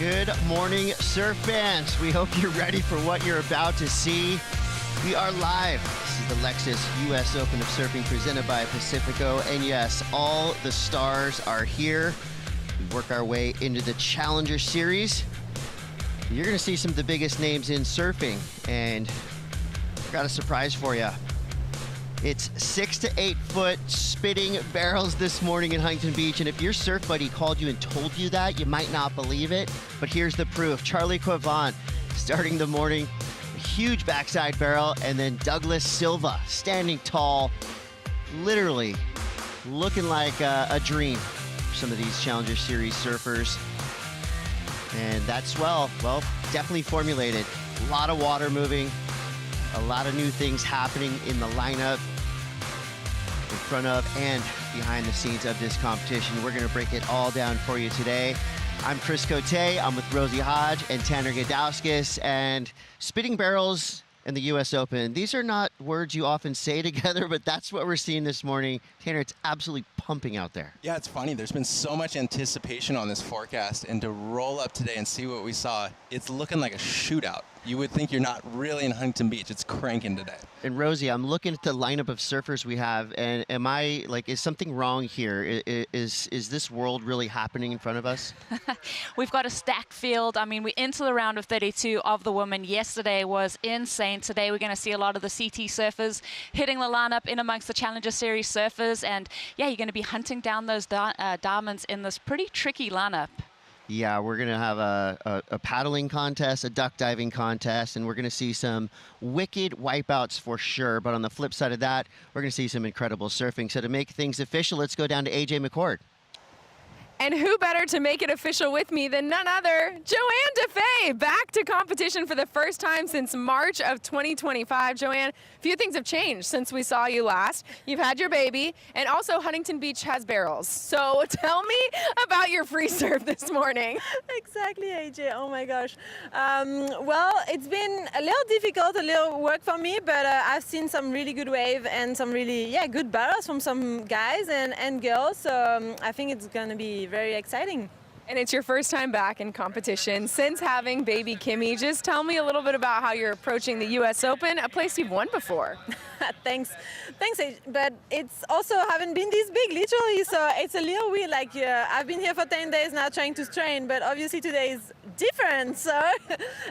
Good morning, surf fans. We hope you're ready for what you're about to see. We are live. This is the Lexus US Open of Surfing presented by Pacifico. And yes, all the stars are here. We work our way into the Challenger Series. You're going to see some of the biggest names in surfing. And I've got a surprise for you. It's 6 to 8 foot spitting barrels this morning in Huntington Beach. And if your surf buddy called you and told you that, you might not believe it. But here's the proof. Charlie Quavant starting the morning, a huge backside barrel, and then Douglas Silva standing tall, literally looking like a dream for some of these Challenger Series surfers. And that swell, well, definitely formulated. A lot of water moving, a lot of new things happening in the lineup, in front of and behind the scenes of this competition. We're going to break it all down for you today. I'm Chris Cote. I'm with Rosie Hodge and Tanner Gadauskas. And spitting barrels and the US Open, these are not words you often say together, but that's what we're seeing this morning. Tanner, it's absolutely pumping out there. Yeah, it's funny. There's been so much anticipation on this forecast, and to roll up today and see what we saw, it's looking like a shootout. You would think you're not really in Huntington Beach. It's cranking today. And Rosie, I'm looking at the lineup of surfers we have, and is something wrong here? Is this world really happening in front of us? We've got a stacked field. I mean, we into the round of 32 of the women. Yesterday was insane. Today we're going to see a lot of the CT surfers hitting the lineup in amongst the Challenger Series surfers. And yeah, you're going to be hunting down those diamonds in this pretty tricky lineup. Yeah, we're going to have a paddling contest, a duck diving contest, and we're going to see some wicked wipeouts for sure. But on the flip side of that, we're going to see some incredible surfing. So to make things official, let's go down to AJ McCord. And who better to make it official with me than none other, Joanne DeFay, back to competition for the first time since March of 2025. Joanne, a few things have changed since we saw you last. You've had your baby, and also Huntington Beach has barrels. So tell me about your free surf this morning. Exactly, AJ. Oh my gosh. Well, it's been a little difficult, a little work for me, but I've seen some really good wave and some really, good barrels from some guys and girls. So I think it's going to be very exciting. And it's your first time back in competition since having baby Kimmy. Just tell me a little bit about how you're approaching the US Open, a place you've won before. Thanks, but it's also haven't been this big, literally, so it's a little weird. Like, I've been here for 10 days now trying to train, but obviously today is different, so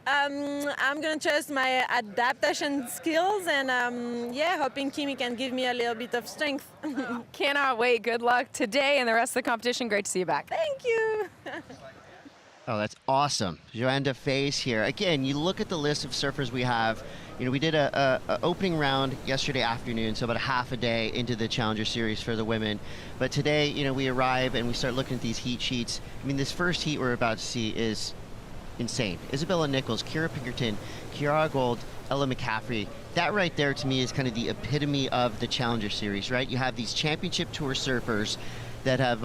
I'm gonna trust my adaptation skills and hoping Kimmy can give me a little bit of strength. Cannot wait. Good luck today and the rest of the competition. Great to see you back. Thank you. Oh, that's awesome. Joanne DeFay's here. Again, you look at the list of surfers we have. You know, we did a opening round yesterday afternoon, so about a half a day into the Challenger Series for the women. But today, you know, we arrive and we start looking at these heat sheets. I mean, this first heat we're about to see is insane. Isabella Nichols, Kira Pinkerton, Kiara Gold, Ella McCaffrey. That right there to me is kind of the epitome of the Challenger Series, right? You have these championship tour surfers that have,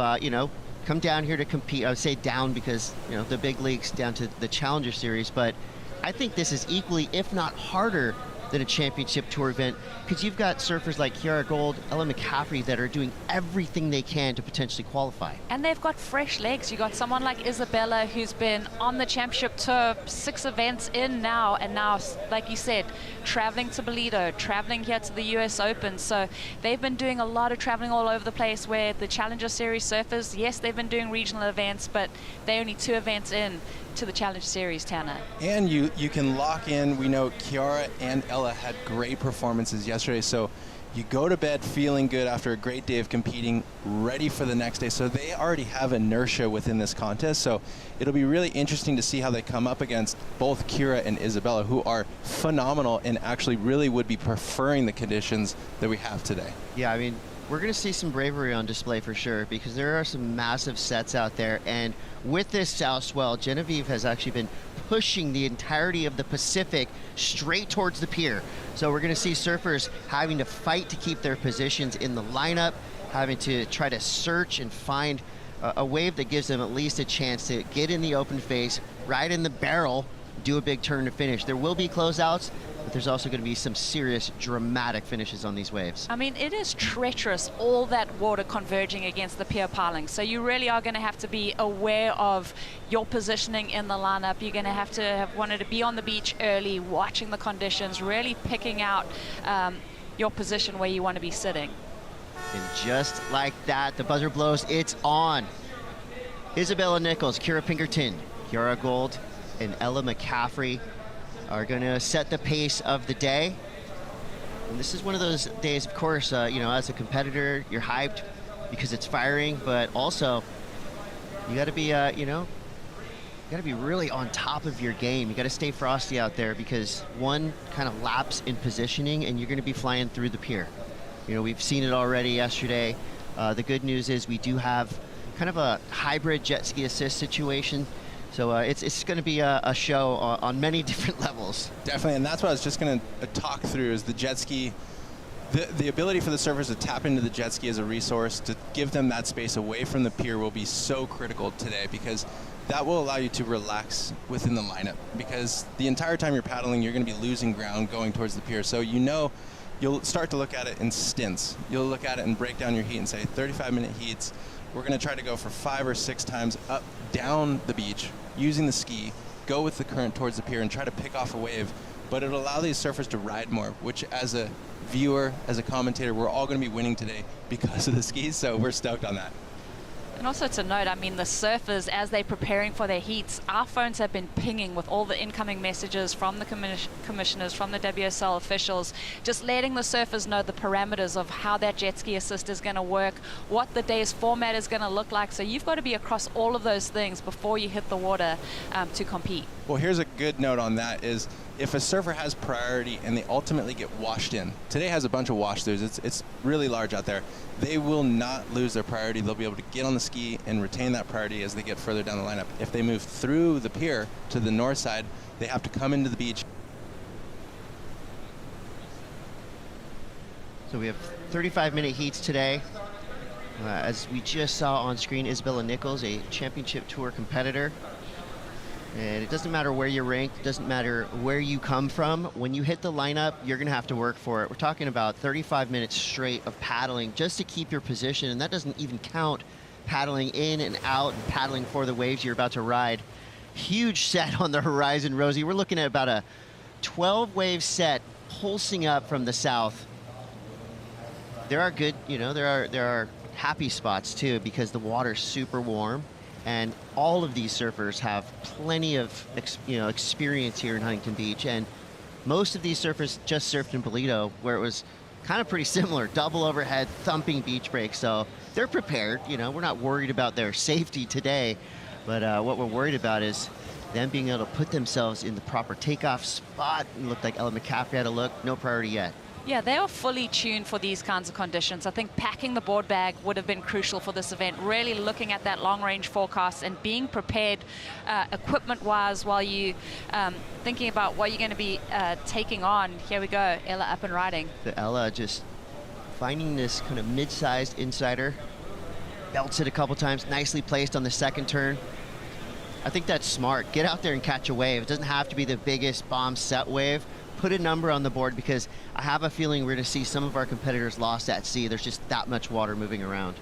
come down here to compete. I would say down because, the big leagues down to the Challenger Series, but I think this is equally, if not harder, than a championship tour event because you've got surfers like Kiara Gold, Ella McCaffrey that are doing everything they can to potentially qualify. And they've got fresh legs. You got someone like Isabella who's been on the championship tour, 6 events in now, and now, like you said, traveling to Toledo, traveling here to the US Open. So they've been doing a lot of traveling all over the place, where the Challenger Series surfers, yes, they've been doing regional events, but they're only 2 events in to the Challenger Series, Tanner. And you can lock in. We know Kiara and Ella had great performances yesterday, so you go to bed feeling good after a great day of competing, ready for the next day. So they already have inertia within this contest, so it'll be really interesting to see how they come up against both Kira and Isabella, who are phenomenal and actually really would be preferring the conditions that we have today. Yeah, I mean, we're going to see some bravery on display for sure because there are some massive sets out there. And with this south swell, Genevieve has actually been pushing the entirety of the Pacific straight towards the pier. So we're going to see surfers having to fight to keep their positions in the lineup, having to try to search and find a wave that gives them at least a chance to get in the open face, ride in the barrel, do a big turn to finish. There will be closeouts. but there's also going to be some serious dramatic finishes on these waves. I mean, it is treacherous, all that water converging against the pier piling. So you really are going to have to be aware of your positioning in the lineup. You're going to have wanted to be on the beach early, watching the conditions, really picking out your position where you want to be sitting. And just like that, the buzzer blows, it's on. Isabella Nichols, Kira Pinkerton, Kiara Gold, and Ella McCaffrey are going to set the pace of the day. And this is one of those days, of course, you know, as a competitor, you're hyped because it's firing, but also you got to be, you know, you got to be really on top of your game. You got to stay frosty out there because one kind of lapse in positioning and you're going to be flying through the pier. You know, we've seen it already yesterday. The good news is we do have kind of a hybrid jet ski assist situation. So it's going to be a show on many different levels. Definitely, and that's what I was just going to talk through is the jet ski. The ability for the surfers to tap into the jet ski as a resource, to give them that space away from the pier will be so critical today because that will allow you to relax within the lineup because the entire time you're paddling, you're going to be losing ground going towards the pier. So you know you'll start to look at it in stints. You'll look at it and break down your heat and say 35-minute heats. We're going to try to go for 5 or 6 times up, down the beach, using the ski, go with the current towards the pier and try to pick off a wave. But it'll allow these surfers to ride more, which as a viewer, as a commentator, we're all going to be winning today because of the skis, so we're stoked on that. And also to note, I mean, the surfers, as they're preparing for their heats, our phones have been pinging with all the incoming messages from the commissioners, from the WSL officials, just letting the surfers know the parameters of how that jet ski assist is going to work, what the day's format is going to look like. So you've got to be across all of those things before you hit the water to compete. Well, here's a good note on that is if a surfer has priority and they ultimately get washed in, today has a bunch of wash-throughs, it's really large out there, they will not lose their priority. They'll be able to get on the ski and retain that priority as they get further down the lineup. If they move through the pier to the north side, they have to come into the beach. So we have 35-minute heats today. As we just saw on screen, Isabella Nichols, a championship tour competitor. And it doesn't matter where you're ranked, it doesn't matter where you come from. When you hit the lineup, you're going to have to work for it. We're talking about 35 minutes straight of paddling just to keep your position, and that doesn't even count paddling in and out and paddling for the waves you're about to ride. Huge set on the horizon, Rosie. We're looking at about a 12-wave set pulsing up from the south. There are good, you know, there are happy spots too because the water's super warm. And all of these surfers have plenty of experience here in Huntington Beach. And most of these surfers just surfed in Bolito, where it was kind of pretty similar, double overhead, thumping beach breaks. So they're prepared. You know, we're not worried about their safety today. But what we're worried about is them being able to put themselves in the proper takeoff spot. It looked like Ella McCaffrey had a look. No priority yet. Yeah, they are fully tuned for these kinds of conditions. I think packing the board bag would have been crucial for this event, really looking at that long-range forecast and being prepared equipment-wise while you thinking about what you're going to be taking on. Here we go, Ella up and riding. The Ella just finding this kind of mid-sized insider, belts it a couple times, nicely placed on the second turn. I think that's smart. Get out there and catch a wave. It doesn't have to be the biggest bomb set wave. Put a number on the board because I have a feeling we're going to see some of our competitors lost at sea. There's just that much water moving around.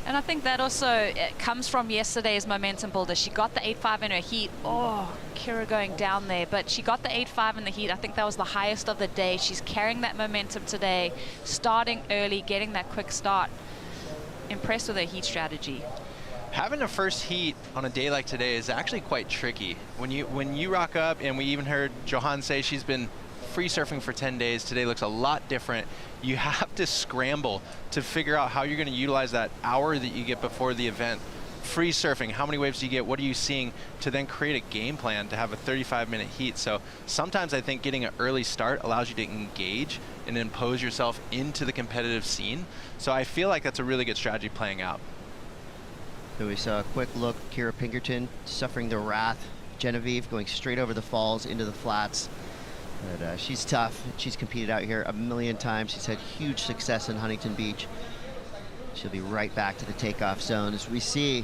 And I think that also comes from yesterday's momentum builder. She got the 8.5 in her heat. Oh, Kira going down there. But she got the 8.5 in the heat. I think that was the highest of the day. She's carrying that momentum today, starting early, getting that quick start. Impressed with her heat strategy. Having a first heat on a day like today is actually quite tricky. When you rock up, and we even heard Johan say she's been free surfing for 10 days, today looks a lot different. You have to scramble to figure out how you're going to utilize that hour that you get before the event. Free surfing, how many waves do you get? What are you seeing? To then create a game plan to have a 35-minute heat. So sometimes I think getting an early start allows you to engage and impose yourself into the competitive scene. So I feel like that's a really good strategy playing out. So we saw a quick look, Kira Pinkerton suffering the wrath. Genevieve going straight over the falls into the flats. But she's tough. She's competed out here a million times. She's had huge success in Huntington Beach. She'll be right back to the takeoff zone as we see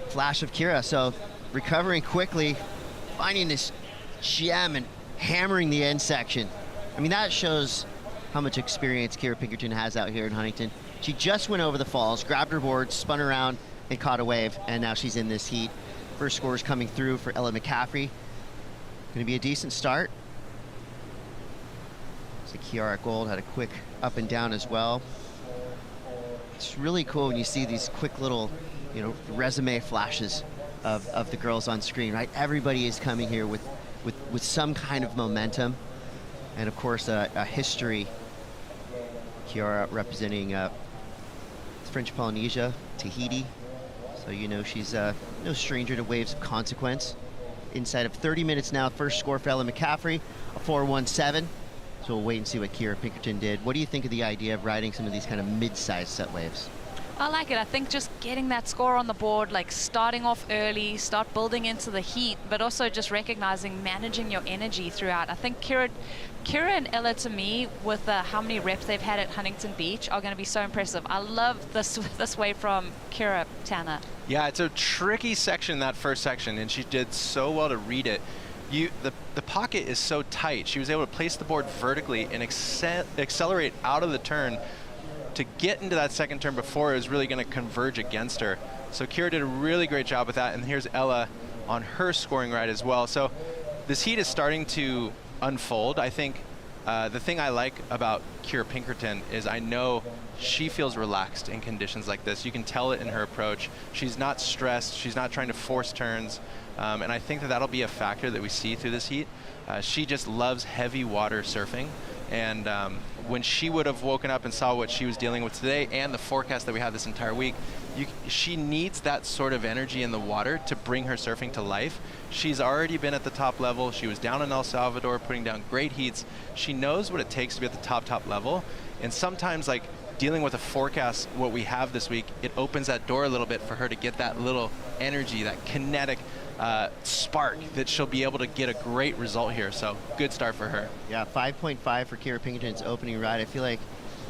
flash of Kira. So recovering quickly, finding this gem and hammering the end section. I mean, that shows how much experience Kira Pinkerton has out here in Huntington. She just went over the falls, grabbed her board, spun around, and caught a wave, and now she's in this heat. First scores coming through for Ella McCaffrey. Going to be a decent start. So Kiara Gold had a quick up and down as well. It's really cool when you see these quick little, resume flashes of the girls on screen, right? Everybody is coming here with some kind of momentum, and of course a history. Kiara representing French Polynesia, Tahiti, so she's no stranger to waves of consequence. Inside of 30 minutes now, first score for Ella McCaffrey, a 4.17. So we'll wait and see what Kira Pinkerton did. What do you think of the idea of riding some of these kind of mid-sized set waves? I like it. I think just getting that score on the board, like starting off early, start building into the heat, but also just recognizing managing your energy throughout. I think Kira and Ella, to me, with how many reps they've had at Huntington Beach, are going to be so impressive. I love this wave from Kira, Tanner. Yeah, it's a tricky section, that first section, and she did so well to read it. The pocket is so tight. She was able to place the board vertically and accelerate out of the turn to get into that second turn before it was really going to converge against her. So Kira did a really great job with that, and here's Ella on her scoring ride as well. So this heat is starting to unfold. I think the thing I like about Kira Pinkerton is I know she feels relaxed in conditions like this. You can tell it in her approach. She's not stressed. She's not trying to force turns. And I think that'll be a factor that we see through this heat. She just loves heavy water surfing. And when she would have woken up and saw what she was dealing with today and the forecast that we had this entire week, she needs that sort of energy in the water to bring her surfing to life. She's already been at the top level. She was down in El Salvador putting down great heats. She knows what it takes to be at the top level. And sometimes, like, dealing with a forecast, what we have this week, it opens that door a little bit for her to get that little energy, that kinetic spark that she'll be able to get a great result here. So good start for her. Yeah, 5.5 for Kira Pinkerton's opening ride. I feel like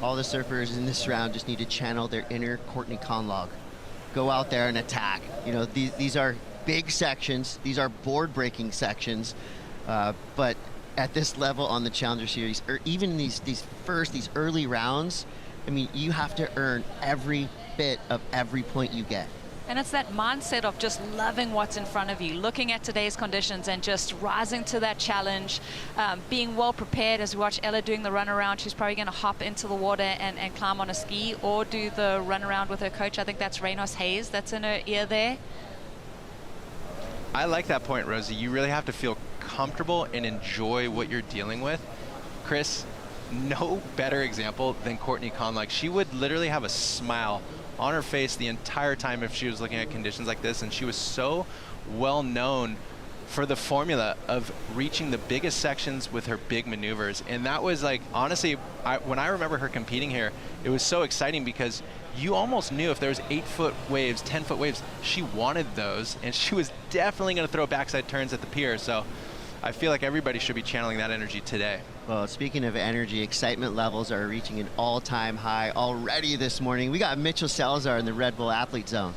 all the surfers in this round just need to channel their inner Courtney Conlogue. Go out there and attack. These are big sections. These are board-breaking sections. But at this level on the Challenger Series, or even these early rounds, I mean, you have to earn every bit of every point you get. And it's that mindset of just loving what's in front of you, looking at today's conditions and just rising to that challenge, being well prepared. As we watch Ella doing the run around, she's probably going to hop into the water and climb on a ski or do the run around with her coach. I think that's Reynos Hayes that's in her ear there. I like that point, Rosie. You really have to feel comfortable and enjoy what you're dealing with. Chris, no better example than Courtney Conlogue. She would literally have a smile on her face the entire time if she was looking at conditions like this, and she was so well known for the formula of reaching the biggest sections with her big maneuvers. And that was, like, honestly, when I remember her competing here, it was so exciting because you almost knew if there was 8-foot waves, 10-foot waves, she wanted those, and she was definitely going to throw backside turns at the pier. So I feel like everybody should be channeling that energy today. Well, speaking of energy, excitement levels are reaching an all-time high already this morning. We got Mitchell Salazar in the Red Bull Athlete Zone.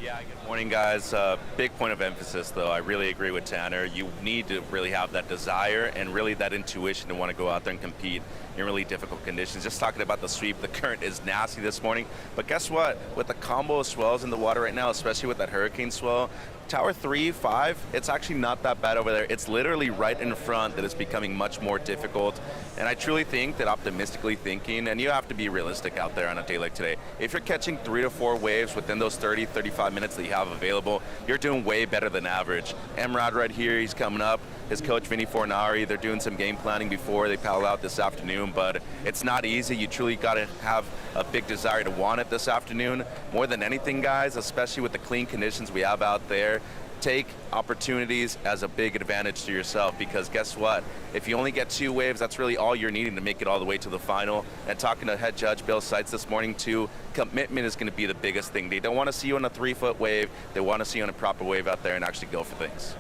Yeah, good morning, guys. Big point of emphasis, though. I really agree with Tanner. You need to really have that desire and really that intuition to want to go out there and compete in really difficult conditions. Just talking about the sweep, the current is nasty this morning. But guess what? With the combo of swells in the water right now, especially with that hurricane swell, Tower 3, 5, it's actually not that bad over there. It's literally right in front that it's becoming much more difficult. And I truly think that, optimistically thinking, and you have to be realistic out there on a day like today, if you're catching 3 to 4 waves within those 30, 35 minutes that you have available, you're doing way better than average. Emrod right here, he's coming up. His coach, Vinny Fornari, they're doing some game planning before they paddle out this afternoon, but it's not easy. You truly got to have a big desire to want it this afternoon. More than anything, guys, especially with the clean conditions we have out there, take opportunities as a big advantage to yourself, because guess what? If you only get 2 waves, that's really all you're needing to make it all the way to the final. And talking to head judge Bill Seitz this morning too, commitment is going to be the biggest thing. They don't want to see you on a 3-foot wave. They want to see you on a proper wave out there and actually go for things.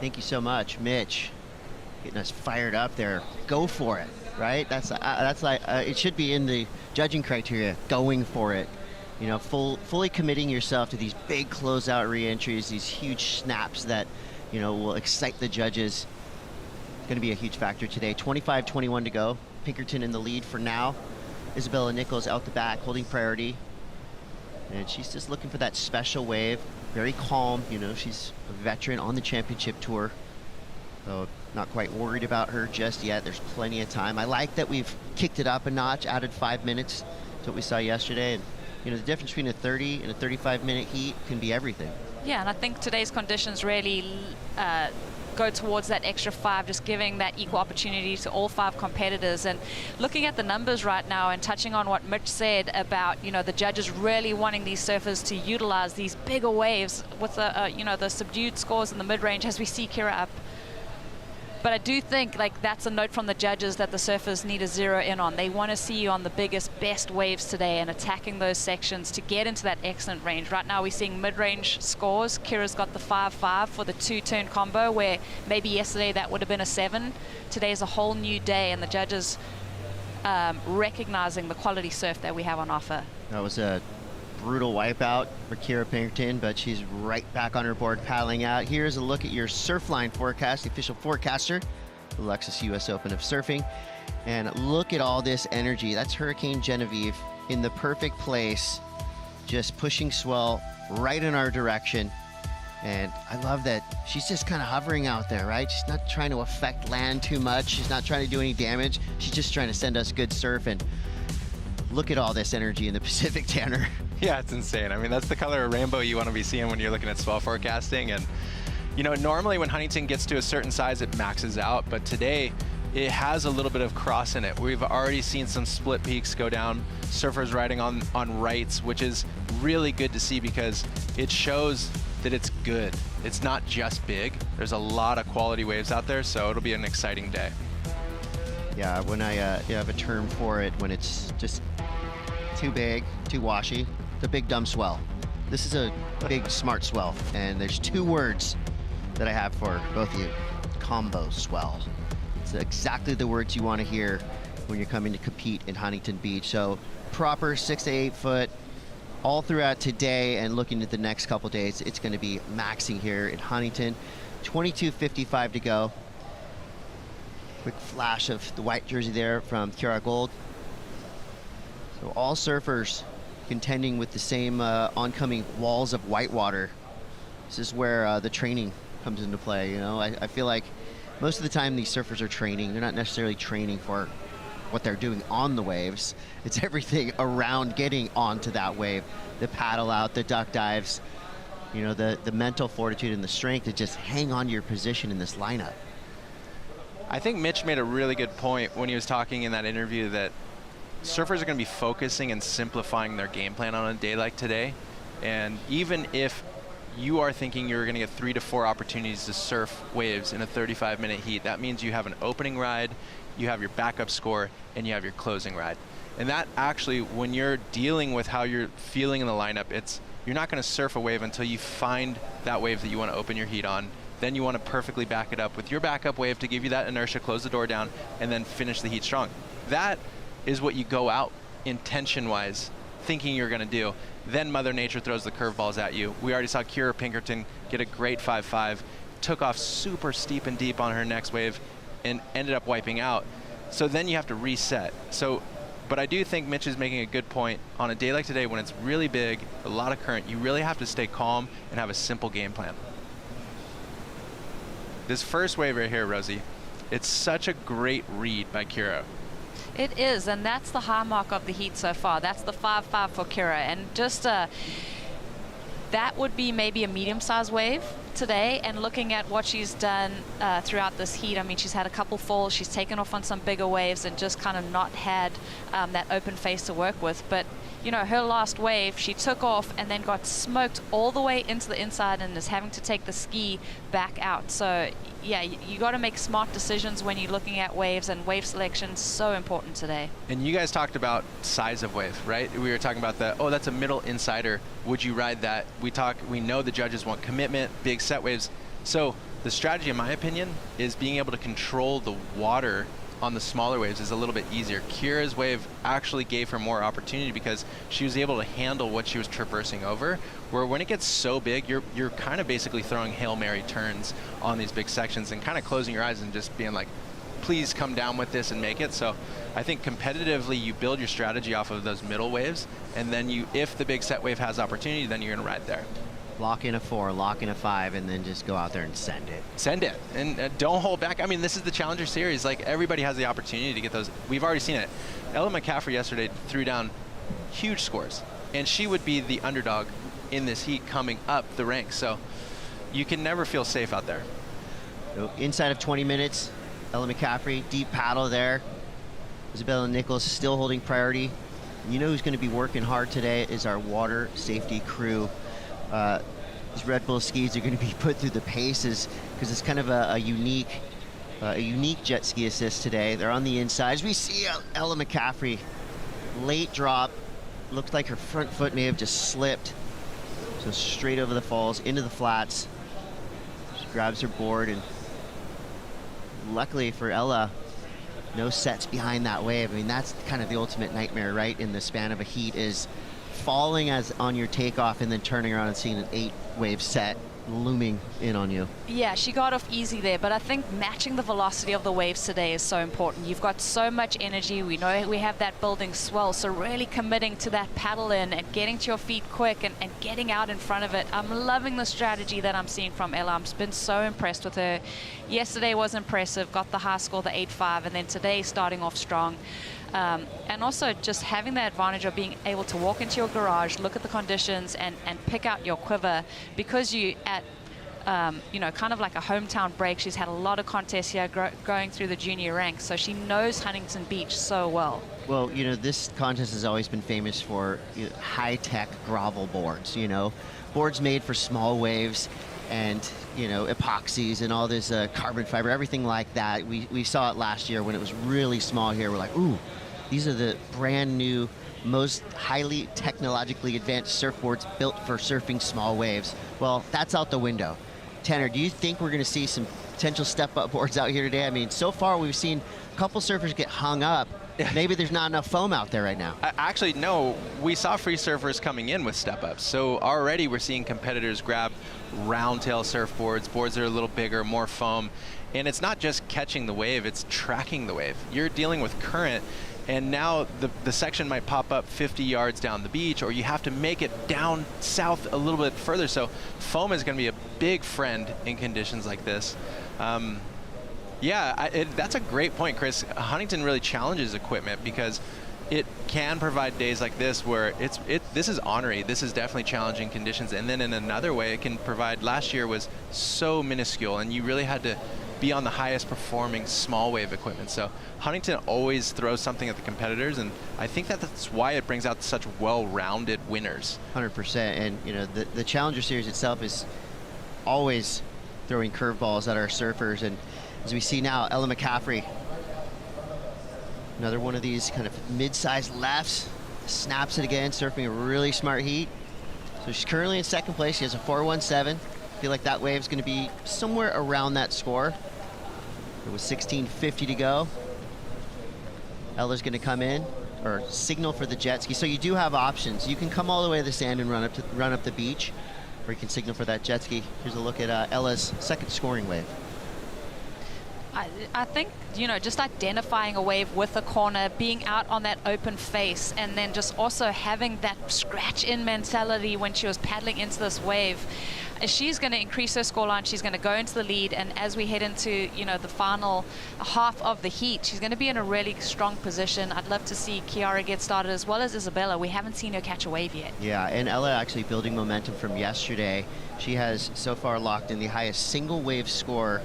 Thank you so much, Mitch. Getting us fired up there. Go for it, right? That's like it should be in the judging criteria. Going for it. Fully committing yourself to these big closeout re-entries, these huge snaps that, will excite the judges. going to be a huge factor today. 25-21 to go. Pinkerton in the lead for now. Isabella Nichols out the back, holding priority. And she's just looking for that special wave. Very calm, you know, she's a veteran on the championship tour. So not quite worried about her just yet. There's plenty of time. I like that we've kicked it up a notch, added 5 minutes to what we saw yesterday. And, you know, the difference between a 30 and a 35-minute heat can be everything. Yeah, and I think today's conditions really go towards that extra 5, just giving that equal opportunity to all 5 competitors. And looking at the numbers right now and touching on what Mitch said about, you know, the judges really wanting these surfers to utilize these bigger waves with the, you know, the subdued scores in the mid-range as we see Kira up. But I do think, like, that's a note from the judges that the surfers need to zero in on. They want to see you on the biggest, best waves today and attacking those sections to get into that excellent range. Right now we're seeing mid-range scores. Kira's got the 5-5 for the 2-turn combo, where maybe yesterday that would have been a 7. Today's a whole new day, and the judges recognizing the quality surf that we have on offer. That was a brutal wipeout for Kira Pinkerton, but she's right back on her board paddling out. Here's a look at your Surfline forecast, the official forecaster, the Lexus US Open of Surfing. And look at all this energy. That's Hurricane Genevieve in the perfect place, just pushing swell right in our direction. And I love that she's just kind of hovering out there, right? She's not trying to affect land too much. She's not trying to do any damage. She's just trying to send us good surf. And look at all this energy in the Pacific, Tanner. Yeah, it's insane. I mean, that's the color of rainbow you want to be seeing when you're looking at swell forecasting. And, you know, normally when Huntington gets to a certain size, it maxes out. But today, it has a little bit of cross in it. We've already seen some split peaks go down, surfers riding on rights, which is really good to see because it shows that it's good. It's not just big. There's a lot of quality waves out there, so it'll be an exciting day. Yeah, when I have a term for it, when it's just too big, too washy, the big dumb swell. This is a big smart swell, and there's 2 words that I have for both of you. Combo swell. It's exactly the words you want to hear when you're coming to compete in Huntington Beach. So proper 6 to 8 foot all throughout today, and looking at the next couple days, it's going to be maxing here in Huntington. 22:55 to go. Quick flash of the white jersey there from Kira Gold. So all surfers contending with the same oncoming walls of whitewater. This is where the training comes into play. You know, I feel like most of the time these surfers are training. They're not necessarily training for what they're doing on the waves. It's everything around getting onto that wave. The paddle out, the duck dives, you know, the mental fortitude and the strength to just hang on to your position in this lineup. I think Mitch made a really good point when he was talking in that interview that surfers are going to be focusing and simplifying their game plan on a day like today. And even if you are thinking you're going to get 3 to 4 opportunities to surf waves in a 35-minute heat, that means you have an opening ride, you have your backup score, and you have your closing ride. And that actually, when you're dealing with how you're feeling in the lineup, you're not going to surf a wave until you find that wave that you want to open your heat on. Then you want to perfectly back it up with your backup wave to give you that inertia, close the door down, and then finish the heat strong. That is what you go out intention-wise thinking you're going to do. Then Mother Nature throws the curveballs at you. We already saw Kira Pinkerton get a great 5-5, took off super steep and deep on her next wave, and ended up wiping out. So then you have to reset. But I do think Mitch is making a good point. On a day like today, when it's really big, a lot of current, you really have to stay calm and have a simple game plan. This first wave right here, Rosie, it's such a great read by Kira. It is, and that's the high mark of the heat so far. That's the 5-5 for Kira, and just that would be maybe a medium-sized wave today. And looking at what she's done throughout this heat, I mean, she's had a couple falls, she's taken off on some bigger waves and just kind of not had that open face to work with. But you know, her last wave, she took off and then got smoked all the way into the inside and is having to take the ski back out. So yeah, you got to make smart decisions when you're looking at waves, and wave selection is so important today. And you guys talked about size of wave, right? We were talking about that's a middle insider. Would you ride that? We know the judges want commitment, big set waves. So the strategy, in my opinion, is being able to control the water on the smaller waves is a little bit easier. Kira's wave actually gave her more opportunity because she was able to handle what she was traversing over, where when it gets so big, you're kind of basically throwing Hail Mary turns on these big sections and kind of closing your eyes and just being like, please come down with this and make it. So I think competitively you build your strategy off of those middle waves, and then if the big set wave has opportunity, then you're gonna ride there. Lock in a 4, lock in a 5, and then just go out there and send it. Send it, and don't hold back. I mean, this is the Challenger Series. Like, everybody has the opportunity to get those. We've already seen it. Ella McCaffrey yesterday threw down huge scores, and she would be the underdog in this heat coming up the ranks. So you can never feel safe out there. So inside of 20 minutes, Ella McCaffrey, deep paddle there. Isabella Nichols still holding priority. You know who's going to be working hard today is our water safety crew. These Red Bull skis are going to be put through the paces because it's kind of a unique jet ski assist today. They're on the inside. As we see Ella McCaffrey, late drop. Looked like her front foot may have just slipped. So straight over the falls, into the flats. She grabs her board, and luckily for Ella, no sets behind that wave. I mean, that's kind of the ultimate nightmare, right? In the span of a heat is falling as on your takeoff and then turning around and seeing an 8-wave set looming in on you. Yeah, she got off easy there, but I think matching the velocity of the waves today is so important. You've got so much energy. We know we have that building swell, so really committing to that paddle in and getting to your feet quick and getting out in front of it. I'm loving the strategy that I'm seeing from Ella. I've been so impressed with her. Yesterday was impressive, got the high score, the 8.5, and then today starting off strong. And also just having the advantage of being able to walk into your garage, look at the conditions, and pick out your quiver, because you at kind of like a hometown break. She's had a lot of contests here going through the junior ranks, so she knows Huntington Beach so well. Well, this contest has always been famous for high-tech gravel boards, boards made for small waves and, epoxies and all this carbon fiber, everything like that. We saw it last year when it was really small here. We're like, ooh, these are the brand new, most highly technologically advanced surfboards built for surfing small waves. Well, that's out the window. Tanner, do you think we're going to see some potential step-up boards out here today? I mean, so far we've seen a couple surfers get hung up. Maybe there's not enough foam out there right now. Actually, no. We saw free surfers coming in with step-ups. So already we're seeing competitors grab round-tail surfboards, boards that are a little bigger, more foam. And it's not just catching the wave, it's tracking the wave. You're dealing with current, and now the section might pop up 50 yards down the beach, or you have to make it down south a little bit further. So foam is going to be a big friend in conditions like this. That's a great point, Chris. Huntington really challenges equipment because it can provide days like this where this is ornery. This is definitely challenging conditions. And then in another way, it can provide, last year was so minuscule and you really had to be on the highest performing small wave equipment. So Huntington always throws something at the competitors, and I think that's why it brings out such well-rounded winners. 100%. And the Challenger Series itself is always throwing curveballs at our surfers, and as we see now, Ella McCaffrey, another one of these kind of mid-sized lefts, snaps it again, surfing a really smart heat. So she's currently in second place. She has a 4.17. I feel like that wave's going to be somewhere around that score. It was 16:50 to go. Ella's going to come in, or signal for the jet ski. So you do have options. You can come all the way to the sand and run up the beach, or you can signal for that jet ski. Here's a look at Ella's second scoring wave. I think, just identifying a wave with a corner, being out on that open face, and then just also having that scratch-in mentality when she was paddling into this wave. She's going to increase her scoreline. She's going to go into the lead, and as we head into, the final half of the heat, she's going to be in a really strong position. I'd love to see Kiara get started, as well as Isabella. We haven't seen her catch a wave yet. Yeah, and Ella actually building momentum from yesterday. She has so far locked in the highest single wave score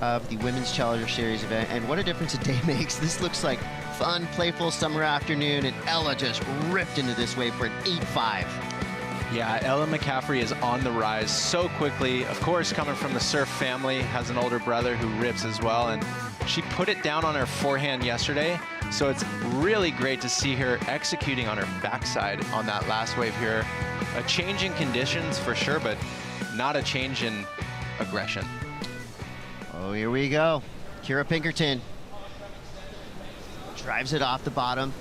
of the Women's Challenger Series event, and what a difference a day makes. This looks like fun, playful summer afternoon, and Ella just ripped into this wave for an 8.5. Yeah, Ella McCaffrey is on the rise so quickly. Of course, coming from the surf family, has an older brother who rips as well, and she put it down on her forehand yesterday, so it's really great to see her executing on her backside on that last wave here. A change in conditions for sure, but not a change in aggression. Oh, here we go. Kira Pinkerton. drives it off the bottom.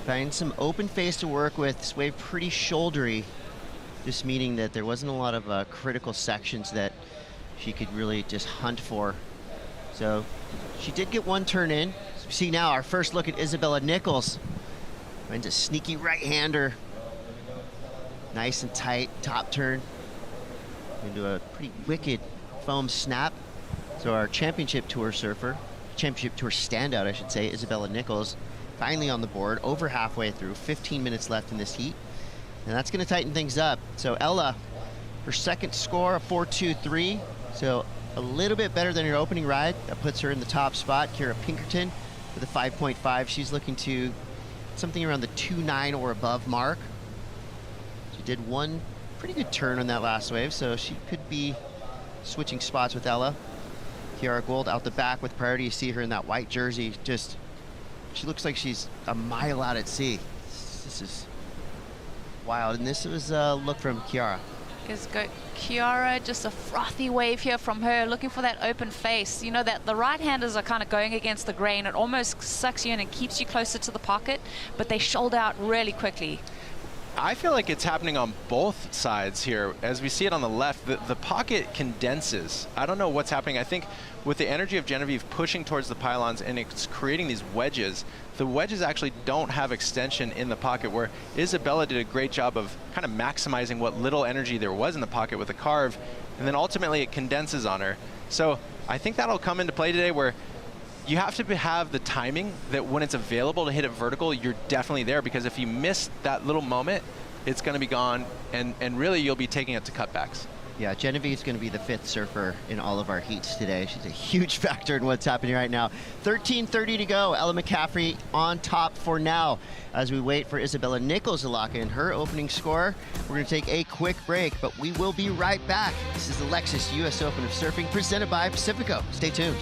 Finds some open face to work with. This wave pretty shouldery, just meaning that there wasn't a lot of critical sections that she could really just hunt for. So she did get one turn in. So we see now our first look at Isabella Nichols. Finds a sneaky right-hander. Nice and tight top turn into a pretty wicked foam snap. So our championship tour standout, I should say, Isabella Nichols, finally on the board, over halfway through, 15 minutes left in this heat. And that's gonna tighten things up. So Ella, her second score, a 4.23. So a little bit better than her opening ride. That puts her in the top spot. Kira Pinkerton with a 5.5. She's looking to something around the 2.9 or above mark. She did one pretty good turn on that last wave, so she could be switching spots with Ella. Kiara Gould out the back with priority. You see her in that white jersey. Just, she looks like she's a mile out at sea. This is wild. And this was a look from Kiara. Let's go. Kiara, just a frothy wave here from her, looking for that open face. You know that the right-handers are kind of going against the grain. It almost sucks you in and keeps you closer to the pocket, but they shoulder out really quickly. I feel like it's happening on both sides here. As we see it on the left, the pocket condenses. I don't know what's happening. I think with the energy of Genevieve pushing towards the pylons and it's creating these wedges, the wedges actually don't have extension in the pocket, where Isabella did a great job of kind of maximizing what little energy there was in the pocket with the carve, and then ultimately it condenses on her. So I think that'll come into play today, where you have to have the timing that when it's available to hit it vertical, you're definitely there, because if you miss that little moment, it's going to be gone, and really you'll be taking it to cutbacks. Yeah, Genevieve's going to be the 5th surfer in all of our heats today. She's a huge factor in what's happening right now. 13:30 to go. Ella McCaffrey on top for now as we wait for Isabella Nichols to lock in her opening score. We're going to take a quick break, but we will be right back. This is the Lexus US Open of Surfing presented by Pacifico. Stay tuned.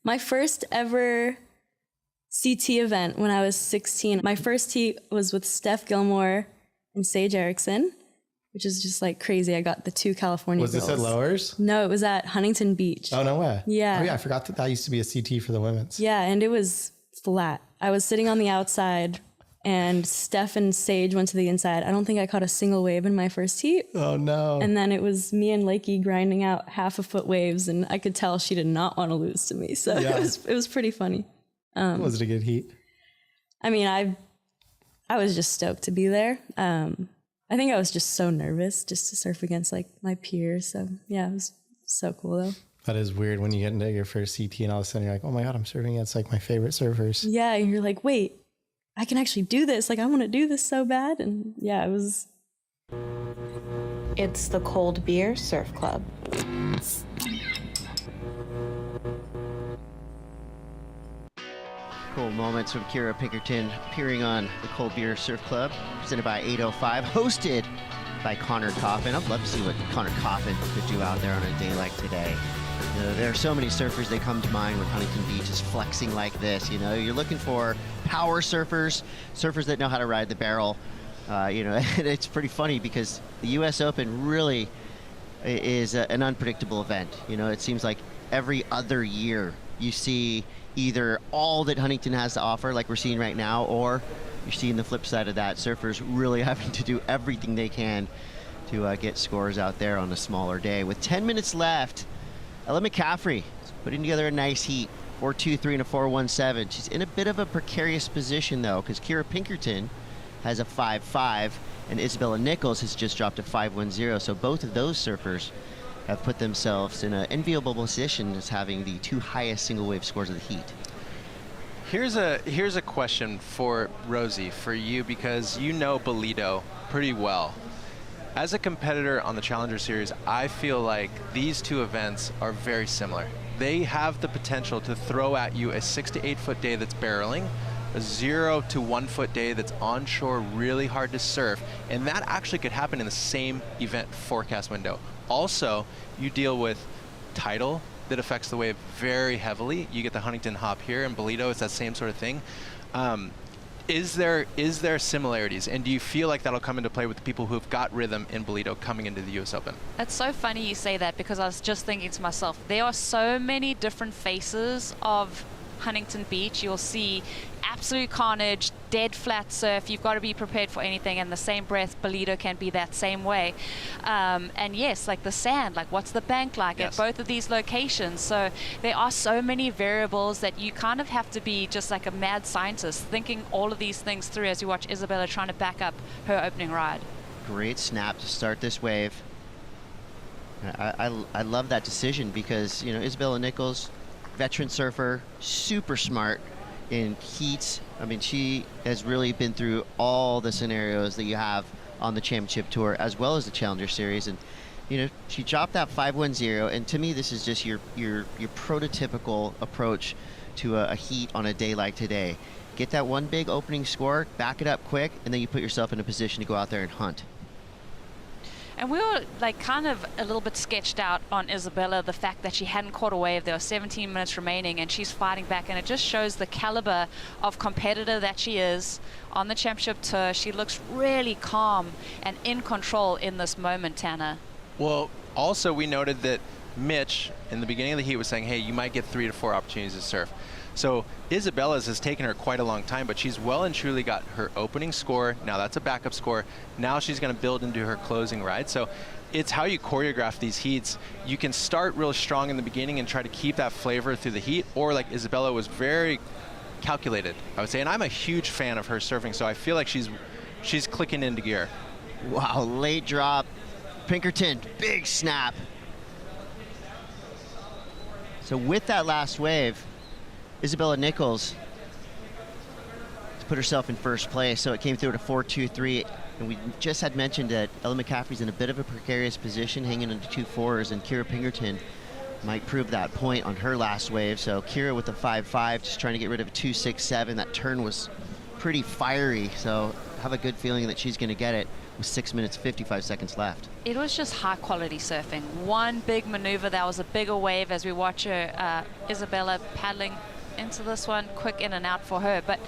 My first ever CT event when I was 16. My first heat was with Steph Gilmore and Sage Erickson, which is just like crazy. I got the 2 California Was girls. this at Lowers? No, it was at Huntington Beach. Oh, no way. Yeah. Oh, yeah, I forgot that used to be a CT for the women's. Yeah, and it was flat. I was sitting on the outside, and Steph and Sage went to the inside. I don't think I caught a single wave in my first heat. Oh, no. And then it was me and Lakey grinding out half a foot waves, and I could tell she did not want to lose to me. So Yeah. it was pretty funny. Was it a good heat? I mean, I was just stoked to be there. I think I was just so nervous just to surf against like my peers. So yeah, it was so cool though. That is weird when you get into your first CT and all of a sudden you're like, oh my God, I'm surfing against like my favorite surfers. Yeah, and you're like, wait, I can actually do this. Like I want to do this so bad. And yeah, it was. It's the Cold Beer Surf Club. Cool moments from Kira Pinkerton appearing on the Cold Beer Surf Club, presented by 805, hosted by Connor Coffin. I'd love to see what Connor Coffin could do out there on a day like today. You know, there are so many surfers that come to mind when Huntington Beach is flexing like this. You know, you're looking for power surfers, surfers that know how to ride the barrel. You know, and it's pretty funny because the U.S. Open really is an unpredictable event. You know, it seems like every other year you see either all that Huntington has to offer, like we're seeing right now, or you're seeing the flip side of that, surfers really having to do everything they can to get scores out there on a smaller day. With 10 minutes left, Ella McCaffrey is putting together a nice heat, 4.23 and a 4.17. She's in a bit of a precarious position, though, because Kira Pinkerton has a 5.5, and Isabella Nichols has just dropped a 5.10. So both of those surfers have put themselves in an enviable position as having the 2 highest single wave scores of the heat. Here's a question for Rosie, for you, because you know Bolito pretty well. As a competitor on the Challenger Series, I feel like these 2 events are very similar. They have the potential to throw at you a 6 to 8 foot day that's barreling, a 0 to 1 foot day that's onshore, really hard to surf, and that actually could happen in the same event forecast window. Also, you deal with tidal that affects the wave very heavily. You get the Huntington hop here, and Bolito, it's that same sort of thing. Is there similarities, and do you feel like that'll come into play with the people who've got rhythm in Bolito coming into the US Open? It's so funny you say that, because I was just thinking to myself, there are so many different faces of Huntington Beach. You'll see absolute carnage, dead flat surf. You've got to be prepared for anything. In the same breath, Bolito can be that same way. And yes, like the sand, like what's the bank like at both of these locations? So there are so many variables that you kind of have to be just like a mad scientist, thinking all of these things through as you watch Isabella trying to back up her opening ride. Great snap to start this wave. I love that decision because, you know, Isabella Nichols, veteran surfer, super smart in heats. I mean, she has really been through all the scenarios that you have on the championship tour as well as the Challenger Series, and you know, she dropped that 5.10, and to me this is just your prototypical approach to a heat on a day like today. Get that one big opening score, back it up quick, and then you put yourself in a position to go out there and hunt. And we were like kind of a little bit sketched out on Isabella, the fact that she hadn't caught a wave. There were 17 minutes remaining and she's fighting back, and it just shows the caliber of competitor that she is on the championship tour. She looks really calm and in control in this moment, Tanner. Well, also we noted that Mitch in the beginning of the heat was saying, hey, you might get 3 to 4 opportunities to surf. So Isabella's has taken her quite a long time, but she's well and truly got her opening score. Now that's a backup score. Now she's going to build into her closing ride. So it's how you choreograph these heats. You can start real strong in the beginning and try to keep that flavor through the heat, or like Isabella was very calculated, I would say. And I'm a huge fan of her surfing, so I feel like she's clicking into gear. Wow, late drop. Pinkerton, big snap. So with that last wave, Isabella Nichols put herself in first place, so it came through at a 4.23, and we just had mentioned that Ella McCaffrey's in a bit of a precarious position, hanging into 2.4s, and Kira Pinkerton might prove that point on her last wave. So Kira with a 5.5, just trying to get rid of a 2.67. That turn was pretty fiery, so I have a good feeling that she's going to get it with 6 minutes 55 seconds left. It was just high quality surfing. One big maneuver, that was a bigger wave as we watch her, Isabella paddling into this one, quick in and out for her. But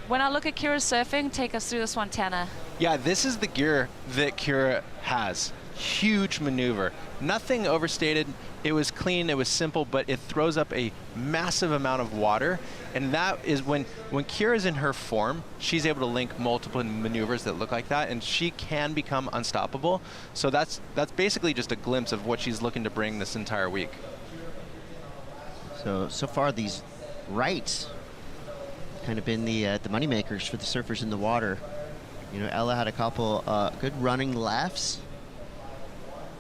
when I look at Kira's surfing, take us through this one, Tanner. Yeah, this is the gear that Kira has. Huge maneuver. Nothing overstated. It was clean, it was simple, but it throws up a massive amount of water. And that is when Kira's in her form, she's able to link multiple maneuvers that look like that, and she can become unstoppable. So that's basically just a glimpse of what she's looking to bring this entire week. So far these rights kind of been the money makers for the surfers in the water. You know, Ella had a couple good running lefts,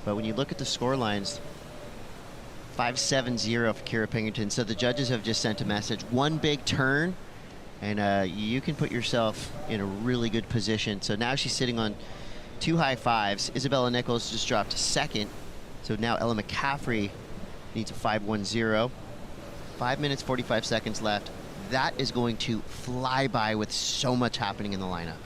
but when you look at the score lines, 5.70 for Kira Pinkerton. So the judges have just sent a message: one big turn, and you can put yourself in a really good position. So now she's sitting on 2 high fives. Isabella Nichols just dropped to second, so now Ella McCaffrey needs a 5.10. 5 minutes 45 seconds left. That is going to fly by with so much happening in the lineup.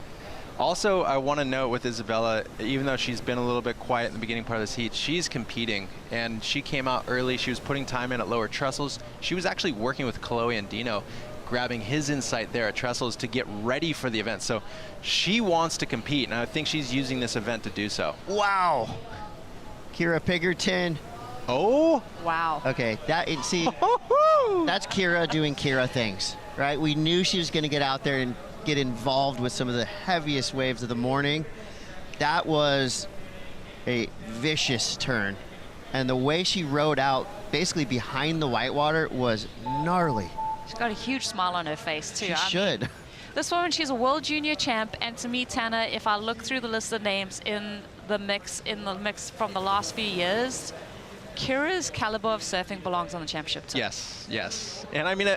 Also, I want to note with Isabella, even though she's been a little bit quiet in the beginning part of this heat, she's competing, and she came out early. She was putting time in at lower trestles. She was actually working with Chloe and Dino, grabbing his insight there at trestles to get ready for the event. So she wants to compete, and I think she's using this event to do so. Wow. Kira Pinkerton. Oh. Wow. Okay, that's Kira doing Kira things, right? We knew she was going to get out there and get involved with some of the heaviest waves of the morning. That was a vicious turn. And the way she rode out basically behind the whitewater was gnarly. She's got a huge smile on her face too. She should. This woman, she's a world junior champ, and to me, Tanner, if I look through the list of names in the mix from the last few years, Kira's caliber of surfing belongs on the championship team. Yes, yes. And I mean,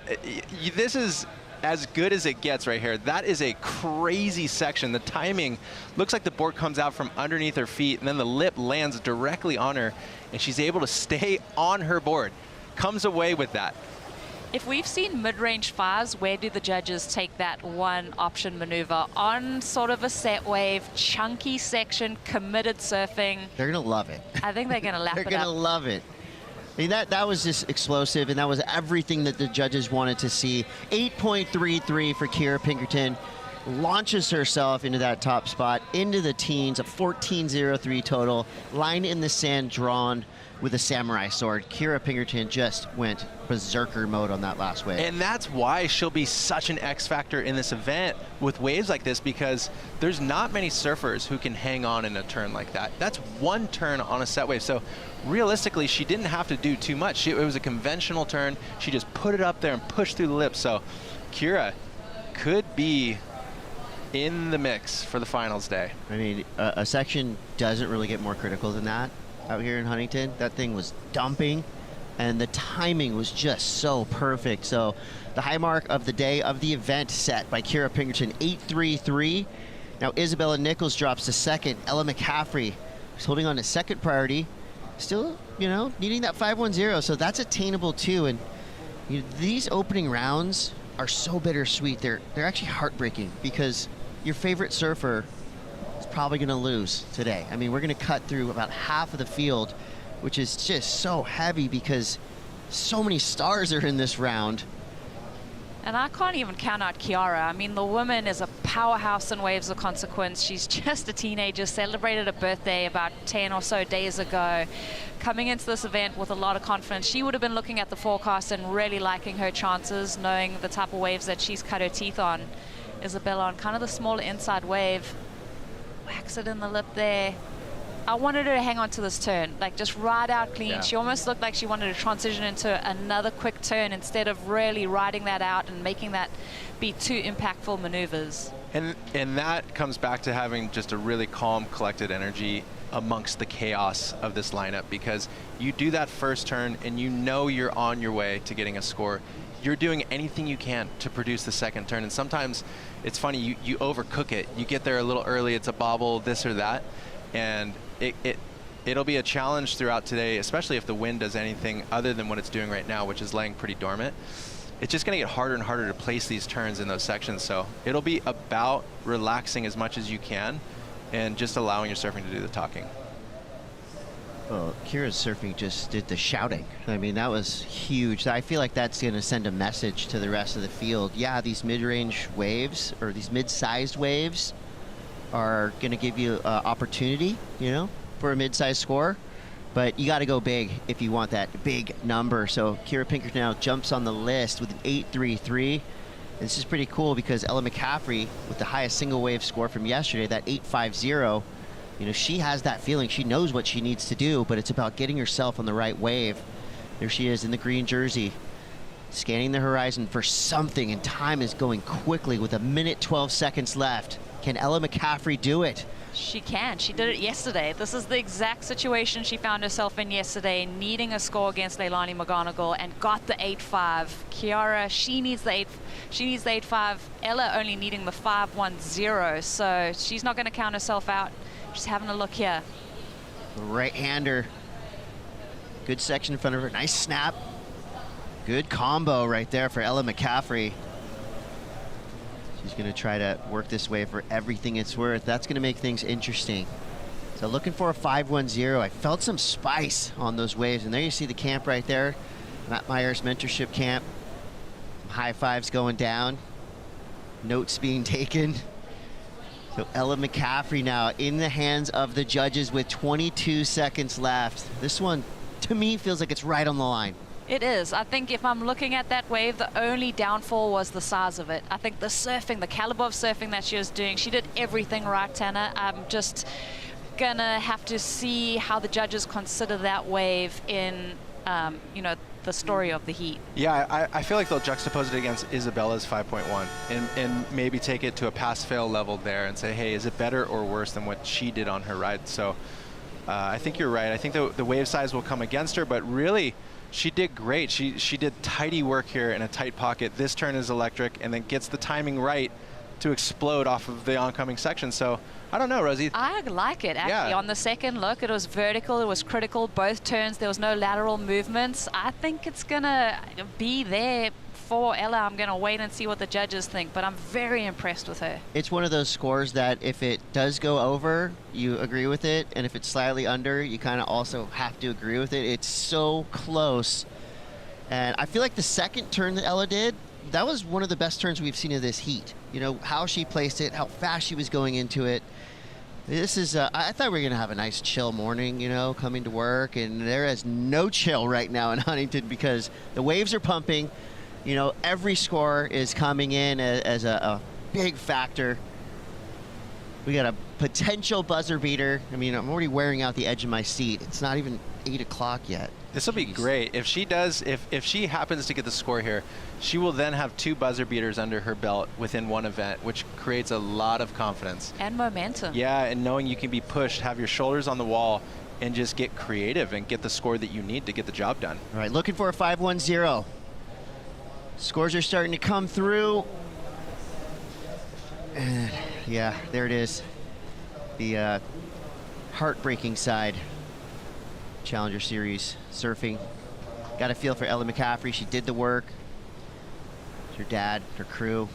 this is as good as it gets right here. That is a crazy section. The timing looks like the board comes out from underneath her feet, and then the lip lands directly on her, and she's able to stay on her board. Comes away with that. If we've seen mid-range fives, where do the judges take that one option maneuver? On sort of a set wave, chunky section, committed surfing. They're going to love it. I think they're going to lap it up. They're going to love it. I mean, that was just explosive, and that was everything that the judges wanted to see. 8.33 for Kira Pinkerton. Launches herself into that top spot, into the teens, a 14.03 total. Line in the sand drawn with a samurai sword. Kira Pinkerton just went berserker mode on that last wave. And that's why she'll be such an X factor in this event with waves like this, because there's not many surfers who can hang on in a turn like that. That's one turn on a set wave. So realistically, she didn't have to do too much. It was a conventional turn. She just put it up there and pushed through the lip. So Kira could be in the mix for the finals day. I mean, a section doesn't really get more critical than that out here in Huntington. That thing was dumping, and the timing was just so perfect. So the high mark of the day of the event set by Kira Pinkerton, 8.33. Now Isabella Nichols drops to second. Ella McCaffrey is holding on to second priority. Still, needing that 5.10, so that's attainable too. And these opening rounds are so bittersweet. They're actually heartbreaking, because your favorite surfer is probably going to lose today. I mean, we're going to cut through about half of the field, which is just so heavy because so many stars are in this round. And I can't even count out Kiara. I mean, the woman is a powerhouse in waves of consequence. She's just a teenager, celebrated a birthday about 10 or so days ago. Coming into this event with a lot of confidence, she would have been looking at the forecast and really liking her chances, knowing the type of waves that she's cut her teeth on. Isabella on kind of the smaller inside wave. Whacks it in the lip there. I wanted her to hang on to this turn, like just ride out clean. Yeah. She almost looked like she wanted to transition into another quick turn instead of really riding that out and making that be two impactful maneuvers. And that comes back to having just a really calm, collected energy amongst the chaos of this lineup, because you do that first turn and you're on your way to getting a score. You're doing anything you can to produce the second turn, and sometimes it's funny, you overcook it. You get there a little early, it's a bobble, this or that, and it'll be a challenge throughout today, especially if the wind does anything other than what it's doing right now, which is laying pretty dormant. It's just going to get harder and harder to place these turns in those sections, so it'll be about relaxing as much as you can and just allowing your surfing to do the talking. Well, Kira's surfing just did the shouting. I mean, that was huge. I feel like that's going to send a message to the rest of the field. Yeah, these mid-range waves, or these mid-sized waves, are going to give you opportunity, for a mid-sized score. But you got to go big if you want that big number. So Kira Pinkerton now jumps on the list with an 8.33. This is pretty cool because Ella McCaffrey, with the highest single wave score from yesterday, that 8.50, she has that feeling. She knows what she needs to do, but it's about getting herself on the right wave. There she is in the green jersey, scanning the horizon for something, and time is going quickly with 1:12 seconds left. Can Ella McCaffrey do it? She can. She did it yesterday. This is the exact situation she found herself in yesterday, needing a score against Leilani McGonigal, and got the 8.5. Kiara, she needs the 8.5. Ella only needing the 5.10, so she's not going to count herself out. Just having a look here. Right-hander. Good section in front of her. Nice snap. Good combo right there for Ella McCaffrey. She's going to try to work this wave for everything it's worth. That's going to make things interesting. So looking for a 510. I felt some spice on those waves, and there you see the camp right there. Matt Meyer's mentorship camp. High fives going down. Notes being taken. So Ella McCaffrey now in the hands of the judges with 22 seconds left. This one, to me, feels like it's right on the line. It is. I think if I'm looking at that wave, the only downfall was the size of it. I think the surfing, the caliber of surfing that she was doing, she did everything right, Tanner. I'm just gonna have to see how the judges consider that wave in, you know, the story of the heat. Yeah, I feel like they'll juxtapose it against Isabella's 5.1 and maybe take it to a pass-fail level there and say, hey, is it better or worse than what she did on her ride? So I think you're right. I think the wave size will come against her, but really, she did great. She did tidy work here in a tight pocket. This turn is electric and then gets the timing right to explode off of the oncoming section. So I don't know, Rosie. I like it, actually. Yeah. On the second look, it was vertical, it was critical, both turns, there was no lateral movements. I think it's gonna be there for Ella. I'm gonna wait and see what the judges think, but I'm very impressed with her. It's one of those scores that if it does go over, you agree with it, and if it's slightly under, you kind of also have to agree with it. It's so close. And I feel like the second turn that Ella did, that was one of the best turns we've seen of this heat. You know, how she placed it, how fast she was going into it. This is, I thought we were going to have a nice chill morning, you know, coming to work, and there is no chill right now in Huntington because the waves are pumping. You know, every score is coming in as a big factor. We got a potential buzzer beater. I mean, I'm already wearing out the edge of my seat. It's not even 8 o'clock yet. This will be great. If she does, if she happens to get the score here, she will then have 2 buzzer beaters under her belt within one event, which creates a lot of confidence. And momentum. Yeah, and knowing you can be pushed, have your shoulders on the wall, and just get creative and get the score that you need to get the job done. All right, looking for a 510. Scores are starting to come through. And yeah, there it is. The heartbreaking side. Challenger Series surfing. Got a feel for Ella McCaffrey. She did the work. Her dad, her crew.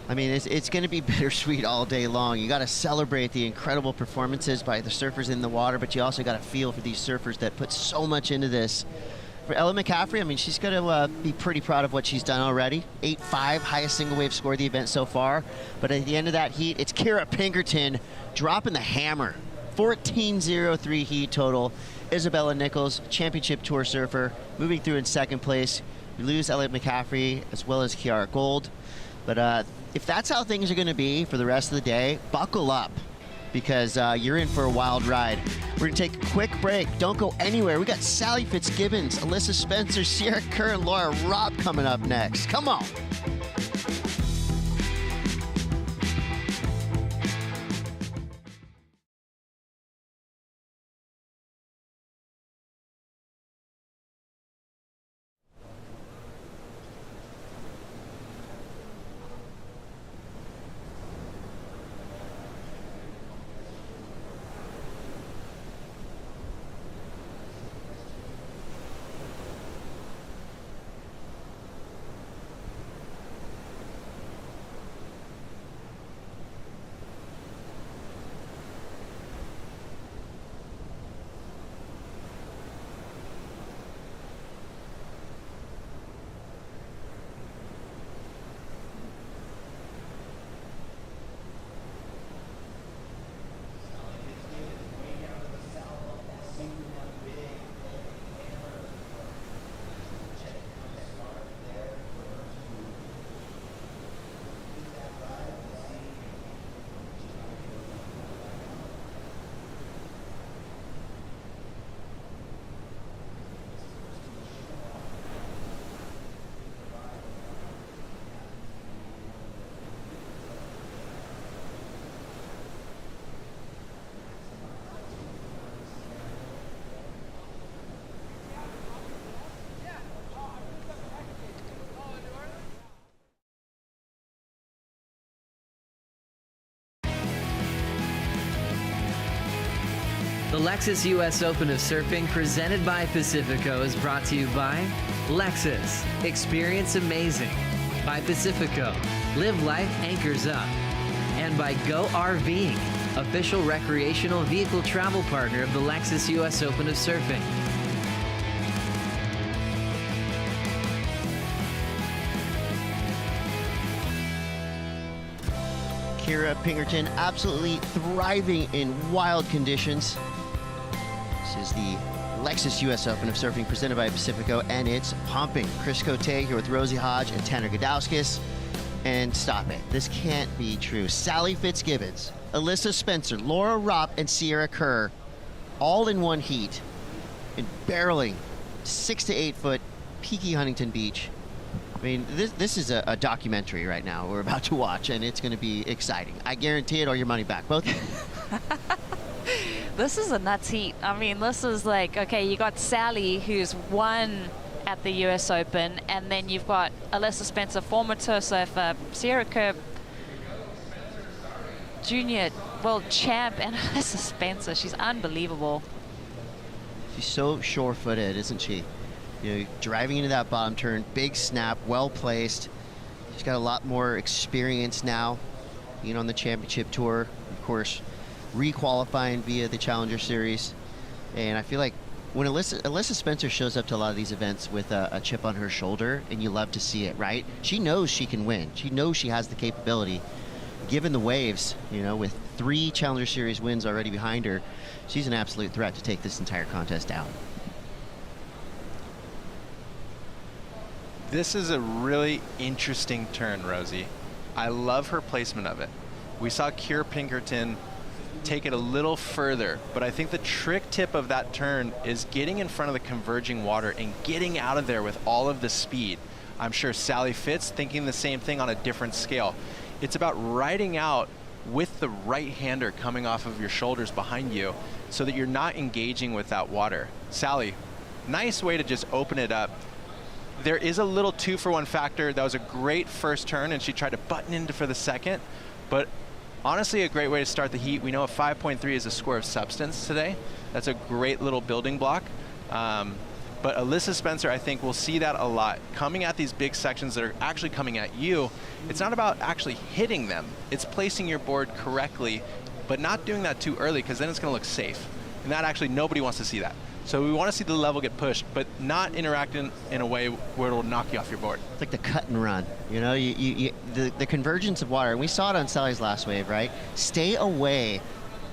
I mean, it's going to be bittersweet all day long. You got to celebrate the incredible performances by the surfers in the water, but you also got to feel for these surfers that put so much into this. For Ella McCaffrey, I mean, she's going to be pretty proud of what she's done already. 8.5, highest single wave score of the event so far. But at the end of that heat, it's Kira Pinkerton dropping the hammer. 14.03 heat total. Isabella Nichols, championship tour surfer, moving through in second place. We lose Ella McCaffrey as well as Kiara Gold. But if that's how things are going to be for the rest of the day, buckle up because you're in for a wild ride. We're going to take a quick break. Don't go anywhere. We got Sally Fitzgibbons, Alyssa Spencer, Sierra Kerr, and Laura Robb coming up next. Come on. The Lexus US Open of Surfing presented by Pacifico is brought to you by Lexus. Experience amazing. by Pacifico, Live Life Anchors Up, and by Go RVing, official recreational vehicle travel partner of the Lexus US Open of Surfing. Kira Pinkerton absolutely thriving in wild conditions. This is the Lexus US Open of Surfing presented by Pacifico, and it's pumping. Chris Cote here with Rosie Hodge and Tanner Godowskis. And stop it. This can't be true. Sally Fitzgibbons, Alyssa Spencer, Laura Ropp, and Sierra Kerr all in one heat and barreling 6 to 8 foot peaky Huntington Beach. I mean, this is a documentary right now we're about to watch, and it's going to be exciting. I guarantee it, or your money back. Both of you. This is a nuts heat. I mean, this is like, okay, you got Sally, who's won at the US Open, and then you've got Alyssa Spencer, former tour surfer, Sierra Kerr, junior world champ, and Alyssa Spencer. She's unbelievable. She's so sure-footed, isn't she? You know, driving into that bottom turn, big snap, well placed. She's got a lot more experience now, being on the championship tour, of course, re-qualifying via the Challenger Series. And I feel like when Alyssa Spencer shows up to a lot of these events with a chip on her shoulder, and you love to see it, right? She knows she can win. She knows she has the capability. Given the waves, you know, with 3 Challenger Series wins already behind her, she's an absolute threat to take this entire contest down. This is a really interesting turn, Rosie. I love her placement of it. We saw Kira Pinkerton take it a little further, but I think the trick tip of that turn is getting in front of the converging water and getting out of there with all of the speed. I'm sure Sally Fitz thinking the same thing on a different scale. It's about riding out with the right-hander coming off of your shoulders behind you so that you're not engaging with that water. Sally, nice way to just open it up. There is a little 2-for-1 factor. That was a great first turn, and she tried to button into for the second, but honestly, a great way to start the heat. We know a 5.3 is a score of substance today. That's a great little building block. But Alyssa Spencer, I think, will see that a lot. Coming at these big sections that are actually coming at you, it's not about actually hitting them. It's placing your board correctly, but not doing that too early, because then it's going to look safe. And that actually, nobody wants to see that. So we want to see the level get pushed, but not interacting in a way where it'll knock you off your board. It's like the cut and run. You know, the convergence of water, and we saw it on Sally's last wave, right? Stay away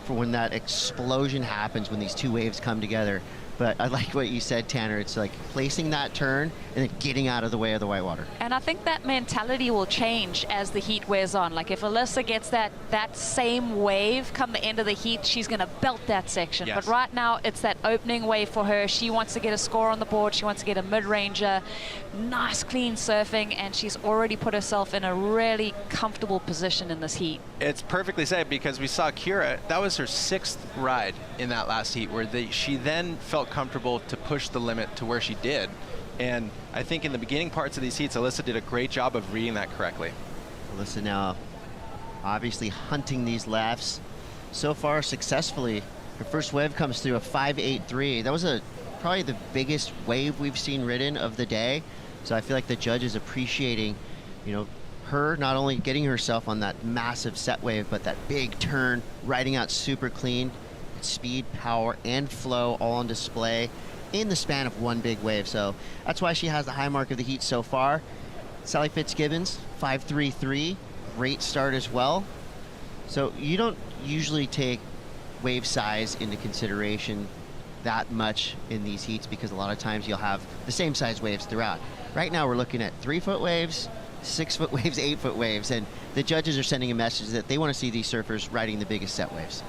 for when that explosion happens, when these 2 waves come together. But I like what you said, Tanner. It's like placing that turn and then getting out of the way of the white water. And I think that mentality will change as the heat wears on. Like if Alyssa gets that same wave come the end of the heat, she's going to belt that section. Yes. But right now, it's that opening wave for her. She wants to get a score on the board. She wants to get a mid-ranger. Nice, clean surfing, and she's already put herself in a really comfortable position in this heat. It's perfectly said, because we saw Kira, that was her 6th ride in that last heat, where she then felt comfortable to push the limit to where she did. And I think in the beginning parts of these heats, Alyssa did a great job of reading that correctly. Alyssa now obviously hunting these lefts. So far successfully. Her first wave comes through a 5.83. That was probably the biggest wave we've seen ridden of the day. So I feel like the judge is appreciating, you know, her not only getting herself on that massive set wave, but that big turn, riding out super clean. Speed, power, and flow all on display in the span of one big wave. So that's why she has the high mark of the heat so far. Sally Fitzgibbons, 5.33, great start as well. So you don't usually take wave size into consideration that much in these heats, because a lot of times you'll have the same size waves throughout. Right now we're looking at 3-foot waves, 6-foot waves, 8-foot waves, and the judges are sending a message that they want to see these surfers riding the biggest set waves.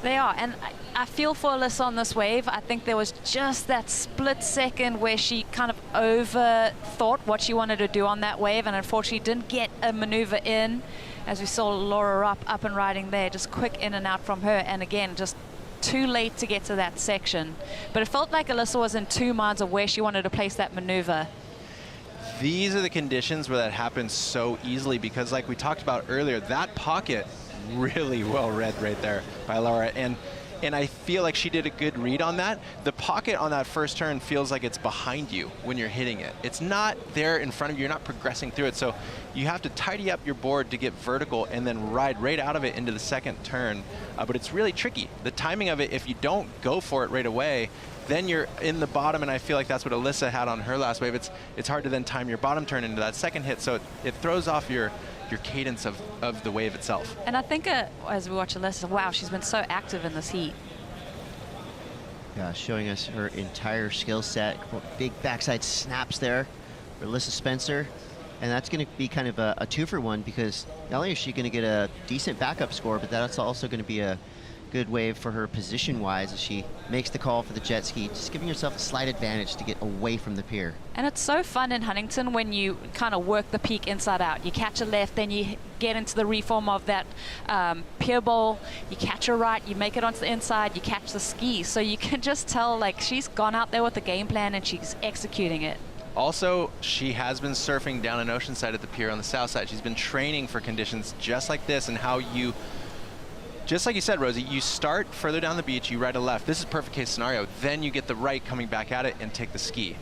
They are, and I feel for Alyssa on this wave. I think there was just that split second where she kind of overthought what she wanted to do on that wave, and unfortunately didn't get a maneuver in, as we saw Laura Rupp up and riding there, just quick in and out from her, and again, just too late to get to that section. But it felt like Alyssa was in 2 minds of where she wanted to place that maneuver. These are the conditions where that happens so easily, because like we talked about earlier, that pocket really well read right there by Laura. And And I feel like she did a good read on that. The pocket on that first turn feels like it's behind you when you're hitting it. It's not there in front of you. You're not progressing through it. So you have to tidy up your board to get vertical and then ride right out of it into the second turn. But it's really tricky. The timing of it, if you don't go for it right away, then you're in the bottom, and I feel like that's what Alyssa had on her last wave. It's hard to then time your bottom turn into that second hit, so it throws off your cadence of the wave itself. And I think as we watch Alyssa, wow, she's been so active in this heat. Yeah, showing us her entire skill set. Big backside snaps there for Alyssa Spencer. And that's going to be kind of a two-for-one, because not only is she going to get a decent backup score, but that's also going to be a good wave for her position-wise as she makes the call for the jet ski, just giving herself a slight advantage to get away from the pier. And it's so fun in Huntington when you kind of work the peak inside out. You catch a left, then you get into the reform of that pier bowl, you catch a right, you make it onto the inside, you catch the ski. So you can just tell, like, she's gone out there with a game plan and she's executing it. Also, she has been surfing down an Oceanside at the pier on the south side. She's been training for conditions just like this, and how you, just like you said, Rosie, you start further down the beach, you ride a left. This is perfect case scenario. Then you get the right coming back at it and take the ski.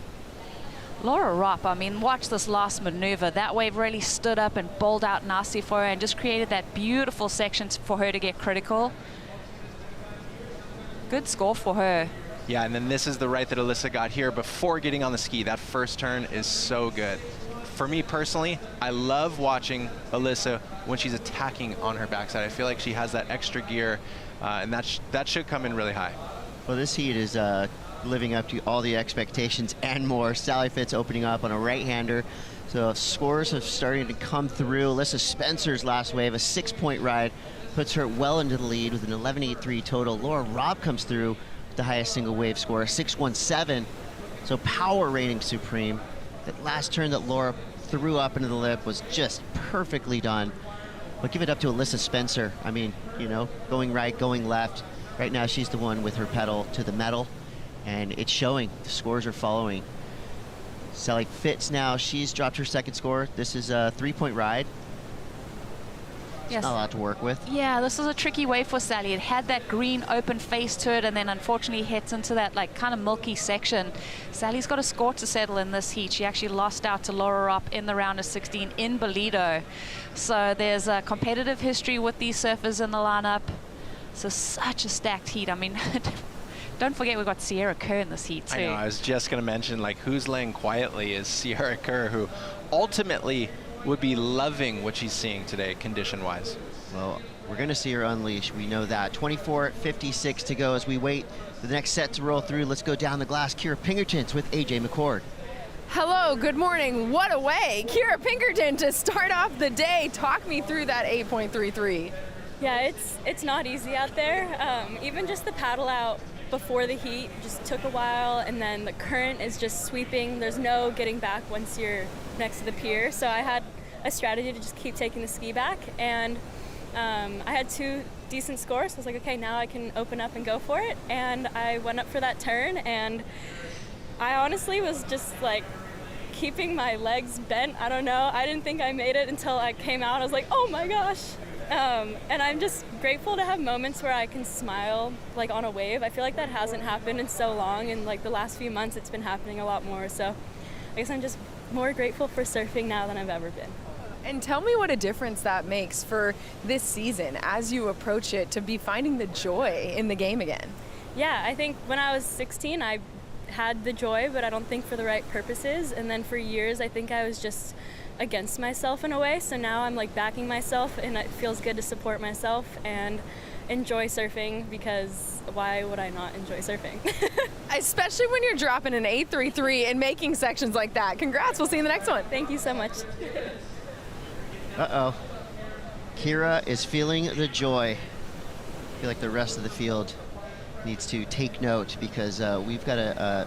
Laura Ropp, I mean, watch this last maneuver. That wave really stood up and bowled out nasty for her and just created that beautiful section for her to get critical. Good score for her. Yeah, and then this is the right that Alyssa got here before getting on the ski. That first turn is so good. For me personally, I love watching Alyssa when she's attacking on her backside. I feel like she has that extra gear, and that should come in really high. Well, this heat is living up to all the expectations and more. Sally Fitz opening up on a right-hander. So scores are starting to come through. Alyssa Spencer's last wave, a 6-point ride, puts her well into the lead with an 11.83 total. Laura Robb comes through with the highest single wave score, a 6.17. So power reigning supreme. That last turn that Laura threw up into the lip was just perfectly done. But give it up to Alyssa Spencer. I mean, you know, going right, going left. Right now she's the one with her pedal to the metal, and it's showing. The scores are following. Sally Fitz now, she's dropped her second score. This is a 3-point ride. Yes. Not a lot to work with. Yeah, this is a tricky wave for Sally. It had that green open face to it, and then unfortunately hits into that like kind of milky section. Sally's got a score to settle in this heat. She actually lost out to Laura Ropp in the round of 16 in Bolido. So there's a competitive history with these surfers in the lineup. So such a stacked heat. I mean, don't forget we've got Sierra Kerr in this heat too. I know, I was just going to mention, like, who's laying quietly is Sierra Kerr, who ultimately would be loving what she's seeing today, condition-wise. Well, we're going to see her unleash. We know that. 24:56 to go as we wait for the next set to roll through. Let's go down the glass. Kira Pinkertons with AJ McCord. Hello, good morning. What a way. Kira Pinkerton to start off the day. Talk me through that 8.33. Yeah, it's not easy out there. Even just the paddle out before the heat just took a while, and then the current is just sweeping. There's no getting back once you're next to the pier. So I had a strategy to just keep taking the ski back, and I had 2 decent scores. So I was like, okay, now I can open up and go for it. And I went up for that turn, and I honestly was just like keeping my legs bent. I don't know. I didn't think I made it until I came out. I was like, oh my gosh. And I'm just grateful to have moments where I can smile like on a wave. I feel like that hasn't happened in so long, and like the last few months it's been happening a lot more. So I guess I'm just more grateful for surfing now than I've ever been. And tell me what a difference that makes for this season as you approach it, to be finding the joy in the game again. Yeah, I think when I was 16 I had the joy, but I don't think for the right purposes. And then for years I think I was just against myself in a way. So now I'm like backing myself, and it feels good to support myself and enjoy surfing, because why would I not enjoy surfing? Especially when you're dropping an 8.33 and making sections like that. Congrats, we'll see you in the next one. Thank you so much. Uh-oh. Kira is feeling the joy. I feel like the rest of the field needs to take note, because we've got a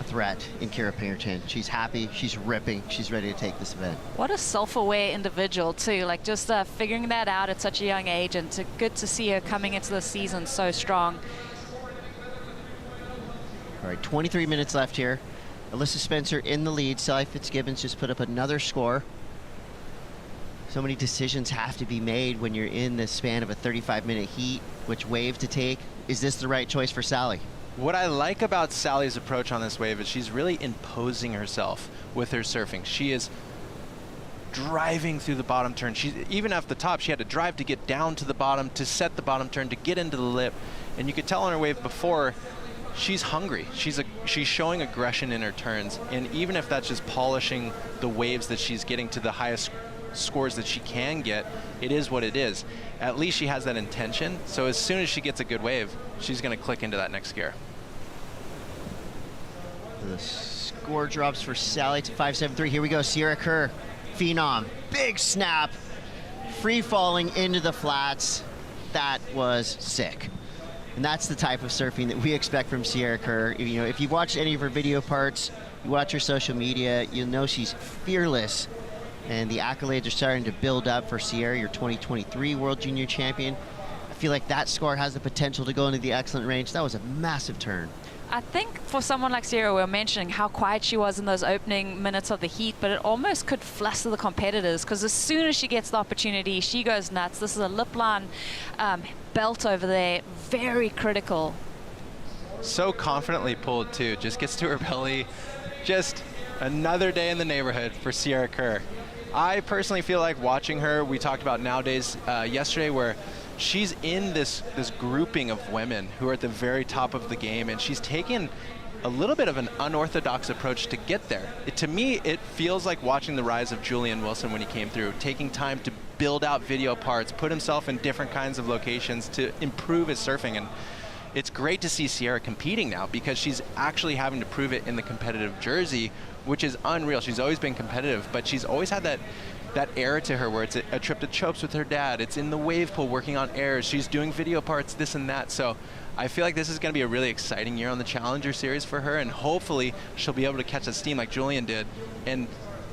threat in Kira Pinkerton. She's happy, she's ripping, she's ready to take this event. What a self-aware individual too, like just figuring that out at such a young age, and good to see her coming into the season so strong. All right, 23 minutes left here. Alyssa Spencer in the lead. Sally Fitzgibbons just put up another score. So many decisions have to be made when you're in the span of a 35-minute heat, which wave to take. Is this the right choice for Sally? What I like about Sally's approach on this wave is she's really imposing herself with her surfing. She is driving through the bottom turn. Even at the top, she had to drive to get down to the bottom, to set the bottom turn, to get into the lip. And you could tell on her wave before, she's hungry. She's showing aggression in her turns. And even if that's just polishing the waves that she's getting to the highest scores that she can get, it is what it is. At least she has that intention. So as soon as she gets a good wave, she's going to click into that next gear. The score drops for Sally to 5.73. Here we go. Sierra Kerr, phenom, big snap, free falling into the flats. That was sick. And that's the type of surfing that we expect from Sierra Kerr. You know, if you've watched any of her video parts, you watch her social media, you'll know she's fearless. And the accolades are starting to build up for Sierra, your 2023 World Junior Champion. I feel like that score has the potential to go into the excellent range. That was a massive turn. I think for someone like Sierra, we were mentioning how quiet she was in those opening minutes of the heat, but it almost could fluster the competitors, because as soon as she gets the opportunity, she goes nuts. This is a lip line belt over there, very critical. So confidently pulled too, just gets to her belly. Just another day in the neighborhood for Sierra Kerr. I personally feel like watching her, we talked about nowadays yesterday, where she's in this grouping of women who are at the very top of the game, and she's taken a little bit of an unorthodox approach to get there. To me, it feels like watching the rise of Julian Wilson when he came through, taking time to build out video parts, put himself in different kinds of locations to improve his surfing. And it's great to see Sierra competing now, because she's actually having to prove it in the competitive jersey, which is unreal. She's always been competitive, but she's always had that era to her where it's a trip to Chopes with her dad. It's in the wave pool working on airs. She's doing video parts, this and that. So I feel like this is going to be a really exciting year on the Challenger Series for her, and hopefully she'll be able to catch a steam like Julian did. And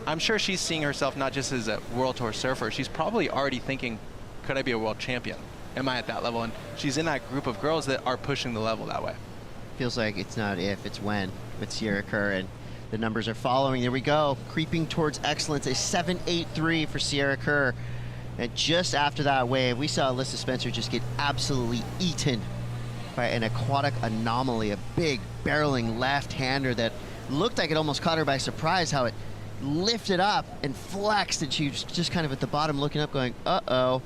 I'm sure she's seeing herself not just as a World Tour surfer. She's probably already thinking, could I be a world champion? Am I at that level? And she's in that group of girls that are pushing the level that way. Feels like it's not if, it's when with Sierra Kerr, and the numbers are following. There we go, creeping towards excellence, a 7.83 for Sierra Kerr. And just after that wave, we saw Alyssa Spencer just get absolutely eaten by an aquatic anomaly, a big barreling left-hander that looked like it almost caught her by surprise, how it lifted up and flexed, and she was just kind of at the bottom looking up going, uh-oh.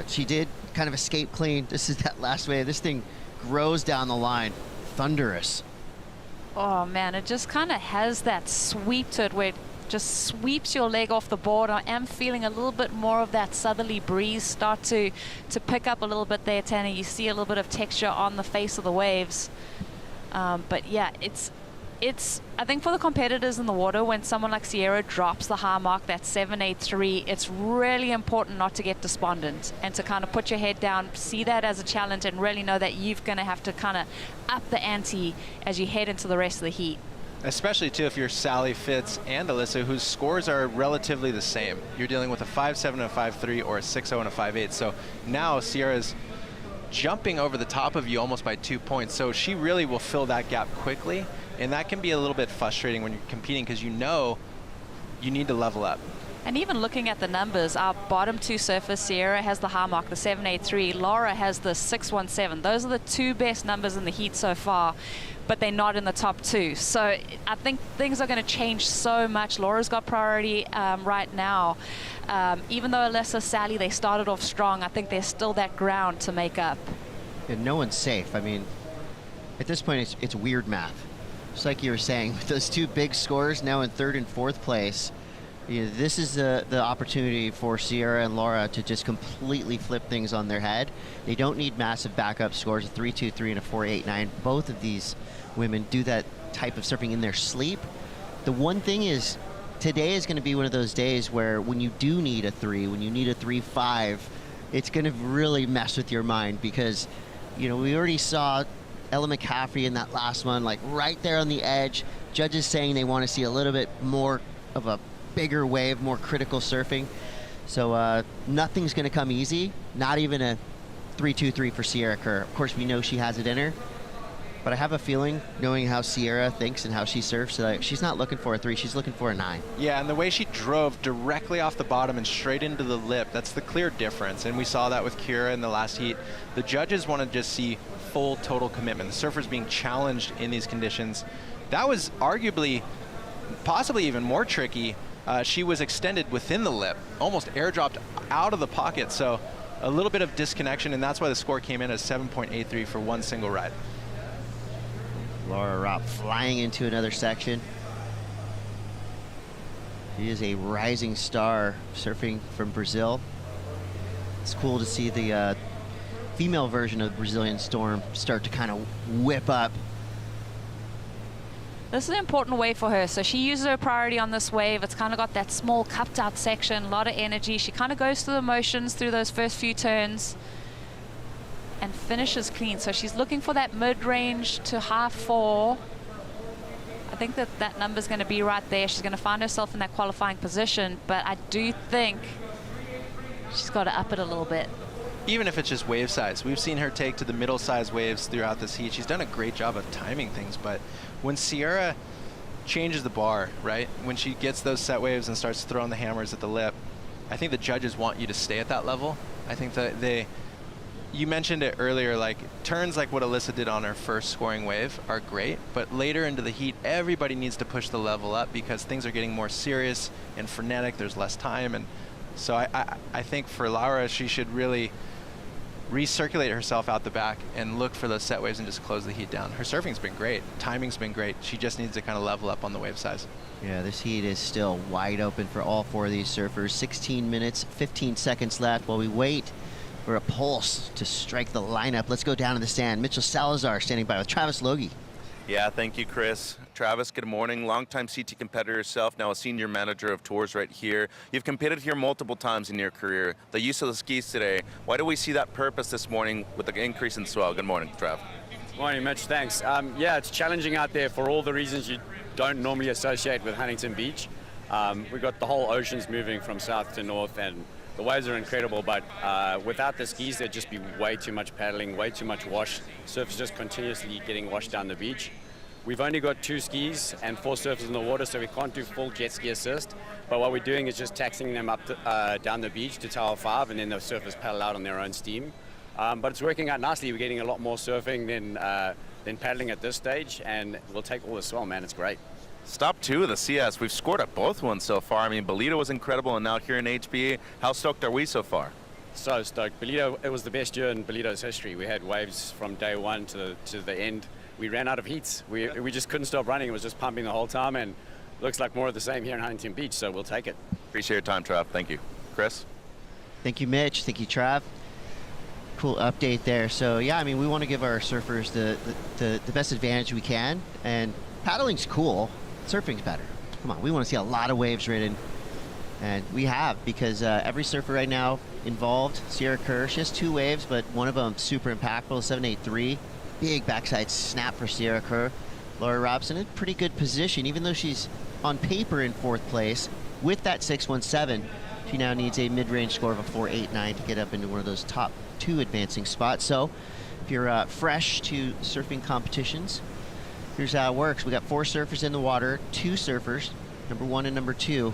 She did kind of escape clean. This is that last wave. This thing grows down the line, thunderous. Oh man, it just kind of has that sweep to it where it just sweeps your leg off the board. I am feeling a little bit more of that southerly breeze start to pick up a little bit there, Tanner. You see a little bit of texture on the face of the waves. But yeah, it's I think for the competitors in the water, when someone like Sierra drops the high mark, that 7.83, it's really important not to get despondent and to kind of put your head down, see that as a challenge, and really know that you're going to have to kind of up the ante as you head into the rest of the heat. Especially too if you're Sally, Fitz, and Alyssa, whose scores are relatively the same. You're dealing with a 5.7 and a 5.3 or a 6.0 and a 5.8. So now Sierra's jumping over the top of you almost by 2 points. So she really will fill that gap quickly. And that can be a little bit frustrating when you're competing, because you know you need to level up. And even looking at the numbers, our bottom two surfers, Sierra has the high mark, the 7.83. Laura has the 6.17. Those are the two best numbers in the heat so far, but they're not in the top two. So I think things are going to change so much. Laura's got priority right now. Even though Alyssa, Sally, they started off strong, I think there's still that ground to make up. And no one's safe. I mean, at this point, it's weird math. Just like you were saying, with those two big scores now in third and fourth place, you know, this is the opportunity for Sierra and Laura to just completely flip things on their head. They don't need massive backup scores, a 3.23 and a 4.89. Both of these women do that type of surfing in their sleep. The one thing is, today is going to be one of those days where when you do need a 3, when you need a 3.5, it's going to really mess with your mind, because, you know, we already saw Ella McCaffrey in that last one, like right there on the edge. Judges saying they want to see a little bit more of a bigger wave, more critical surfing. So nothing's going to come easy, not even a 3.23 for Sierra Kerr. Of course, we know she has it in her, But I have a feeling, knowing how Sierra thinks and how she surfs, that she's not looking for a 3, she's looking for a 9. Yeah, and the way she drove directly off the bottom and straight into the lip, that's the clear difference. And we saw that with Kira in the last heat. The judges want to just see full, total commitment. The surfers being challenged in these conditions. That was arguably, possibly even more tricky. She was extended within the lip, almost airdropped out of the pocket. So a little bit of disconnection, and that's why the score came in as 7.83 for one single ride. Laura Ropp flying into another section. She is a rising star surfing from Brazil. It's cool to see the female version of the Brazilian Storm start to kind of whip up. This is an important wave for her, so she uses her priority on this wave. It's kind of got that small cupped out section, a lot of energy. She kind of goes through the motions through those first few turns and finishes clean. So she's looking for that mid-range to high 4. I think that number's going to be right there. She's going to find herself in that qualifying position, but I do think she's got to up it a little bit. Even if it's just wave size. We've seen her take to the middle size waves throughout this heat. She's done a great job of timing things, but when Sierra changes the bar, right? When she gets those set waves and starts throwing the hammers at the lip, I think the judges want you to stay at that level. I think that you mentioned it earlier, like turns like what Alyssa did on her first scoring wave are great, but later into the heat, everybody needs to push the level up because things are getting more serious and frenetic. There's less time. And so I think for Laura, she should really recirculate herself out the back and look for those set waves and just close the heat down. Her surfing's been great. Timing's been great. She just needs to kind of level up on the wave size. Yeah, this heat is still wide open for all 4 of these surfers. 16 minutes, 15 seconds left while we wait for a pulse to strike the lineup. Let's go down to the stand. Mitchell Salazar standing by with Travis Logie. Yeah, thank you, Chris. Travis, good morning. Longtime CT competitor yourself, now a senior manager of tours right here. You've competed here multiple times in your career. The use of the skis today, why do we see that purpose this morning with the increase in swell? Good morning, Trav. Morning, Mitch. Thanks. Yeah, it's challenging out there for all the reasons you don't normally associate with Huntington Beach. We've got the whole oceans moving from south to north, and the waves are incredible, but without the skis, there'd just be way too much paddling, way too much wash. Surfers just continuously getting washed down the beach. We've only got 2 skis and 4 surfers in the water, so we can't do full jet ski assist. But what we're doing is just taxiing them up down the beach to Tower 5, and then the surfers paddle out on their own steam. But it's working out nicely. We're getting a lot more surfing than paddling at this stage, and we'll take all the swell, man. It's great. Stop 2 of the CS. We've scored at both ones so far. I mean, Bolito was incredible, and now here in HBA, how stoked are we so far? So stoked. Bolito, it was the best year in Bolito's history. We had waves from day 1 to the end. We ran out of heats. We just couldn't stop running. It was just pumping the whole time, and looks like more of the same here in Huntington Beach, so we'll take it. Appreciate your time, Trav. Thank you. Chris? Thank you, Mitch. Thank you, Trav. Cool update there. So yeah, I mean, we want to give our surfers the best advantage we can, and paddling's cool. Surfing's better. Come on, we want to see a lot of waves ridden, and we have, because every surfer right now involved, Sierra Kerr, she has 2 waves, but one of them super impactful, 783. Big backside snap for Sierra Kerr. Laura Robson in a pretty good position, even though she's on paper in 4th place. With that 617, she now needs a mid-range score of a 489 to get up into one of those top 2 advancing spots. So if you're fresh to surfing competitions, here's how it works. We got 4 surfers in the water, 2 surfers, number 1 and number 2.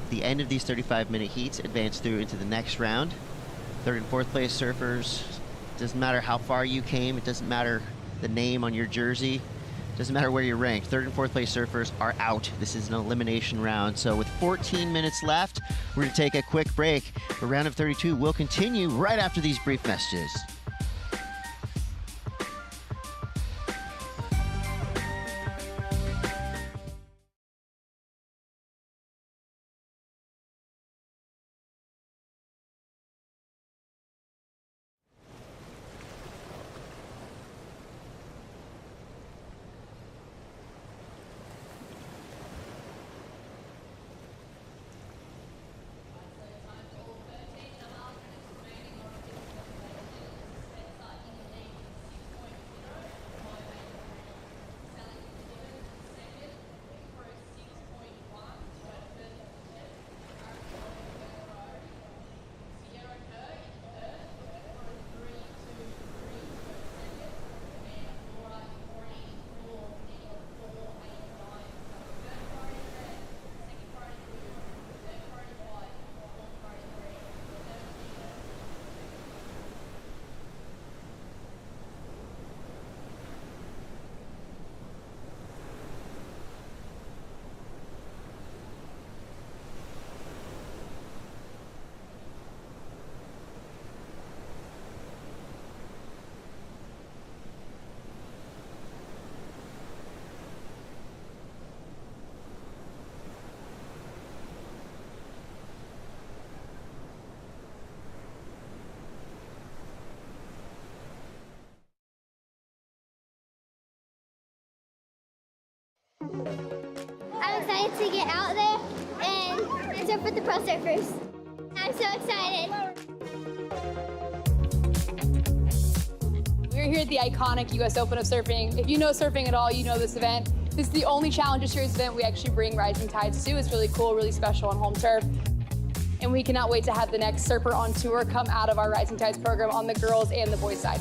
At the end of these 35-minute heats, advance through into the next round. 3rd and 4th place surfers, doesn't matter how far you came, it doesn't matter the name on your jersey, doesn't matter where you're ranked. 3rd and 4th place surfers are out. This is an elimination round. So with 14 minutes left, we're gonna take a quick break. The round of 32 will continue right after these brief messages. I'm excited to get out there and surf with the pro surfers. I'm so excited. We're here at the iconic U.S. Open of Surfing. If you know surfing at all, you know this event. This is the only Challenger Series event we actually bring rising tides to. It's really cool, really special on home turf. And we cannot wait to have the next surfer on tour come out of our Rising Tides program on the girls and the boys side.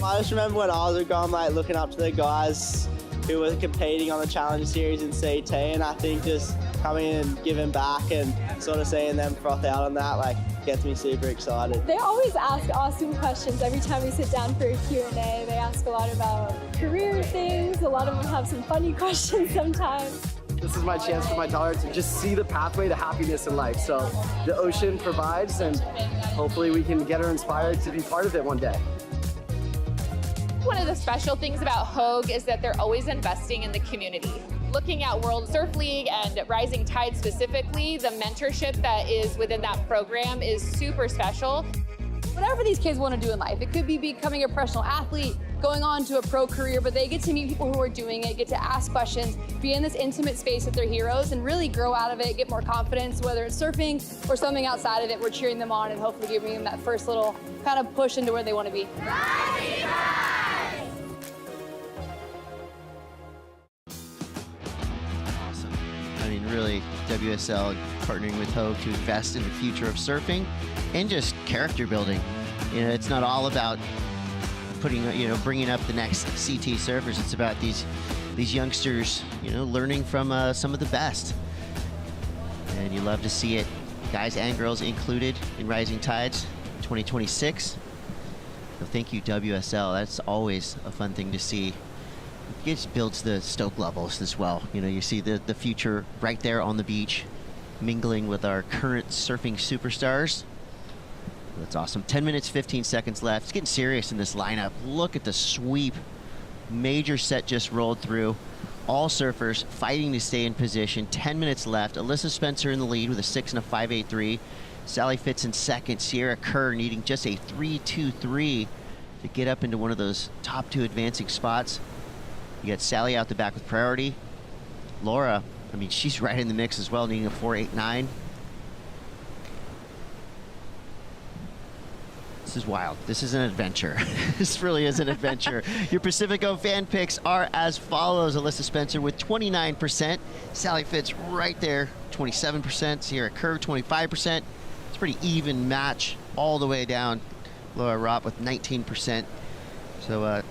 I just remember when I was gone, like looking up to the guys who were competing on the Challenger Series in CT, and I think just coming in and giving back and sort of seeing them froth out on that, like, gets me super excited. They always ask awesome questions every time we sit down for a Q&A. They ask a lot about career things. A lot of them have some funny questions sometimes. This is my chance for my daughter to just see the pathway to happiness in life. So the ocean provides, and hopefully we can get her inspired to be part of it one day. One of the special things about Hogue is that they're always investing in the community. Looking at World Surf League and Rising Tide specifically, the mentorship that is within that program is super special. Whatever these kids want to do in life, it could be becoming a professional athlete, going on to a pro career, but they get to meet people who are doing it, get to ask questions, be in this intimate space with their heroes, and really grow out of it, get more confidence, whether it's surfing or something outside of it. We're cheering them on and hopefully giving them that first little kind of push into where they want to be. I mean, really, WSL partnering with Hogue to invest in the future of surfing and just character building. You know, it's not all about bringing up the next CT surfers. It's about these youngsters, learning from some of the best. And you love to see it, guys and girls included in Rising Tides 2026. So thank you, WSL. That's always a fun thing to see. It just builds the stoke levels as well. You see the future right there on the beach, mingling with our current surfing superstars. That's awesome. 10 minutes, 15 seconds left. It's getting serious in this lineup. Look at the sweep. Major set just rolled through. All surfers fighting to stay in position. 10 minutes left. Alyssa Spencer in the lead with a 6 and a 5.83. Sally Fitz in second. Sierra Kerr needing just a 3.23 to get up into one of those top two advancing spots. You got Sally out the back with priority. Laura, I mean, she's right in the mix as well, needing a 4.89. This is wild. This is an adventure. This really is an adventure. Your Pacifico fan picks are as follows. Alyssa Spencer with 29%. Sally Fitz right there, 27%. Sierra Kerr, 25%. It's a pretty even match all the way down. Laura Ropp with 19%. So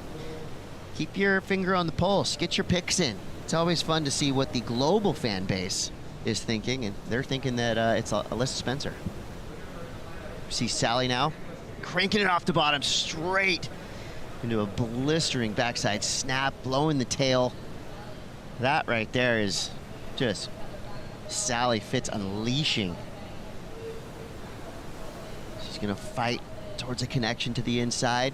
keep your finger on the pulse. Get your picks in. It's always fun to see what the global fan base is thinking, and they're thinking that it's Alyssa Spencer. See Sally now. Cranking it off the bottom straight into a blistering backside snap, blowing the tail. That right there is just Sally Fitz unleashing. She's gonna fight towards a connection to the inside.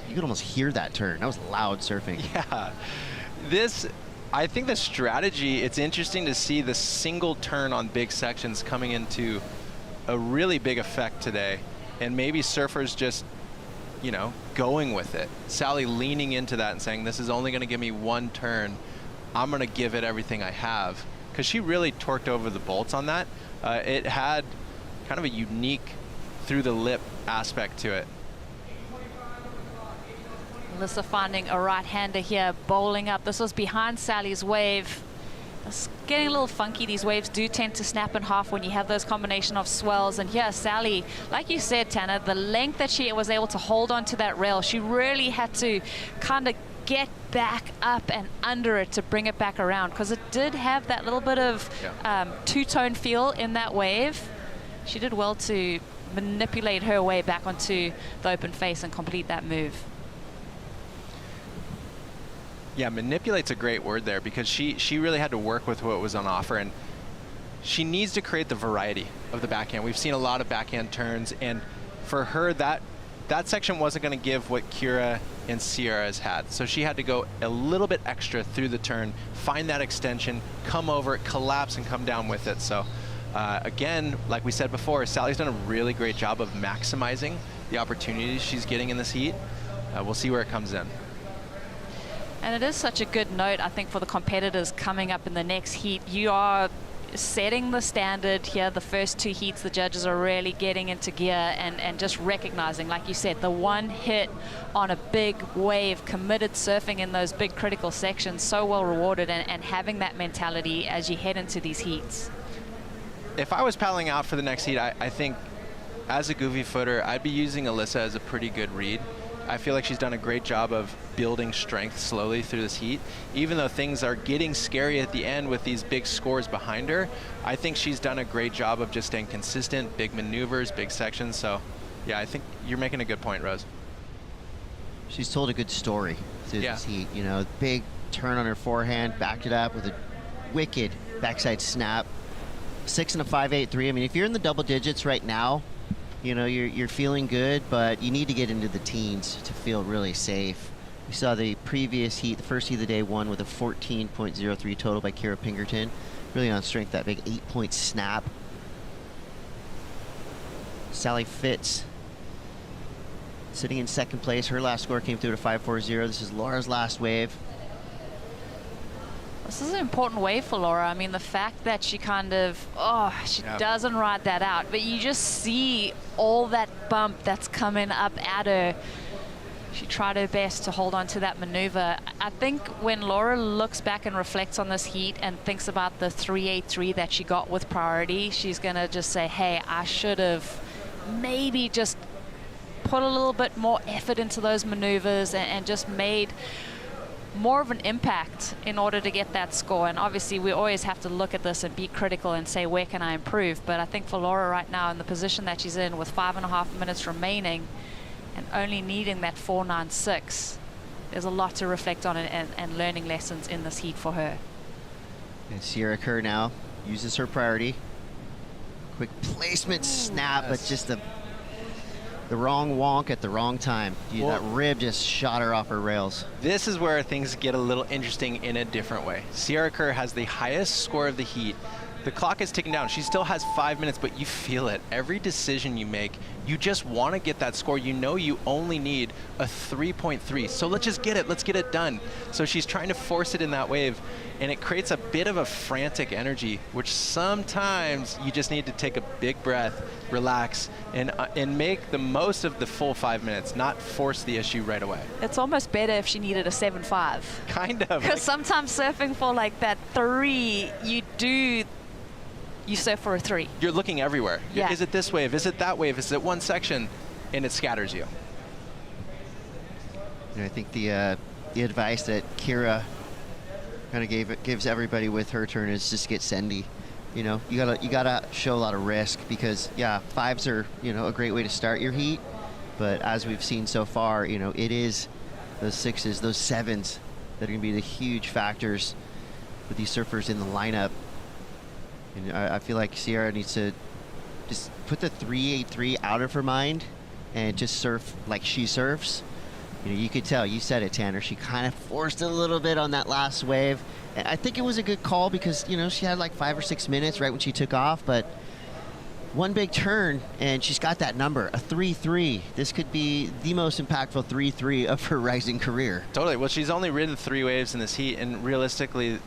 You could almost hear that turn. That was loud surfing. Yeah, I think the strategy, it's interesting to see the single turn on big sections coming into a really big effect today, and maybe surfers just, going with it. Sally leaning into that and saying, this is only gonna give me one turn. I'm gonna give it everything I have. Because she really torqued over the bolts on that. It had kind of a unique through the lip aspect to it. Alyssa finding a right-hander here, bowling up. This was behind Sally's wave. It's getting a little funky. These waves do tend to snap in half when you have those combination of swells. And here, Sally, like you said, Tanner, the length that she was able to hold onto that rail, she really had to kind of get back up and under it to bring it back around, because it did have that little bit of two-tone feel in that wave. She did well to manipulate her way back onto the open face and complete that move. Yeah, manipulate's a great word there, because she really had to work with what was on offer, and she needs to create the variety of the backhand. We've seen a lot of backhand turns, and for her, that section wasn't going to give what Kira and Sierra has had. So she had to go a little bit extra through the turn, find that extension, come over it, collapse, and come down with it. So again, like we said before, Sally's done a really great job of maximizing the opportunities she's getting in this heat. We'll see where it comes in. And it is such a good note, I think, for the competitors coming up in the next heat. You are setting the standard here. The first 2 heats, the judges are really getting into gear and just recognizing, like you said, the one hit on a big wave, committed surfing in those big critical sections, so well rewarded, and having that mentality as you head into these heats. If I was paddling out for the next heat, I think as a goofy footer, I'd be using Alyssa as a pretty good read. I feel like she's done a great job of building strength slowly through this heat. Even though things are getting scary at the end with these big scores behind her, I think she's done a great job of just staying consistent, big maneuvers, big sections. So yeah, I think you're making a good point, Rose. She's told a good story through this heat. You know, big turn on her forehand, backed it up with a wicked backside snap. 6 and a 5.83. I mean, if you're in the double digits right now, you know, you're feeling good, but you need to get into the teens to feel really safe. We saw the previous heat, the first heat of the day, won with a 14.03 total by Kira Pinkerton. Really on strength, that big 8-point snap. Sally Fitz sitting in second place. Her last score came through to 5.40. This is Laura's last wave. This is an important wave for Laura. I mean, the fact that she kind of, she doesn't ride that out, but you just see all that bump that's coming up at her. She tried her best to hold on to that maneuver. I think when Laura looks back and reflects on this heat and thinks about the 3.83 that she got with priority, she's going to just say, hey, I should have maybe just put a little bit more effort into those maneuvers and just made more of an impact in order to get that score. And obviously we always have to look at this and be critical and say, where can I improve? But I think for Laura right now, in the position that she's in with 5.5 minutes remaining and only needing that 4.96, there's a lot to reflect on and learning lessons in this heat for her. And Sierra Kerr now uses her priority. Quick placement snap, but just the wrong wonk at the wrong time. That rib just shot her off her rails. This is where things get a little interesting in a different way. Sierra Kerr has the highest score of the heat. The clock is ticking down. She still has 5 minutes, but you feel it. Every decision you make, you just want to get that score. You know you only need a 3.3. So let's just get it. Let's get it done. So she's trying to force it in that wave, and it creates a bit of a frantic energy, which sometimes you just need to take a big breath, relax, and make the most of the full 5 minutes, not force the issue right away. It's almost better if she needed a 7.5. Kind of. Because sometimes surfing for like that 3, you surf for a 3. You're looking everywhere. Yeah. Is it this wave? Is it that wave? Is it one section? And it scatters you. And I think the advice that Kira kind of gives everybody with her turn is just get sendy. You know, you gotta show a lot of risk, because 5s are, you know, a great way to start your heat, but as we've seen so far, you know, it is those 6s, those 7s that are gonna be the huge factors with these surfers in the lineup. And I feel like Sierra needs to just put the 3.83 out of her mind and just surf like she surfs. You know, you could tell, you said it, Tanner, she kind of forced it a little bit on that last wave. And I think it was a good call because, you know, she had like 5 or 6 minutes right when she took off, but one big turn and she's got that number, a 3.3. This could be the most impactful 3.3 of her rising career. Totally. Well, she's only ridden 3 waves in this heat, and realistically,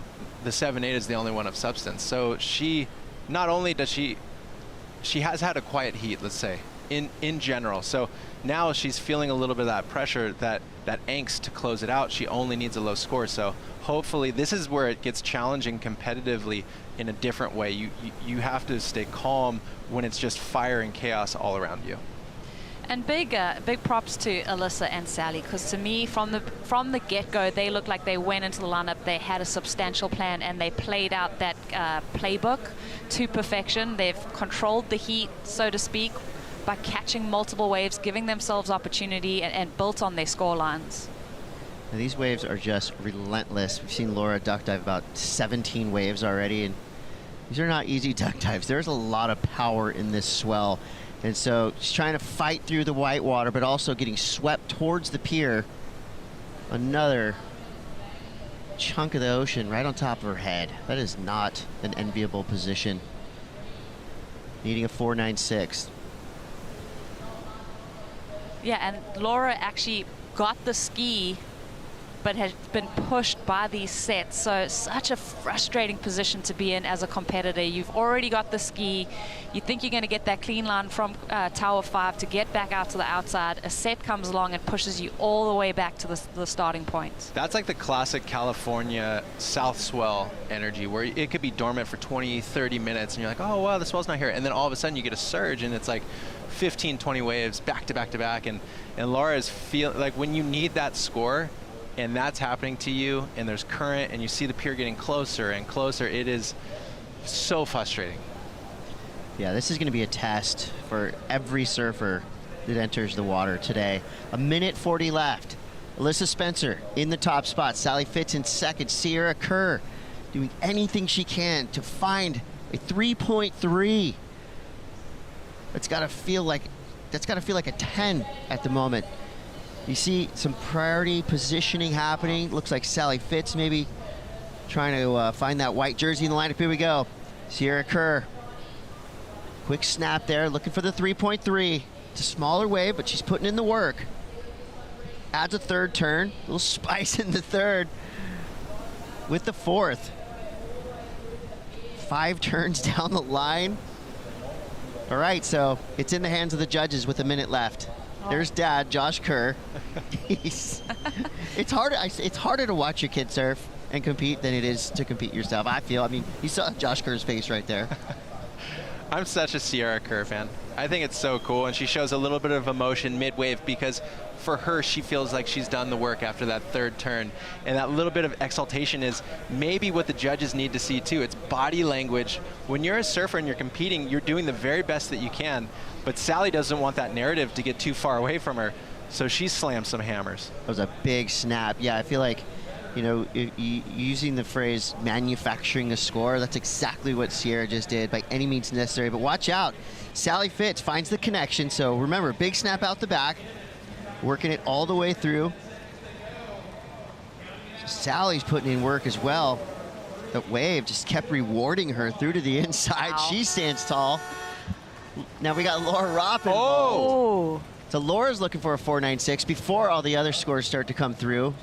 the 7.8 is the only one of substance. So she, not only does she has had a quiet heat, let's say, in general. So now she's feeling a little bit of that pressure, that angst to close it out. She only needs a low score. So hopefully this is where it gets challenging competitively in a different way. You have to stay calm when it's just fire and chaos all around you. And big props to Alyssa and Sally, because to me, from the get-go, they looked like they went into the lineup, they had a substantial plan, and they played out that playbook to perfection. They've controlled the heat, so to speak, by catching multiple waves, giving themselves opportunity, and built on their score lines. Now, these waves are just relentless. We've seen Laura duck dive about 17 waves already, and these are not easy duck dives. There's a lot of power in this swell. And so she's trying to fight through the white water, but also getting swept towards the pier. Another chunk of the ocean right on top of her head. That is not an enviable position. Needing a 4.96. Yeah, and Laura actually got the ski but has been pushed by these sets. So such a frustrating position to be in as a competitor. You've already got the ski. You think you're going to get that clean line from Tower 5 to get back out to the outside. A set comes along and pushes you all the way back to the starting point. That's like the classic California south swell energy, where it could be dormant for 20, 30 minutes, and you're like, oh, wow, the swell's not here. And then all of a sudden you get a surge, and it's like 15, 20 waves back to back to back. And Laura is feeling like when you need that score, and that's happening to you, and there's current, and you see the pier getting closer and closer, it is so frustrating. Yeah, this is going to be a test for every surfer that enters the water today. 1:40 left. Alyssa Spencer in the top spot. Sally Fitz in second. Sierra Kerr doing anything she can to find a 3.3. That's got to feel like a 10 at the moment. You see some priority positioning happening. Looks like Sally Fitz maybe trying to find that white jersey in the lineup. Here we go. Sierra Kerr. Quick snap there, looking for the 3.3. It's a smaller wave, but she's putting in the work. Adds a third turn. A little spice in the third with the fourth. 5 turns down the line. All right, so it's in the hands of the judges with a minute left. There's Dad, Josh Kerr. It's harder to watch your kid surf and compete than it is to compete yourself, I feel. I mean, you saw Josh Kerr's face right there. I'm such a Sierra Kerr fan. I think it's so cool, and she shows a little bit of emotion mid-wave because for her, she feels like she's done the work after that third turn. And that little bit of exaltation is maybe what the judges need to see too. It's body language. When you're a surfer and you're competing, you're doing the very best that you can, but Sally doesn't want that narrative to get too far away from her, so she slams some hammers. That was a big snap. Yeah, I feel like, you know, using the phrase manufacturing a score, that's exactly what Sierra just did by any means necessary. But watch out. Sally Fitz finds the connection. So remember, big snap out the back, working it all the way through. So Sally's putting in work as well. The wave just kept rewarding her through to the inside. Wow. She stands tall. Now we got Laura Ropp involved. Oh. So Laura's looking for a 4.96 before all the other scores start to come through.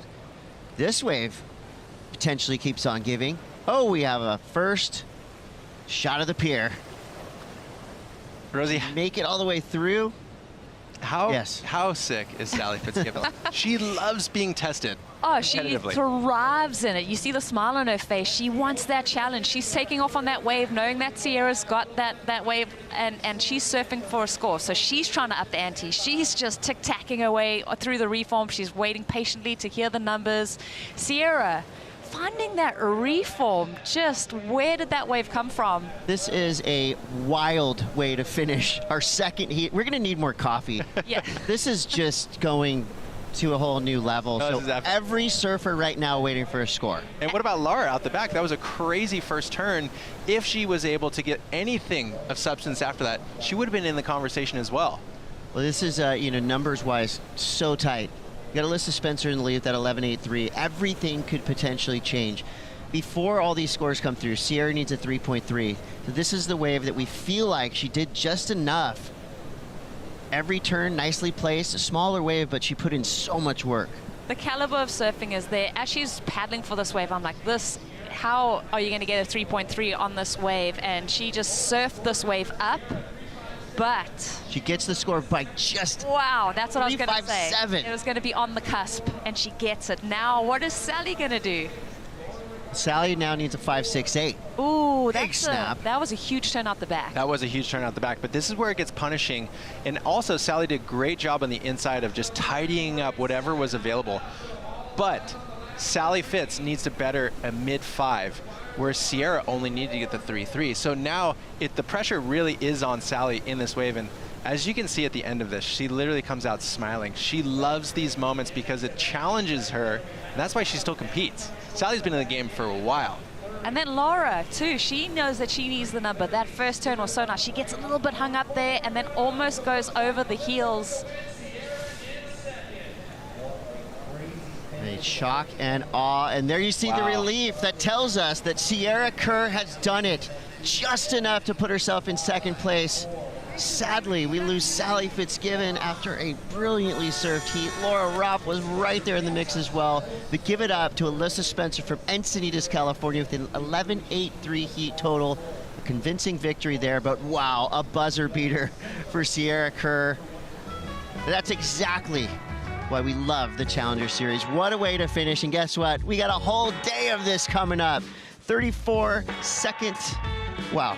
This wave potentially keeps on giving. Oh, we have a first shot of the pier. Rosie, make it all the way through. How sick is Sally Fitzgibbon? She loves being tested. Oh, she thrives in it. You see the smile on her face. She wants that challenge. She's taking off on that wave, knowing that Sierra's got that wave, and she's surfing for a score. So she's trying to up the ante. She's just tic-tacking away through the reform. She's waiting patiently to hear the numbers. Sierra, finding that reform, just where did that wave come from? This is a wild way to finish our second heat. We're going to need more coffee. Yeah. This is just going to a whole new level. No, so every surfer right now waiting for a score. And what about Laura out the back? That was a crazy first turn. If she was able to get anything of substance after that, she would have been in the conversation as well. Well, this is, numbers-wise, so tight. You got Alyssa Spencer in the lead at that 11.83. Everything could potentially change. Before all these scores come through, Sierra needs a 3.3. So this is the wave that we feel like she did just enough. Every turn nicely placed, a smaller wave, but she put in so much work. The caliber of surfing is there. As she's paddling for this wave, I'm like, how are you going to get a 3.3 on this wave? And she just surfed this wave up, but she gets the score by just wow, that's what I was going to say. 3.57. It was going to be on the cusp, and she gets it. Now, what is Sally going to do? Sally now needs a 5.68. Ooh, big snap. That was a huge turn out the back. That was a huge turn out the back, but this is where it gets punishing. And also, Sally did a great job on the inside of just tidying up whatever was available. But Sally Fitz needs to better a mid-5, where Sierra only needed to get the 3.3. So now the pressure really is on Sally in this wave. And as you can see at the end of this, she literally comes out smiling. She loves these moments because it challenges her, and that's why she still competes. Sally's been in the game for a while. And then Laura, too, she knows that she needs the number. That first turn was so nice. She gets a little bit hung up there and then almost goes over the heels. A shock and awe, and there you see the relief that tells us that Sierra Kerr has done it just enough to put herself in second place Sadly, we lose Sally Fitzgibbon after a brilliantly served heat. Laura Rupp was right there in the mix as well. But give it up to Alyssa Spencer from Encinitas, California with an 11.83 heat total. A convincing victory there, but wow, a buzzer beater for Sierra Kerr. That's exactly why we love the Challenger Series. What a way to finish, and guess what? We got a whole day of this coming up. 34-second, wow.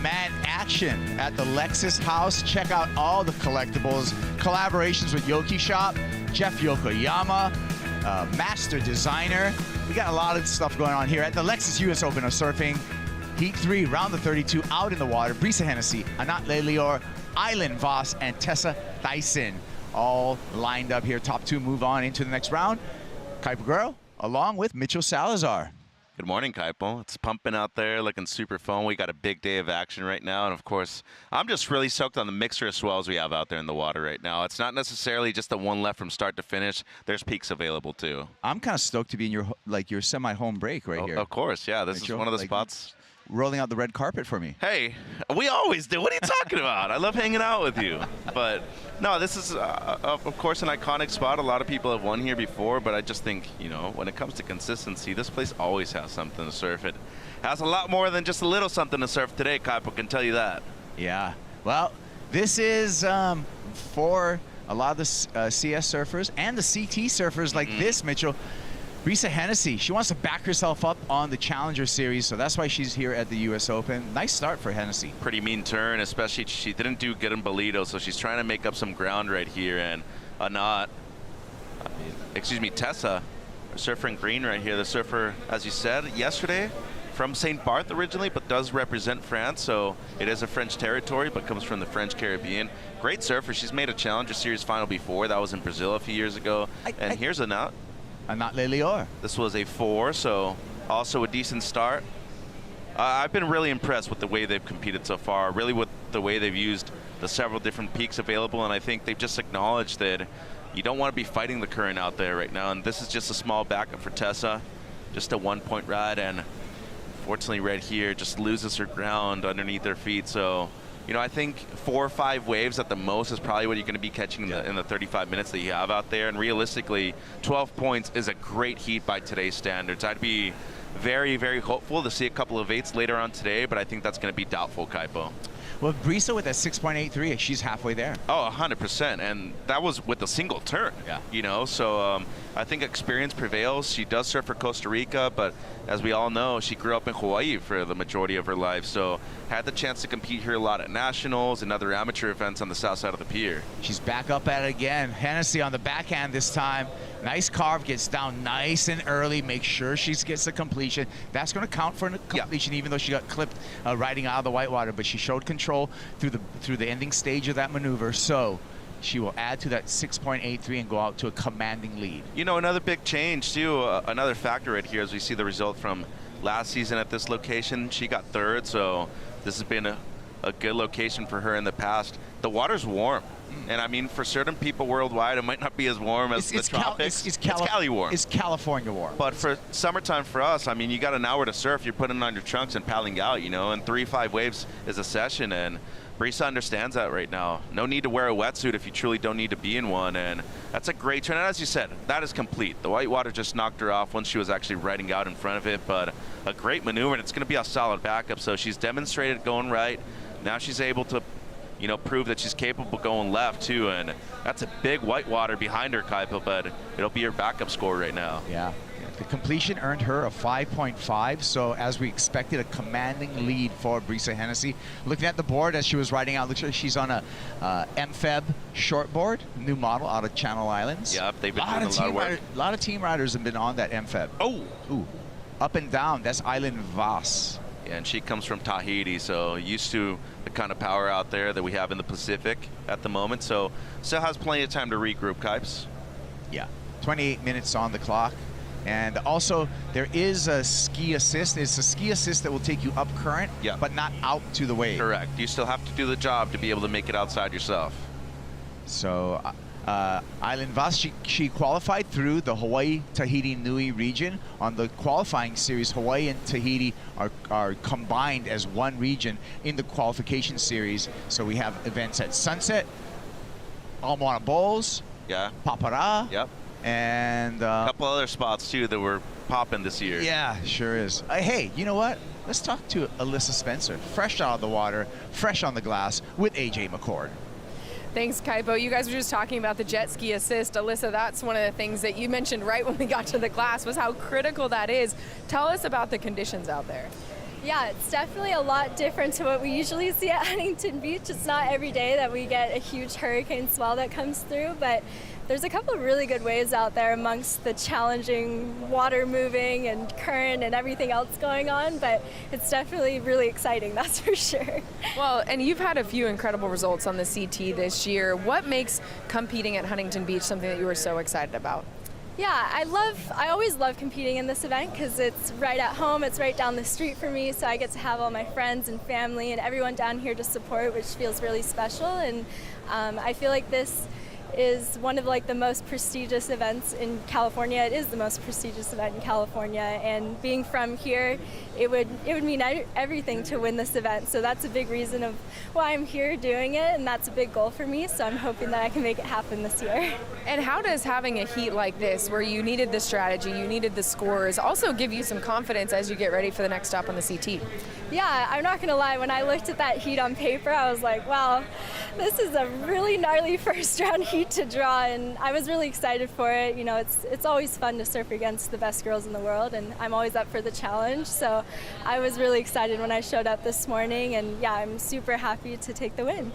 Man, action at the Lexus house. Check out all the collectibles, collaborations with Yoki Shop, Jeff Yokoyama, master designer. We got a lot of stuff going on here at the Lexus US Open of Surfing. Heat 3, round of 32, out in the water. Brisa Hennessy, Anat Lelior, Island Voss, and Tessa Tyson all lined up here. Top 2 move on into the next round. Kuiper Guerrero along with Mitchell Salazar. Good morning, Kaipo. It's pumping out there, looking super fun. We got a big day of action right now, and of course, I'm just really soaked on the mixture of swells we have out there in the water right now. It's not necessarily just the one left from start to finish. There's peaks available too. I'm kind of stoked to be in your semi-home break right here. Of course, yeah. This Mitchell, is one of the spots. Rolling out the red carpet for me. Hey, we always do. What are you talking about? I love hanging out with you. But no, this is, of course, an iconic spot. A lot of people have won here before, but I just think, you know, when it comes to consistency, this place always has something to surf. It has a lot more than just a little something to surf today, Kaipo can tell you that. Yeah. Well, this is for a lot of the CS surfers and the CT surfers like this, Mitchell. Brisa Hennessy, she wants to back herself up on the Challenger Series, so that's why she's here at the U.S. Open. Nice start for Hennessy. Pretty mean turn, especially she didn't do good in Bolito, so she's trying to make up some ground right here. And Tessa, a surfer in green right here. The surfer, as you said yesterday, from St. Barth originally, but does represent France, so it is a French territory, but comes from the French Caribbean. Great surfer. She's made a Challenger Series final before. That was in Brazil a few years ago. Here's Anat. Anat Lelior. This was a 4, so also a decent start. I've been really impressed with the way they've competed so far, really with the way they've used the several different peaks available, and I think they've just acknowledged that you don't want to be fighting the current out there right now, and this is just a small backup for Tessa, just a 1-point ride, and fortunately right here just loses her ground underneath her feet. So, you know, I think 4 or 5 waves at the most is probably what you're going to be catching in the 35 minutes that you have out there. And realistically, 12 points is a great heat by today's standards. I'd be very, very hopeful to see a couple of 8s later on today, but I think that's going to be doubtful, Kaipo. Well, Brisa with that 6.83, she's halfway there. Oh, 100%, and that was with a single turn. Yeah. You know, so I think experience prevails. She does surf for Costa Rica, but as we all know, she grew up in Hawaii for the majority of her life, so had the chance to compete here a lot at nationals and other amateur events on the south side of the pier. She's back up at it again. Hennessy on the backhand this time. Nice carve, gets down nice and early, make sure she gets the completion. That's going to count for a completion, even though she got clipped riding out of the whitewater, but she showed control through the ending stage of that maneuver, so she will add to that 6.83 and go out to a commanding lead. You know, another big change too, another factor right here as we see the result from last season at this location. She got third, so this has been a good location for her in the past. The water's warm. And I mean, for certain people worldwide, it might not be as warm as the tropics. It's Cali warm. It's California warm. But for summertime for us, I mean, you got an hour to surf. You're putting on your trunks and paddling out, you know, and 3-5 waves is a session. And Brisa understands that right now. No need to wear a wetsuit if you truly don't need to be in one. And that's a great turn. And as you said, that is complete. The whitewater just knocked her off once she was actually riding out in front of it. But a great maneuver, and it's going to be a solid backup. So she's demonstrated going right. Now she's able to, you know, prove that she's capable going left too, and that's a big whitewater behind her, Kaipa, but it'll be her backup score right now. Yeah. The completion earned her a 5.5, so as we expected, a commanding lead for Brisa Hennessy. Looking at the board as she was riding out, looks like she's on a MFEB shortboard, new model out of Channel Islands. Yep, they've been doing a lot of work. A lot of team riders have been on that MFEB. Oh! Ooh. Up and down, that's Island Vas. Yeah, and she comes from Tahiti, so used to the kind of power out there that we have in the Pacific at the moment. So still has plenty of time to regroup, Kipes. Yeah, 28 minutes on the clock. And also, there is a ski assist. It's a ski assist that will take you up current, but not out to the wave. Correct. You still have to do the job to be able to make it outside yourself. So Island Vas, she qualified through the Hawaii-Tahiti Nui region. On the qualifying series, Hawaii and Tahiti are combined as one region in the qualification series. So we have events at Sunset, Ala Bowls, Papara, and a couple other spots too that were popping this year. Yeah, sure is. Hey, you know what? Let's talk to Alyssa Spencer, fresh out of the water, fresh on the glass with AJ McCord. Thanks, Kaipo. You guys were just talking about the jet ski assist. Alyssa, that's one of the things that you mentioned right when we got to the class was how critical that is. Tell us about the conditions out there. Yeah, it's definitely a lot different to what we usually see at Huntington Beach. It's not every day that we get a huge hurricane swell that comes through, but there's a couple of really good waves out there amongst the challenging water moving and current and everything else going on, but it's definitely really exciting, that's for sure. Well, and you've had a few incredible results on the CT this year. What makes competing at Huntington Beach something that you were so excited about? Yeah, I always love competing in this event because it's right at home, it's right down the street for me, so I get to have all my friends and family and everyone down here to support, which feels really special. And I feel like this is one of the most prestigious events in California. It is the most prestigious event in California, and being from here, it would mean everything to win this event. So that's a big reason of why I'm here doing it, and that's a big goal for me. So I'm hoping that I can make it happen this year. And how does having a heat like this, where you needed the strategy, you needed the scores, also give you some confidence as you get ready for the next stop on the CT? Yeah, I'm not gonna lie, when I looked at that heat on paper, I was like, wow, this is a really gnarly first round heat to draw, and I was really excited for it. You know, it's always fun to surf against the best girls in the world, and I'm always up for the challenge, so I was really excited when I showed up this morning, and yeah, I'm super happy to take the win.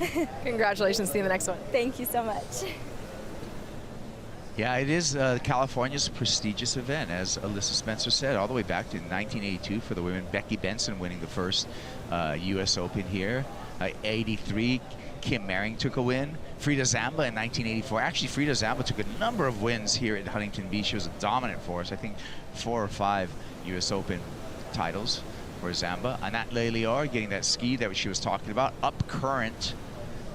Congratulations, see you in the next one. Thank you so much. Yeah, it is California's prestigious event, as Alyssa Spencer said, all the way back to 1982 for the women. Becky Benson winning the first U.S. Open here. 83, Kim Maring took a win. Frida Zamba in 1984. Actually, Frida Zamba took a number of wins here at Huntington Beach. She was a dominant force. I think 4 or 5 U.S. Open titles for Zamba. Anat Leilior getting that ski that she was talking about, up current.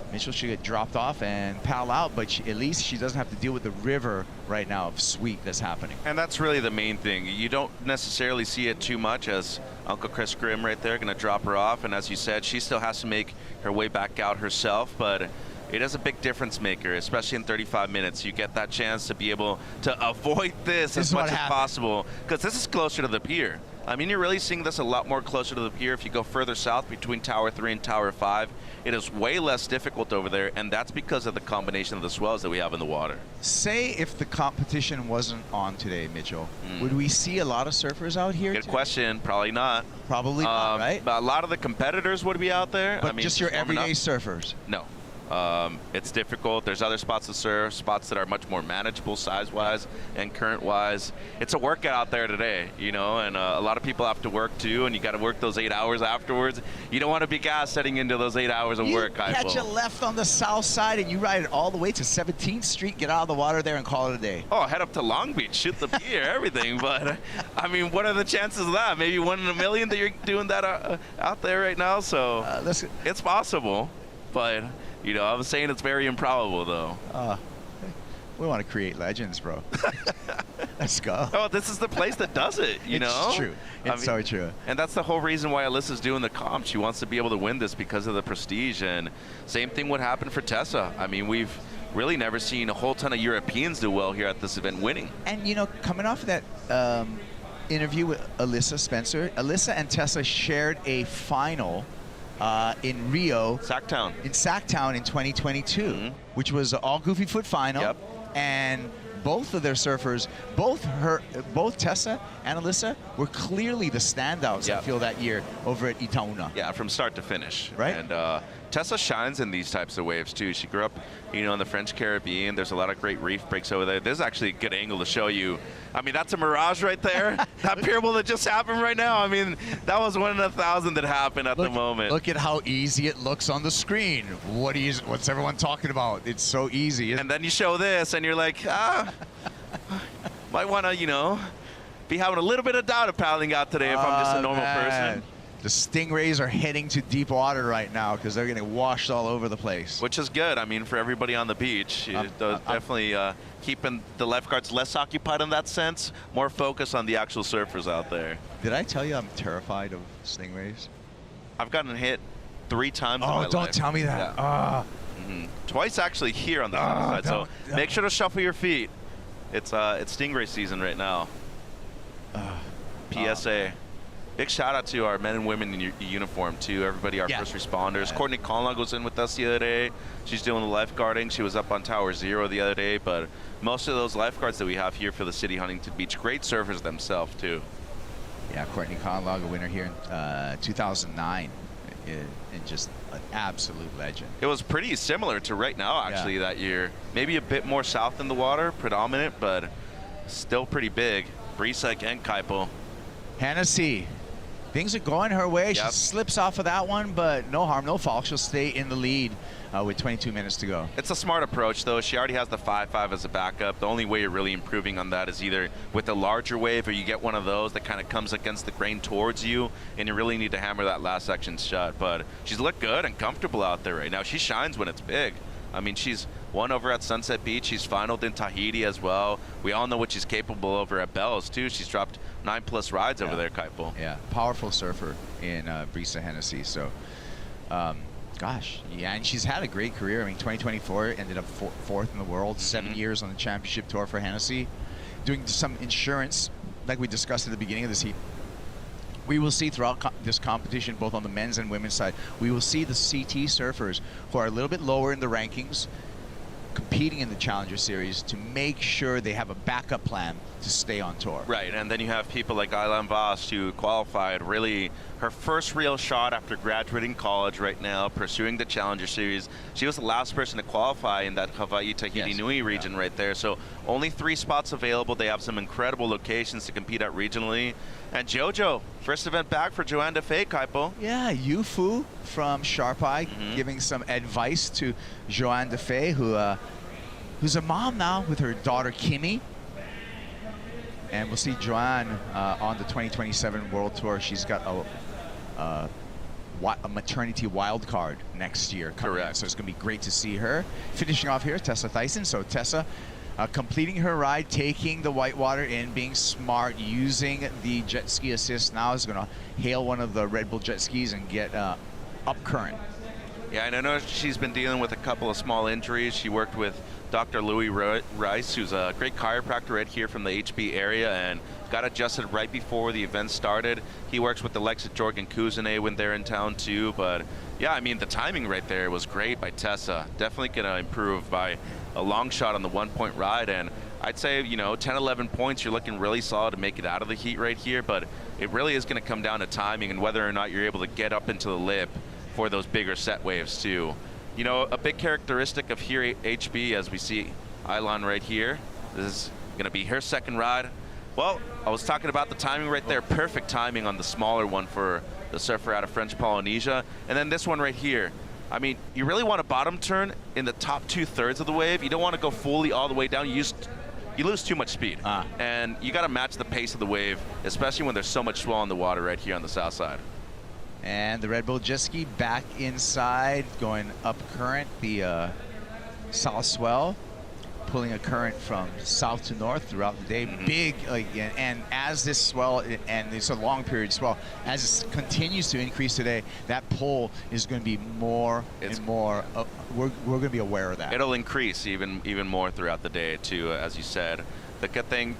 Mitchell should get dropped off and paddle out, but at least she doesn't have to deal with the river right now of sweep that's happening. And that's really the main thing. You don't necessarily see it too much, as Uncle Chris Grimm right there going to drop her off. And as you said, she still has to make her way back out herself. But it is a big difference maker, especially in 35 minutes. You get that chance to be able to avoid this as much as possible, because this is closer to the pier. I mean, you're really seeing this a lot more closer to the pier. If you go further south between Tower 3 and Tower 5, it is way less difficult over there, and that's because of the combination of the swells that we have in the water. Say if the competition wasn't on today, Mitchell, would we see a lot of surfers out here? Good question. Probably not. Probably not, right? But a lot of the competitors would be out there. But I mean, just your everyday surfers? No. It's difficult. There's other spots to surf, spots that are much more manageable size-wise and current-wise. It's a workout out there today, you know, and a lot of people have to work too, and you got to work those 8 hours afterwards. You don't want to be gassed heading into those 8 hours of work. You catch a left on the south side and you ride it all the way to 17th Street, get out of the water there and call it a day. Oh, head up to Long Beach, shoot the pier, everything. But, I mean, what are the chances of that? Maybe 1 in a million that you're doing that out there right now? So it's possible, but... You know, I'm saying it's very improbable, though. We want to create legends, bro. Let's go. Oh, this is the place that does it, you know? It's true. It's so true. And that's the whole reason why Alyssa's doing the comp. She wants to be able to win this because of the prestige. And same thing would happen for Tessa. I mean, we've really never seen a whole ton of Europeans do well here at this event winning. And, you know, coming off of that interview with Alyssa Spencer, Alyssa and Tessa shared a final in Rio, Sacktown in 2022, which was an all Goofy Foot final, and both of their surfers, both Tessa and Alyssa, were clearly the standouts. I feel that year over at Itaúna. Yeah, from start to finish. Right. And Tessa shines in these types of waves too. She grew up, you know, in the French Caribbean. There's a lot of great reef breaks over there. There's actually a good angle to show you. I mean, that's a mirage right there. That pier that just happened right now. I mean, that was 1 in 1,000 that happened at the moment. Look at how easy it looks on the screen. What's everyone talking about? It's so easy. And then you show this, and you're like, might want to, you know, be having a little bit of doubt of paddling out today if I'm just a normal person. The Stingrays are heading to deep water right now because they're getting washed all over the place. Which is good. I mean, for everybody on the beach, definitely keeping the lifeguards less occupied in that sense, more focused on the actual surfers out there. Did I tell you I'm terrified of Stingrays? I've gotten hit 3 times in my life. Oh, don't tell me that. Yeah. Twice actually here on the side. So make sure to shuffle your feet. It's Stingray season right now. PSA. Big shout out to our men and women in uniform too. Everybody, our first responders. Courtney Conlon was in with us the other day. She's doing the lifeguarding. She was up on Tower 0 the other day. But most of those lifeguards that we have here for the city Huntington Beach, great surfers themselves too. Yeah, Courtney Conlon, a winner here in 2009, and just an absolute legend. It was pretty similar to right now actually that year. Maybe a bit more south in the water, predominant, but still pretty big. Brisek and Kaipo. Hennessy. Things are going her way. She slips off of that one, but no harm, no foul. She'll stay in the lead with 22 minutes to go. It's a smart approach, though. She already has the 5.5 as a backup. The only way you're really improving on that is either with a larger wave or you get one of those that kind of comes against the grain towards you, and you really need to hammer that last section shot. But she's looked good and comfortable out there right now. She shines when it's big. I mean, she's won over at Sunset Beach. She's finaled in Tahiti as well. We all know what she's capable over at Bells, too. She's dropped 9+ rides over there, Kaipo. Yeah, powerful surfer in Brisa Hennessy. So, gosh, yeah, and she's had a great career. I mean, 2024 ended up 4th in the world, 7 years on the championship tour for Hennessy. Doing some insurance, like we discussed at the beginning of this heat. We will see throughout this competition, both on the men's and women's side, we will see the CT surfers who are a little bit lower in the rankings competing in the Challenger Series to make sure they have a backup plan to stay on tour. Right, and then you have people like Aylan Voss who qualified really her first real shot after graduating college right now, pursuing the Challenger Series. She was the last person to qualify in that Hawaii, Tahiti, Nui region right there. So only 3 spots available. They have some incredible locations to compete at regionally. And JoJo, first event back for Joanne DeFay, Kaipo. Yeah, Yufu from Sharp Eye giving some advice to Joanne DeFay, who's a mom now with her daughter Kimmy. And we'll see Joanne on the 2027 World Tour. She's got a maternity wild card next year coming in, so it's going to be great to see her. Finishing off here, Tessa Thyssen. So Tessa completing her ride, taking the whitewater in, being smart, using the jet ski assist. Now is going to hail one of the Red Bull jet skis and get up current. Yeah, and I know she's been dealing with a couple of small injuries. She worked with Dr. Louis Rice, who's a great chiropractor right here from the HB area, and got adjusted right before the event started. He works with the Lexus Jorgen Kuzene when they're in town too. But yeah, I mean, the timing right there was great by Tessa. Definitely going to improve by a long shot on the 1-point ride. And I'd say, 10, 11 points, you're looking really solid to make it out of the heat right here. But it really is going to come down to timing and whether or not you're able to get up into the lip for those bigger set waves too. A big characteristic of here HB, as we see Aylan right here, this is going to be her second ride. Well, I was talking about the timing right there. Perfect timing on the smaller one for the surfer out of French Polynesia. And then this one right here. I mean, you really want a bottom turn in the top 2/3 of the wave. You don't want to go fully all the way down. You lose too much speed. And you got to match the pace of the wave, especially when there's so much swell in the water right here on the south side. And the Red Bull jet ski back inside, going up current, the south swell, pulling a current from south to north throughout the day. Big, and as this swell, and it's a long period swell, as it continues to increase today, that pull is going to be more and more. We're going to be aware of that. It'll increase even more throughout the day too, as you said. The good thing,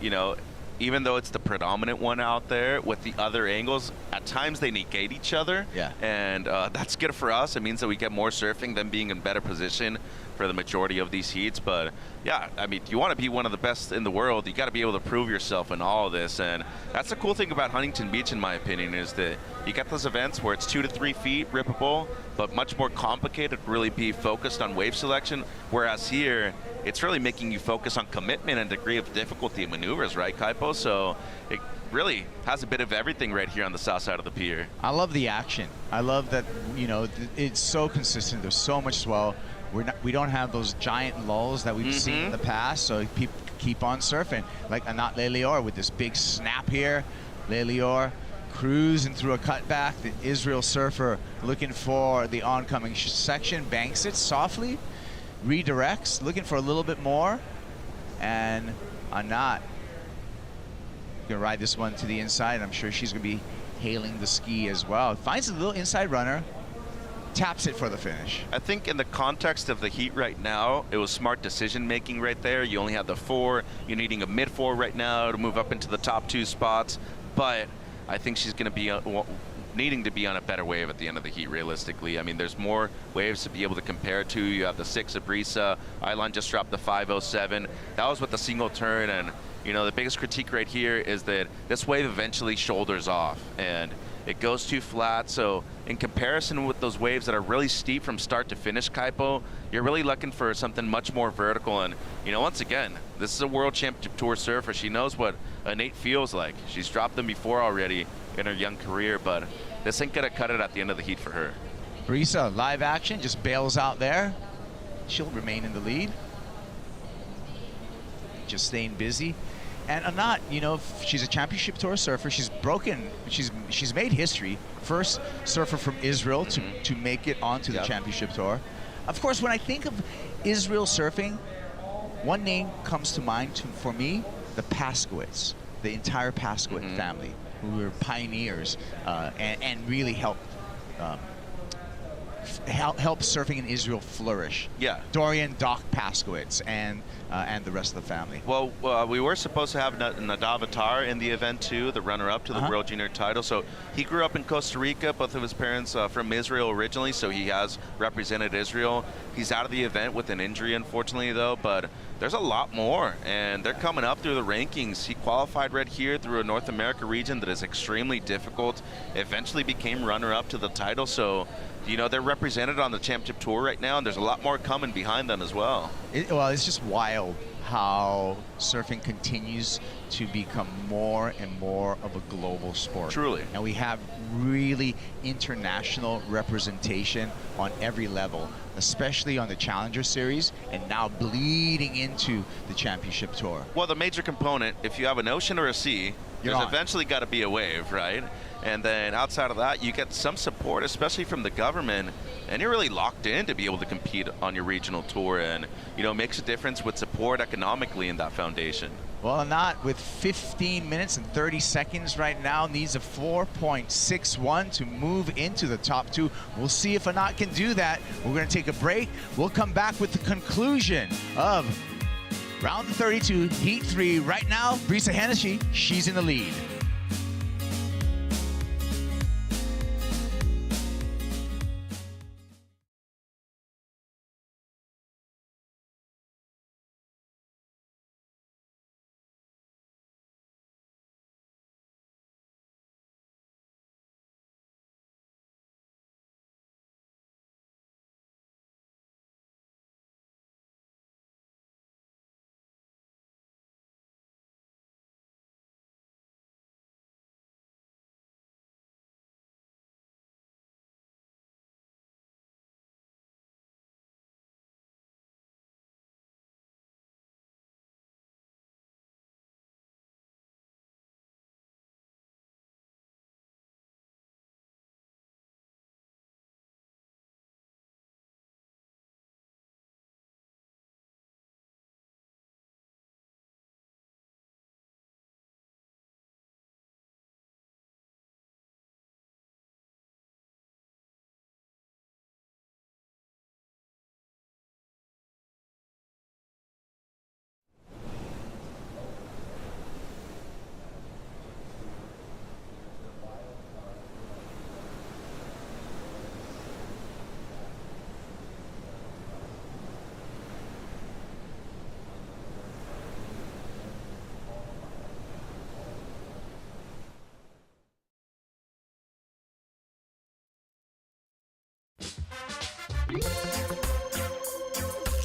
even though it's the predominant one out there, with the other angles, at times they negate each other. Yeah. And that's good for us. It means that we get more surfing, them being in better position for the majority of these heats. But yeah, I mean, you want to be one of the best in the world, you got to be able to prove yourself in all of this. And that's the cool thing about Huntington Beach, in my opinion, is that you get those events where it's 2 to 3 feet rippable, but much more complicated, really be focused on wave selection. Whereas here, it's really making you focus on commitment and degree of difficulty in maneuvers, right, Kaipo? So it really has a bit of everything right here on the south side of the pier. I love the action. I love that, it's so consistent. There's so much swell. We don't have those giant lulls that we've seen in the past, so people keep on surfing. Like Anat Lelior with this big snap here. Lelior cruising through a cutback. The Israel surfer looking for the oncoming section, banks it softly, redirects, looking for a little bit more, and Anat gonna ride this one to the inside. I'm sure she's gonna be hailing the ski as well. Finds a little inside runner, taps it for the finish. I think in the context of the heat right now, it was smart decision making right there. You only have the 4. You're needing a mid 4 right now to move up into the top 2 spots. But I think she's going to be needing to be on a better wave at the end of the heat, realistically. I mean, there's more waves to be able to compare to. You have the 6 of Brisa. Aylan just dropped the 507. That was with the single turn. And, the biggest critique right here is that this wave eventually shoulders off. And it goes too flat, so in comparison with those waves that are really steep from start to finish, Kaipo, you're really looking for something much more vertical. And, once again, this is a World Championship Tour surfer. She knows what an 8 feels like. She's dropped them before already in her young career, but this ain't gonna cut it at the end of the heat for her. Brisa, live action, just bails out there. She'll remain in the lead. Just staying busy. And Anat, she's a championship tour surfer. She's made history. First surfer from Israel to make it onto the championship tour. Of course, when I think of Israel surfing, one name comes to mind for me, the Paskowitz, the entire Paskowitz family, who were pioneers and really helped surfing in Israel flourish. Yeah. Dorian Doc Paskowitz and the rest of the family. Well, we were supposed to have Nadav Attar in the event too, the runner-up to the World Junior title. So he grew up in Costa Rica. Both of his parents from Israel originally, so he has represented Israel. He's out of the event with an injury, unfortunately, though. But there's a lot more, and they're coming up through the rankings. He qualified right here through a North America region that is extremely difficult. Eventually became runner-up to the title. So, they're represented on the championship tour right now, and there's a lot more coming behind them as well. It's just wild how surfing continues to become more and more of a global sport. Truly. And we have really international representation on every level, especially on the Challenger Series, and now bleeding into the championship tour. Well, the major component, if you have an ocean or a sea, there's eventually got to be a wave, right? And then outside of that, you get some support, especially from the government, and you're really locked in to be able to compete on your regional tour, and it makes a difference with support economically in that foundation. Well, Anat, with 15 minutes and 30 seconds right now, needs a 4.61 to move into the top 2. We'll see if Anat can do that. We're going to take a break. We'll come back with the conclusion of round 32, heat 3. Right now, Brisa Hennessy, she's in the lead.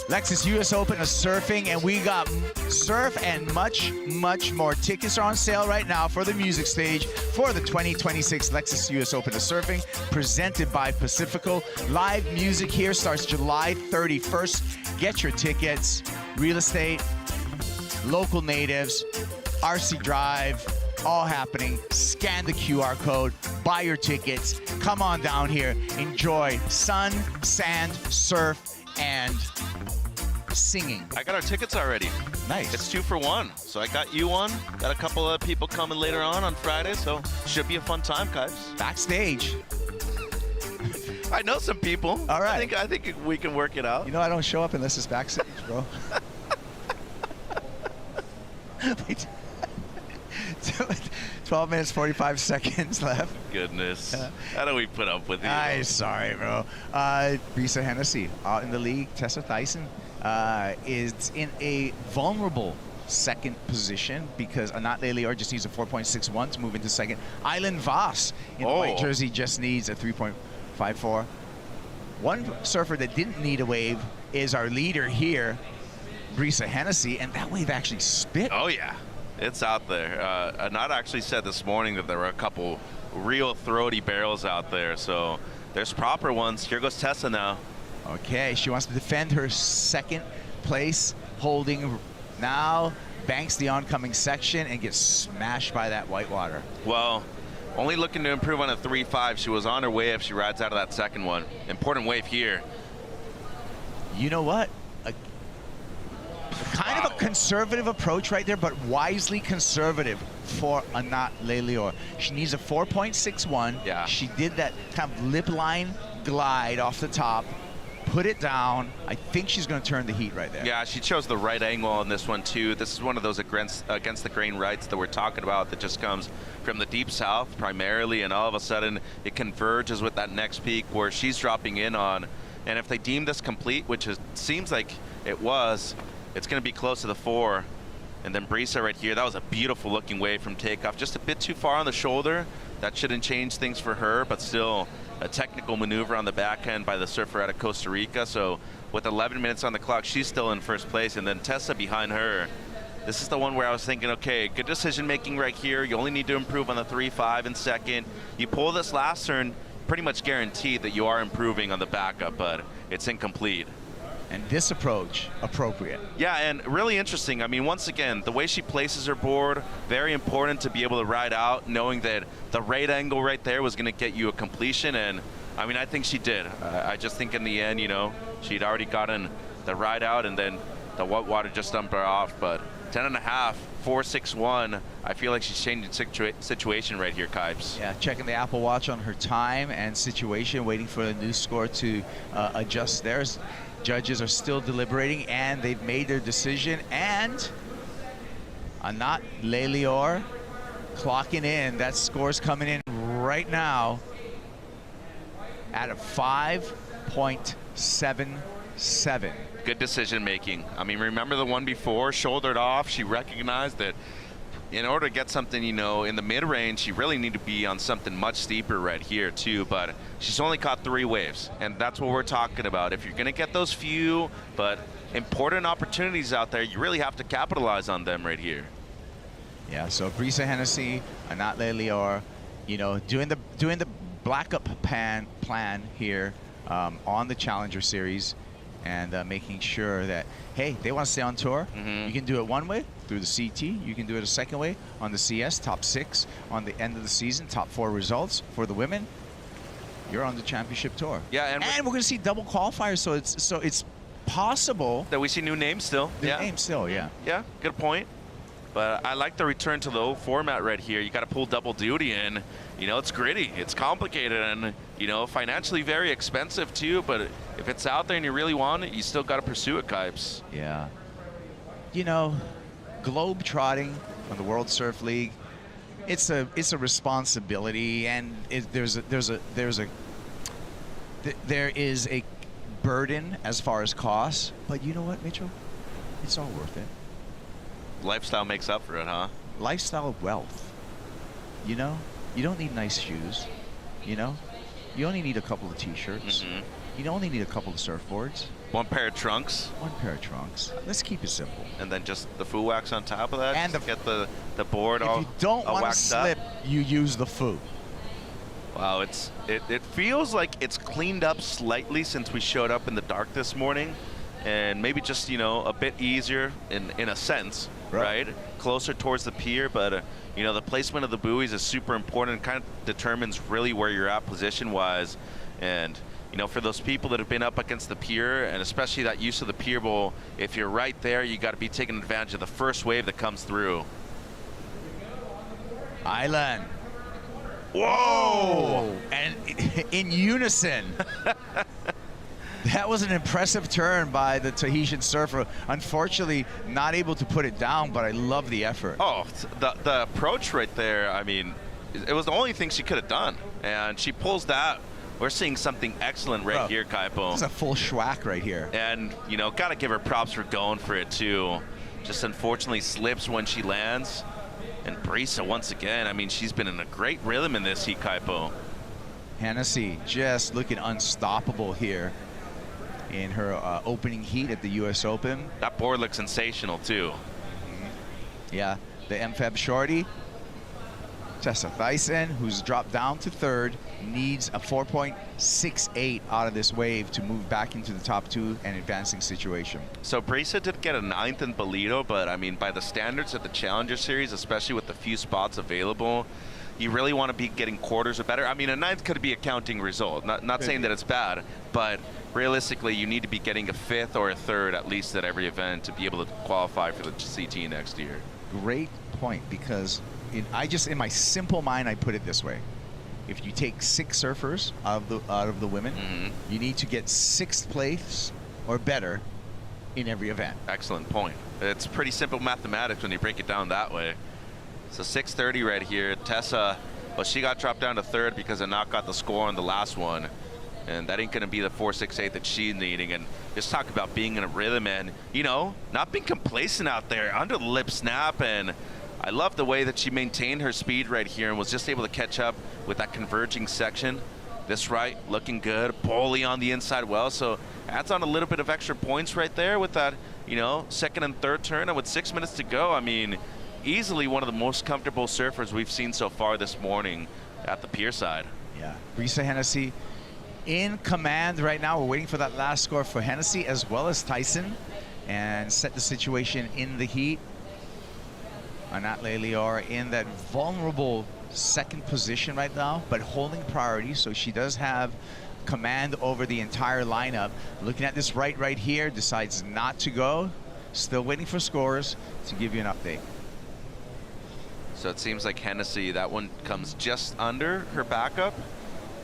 Lexus US Open of Surfing, and we got surf and much, much more. Tickets are on sale right now for the music stage for the 2026 Lexus US Open of Surfing, presented by Pacifico. Live music here starts July 31st. Get your tickets. Real estate, local natives, RC Drive, all happening. Scan the QR code, buy your tickets, come on down here, enjoy sun, sand, surf, and singing. I got our tickets already. Nice. It's 2 for 1. So I got you one. Got a couple of people coming later on Friday, so should be a fun time, guys. Backstage. I know some people. All right. I think we can work it out. I don't show up unless it's backstage, bro. 12 minutes, 45 seconds left. Goodness. How do we put up with you? I'm sorry, bro. Brisa Hennessy out in the league. Tessa Thyssen is in a vulnerable second position because Anat Lelior just needs a 4.61 to move into second. Island Voss in the white jersey just needs a 3.54. One surfer that didn't need a wave is our leader here, Brisa Hennessy, and that wave actually spit. Oh, yeah. It's out there. Anat actually said this morning that there were a couple real throaty barrels out there, so there's proper ones. Here goes Tessa now. Okay, she wants to defend her second place, holding now, banks the oncoming section and gets smashed by that whitewater. Well, only looking to improve on a 3.5. She was on her way if she rides out of that second one. Important wave here. You know what? Kind of a conservative approach right there, but wisely conservative for Anat Lelior. She needs a 4.61. Yeah. She did that kind of lip line glide off the top, put it down. I think she's going to turn the heat right there. Yeah, she chose the right angle on this one too. This is one of those against the grain rights that we're talking about that just comes from the deep south primarily, and all of a sudden it converges with that next peak where she's dropping in on. And if they deem this complete, which seems like it was, it's going to be close to the 4. And then Brisa right here, that was a beautiful looking wave from takeoff. Just a bit too far on the shoulder. That shouldn't change things for her, but still a technical maneuver on the back end by the surfer out of Costa Rica. So with 11 minutes on the clock, she's still in first place. And then Tessa behind her. This is the one where I was thinking, okay, good decision making right here. You only need to improve on the 3.5 in second. You pull this last turn, pretty much guaranteed that you are improving on the backup, but it's incomplete. And this approach, appropriate. Yeah, and really interesting. I mean, once again, the way she places her board, very important to be able to ride out, knowing that the right angle right there was going to get you a completion. And I mean, I think she did. I just think in the end, you know, she'd already gotten the ride out, and then the wet water just dumped her off. But 10.5, 4.61. I feel like she's changing situation right here, Kipes. Yeah, checking the Apple Watch on her time and situation, waiting for the new score to adjust theirs. Judges are still deliberating, and they've made their decision. And Anat Lelior clocking in. That score's coming in right now at a 5.77. Good decision making. I mean, remember the one before, shouldered off. She recognized that in order to get something, you know, in the mid-range, she really need to be on something much steeper right here too. But she's only caught 3 waves, and that's what we're talking about. If you're going to get those few but important opportunities out there, you really have to capitalize on them right here. Yeah. So Brisa Hennessy, Anat Lelior, you know, doing the blackup plan here on the Challenger Series. And making sure that, hey, they want to stay on tour. You can do it one way through the CT. You can do it a second way on the CS, top 6 on the end of the season, top 4 results for the women. You're on the championship tour. Yeah, and we're going to see double qualifiers, so it's possible that we see new names still. Names still, yeah. Yeah, good point. But I like the return to the old format right here. You got to pull double duty in. You know, it's gritty, it's complicated, and, you know, financially very expensive too. But if it's out there and you really want it, you still got to pursue it, Kipes. Yeah. You know, globe trotting on the World Surf League, it's a responsibility, and there is a burden as far as costs. But you know what, Mitchell? It's all worth it. Lifestyle makes up for it, huh? Lifestyle wealth. You know, you don't need nice shoes. You know, you only need a couple of T-shirts. You only need a couple of surfboards. One pair of trunks. One pair of trunks. Let's keep it simple. And then just the foo wax on top of that. And get the board all. If you don't want to slip, you use the foo. Wow, it feels like it's cleaned up slightly since we showed up in the dark this morning, and maybe just, you know, a bit easier in a sense. Right, closer towards the pier, but you know, the placement of the buoys is super important and kind of determines really where you're at position-wise. And you know, for those people that have been up against the pier, and especially that use of the pier bowl, if you're right there, you got to be taking advantage of the first wave that comes through. Island. Whoa! And in unison. That was an impressive turn by the Tahitian surfer. Unfortunately, not able to put it down, but I love the effort. Oh, the approach right there, I mean, it was the only thing she could have done. And she pulls that. We're seeing something excellent right here, Kaipo. It's a full schwack right here. And, you know, got to give her props for going for it, too. Just unfortunately slips when she lands. And Brisa, once again, I mean, she's been in a great rhythm in this heat, Kaipo. Hennessy just looking unstoppable here in her opening heat at the U.S. Open. That board looks sensational, too. Yeah, the MFEB shorty, Tessa Thyssen, who's dropped down to 3rd, needs a 4.68 out of this wave to move back into the top 2 and advancing situation. So Brisa did get a 9th in Bolito, but I mean, by the standards of the Challenger Series, especially with the few spots available, you really want to be getting quarters or better. I mean, a 9th could be a counting result. Not saying that it's bad, but realistically, you need to be getting a 5th or a 3rd at least at every event to be able to qualify for the CT next year. Great point, because in my simple mind, I put it this way. If you take 6 surfers out of the women, you need to get 6th place or better in every event. Excellent point. It's pretty simple mathematics when you break it down that way. So 6:30 right here. Tessa, well, she got dropped down to 3rd because Anat got the score on the last one. And that ain't going to be the 4.68 that she's needing. And just talk about being in a rhythm and, you know, not being complacent out there. Under the lip snap. And I love the way that she maintained her speed right here and was just able to catch up with that converging section. This right, looking good. Bully on the inside well. So adds on a little bit of extra points right there with that, you know, 2nd and 3rd turn. And with 6 minutes to go, I mean, easily one of the most comfortable surfers we've seen so far this morning at the pier side. Yeah. Brisa Hennessy, in command right now. We're waiting for that last score for Hennessy as well as Tyson, and set the situation in the heat. Anat Leilior in that vulnerable second position right now, but holding priority, so she does have command over the entire lineup. Looking at this right here, decides not to go. Still waiting for scores to give you an update. So it seems like Hennessy, that one comes just under her backup.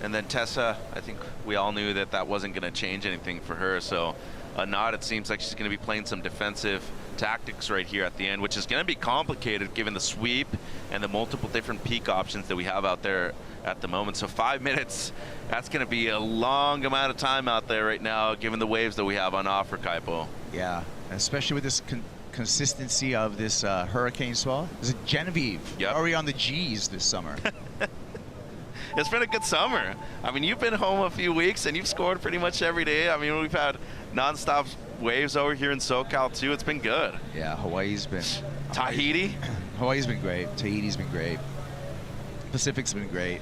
And then Tessa, I think we all knew that that wasn't going to change anything for her. So Anat, it seems like she's going to be playing some defensive tactics right here at the end, which is going to be complicated given the sweep and the multiple different peak options that we have out there at the moment. So 5 minutes, that's going to be a long amount of time out there right now, given the waves that we have on offer, Kaipo. Yeah, especially with this consistency of this hurricane swell. Is it Genevieve? Yep. Already on the G's this summer. It's been a good summer. I mean, you've been home a few weeks and you've scored pretty much every day. I mean, we've had nonstop waves over here in SoCal too. It's been good. Yeah, Hawaii's been... Tahiti? Hawaii's been great. Tahiti's been great. Pacific's been great.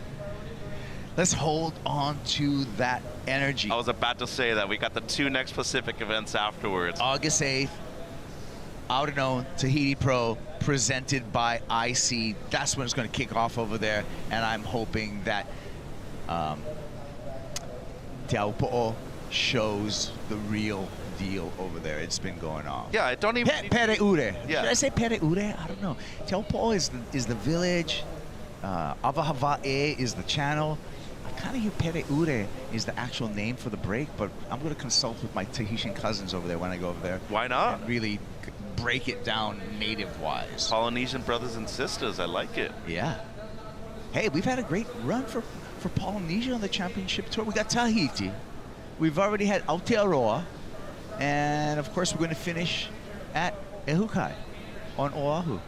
Let's hold on to that energy. I was about to say that. We got the 2 next Pacific events afterwards. August 8th, Outerknown Tahiti Pro, presented by IC. That's when it's going to kick off over there, and I'm hoping that Te Aupo'o shows the real deal over there. It's been going on. Yeah, I don't even... Pere'ure. Yeah. Should I say Pere'ure? I don't know. Te Aupo'o is the village. Avahavae is the channel. I kind of hear Pere'ure is the actual name for the break, but I'm going to consult with my Tahitian cousins over there when I go over there. Why not? And really break it down native-wise. Polynesian brothers and sisters. I like it. Yeah. Hey, we've had a great run for Polynesia on the championship tour. We got Tahiti. We've already had Aotearoa. And, of course, we're going to finish at Ehukai on Oahu.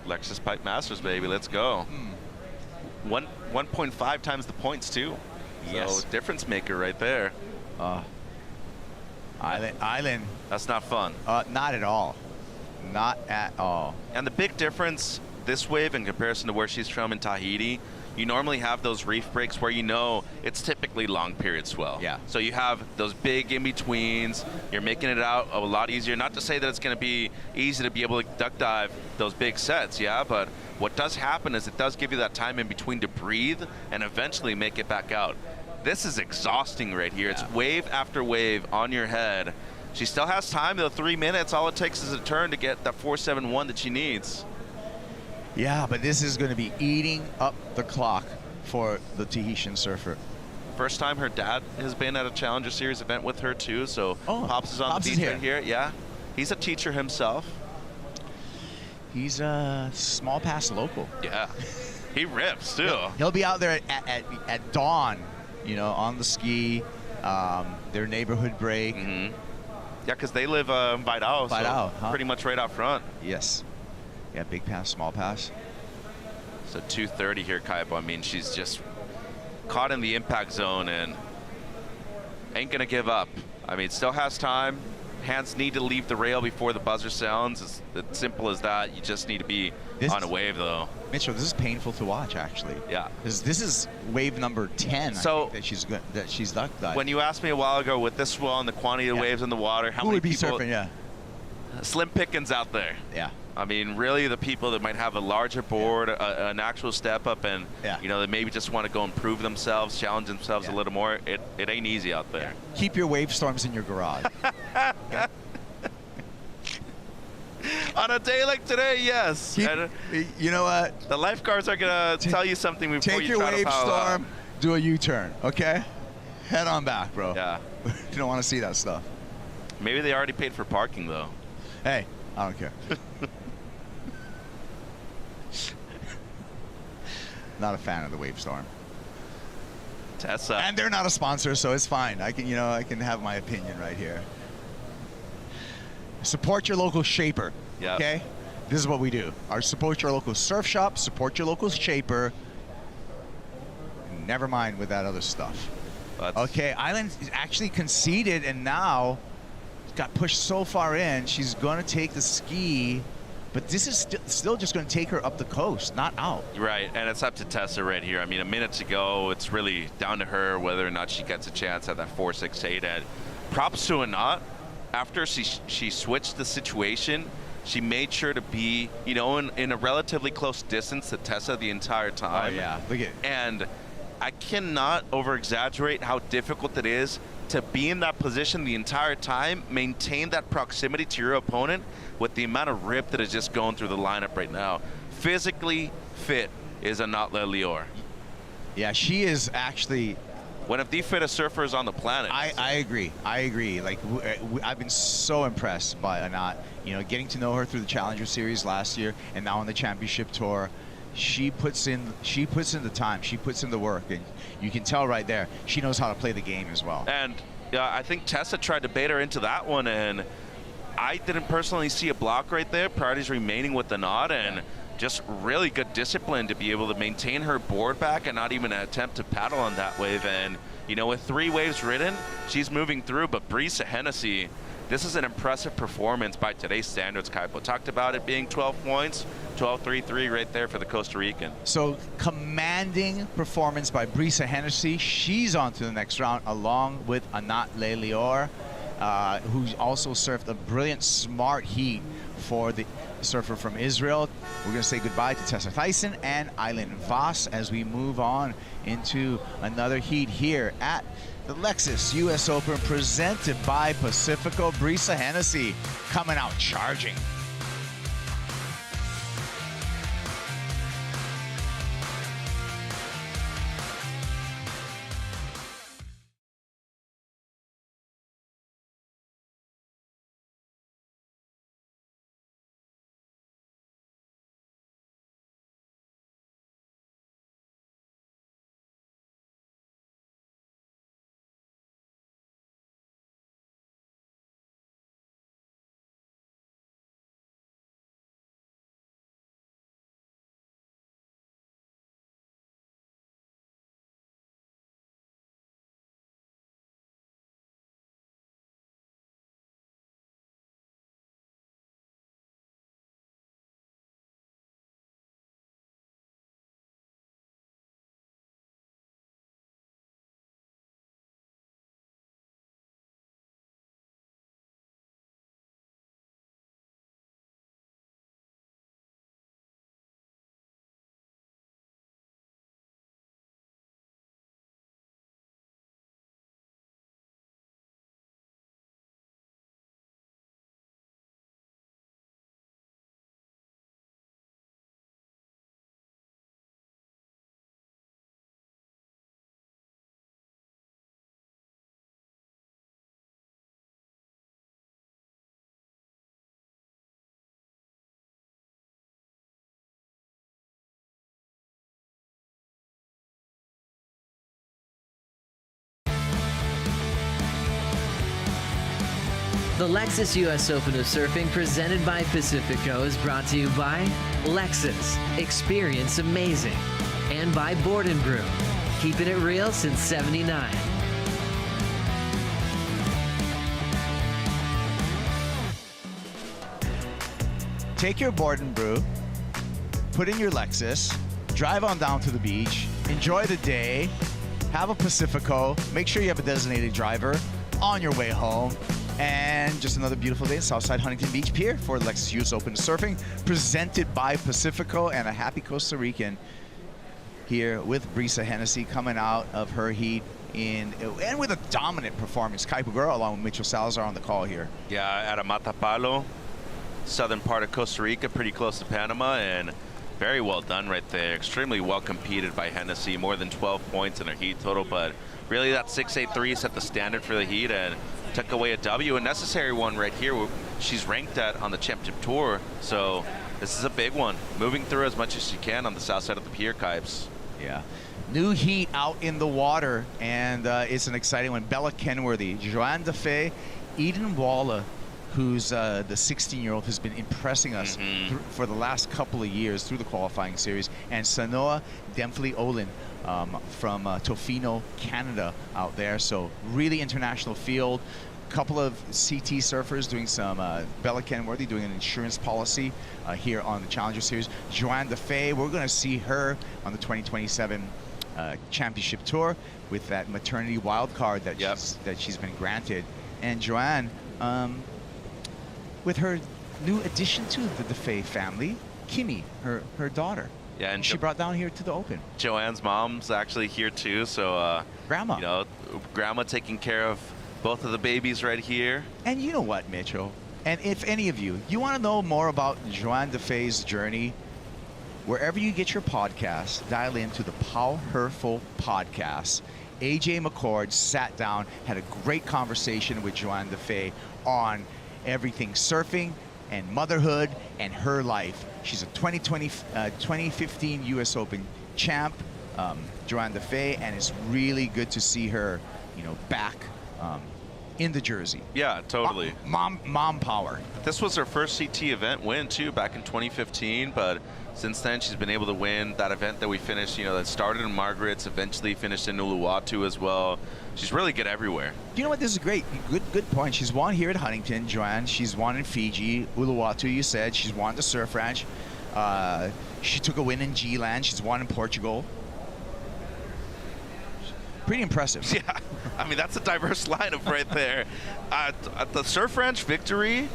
Lexus Pipe Masters, baby. Let's go. 1.5 times the points, too. Yes. So, difference maker right there. Island. That's not fun. Not at all. Not at all. And the big difference this wave in comparison to where she's from in Tahiti, you normally have those reef breaks where you know it's typically long period swell. Yeah. So you have those big in-betweens. You're making it out a lot easier. Not to say that it's going to be easy to be able to duck dive those big sets, yeah, but what does happen is it does give you that time in between to breathe and eventually make it back out. This is exhausting right here. Yeah. It's wave after wave on your head. She still has time, though. 3 minutes. All it takes is a turn to get that 4.71 that she needs. Yeah, but this is going to be eating up the clock for the Tahitian surfer. First time her dad has been at a Challenger Series event with her, too. So Pops is on the beach right here. Yeah, he's a teacher himself. He's a small pass local. Yeah, he rips, too. He'll be out there at dawn, you know, on the ski, their neighborhood break. Mm-hmm. Yeah, because they live in Vaidao, so pretty much right out front. Yes. Yeah, big pass, small pass. So 2:30 here, Kaipo. I mean, she's just caught in the impact zone and ain't going to give up. I mean, still has time. Hands need to leave the rail before the buzzer sounds. It's simple as that. You just need to be on a wave, though. Mitchell, this is painful to watch, actually. Yeah. This is wave number 10, so I think that she's duck dived. When you asked me a while ago with this swell and the quantity of waves in the water, how many would be people, surfing? Yeah. Slim pickings out there. Yeah. I mean, really, the people that might have a larger board, an actual step up, and you know, they maybe just want to go and prove themselves, challenge themselves a little more. It ain't easy out there. Keep your wave storms in your garage. Okay? On a day like today, yes. You know what? The lifeguards are gonna tell you something before take you your try wave to paddle storm, out. do a U-turn, okay? Head on back, bro. Yeah. You don't want to see that stuff. Maybe they already paid for parking, though. Hey, I don't care. Not a fan of the wave storm. Tessa. And they're not a sponsor, so it's fine. I can have my opinion right here. Support your local shaper. Yep. Okay? This is what we do. Support your local surf shop, support your local shaper. Never mind with that other stuff. Okay, Island actually conceded and now got pushed so far in, she's going to take the ski but this is still just going to take her up the coast, not out. Right, and it's up to Tessa right here. I mean, a minute to go. It's really down to her whether or not she gets a chance at that 4.68. And props to Anat. After she switched the situation, she made sure to be, you know, in a relatively close distance to Tessa the entire time. Oh, yeah. Look at it. And I cannot over-exaggerate how difficult it is to be in that position the entire time, maintain that proximity to your opponent with the amount of rip that is just going through the lineup right now. Physically fit is Anat Lior. Yeah, she is actually one of the fittest surfers on the planet. I agree. I agree. Like I've been so impressed by Anat. You know, getting to know her through the Challenger Series last year, and now on the Championship Tour. She puts in the time. She puts in the work, and you can tell right there she knows how to play the game as well. And I think Tessa tried to bait her into that one, and I didn't personally see a block right there. Priorities remaining with Anat, and just really good discipline to be able to maintain her board back and not even attempt to paddle on that wave. And, you know, with 3 waves ridden, she's moving through. But Brisa Hennessy, this is an impressive performance by today's standards. Kaipo talked about it being 12 points, 12.33 right there for the Costa Rican. So commanding performance by Brisa Hennessy. She's on to the next round along with Anat Lior, who also surfed a brilliant, smart heat for the surfer from Israel. We're going to say goodbye to Tessa Thyssen and Eileen Voss as we move on into another heat here at the Lexus US Open presented by Pacifico. Brisa Hennessy coming out charging. The Lexus US Open of Surfing presented by Pacifico is brought to you by Lexus, experience amazing, and by Board & Brew, keeping it real since '79. Take your Board & Brew, put in your Lexus, drive on down to the beach, enjoy the day, have a Pacifico, make sure you have a designated driver on your way home. And just another beautiful day at Southside Huntington Beach Pier for the Lexus US Open of Surfing, presented by Pacifico, and a happy Costa Rican here with Brisa Hennessy coming out of her heat and with a dominant performance. Kai Pugura along with Mitchell Salazar on the call here. Yeah, at a Matapalo, southern part of Costa Rica, pretty close to Panama, and very well done right there. Extremely well competed by Hennessy, more than 12 points in her heat total, but really that 6.83 set the standard for the heat and took away a W, a necessary one right here. She's ranked at on the Championship Tour, so this is a big one. Moving through as much as she can on the south side of the pier, Kipes. Yeah. New heat out in the water, and it's an exciting one. Bella Kenworthy, Joanne DeFay, Eden Walla, who's the 16-year-old who's been impressing us for the last couple of years through the qualifying series, and Sanoa Demphley Olin from Tofino, Canada out there. So really international field. couple of CT surfers doing some, Bella Kenworthy doing an insurance policy here on the Challenger Series. Joanne DeFay, we're going to see her on the 2027 Championship Tour with that maternity wild card that, she's been granted. And Joanne, with her new addition to the DeFay family, Kimmy, her daughter. Yeah, and she brought down here to the Open. Joanne's mom's actually here too, so grandma. You know, grandma taking care of both of the babies right here. And you know what, Mitchell? And if any of you want to know more about Joanne DeFay's journey, wherever you get your podcast, dial into the Powerful Podcast. AJ McCord sat down, had a great conversation with Joanne DeFay on everything surfing and motherhood and her life. She's a 2015 U.S. Open champ, Joanne DeFay, and it's really good to see her, back in the jersey. Yeah, totally. Mom power. This was her first CT event win too, back in 2015, but since then she's been able to win that event that we finished, that started in Margaret's, eventually finished in Uluwatu as well. She's really good everywhere. You know what? This is great. Good point. She's won here at Huntington, Joanne. She's won in Fiji, Uluwatu. You said she's won the Surf Ranch. She took a win in G-Land. She's won in Portugal. Pretty impressive. Yeah, I mean that's a diverse lineup right there. At the Surf Ranch victory,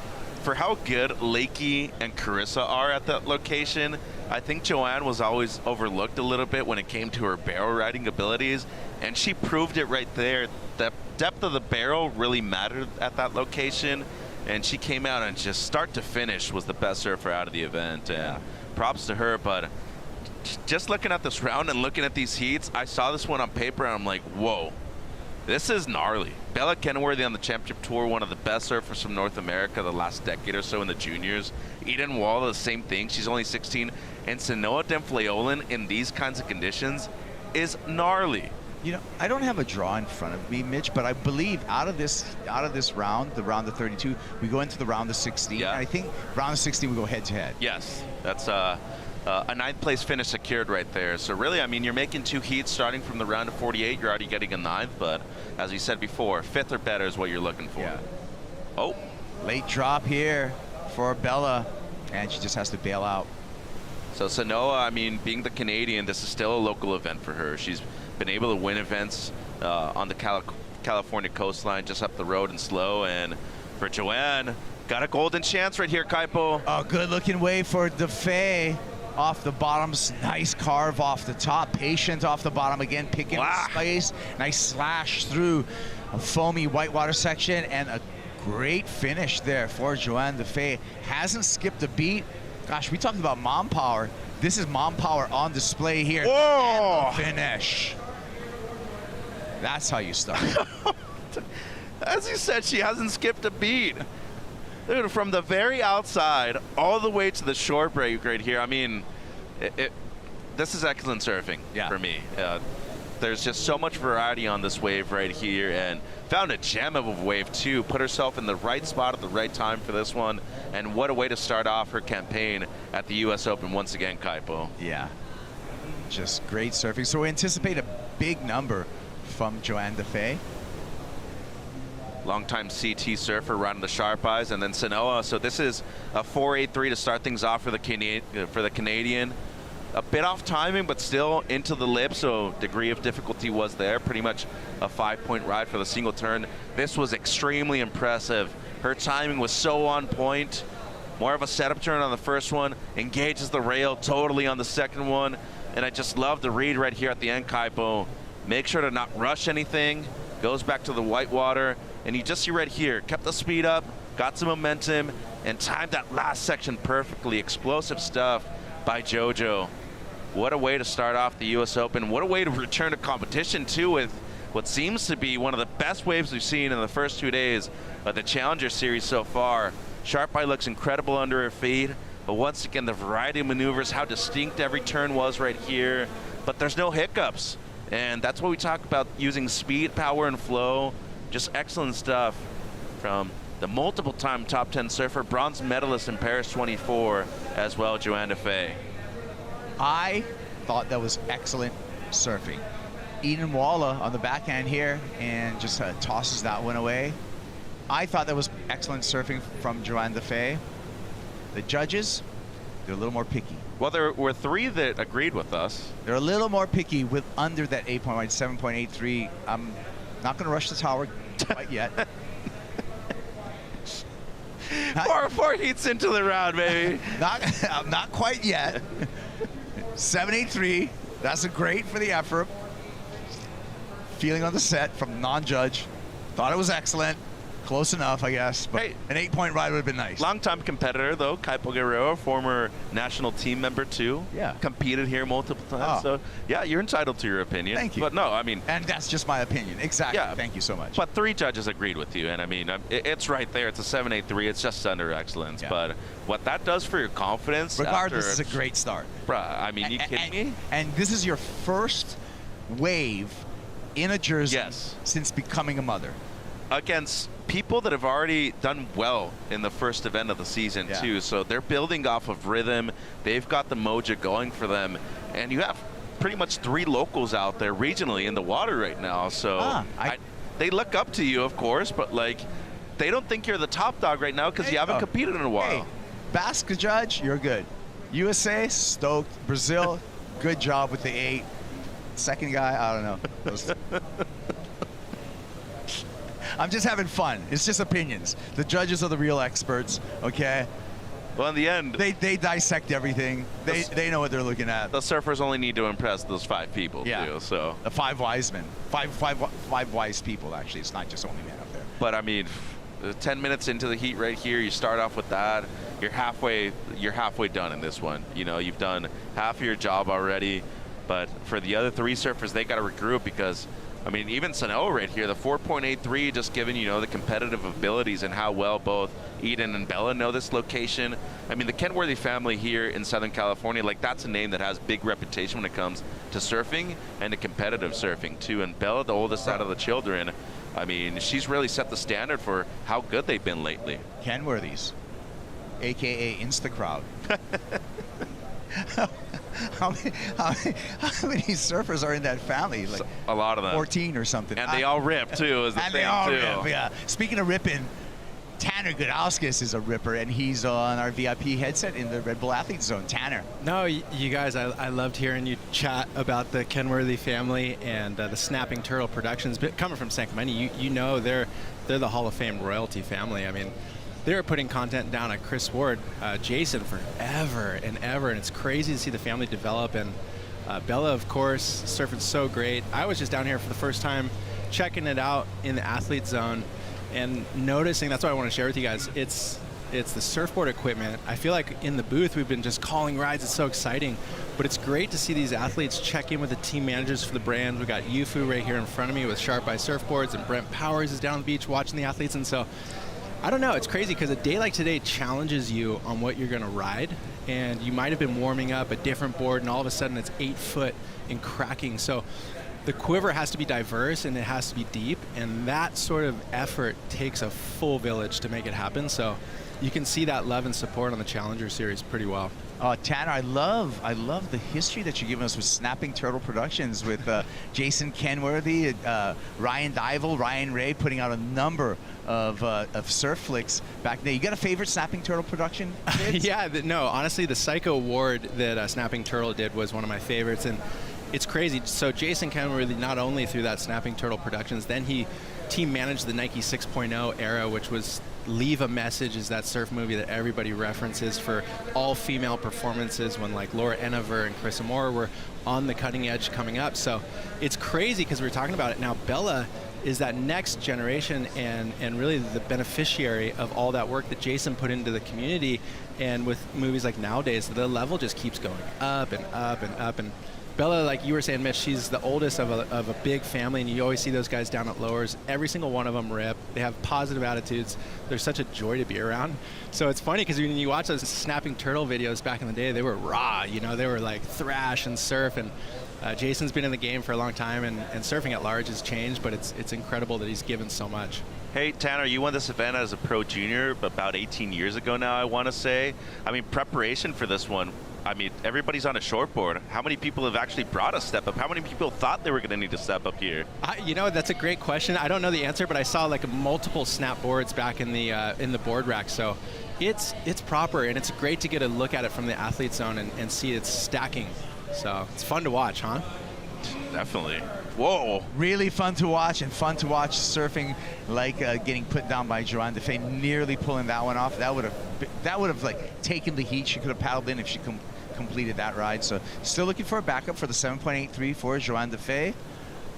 for how good Lakey and Carissa are at that location, I think Joanne was always overlooked a little bit when it came to her barrel riding abilities, and she proved it right there. The depth of the barrel really mattered at that location, and she came out and just start to finish was the best surfer out of the event, and props to her. But just looking at this round and looking at these heats, I saw this one on paper and I'm like, whoa, this is gnarly. Bella Kenworthy on the championship tour, one of the best surfers from North America the last decade or so in the juniors. Eden Wall, the same thing. She's only 16. And Sanoa Denfleolin in these kinds of conditions is gnarly. I don't have a draw in front of me, Mitch, but I believe out of this round, the round of 32, we go into the round of 16. Yeah. I think round of 16 we go head to head. Yes, that's a ninth place finish secured right there. So really, I mean, you're making two heats starting from the round of 48. You're already getting a ninth, but as we said before, fifth or better is what you're looking for. Yeah. Oh, late drop here for Bella, and she just has to bail out. So Sanoa, I mean, being the Canadian, this is still a local event for her. She's been able to win events on the California coastline, just up the road and slow. And for Joanne, got a golden chance right here, Kaipo. A good-looking wave for DeFay. Off the bottoms, nice carve off the top, patient off the bottom again, picking the space, nice slash through a foamy whitewater section, and a great finish there for Joanne DeFay. Hasn't skipped a beat. Gosh, we talked about mom power. This is mom power on display here. Whoa! And the finish. That's how you start. As you said, she hasn't skipped a beat. Dude, from the very outside all the way to the short break right here, I mean, this is excellent surfing for me. There's just so much variety on this wave right here, and found a gem of a wave too. Put herself in the right spot at the right time for this one, and what a way to start off her campaign at the U.S. Open once again, Kaipo. Yeah, just great surfing. So we anticipate a big number from Joanne DeFay. Longtime CT surfer running the sharp eyes, and then Sanoa. So this is a 4.83 to start things off for the Canadian. A bit off timing, but still into the lip, so degree of difficulty was there. Pretty much a 5-point ride for the single turn. This was extremely impressive. Her timing was so on point. More of a setup turn on the first one, engages the rail totally on the second one, and I just love the read right here at the end, Kaipo. Make sure to not rush anything. Goes back to the whitewater, and you just see right here, kept the speed up, got some momentum, and timed that last section perfectly. Explosive stuff by JoJo. What a way to start off the U.S. Open. What a way to return to competition, too, with what seems to be one of the best waves we've seen in the first 2 days of the Challenger Series so far. Sharp Eye looks incredible under her feet, but once again, the variety of maneuvers, how distinct every turn was right here, but there's no hiccups. And that's what we talk about, using speed, power, and flow. Just excellent stuff from the multiple-time top 10 surfer, bronze medalist in Paris 24 as well, Joanne DeFay. I thought that was excellent surfing. Eden Walla on the backhand here and just tosses that one away. I thought that was excellent surfing from Joanne DeFay. The judges, they're a little more picky. Well, there were 3 that agreed with us. They're a little more picky with under that 8.1, 7.83. I'm not going to rush the tower quite yet. Four heats into the round, baby. not quite yet. 7.83. That's a great for the effort. Feeling on the set from non-judge. Thought it was excellent. Close enough, I guess. But hey, an 8-point ride would have been nice. Longtime competitor, though, Kaipo Guerrero, former national team member, too. Yeah. Competed here multiple times. So, yeah, you're entitled to your opinion. Thank you. But no, I mean... And that's just my opinion. Exactly. Yeah. Thank you so much. But 3 judges agreed with you. And, I mean, it's right there. It's a 7.83. It's just under excellence. Yeah. But what that does for your confidence... Regardless, it's a great start. Bruh, I mean, you kidding me? And this is your first wave in a jersey since becoming a mother. Against people that have already done well in the first event of the season, too. So they're building off of rhythm. They've got the mojo going for them. And you have pretty much 3 locals out there regionally in the water right now. So they look up to you, of course, but, like, they don't think you're the top dog right now because you haven't competed in a while. Hey, Basque judge, you're good. USA, stoked. Brazil, good job with the 8. Second guy, I don't know. I'm just having fun. It's just opinions. The judges are the real experts, okay? Well, in the end... They dissect everything. They know what they're looking at. The surfers only need to impress those 5 people, too, so... The 5 wise men. Five wise people, actually. It's not just only men up there. But, I mean, 10 minutes into the heat right here, you start off with that. You're halfway done in this one. You know, you've done half of your job already. But for the other 3 surfers, they got to regroup because... I mean, even Sanoa right here, the 4.83, just given, you know, the competitive abilities and how well both Eden and Bella know this location. I mean, the Kenworthy family here in Southern California, like, that's a name that has big reputation when it comes to surfing and to competitive surfing, too. And Bella, the oldest out of the children, I mean, she's really set the standard for how good they've been lately. Kenworthys, a.k.a. Instacrowd. How many surfers are in that family? Like a lot of them. 14 or something. And they all rip, too, is the thing, they all too. Rip, yeah. Speaking of ripping, Tanner Gudauskas is a ripper, and he's on our VIP headset in the Red Bull Athlete Zone. Tanner. No, you guys, I loved hearing you chat about the Kenworthy family and the Snapping Turtle Productions. But coming from San Clemente, you know they're the Hall of Fame royalty family. I mean, they were putting content down at Chris Ward, Jason, forever and ever, and it's crazy to see the family develop. And Bella, of course, surfing so great. I was just down here for the first time, checking it out in the Athlete Zone, and noticing. That's what I want to share with you guys. It's the surfboard equipment. I feel like in the booth we've been just calling rides. It's so exciting, but it's great to see these athletes check in with the team managers for the brands. We got Yufu right here in front of me with Sharp Eye Surfboards, and Brent Powers is down on the beach watching the athletes, and so. I don't know, it's crazy because a day like today challenges you on what you're going to ride, and you might have been warming up a different board and all of a sudden it's 8 foot and cracking. So the quiver has to be diverse and it has to be deep, and that sort of effort takes a full village to make it happen. So you can see that love and support on the Challenger Series pretty well. Tanner, I love the history that you're giving us with Snapping Turtle Productions with Jason Kenworthy, Ryan Dival, Ryan Ray putting out a number of surf flicks back there. You got a favorite Snapping Turtle production? Yeah, no, honestly, the Psycho Award that Snapping Turtle did was one of my favorites, and it's crazy. So Jason Kenworthy, not only through that Snapping Turtle Productions, then he team managed the Nike 6.0 era, which was Leave a Message, is that surf movie that everybody references for all female performances when like Laura Enever and Chris Amora were on the cutting edge coming up. So it's crazy because we're talking about it now. Bella is that next generation and really the beneficiary of all that work that Jason put into the community. And with movies like Nowadays, the level just keeps going up and up and up. And Bella, like you were saying, Mitch, she's the oldest of a big family, and you always see those guys down at Lowers. Every single one of them rip. They have positive attitudes. They're such a joy to be around. So it's funny because when you watch those Snapping Turtle videos back in the day, they were raw. You know, they were like thrash and surf. And Jason's been in the game for a long time, and surfing at large has changed, but it's incredible that he's given so much. Hey, Tanner, you won this event as a pro junior about 18 years ago now, I want to say. I mean, preparation for this one, I mean, everybody's on a shortboard. How many people have actually brought a step up? How many people thought they were going to need to step up here? You know, that's a great question. I don't know the answer, but I saw like multiple snap boards back in the board rack. So it's proper, and it's great to get a look at it from the athlete zone and see it's stacking. So it's fun to watch, huh? Definitely. Whoa. Really fun to watch, and fun to watch surfing like getting put down by Joanne Defay, nearly pulling that one off. That would have like taken the heat. She could have paddled in if she completed that ride. So still looking for a backup for the 7.83 for Joanne Defay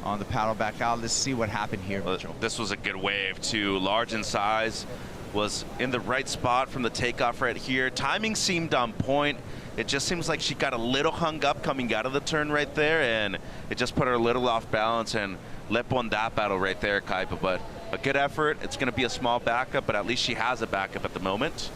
on the paddle back out. Let's see what happened here. This was a good wave too. Large in size, was in the right spot from the takeoff right here. Timing seemed on point. It just seems like she got a little hung up coming out of the turn right there, and it just put her a little off balance and let on that battle right there, Kaipa. But a good effort. It's going to be a small backup, but at least she has a backup at the moment.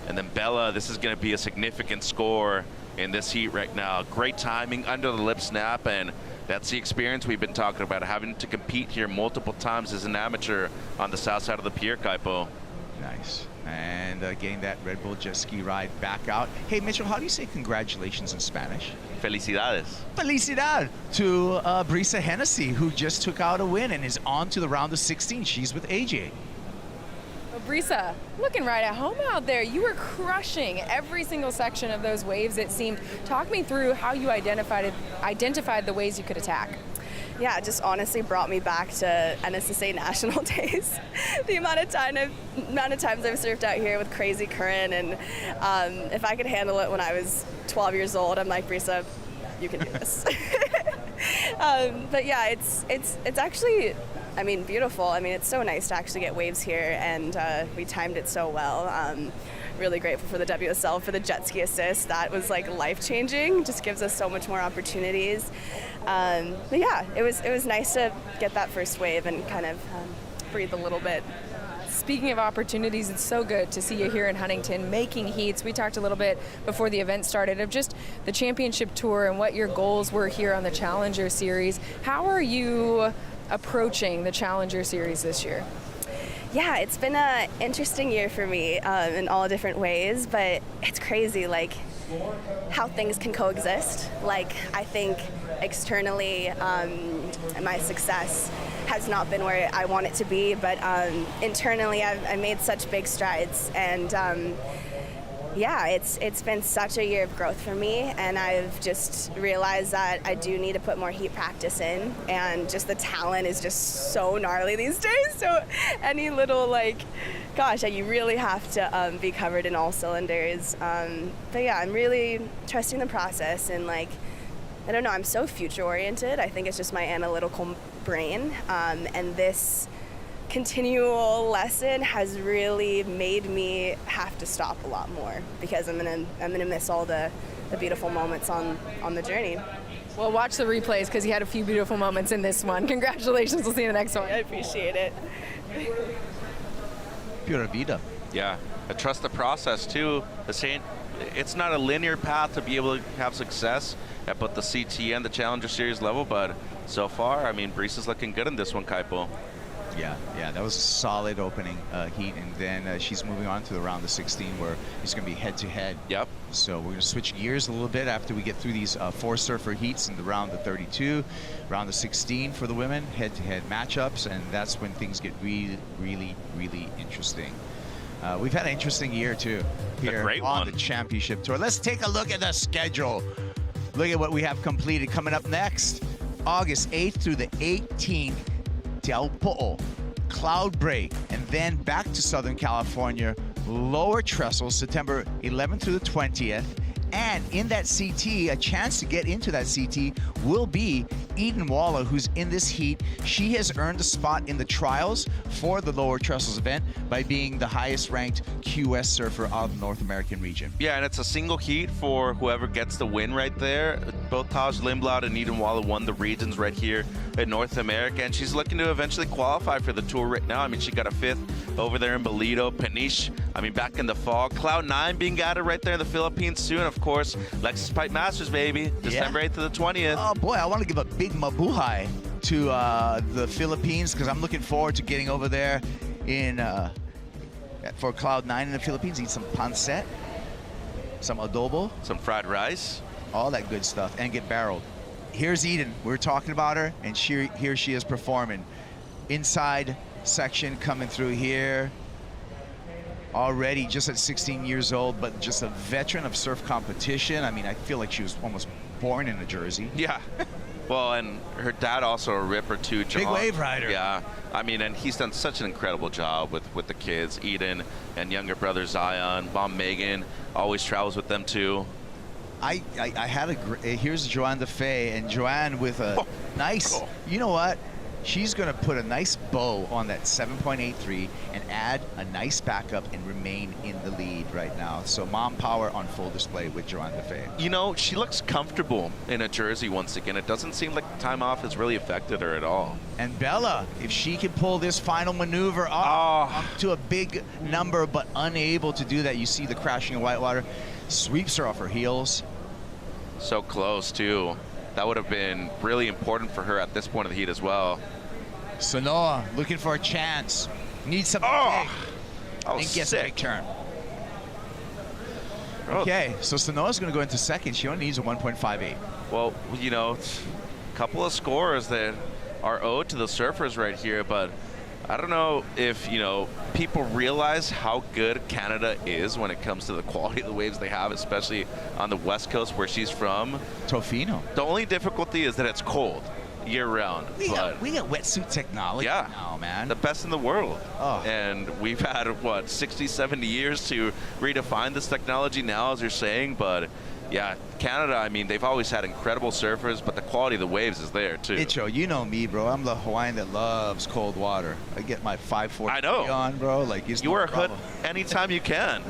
And then Bella, this is going to be a significant score in this heat right now. Great timing under the lip snap, and that's the experience we've been talking about, having to compete here multiple times as an amateur on the south side of the pier, Kaipo. Nice. And getting that Red Bull jet ski ride back out. Hey, Mitchell, how do you say congratulations in Spanish? Felicidades. Felicidad to Brisa Hennessy, who just took out a win and is on to the round of 16. She's with AJ. Well, Brisa, looking right at home out there. You were crushing every single section of those waves, it seemed. Talk me through how you identified the ways you could attack. Yeah, it just honestly brought me back to NSSA national days. The amount of times I've surfed out here with crazy current, and if I could handle it when I was 12 years old, I'm like, Brisa, you can do this. But yeah, it's actually, I mean, beautiful. I mean, it's so nice to actually get waves here, and we timed it so well. Really grateful for the WSL for the jet ski assist. That was like life-changing. Just gives us so much more opportunities. But yeah, it was nice to get that first wave and kind of breathe a little bit. Speaking of opportunities, it's so good to see you here in Huntington making heats. We talked a little bit before the event started of just the championship tour and what your goals were here on the Challenger Series. How are you approaching the Challenger Series this year? Yeah, it's been an interesting year for me in all different ways, but it's crazy, like, how things can coexist. Like, I think externally, my success has not been where I want it to be, but internally, I've made such big strides, and yeah, it's been such a year of growth for me, and I've just realized that I do need to put more heat practice in, and just the talent is just so gnarly these days. So any little, like, gosh, you really have to be covered in all cylinders. But yeah, I'm really trusting the process, and like, I don't know, I'm so future oriented. I think it's just my analytical brain, and this continual lesson has really made me have to stop a lot more, because I'm gonna miss all the beautiful moments on the journey. Well, watch the replays, because you had a few beautiful moments in this one. Congratulations. We'll see you in the next one. I appreciate it. Pura vida. Yeah, I trust the process too. It's not a linear path to be able to have success at both the CT and the Challenger Series level, but so far, I mean, Brisa's looking good in this one, Kaipo. Yeah, that was a solid opening heat, and then she's moving on to the round of 16 where it's going to be head-to-head. Yep. So we're going to switch gears a little bit after we get through these four surfer heats in the round of 32, round of 16 for the women, head-to-head matchups, and that's when things get really, really, really interesting. We've had an interesting year, too, here on the championship tour. Let's take a look at the schedule. Look at what we have completed. Coming up next, August 8th through the 18th, Del Po'o, Cloud Break, and then back to Southern California, Lower Trestle, September 11th through the 20th. And in that CT, a chance to get into that CT will be Eden Waller, who's in this heat. She has earned a spot in the trials for the Lower Trestles event by being the highest ranked QS surfer out of the North American region. Yeah, and it's a single heat for whoever gets the win right there. Both Taj Lindblad and Eden Waller won the regions right here in North America, and she's looking to eventually qualify for the tour right now. I mean, she got a 5th over there in Bolito. Peniche, I mean, back in the fall. Cloud9 being added right there in the Philippines soon. Of course, Lexus Pipe Masters, baby. December 8th to the 20th. Oh, boy, I want to give a big mabuhay to the Philippines, because I'm looking forward to getting over there in for Cloud9 in the Philippines, eat some pancit. some adobo, some fried rice, all that good stuff, and get barreled. Here's Eden. We were talking about her, and here she is performing. Inside section coming through here. Already just at 16 years old, but just a veteran of surf competition. I mean, I feel like she was almost born in a jersey. Yeah. Well, and her dad also a ripper too, John. Big wave rider. Yeah. I mean, and he's done such an incredible job with the kids, Eden and younger brother Zion. Mom Megan always travels with them too. I had here's Joanne DeFay, and Joanne with a nice, you know what? She's going to put a nice bow on that 7.83 and add a nice backup and remain in the lead right now. So mom power on full display with Joanne DeFay. You know, she looks comfortable in a jersey once again. It doesn't seem like the time off has really affected her at all. And Bella, if she can pull this final maneuver up to a big number but unable to do that, you see the crashing of whitewater, sweeps her off her heels. So close too. That would have been really important for her at this point of the heat as well. Sanoa looking for a chance. Needs something big. And gets a big turn. Okay, so Sanoa's going to go into second. She only needs a 1.58. Well, you know, a couple of scores that are owed to the surfers right here, but I don't know if, you know, people realize how good Canada is when it comes to the quality of the waves they have, especially on the West Coast where she's from. Tofino. The only difficulty is that it's cold year-round. We got wetsuit technology now, man. The best in the world. Oh. And we've had, what, 60, 70 years to redefine this technology now, as you're saying, but yeah, Canada, I mean, they've always had incredible surfers, but the quality of the waves is there, too. Icho, you know me, bro. I'm the Hawaiian that loves cold water. I get my 540 on, bro. Like, you wear a hood anytime you can.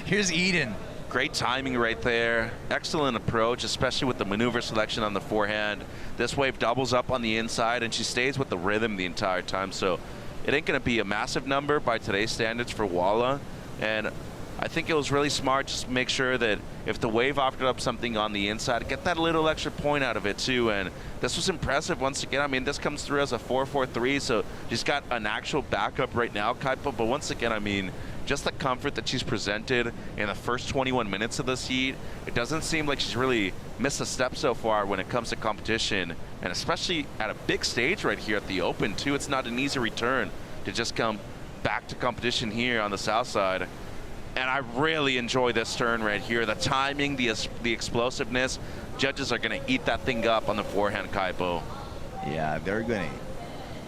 Here's Eden. Great timing right there. Excellent approach, especially with the maneuver selection on the forehand. This wave doubles up on the inside, and she stays with the rhythm the entire time. So it ain't going to be a massive number by today's standards for Walla. And I think it was really smart just to make sure that if the wave offered up something on the inside, get that little extra point out of it too. And this was impressive once again. I mean, this comes through as a 4.43, so she's got an actual backup right now, Kaipo. But once again, I mean, just the comfort that she's presented in the first 21 minutes of this heat, it doesn't seem like she's really missed a step so far when it comes to competition, and especially at a big stage right here at the Open too. It's not an easy return to just come back to competition here on the south side. And I really enjoy this turn right here. The timing, the explosiveness. Judges are going to eat that thing up on the forehand, Kaipo. Yeah, they're going to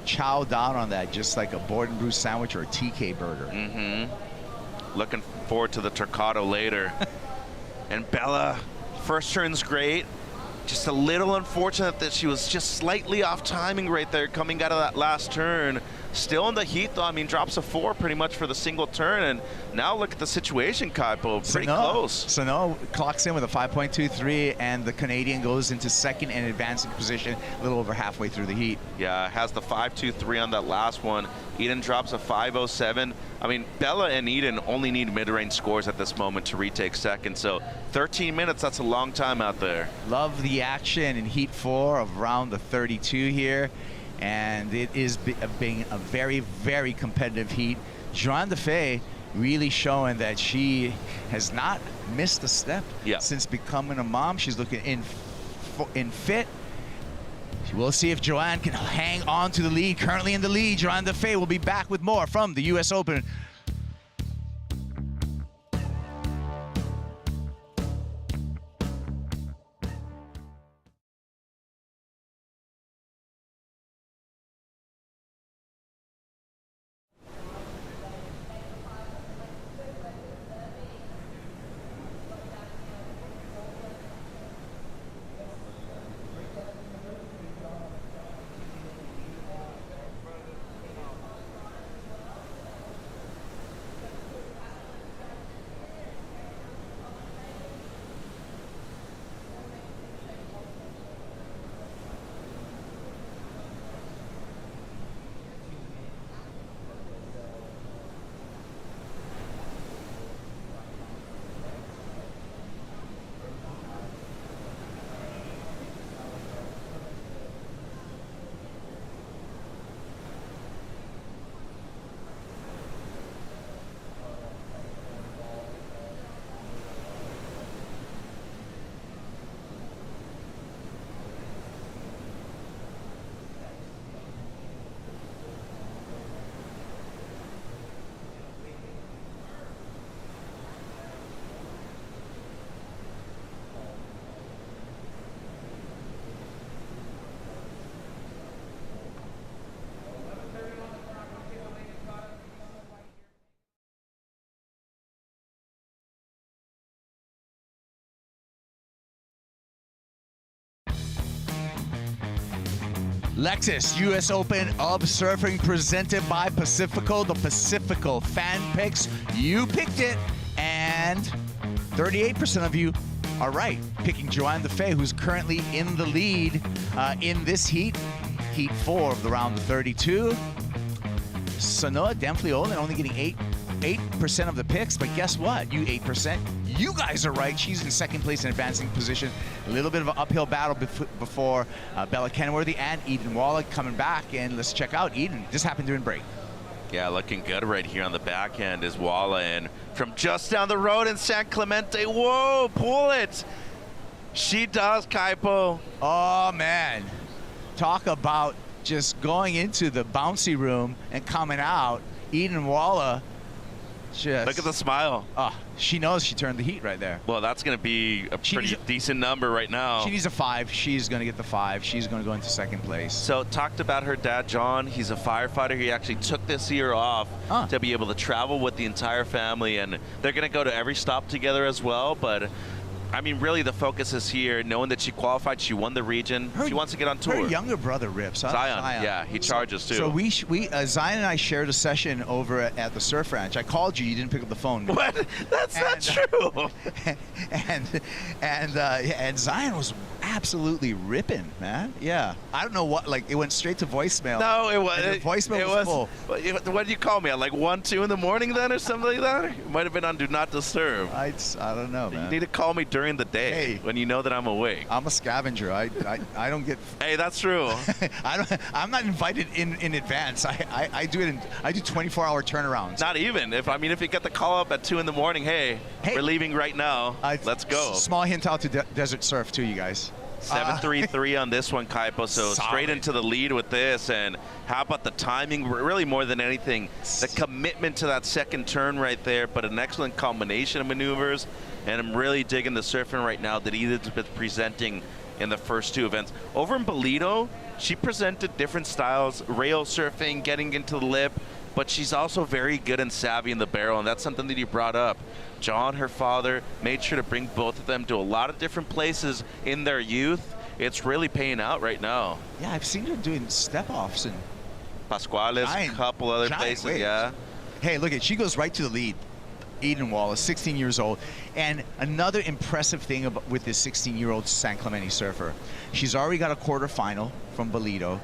chow down on that just like a board and brew sandwich or a TK burger. Mm-hmm. Looking forward to the Turcado later. And Bella, first turn's great. Just a little unfortunate that she was just slightly off timing right there coming out of that last turn. Still in the heat, though. I mean, drops a 4 pretty much for the single turn. And now look at the situation, Kaipo. Pretty close. So no, clocks in with a 5.23, and the Canadian goes into second and advancing position a little over halfway through the heat. Yeah, has the 5.23 on that last one. Eden drops a 5.07. I mean, Bella and Eden only need mid-range scores at this moment to retake second. So 13 minutes, that's a long time out there. Love the action in heat 4 of round the 32 here. And it is being a very, very competitive heat. Joanne DeFay really showing that she has not missed a step since becoming a mom. She's looking in fit. We'll see if Joanne can hang on to the lead. Currently in the lead, Joanne DeFay will be back with more from the U.S. Open. Lexus US Open of Surfing presented by Pacifico, the Pacifico fan picks. You picked it, and 38% of you are right, picking Joanne DeFay, who's currently in the lead in this heat 4 of the round of 32. Sanoa Demfliola only getting 8% of the picks, but guess what? You 8%. You guys are right. She's in second place in advancing position. A little bit of an uphill battle before Bella Kenworthy and Eden Walla coming back. And let's check out Eden. This happened during break. Yeah, looking good right here on the back end is Walla. And from just down the road in San Clemente, whoa, pull it. She does, Kaipo. Oh, man. Talk about just going into the bouncy room and coming out. Eden Walla. Just, look at the smile. She knows she turned the heat right there. Well, that's going to be a pretty decent number right now. She needs a 5. She's going to get the 5. She's going to go into second place. So talked about her dad, John. He's a firefighter. He actually took this year off to be able to travel with the entire family, and they're going to go to every stop together as well. But I mean, really, the focus is here, knowing that she qualified, she won the region. She wants to get on tour. Her younger brother rips. Zion. Yeah, he charges too. So we Zion and I shared a session over at the Surf Ranch. I called you. You didn't pick up the phone. What? That's not true. And Zion was absolutely ripping, man. Yeah. I don't know what. Like, it went straight to voicemail. No, it was. The voicemail was full. What did you call me at? Like 1, 2 in the morning then, or something like that? It might have been on Do Not Disturb. I don't know, man. You need to call me during the day when you know that I'm awake. I'm a scavenger. I don't get. Hey, that's true. I'm not invited in advance. I do 24-hour turnarounds. Not even. If you get the call up at 2 in the morning, hey, we're leaving right now. Let's go. Small hint out to Desert Surf too, you guys. 7.33 on this one, Kaipo. So straight into the lead with this. And how about the timing? Really, more than anything, the commitment to that second turn right there. But an excellent combination of maneuvers. And I'm really digging the surfing right now that Edith's been presenting in the first 2 events. Over in Bolito, she presented different styles, rail surfing, getting into the lip, but she's also very good and savvy in the barrel, and that's something that you brought up. John, her father, made sure to bring both of them to a lot of different places in their youth. It's really paying out right now. Yeah, I've seen her doing step-offs and Pascuales, a couple other places, waves. Yeah. Hey, look, she goes right to the lead. Eden Wallace, 16 years old. And another impressive thing with this 16-year-old San Clemente surfer, she's already got a quarterfinal from Bolito.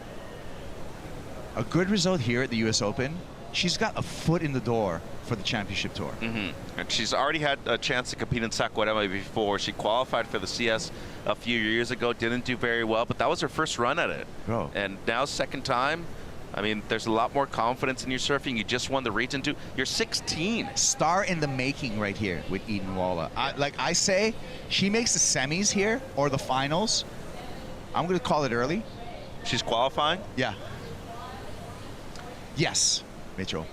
A good result here at the U.S. Open. She's got a foot in the door for the championship tour. And she's already had a chance to compete in Saquarema before. She qualified for the CS a few years ago, didn't do very well, but that was her first run at it. Bro. And now second time. I mean, there's a lot more confidence in your surfing. You just won the region too. You're 16. Star in the making right here with Eden Walla. Like I say, she makes the semis here or the finals. I'm going to call it early. She's qualifying? Yeah. Yes, Mitchell.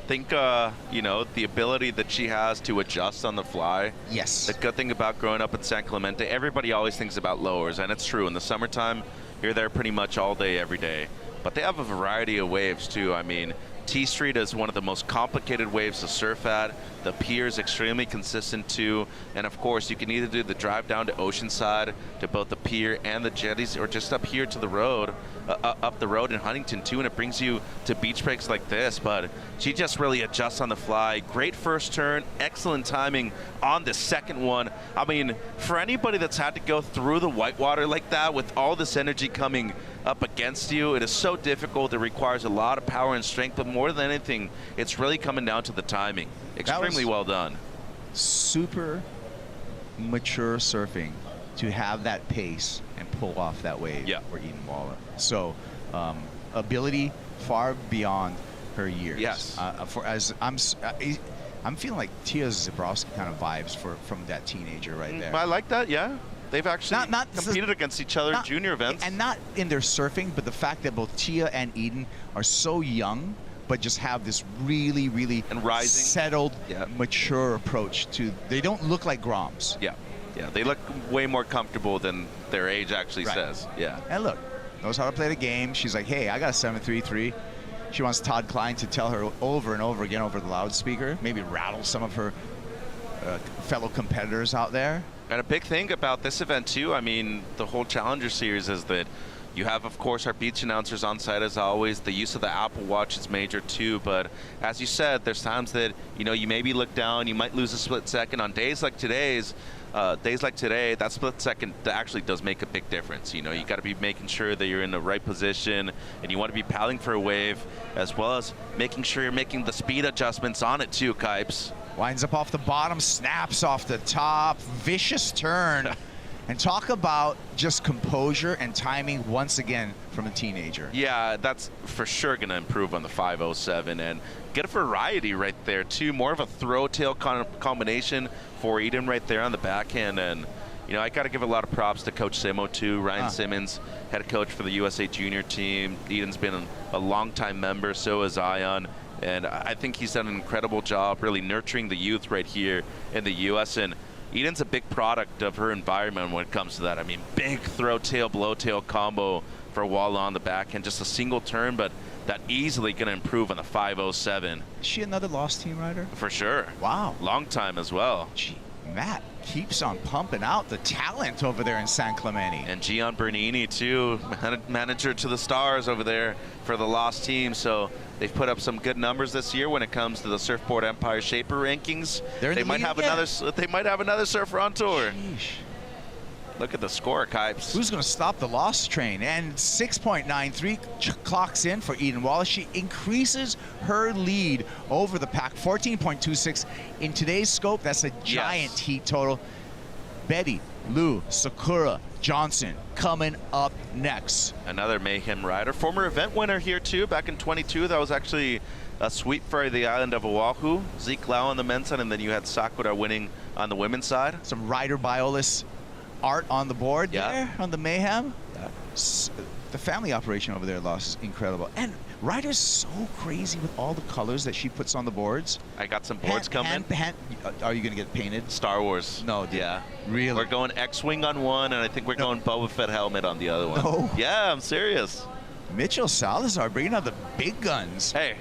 Think, the ability that she has to adjust on the fly. Yes. The good thing about growing up in San Clemente, everybody always thinks about lowers, and it's true. In the summertime, you're there pretty much all day, every day. But they have a variety of waves too. I mean, T Street is one of the most complicated waves to surf at. The pier is extremely consistent too. And of course, you can either do the drive down to Oceanside to both the pier and the jetties, or just up here to the road, up the road in Huntington too, and it brings you to beach breaks like this. But she just really adjusts on the fly. Great first turn, excellent timing on the second one. I mean, for anybody that's had to go through the whitewater like that with all this energy coming up against you, it is so difficult. It requires a lot of power and strength, but more than anything, it's really coming down to the timing. Extremely well done. Super mature surfing to have that pace and pull off that wave for Eden Walla. So ability far beyond her years. Yes. I'm feeling like Tia Zabrowski kind of vibes from that teenager right there. I like that. Yeah. They've actually not competed against each other in junior events. And not in their surfing, but the fact that both Tia and Eden are so young, but just have this really, really settled, mature approach to. They don't look like Groms. Yeah. They look way more comfortable than their age actually says. Yeah. And look, knows how to play the game. She's like, hey, I got a 7.33. She wants Todd Klein to tell her over and over again over the loudspeaker, maybe rattle some of her fellow competitors out there. And a big thing about this event too, I mean, the whole Challenger Series is that You have, of course, our beach announcers on site as always. The use of the Apple Watch is major too, but as you said, there's times that, you know, you maybe look down, you might lose a split second. On days like today, that split second actually does make a big difference. You know, you got to be making sure that you're in the right position, and you want to be paddling for a wave, as well as making sure you're making the speed adjustments on it too, Kipes. Winds up off the bottom, snaps off the top, vicious turn. And talk about just composure and timing once again from a teenager. Yeah, that's for sure going to improve on the 507 and get a variety right there too. More of a throw tail combination for Eden right there on the backhand. And, you know, I got to give a lot of props to Coach Simo too. Ryan Simmons, head coach for the USA Junior team. Eden's been a longtime member, so is Ion. And I think he's done an incredible job really nurturing the youth right here in the U.S. And Eden's a big product of her environment when it comes to that. I mean, big throw tail, blow tail combo for Walla on the back and just a single turn, but that easily going to improve on the 507. Is she another Lost Team rider? For sure. Wow. Long time as well. Gee, Matt keeps on pumping out the talent over there in San Clemente. And Gian Bernini, too, manager to the stars over there for the Lost Team. So they've put up some good numbers this year when it comes to the Surfboard Empire Shaper rankings. They might have another surfer on tour. Sheesh. Look at the score, Kipes. Who's going to stop the Lost train? And 6.93 clocks in for Eden Wallace. She increases her lead over the pack, 14.26. In today's scope, that's a giant heat total. Betty, Lou, Sakura, Johnson coming up next. Another Mayhem rider. Former event winner here, too, back in 22. That was actually a sweep for the island of Oahu. Zeke Lau on the men's side, and then you had Sakura winning on the women's side. Some rider Biolis art on the board there on the Mayhem. The family operation over there lost incredible. And Ryder's so crazy with all the colors that she puts on the boards. I got some boards coming. Are you going to get painted? Star Wars. No, yeah. Really? We're going X-Wing on one, and I think we're going Boba Fett helmet on the other one. No. Yeah, I'm serious. Mitchell Salazar bringing out the big guns. Hey.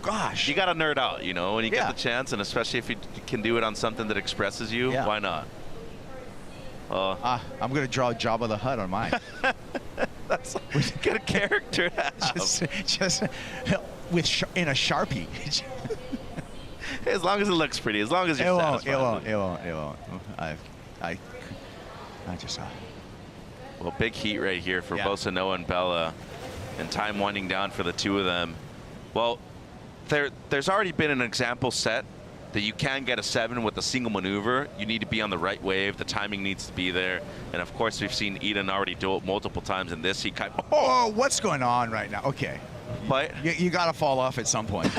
Gosh. You got to nerd out, you know, when you get the chance, and especially if you can do it on something that expresses you, why not? I'm going to draw Jabba the Hutt on mine. That's what kind of character just in a Sharpie. As long as it looks pretty, as long as you're satisfied. It won't. I just Well, big heat right here for both Sanoa and Bella, and time winding down for the two of them. Well, there's already been an example set that you can get a 7 with a single maneuver. You need to be on the right wave. The timing needs to be there. And of course, we've seen Eden already do it multiple times in this. Oh, what's going on right now? Okay. But you got to fall off at some point.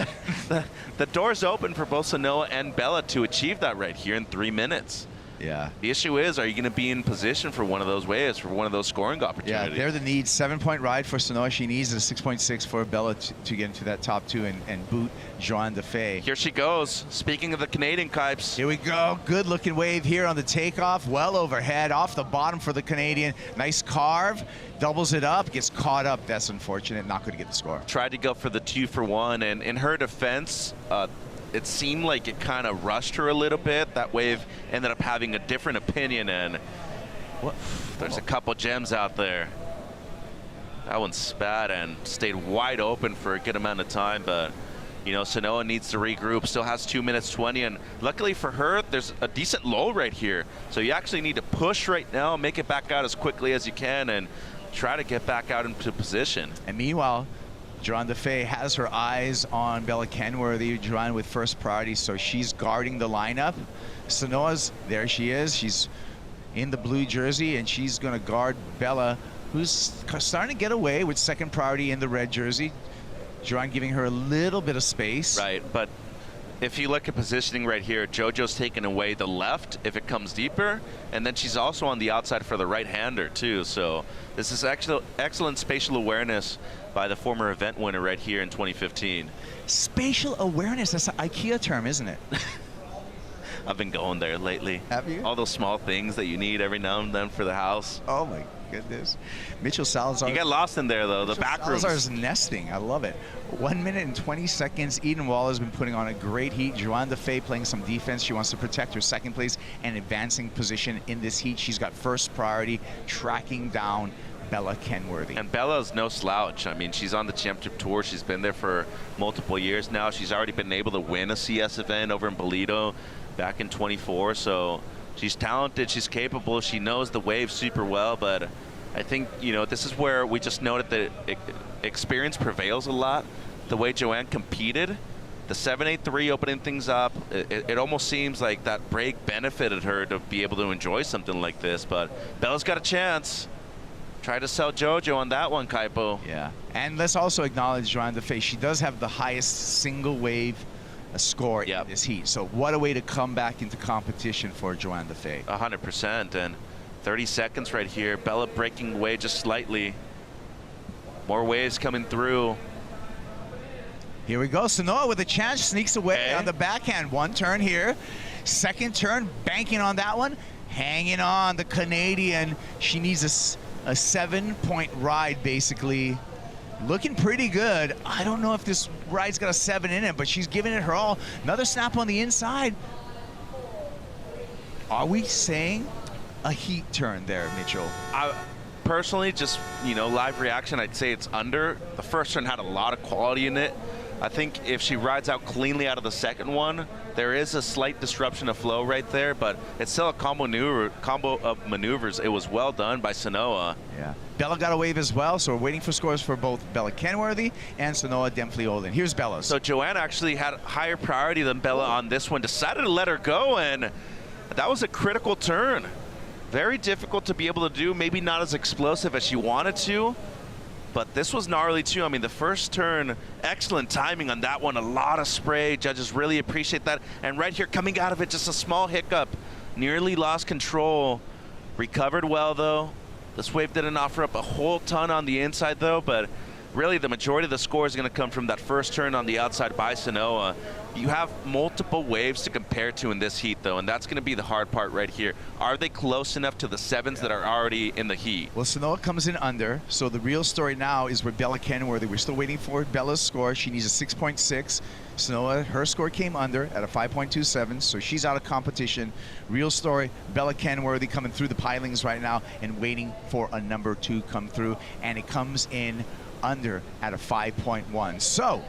the door's open for both Sanoa and Bella to achieve that right here in 3 minutes. Yeah. The issue is, are you going to be in position for one of those waves, for one of those scoring opportunities? Yeah, they're the need. 7-point ride for Sanoa. She needs a 6.6 for Bella to get into that top two and boot Joanne DeFay. Here she goes. Speaking of the Canadian Kipes. Here we go. Good looking wave here on the takeoff. Well overhead, off the bottom for the Canadian. Nice carve. Doubles it up, gets caught up. That's unfortunate. Not going to get the score. Tried to go for the 2 for 1, and in her defense, it seemed like it kind of rushed her a little bit. That wave ended up having a different opinion, and there's a couple gems out there. That one spat and stayed wide open for a good amount of time, but you know, Sanoa needs to regroup. Still has 2 minutes 20, and luckily for her, there's a decent low right here. So you actually need to push right now, make it back out as quickly as you can, and try to get back out into position. And meanwhile, Joanne DeFay has her eyes on Bella Kenworthy, Joanne with first priority, so she's guarding the lineup. Sanoa's, there she is. She's in the blue jersey, and she's going to guard Bella, who's starting to get away with second priority in the red jersey. Joanne giving her a little bit of space. Right, but if you look at positioning right here, JoJo's taking away the left if it comes deeper, and then she's also on the outside for the right-hander too. So this is excellent spatial awareness by the former event winner right here in 2015. Spatial awareness, that's an IKEA term, isn't it? I've been going there lately. Have you? All those small things that you need every now and then for the house. Oh my goodness. Mitchell Salazar. You get lost in there though, the back rooms. Salazar's nesting, I love it. 1 minute and 20 seconds. Eden Wall has been putting on a great heat. Joanne DeFay playing some defense. She wants to protect her second place and advancing position in this heat. She's got first priority, tracking down Bella Kenworthy. And Bella's no slouch. I mean, she's on the championship tour. She's been there for multiple years now. She's already been able to win a CS event over in Bolito back in 24. So she's talented. She's capable. She knows the wave super well. But I think, you know, this is where we just noted that experience prevails a lot. The way Joanne competed, the 783 opening things up, it almost seems like that break benefited her to be able to enjoy something like this. But Bella's got a chance. Try to sell JoJo on that one, Kaipo. Yeah, and let's also acknowledge Joanne DeFay. She does have the highest single wave score in this heat. So what a way to come back into competition for Joanne DeFay. 100%, and 30 seconds right here. Bella breaking away just slightly. More waves coming through. Here we go. Sanoa with a chance, sneaks away on the backhand. One turn here. Second turn, banking on that one. Hanging on, the Canadian. She needs a 7-point ride, basically. Looking pretty good. I don't know if this ride's got a 7 in it, but she's giving it her all. Another snap on the inside. Are we saying a heat turn there, Mitchell? Personally, just, you know, live reaction, I'd say it's under. The first turn had a lot of quality in it. I think if she rides out cleanly out of the second one, there is a slight disruption of flow right there, but it's still a combo of maneuvers. It was well done by Sanoa. Yeah. Bella got a wave as well, so we're waiting for scores for both Bella Kenworthy and Sanoa Demfli-Olin. Here's Bella's. So Joanne actually had higher priority than Bella on this one, decided to let her go, and that was a critical turn. Very difficult to be able to do, maybe not as explosive as she wanted to, but this was gnarly too. I mean, the first turn, excellent timing on that one, a lot of spray. Judges really appreciate that. And right here, coming out of it, just a small hiccup. Nearly lost control. Recovered well, though. This wave didn't offer up a whole ton on the inside, though, but really the majority of the score is going to come from that first turn on the outside by Sanoa. You have multiple waves to compare to in this heat, though, and that's going to be the hard part right here. Are they close enough to the 7s that are already in the heat? Well, Sanoa comes in under, so the real story now is with Bella Kenworthy. We're still waiting for Bella's score. She needs a 6.6. Sanoa, her score came under at a 5.27, so she's out of competition. Real story, Bella Kenworthy coming through the pilings right now and waiting for a number 2 come through, and it comes in under at a 5.1. So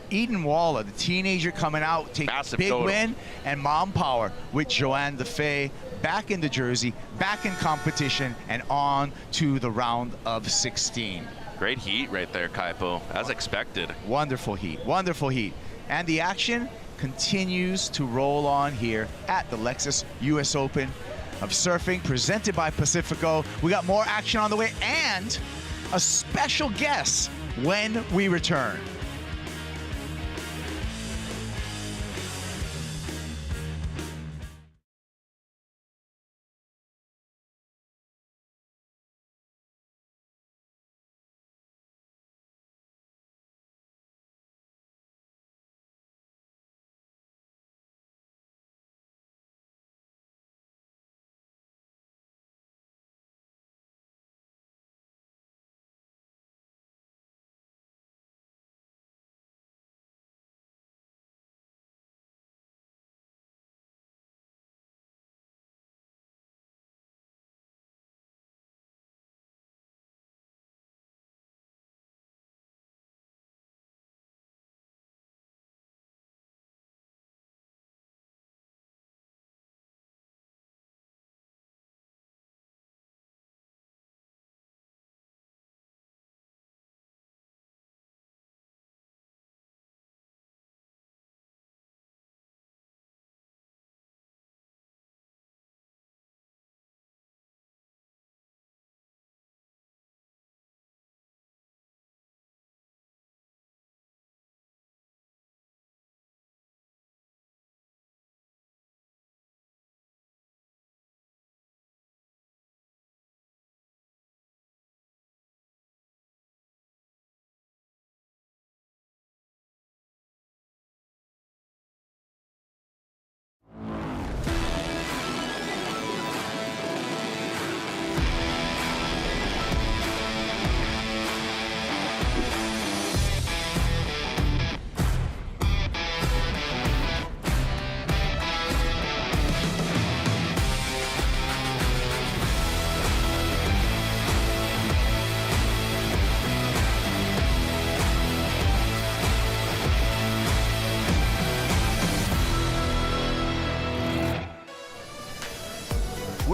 Eden Waller, the teenager coming out, taking a big win, and mom power with Joanne DeFay back into Jersey, back in competition, and on to the round of 16. Great heat right there, Kaipo, as expected. Wonderful heat, wonderful heat. And the action continues to roll on here at the Lexus US Open of Surfing, presented by Pacifico. We got more action on the way and a special guest when we return.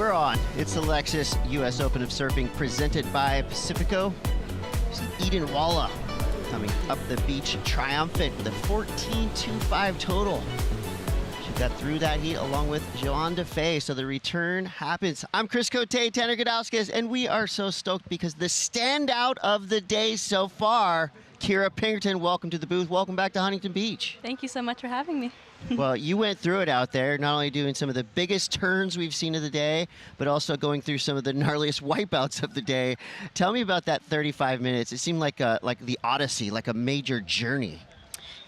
We're on. It's the Lexus U.S. Open of Surfing presented by Pacifico. See Eden Walla coming up the beach triumphant with a 14.25 total. She got through that heat along with Joanne DeFay, so the return happens. I'm Chris Cote, Tanner Godowskis, and we are so stoked because the standout of the day so far, Kira Pinkerton, welcome to the booth. Welcome back to Huntington Beach. Thank you so much for having me. Well, you went through it out there, not only doing some of the biggest turns we've seen of the day, but also going through some of the gnarliest wipeouts of the day. Tell me about that 35 minutes. It seemed like the Odyssey, like a major journey.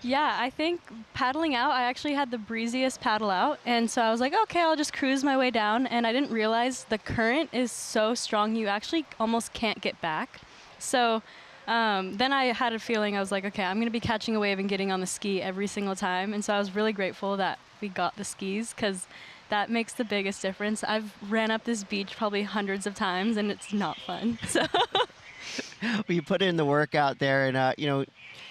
Yeah, I think paddling out, I actually had the breeziest paddle out. And so I was like, okay, I'll just cruise my way down. And I didn't realize the current is so strong, you actually almost can't get back. So then I had a feeling, I was like, okay, I'm going to be catching a wave and getting on the ski every single time. And so I was really grateful that we got the skis because that makes the biggest difference. I've ran up this beach probably hundreds of times and it's not fun. So Well, you put in the work out there, and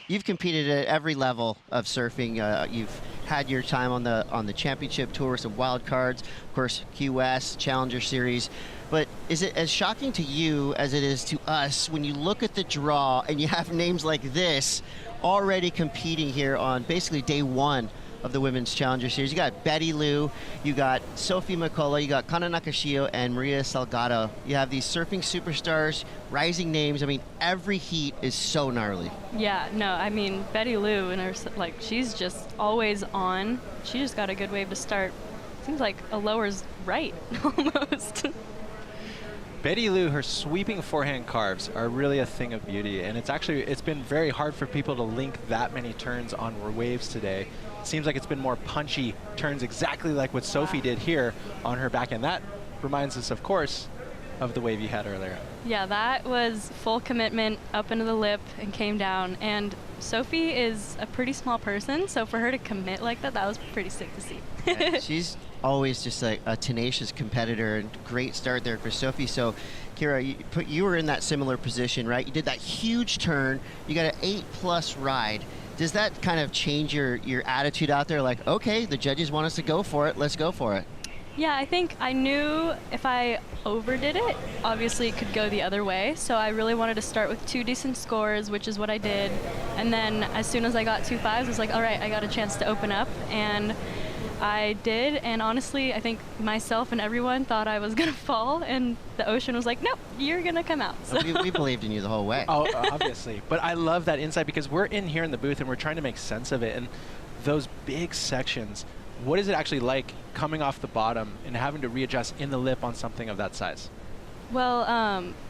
you've competed at every level of surfing. You've had your time on the championship tour, some wild cards, of course, QS Challenger Series. But is it as shocking to you as it is to us when you look at the draw and you have names like this already competing here on basically day one of the Women's Challenger Series? You got Betty Lou, you got Sophie McCullough, you got Kana Nakashio, and Maria Salgado. You have these surfing superstars, rising names. I mean, every heat is so gnarly. yeah, no, I mean, Betty Lou, and her, she's just always on. She just got a good wave to start. Seems like a lower's right, almost. Betty Lou, her sweeping forehand carves are really a thing of beauty, and it's been very hard for people to link that many turns on waves today. Seems like it's been more punchy turns, exactly like what Sophie did here on her backhand. That reminds us, of course, of the wave you had earlier. Yeah, that was full commitment up into the lip and came down. And Sophie is a pretty small person, so for her to commit like that, that was pretty sick to see. Yeah, she's always just like a tenacious competitor, and great start there for Sophie. So, Kira, you were in that similar position, right? You did that huge turn. You got an 8+ ride. Does that kind of change your attitude out there? Like, okay, the judges want us to go for it. Let's go for it. Yeah, I think I knew if I overdid it, obviously it could go the other way. So I really wanted to start with 2 decent scores, which is what I did. And then as soon as I got 2 5s, I was like, all right, I got a chance to open up. And I did. And honestly, I think myself and everyone thought I was going to fall. And the ocean was like, nope, you're going to come out. So. We believed in you the whole way. Oh, obviously. But I love that insight because we're in here in the booth and we're trying to make sense of it. And those big sections, what is it actually like coming off the bottom and having to readjust in the lip on something of that size? Well,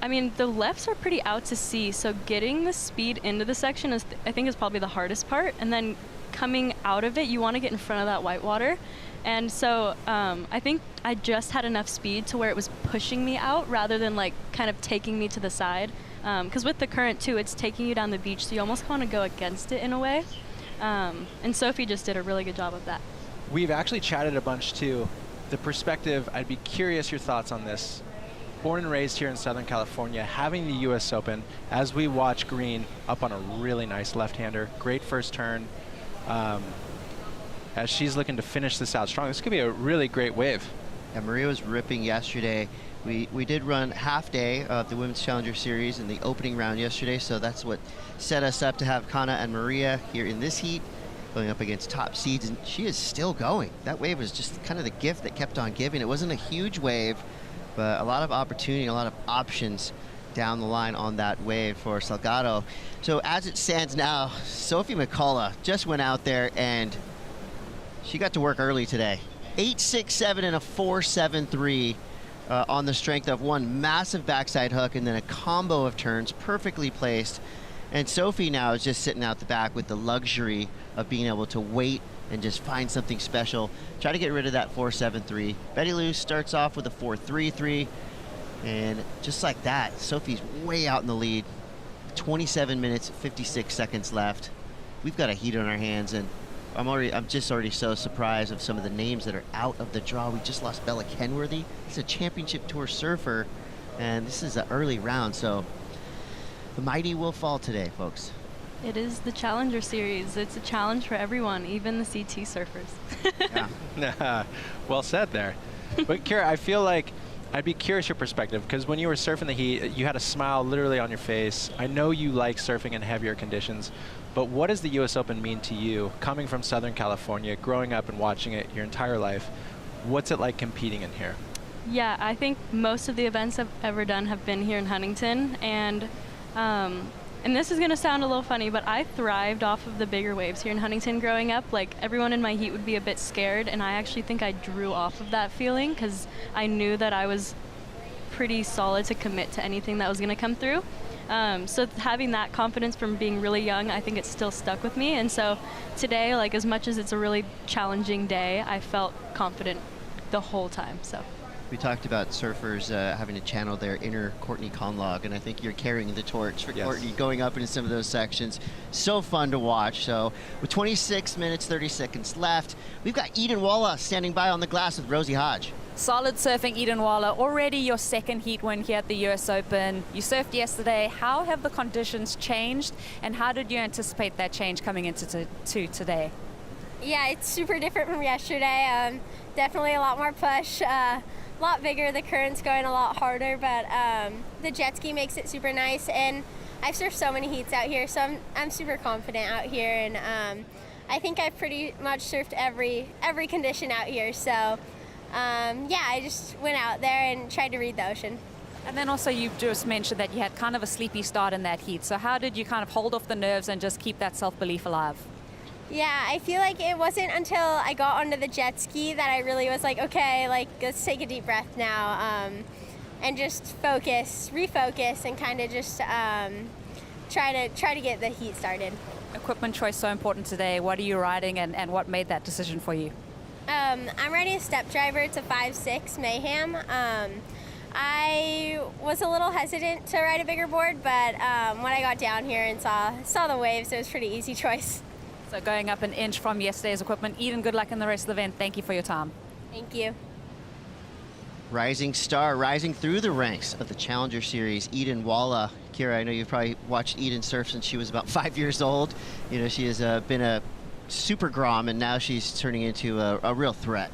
I mean, the lefts are pretty out to sea, so getting the speed into the section I think is probably the hardest part. And then coming out of it, you want to get in front of that white water. And so I think I just had enough speed to where it was pushing me out rather than like kind of taking me to the side. Because with the current too, it's taking you down the beach, so you almost want to go against it in a way. And Sophie just did a really good job of that. We've actually chatted a bunch too. The perspective, I'd be curious your thoughts on this. Born and raised here in Southern California, having the U.S. Open, as we watch Green up on a really nice left-hander, great first turn. As she's looking to finish this out strong, this could be a really great wave. Yeah, Maria was ripping yesterday. We did run half day of the Women's Challenger Series in the opening round yesterday, so that's what set us up to have Kana and Maria here in this heat, going up against top seeds, and she is still going. That wave was just kind of the gift that kept on giving. It wasn't a huge wave, but a lot of opportunity, a lot of options down the line on that wave for Salgado. So as it stands now, Sophie McCullough just went out there and she got to work early today. 8.67 and a 4.73 on the strength of one massive backside hook and then a combo of turns perfectly placed. And Sophie now is just sitting out the back with the luxury of being able to wait and just find something special. Try to get rid of that 4.73. Betty Lou starts off with a 4.33. And just like that, Sophie's way out in the lead. 27 minutes, 56 seconds left. We've got a heat on our hands, and I'm just already so surprised of some of the names that are out of the draw. We just lost Bella Kenworthy. It's a championship tour surfer, and this is an early round, so the mighty will fall today, folks. It is the Challenger Series. It's a challenge for everyone, even the CT surfers. Yeah. Well said there. But Kira, I feel like I'd be curious your perspective, because when you were surfing the heat, you had a smile literally on your face. I know you like surfing in heavier conditions, but what does the U.S. Open mean to you, coming from Southern California, growing up and watching it your entire life? What's it like competing in here? Yeah, I think most of the events I've ever done have been here in Huntington, and this is going to sound a little funny, but I thrived off of the bigger waves here in Huntington growing up. Like, everyone in my heat would be a bit scared, and I actually think I drew off of that feeling because I knew that I was pretty solid to commit to anything that was going to come through. So having that confidence from being really young, I think it's still stuck with me. And so today, like, as much as it's a really challenging day, I felt confident the whole time. So. We talked about surfers having to channel their inner Courtney Conlog, and I think you're carrying the torch for Courtney going up into some of those sections. So fun to watch. So with 26 minutes, 30 seconds left, we've got Eden Walla standing by on the glass with Rosie Hodge. Solid surfing, Eden Walla. Already your second heat win here at the US Open. You surfed yesterday. How have the conditions changed, and how did you anticipate that change coming into today? Yeah, it's super different from yesterday. Definitely a lot more push. A lot bigger, the current's going a lot harder, but the jet ski makes it super nice, and I've surfed so many heats out here, so I'm super confident out here, and I think I've pretty much surfed every condition out here, so yeah, I just went out there and tried to read the ocean. And then also you just mentioned that you had kind of a sleepy start in that heat, so how did you kind of hold off the nerves and just keep that self-belief alive? Yeah, I feel like it wasn't until I got onto the jet ski that I really was like, okay, like, let's take a deep breath now, and just refocus, and kind of just try to get the heat started. Equipment choice so important today. What are you riding, and what made that decision for you? I'm riding a step driver. It's a 5.6 Mayhem. I was a little hesitant to ride a bigger board, but when I got down here and saw the waves, it was a pretty easy choice. So going up an inch from yesterday's equipment. Eden, good luck in the rest of the event. Thank you for your time. Thank you. Rising star, rising through the ranks of the Challenger Series, Eden Walla. Kira, I know you've probably watched Eden surf since she was about 5 years old. You know, she has been a super grom, and now she's turning into a real threat.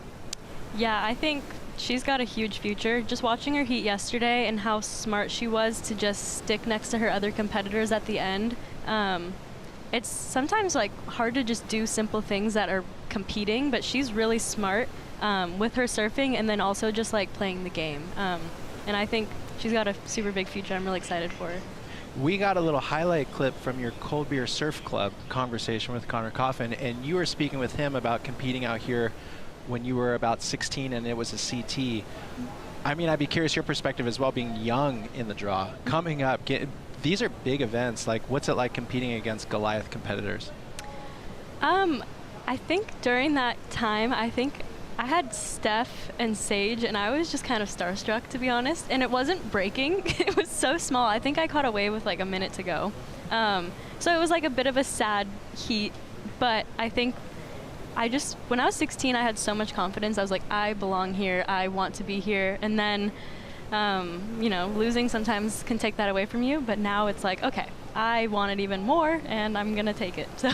Yeah, I think she's got a huge future. Just watching her heat yesterday and how smart she was to just stick next to her other competitors at the end. It's sometimes like hard to just do simple things that are competing, but she's really smart with her surfing, and then also just like playing the game. And I think she's got a super big future. I'm really excited for her. We got a little highlight clip from your Cold Beer Surf Club conversation with Connor Coffin, and you were speaking with him about competing out here when you were about 16 and it was a CT. I mean, I'd be curious your perspective as well, being young in the draw, coming up, these are big events. Like, what's it like competing against Goliath competitors? I think during that time, I think I had Steph and Sage, and I was just kind of starstruck, to be honest. And it wasn't breaking. It was so small. I think I caught away with like a minute to go. So it was like a bit of a sad heat, but I think when I was 16, I had so much confidence. I was like, I belong here. I want to be here. And then you know, losing sometimes can take that away from you, but now it's like, okay, I want it even more, and I'm gonna take it. So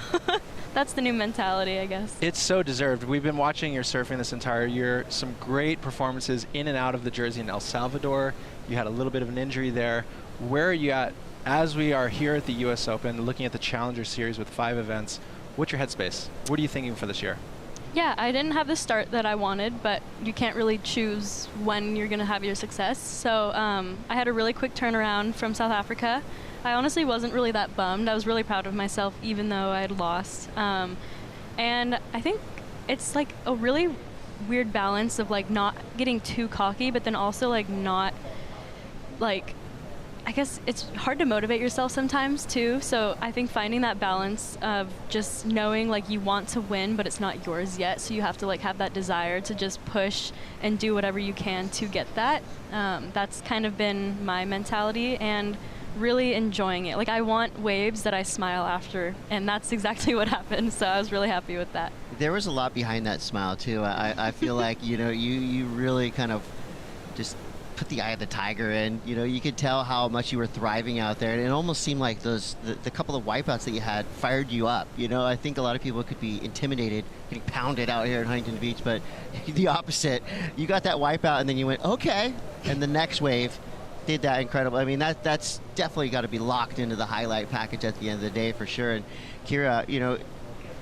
that's the new mentality, I guess. It's so deserved. We've been watching your surfing this entire year. Some great performances in and out of the jersey in El Salvador. You had a little bit of an injury there. Where are you at as we are here at the US Open, looking at the Challenger Series with 5 events? What's your headspace? What are you thinking for this year? Yeah, I didn't have the start that I wanted, but you can't really choose when you're going to have your success. So I had a really quick turnaround from South Africa. I honestly wasn't really that bummed. I was really proud of myself, even though I had lost. And I think it's like a really weird balance of like not getting too cocky, but then also like not like, I guess it's hard to motivate yourself sometimes too. So I think finding that balance of just knowing like you want to win, but it's not yours yet. So you have to like have that desire to just push and do whatever you can to get that. That's kind of been my mentality, and really enjoying it. Like, I want waves that I smile after, and that's exactly what happened. So I was really happy with that. There was a lot behind that smile too. I feel like, you know, you really kind of just put the eye of the tiger in. You know, you could tell how much you were thriving out there, and it almost seemed like the couple of wipeouts that you had fired you up. You know, I think a lot of people could be intimidated getting pounded out here in Huntington Beach, but the opposite. You got that wipeout, and then you went, okay, and the next wave did that incredible. I mean, that's definitely got to be locked into the highlight package at the end of the day for sure. And Kira, you know,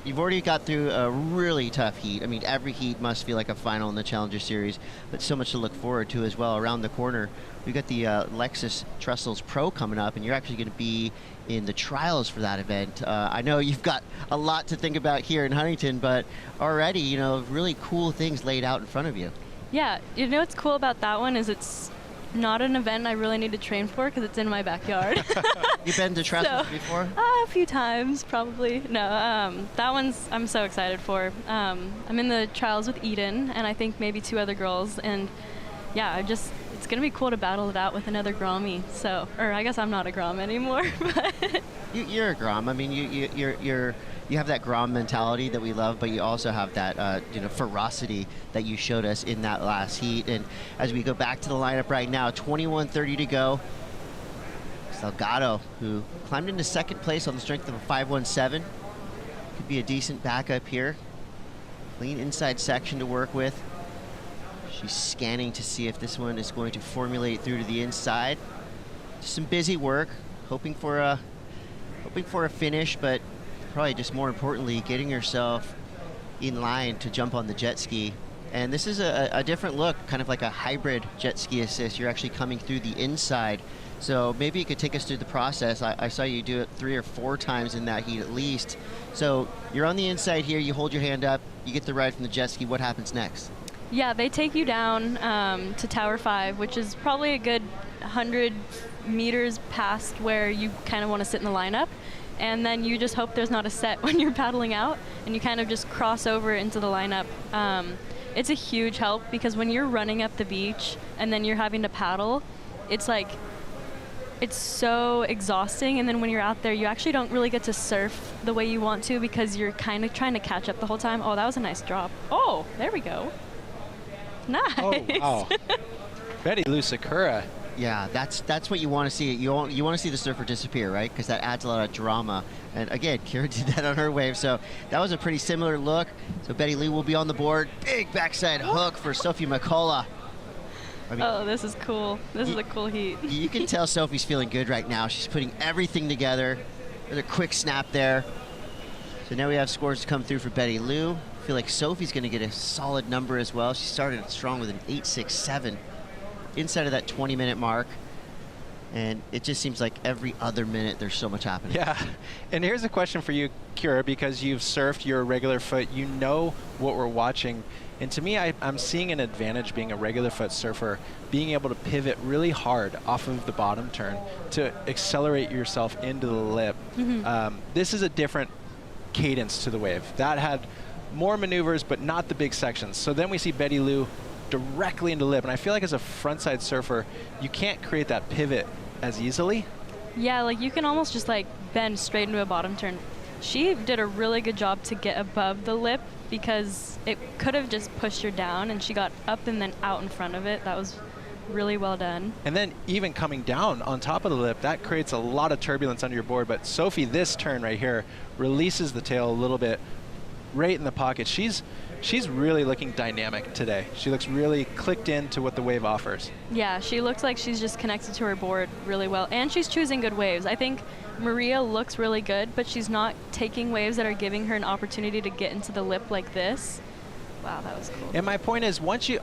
you've already got through a really tough heat. I mean, every heat must feel like a final in the Challenger Series, but so much to look forward to as well. Around the corner, we've got the Lexus Trussels Pro coming up, and you're actually going to be in the trials for that event. I know you've got a lot to think about here in Huntington, but already, you know, really cool things laid out in front of you. Yeah, you know what's cool about that one is it's not an event I really need to train for because it's in my backyard. You've been to Trussels before? A few times, probably. No, that one's I'm so excited for. I'm in the trials with Eden and I think maybe 2 other girls, and yeah, it's gonna be cool to battle it out with another Grommie. So, or I guess I'm not a Grom anymore. But You're a Grom. I mean, you have that Grom mentality that we love, but you also have that you know, ferocity that you showed us in that last heat. And as we go back to the lineup right now, 21:30 to go. Salgado, who climbed into second place on the strength of a 5:17, could be a decent backup here. Clean inside section to work with. She's scanning to see if this one is going to formulate through to the inside. Just some busy work, hoping for a finish, but probably just more importantly, getting herself in line to jump on the jet ski. And this is a different look, kind of like a hybrid jet ski assist. You're actually coming through the inside. So maybe you could take us through the process. I saw you do it 3 or 4 times in that heat at least. So you're on the inside here, you hold your hand up, you get the ride from the jet ski. What happens next? yeah, they take you down to Tower 5, which is probably a good 100 meters past where you kind of want to sit in the lineup. And then you just hope there's not a set when you're paddling out, and you kind of just cross over into the lineup. It's a huge help because when you're running up the beach and then you're having to paddle, it's like, it's so exhausting. And then when you're out there, you actually don't really get to surf the way you want to because you're kind of trying to catch up the whole time. Oh, that was a nice drop. Oh, there we go. Nice. Oh, wow. Betty Lou Sakura. Yeah, that's what you want to see. You want to see the surfer disappear, right? Because that adds a lot of drama. And again, Kira did that on her wave, so that was a pretty similar look. So Betty Lou will be on the board. Big backside hook for Sophie McCullough. I mean, oh, this is cool. This is a cool heat. You can tell Sophie's feeling good right now. She's putting everything together. There's a quick snap there. So now we have scores to come through for Betty Lou. I feel like Sophie's going to get a solid number as well. She started strong with an 8.67. Inside of that 20-minute mark, and it just seems like every other minute there's so much happening. Yeah, and here's a question for you, Kira, because you've surfed, you're a regular foot, you know what we're watching, and to me, I'm seeing an advantage being a regular foot surfer, being able to pivot really hard off of the bottom turn to accelerate yourself into the lip. Mm-hmm. This is a different cadence to the wave. That had more maneuvers, but not the big sections. So then we see Betty Lou directly into lip, and I feel like as a frontside surfer you can't create that pivot as easily. Yeah, like you can almost just like bend straight into a bottom turn. She did a really good job to get above the lip because it could have just pushed her down, and she got up and then out in front of it. That was really well done. And then even coming down on top of the lip, that creates a lot of turbulence under your board. But Sophie, this turn right here releases the tail a little bit right in the pocket. She's really looking dynamic today. She looks really clicked into what the wave offers. Yeah, she looks like she's just connected to her board really well, and she's choosing good waves. I think Maria looks really good, but she's not taking waves that are giving her an opportunity to get into the lip like this. Wow, that was cool. And my point is, once you,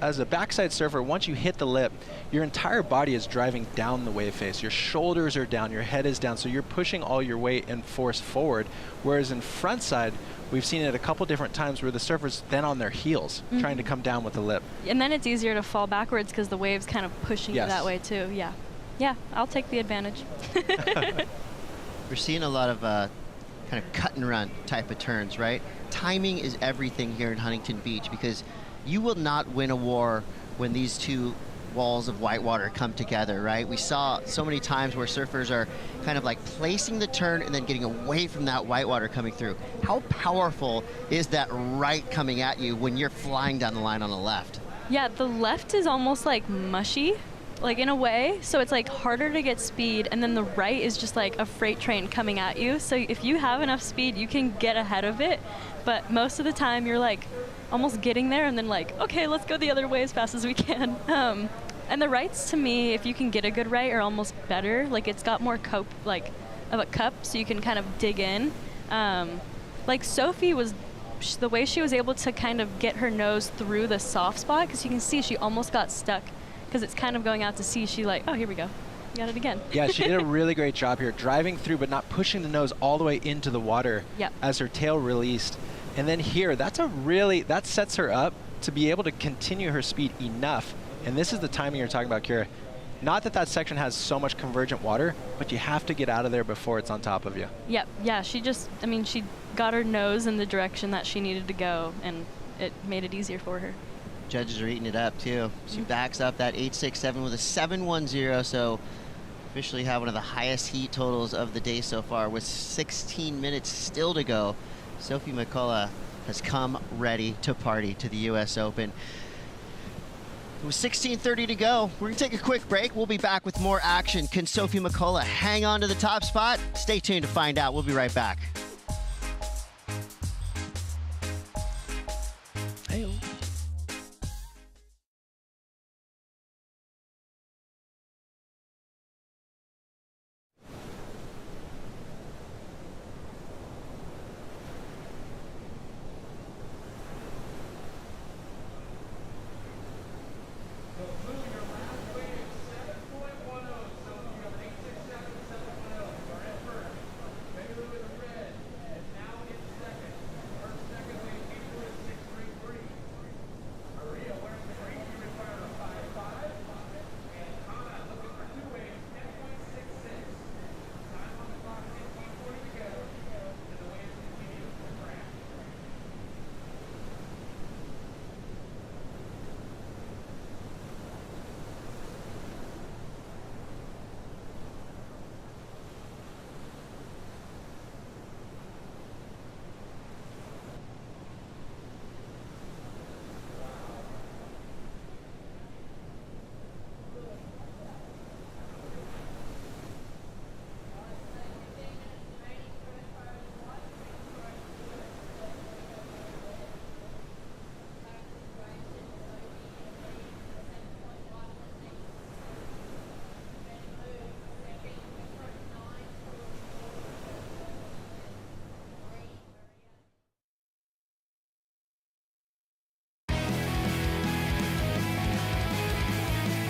as a backside surfer, once you hit the lip, your entire body is driving down the wave face. Your shoulders are down, your head is down, so you're pushing all your weight and force forward. Whereas in frontside, we've seen it a couple different times where the surfer's then on their heels, trying to come down with the lip. And then it's easier to fall backwards because the wave's kind of pushing you that way too. Yeah. Yeah, I'll take the advantage. We're seeing a lot of kind of cut and run type of turns, right? Timing is everything here in Huntington Beach because you will not win a war when these two walls of whitewater come together, right? We saw so many times where surfers are kind of like placing the turn and then getting away from that whitewater coming through. How powerful is that right coming at you when you're flying down the line on the left? Yeah, the left is almost like mushy, like in a way. So it's like harder to get speed, and then the right is just like a freight train coming at you. So if you have enough speed, you can get ahead of it. But most of the time you're like almost getting there and then like, okay, let's go the other way as fast as we can. And the rights, to me, if you can get a good right, are almost better. Like it's got more of a cup, so you can kind of dig in. Like Sophie was, the way she was able to kind of get her nose through the soft spot, because you can see she almost got stuck because it's kind of going out to sea. She like, oh, here we go. Got it again. Yeah, she did a really great job here, driving through but not pushing the nose all the way into the water as her tail released. And then here, that sets her up to be able to continue her speed enough. And this is the timing you're talking about, Kira. Not that section has so much convergent water, but you have to get out of there before it's on top of you. Yep, yeah, she got her nose in the direction that she needed to go, and it made it easier for her. Judges are eating it up too. She backs up that 8.67 with a 7.10, so officially have one of the highest heat totals of the day so far with 16 minutes still to go. Sophie McCullough has come ready to party to the US Open. With 16:30 to go, we're gonna take a quick break. We'll be back with more action. Can Sophie McCullough hang on to the top spot? Stay tuned to find out. We'll be right back.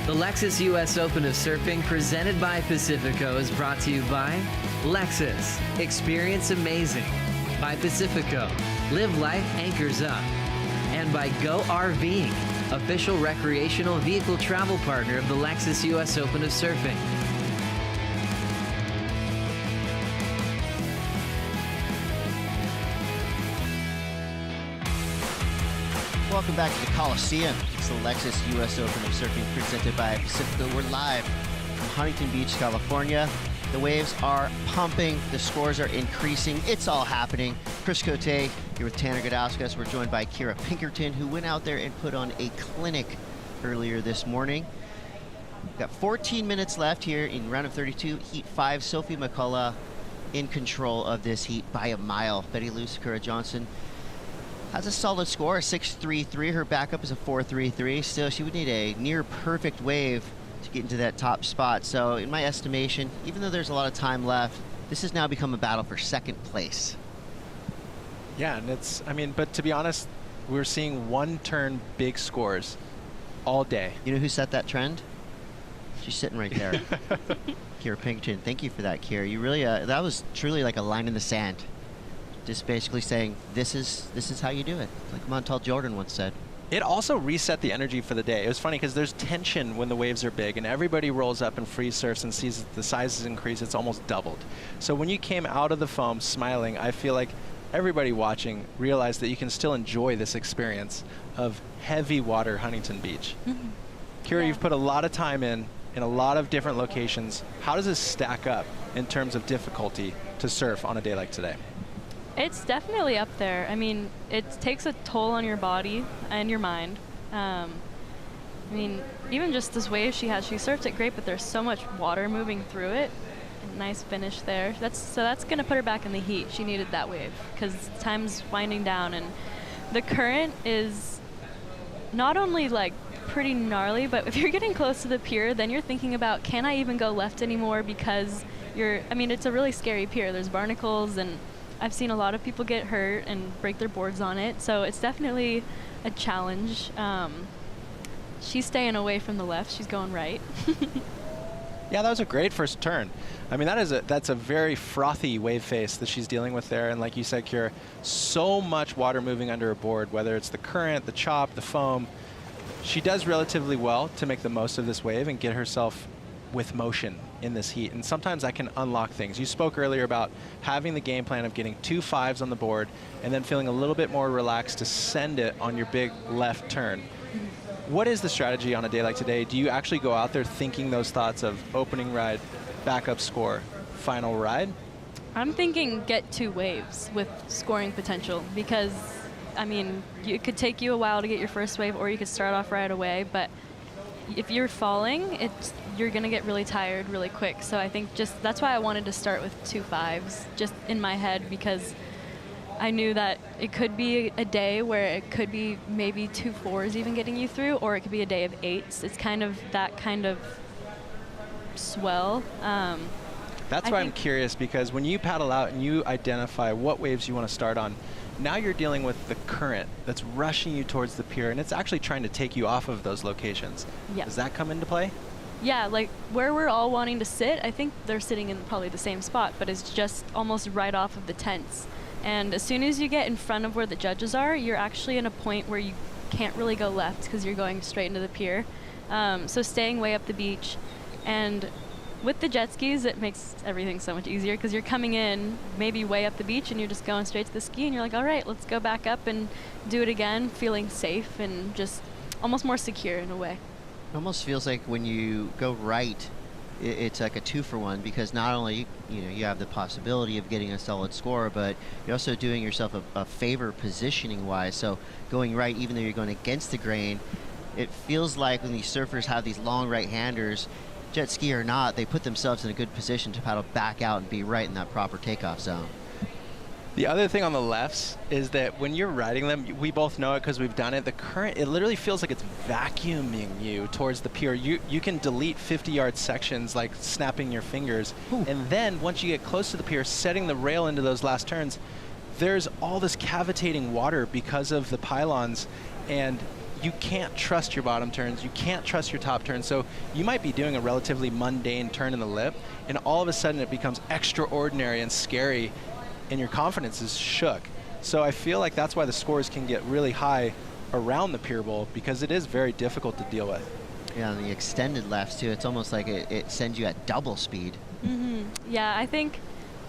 The Lexus US Open of Surfing, presented by Pacifico, is brought to you by Lexus. Experience amazing. By Pacifico. Live life anchors up. And by Go RVing, official recreational vehicle travel partner of the Lexus US Open of Surfing. Welcome back to the Coliseum. It's the Lexus US Open of Surfing presented by Pacifico. We're live from Huntington Beach, California. The waves are pumping. The scores are increasing. It's all happening. Chris Cote here with Tanner Gudauskas. We're joined by Kira Pinkerton, who went out there and put on a clinic earlier this morning. We've got 14 minutes left here in round of 32, Heat 5. Sophie McCullough in control of this heat by a mile. Betty Lou Sakura Johnson has a solid score, a 6.33. Her backup is a 4.33. Still, she would need a near perfect wave to get into that top spot. So in my estimation, even though there's a lot of time left, this has now become a battle for second place. Yeah, and it's, I mean, but to be honest, we're seeing one-turn big scores all day. You know who set that trend? She's sitting right there. Kira Pinkerton. Thank you for that, Kira. You really, that was truly like a line in the sand. Just basically saying, this is how you do it. Like Montel Jordan once said. It also reset the energy for the day. It was funny because there's tension when the waves are big and everybody rolls up and free surfs and sees that the sizes increase. It's almost doubled. So when you came out of the foam smiling, I feel like everybody watching realized that you can still enjoy this experience of heavy water Huntington Beach. Mm-hmm. Kira, you've put a lot of time in a lot of different locations. How does this stack up in terms of difficulty to surf on a day like today? It's definitely up there. I mean, it takes a toll on your body and your mind. I mean, even just this wave she surfed it great, but there's so much water moving through it. Nice finish there. That's going to put her back in the heat. She needed that wave because time's winding down, and the current is not only like pretty gnarly, but if you're getting close to the pier, then you're thinking about, can I even go left anymore? Because it's a really scary pier. There's barnacles, and I've seen a lot of people get hurt and break their boards on it. So it's definitely a challenge. She's staying away from the left. She's going right. Yeah, that was a great first turn. I mean, that's a very frothy wave face that she's dealing with there. And like you said, Kiera, so much water moving under her board, whether it's the current, the chop, the foam. She does relatively well to make the most of this wave and get herself with motion in this heat. And sometimes that can unlock things. You spoke earlier about having the game plan of getting 2 5s on the board and then feeling a little bit more relaxed to send it on your big left turn. What is the strategy on a day like today? Do you actually go out there thinking those thoughts of opening ride, backup score, final ride? I'm thinking get 2 waves with scoring potential because, I mean, it could take you a while to get your first wave or you could start off right away, but if you're falling, you're going to get really tired really quick. So I think that's why I wanted to start with 2 5s just in my head, because I knew that it could be a day where it could be maybe 2 4s even getting you through, or it could be a day of 8s. It's kind of that kind of swell. That's why I'm curious, because when you paddle out and you identify what waves you want to start on, now you're dealing with the current that's rushing you towards the pier, and it's actually trying to take you off of those locations. Yeah. Does that come into play? Yeah, like where we're all wanting to sit, I think they're sitting in probably the same spot, but it's just almost right off of the tents. And as soon as you get in front of where the judges are, you're actually in a point where you can't really go left because you're going straight into the pier. So staying way up the beach. And with the jet skis, it makes everything so much easier because you're coming in maybe way up the beach and you're just going straight to the ski and you're like, all right, let's go back up and do it again, feeling safe and just almost more secure in a way. It almost feels like when you go right, it's like a 2-for-1 because not only you have the possibility of getting a solid score, but you're also doing yourself a favor positioning wise. So going right, even though you're going against the grain, it feels like when these surfers have these long right-handers, jet ski or not, they put themselves in a good position to paddle back out and be right in that proper takeoff zone. The other thing on the lefts is that when you're riding them, we both know it because we've done it, the current, it literally feels like it's vacuuming you towards the pier. You can delete 50-yard sections like snapping your fingers. Ooh. And then once you get close to the pier, setting the rail into those last turns, there's all this cavitating water because of the pylons, and you can't trust your bottom turns, you can't trust your top turns. So you might be doing a relatively mundane turn in the lip, and all of a sudden it becomes extraordinary and scary, and your confidence is shook. So I feel like that's why the scores can get really high around the pier bowl, because it is very difficult to deal with. Yeah, and the extended lefts too, it's almost like it sends you at double speed. Mm-hmm. Yeah, I think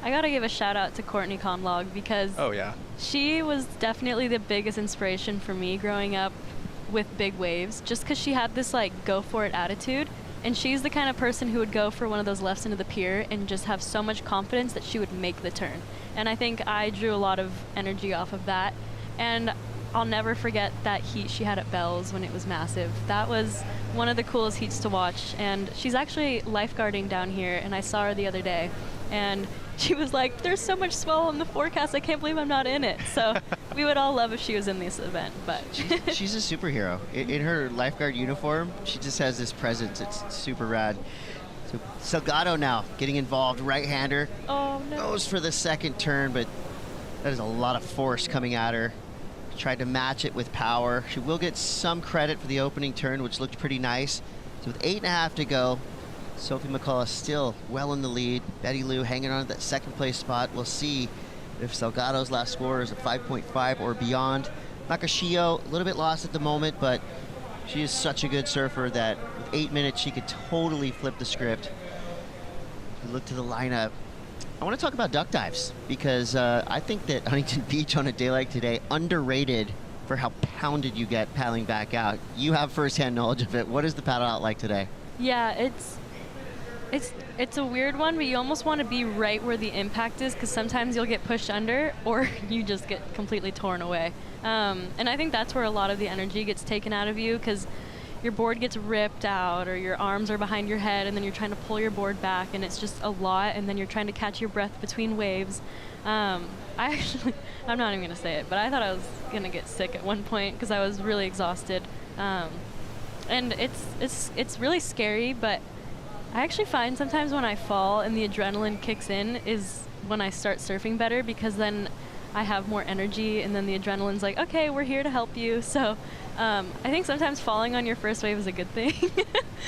I gotta give a shout out to Courtney Conlog because she was definitely the biggest inspiration for me growing up with big waves, just because she had this like go for it attitude, and she's the kind of person who would go for one of those lefts into the pier and just have so much confidence that she would make the turn. And I think I drew a lot of energy off of that, and I'll never forget that heat she had at Bell's when it was massive. That was one of the coolest heats to watch, and she's actually lifeguarding down here, and I saw her the other day, and she was like, there's so much swell in the forecast, I can't believe I'm not in it. So we would all love if she was in this event, but she's a superhero. In her lifeguard uniform, she just has this presence. It's super rad. So Salgado now getting involved, right-hander. Oh, no. Goes for the second turn, but that is a lot of force coming at her. Tried to match it with power. She will get some credit for the opening turn, which looked pretty nice. So with 8.5 to go, Sophie McCullough still well in the lead. Betty Lou hanging on at that second place spot. We'll see if Salgado's last score is a 5.5 or beyond. Nakashio, a little bit lost at the moment, but she is such a good surfer that with 8 minutes, she could totally flip the script. If you look to the lineup, I want to talk about duck dives because I think that Huntington Beach on a day like today, underrated for how pounded you get paddling back out. You have firsthand knowledge of it. What is the paddle out like today? Yeah, it's a weird one, but you almost want to be right where the impact is because sometimes you'll get pushed under or you just get completely torn away. And I think that's where a lot of the energy gets taken out of you because your board gets ripped out or your arms are behind your head and then you're trying to pull your board back and it's just a lot, and then you're trying to catch your breath between waves. I'm not even going to say it, but I thought I was going to get sick at one point because I was really exhausted. And it's really scary, but I actually find sometimes when I fall and the adrenaline kicks in is when I start surfing better, because then I have more energy and then the adrenaline's like, okay, we're here to help you. So I think sometimes falling on your first wave is a good thing.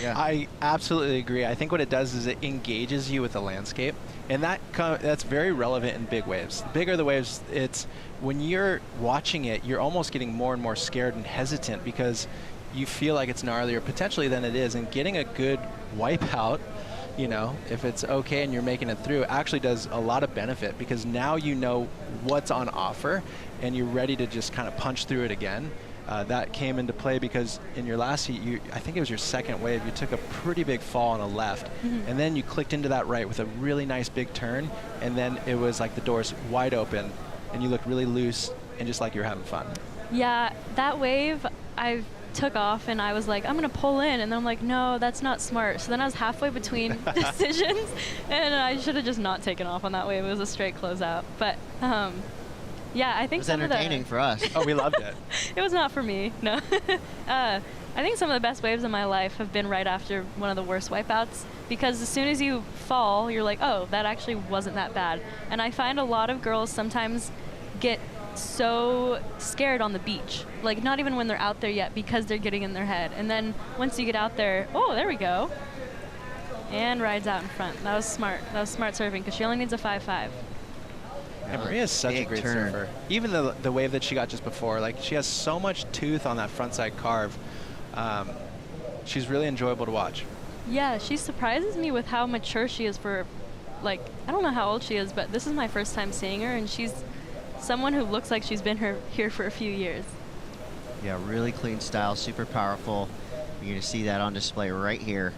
Yeah. I absolutely agree. I think what it does is it engages you with the landscape, and that's very relevant in big waves. The bigger the waves, it's when you're watching it, you're almost getting more and more scared and hesitant because you feel like it's gnarlier potentially than it is, and getting a good wipeout, you know, if it's okay and you're making it through, actually does a lot of benefit, because now you know what's on offer and you're ready to just kind of punch through it again. That came into play because in your last heat, I think it was your second wave, you took a pretty big fall on a left, and then you clicked into that right with a really nice big turn, and then it was like the doors wide open and you looked really loose and just like you were having fun. Yeah, that wave, I took off and I was like, I'm going to pull in, and then I'm like, no, that's not smart. So then I was halfway between decisions, and I should have just not taken off on that wave. It was a straight closeout. But yeah, I think it was entertaining for us. Oh, we loved it. It was not for me, no. I think some of the best waves in my life have been right after one of the worst wipeouts, because as soon as you fall, you're like, oh, that actually wasn't that bad. And I find a lot of girls sometimes get so scared on the beach, like not even when they're out there yet, because they're getting in their head. And then once you get out there, oh, there we go. And rides out in front. That was smart. That was smart surfing, because she only needs a 5.5. And Maria's such a great surfer. Even the wave that she got just before, like she has so much tooth on that frontside carve. She's really enjoyable to watch. Yeah, she surprises me with how mature she is for, like, I don't know how old she is, but this is my first time seeing her, and she's someone who looks like she's been here for a few years. Yeah, really clean style, super powerful. You're going to see that on display right here.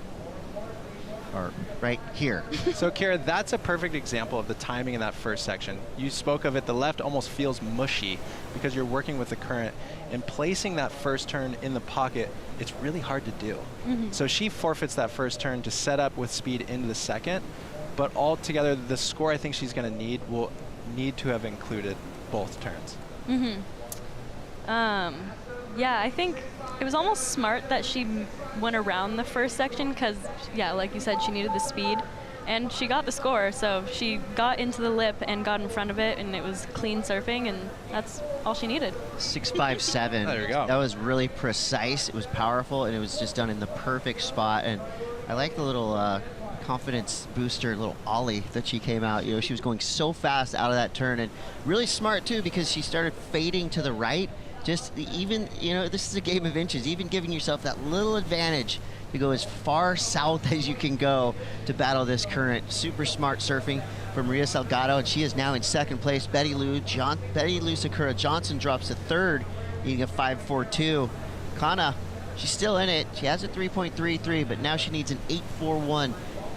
Or right here. So, Kara, that's a perfect example of the timing in that first section. You spoke of it, the left almost feels mushy because you're working with the current. And placing that first turn in the pocket, it's really hard to do. So she forfeits that first turn to set up with speed into the second. But altogether, the score I think she's going to need will need to have included both turns. Yeah, I think it was almost smart that she went around the first section because, yeah, like you said, she needed the speed. And she got the score, so she got into the lip and got in front of it, and it was clean surfing, and that's all she needed. 6.57. There you go. That was really precise. It was powerful, and it was just done in the perfect spot. And I like the little confidence booster, little ollie that she came out. You know, she was going so fast out of that turn, and really smart too, because she started fading to the right. Just even, you know, this is a game of inches, even giving yourself that little advantage to go as far south as you can go to battle this current. Super smart surfing from Maria Salgado, and she is now in second place. Betty Lou Sakura Johnson drops to third, eating a 5.42. Kana, she's still in it. She has a 3.33, but now she needs an 8.41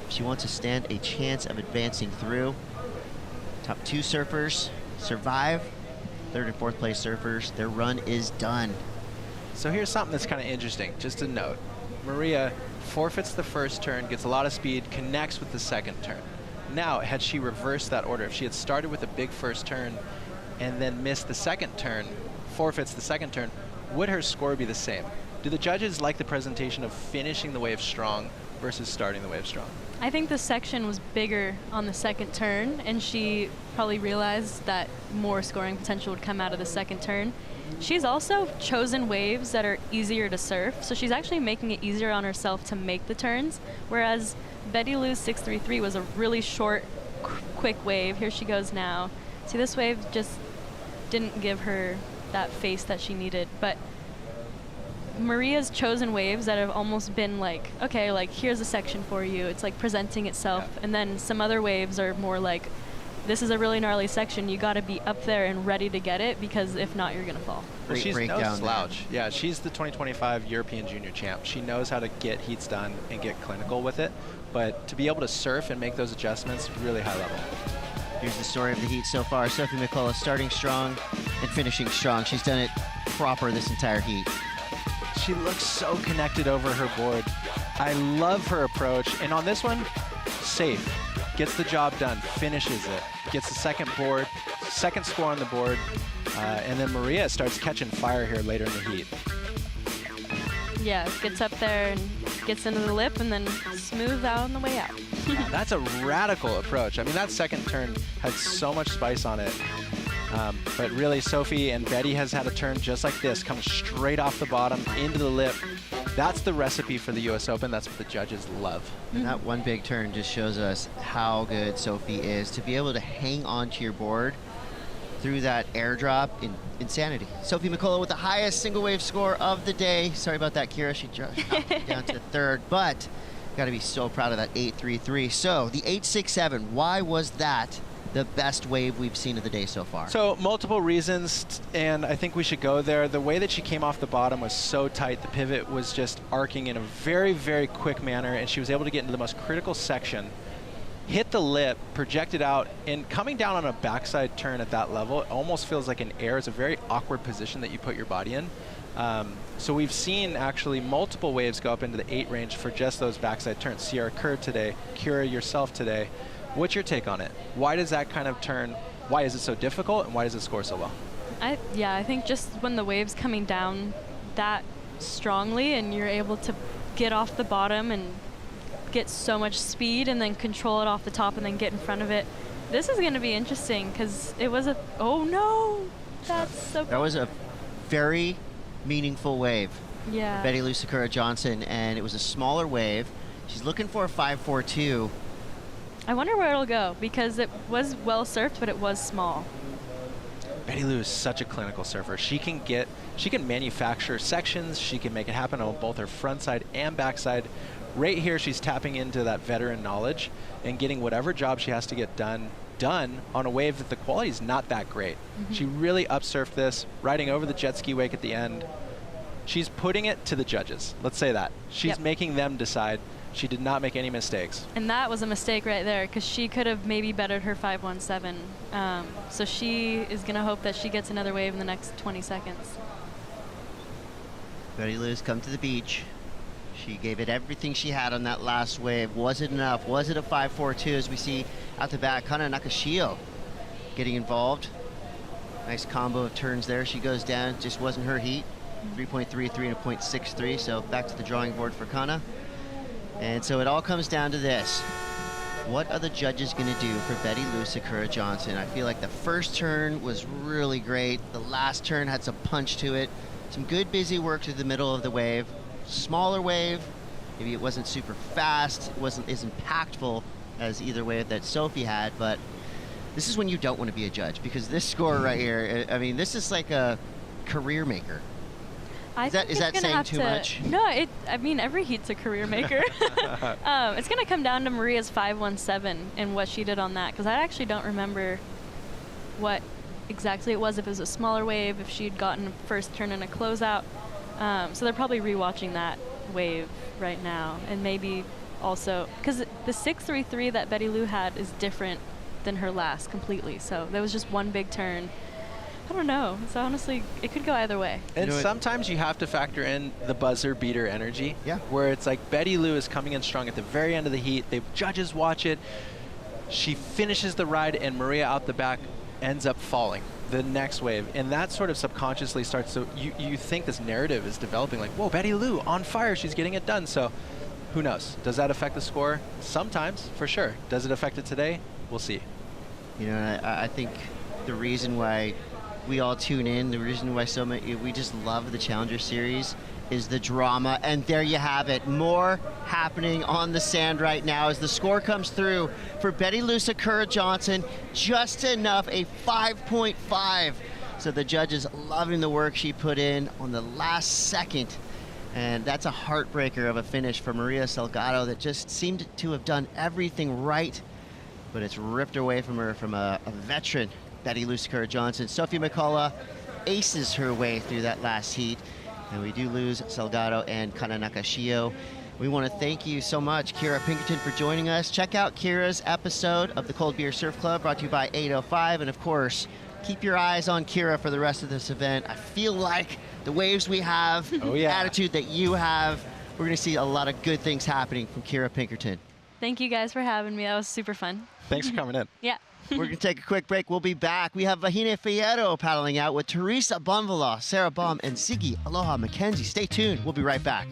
if she wants to stand a chance of advancing through. Top two surfers survive. Third and fourth place surfers, their run is done. So here's something that's kind of interesting, just a note. Maria forfeits the first turn, gets a lot of speed, connects with the second turn. Now, had she reversed that order, if she had started with a big first turn and then missed the second turn, forfeits the second turn, would her score be the same? Do the judges like the presentation of finishing the wave strong versus starting the wave strong? I think the section was bigger on the second turn, and she probably realized that more scoring potential would come out of the second turn. She's also chosen waves that are easier to surf, so she's actually making it easier on herself to make the turns, whereas Betty Lou's 6.33 was a really short, quick wave. Here she goes now. See, this wave just didn't give her that face that she needed, but Maria's chosen waves that have almost been like, okay, like here's a section for you. It's like presenting itself. Yeah. And then some other waves are more like, this is a really gnarly section. You got to be up there and ready to get it, because if not, you're going to fall. Well, she's no slouch. Yeah, she's the 2025 European Junior Champ. She knows how to get heats done and get clinical with it. But to be able to surf and make those adjustments, really high level. Here's the story of the heat so far. Sophie McCullough starting strong and finishing strong. She's done it proper this entire heat. She looks so connected over her board. I love her approach. And on this one, safe. Gets the job done, finishes it. Gets the second score on the board. And then Maria starts catching fire here later in the heat. Yeah, gets up there and gets into the lip and then smooth out on the way out. That's a radical approach. I mean, that second turn had so much spice on it. But really, Sophie and Betty has had a turn just like this, come straight off the bottom into the lip. That's the recipe for the U.S. Open. That's what the judges love. And that one big turn just shows us how good Sophie is to be able to hang onto your board through that airdrop in insanity. Sophie McCullough with the highest single wave score of the day. Sorry about that, Kira. She dropped down to third, but got to be so proud of that 8.33. So the 8.67, why was that the best wave we've seen of the day so far? So multiple reasons, and I think we should go there. The way that she came off the bottom was so tight. The pivot was just arcing in a very, very quick manner, and she was able to get into the most critical section, hit the lip, projected out, and coming down on a backside turn at that level, it almost feels like an air. It's a very awkward position that you put your body in. So we've seen actually multiple waves go up into the 8 range for just those backside turns. Sierra Kerr today, Kira yourself today. What's your take on it? Why does that kind of turn, why is it so difficult, and why does it score so well? I think just when the wave's coming down that strongly and you're able to get off the bottom and get so much speed and then control it off the top and then get in front of it. This is going to be interesting because it was oh no, that's so That was a very meaningful wave. Yeah. Betty Lou Sakura Johnson, and it was a smaller wave. She's looking for a 5.42. I wonder where it'll go because it was well surfed, but it was small. Betty Lou is such a clinical surfer. She can manufacture sections. She can make it happen on both her front side and backside. Right here, she's tapping into that veteran knowledge and getting whatever job she has to get done on a wave that the quality is not that great. Mm-hmm. She really upsurfed this, riding over the jet ski wake at the end. She's putting it to the judges. Let's say that. She's making them decide. She did not make any mistakes. And that was a mistake right there because she could have maybe bettered her 5.17. So she is going to hope that she gets another wave in the next 20 seconds. Betty Lou's come to the beach. She gave it everything she had on that last wave. Was it enough? Was it a 5.42 as we see out the back? Kana Nakashio getting involved. Nice combo of turns there. She goes down. Just wasn't her heat. 3.33 and a 0.63. So back to the drawing board for Kana. And so it all comes down to this. What are the judges going to do for Betty Lou Sakura Johnson? I feel like the first turn was really great. The last turn had some punch to it. Some good busy work through the middle of the wave. Smaller wave. Maybe it wasn't super fast. It wasn't as impactful as either wave that Sophie had, but this is when you don't want to be a judge because this score right here, I mean, this is like a career maker. Is that saying too much? No, I mean, every heat's a career maker. It's going to come down to Maria's 5.17 and what she did on that, because I actually don't remember what exactly it was, if it was a smaller wave, if she'd gotten a first turn and a closeout. So they're probably rewatching that wave right now, and maybe also, because the 6.33 that Betty Lou had is different than her last completely, so there was just one big turn. I don't know. So honestly, it could go either way. And sometimes you have to factor in the buzzer beater energy. Yeah. Where it's like Betty Lou is coming in strong at the very end of the heat. The judges watch it. She finishes the ride, and Maria out the back ends up falling the next wave. And that sort of subconsciously starts to, you think this narrative is developing like, whoa, Betty Lou on fire. She's getting it done. So who knows? Does that affect the score? Sometimes, for sure. Does it affect it today? We'll see. You know, I think the reason why we all tune in, the reason why we just love the Challenger Series is the drama. And there you have it. More happening on the sand right now as the score comes through for Betty Lou Sakura Johnson. Just enough, a 5.5. So the judges loving the work she put in on the last second. And that's a heartbreaker of a finish for Maria Salgado that just seemed to have done everything right, but it's ripped away from her from a veteran, Betty Lou Sakura Johnson. Sophie McCullough aces her way through that last heat, and we do lose Salgado and Kana Nakashio. We want to thank you so much, Kira Pinkerton, for joining us. Check out Kira's episode of the Cold Beer Surf Club, brought to you by 805, and of course, keep your eyes on Kira for the rest of this event. I feel like the waves we have, the attitude that you have, we're going to see a lot of good things happening from Kira Pinkerton. Thank you guys for having me. That was super fun. Thanks for coming in. Yeah. We're going to take a quick break. We'll be back. We have Vahine Fierro paddling out with Teresa Bonvala, Sarah Baum, and Ziggy Aloha McKenzie. Stay tuned. We'll be right back.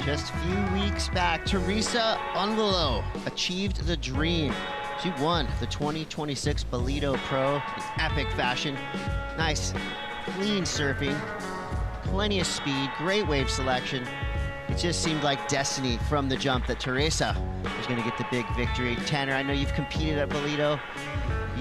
Just a few weeks back, Teresa Bonvala achieved the dream. She won the 2026 Bolito Pro in epic fashion. Nice, clean surfing, plenty of speed, great wave selection. It just seemed like destiny from the jump that Teresa was going to get the big victory. Tanner, I know you've competed at Bolito.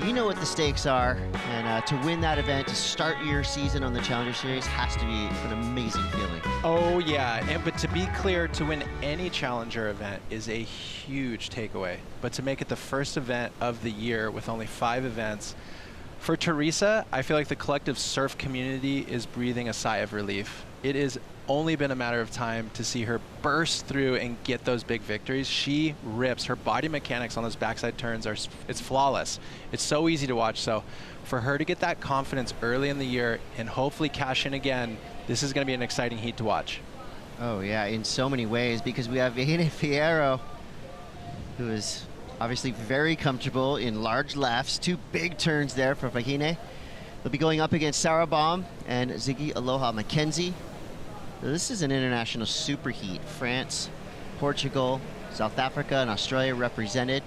You know what the stakes are, and to win that event, to start your season on the Challenger Series has to be an amazing feeling. Oh yeah, but to be clear, to win any Challenger event is a huge takeaway. But to make it the first event of the year with only 5 events, for Teresa, I feel like the collective surf community is breathing a sigh of relief. It has only been a matter of time to see her burst through and get those big victories. She rips. Her body mechanics on those backside turns it's flawless. It's so easy to watch. So for her to get that confidence early in the year and hopefully cash in again, this is going to be an exciting heat to watch. Oh yeah, in so many ways, because we have Vahine Fierro, who is obviously very comfortable in large lefts. 2 big turns there for Vahine. They'll be going up against Sarah Baum and Ziggy Aloha McKenzie. This is an international superheat. France, Portugal, South Africa, and Australia represented.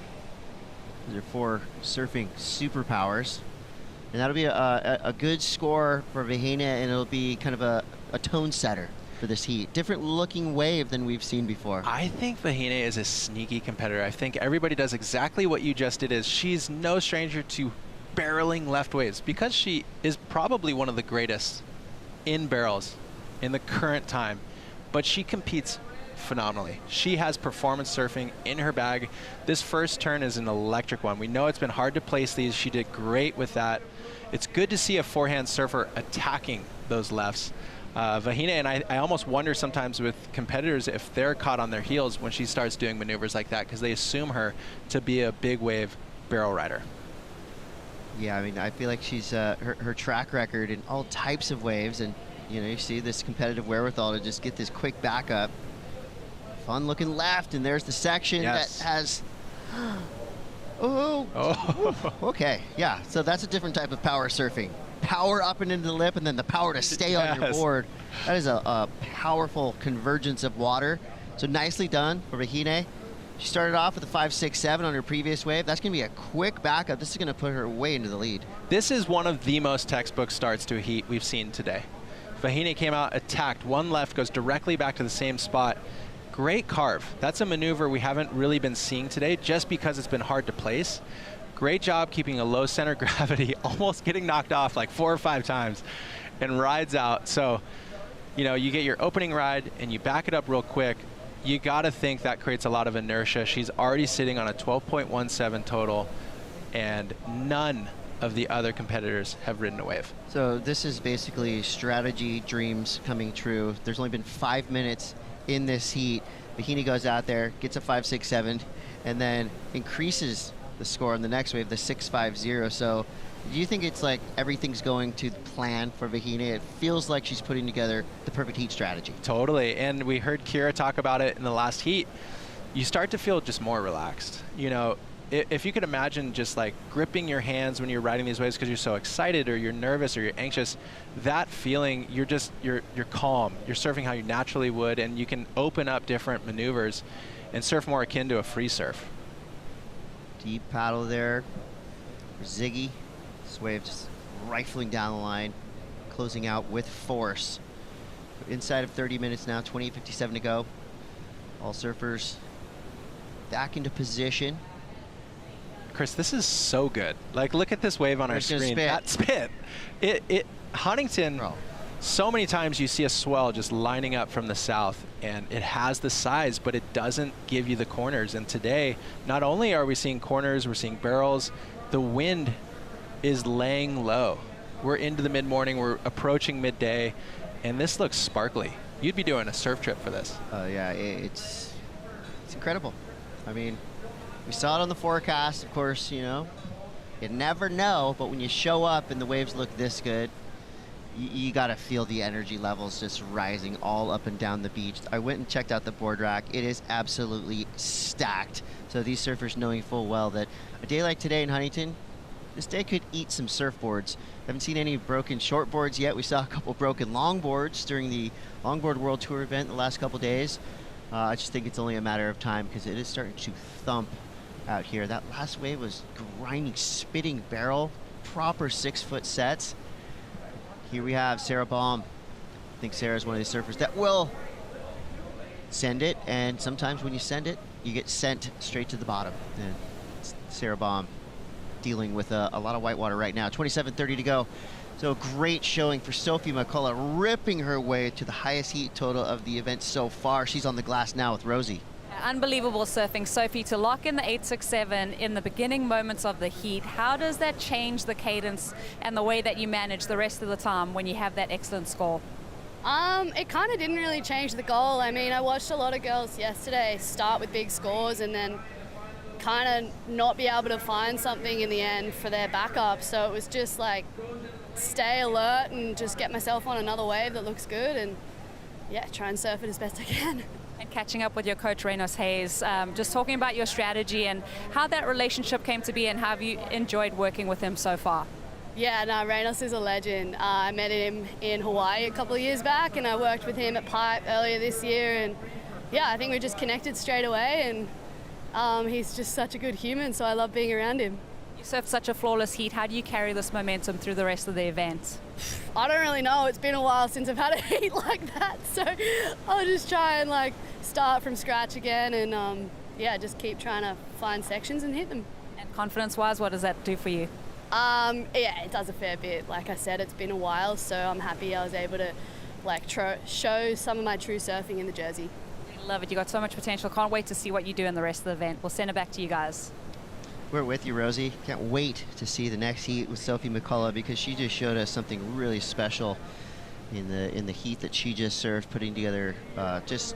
These are 4 surfing superpowers. And that'll be a good score for Vahine, and it'll be kind of a tone setter for this heat. Different looking wave than we've seen before. I think Vahine is a sneaky competitor. I think everybody does exactly what you just did. She's no stranger to barreling left waves because she is probably one of the greatest in barrels in the current time, but she competes phenomenally. She has performance surfing in her bag. This first turn is an electric one. We know it's been hard to place these. She did great with that. It's good to see a forehand surfer attacking those lefts. Vahine, and I almost wonder sometimes with competitors if they're caught on their heels when she starts doing maneuvers like that, because they assume her to be a big wave barrel rider. Yeah, I mean, I feel like she's her track record in all types of waves, and you know, you see this competitive wherewithal to just get this quick backup. Fun looking left, and there's the section that has, okay, yeah, so that's a different type of power surfing. Power up and into the lip, and then the power to stay on your board. That is a powerful convergence of water. So nicely done for Vahine. She started off with a 5.67 on her previous wave. That's going to be a quick backup. This is going to put her way into the lead. This is one of the most textbook starts to a heat we've seen today. Vahine came out, attacked, 1 left, goes directly back to the same spot. Great carve. That's a maneuver we haven't really been seeing today just because it's been hard to place. Great job keeping a low center of gravity, almost getting knocked off like 4 or 5 times, and rides out. So, you know, you get your opening ride and you back it up real quick. you got to think that creates a lot of inertia. She's already sitting on a 12.17 total, and none of the other competitors have ridden a wave. So this is basically strategy dreams coming true. There's only been 5 minutes in this heat. Vahini goes out there, gets a 5.67, and then increases the score on the next wave, the 6.50. So do you think it's like everything's going to plan for Vahini? It feels like she's putting together the perfect heat strategy. Totally, and we heard Kira talk about it in the last heat. You start to feel just more relaxed. You know, if you could imagine just like gripping your hands when you're riding these waves because you're so excited or you're nervous or you're anxious, that feeling, you're calm. You're surfing how you naturally would, and you can open up different maneuvers and surf more akin to a free surf. Deep paddle there for Ziggy. This wave just rifling down the line, closing out with force. Inside of 30 minutes now, 28:57 to go. All surfers back into position. Chris, this is so good. Like, look at this wave on our screen. That spit. Huntington, so many times you see a swell just lining up from the south, and it has the size, but it doesn't give you the corners. And today, not only are we seeing corners, we're seeing barrels, the wind is laying low. We're into the mid-morning, we're approaching midday, and this looks sparkly. You'd be doing a surf trip for this. Yeah, it's incredible. I mean, we saw it on the forecast, of course, you know. You never know, but when you show up and the waves look this good, you got to feel the energy levels just rising all up and down the beach. I went and checked out the board rack. It is absolutely stacked. So these surfers knowing full well that a day like today in Huntington, this day could eat some surfboards. Haven't seen any broken shortboards yet. We saw a couple broken longboards during the Longboard World Tour event the last couple days. I just think it's only a matter of time because it is starting to thump out here. That last wave was grinding, spitting barrel, proper 6-foot sets. Here we have Sarah Baum. I think Sarah's one of these surfers that will send it, and sometimes when you send it, you get sent straight to the bottom. And Sarah Baum dealing with a lot of whitewater right now. 27:30 to go. So great showing for Sophie McCullough, ripping her way to the highest heat total of the event so far. She's on the glass now with Rosie. Unbelievable surfing, Sophie, to lock in the 867 in the beginning moments of the heat. How does that change the cadence and the way that you manage the rest of the time when you have that excellent score? It kind of didn't really change the goal. I mean, I watched a lot of girls yesterday start with big scores and then kind of not be able to find something in the end for their backup. So it was just like stay alert and just get myself on another wave that looks good and yeah, try and surf it as best I can. And catching up with your coach, Reynolds Hayes, just talking about your strategy and how that relationship came to be and how have you enjoyed working with him so far? Yeah, no, Reynolds is a legend. I met him in Hawaii a couple of years back and I worked with him at Pipe earlier this year, and yeah, I think we just connected straight away, and he's just such a good human, so I love being around him. You surfed such a flawless heat. How do you carry this momentum through the rest of the event? I don't really know. It's been a while since I've had a heat like that, so I'll just try and like start from scratch again and yeah, just keep trying to find sections and hit them. And confidence-wise, what does that do for you? Yeah, it does a fair bit. Like I said, it's been a while, so I'm happy I was able to like show some of my true surfing in the jersey. Love it. You got so much potential. Can't wait to see what you do in the rest of the event. We'll send it back to you guys. We're with you, Rosie. Can't wait to see the next heat with Sophie McCullough because she just showed us something really special in the heat that she just surfed, putting together just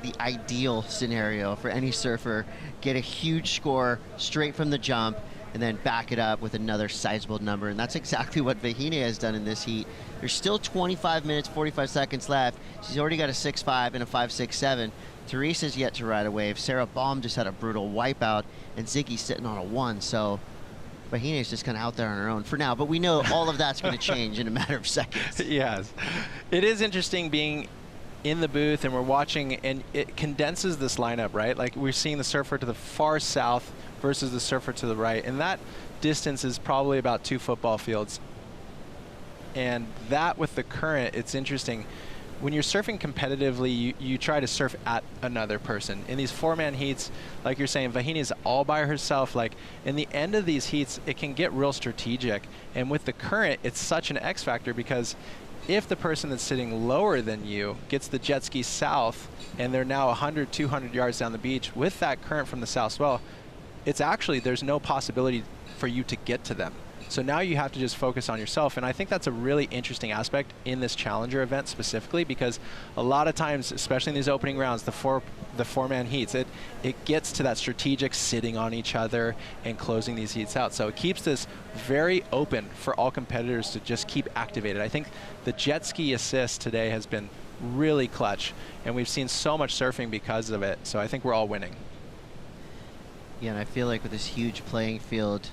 the ideal scenario for any surfer. Get a huge score straight from the jump and then back it up with another sizable number. And that's exactly what Vahini has done in this heat. There's still 25 minutes, 45 seconds left. She's already got a 6.5 and a 5.67. Teresa's yet to ride a wave. Sarah Baum just had a brutal wipeout, and Ziggy's sitting on a 1. So Vahini's just kind of out there on her own for now. But we know all of that's going to change in a matter of seconds. Yes. It is interesting being in the booth and we're watching, and it condenses this lineup, right? Like we're seeing the surfer to the far south versus the surfer to the right, and that distance is probably about 2 football fields. And that with the current, it's interesting. When you're surfing competitively, you try to surf at another person. In these 4-man heats, like you're saying, Vahini is all by herself. Like in the end of these heats, it can get real strategic. And with the current, it's such an X factor because if the person that's sitting lower than you gets the jet ski south and they're now 100, 200 yards down the beach with that current from the south swell, it's actually, there's no possibility for you to get to them. So now you have to just focus on yourself. And I think that's a really interesting aspect in this Challenger event specifically, because a lot of times, especially in these opening rounds, the four-man heats, it gets to that strategic sitting on each other and closing these heats out. So it keeps this very open for all competitors to just keep activated. I think the jet ski assist today has been really clutch, and we've seen so much surfing because of it. So I think we're all winning. Yeah, and I feel like with this huge playing field,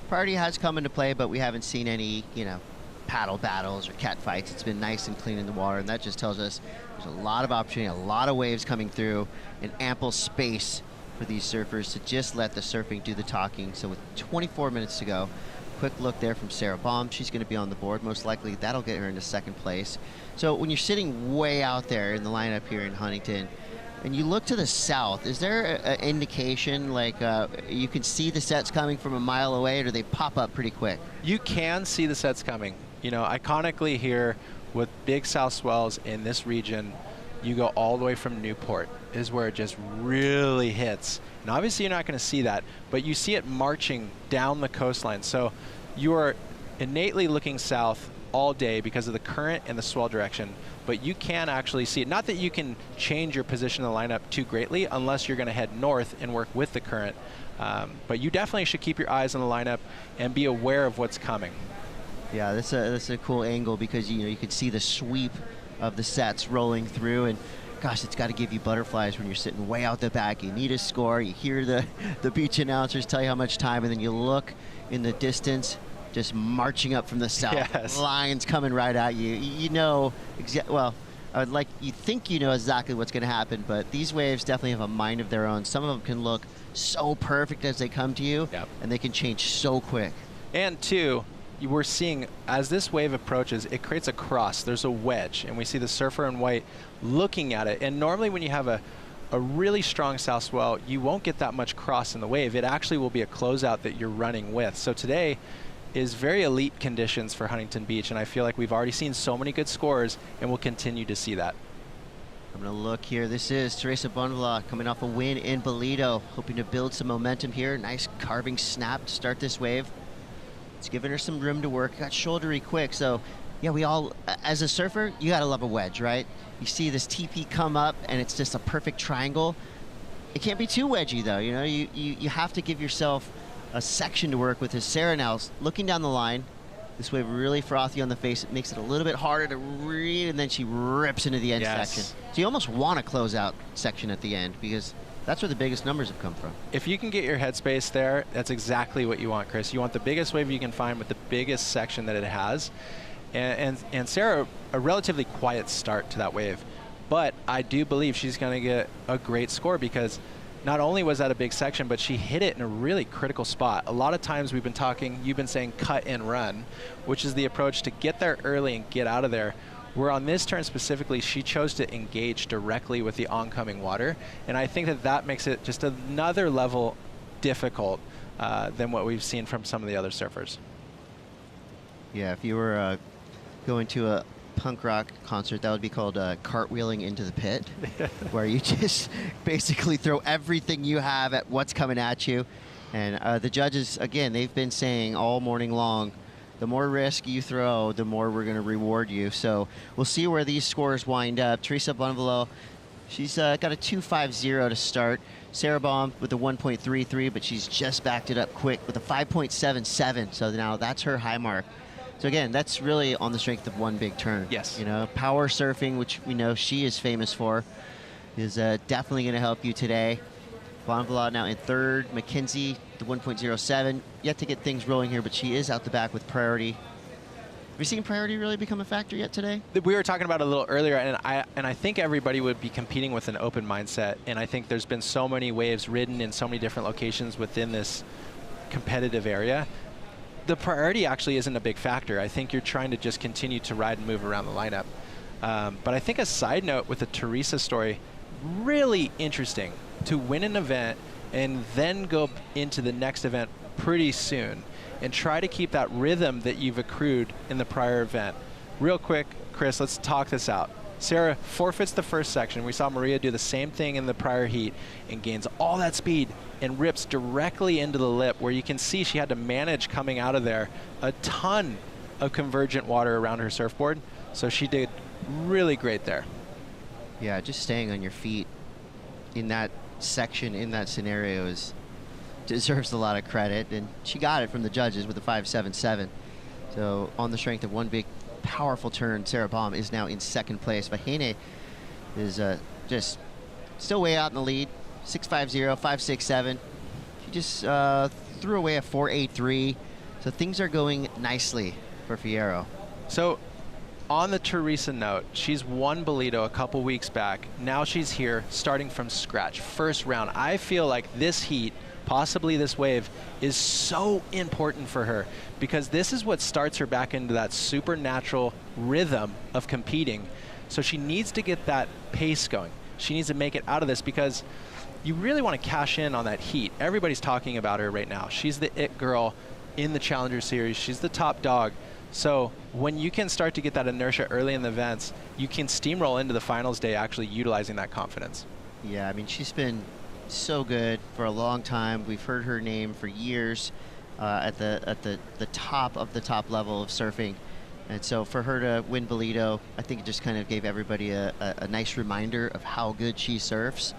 priority has come into play, but we haven't seen any, paddle battles or cat fights. It's been nice and clean in the water, and that just tells us there's a lot of opportunity, a lot of waves coming through, and ample space for these surfers to just let the surfing do the talking. So with 24 minutes to go, quick look there from Sarah Baum. She's going to be on the board. Most likely that'll get her into second place. So when you're sitting way out there in the lineup here in Huntington, and you look to the south, is there an indication, like you can see the sets coming from a mile away, or do they pop up pretty quick? You can see the sets coming. Iconically here with big south swells in this region, you go all the way from Newport is where it just really hits. And obviously you're not going to see that, but you see it marching down the coastline. So you are innately looking south all day because of the current and the swell direction, but you can actually see it. Not that you can change your position in the lineup too greatly unless you're going to head north and work with the current, but you definitely should keep your eyes on the lineup and be aware of what's coming. Yeah, that's a cool angle, because you can see the sweep of the sets rolling through, and gosh, it's got to give you butterflies when you're sitting way out the back. You need a score, you hear the beach announcers tell you how much time, and then you look in the distance, just marching up from the south. Yes. Lines coming right at you. You think you know exactly what's going to happen, but these waves definitely have a mind of their own. Some of them can look so perfect as they come to you, and they can change so quick. And two, we're seeing, as this wave approaches, it creates a cross. There's a wedge, and we see the surfer in white looking at it. And normally when you have a really strong south swell, you won't get that much cross in the wave. It actually will be a closeout that you're running with. So today is very elite conditions for Huntington Beach, and I feel like we've already seen so many good scores, and we'll continue to see that. I'm going to look here. This is Teresa Bonvala coming off a win in Bolito, hoping to build some momentum here. Nice carving snap to start this wave. It's giving her some room to work. Got shouldery quick, so yeah, we all, as a surfer, you gotta love a wedge, right? You see this TP come up, and it's just a perfect triangle. It can't be too wedgy, though. You have to give yourself a section to work with. As Sarah now looking down the line, this wave really frothy on the face. It makes it a little bit harder to read, and then she rips into the end section. So you almost want to close out section at the end, because that's where the biggest numbers have come from. If you can get your headspace there, that's exactly what you want, Chris. You want the biggest wave you can find with the biggest section that it has. And Sarah, a relatively quiet start to that wave. But I do believe she's going to get a great score, because not only was that a big section, but she hit it in a really critical spot. A lot of times you've been saying cut and run, which is the approach to get there early and get out of there. Where on this turn specifically, she chose to engage directly with the oncoming water. And I think that makes it just another level difficult than what we've seen from some of the other surfers. Yeah, if you were going to a punk rock concert, that would be called cartwheeling into the pit, where you just basically throw everything you have at what's coming at you. And the judges, again, they've been saying all morning long, the more risk you throw, the more we're going to reward you. So we'll see where these scores wind up. Teresa Bonvalo, she's got a 2.50 to start. Sarah Baum with a 1.33, but she's just backed it up quick with a 5.77. So now that's her high mark. So again, that's really on the strength of one big turn. Yes. Power surfing, which we know she is famous for, is definitely going to help you today. Bonvala now in third. McKenzie, the 1.07. Yet to get things rolling here, but she is out the back with priority. Have you seen priority really become a factor yet today? We were talking about it a little earlier, and I think everybody would be competing with an open mindset. And I think there's been so many waves ridden in so many different locations within this competitive area. The priority actually isn't a big factor. I think you're trying to just continue to ride and move around the lineup. But I think a side note with the Teresa story, really interesting to win an event and then go into the next event pretty soon and try to keep that rhythm that you've accrued in the prior event. Real quick, Chris, let's talk this out. Sarah forfeits the first section. We saw Maria do the same thing in the prior heat and gains all that speed and rips directly into the lip, where you can see she had to manage coming out of there a ton of convergent water around her surfboard. So she did really great there. Yeah, just staying on your feet in that section, in that scenario, deserves a lot of credit. And she got it from the judges with a 5.77. So on the strength of one big powerful turn, Sarah Baum is now in second place. Vahine is just still way out in the lead, 6.50, 5.67. She just threw away a 4.83. So things are going nicely for Fierro. So on the Teresa note, she's won Bolito a couple weeks back. Now she's here starting from scratch, first round. I feel like this heat, possibly this wave, is so important for her because this is what starts her back into that supernatural rhythm of competing. So she needs to get that pace going. She needs to make it out of this because you really want to cash in on that heat. Everybody's talking about her right now. She's the it girl in the Challenger Series. She's the top dog. So when you can start to get that inertia early in the events, you can steamroll into the finals day actually utilizing that confidence. Yeah, I mean, she's been so good for a long time. We've heard her name for years at the top of the top level of surfing. And so for her to win Bolito, I think it just kind of gave everybody a nice reminder of how good she surfs.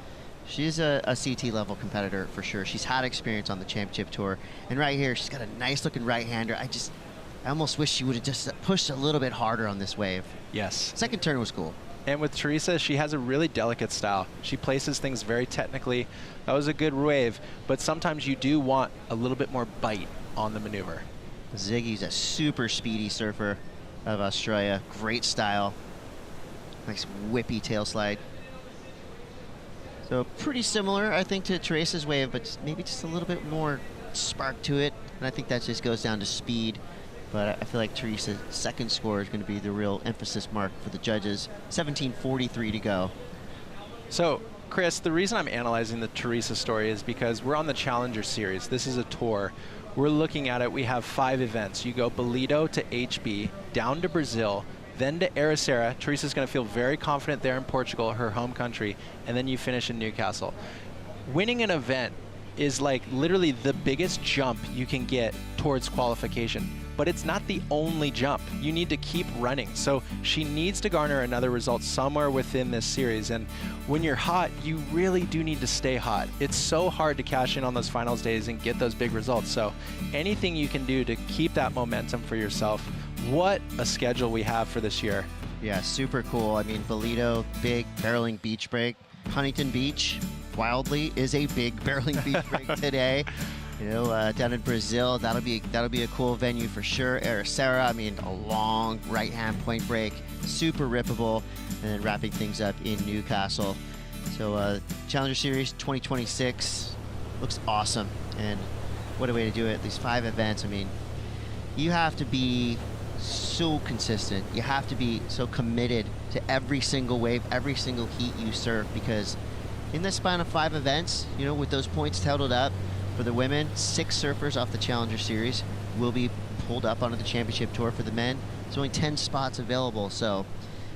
She's a CT level competitor for sure. She's had experience on the championship tour. And right here, she's got a nice looking right-hander. I almost wish she would have just pushed a little bit harder on this wave. Yes. Second turn was cool. And with Teresa, she has a really delicate style. She places things very technically. That was a good wave, but sometimes you do want a little bit more bite on the maneuver. Ziggy's a super speedy surfer of Australia. Great style. Nice whippy tail slide. So pretty similar, I think, to Teresa's wave, but maybe just a little bit more spark to it. And I think that just goes down to speed. But I feel like Teresa's second score is going to be the real emphasis mark for the judges. 17:43 to go. So, Chris, the reason I'm analyzing the Teresa story is because we're on the Challenger Series. This is a tour. We're looking at it. We have 5 events. You go Bolito to HB, down to Brazil, then to Ericeira. Teresa's going to feel very confident there in Portugal, her home country, and then you finish in Newcastle. Winning an event is like literally the biggest jump you can get towards qualification. But it's not the only jump. You need to keep running. So she needs to garner another result somewhere within this series. And when you're hot, you really do need to stay hot. It's so hard to cash in on those finals days and get those big results. So anything you can do to keep that momentum for yourself. What a schedule we have for this year. Yeah, super cool. I mean, Bolito, big barreling beach break. Huntington Beach, wildly, is a big barreling beach break today. You know, down in Brazil, that'll be a cool venue for sure. Ericeira, I mean, a long right-hand point break, super rippable, and then wrapping things up in Newcastle. So Challenger Series 2026 looks awesome, and what a way to do it. These 5 events, I mean, you have to be so consistent. You have to be so committed to every single wave, every single heat you surf, because in the span of 5 events, you know, with those points totaled up, for the women, 6 surfers off the Challenger Series will be pulled up onto the championship tour. For the men, there's only 10 spots available, so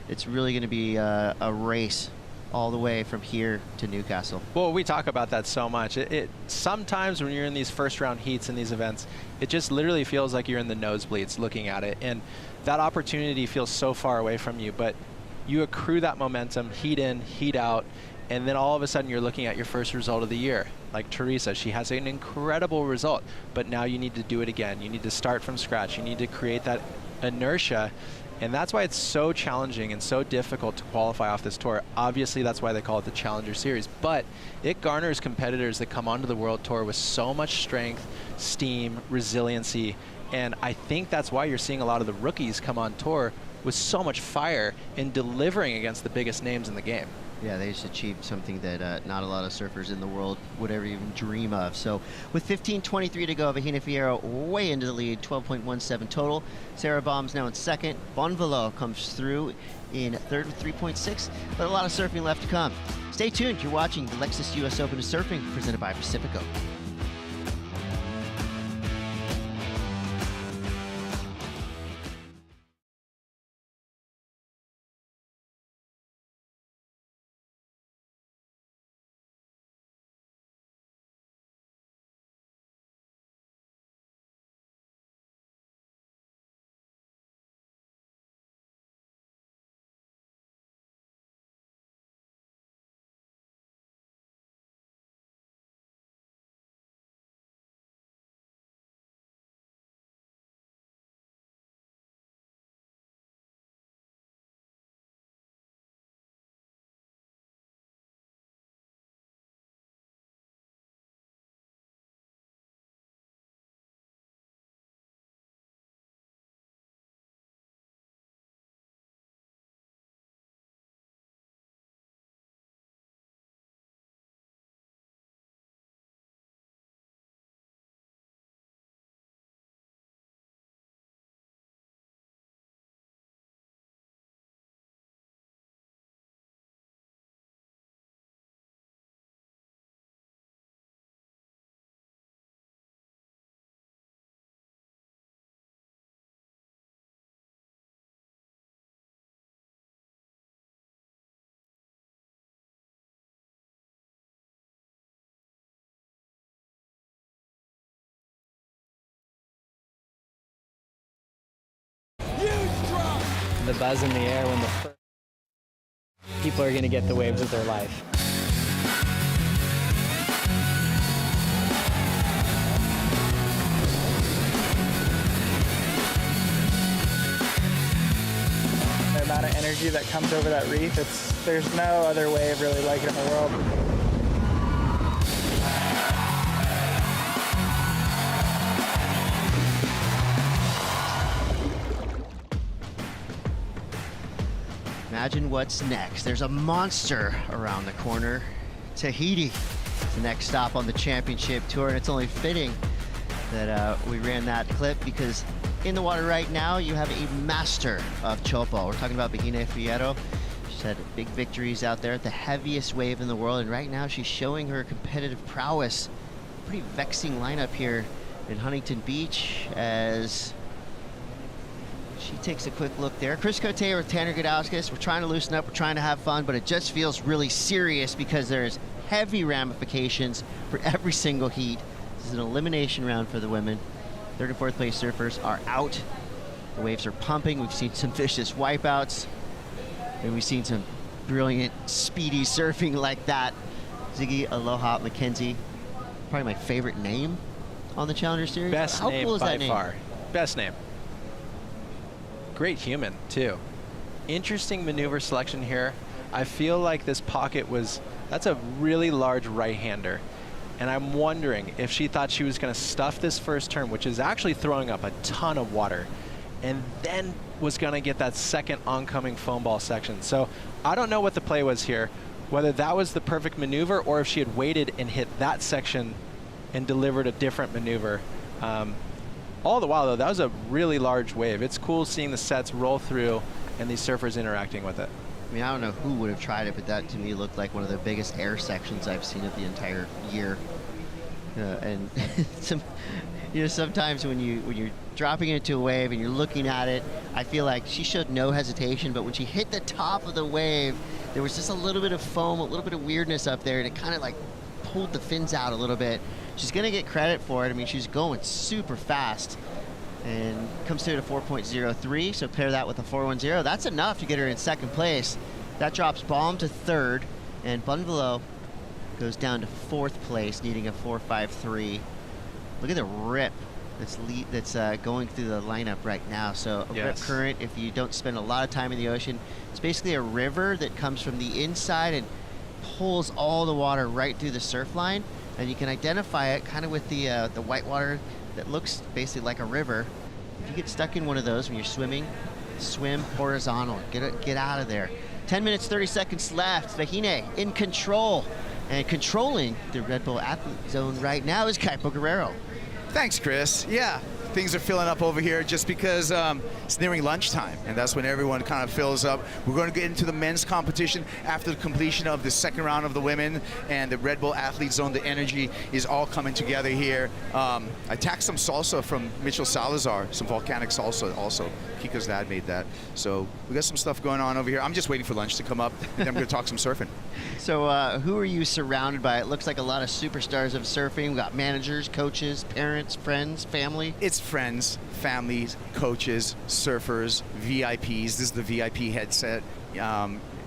it's really going to be a race all the way from here to Newcastle. Well, we talk about that so much. It sometimes when you're in these first round heats in these events, it just literally feels like you're in the nosebleeds looking at it, and that opportunity feels so far away from you, but you accrue that momentum, heat in, heat out, and then all of a sudden you're looking at your first result of the year. Like Teresa, she has an incredible result, but now you need to do it again. You need to start from scratch. You need to create that inertia, and that's why it's so challenging and so difficult to qualify off this tour. Obviously, that's why they call it the Challenger Series, but it garners competitors that come onto the World Tour with so much strength, steam, resiliency, and I think that's why you're seeing a lot of the rookies come on tour with so much fire in delivering against the biggest names in the game. Yeah, they just achieved something that not a lot of surfers in the world would ever even dream of. So with 15:23 to go, Vahine Fierro way into the lead, 12.17 total. Sarah Baum's now in second. Bonvelo comes through in third with 3.6, but a lot of surfing left to come. Stay tuned. You're watching the Lexus US Open of Surfing presented by Pacifico. the buzz in the air when the first people are going to get the waves of their life. The amount of energy that comes over that reef, there's no other way of really like it in the world. Imagine what's next. There's a monster around the corner. Tahiti, the next stop on the championship tour, and it's only fitting that we ran that clip because in the water right now you have a master of chopo. We're talking about Bahine Fierro. She's had big victories out there at the heaviest wave in the world, and right now she's showing her competitive prowess. Pretty vexing lineup here in Huntington Beach as she takes a quick look there. Chris Cote with Tanner Gudauskas. We're trying to loosen up, we're trying to have fun, but it just feels really serious because there's heavy ramifications for every single heat. This is an elimination round for the women. Third and fourth place surfers are out. The waves are pumping. We've seen some vicious wipeouts, and we've seen some brilliant, speedy surfing like that. Ziggy Aloha McKenzie, probably my favorite name on the Challenger Series. Best How name cool is by that name? far. Best name. Great human, too. Interesting maneuver selection here. I feel like this pocket that's a really large right-hander. And I'm wondering if she thought she was going to stuff this first turn, which is actually throwing up a ton of water, and then was going to get that second oncoming foam ball section. So I don't know what the play was here, whether that was the perfect maneuver or if she had waited and hit that section and delivered a different maneuver. All the while, though, that was a really large wave. It's cool seeing the sets roll through and these surfers interacting with it. I mean, I don't know who would have tried it, but that to me looked like one of the biggest air sections I've seen of the entire year. And sometimes when you're dropping into a wave and you're looking at it, I feel like she showed no hesitation, but when she hit the top of the wave, there was just a little bit of foam, a little bit of weirdness up there, and it kind of like pulled the fins out a little bit. She's going to get credit for it. I mean, she's going super fast and comes through to 4.03, so pair that with a 4.10. That's enough to get her in second place. That drops Baum to third, and Bunvelo goes down to fourth place, needing a 4.53. Look at the rip that's going through the lineup right now. So a rip current, if you don't spend a lot of time in the ocean, it's basically a river that comes from the inside and pulls all the water right through the surf line. And you can identify it kind of with the white water that looks basically like a river. If you get stuck in one of those when you're swimming, swim horizontal. Get out of there. 10 minutes, 30 seconds left. Vahine in control. And controlling the Red Bull Athlete Zone right now is Kaipo Guerrero. Thanks, Chris. Yeah, things are filling up over here just because it's nearing lunchtime, and that's when everyone kind of fills up. We're going to get into the men's competition after the completion of the second round of the women and the Red Bull Athlete Zone. The energy is all coming together here. I tacked some salsa from Mitchell Salazar, some volcanic salsa also. Kika's dad made that. So we got some stuff going on over here. I'm just waiting for lunch to come up, and then I'm going to talk some surfing. So who are you surrounded by? It looks like a lot of superstars of surfing. We got managers, coaches, parents, friends, family. It's friends, families, coaches, surfers, VIPs. This is the VIP headset.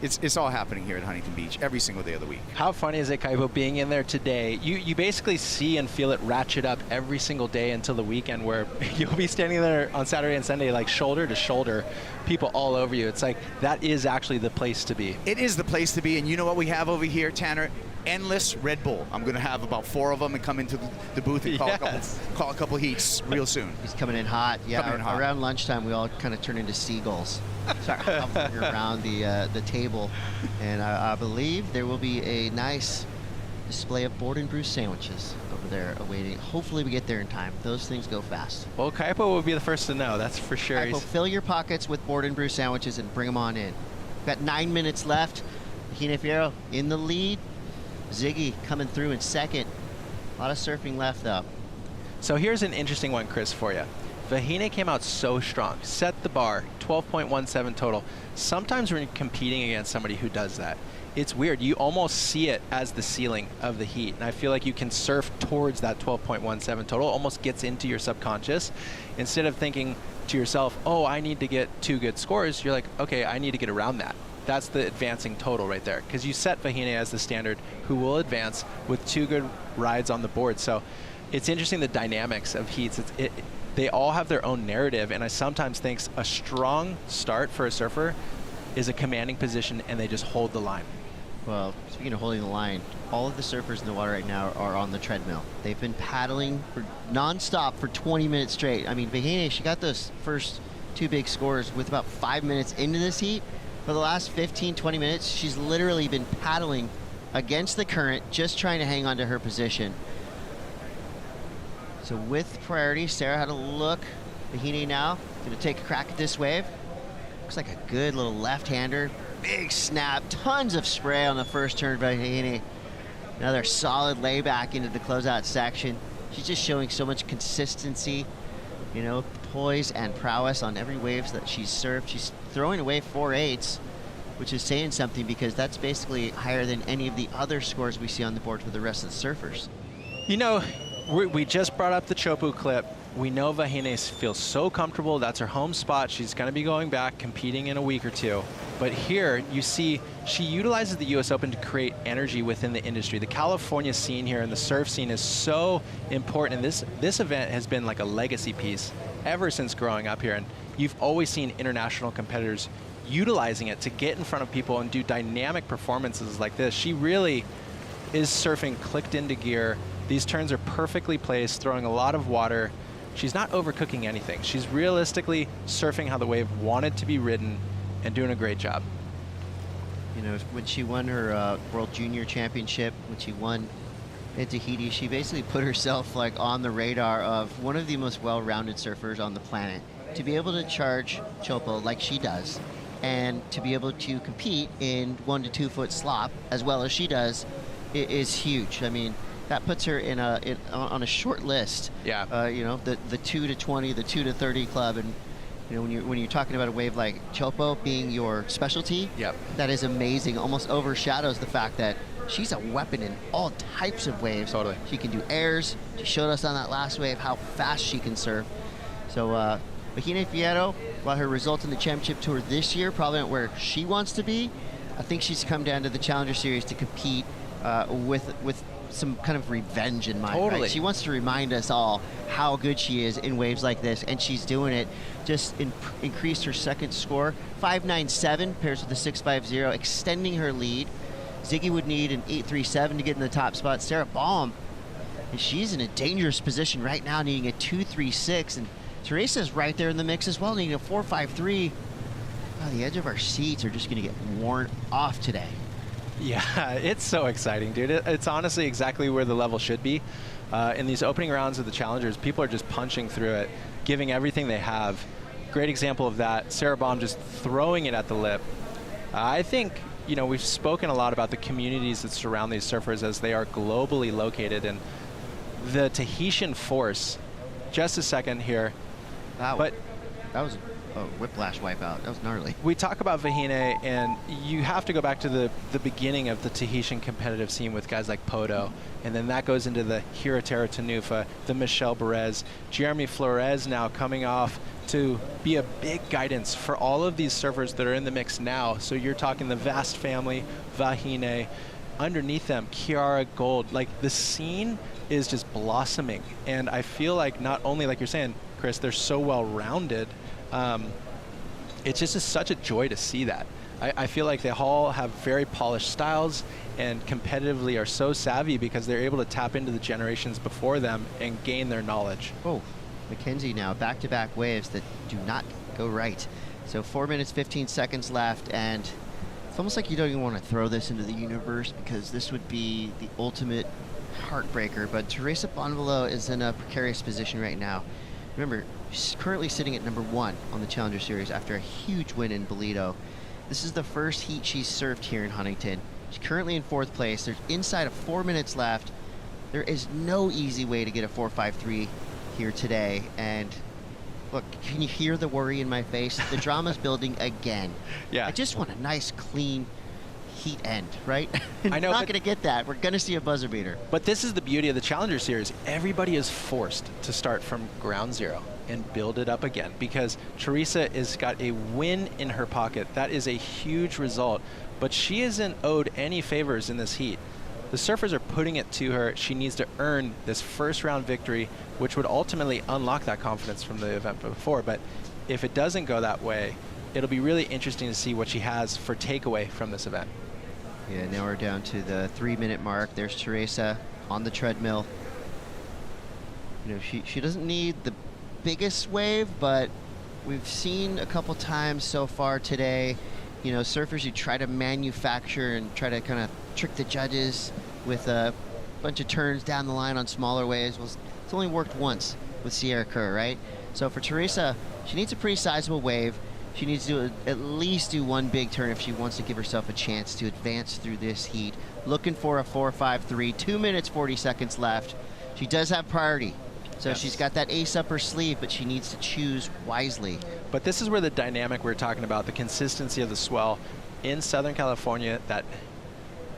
It's all happening here at Huntington Beach every single day of the week. How funny is it, Kaipo, being in there today? You basically see and feel it ratchet up every single day until the weekend, where you'll be standing there on Saturday and Sunday like shoulder to shoulder, people all over you. It's like that is actually the place to be. It is the place to be, and you know what we have over here, Tanner? Endless Red Bull. I'm going to have about 4 of them and come into the booth and call a couple heats real soon. He's coming in hot. Yeah, coming in hot. Around lunchtime, we all kind of turn into seagulls. Hovering around the table, and I believe there will be a nice display of board and brew sandwiches over there awaiting. Hopefully we get there in time. Those things go fast. Well, Kaipo will be the first to know, that's for sure. Kaipo, fill your pockets with board and brew sandwiches and bring them on in. We've got 9 minutes left. Bahine Fierro in the lead. Ziggy coming through in second. A lot of surfing left though. So here's an interesting one, Chris, for you. Vahine came out so strong, set the bar, 12.17 total. Sometimes when you're competing against somebody who does that, it's weird. You almost see it as the ceiling of the heat. And I feel like you can surf towards that 12.17 total, almost gets into your subconscious. Instead of thinking, to yourself, oh, I need to get 2 good scores, you're like, okay, I need to get around that. That's the advancing total right there. Because you set Vahine as the standard who will advance with 2 good rides on the board. So it's interesting the dynamics of heats. They all have their own narrative, and I sometimes think a strong start for a surfer is a commanding position, and they just hold the line. Well, speaking of holding the line, all of the surfers in the water right now are on the treadmill. They've been paddling for nonstop for 20 minutes straight. I mean, Vahine, she got those first 2 big scores with about 5 minutes into this heat. For the last 15, 20 minutes, she's literally been paddling against the current, just trying to hang on to her position. So with priority, Sarah had a look. Vahine now gonna take a crack at this wave. Looks like a good little left-hander. Big snap, tons of spray on the first turn by Vahine. Another solid layback into the closeout section. She's just showing so much consistency, you know, poise and prowess on every wave that she's surfed. She's throwing away 4.8s, which is saying something because that's basically higher than any of the other scores we see on the board for the rest of the surfers. You know, we just brought up the Chopu clip. We know Vahine feels so comfortable. That's her home spot. She's going to be going back, competing in a week or 2. But here, you see, she utilizes the U.S. Open to create energy within the industry. The California scene here and the surf scene is so important. And this event has been like a legacy piece ever since growing up here. And you've always seen international competitors utilizing it to get in front of people and do dynamic performances like this. She really is surfing clicked into gear. These turns are perfectly placed, throwing a lot of water. She's not overcooking anything. She's realistically surfing how the wave wanted to be ridden and doing a great job. You know, when she won her World Junior Championship, when she won in Tahiti, she basically put herself like on the radar of one of the most well-rounded surfers on the planet. To be able to charge Chopo like she does, and to be able to compete in 1 to 2 foot slop as well as she does, is huge. I mean, that puts her on a short list. Yeah. You know, the 2 to 20, the 2 to 30 club, and you know, when you're talking about a wave like Chopo being your specialty, yep, that is amazing. Almost overshadows the fact that she's a weapon in all types of waves. Totally. She can do airs. She showed us on that last wave how fast she can surf. So Vahine Fierro, while her results in the championship tour this year probably aren't where she wants to be, I think she's come down to the Challenger Series to compete with some kind of revenge in mind. Totally. Right? She wants to remind us all how good she is in waves like this, and she's doing it. Just increased her second score. 5.97 pairs with a 6.50, extending her lead. Ziggy would need an 8.37 to get in the top spot. Sarah Baum, and she's in a dangerous position right now, needing a 2.36, and Teresa's right there in the mix as well, needing a 4.53. Oh, the edge of our seats are just going to get worn off today. Yeah, it's so exciting, dude. It's honestly exactly where the level should be. In these opening rounds of the Challengers, people are just punching through it, giving everything they have. Great example of that, Sarah Baum just throwing it at the lip. I think, you know, we've spoken a lot about the communities that surround these surfers as they are globally located, and the Tahitian force, just a second here. That was a whiplash wipeout. That was gnarly. We talk about Vahine, and you have to go back to the beginning of the Tahitian competitive scene with guys like Poto, and then that goes into the Hiratera Tanufa, the Michelle Perez, Jeremy Flores now coming off to be a big guidance for all of these surfers that are in the mix now. So you're talking the Vast family, Vahine, underneath them, Kiara Gold. Like, the scene is just blossoming, and I feel like not only, like you're saying, Chris, they're so well-rounded, it's just such a joy to see that. I feel like they all have very polished styles and competitively are so savvy because they're able to tap into the generations before them and gain their knowledge. Oh, Mackenzie now, back-to-back waves that do not go right. So 4 minutes, 15 seconds left, and it's almost like you don't even want to throw this into the universe because this would be the ultimate heartbreaker. But Teresa Bonvalo is in a precarious position right now. Remember, she's currently sitting at number 1 on the Challenger Series after a huge win in Bolito. This is the first heat she's surfed here in Huntington. She's currently in 4th place. There's inside of 4 minutes left. There is no easy way to get a 4.53 here today. And look, can you hear the worry in my face? The drama's building again. Yeah. I just want a nice, clean heat end, right? I know. We're not going to get that. We're going to see a buzzer beater. But this is the beauty of the Challenger Series. Everybody is forced to start from ground zero. and build it up again, because Teresa has got a win in her pocket. That is a huge result, but she isn't owed any favors in this heat. The surfers are putting it to her. She needs to earn this first round victory, which would ultimately unlock that confidence from the event before. But if it doesn't go that way, it'll be really interesting to see what she has for takeaway from this event. Yeah, now we're down to the 3-minute mark. There's Teresa on the treadmill. You know, she doesn't need the biggest wave, but we've seen a couple times so far today, you know, surfers who try to manufacture and try to kind of trick the judges with a bunch of turns down the line on smaller waves. Well, it's only worked once with Sierra Kerr, right? So for Teresa, she needs a pretty sizable wave. She needs to at least do one big turn if she wants to give herself a chance to advance through this heat. Looking for a 4.53, 2 minutes, 40 seconds left. She does have priority. So Yes. She's got that ace up her sleeve, but she needs to choose wisely. But this is where the dynamic we're talking about, the consistency of the swell in Southern California, that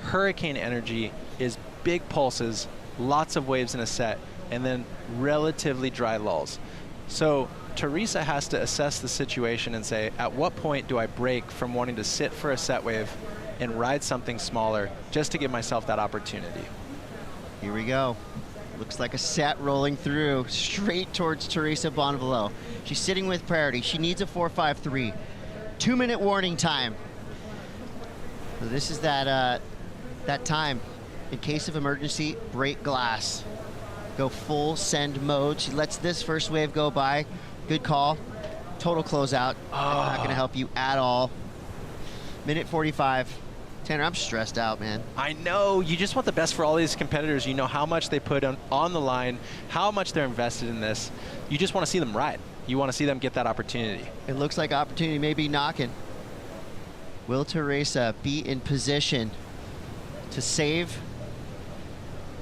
hurricane energy is big pulses, lots of waves in a set, and then relatively dry lulls. So Teresa has to assess the situation and say, at what point do I break from wanting to sit for a set wave and ride something smaller just to give myself that opportunity? Here we go. Looks like a set rolling through straight towards Teresa Bonvalot. She's sitting with priority. She needs a 4.53. 2-minute warning time. So this is that time. In case of emergency, break glass. Go full send mode. She lets this first wave go by. Good call. Total closeout. Not going to help you at all. Minute 45. Tanner, I'm stressed out, man. I know. You just want the best for all these competitors. You know how much they put on the line, how much they're invested in this. You just want to see them ride. You want to see them get that opportunity. It looks like opportunity may be knocking. Will Teresa be in position to save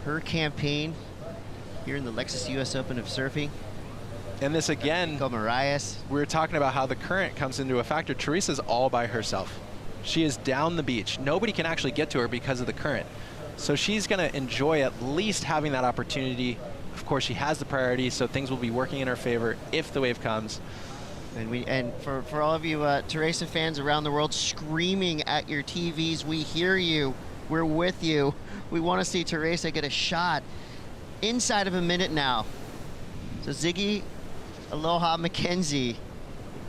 her campaign here in the Lexus US Open of Surfing? And this again, Go Marias. we were talking about how the current comes into a factor. Teresa's all by herself. She is down the beach. Nobody can actually get to her because of the current. So she's going to enjoy at least having that opportunity. Of course, she has the priority, so things will be working in her favor if the wave comes. And for all of you Teresa fans around the world screaming at your TVs, we hear you. We're with you. We want to see Teresa get a shot inside of a minute now. So Ziggy Aloha McKenzie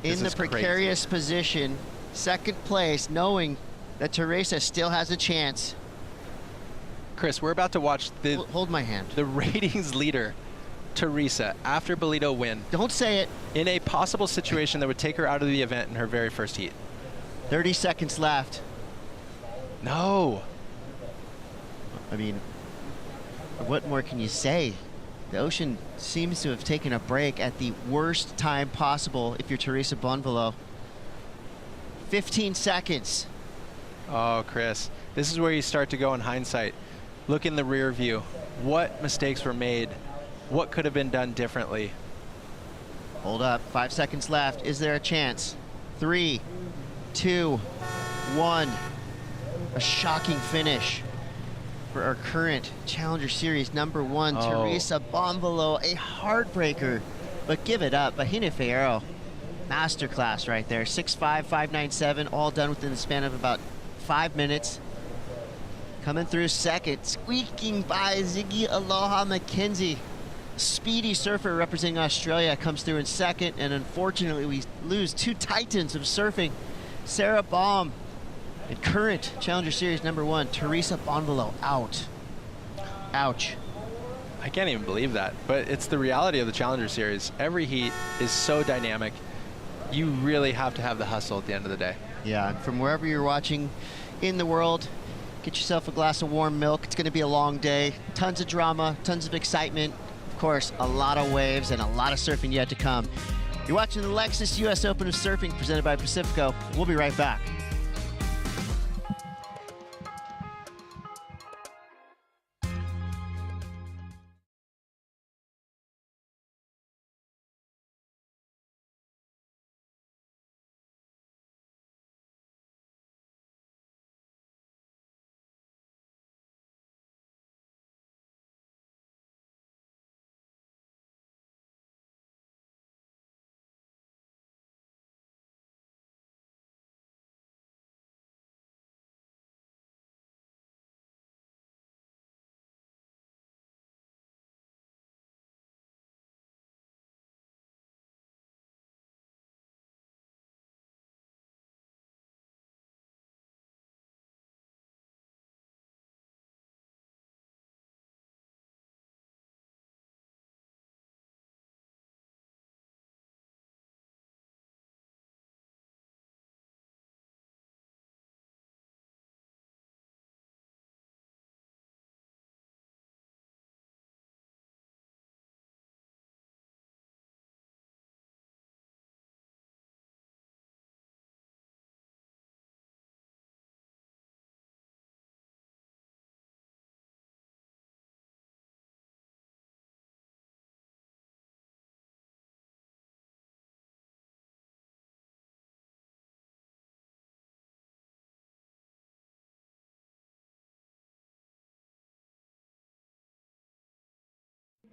in the precarious position, second place, knowing that Teresa still has a chance. Chris, we're about to watch the hold my hand. The ratings leader, Teresa, after Bolito win. Don't say it. In a possible situation that would take her out of the event in her very first heat. 30 seconds left. No. I mean, what more can you say? The ocean seems to have taken a break at the worst time possible if you're Teresa Bonvalot. 15 seconds. Oh, Chris, this is where you start to go in hindsight. Look in the rear view. What mistakes were made? What could have been done differently? Hold up, 5 seconds left. Is there a chance? 3, 2, 1. A shocking finish for our current Challenger Series #1, Teresa Bonvalot, a heartbreaker. But give it up, Bahina Fierro. Masterclass right there. 6'5", 5'9", all done within the span of about 5 minutes. Coming through second, squeaking by Ziggy Aloha McKenzie. Speedy surfer representing Australia comes through in second, and unfortunately we lose two titans of surfing. Sarah Baum and current Challenger Series #1, Teresa Bonvalot, out. Ouch. I can't even believe that, but it's the reality of the Challenger Series. Every heat is so dynamic. You really have to have the hustle at the end of the day. Yeah, and from wherever you're watching in the world, get yourself a glass of warm milk. It's going to be a long day. Tons of drama, tons of excitement. Of course, a lot of waves and a lot of surfing yet to come. You're watching the Lexus US Open of Surfing presented by Pacifico. We'll be right back.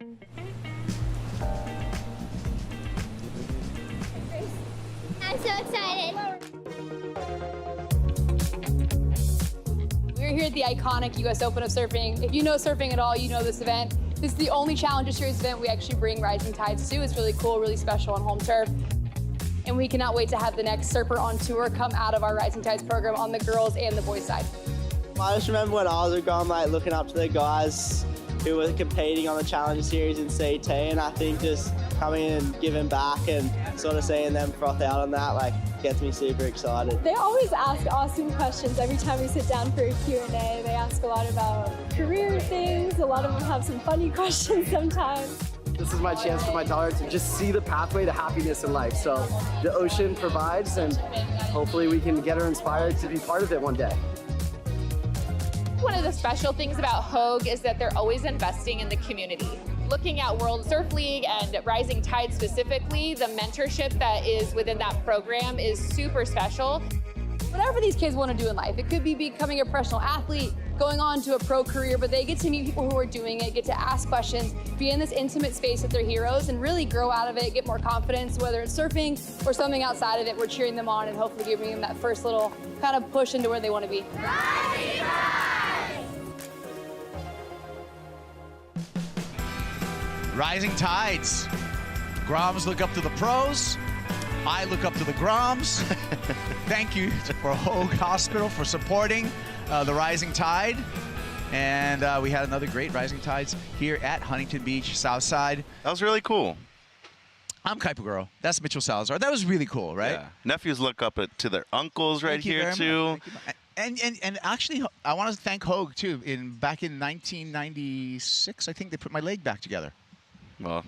I'm so excited. We're here at the iconic U.S. Open of Surfing. If you know surfing at all, you know this event. This is the only Challenger Series event we actually bring rising tides to. It's really cool, really special on home turf. And we cannot wait to have the next surfer on tour come out of our Rising Tides program on the girls and the boys side. I just remember when I was a guy, like looking up to the guys who were competing on the Challenger Series in CT, and I think just coming in and giving back and sort of seeing them froth out on that, like, gets me super excited. They always ask awesome questions every time we sit down for a Q&A. They ask a lot about career things. A lot of them have some funny questions sometimes. This is my chance for my daughter to just see the pathway to happiness in life. So the ocean provides, and hopefully we can get her inspired to be part of it one day. One of the special things about Hogue is that they're always investing in the community. Looking at World Surf League and Rising Tide specifically, the mentorship that is within that program is super special. Whatever these kids want to do in life, it could be becoming a professional athlete, going on to a pro career, but they get to meet people who are doing it, get to ask questions, be in this intimate space with their heroes, and really grow out of it, get more confidence, whether it's surfing or something outside of it. We're cheering them on and hopefully giving them that first little kind of push into where they want to be. Rising tides. Groms look up to the pros. I look up to the Groms. Thank you for Hogue Hospital for supporting the Rising Tide. And we had another great Rising Tides here at Huntington Beach, Southside. That was really cool. I'm Kaipaguro. That's Mitchell Salazar. That was really cool, right? Yeah. Nephews look up to their uncles right here, too. And actually, I want to thank Hogue, too. Back in 1996, I think they put my leg back together. Well,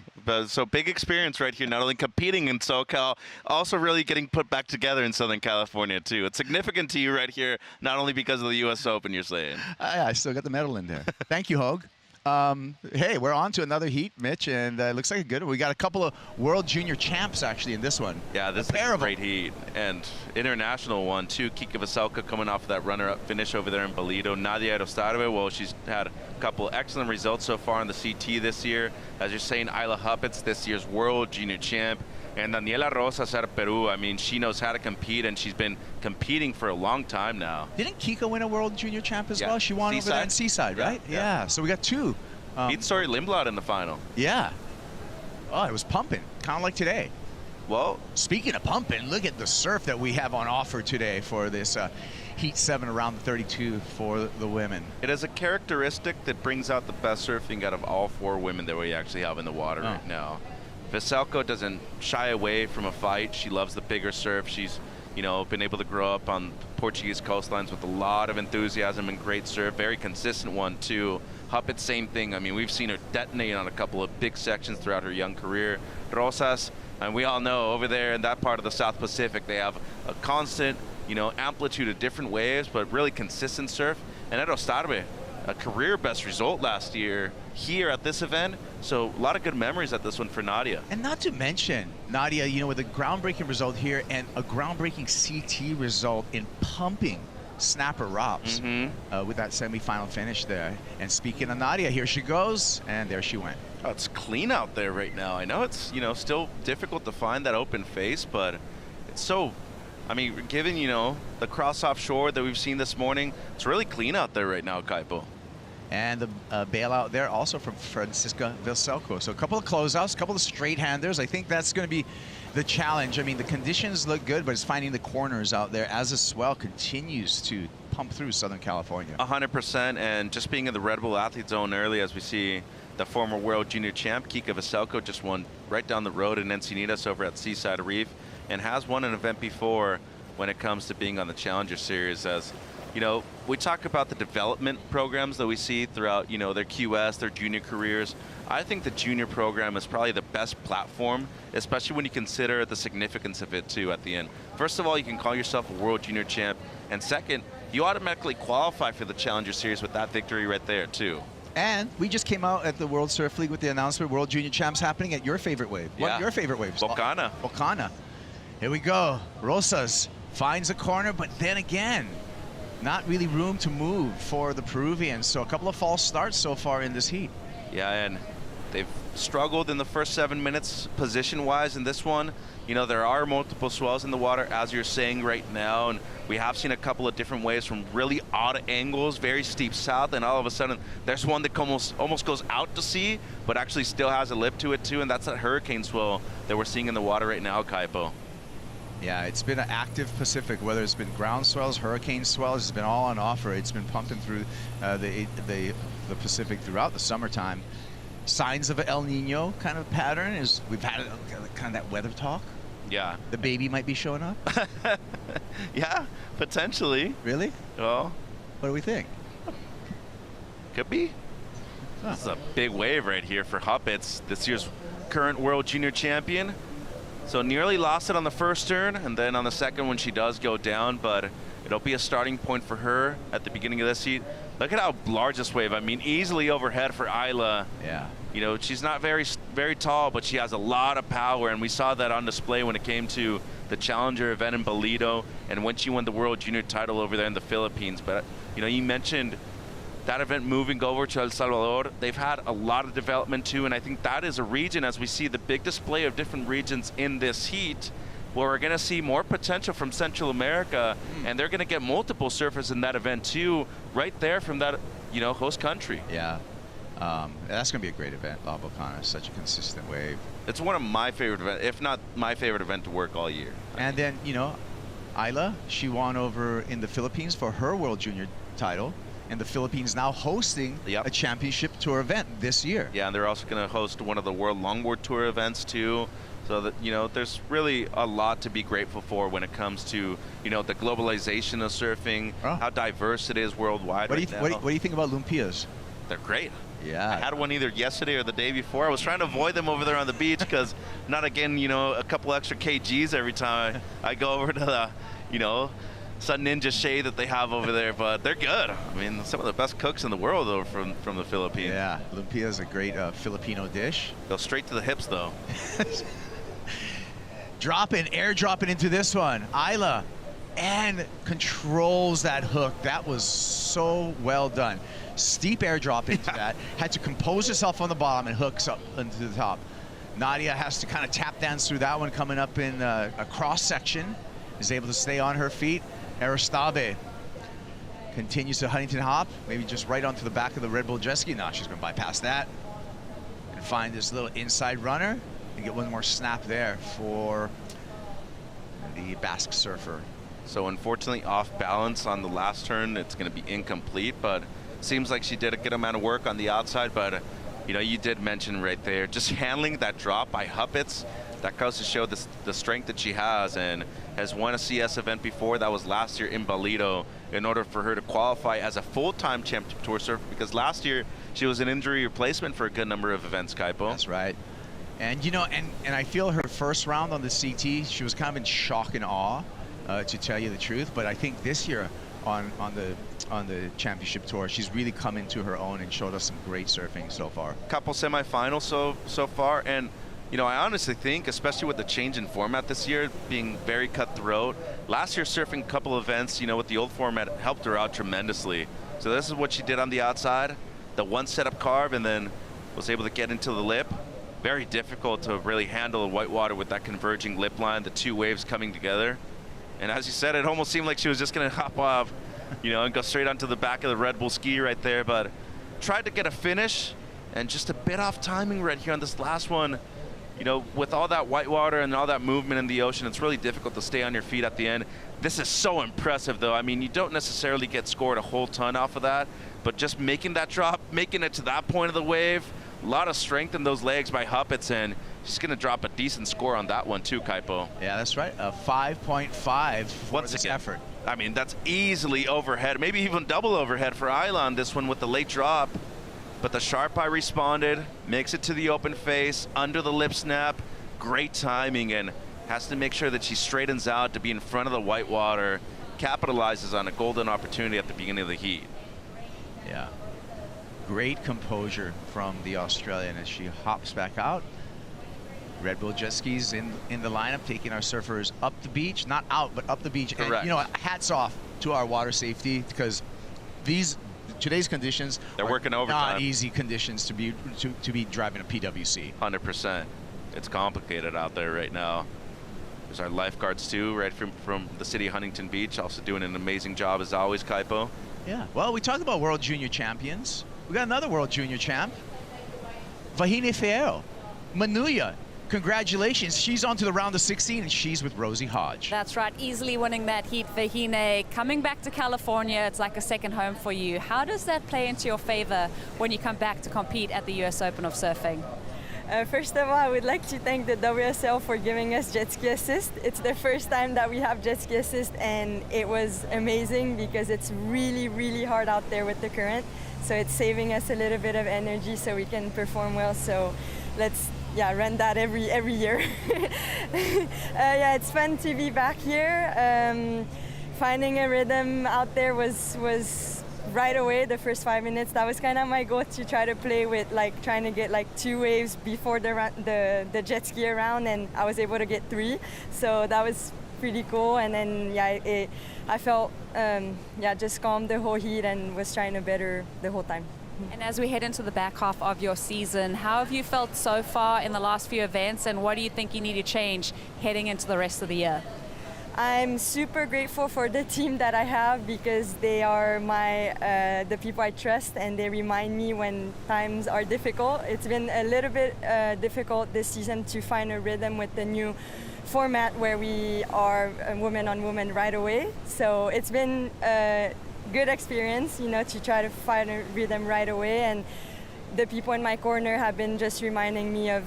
so big experience right here, not only competing in SoCal, also really getting put back together in Southern California, too. It's significant to you right here, not only because of the U.S. Open, you're saying. I still got the medal in there. Thank you, Hogue. Hey, we're on to another heat, Mitch, and it looks like a good one. We got a couple of World Junior champs, actually, in this one. Yeah, this is a great heat. And international one, too. Kika Veselka coming off of that runner-up finish over there in Bolito. Nadia Erostarbe, well, she's had a couple excellent results so far in the CT this year. As you're saying, Isla Huppets, this year's World Junior champ. And Daniela Rosas out of Peru, I mean, she knows how to compete, and she's been competing for a long time now. Didn't Kika win a World Junior champ as well? She won over there in Seaside, right? Yeah. So we got two. Beat Sori Lindblad in the final. Yeah. Oh, it was pumping, kind of like today. Well, speaking of pumping, look at the surf that we have on offer today for this Heat 7 around the 32 for the women. It is a characteristic that brings out the best surfing out of all four women that we actually have in the water right now. Veselko doesn't shy away from a fight. She loves the bigger surf. She's, been able to grow up on Portuguese coastlines with a lot of enthusiasm and great surf. Very consistent one, too. Huppet, same thing. I mean, we've seen her detonate on a couple of big sections throughout her young career. Rosas, and we all know over there in that part of the South Pacific, they have a constant, amplitude of different waves, but really consistent surf. And Erostarbe, a career best result last year here at this event. So a lot of good memories at this one for Nadia. And not to mention, Nadia, with a groundbreaking result here and a groundbreaking CT result in pumping snapper Rops with that semifinal finish there. And speaking of Nadia, here she goes, and there she went. Oh, it's clean out there right now. I know it's, still difficult to find that open face, but it's so, given, the cross offshore that we've seen this morning, it's really clean out there right now, Kaipo. And the bailout there also from Francisca Veselko. So a couple of closeouts, a couple of straight-handers. I think that's going to be the challenge. The conditions look good, but it's finding the corners out there as the swell continues to pump through Southern California. 100%, and just being in the Red Bull Athlete Zone early, as we see the former World Junior champ, Kika Veselko, just won right down the road in Encinitas over at Seaside Reef, and has won an event before when it comes to being on the Challenger Series. As we talk about the development programs that we see throughout, their QS, their junior careers. I think the junior program is probably the best platform, especially when you consider the significance of it, too, at the end. First of all, you can call yourself a World Junior champ. And second, you automatically qualify for the Challenger Series with that victory right there, too. And we just came out at the World Surf League with the announcement, World Junior Champs happening at your favorite wave. Yeah. What are your favorite waves? Bocana. Bocana. Here we go. Rosas finds a corner, but then again, not really room to move for the Peruvians. So a couple of false starts so far in this heat. Yeah, and They've struggled in the first 7 minutes position-wise in this one. You know, there are multiple swells in the water, as you're saying right now, and we have seen a couple of different waves from really odd angles, very steep south, and all of a sudden there's one that almost goes out to sea, but actually still has a lip to it too, and that's that hurricane swell that we're seeing in the water right now, Kaipo. Yeah, it's been an active Pacific, whether it's been ground swells, hurricane swells, it's been all on offer. It's been pumping through the Pacific throughout the summertime. Signs of an El Nino kind of pattern is we've had kind of that weather talk. Yeah. The baby might be showing up. Yeah, potentially. Really? Well, what do we think? Could be. Huh. This is a big wave right here for Huppets, this year's current world junior champion. So nearly lost it on the first turn, and then on the second one she does go down, but it'll be a starting point for her at the beginning of this heat. Look at how large this wave. I mean, easily overhead for Isla. Yeah. You know, she's not very tall, but she has a lot of power, and we saw that on display when it came to the Challenger event in Bolito and when she won the World Junior title over there in the Philippines. But, you know, you mentioned that event moving over to El Salvador. They've had a lot of development too, and I think that is a region, as we see the big display of different regions in this heat, where we're going to see more potential from Central America, and they're going to get multiple surfers in that event too, right there from that, you know, host country. Yeah. That's going to be a great event. La Volcana, such a consistent wave. It's one of my favorite events, if not my favorite event to work all year. And then, you know, Isla, she won over in the Philippines for her World Junior title, and the Philippines now hosting a championship tour event this year. Yeah, and they're also going to host one of the World Longboard Tour events too. So that, you know, there's really a lot to be grateful for when it comes to, you know, the globalization of surfing, how diverse it is worldwide. What do you think about Lumpias? They're great. Yeah. I had one either yesterday or the day before. I was trying to avoid them over there on the beach because not again, you know, a couple extra kgs every time I go over to the, you know, Sun Ninja shade that they have over there, but they're good. I mean, some of the best cooks in the world though from the Philippines. Yeah, lumpia is a great Filipino dish. Go straight to the hips though. Air dropping into this one. Isla, and controls that hook. That was so well done. Steep airdrop into that. Had to compose herself on the bottom and hooks up into the top. Nadia has to kind of tap dance through that one, coming up in a cross section. Is able to stay on her feet. Aristabe continues to Huntington hop, maybe just right onto the back of the Red Bull jet ski. Now she's going to bypass that and find this little inside runner and get one more snap there for the Basque surfer. So unfortunately off balance on the last turn. It's going to be incomplete, but seems like she did a good amount of work on the outside. But you know, you did mention right there, just handling that drop by Huppets, that goes to show the strength that she has, and has won a CS event before. That was last year in Bolito, in order for her to qualify as a full-time championship tour surfer, because last year she was an injury replacement for a good number of events, Kaipo. That's right. And you know, and I feel her first round on the CT, she was kind of in shock and awe, to tell you the truth. But I think this year on the championship tour, she's really come into her own and showed us some great surfing so far. Couple semifinals so far, and you know, I honestly think, especially with the change in format this year being very cutthroat, last year surfing a couple events, you know, with the old format helped her out tremendously. So this is what she did on the outside, the one setup carve, and then was able to get into the lip. Very difficult to really handle a whitewater with that converging lip line, the two waves coming together. And as you said, it almost seemed like she was just going to hop off, you know, and go straight onto the back of the Red Bull ski right there. But tried to get a finish, and just a bit off timing right here on this last one. You know, with all that whitewater and all that movement in the ocean, it's really difficult to stay on your feet at the end. This is so impressive, though. I mean, you don't necessarily get scored a whole ton off of that, but just making that drop, making it to that point of the wave, a lot of strength in those legs by Huppets, and she's going to drop a decent score on that one too, Kaipo. Yeah, that's right. A 5.5 for this effort. I mean, that's easily overhead, maybe even double overhead for Isla on this one with the late drop. But the sharp eye responded, makes it to the open face, under the lip snap, great timing, and has to make sure that she straightens out to be in front of the whitewater, capitalizes on a golden opportunity at the beginning of the heat. Yeah. Great composure from the Australian as she hops back out. Red Bull jet skis in the lineup, taking our surfers up the beach, not out, but up the beach. Correct. And, you know, hats off to our water safety, because these today's conditions. They're working Not overtime. easy conditions to be driving a PWC. 100%. It's complicated out there right now. There's our lifeguards too, right from the city of Huntington Beach, also doing an amazing job as always, Kaipo. Yeah. Well, we talked about World Junior Champions. We got another World Junior champ, Vahine Fierro, Manuya. Congratulations. She's on to the round of 16, and she's with Rosie Hodge. That's right, easily winning that heat. Vahine, coming back to California, it's like a second home for you. How does that play into your favor when you come back to compete at the US Open of Surfing? First of all, I would like to thank the WSL for giving us jet ski assist. It's the first time that we have jet ski assist, and it was amazing because it's really, really hard out there with the current. So it's saving us a little bit of energy so we can perform well. So let's run that every year. It's fun to be back here. Finding a rhythm out there was right away, the first 5 minutes. That was kind of my goal, to try to play with trying to get 2 waves before the jet ski around, and I was able to get 3. So that was pretty cool. And then I felt just calm the whole heat and was trying to better the whole time. And as we head into the back half of your season, how have you felt so far in the last few events, and what do you think you need to change heading into the rest of the year? I'm super grateful for the team that I have, because they are the people I trust, and they remind me when times are difficult. It's been a little bit difficult this season to find a rhythm with the new format where we are woman on woman right away. So it's been a good experience, to try to find a rhythm right away. And the people in my corner have been just reminding me of,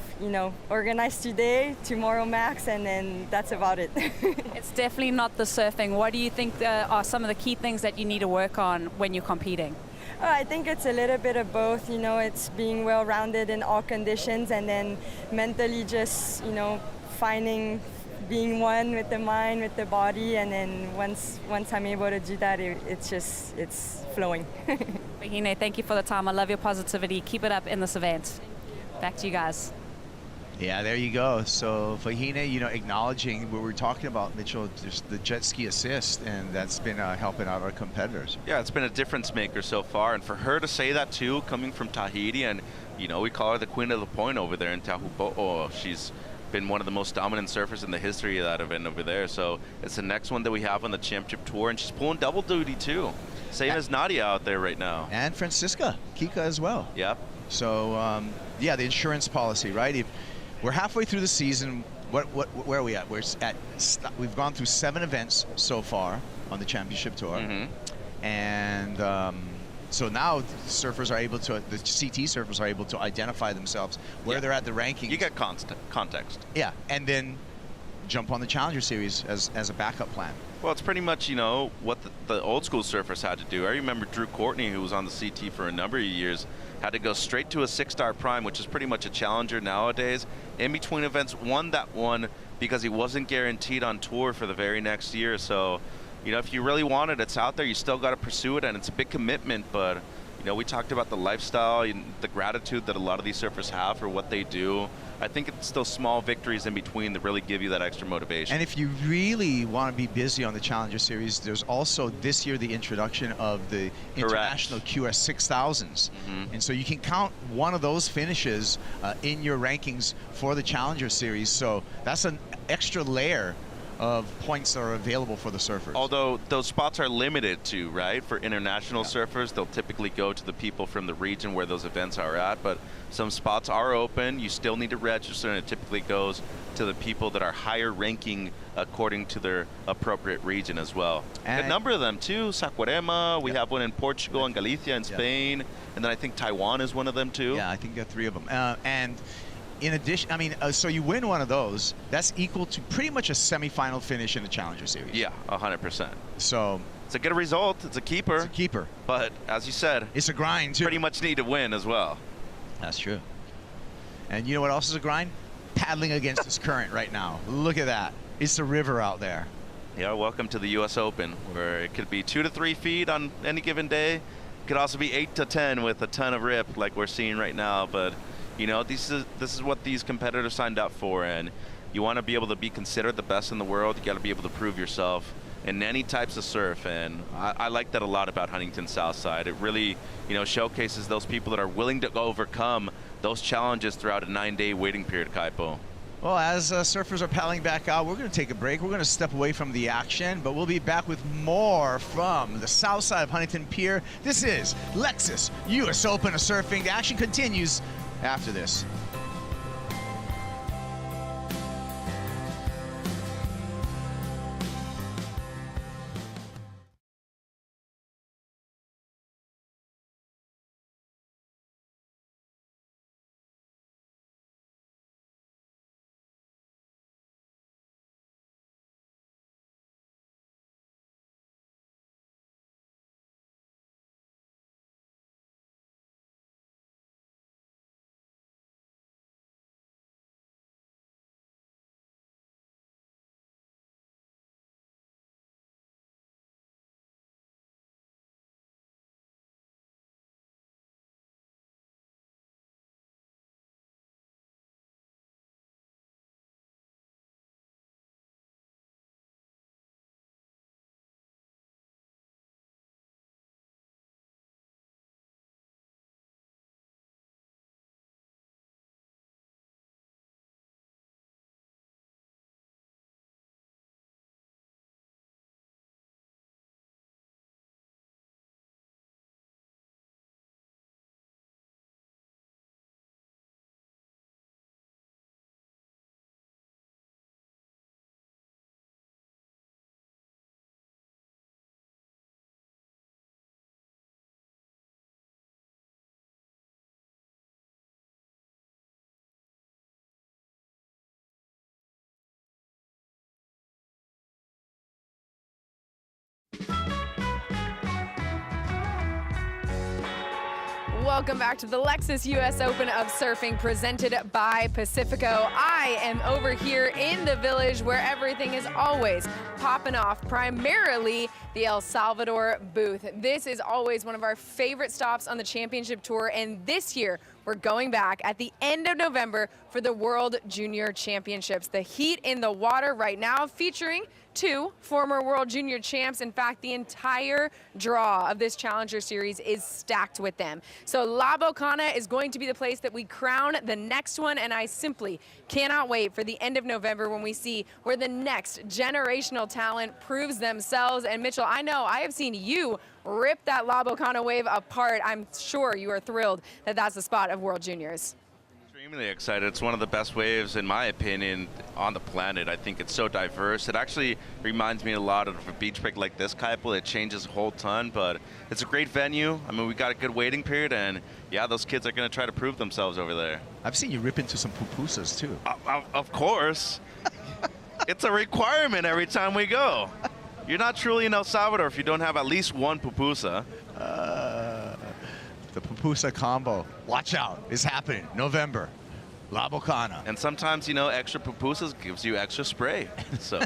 organize today, tomorrow max, and then that's about it. It's definitely not the surfing. What do you think are some of the key things that you need to work on when you're competing? I think it's a little bit of both. It's being well-rounded in all conditions, and then mentally just, being one with the mind, with the body, and then once I'm able to do that, it's flowing. Vahine, thank you for the time. I love your positivity. Keep it up in this event. Back to you guys. Yeah, there you go. So Vahine, acknowledging what we're talking about, Mitchell, just the jet ski assist, and that's been helping out our competitors. Yeah, it's been a difference maker so far, and for her to say that too, coming from Tahiti, and we call her the queen of the point over there in Tahupo'o. She's been one of the most dominant surfers in the history of that event over there. So it's the next one that we have on the championship tour, and she's pulling double duty too, same as Nadia out there right now. And Francisca Kika as well. Yep. So the insurance policy, right? If we're halfway through the season, where are we at? We've gone through 7 events so far on the championship tour, and so now the surfers are able to, the CT surfers are able to identify themselves where they're at the rankings. You get context. Yeah, and then jump on the Challenger Series as a backup plan. Well, it's pretty much, what the old school surfers had to do. I remember Drew Courtney, who was on the CT for a number of years, had to go straight to a 6-star prime, which is pretty much a challenger nowadays. In between events, won that one because he wasn't guaranteed on tour for the very next year. So, if you really want it, it's out there. You still got to pursue it, and it's a big commitment. But, we talked about the lifestyle and the gratitude that a lot of these surfers have for what they do. I think it's those small victories in between that really give you that extra motivation. And if you really want to be busy on the Challenger Series, there's also this year the introduction of the International QS 6000s. And so you can count one of those finishes in your rankings for the Challenger Series. So that's an extra layer of points that are available for the surfers. Although those spots are limited to, right? For international surfers, they'll typically go to the people from the region where those events are at, but some spots are open. You still need to register, and it typically goes to the people that are higher ranking according to their appropriate region as well. And a number of them too. Saquarema, we have one in Portugal and Galicia in Spain, and then I think Taiwan is one of them too. Yeah, I think there are 3 of them. And in addition, so you win one of those, that's equal to pretty much a semifinal finish in the Challenger Series. Yeah, 100%. So it's a good result. It's a keeper. It's a keeper. But as you said, it's a grind too. Pretty much need to win as well. That's true. And you know what else is a grind? Paddling against this current right now. Look at that. It's a river out there. Yeah, welcome to the U.S. Open, where it could be 2 to 3 feet on any given day. It could also be 8 to 10 with a ton of rip like we're seeing right now. But this is what these competitors signed up for, and you want to be able to be considered the best in the world. You got to be able to prove yourself, in any types of surf, and I like that a lot about Huntington Southside. It really, showcases those people that are willing to overcome those challenges throughout a 9-day waiting period, Kaipo. Well, as surfers are paddling back out, we're going to take a break. We're going to step away from the action, but we'll be back with more from the south side of Huntington Pier. This is Lexus US Open of Surfing. The action continues after this. Welcome back to the Lexus US Open of Surfing presented by Pacifico. I am over here in the village where everything is always popping off, primarily the El Salvador booth. This is always one of our favorite stops on the championship tour, and this year we're going back at the end of November for the World Junior Championships. The heat in the water right now featuring 2 former World Junior champs. In fact, the entire draw of this Challenger Series is stacked with them. So La Bocana is going to be the place that we crown the next one, and I simply cannot wait for the end of November when we see where the next generational talent proves themselves. And Mitchell, I know I have seen you rip that La Bocana wave apart. I'm sure you are thrilled that that's the spot of World Juniors. Extremely excited. It's one of the best waves, in my opinion, on the planet. I think it's so diverse. It actually reminds me a lot of a beach break like this, Kaipo. It changes a whole ton, but it's a great venue. I mean, we got a good waiting period, and yeah, those kids are going to try to prove themselves over there. I've seen you rip into some pupusas, too. Of course. It's a requirement every time we go. You're not truly in El Salvador if you don't have at least one pupusa. The pupusa combo. Watch out. It's happening. November. La Bocana. And sometimes, extra pupusas gives you extra spray. So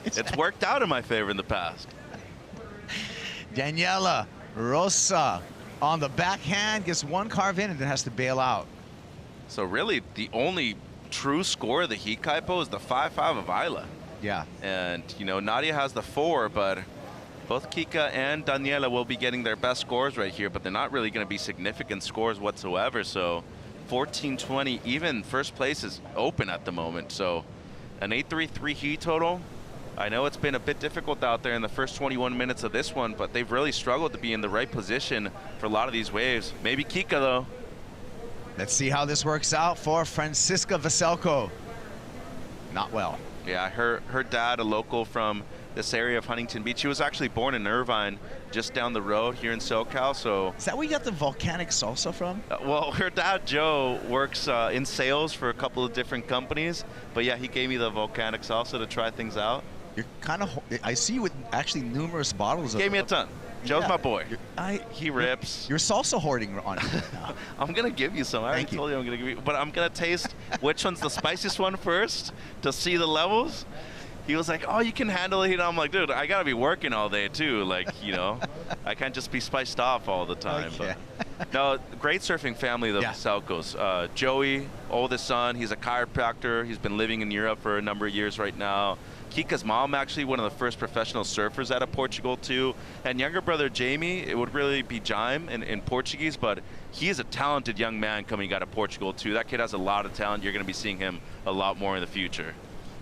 it's worked out in my favor in the past. Daniela Rosa on the backhand gets one carve in and then has to bail out. So really, the only true score of the heat, Kaipo, is the 5-5 of Isla. Yeah. And, Nadia has the 4, but both Kika and Daniela will be getting their best scores right here, but they're not really going to be significant scores whatsoever. So 14-20, even first place is open at the moment. So an 8-3-3 heat total. I know it's been a bit difficult out there in the first 21 minutes of this one, but they've really struggled to be in the right position for a lot of these waves. Maybe Kika, though. Let's see how this works out for Francisca Veselko. Not well. Yeah, her dad, a local from this area of Huntington Beach. She was actually born in Irvine, just down the road here in SoCal. So is that where you got the volcanic salsa from? Well, her dad, Joe, works in sales for a couple of different companies. But yeah, he gave me the volcanic salsa to try things out. You're kind of, I see you with actually numerous bottles of it. Gave me a ton. Joe's my boy. He rips. You're salsa hoarding on it now. I'm going to give you some. I already told you I'm going to give you. But I'm going to taste which one's the spiciest one first to see the levels. He was like, oh, you can handle it. I'm like, dude, I got to be working all day, too. Like, I can't just be spiced off all the time. Okay. But No, great surfing family, the Pacificos. Joey, oldest son, he's a chiropractor. He's been living in Europe for a number of years right now. Kika's mom, actually one of the first professional surfers out of Portugal too. And younger brother Jamie, it would really be Jaime in Portuguese, but he is a talented young man coming out of Portugal too. That kid has a lot of talent. You're going to be seeing him a lot more in the future.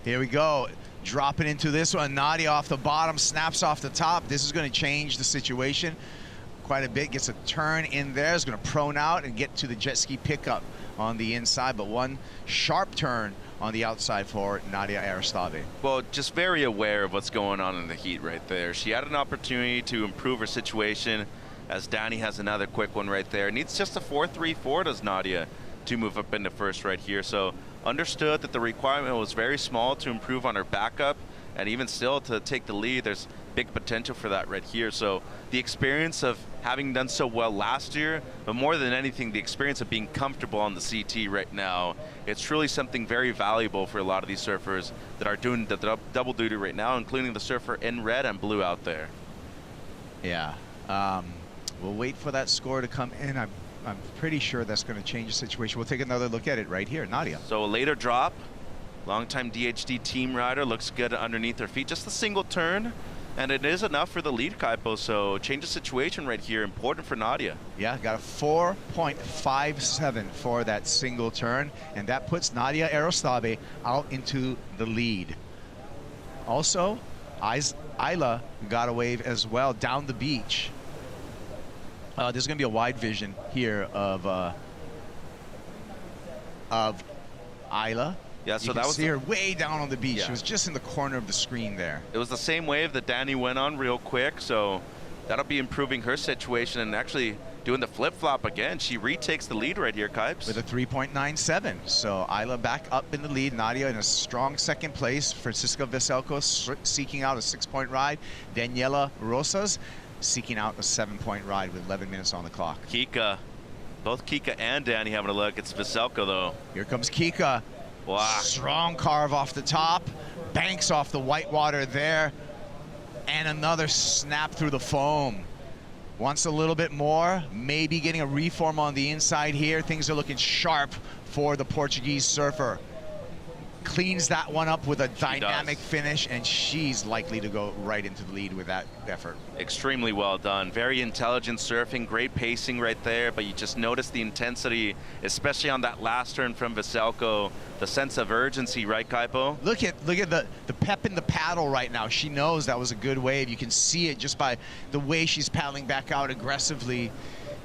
Here we go. Dropping into this one. Nadia off the bottom, snaps off the top. This is going to change the situation quite a bit. Gets a turn in there. Is going to prone out and get to the jet ski pickup on the inside, but one sharp turn on the outside for Nadia Aristave. Well, just very aware of what's going on in the heat right there. She had an opportunity to improve her situation, as Danny has another quick one right there. Needs just a 4.34, does Nadia, to move up into first right here. So understood that the requirement was very small to improve on her backup, and even still to take the lead, there's big potential for that right here. So the experience of having done so well last year, but more than anything, the experience of being comfortable on the CT right now, it's truly something very valuable for a lot of these surfers that are doing the double duty right now, including the surfer in red and blue out there. Yeah. We'll wait for that score to come in. I'm pretty sure that's going to change the situation. We'll take another look at it right here. Nadia. So a later drop. Longtime DHD team rider, looks good underneath her feet. Just a single turn, and it is enough for the lead, Kaipo. So change the situation right here. Important for Nadia. Yeah, got a 4.57 for that single turn, and that puts Nadia Aristave out into the lead. Also, Isla got a wave as well down the beach. There's going to be a wide vision here of Isla. Yeah, so you that can was see her way down on the beach. Yeah. She was just in the corner of the screen there. It was the same wave that Danny went on real quick, so that'll be improving her situation and actually doing the flip-flop again. She retakes the lead right here, Kipes. With a 3.97. So Isla back up in the lead. Nadia in a strong second place. Francisca Veselko seeking out a 6-point ride. Daniela Rosas seeking out a 7-point ride with 11 minutes on the clock. Kika. Both Kika and Danny having a look. It's Veselko, though. Here comes Kika. Wow. Strong carve off the top. Banks off the white water there. And another snap through the foam. Wants a little bit more. Maybe getting a reform on the inside here. Things are looking sharp for the Portuguese surfer. Cleans that one up with a dynamic finish, and she's likely to go right into the lead with that effort. Extremely well done. Very intelligent surfing, great pacing right there, but you just notice the intensity, especially on that last turn from Veselko, the sense of urgency, right, Kaipo? Look at the pep in the paddle right now. She knows that was a good wave. You can see it just by the way she's paddling back out aggressively.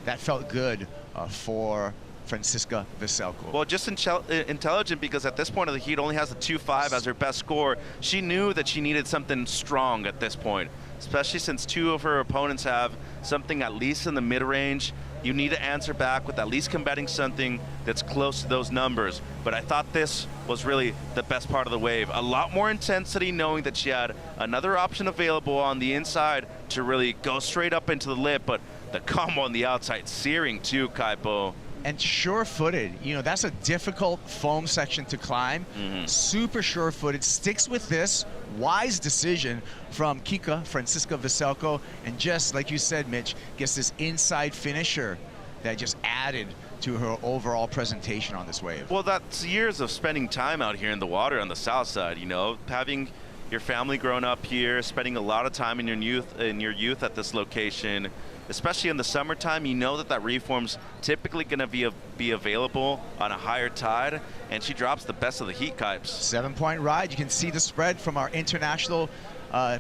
That felt good for Francisca Veselko. Well, just intelligent, because at this point of the heat only has a 2.5 as her best score. She knew that she needed something strong at this point, especially since two of her opponents have something at least in the mid-range. You need to answer back with at least combating something that's close to those numbers. But I thought this was really the best part of the wave. A lot more intensity, knowing that she had another option available on the inside to really go straight up into the lip, but the combo on the outside searing too, Kaipo. And sure-footed. You know, that's a difficult foam section to climb. Super sure-footed. Sticks with this. Wise decision from Kika, Francisca Veselko. And just like you said, Mitch, gets this inside finisher that just added to her overall presentation on this wave. Well, that's years of spending time out here in the water on the south side, you know, having your family growing up here, spending a lot of time in your youth at this location. Especially in the summertime, you know that reform's typically going to be available on a higher tide, and she drops the best of the heat, Kipes. 7-point ride. You can see the spread from our international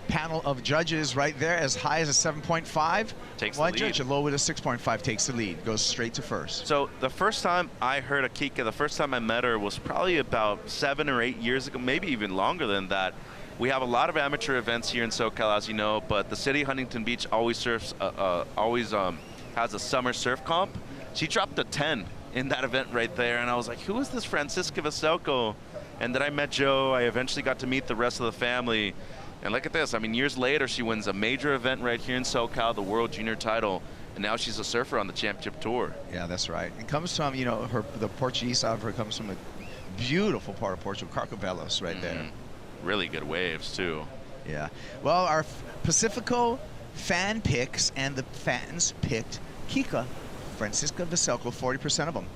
panel of judges right there, as high as a 7.5. Takes one the judge, lead. a low with a 6.5 takes the lead, goes straight to first. So the first time I heard of Kika, the first time I met her was probably about 7 or 8 years ago, maybe even longer than that. We have a lot of amateur events here in SoCal, as you know, but the city of Huntington Beach always has a summer surf comp. She dropped a 10 in that event right there, and I was like, who is this Francisca Veselko? And then I met Joe. I eventually got to meet the rest of the family. And look at this. I mean, years later, she wins a major event right here in SoCal, the World Junior title, and now she's a surfer on the championship tour. Yeah, that's right. It comes from, you know, the Portuguese side of her comes from a beautiful part of Portugal, Carcavelos right there. Really good waves, too. Yeah. Well, our Pacifico fan picks, and the fans picked Kika Francisca Veselko, 40% of them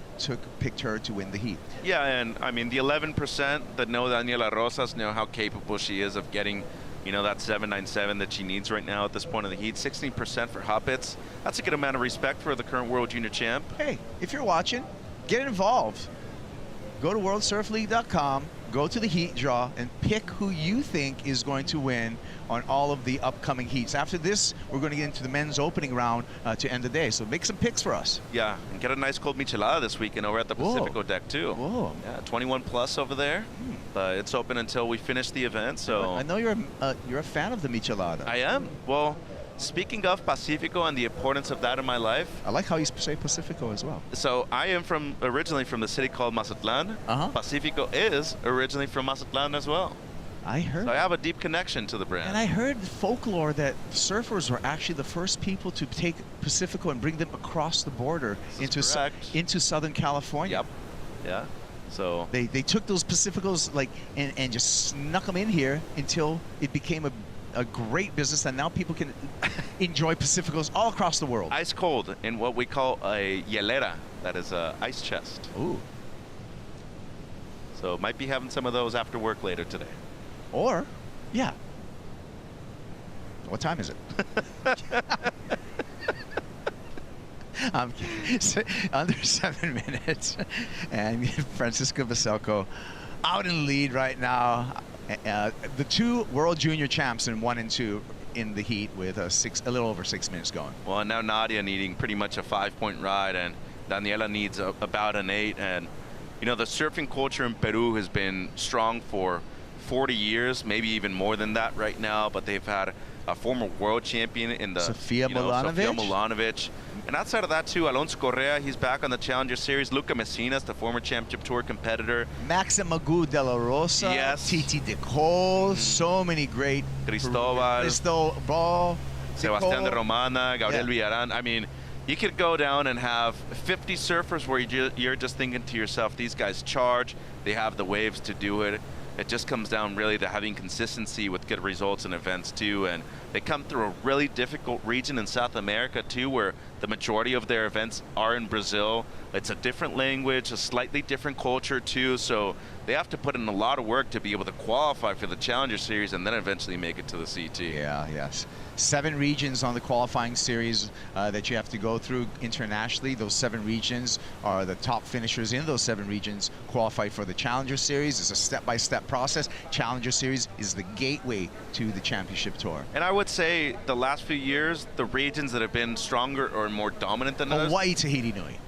picked her to win the heat. Yeah, and I mean the 11% that know Daniela Rosas know how capable she is of getting, you know, that 797 that she needs right now at this point of the heat. 16% for Huppets. That's a good amount of respect for the current World Junior Champ. Hey, if you're watching, get involved. Go to worldsurfleague.com, go to the heat draw, and pick who you think is going to win on all of the upcoming heats. After this, we're going to get into the men's opening round to end the day. So make some picks for us. Yeah, and get a nice cold michelada this weekend over at the Pacifico deck too. Whoa. Yeah, 21 plus over there. It's open until we finish the event. So I know you're a fan of the michelada. I am. Well, speaking of Pacifico and the importance of that in my life. I like how you say Pacifico as well. So I am originally from the city called Mazatlan. Pacifico is originally from Mazatlan as well. I heard. So I have a deep connection to the brand. And I heard folklore that surfers were actually the first people to take Pacifico and bring them across the border into Southern California. Yep. Yeah. So they took those Pacificos and just snuck them in here until it became a great business, and now people can enjoy Pacificos all across the world. Ice cold in what we call a hielera, that is a ice chest. Ooh. So might be having some of those after work later today. Or, yeah. What time is it? Under 7 minutes, and Francisca Veselko out in the lead right now. The two world junior champs in 1 and 2 in the heat with a little over 6 minutes going. Well, now Nadia needing pretty much a 5-point ride, and Daniela needs about an 8. And you know, the surfing culture in Peru has been strong for 40 years, maybe even more than that right now. But they've had a former world champion in the Sofia Milanovic. And outside of that too, Alonso Correa, he's back on the Challenger Series. Luca Messinas, the former Championship Tour competitor. Maxim Agu de la Rosa. Yes. Titi de Cole. So many great. Cristobal. Sebastián de Romana, Gabriel Villarán. I mean, you could go down and have 50 surfers where you're just thinking to yourself, these guys charge. They have the waves to do it. It just comes down really to having consistency with good results in events too, and they come through a really difficult region in South America too, where the majority of their events are in Brazil. It's a different language, a slightly different culture too, so they have to put in a lot of work to be able to qualify for the Challenger Series and then eventually make it to the CT. Yeah, yes. 7 regions on the qualifying series that you have to go through internationally. Those 7 regions are the top finishers in those 7 regions qualify for the Challenger Series. It's a step-by-step process. Challenger Series is the gateway to the Championship Tour. And I would say the last few years, the regions that have been stronger or more dominant than others, Hawaii, Tahiti, Nui,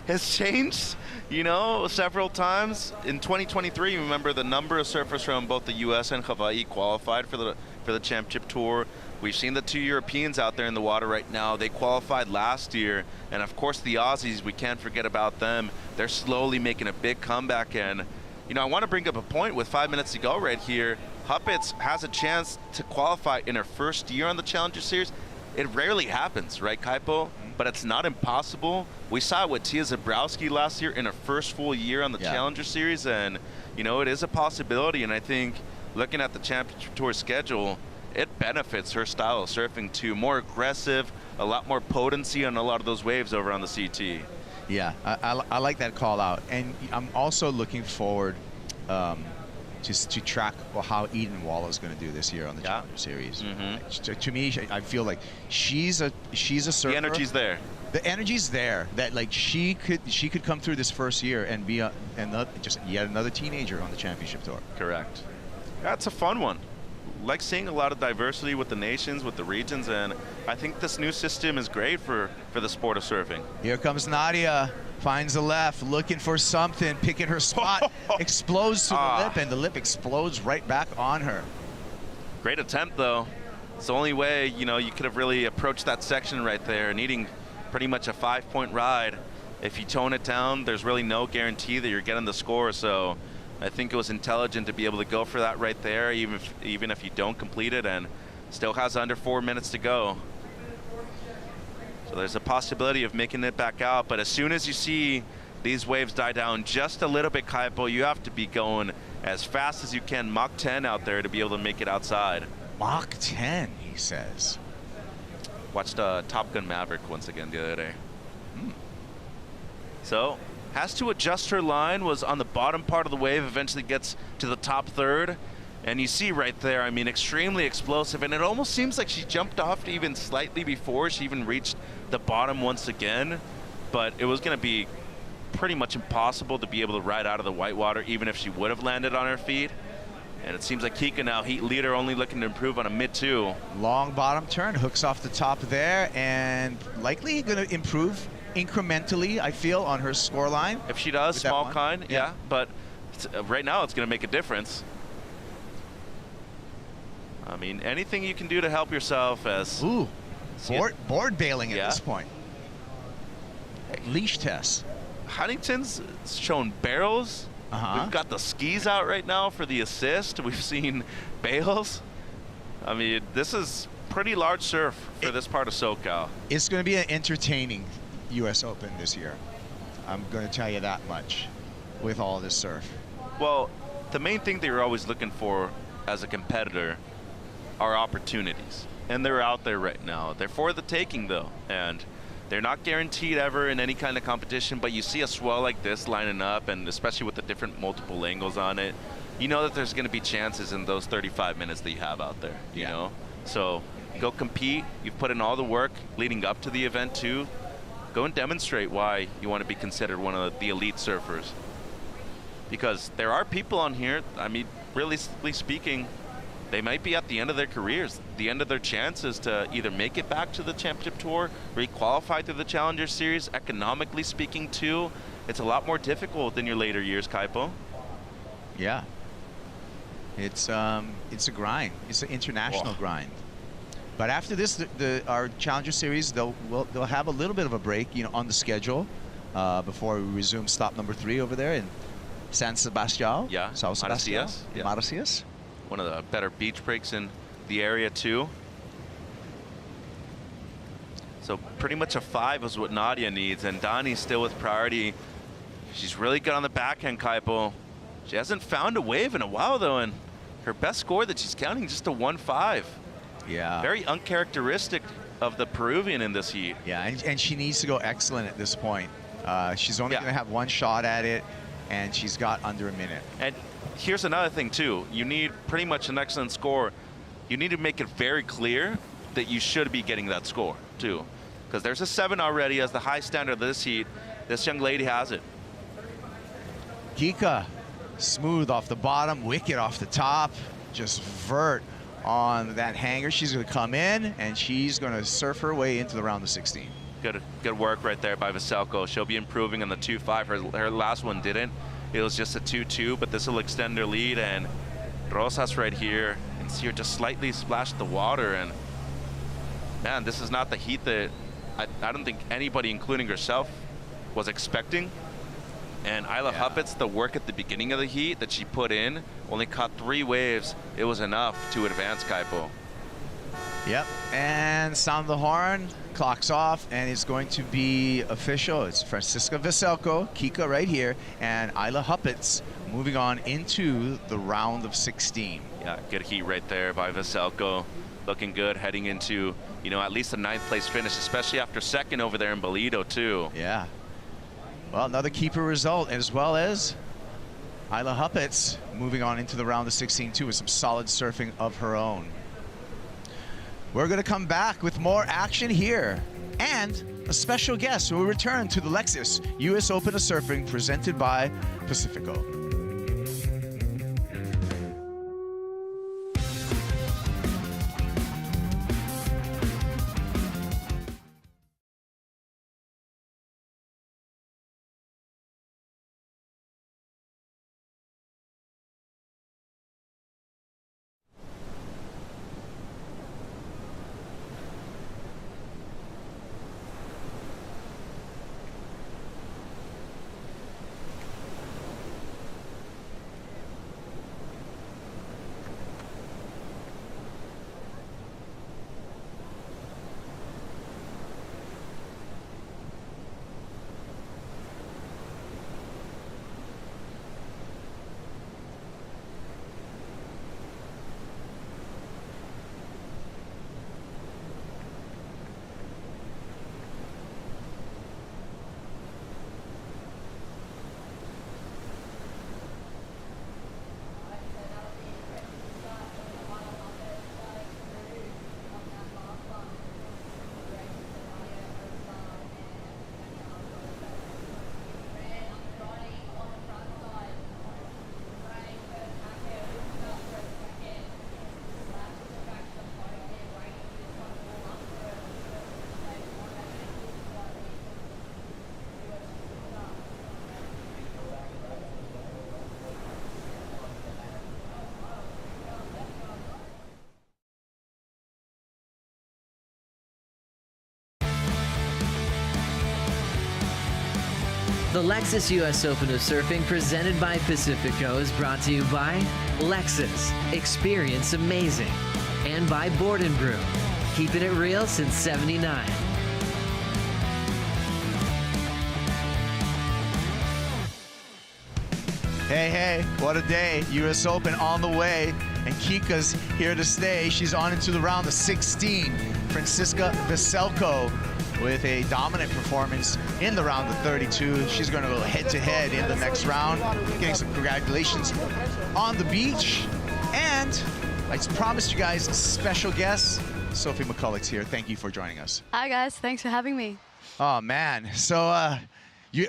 has changed, you know, several times. In 2023, remember the number of surfers from both the U.S. and Hawaii qualified for the Championship Tour. We've seen the 2 Europeans out there in the water right now. They qualified last year. And of course the Aussies, we can't forget about them. They're slowly making a big comeback. And, you know, I want to bring up a point with 5 minutes to go right here. Huppets has a chance to qualify in her first year on the Challenger Series. It rarely happens, right, Kaipo? But it's not impossible. We saw it with Tia Zabrowski last year in her first full year on the Challenger Series. And, you know, it is a possibility. And I think looking at the Championship Tour schedule, it benefits her style of surfing too. More aggressive, a lot more potency on a lot of those waves over on the CT. Yeah, I like that call out. And I'm also looking forward to track how Eden Walla is going to do this year on the Challenger Series. To me, I feel like she's a surfer. The energy's there. The energy's there. That like she could come through this first year and be just yet another teenager on the Championship Tour. Correct. That's a fun one. Like seeing a lot of diversity with the nations, with the regions, and I think this new system is great for the sport of surfing. Here comes Nadia, finds the left, looking for something, picking her spot, explodes to the lip, and the lip explodes right back on her. Great attempt, though. It's the only way, you know, you could have really approached that section right there, needing pretty much a 5-point ride. If you tone it down, there's really no guarantee that you're getting the score, so I think it was intelligent to be able to go for that right there, even if you don't complete it, and still has under 4 minutes to go. So there's a possibility of making it back out, but as soon as you see these waves die down just a little bit, Kaipo, you have to be going as fast as you can, Mach 10 out there to be able to make it outside. Mach 10, he says. Watched Top Gun Maverick once again the other day. So has to adjust her line, was on the bottom part of the wave, eventually gets to the top third. And you see right there, I mean, extremely explosive. And it almost seems like she jumped off even slightly before she even reached the bottom once again. But it was going to be pretty much impossible to be able to ride out of the whitewater, even if she would have landed on her feet. And it seems like Kika now, heat leader, only looking to improve on a mid-2. Long bottom turn, hooks off the top there, and likely going to improve incrementally, I feel, on her score line. If she does, small kind, yeah. But right now it's going to make a difference. I mean, anything you can do to help yourself as... Ooh, board bailing at this point. Leash test. Huntington's shown barrels. We've got the skis out right now for the assist. We've seen bails. I mean, this is pretty large surf for this part of SoCal. It's going to be an entertaining U.S. Open this year. I'm going to tell you that much with all this surf. Well, the main thing that you're always looking for as a competitor are opportunities. And they're out there right now. They're for the taking, though. And they're not guaranteed ever in any kind of competition, but you see a swell like this lining up, and especially with the different multiple angles on it, you know that there's going to be chances in those 35 minutes that you have out there, you know? So go compete. You've put in all the work leading up to the event, too. Go and demonstrate why you want to be considered one of the elite surfers. Because there are people on here, I mean, realistically speaking, they might be at the end of their careers, the end of their chances to either make it back to the championship tour, re-qualify through the Challenger Series. Economically speaking, too, it's a lot more difficult than your later years, Kaipo. Yeah. It's a grind. It's an international grind. But after this, our Challenger Series, they'll have a little bit of a break, you know, on the schedule before we resume stop number 3 over there in San Sebastián. Yeah, South Sebastián. Marasias. One of the better beach breaks in the area, too. So pretty much a 5 is what Nadia needs, and Donnie's still with priority. She's really good on the backhand, Kaipo. She hasn't found a wave in a while, though, and her best score that she's counting just a 1.5. Yeah. Very uncharacteristic of the Peruvian in this heat. Yeah, and she needs to go excellent at this point. She's only going to have one shot at it, and she's got under a minute. And here's another thing, too. You need pretty much an excellent score. You need to make it very clear that you should be getting that score, too. Because there's a 7 already as the high standard of this heat. This young lady has it. Kika, smooth off the bottom, wicked off the top. Just vert on that hanger. She's going to come in, and she's going to surf her way into the round of 16. Good work right there by Veselko. She'll be improving on the 2.5. Her last one didn't. It was just a 2.2, but this will extend her lead, and Rosas right here, and see her just slightly splash the water, and man, this is not the heat that I don't think anybody, including herself, was expecting. And Isla Huppets, the work at the beginning of the heat that she put in, only caught 3 waves. It was enough to advance, Kaipo. Yep, and sound the horn, clocks off, and it's going to be official. It's Francisca Veselko, Kika right here, and Isla Huppets moving on into the round of 16. Yeah, good heat right there by Veselko. Looking good heading into, you know, at least a 9th place finish, especially after 2nd over there in Bolito, too. Yeah. Well, another keeper result, as well as Isla Huppets moving on into the round of 16, too, with some solid surfing of her own. We're going to come back with more action here and a special guest who will return to the Lexus US Open of Surfing presented by Pacifico. Lexus US Open of Surfing presented by Pacifico is brought to you by Lexus, experience amazing, and by Board & Brew, keeping it real since '79. Hey, what a day. US Open on the way, and Kika's here to stay. She's on into the round of 16. Francisca Veselko with a dominant performance in the round of 32. She's going to go head-to-head in the next round. Getting some congratulations on the beach. And I promised you guys a special guest. Sophie McCulloch's here. Thank you for joining us. Hi, guys. Thanks for having me. Oh, man. So,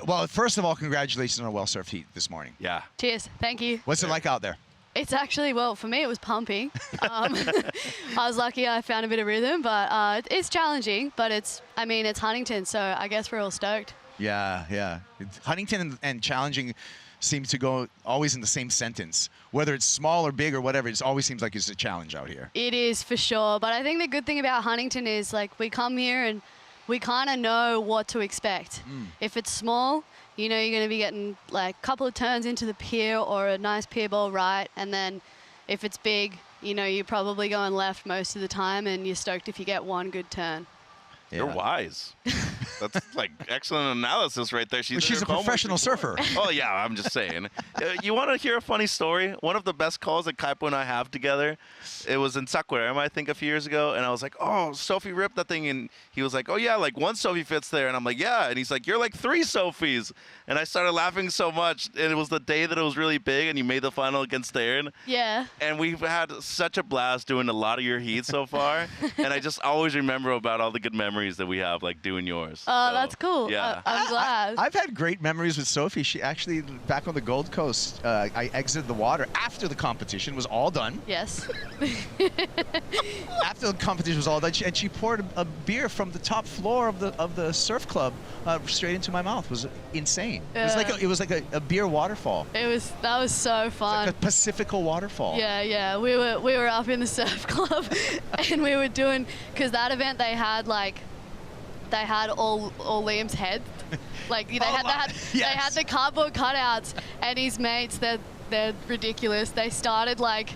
well, first of all, congratulations on a well-served heat this morning. Yeah. Cheers. Thank you. What's it like out there? It's actually, well, for me, it was pumping. I was lucky I found a bit of rhythm, but it's challenging, but it's Huntington, so I guess we're all stoked. Yeah. Huntington and challenging seem to go always in the same sentence. Whether it's small or big or whatever, it always seems like it's a challenge out here. It is for sure, but I think the good thing about Huntington is, like, we come here and we kind of know what to expect. If it's small, you know you're going to be getting like a couple of turns into the pier or a nice pier ball right, and then if it's big, you know you're probably going left most of the time, and you're stoked if you get one good turn. You're wise. That's like excellent analysis right there. She's a professional surfer. Oh, yeah, I'm just saying. You want to hear a funny story? One of the best calls that Kaipo and I have together, it was in Saquarema, I think, a few years ago. And I was like, oh, Sophie ripped that thing. And he was like, oh, yeah, like one Sophie fits there. And I'm like, yeah. And he's like, you're like 3 Sophies. And I started laughing so much. And it was the day that it was really big and you made the final against Darren. Yeah. And we've had such a blast doing a lot of your heats so far. And I just always remember about all the good memories that we have, like doing yours. Oh, that's cool. Yeah. I'm glad. I've had great memories with Sophie. She actually, back on the Gold Coast, I exited the water after the competition was all done. Yes. After the competition was all done, and she poured a beer from the top floor of the surf club straight into my mouth. It was insane. It was like a beer waterfall. That was so fun. Like a Pacifico waterfall. Yeah. We were up in the surf club, and we were doing, because that event they had all Liam's head. Like they had the cardboard cutouts, and his mates, they're ridiculous. They started like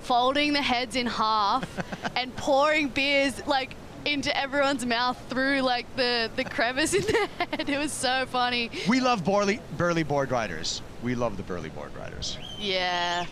folding the heads in half and pouring beers like into everyone's mouth through like the crevice in their head. It was so funny. We love burly board riders. We love the burly board riders. Yeah.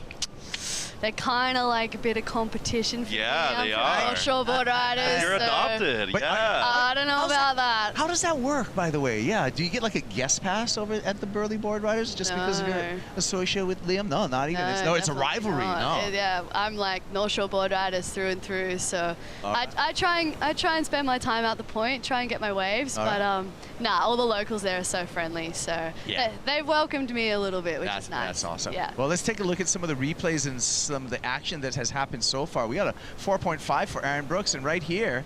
They're kind of like a bit of competition for me. They are. Shortboard riders. You're adopted. But I don't know about that. How does that work, by the way? Yeah, do you get like a guest pass over at the burly board riders just because of your association with Liam? No, not even. It's a rivalry. Not. No. Yeah, I'm like North Shore board riders through and through. So I try and spend my time out the point, try and get my waves. But all the locals there are so friendly. So they've welcomed me a little bit, which is nice. That's awesome. Yeah. Well, let's take a look at some of the replays and some of the action that has happened so far. We got a 4.5 for Aaron Brooks, and right here,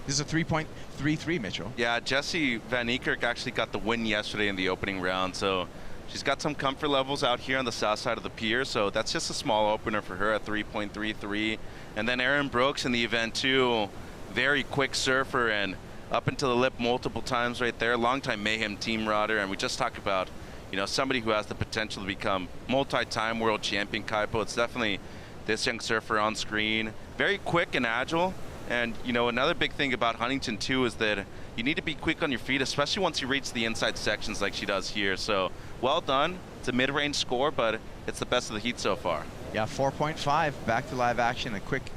this is a 3.33, Mitchell. Yeah, Jessie Van Niekerk actually got the win yesterday in the opening round, so she's got some comfort levels out here on the south side of the pier, so that's just a small opener for her at 3.33. And then Aaron Brooks in the event too, very quick surfer and up into the lip multiple times right there. Longtime Mayhem team rider, and we just talked about somebody who has the potential to become multi-time world champion, Kaipo. It's definitely this young surfer on screen. Very quick and agile. And, another big thing about Huntington, too, is that you need to be quick on your feet, especially once you reach the inside sections like she does here. So, well done. It's a mid-range score, but it's the best of the heat so far. Yeah, 4.5. Back to live action. A quick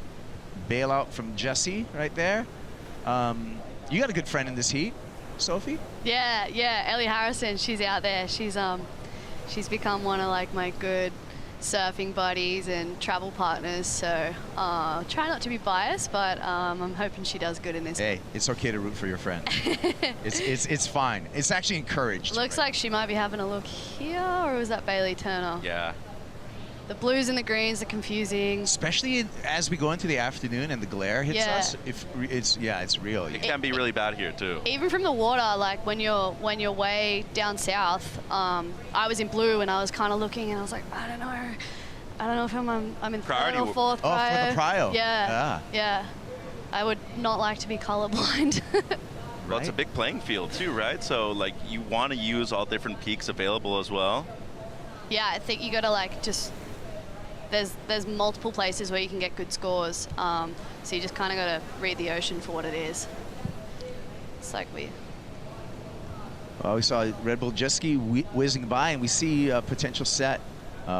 bailout from Jessie right there. You got a good friend in this heat, Sophie? Yeah, Ellie Harrison, she's out there. She's become one of like my good surfing buddies and travel partners, so try not to be biased, but I'm hoping she does good in this. Hey, it's okay to root for your friend. it's fine. It's actually encouraged. Looks like she might be having a look here, or was that Bailey Turner? Yeah. The blues and the greens are confusing. Especially as we go into the afternoon and the glare hits us. It's real. It can be really bad here too. Even from the water, like when you're way down south, I was in blue and I was kind of looking and I was like, I don't know if I'm in third or fourth cryo. For the cryo. Yeah. I would not like to be colorblind. Well, it's a big playing field too, right? So like you want to use all different peaks available as well. Yeah, I think you got to like just there's multiple places where you can get good scores. So you just kind of got to read the ocean for what it is. It's like Well, we saw Red Bull jet ski whizzing by, and we see a potential set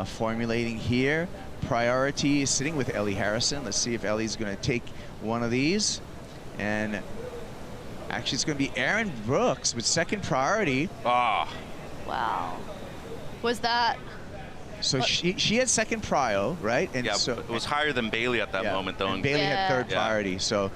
formulating here. Priority is sitting with Ellie Harrison. Let's see if Ellie's going to take one of these. And actually, it's going to be Erin Brooks with second priority. Ah. Wow. Was that? So she had second prio, right? And yeah, so it was higher than Bailey at that moment, though. And Bailey had third priority. So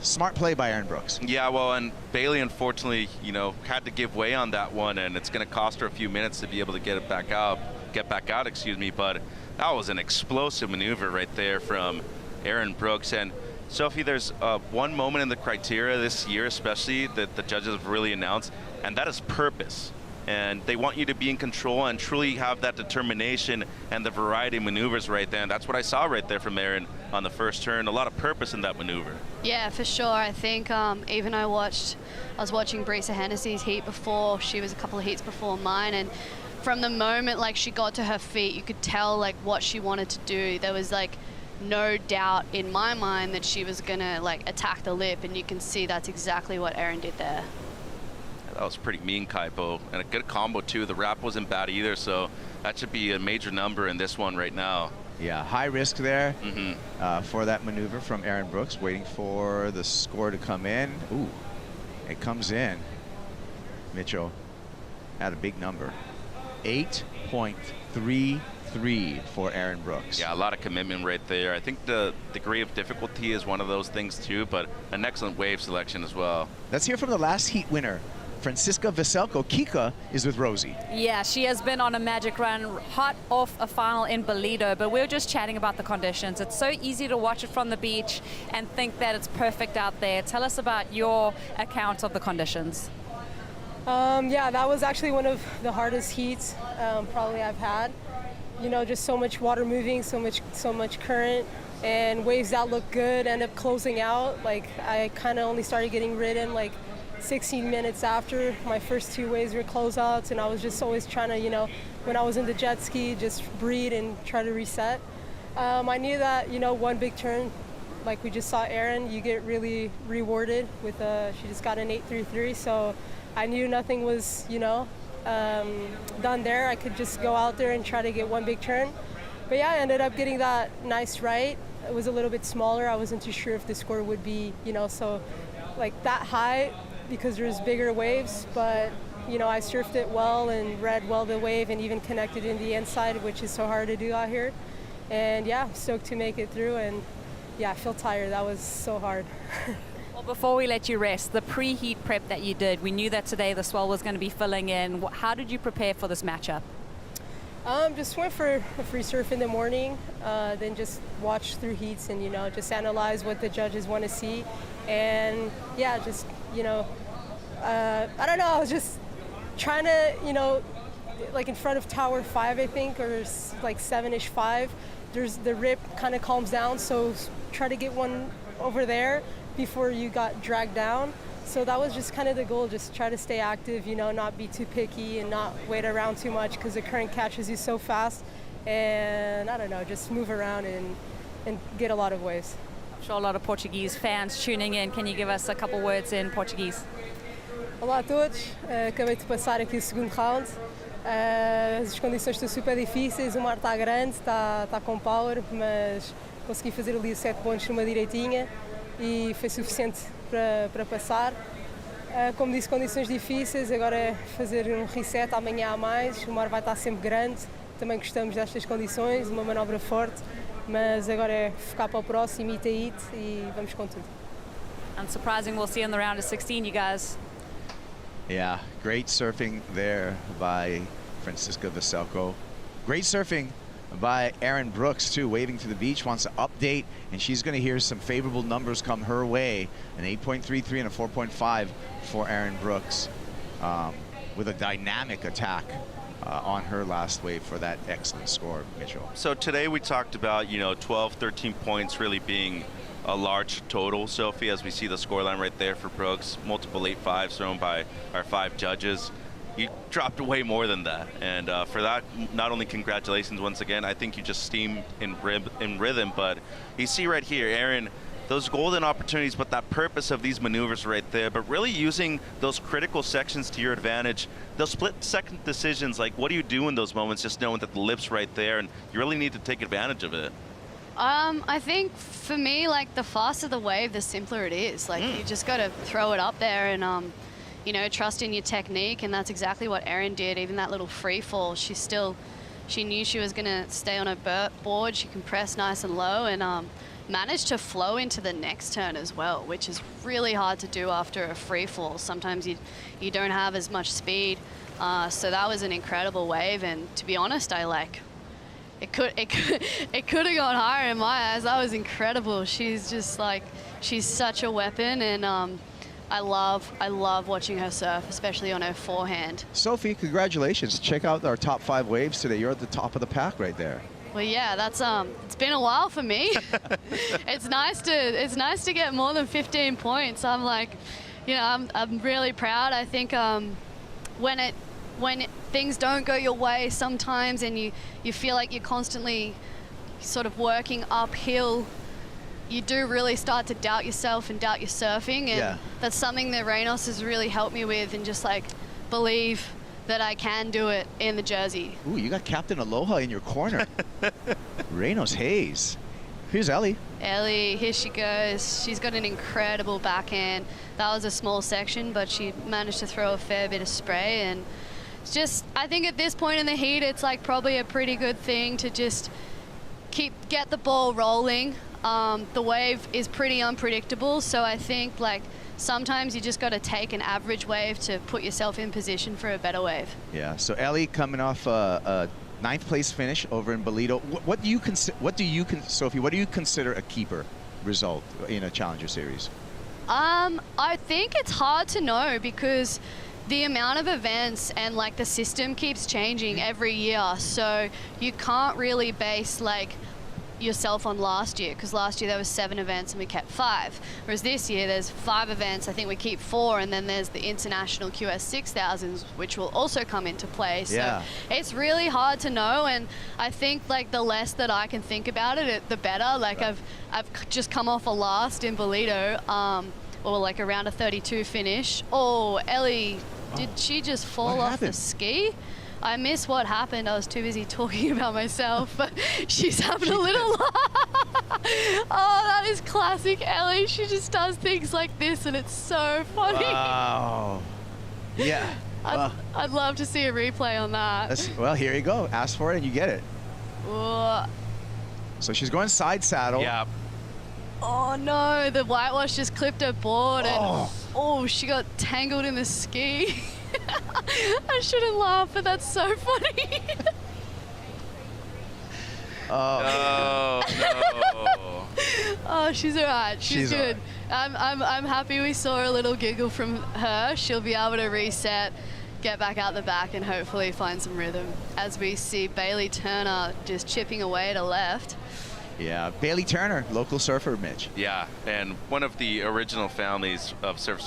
smart play by Erin Brooks. Yeah, well, and Bailey, unfortunately, you know, had to give way on that one, and it's going to cost her a few minutes to be able to get back out. Excuse me. But that was an explosive maneuver right there from Erin Brooks. And Sophie, there's one moment in the criteria this year, especially that the judges have really announced, and that is purpose. And they want you to be in control and truly have that determination and the variety of maneuvers right there. And that's what I saw right there from Erin on the first turn. A lot of purpose in that maneuver. Yeah, for sure. I think even I was watching Brisa Hennessy's heat before. She was a couple of heats before mine, and from the moment like she got to her feet, you could tell like what she wanted to do. There was like no doubt in my mind that she was gonna like attack the lip, and you can see that's exactly what Erin did there. That was pretty mean, Kaipo, and a good combo too. The wrap wasn't bad either, so that should be a major number in this one right now. Yeah, high risk there for that maneuver from Erin Brooks, waiting for the score to come in. Ooh, it comes in. Mitchell had a big number. 8.33 for Erin Brooks. Yeah, a lot of commitment right there. I think the degree of difficulty is one of those things too, but an excellent wave selection as well. Let's hear from the last heat winner, Francisca Veselko. Kika is with Rosie. Yeah, she has been on a magic run, hot off a final in Bolido, but we were just chatting about the conditions. It's so easy to watch it from the beach and think that it's perfect out there. Tell us about your account of the conditions. Yeah, that was actually one of the hardest heats probably I've had. You know, just so much water moving, so much current, and waves that look good end up closing out. Like I kind of only started getting ridden like 16 minutes after my first two waves were closeouts, and I was just always trying to, you know, when I was in the jet ski, just breathe and try to reset. I knew that, you know, one big turn, like we just saw Erin, you get really rewarded with she just got an 8.33, so I knew nothing was, you know, done there. I could just go out there and try to get one big turn. But yeah, I ended up getting that nice right. It was a little bit smaller. I wasn't too sure if the score would be, you know, so like that high because there's bigger waves, but you know, I surfed it well and read well the wave and even connected in the inside, which is so hard to do out here. And yeah, stoked to make it through, and yeah, I feel tired. That was so hard. Well, before we let you rest, the pre-heat prep that you did, we knew that today the swell was going to be filling in. How did you prepare for this matchup? Just went for a free surf in the morning, then just watch through heats and, you know, just analyze what the judges want to see. And yeah, just, you know, I don't know, I was just trying to, you know, like in front of Tower 5, I think, or like 7-ish 5, there's the rip kind of calms down, so try to get one over there before you got dragged down. So that was just kind of the goal, just try to stay active, you know, not be too picky and not wait around too much because the current catches you so fast. And I don't know, just move around and get a lot of waves. I'm sure a lot of Portuguese fans tuning in. Can you give us a couple words in Portuguese? Olá a todos, acabei de passar aqui o segundo round. As condições estão super difíceis, o mar está grande, está com power, mas consegui fazer ali 7 pontos numa direitinha e foi suficiente para passar. Como disse, condições difíceis, agora é fazer um reset amanhã a mais, o mar vai estar sempre grande, também gostamos destas condições, uma manobra forte, mas agora é focar para o próximo, hit a hit e vamos com tudo. Unsurprising, we'll see you in the round of 16, you guys. Yeah, great surfing there by Francisca Veselko. Great surfing by Erin Brooks too, waving to the beach, wants to update, and she's going to hear some favorable numbers come her way. An 8.33 and a 4.5 for Erin Brooks with a dynamic attack on her last wave for that excellent score, Mitchell. So today we talked about, 12, 13 points really being a large total, Sophie, as we see the scoreline right there for Brooks. Multiple 8-5s thrown by our 5 judges. You dropped way more than that, and for that, not only congratulations once again, I think you just steamed in rhythm, but you see right here, Aaron, those golden opportunities, but that purpose of these maneuvers right there, but really using those critical sections to your advantage. Those split-second decisions, like what do you do in those moments, just knowing that the lip's right there, and you really need to take advantage of it? I think for me, like, the faster the wave, the simpler it is. Like, you just got to throw it up there and, trust in your technique, and that's exactly what Erin did. Even that little free fall, she knew she was going to stay on her board. She can press nice and low and managed to flow into the next turn as well, which is really hard to do after a free fall. Sometimes you don't have as much speed. So that was an incredible wave, and to be honest, it could have gone higher in my eyes. That was incredible. She's just she's such a weapon, and I love watching her surf, especially on her forehand. Sophie, congratulations. Check out our top 5 waves today. You're at the top of the pack right there. Well, yeah, that's it's been a while for me. It's nice to get more than 15 points. I'm I'm really proud. I think when things don't go your way sometimes, and you feel like you're constantly sort of working uphill, you do really start to doubt yourself and doubt your surfing, and that's something that Reynos has really helped me with, and just believe that I can do it in the jersey. Ooh, you got Captain Aloha in your corner. Reynos Hayes. Here's Ellie. Ellie, here she goes. She's got an incredible backhand. That was a small section, but she managed to throw a fair bit of spray, and it's just, I think at this point in the heat, it's probably a pretty good thing to just get the ball rolling. The wave is pretty unpredictable, so I think sometimes you just got to take an average wave to put yourself in position for a better wave. Yeah. So Ellie coming off a 9th place finish over in Bolito. What do you Sophie? What do you consider a keeper result in a Challenger Series? I think it's hard to know, because the amount of events and the system keeps changing every year, so you can't really base yourself on last year, because last year there was 7 events and we kept 5, whereas this year there's 5 events, I think we keep 4, and then there's the international QS 6000s, which will also come into play. So it's really hard to know, and I think the less that I can think about it, the better. I've just come off a last in Bolito, or around a 32 finish. Oh, Ellie, did she just fall off the ski? I missed what happened. I was too busy talking about myself, but she's having a little Oh, that is classic Ellie. She just does things like this, and it's so funny. Wow. Yeah. I'd love to see a replay on that. Well, here you go. Ask for it and you get it. Whoa. So she's going side saddle. Yeah. Oh no, the whitewash just clipped her board, and she got tangled in the ski. I shouldn't laugh, but that's so funny. No. Oh, she's all right. She's good. All right. I'm happy we saw a little giggle from her. She'll be able to reset, get back out the back, and hopefully find some rhythm. As we see Bailey Turner just chipping away to left. Yeah, Bailey Turner, local surfer, Mitch. Yeah, and one of the original families of Surf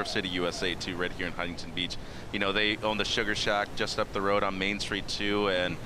City USA too, right here in Huntington Beach. They own the Sugar Shack just up the road on Main Street too, and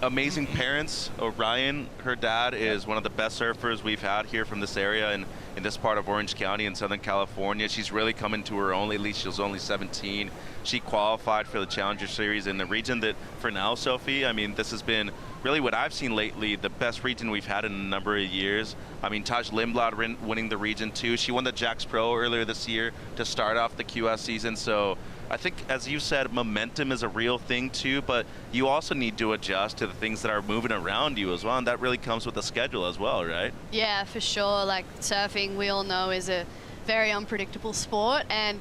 amazing parents. Orion, her dad, is one of the best surfers we've had here from this area and in this part of Orange County in Southern California. She's really coming to her own. Lately, she was only 17. She qualified for the Challenger Series in the region that, for now, Sophie, I mean, this has been really what I've seen lately, the best region we've had in a number of years. I mean, Taj Lindblad winning the region too. She won the Jax Pro earlier this year to start off the QS season. So I think, as you said, momentum is a real thing too, but you also need to adjust to the things that are moving around you as well, and that really comes with the schedule as well, right? Yeah, for sure. Surfing, we all know, is a very unpredictable sport, and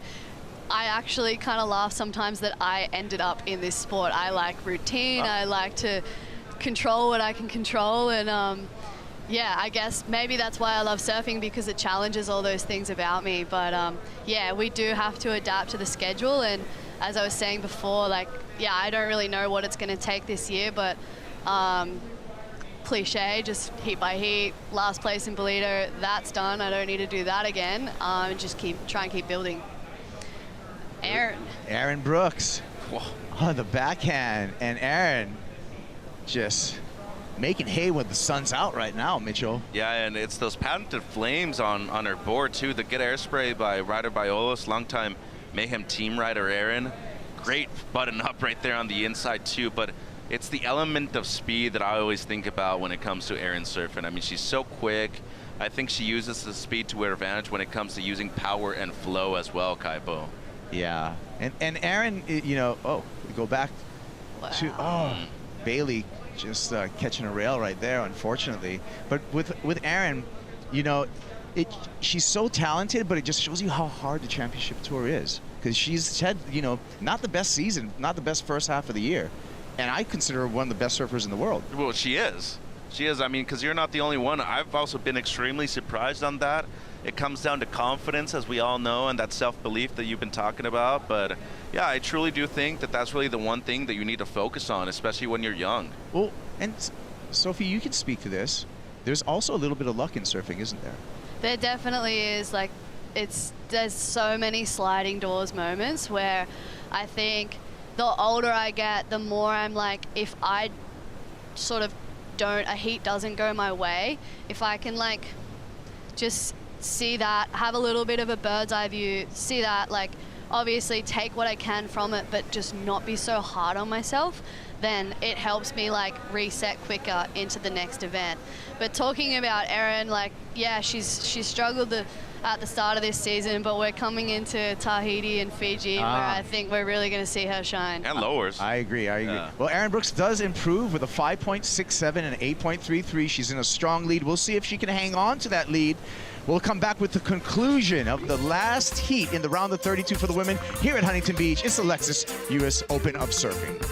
I actually kind of laugh sometimes that I ended up in this sport. I like routine. I like to control what I can control, and yeah, I guess maybe that's why I love surfing, because it challenges all those things about me. But yeah, we do have to adapt to the schedule, and as I was saying before, like, yeah, I don't really know what it's going to take this year, but cliche, just heat by heat, last place in Bolito, that's done. I don't need to do that again. Just try and keep building. Aaron Brooks on the backhand, and Aaron just making hay when the sun's out right now, Mitchell. Yeah, and it's those patented flames on her board too. The Get Airspray by Ryder Biolos, longtime Mayhem team rider Aaron. Great button up right there on the inside too, but it's the element of speed that I always think about when it comes to Aaron surfing. I mean, she's so quick. I think she uses the speed to her advantage when it comes to using power and flow as well, Kaipo. Yeah, and Aaron, you know, we go back to, Bailey just catching a rail right there, unfortunately. But with Aaron, you know, she's so talented, but it just shows you how hard the championship tour is. Because she's had, you know, not the best season, not the best first half of the year. And I consider her one of the best surfers in the world. Well, she is. She is. I mean, because you're not the only one. I've also been extremely surprised on that. It comes down to confidence, as we all know, and that self-belief that you've been talking about. But yeah, I truly do think that that's really the one thing that you need to focus on, especially when you're young. Well, and Sophie, you can speak to this. There's also a little bit of luck in surfing, isn't there? There definitely is. Like, there's so many sliding doors moments where I think the older I get, the more I'm like, if I sort of a heat doesn't go my way, if I can like just see that, have a little bit of a bird's eye view, see that, like obviously take what I can from it, but just not be so hard on myself, then it helps me like reset quicker into the next event. But talking about Erin, like, yeah, she's struggled at the start of this season, but we're coming into Tahiti and Fiji where I think we're really going to see her shine. And lowers. I agree. Well, Aaron Brooks does improve with a 5.67 and an 8.33. She's in a strong lead. We'll see if she can hang on to that lead. We'll come back with the conclusion of the last heat in the round of 32 for the women here at Huntington Beach. It's the Lexus US Open of Surfing.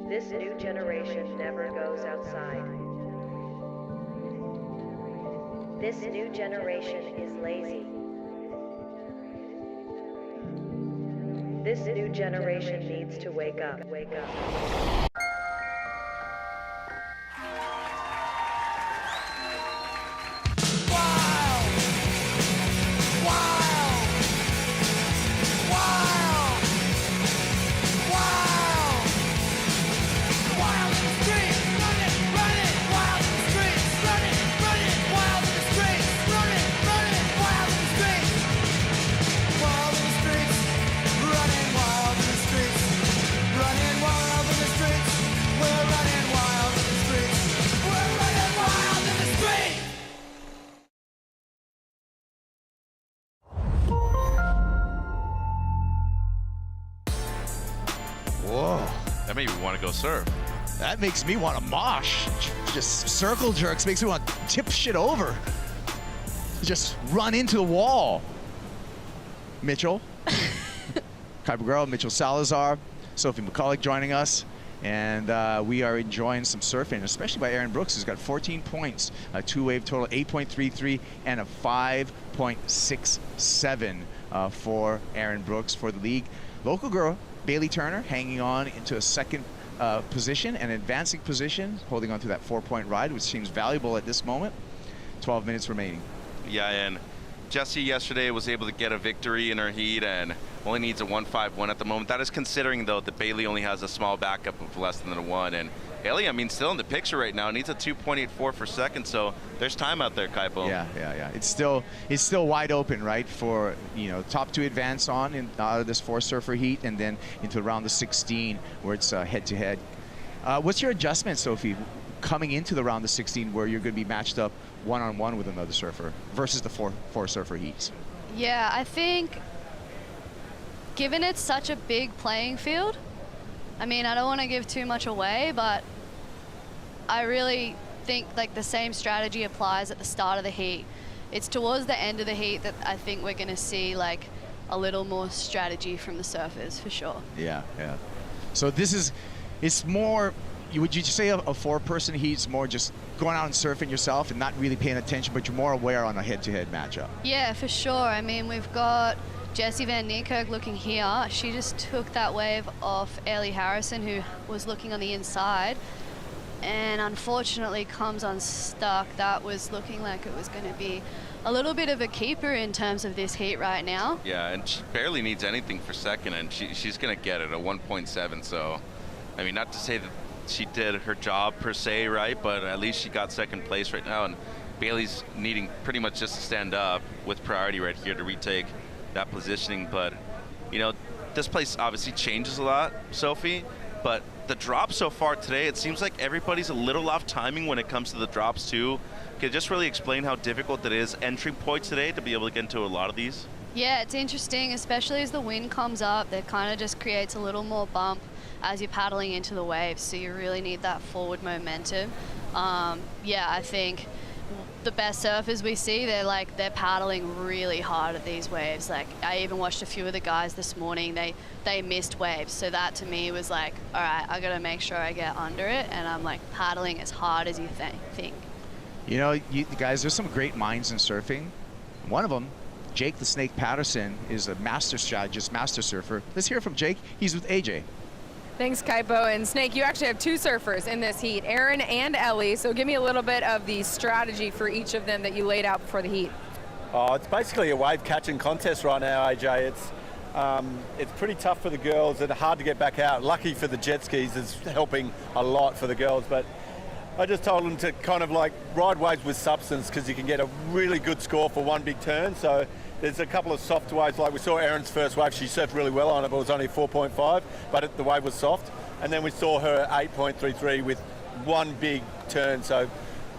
This new generation never goes outside. This new generation is lazy. This new generation needs to wake up. Wake up. Whoa. That made me want to go surf. That makes me want to mosh. Just circle jerks makes me want to tip shit over. Just run into the wall. Mitchell. Kuiper Girl, Mitchell Salazar, Sophie McCulloch joining us. And we are enjoying some surfing, especially by Aaron Brooks, who's got 14 points, a two-wave total, 8.33, and a 5.67 for Aaron Brooks for the league. Local girl, Bailey Turner, hanging on into a second position, an advancing position, holding on to that 4-point ride, which seems valuable at this moment. 12 minutes remaining. Yeah, and Jessie yesterday was able to get a victory in her heat and only needs a 1.51 at the moment. That is considering, though, that Bailey only has a small backup of less than a 1. And Bailey, I mean, still in the picture right now, needs a 2.84 for second, so there's time out there, Kaipo. Yeah. It's still wide open, right, for, you know, top 2 advance on in out of this 4-surfer heat, and then into round of 16 where it's head-to-head. What's your adjustment, Sophie, coming into the round of 16 where you're going to be matched up one-on-one with another surfer versus the 4-surfer heats? Yeah, I think given it's such a big playing field, I mean, I don't want to give too much away, but I really think like the same strategy applies at the start of the heat. It's towards the end of the heat that I think we're going to see like a little more strategy from the surfers for sure. Yeah. So it's more, would you say a 4-person heat's more just going out and surfing yourself and not really paying attention, but you're more aware on a head-to-head matchup? Yeah, for sure. I mean, we've got Jessie Van Niekerk looking here. She just took that wave off Ellie Harrison, who was looking on the inside, and unfortunately comes unstuck. That was looking like it was going to be a little bit of a keeper in terms of this heat right now. Yeah, and she barely needs anything for second, and she's going to get it, a 1.7. So, I mean, not to say that she did her job per se, right, but at least she got second place right now, and Bailey's needing pretty much just to stand up with priority right here to retake that positioning. But, you know, this place obviously changes a lot, Sophie, but the drops so far today, it seems like everybody's a little off timing when it comes to the drops too. Can you just really explain how difficult it is entry points today to be able to get into a lot of these? Yeah, it's interesting, especially as the wind comes up. That kind of just creates a little more bump as you're paddling into the waves, so you really need that forward momentum. Yeah, I think the best surfers we see, they're paddling really hard at these waves. Like, I even watched a few of the guys this morning, they missed waves, so that to me was like, all right, I gotta make sure I get under it, and I'm like paddling as hard as you think. You know, guys, there's some great minds in surfing. One of them, Jake the Snake Patterson, is a master strategist, master surfer. Let's hear from Jake. He's with AJ. Thanks, Kaipo. And Snake, you actually have 2 surfers in this heat, Aaron and Ellie. So give me a little bit of the strategy for each of them that you laid out before the heat. Oh, it's basically a wave catching contest right now, AJ. It's pretty tough for the girls and hard to get back out. Lucky for the jet skis is helping a lot for the girls, but I just told them to kind of like ride waves with substance, because you can get a really good score for one big turn. So there's a couple of soft waves, like we saw Erin's first wave, she surfed really well on it, but it was only 4.5, but the wave was soft. And then we saw her 8.33 with one big turn, so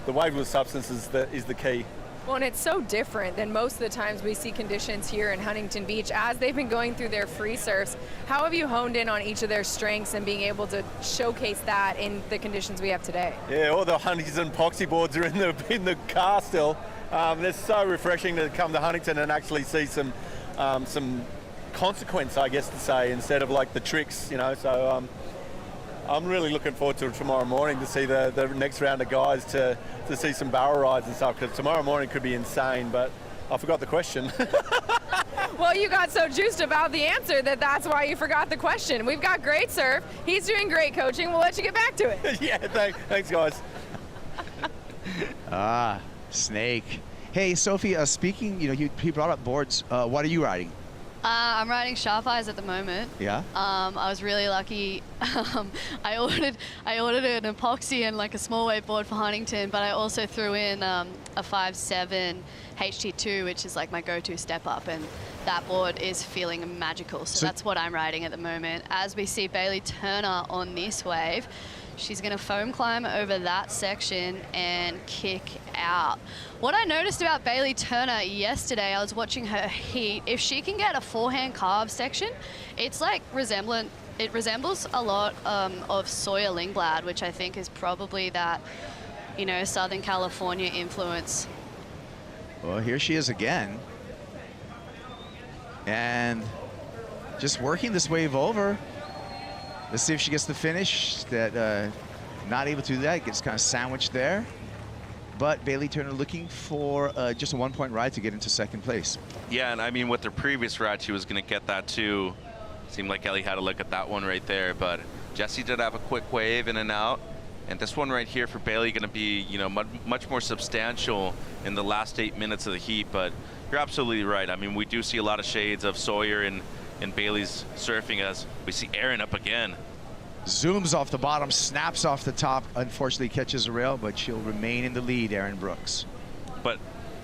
the wave with substance is the key. Well, and it's so different than most of the times we see conditions here in Huntington Beach. As they've been going through their free surfs, how have you honed in on each of their strengths and being able to showcase that in the conditions we have today? Yeah, all the Huntington poxy boards are in the car still. It's so refreshing to come to Huntington and actually see some consequence, I guess to say, instead of like the tricks, you know. So I'm really looking forward to tomorrow morning to see the next round of guys to see some barrel rides and stuff, because tomorrow morning could be insane, but I forgot the question. Well, you got so juiced about the answer that's why you forgot the question. We've got great surf. He's doing great coaching. We'll let you get back to it. Yeah, thanks guys. Snake. Hey, Sophie, speaking, you know, he brought up boards. What are you riding? I'm riding Sharp Eyes at the moment. Yeah. I was really lucky. I ordered an epoxy and like a small wave board for Huntington, but I also threw in a 5.7 HT2, which is like my go-to step up, and that board is feeling magical. So that's what I'm riding at the moment. As we see Bailey Turner on this wave, she's going to foam climb over that section and kick out. What I noticed about Bailey Turner yesterday, I was watching her heat. If she can get a forehand carve section, it's like resemblant it resembles a lot of Sawyer Lingblad, which I think is probably that, you know, Southern California influence. Well, here she is again. And just working this wave over. Let's see if she gets the finish. That not able to do that, gets kind of sandwiched there. But Bailey Turner looking for just a 1-point ride to get into second place. Yeah, and I mean, with her previous ride, she was going to get that too. Seemed like Ellie had a look at that one right there, but Jessie did have a quick wave in and out. And this one right here for Bailey going to be, you know, much more substantial in the last 8 minutes of the heat. But you're absolutely right. I mean, we do see a lot of shades of Sawyer and Bailey's surfing as we see Erin up again. Zooms off the bottom, snaps off the top, unfortunately catches a rail, but she'll remain in the lead, Erin Brooks. But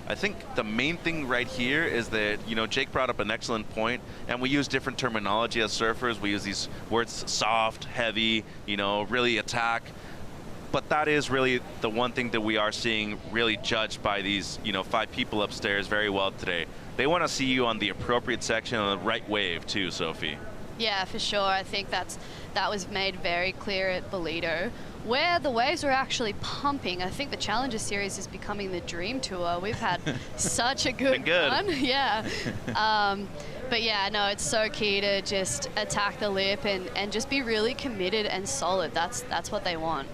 I think the main thing right here is that, you know, Jake brought up an excellent point, and we use different terminology as surfers. We use these words soft, heavy, you know, really attack. But that is really the one thing that we are seeing really judged by these, you know, 5 people upstairs very well today. They want to see you on the appropriate section on the right wave too, Sophie. Yeah, for sure. I think that was made very clear at Bolito, where the waves were actually pumping. I think the Challenger Series is becoming the dream tour. We've had such a good run. Yeah. But yeah, no, it's so key to just attack the lip and just be really committed and solid. That's what they want.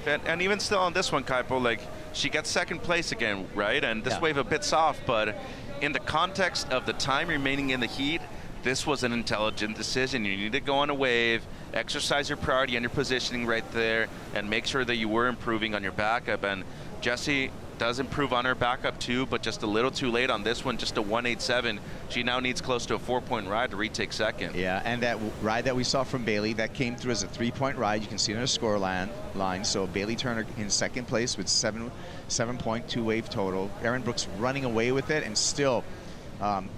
And even still on this one, Kaipo, like, she gets second place again, right? And this wave a bit soft, but in the context of the time remaining in the heat, this was an intelligent decision. You need to go on a wave, exercise your priority and your positioning right there, and make sure that you were improving on your backup. And Jessie does improve on her backup too, but just a little too late on this one, just a 187. She now needs close to a 4-point ride to retake second. Yeah, and that ride that we saw from Bailey, that came through as a 3-point ride. You can see it on her score line. So Bailey Turner in second place with 7.2 wave total. Erin Brooks running away with it, and still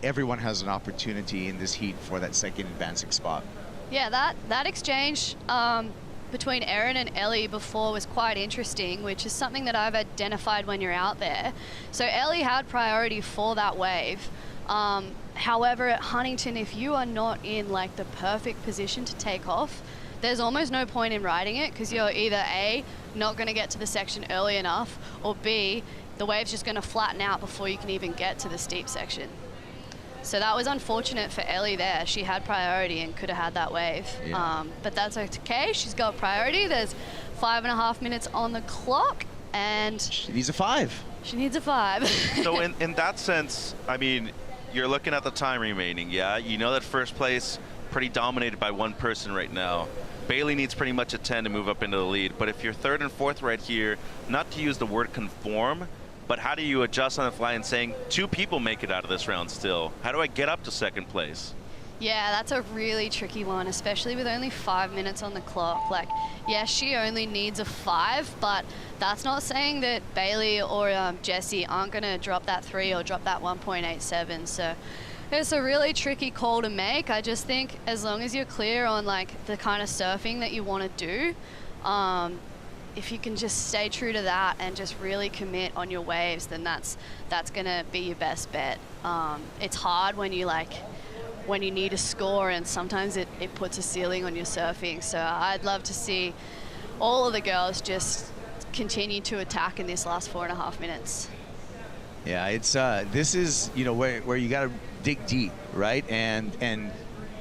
everyone has an opportunity in this heat for that second advancing spot. Yeah, that exchange between Erin and Ellie before was quite interesting, which is something that I've identified when you're out there. So Ellie had priority for that wave. However, at Huntington, if you are not in like the perfect position to take off, there's almost no point in riding it, because you're either A, not going to get to the section early enough, or B, the wave's just going to flatten out before you can even get to the steep section. So that was unfortunate for Ellie there. She had priority and could have had that wave. Yeah. But that's okay. She's got priority. There's 5.5 minutes on the clock, and she needs a 5. She needs a 5. So in that sense, I mean, you're looking at the time remaining, yeah? You know that first place pretty dominated by one person right now. Bailey needs pretty much a 10 to move up into the lead. But if you're third and fourth right here, not to use the word conform, but how do you adjust on the fly and saying 2 people make it out of this round still? How do I get up to second place? Yeah, that's a really tricky one, especially with only 5 minutes on the clock. Like, yeah, she only needs a 5, but that's not saying that Bailey or Jessie aren't going to drop that 3 or drop that 1.87. So it's a really tricky call to make. I just think as long as you're clear on like the kind of surfing that you want to do, if you can just stay true to that and just really commit on your waves, then that's gonna be your best bet. It's hard when you need a score, and sometimes it puts a ceiling on your surfing. So I'd love to see all of the girls just continue to attack in this last 4.5 minutes. Yeah, it's this is, you know, where you gotta dig deep, right, and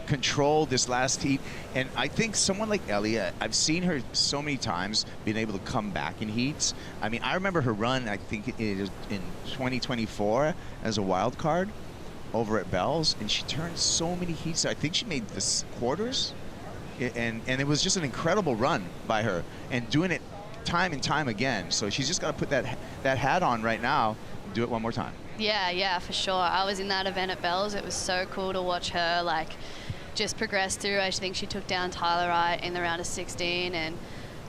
control this last heat. And I think someone like Ellie, I've seen her so many times being able to come back in heats. I mean, I remember her run, I think it is in 2024 as a wild card over at Bell's, and she turned so many heats. I think she made the quarters, and it was just an incredible run by her, and doing it time and time again. So she's just got to put that hat on right now and do it one more time. Yeah, for sure. I was in that event at Bell's. It was so cool to watch her like just progress through. I think she took down Tyler Wright in the round of 16 and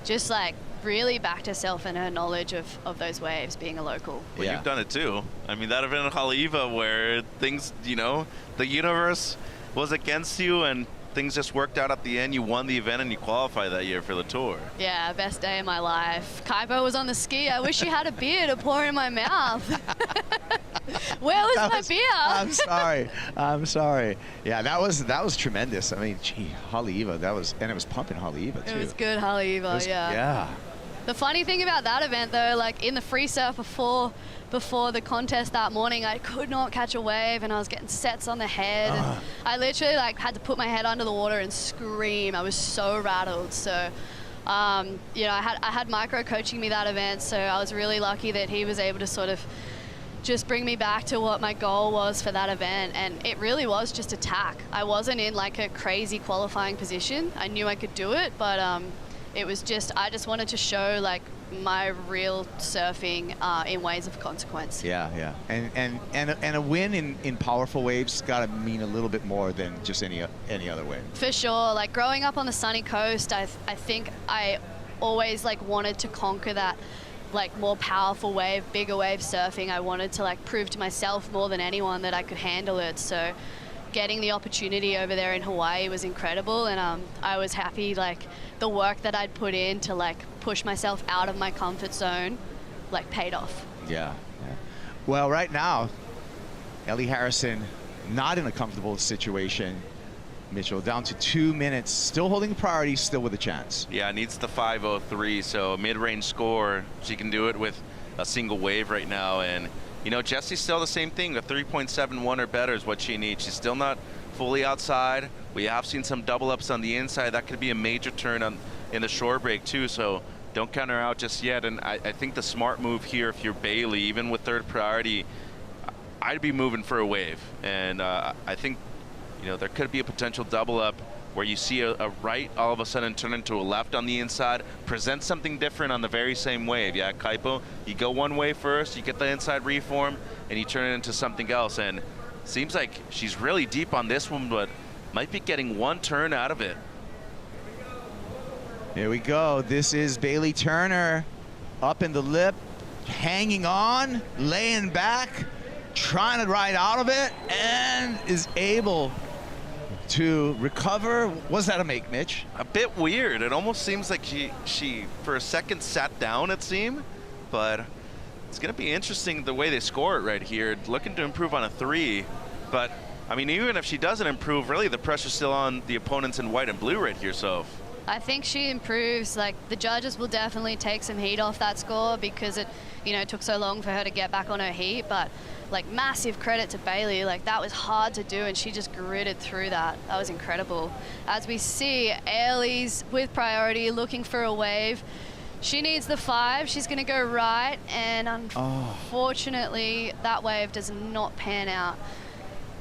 just like really backed herself and her knowledge of those waves, being a local. Well, you've done it too. I mean, that event in Haleiwa where things, you know, the universe was against you and things just worked out at the end. You won the event and you qualified that year for the tour. Yeah, best day of my life. Kaipo was on the ski. I wish he had a beer to pour in my mouth. Where was my beer? I'm sorry. Yeah, that was tremendous. I mean, gee, Haleiwa, and it was pumping Haleiwa too. It was good Haleiwa, yeah. Yeah. The funny thing about that event though, like in the free surf before the contest that morning, I could not catch a wave and I was getting sets on the head. And I literally like had to put my head under the water and scream. I was so rattled. So, you know, I had Micro coaching me that event, so I was really lucky that he was able to sort of just bring me back to what my goal was for that event. And it really was just attack. I wasn't in like a crazy qualifying position. I knew I could do it, but it was just, I just wanted to show like my real surfing in ways of consequence. Yeah. And a win in powerful waves got to mean a little bit more than just any other win. For sure. Like growing up on the sunny coast, I think I always like wanted to conquer that like more powerful wave, bigger wave surfing. I wanted to like prove to myself more than anyone that I could handle it. So getting the opportunity over there in Hawaii was incredible, and I was happy like the work that I'd put in to like push myself out of my comfort zone like paid off. Yeah. Well, right now, Ellie Harrison not in a comfortable situation. Mitchell down to 2 minutes, still holding priority, still with a chance. Yeah, needs the 5:03, so mid-range score. She can do it with a single wave right now, and you know, Jessie's still the same thing. A 3.71 or better is what she needs. She's still not fully outside. We have seen some double ups on the inside. That could be a major turn in the shore break too, so don't count her out just yet. And I think the smart move here, if you're Bailey, even with third priority, I'd be moving for a wave. And I think, you know, there could be a potential double up where you see a right all of a sudden turn into a left on the inside, present something different on the very same wave. Yeah, Kaipo, you go one way first, you get the inside reform, and you turn it into something else. And seems like she's really deep on this one, but might be getting one turn out of it. Here we go. This is Bailey Turner up in the lip, hanging on, laying back, trying to ride out of it, and is able to recover. Was that a make, Mitch? A bit weird. It almost seems like she for a second sat down, it seemed, but it's going to be interesting the way they score it right here. Looking to improve on a 3, but I mean, even if she doesn't improve, really the pressure's still on the opponents in white and blue right here. So I think she improves. Like the judges will definitely take some heat off that score because it, you know, took so long for her to get back on her heat. But like massive credit to Bailey. Like that was hard to do, and she just gritted through that. That was incredible. As we see, Ellie's with priority, looking for a wave. She needs the 5. She's going to go right, and unfortunately, that wave does not pan out.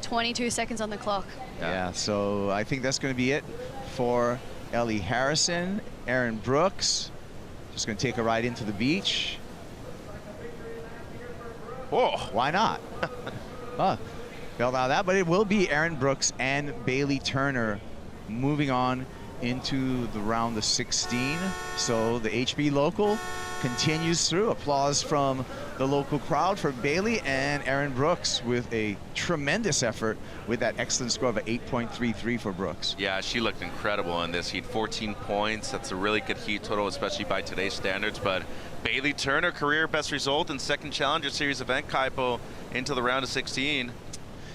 22 seconds on the clock. Yeah, so I think that's going to be it for Ellie Harrison. Erin Brooks just going to take a ride into the beach. Oh, why not? Felt out of that, but it will be Erin Brooks and Bailey Turner moving on into the round of 16. So the HB local continues through. Applause from the local crowd for Bailey and Erin Brooks with a tremendous effort with that excellent score of 8.33 for Brooks. Yeah, she looked incredible in this heat. 14 points. That's a really good heat total, especially by today's standards. But Bailey Turner, career best result in second Challenger Series event, Kaipo, into the round of 16.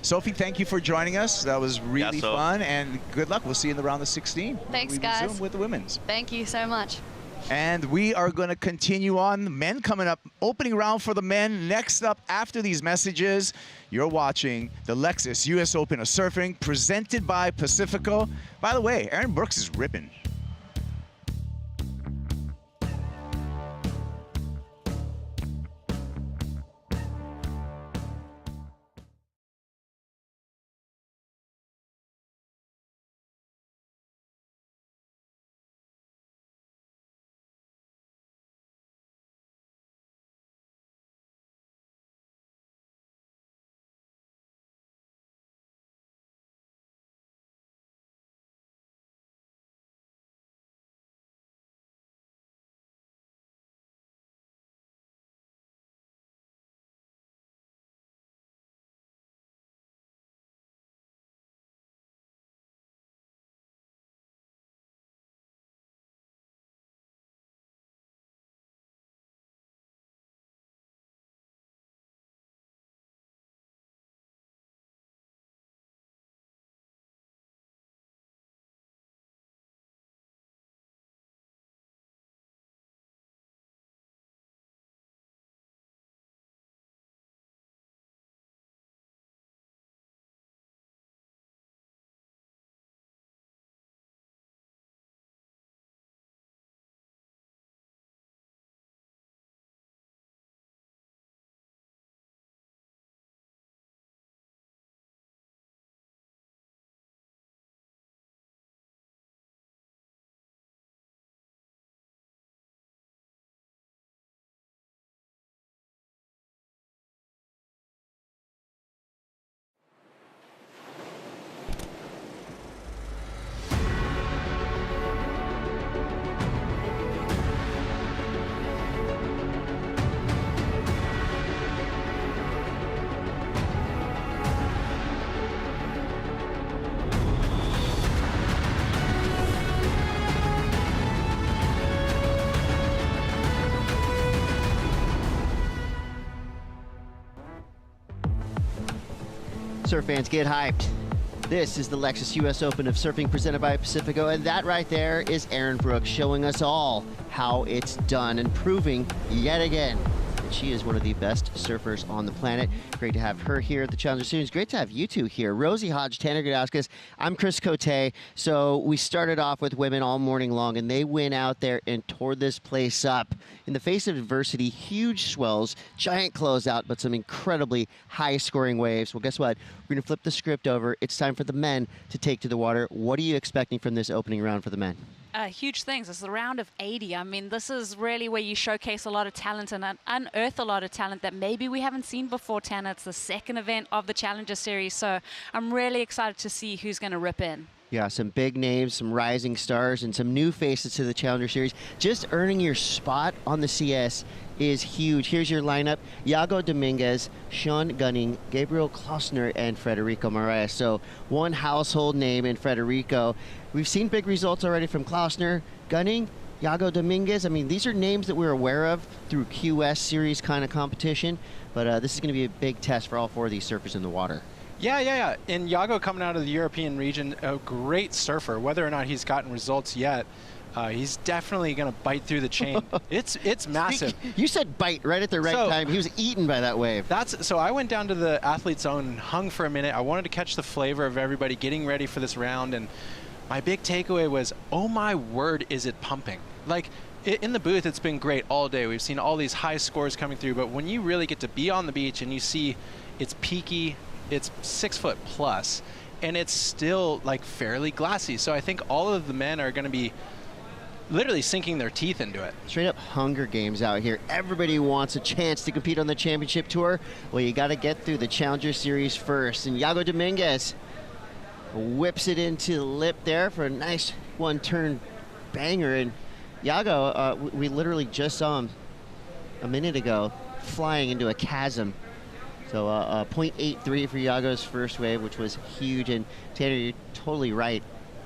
Sophie, thank you for joining us. That was really fun, and good luck. We'll see you in the round of 16. Thanks, we guys. resume with the women's. Thank you so much. And we are going to continue on. The men coming up. Opening round for the men. Next up after these messages, you're watching the Lexus US Open of Surfing presented by Pacifico. By the way, Erin Brooks is ripping. Surf fans, get hyped. This is the Lexus US Open of Surfing presented by Pacifico, and that right there is Erin Brooks showing us all how it's done and proving yet again that she is one of the best surfers on the planet. Great to have her here at the Challenger Series. Great to have you two here. Rosie Hodge, Tanner Gudauskas. I'm Chris Cote. So we started off with women all morning long, and they went out there and tore this place up. In the face of adversity, huge swells, giant closeout, but some incredibly high-scoring waves. Well, guess what? We're going to flip the script over. It's time for the men to take to the water. What are you expecting from this opening round for the men? Huge things. It's the round of 80. I mean, this is really where you showcase a lot of talent and unearth a lot of talent that maybe we haven't seen before, Tanner. It's the second event of the Challenger Series, so I'm really excited to see who's going to rip in. Yeah, some big names, some rising stars, and some new faces to the Challenger Series. Just earning your spot on the CS is huge. Here's your lineup: Iago Dominguez, Sean Gunning, Gabriel Klausner, and Federico Moraes. So one household name in Federico. We've seen big results already from Klausner, Gunning, Iago Dominguez. I mean, these are names that we're aware of through QS series kind of competition, but this is going to be a big test for all four of these surfers in the water. Yeah. And Iago, coming out of the European region, a great surfer. Whether or not he's gotten results yet, he's definitely going to bite through the chain. It's massive. You said bite right at the right time. He was eaten by that wave. So I went down to the athlete's zone and hung for a minute. I wanted to catch the flavor of everybody getting ready for this round, and my big takeaway was, oh my word, is it pumping. Like, in the booth, it's been great all day. We've seen all these high scores coming through, but when you really get to be on the beach and you see it's peaky, it's 6 foot plus, and it's still like fairly glassy. So I think all of the men are going to be literally sinking their teeth into it. Straight up Hunger Games out here. Everybody wants a chance to compete on the championship tour. Well, you got to get through the Challenger Series first. And Iago Dominguez whips it into the lip there for a nice one-turn banger. And Iago, we literally just saw him a minute ago flying into a chasm. So 0.83 for Iago's first wave, which was huge. And Tanner, you're totally right.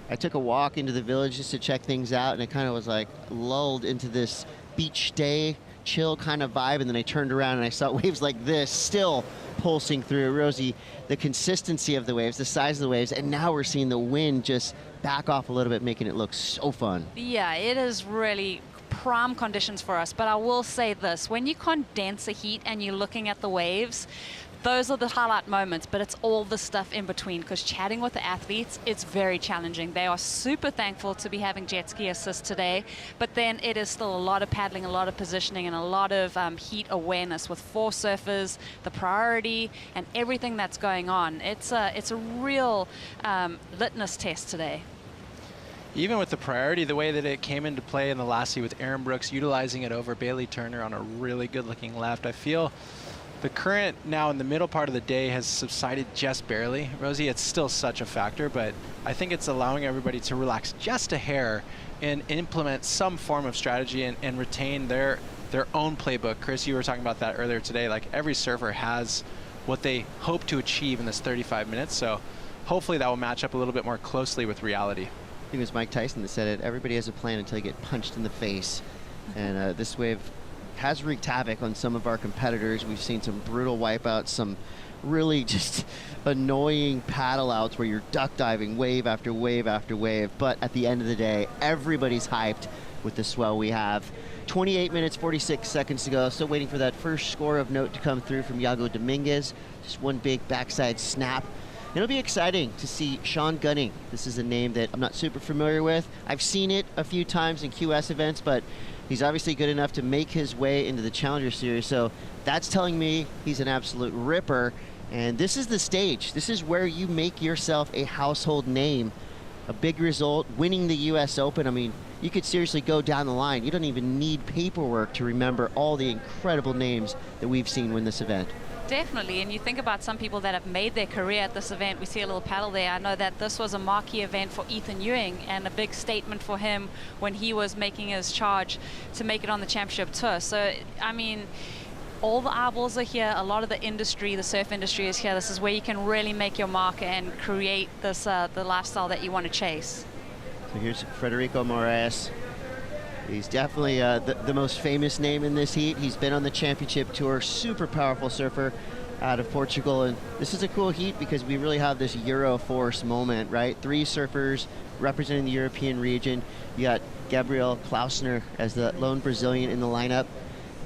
I took a walk into the village just to check things out, and it kind of was like lulled into this beach day, chill kind of vibe, and then I turned around and I saw waves like this still pulsing through. Rosie, the consistency of the waves, the size of the waves, and now we're seeing the wind just back off a little bit, making it look so fun. Yeah, it is really prime conditions for us, but I will say this: when you condense the heat and you're looking at the waves, those are the highlight moments, but it's all the stuff in between, because chatting with the athletes, it's very challenging. They are super thankful to be having jet ski assist today, but then it is still a lot of paddling, a lot of positioning, and a lot of heat awareness with 4 surfers, the priority, and everything that's going on. It's a real litmus test today. Even with the priority, the way that it came into play in the last heat with Erin Brooks utilizing it over Bailey Turner on a really good-looking left, I feel the current now in the middle part of the day has subsided just barely. Rosie, it's still such a factor, but I think it's allowing everybody to relax just a hair and implement some form of strategy and retain their own playbook. Chris, you were talking about that earlier today. Like, every surfer has what they hope to achieve in this 35 minutes, so hopefully that will match up a little bit more closely with reality. I think it was Mike Tyson that said it. Everybody has a plan until you get punched in the face. And this wave has wreaked havoc on some of our competitors. We've seen some brutal wipeouts, some really just annoying paddle outs where you're duck diving wave after wave after wave. But at the end of the day, everybody's hyped with the swell we have. 28 minutes, 46 seconds to go. Still waiting for that first score of note to come through from Iago Dominguez. Just one big backside snap. It'll be exciting to see Sean Gunning. This is a name that I'm not super familiar with. I've seen it a few times in QS events, but he's obviously good enough to make his way into the Challenger Series. So that's telling me he's an absolute ripper. And this is the stage. This is where you make yourself a household name. A big result, winning the US Open. I mean, you could seriously go down the line. You don't even need paperwork to remember all the incredible names that we've seen win this event. Definitely, and you think about some people that have made their career at this event. We see a little paddle there. I know that this was a marquee event for Ethan Ewing and a big statement for him when he was making his charge to make it on the championship tour. So, I mean, all the eyeballs are here. A lot of the industry, the surf industry is here. This is where you can really make your mark and create this the lifestyle that you want to chase. So here's Federico Moraes. He's definitely the most famous name in this heat. He's been on the championship tour, super powerful surfer. out of Portugal. And this is a cool heat because we really have this Euro force moment, right? 3 surfers representing the European region. You got Gabriel Klausner as the lone Brazilian in the lineup.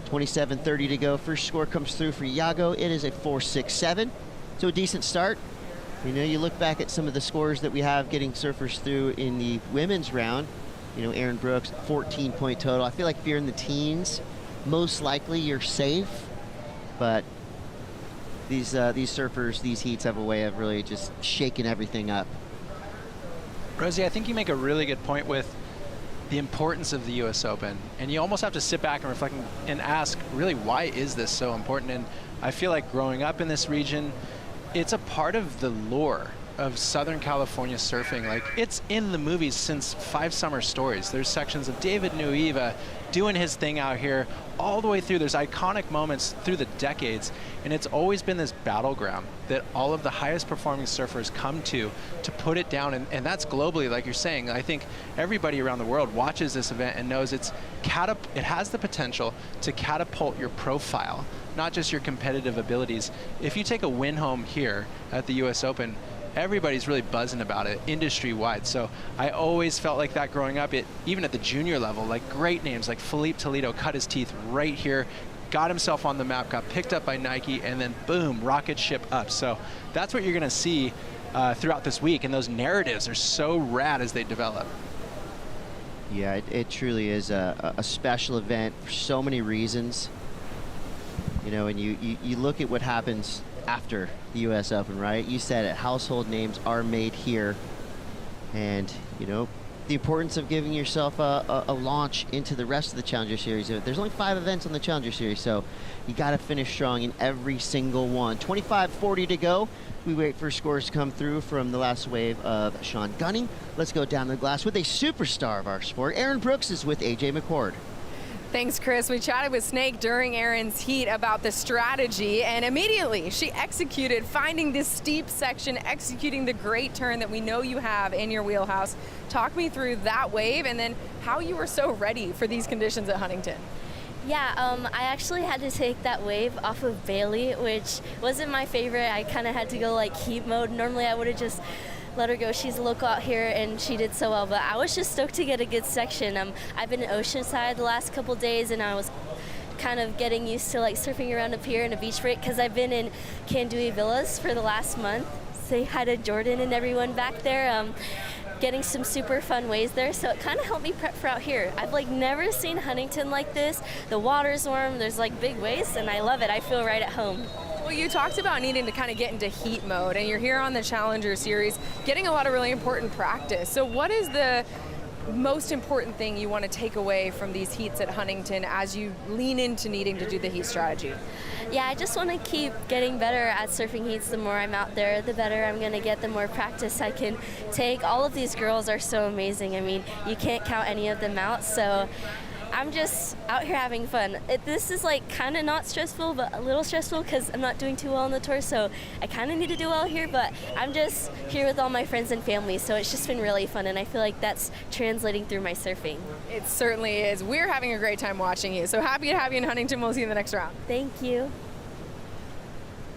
27:30 to go. First score comes through for Iago. It is a 4.67. So a decent start. You know, you look back at some of the scores that we have getting surfers through in the women's round. You know, Aaron Brooks, 14-point total. I feel like if you're in the teens, most likely you're safe. But these surfers, these heats have a way of really just shaking everything up. Rosie, I think you make a really good point with the importance of the U.S. Open. And you almost have to sit back and reflect and ask, really, why is this so important? And I feel like growing up in this region, it's a part of the lore of Southern California surfing. Like, it's in the movies since 5 Summer Stories. There's sections of David Nuiva doing his thing out here all the way through. There's iconic moments through the decades, and it's always been this battleground that all of the highest performing surfers come to put it down, and that's globally, like you're saying. I think everybody around the world watches this event and knows it has the potential to catapult your profile, not just your competitive abilities. If you take a win home here at the US Open, everybody's really buzzing about it industry-wide. So I always felt like that growing up, even at the junior level, like great names like Felipe Toledo cut his teeth right here, got himself on the map, got picked up by Nike, and then boom, rocket ship up. So that's what you're gonna see throughout this week, and those narratives are so rad as they develop. Yeah, it truly is a special event for so many reasons. You know, and you look at what happens after the US Open, right? You said it, household names are made here. And, you know, the importance of giving yourself a launch into the rest of the Challenger Series. There's only 5 events on the Challenger Series, so you got to finish strong in every single one. 25:40 to go. We wait for scores to come through from the last wave of Sean Gunning. Let's go down the glass with a superstar of our sport. Aaron Brooks is with AJ McCord. Thanks, Chris. We chatted with Snake during Erin's heat about the strategy, and immediately she executed, finding this steep section, executing the great turn that we know you have in your wheelhouse. Talk me through that wave and then how you were so ready for these conditions at Huntington. Yeah, I actually had to take that wave off of Bailey, which wasn't my favorite. I kind of had to go like heat mode. Normally I would have just let her go. She's a local out here and she did so well, but I was just stoked to get a good section. I've been in Oceanside the last couple days, and I was kind of getting used to like surfing around a pier and a beach break because I've been in Candui Villas for the last month. Say hi to Jordan and everyone back there. Getting some super fun waves there, so it kind of helped me prep for out here. I've like never seen Huntington like this. The water's warm, there's like big waves, and I love it. I feel right at home. Well, you talked about needing to kind of get into heat mode, and you're here on the Challenger Series, getting a lot of really important practice. So what is the most important thing you want to take away from these heats at Huntington as you lean into needing to do the heat strategy? Yeah, I just want to keep getting better at surfing heats. The more I'm out there, the better I'm going to get, the more practice I can take. All of these girls are so amazing. I mean, you can't count any of them out, so I'm just out here having fun. This is like kind of not stressful, but a little stressful because I'm not doing too well on the tour, so I kind of need to do well here, but I'm just here with all my friends and family, so it's just been really fun, and I feel like that's translating through my surfing. It certainly is. We're having a great time watching you, so happy to have you in Huntington. We'll see you in the next round. Thank you.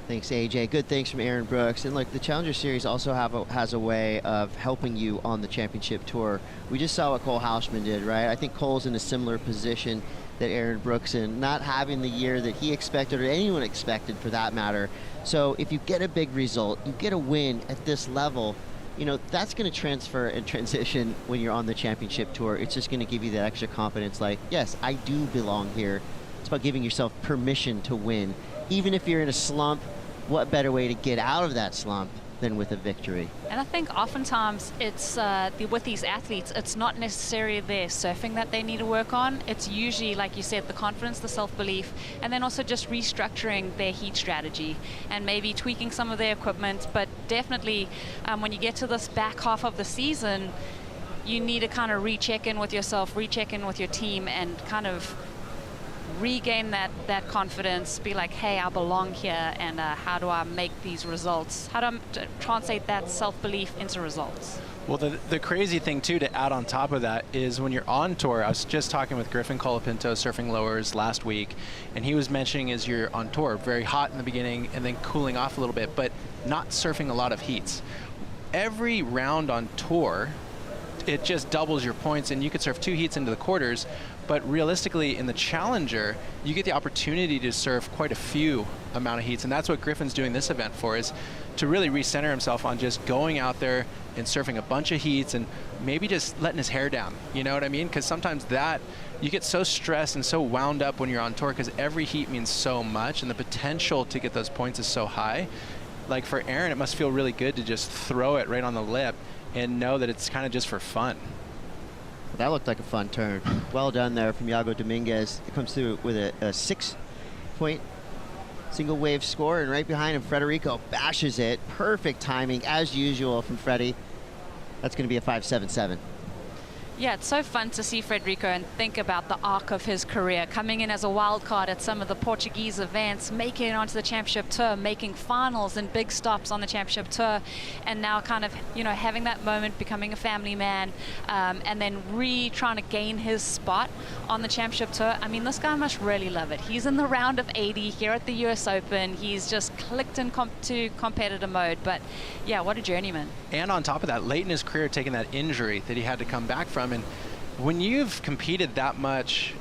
Thanks, AJ. Good thanks from Aaron Brooks. And look, the Challenger Series also has a way of helping you on the championship tour. We just saw what Cole Hausman did, right? I think Cole's in a similar position that Aaron Brooks in, not having the year that he expected or anyone expected for that matter. So if you get a big result, you get a win at this level, you know, that's going to transfer and transition when you're on the championship tour. It's just going to give you that extra confidence, like, yes, I do belong here. It's about giving yourself permission to win. Even if you're in a slump, what better way to get out of that slump than with a victory? And I think oftentimes it's with these athletes, it's not necessarily their surfing that they need to work on. It's usually, like you said, the confidence, the self-belief, and then also just restructuring their heat strategy and maybe tweaking some of their equipment. But definitely when you get to this back half of the season, you need to kind of recheck in with yourself, recheck in with your team, and kind of regain that confidence, be like, hey, I belong here, and how do I make these results? How do I translate that self-belief into results? Well, the crazy thing, too, to add on top of that is when you're on tour, I was just talking with Griffin Colapinto, surfing lowers, last week, and he was mentioning as you're on tour, very hot in the beginning and then cooling off a little bit, but not surfing a lot of heats. Every round on tour, it just doubles your points, and you could surf 2 heats into the quarters, but realistically in the Challenger, you get the opportunity to surf quite a few amount of heats, and that's what Griffin's doing this event for, is to really recenter himself on just going out there and surfing a bunch of heats and maybe just letting his hair down, you know what I mean? Because sometimes that, you get so stressed and so wound up when you're on tour because every heat means so much and the potential to get those points is so high. Like for Aaron, it must feel really good to just throw it right on the lip and know that it's kind of just for fun. Well, that looked like a fun turn. Well done there from Iago Dominguez. It comes through with a 6-point single wave score, and right behind him, Federico bashes it. Perfect timing, as usual, from Freddie. That's going to be a 5.77. Yeah, it's so fun to see Federico and think about the arc of his career, coming in as a wild card at some of the Portuguese events, making it onto the championship tour, making finals and big stops on the championship tour, and now kind of, you know, having that moment, becoming a family man, and then trying to gain his spot on the championship tour. I mean, this guy must really love it. He's in the round of 80 here at the US Open. He's just clicked into competitor mode, but yeah, what a journeyman. And on top of that, late in his career, taking that injury that he had to come back from. And when you've competed that much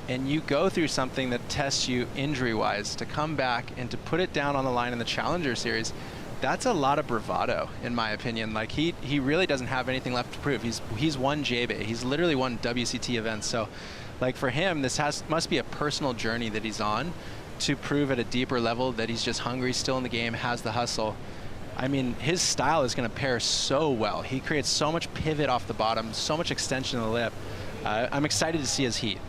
and you go through something that tests you injury-wise, to come back and to put it down on the line in the Challenger Series, that's a lot of bravado, in my opinion. Like, he really doesn't have anything left to prove. He's won J-Bay. He's literally won WCT events. So, like, for him, this must be a personal journey that he's on to prove at a deeper level that he's just hungry, still in the game, has the hustle. I mean, his style is going to pair so well. He creates so much pivot off the bottom, so much extension of the lip. I'm excited to see his heat.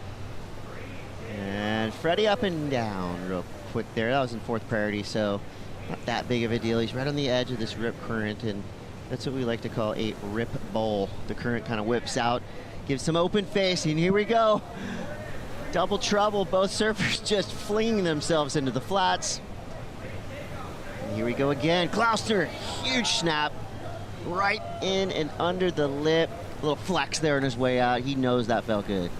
And Freddie up and down real quick there. That was in 4th priority, so not that big of a deal. He's right on the edge of this rip current, and that's what we like to call a rip bowl. The current kind of whips out, gives some open face, and here we go. Double trouble, both surfers just flinging themselves into the flats. Here we go again. Gloucester, huge snap. Right in and under the lip. A little flex there on his way out. He knows that felt good.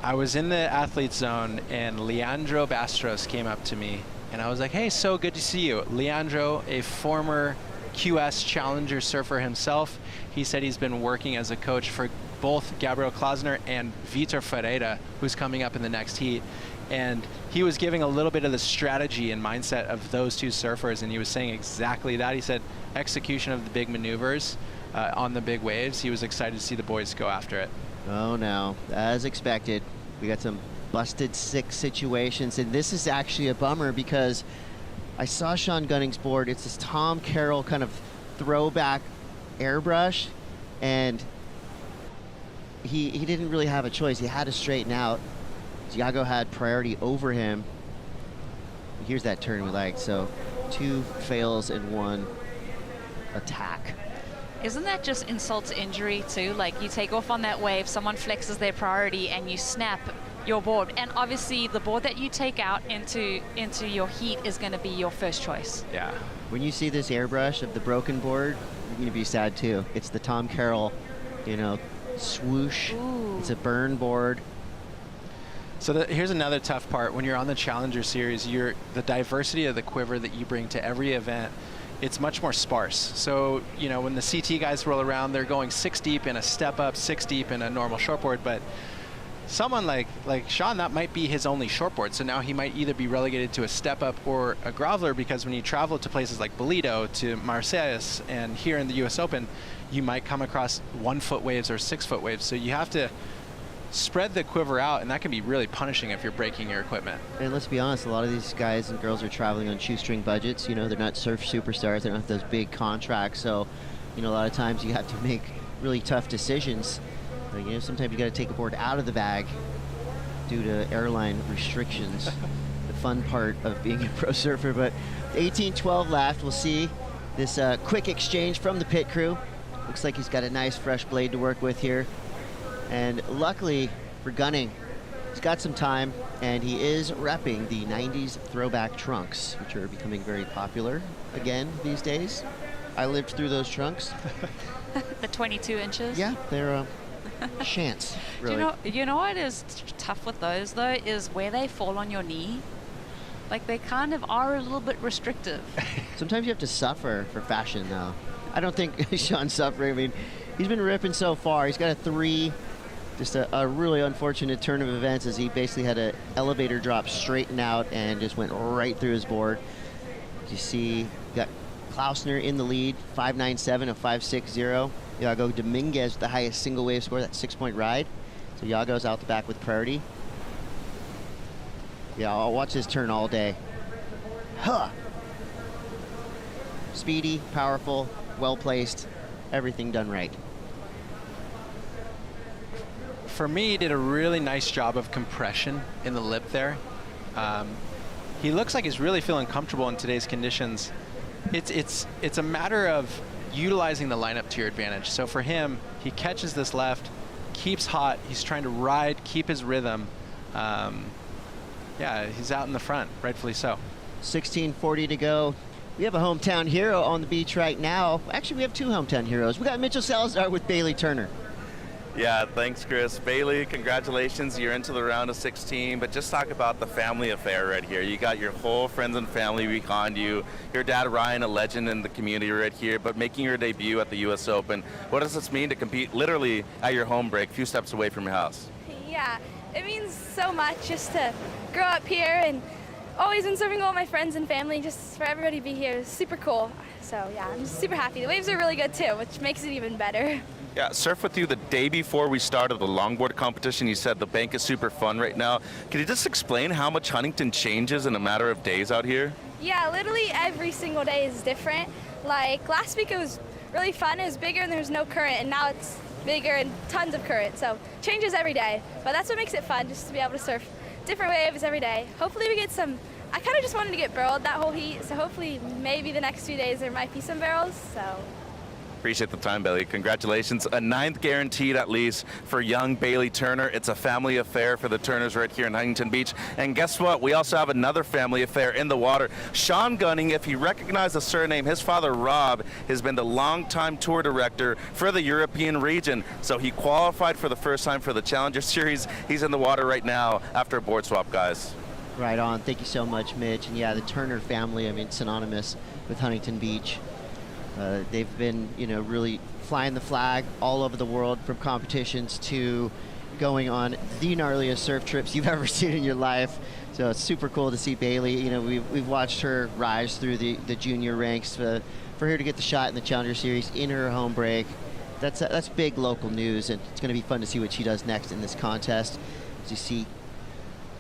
I was in the athlete zone and Leandro Bastros came up to me and I was like, hey, so good to see you. Leandro, a former QS Challenger surfer himself. He said he's been working as a coach for both Gabriel Klausner and Vitor Ferreira, who's coming up in the next heat. And he was giving a little bit of the strategy and mindset of those two surfers, and he was saying exactly that. He said execution of the big maneuvers on the big waves. He was excited to see the boys go after it. Oh no, as expected, we got some busted 6 situations, and this is actually a bummer because I saw Sean Gunning's board. It's this Tom Carroll kind of throwback airbrush, and he didn't really have a choice. He had to straighten out. Iago had priority over him. Here's that turn we like. So 2 fails and 1 attack. Isn't that just insult to injury too? Like, you take off on that wave, someone flexes their priority and you snap your board. And obviously the board that you take out into your heat is going to be your first choice. Yeah. When you see this airbrush of the broken board, you're going to be sad too. It's the Tom Carroll, you know, swoosh. Ooh. It's a burn board. So here's another tough part. When you're on the Challenger Series, the diversity of the quiver that you bring to every event, it's much more sparse. So, you know, when the CT guys roll around, they're going 6 deep in a step up, 6 deep in a normal shortboard, but someone like Sean, that might be his only shortboard. So now he might either be relegated to a step up or a groveler, because when you travel to places like Bolito, to Marseilles, and here in the US Open, you might come across 1-foot waves or 6-foot waves. So you have to spread the quiver out, and that can be really punishing if you're breaking your equipment. And let's be honest, a lot of these guys and girls are traveling on shoestring budgets. You know, they're not surf superstars. They don't have those big contracts. So, you know, a lot of times you have to make really tough decisions. Like, you know, sometimes you got to take a board out of the bag due to airline restrictions. The fun part of being a pro surfer. But 18-12 left. We'll see this quick exchange from the pit crew. Looks like he's got a nice fresh blade to work with here. And luckily for Gunning, he's got some time, and he is repping the 90s throwback trunks, which are becoming very popular again these days. I lived through those trunks. The 22 inches. Yeah, they're shants. Really. You know what is tough with those though is where they fall on your knee. Like they kind of are a little bit restrictive. Sometimes you have to suffer for fashion, though. I don't think Sean's suffering. I mean, he's been ripping so far. He's got a 3. Just a really unfortunate turn of events as he basically had an elevator drop straighten out and just went right through his board. You see, you got Klausner in the lead, 5.97 of 5.60. Iago Dominguez with the highest single wave score, that 6-point ride. So Iago's out the back with priority. Yeah, I'll watch this turn all day. Huh. Speedy, powerful, well-placed, everything done right. For me, he did a really nice job of compression in the lip there. He looks like he's really feeling comfortable in today's conditions. It's a matter of utilizing the lineup to your advantage. So for him, he catches this left, keeps hot, he's trying to ride, keep his rhythm. Yeah, he's out in the front, rightfully so. 16:40 to go. We have a hometown hero on the beach right now. Actually, we have 2 hometown heroes. We got Mitchell Salazar with Bailey Turner. Yeah, thanks, Chris. Bailey, congratulations. You're into the round of 16, but just talk about the family affair right here. You got your whole friends and family behind you. Your dad, Ryan, a legend in the community right here, but making your debut at the U.S. Open. What does this mean to compete literally at your home break, a few steps away from your house? Yeah, it means so much just to grow up here and always been serving all my friends and family. Just for everybody to be here is super cool. So yeah, I'm just super happy. The waves are really good too, which makes it even better. Yeah, surf with you the day before we started the longboard competition. You said the bank is super fun right now. Can you just explain how much Huntington changes in a matter of days out here? Yeah, literally every single day is different. Like last week it was really fun. It was bigger and there was no current, and now it's bigger and tons of current. So changes every day, but that's what makes it fun, just to be able to surf different waves every day. Hopefully we get some. I kind of just wanted to get barreled that whole heat, so hopefully maybe the next few days there might be some barrels. So. Appreciate the time, Bailey. Congratulations. A 9th guaranteed, at least, for young Bailey Turner. It's a family affair for the Turners right here in Huntington Beach. And guess what? We also have another family affair in the water. Sean Gunning, if you recognize the surname, his father, Rob, has been the longtime tour director for the European region. So he qualified for the first time for the Challenger Series. He's in the water right now after a board swap, guys. Right on. Thank you so much, Mitch. And yeah, the Turner family, I mean, synonymous with Huntington Beach. They've been, really flying the flag all over the world, from competitions to going on the gnarliest surf trips you've ever seen in your life. So it's super cool to see Bailey. We've watched her rise through the junior ranks. For her to get the shot in the Challenger Series in her home break, that's big local news, and it's going to be fun to see what she does next in this contest. As you see,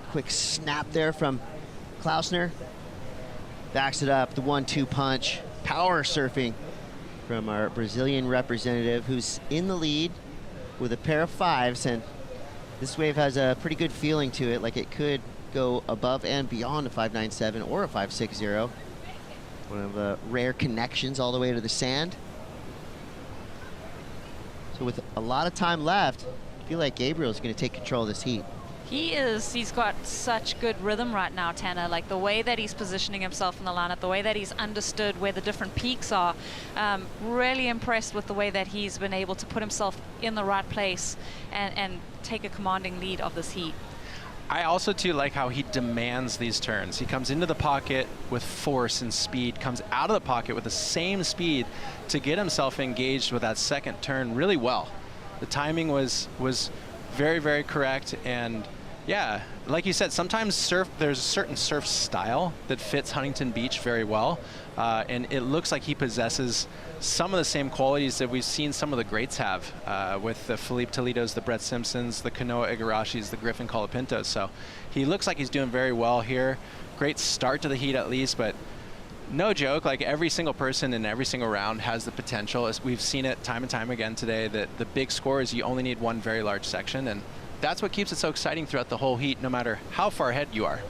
quick snap there from Klausner. Backs it up, the 1-2 punch. Power surfing from our Brazilian representative, who's in the lead with a pair of 5s, and this wave has a pretty good feeling to it, like it could go above and beyond a 5.97 or a 5.60. One of the rare connections all the way to the sand. So with a lot of time left, I feel like Gabriel's going to take control of this heat. He's got such good rhythm right now, Tanner. Like the way that he's positioning himself in the lineup, the way that he's understood where the different peaks are. Really impressed with the way that he's been able to put himself in the right place and take a commanding lead of this heat. I also, too, like how he demands these turns. He comes into the pocket with force and speed, comes out of the pocket with the same speed to get himself engaged with that second turn really well. The timing was very, very correct, and yeah, like you said, sometimes there's a certain surf style that fits Huntington Beach very well, and it looks like he possesses some of the same qualities that we've seen some of the greats have with the Felipe Toledos, the Brett Simpsons, the Kanoa Igarashis, the Griffin Colapintos. So he looks like he's doing very well here. Great start to the heat at least, but no joke, like every single person in every single round has the potential. As we've seen it time and time again today, that the big score is you only need one very large section, and that's what keeps it so exciting throughout the whole heat, no matter how far ahead you are.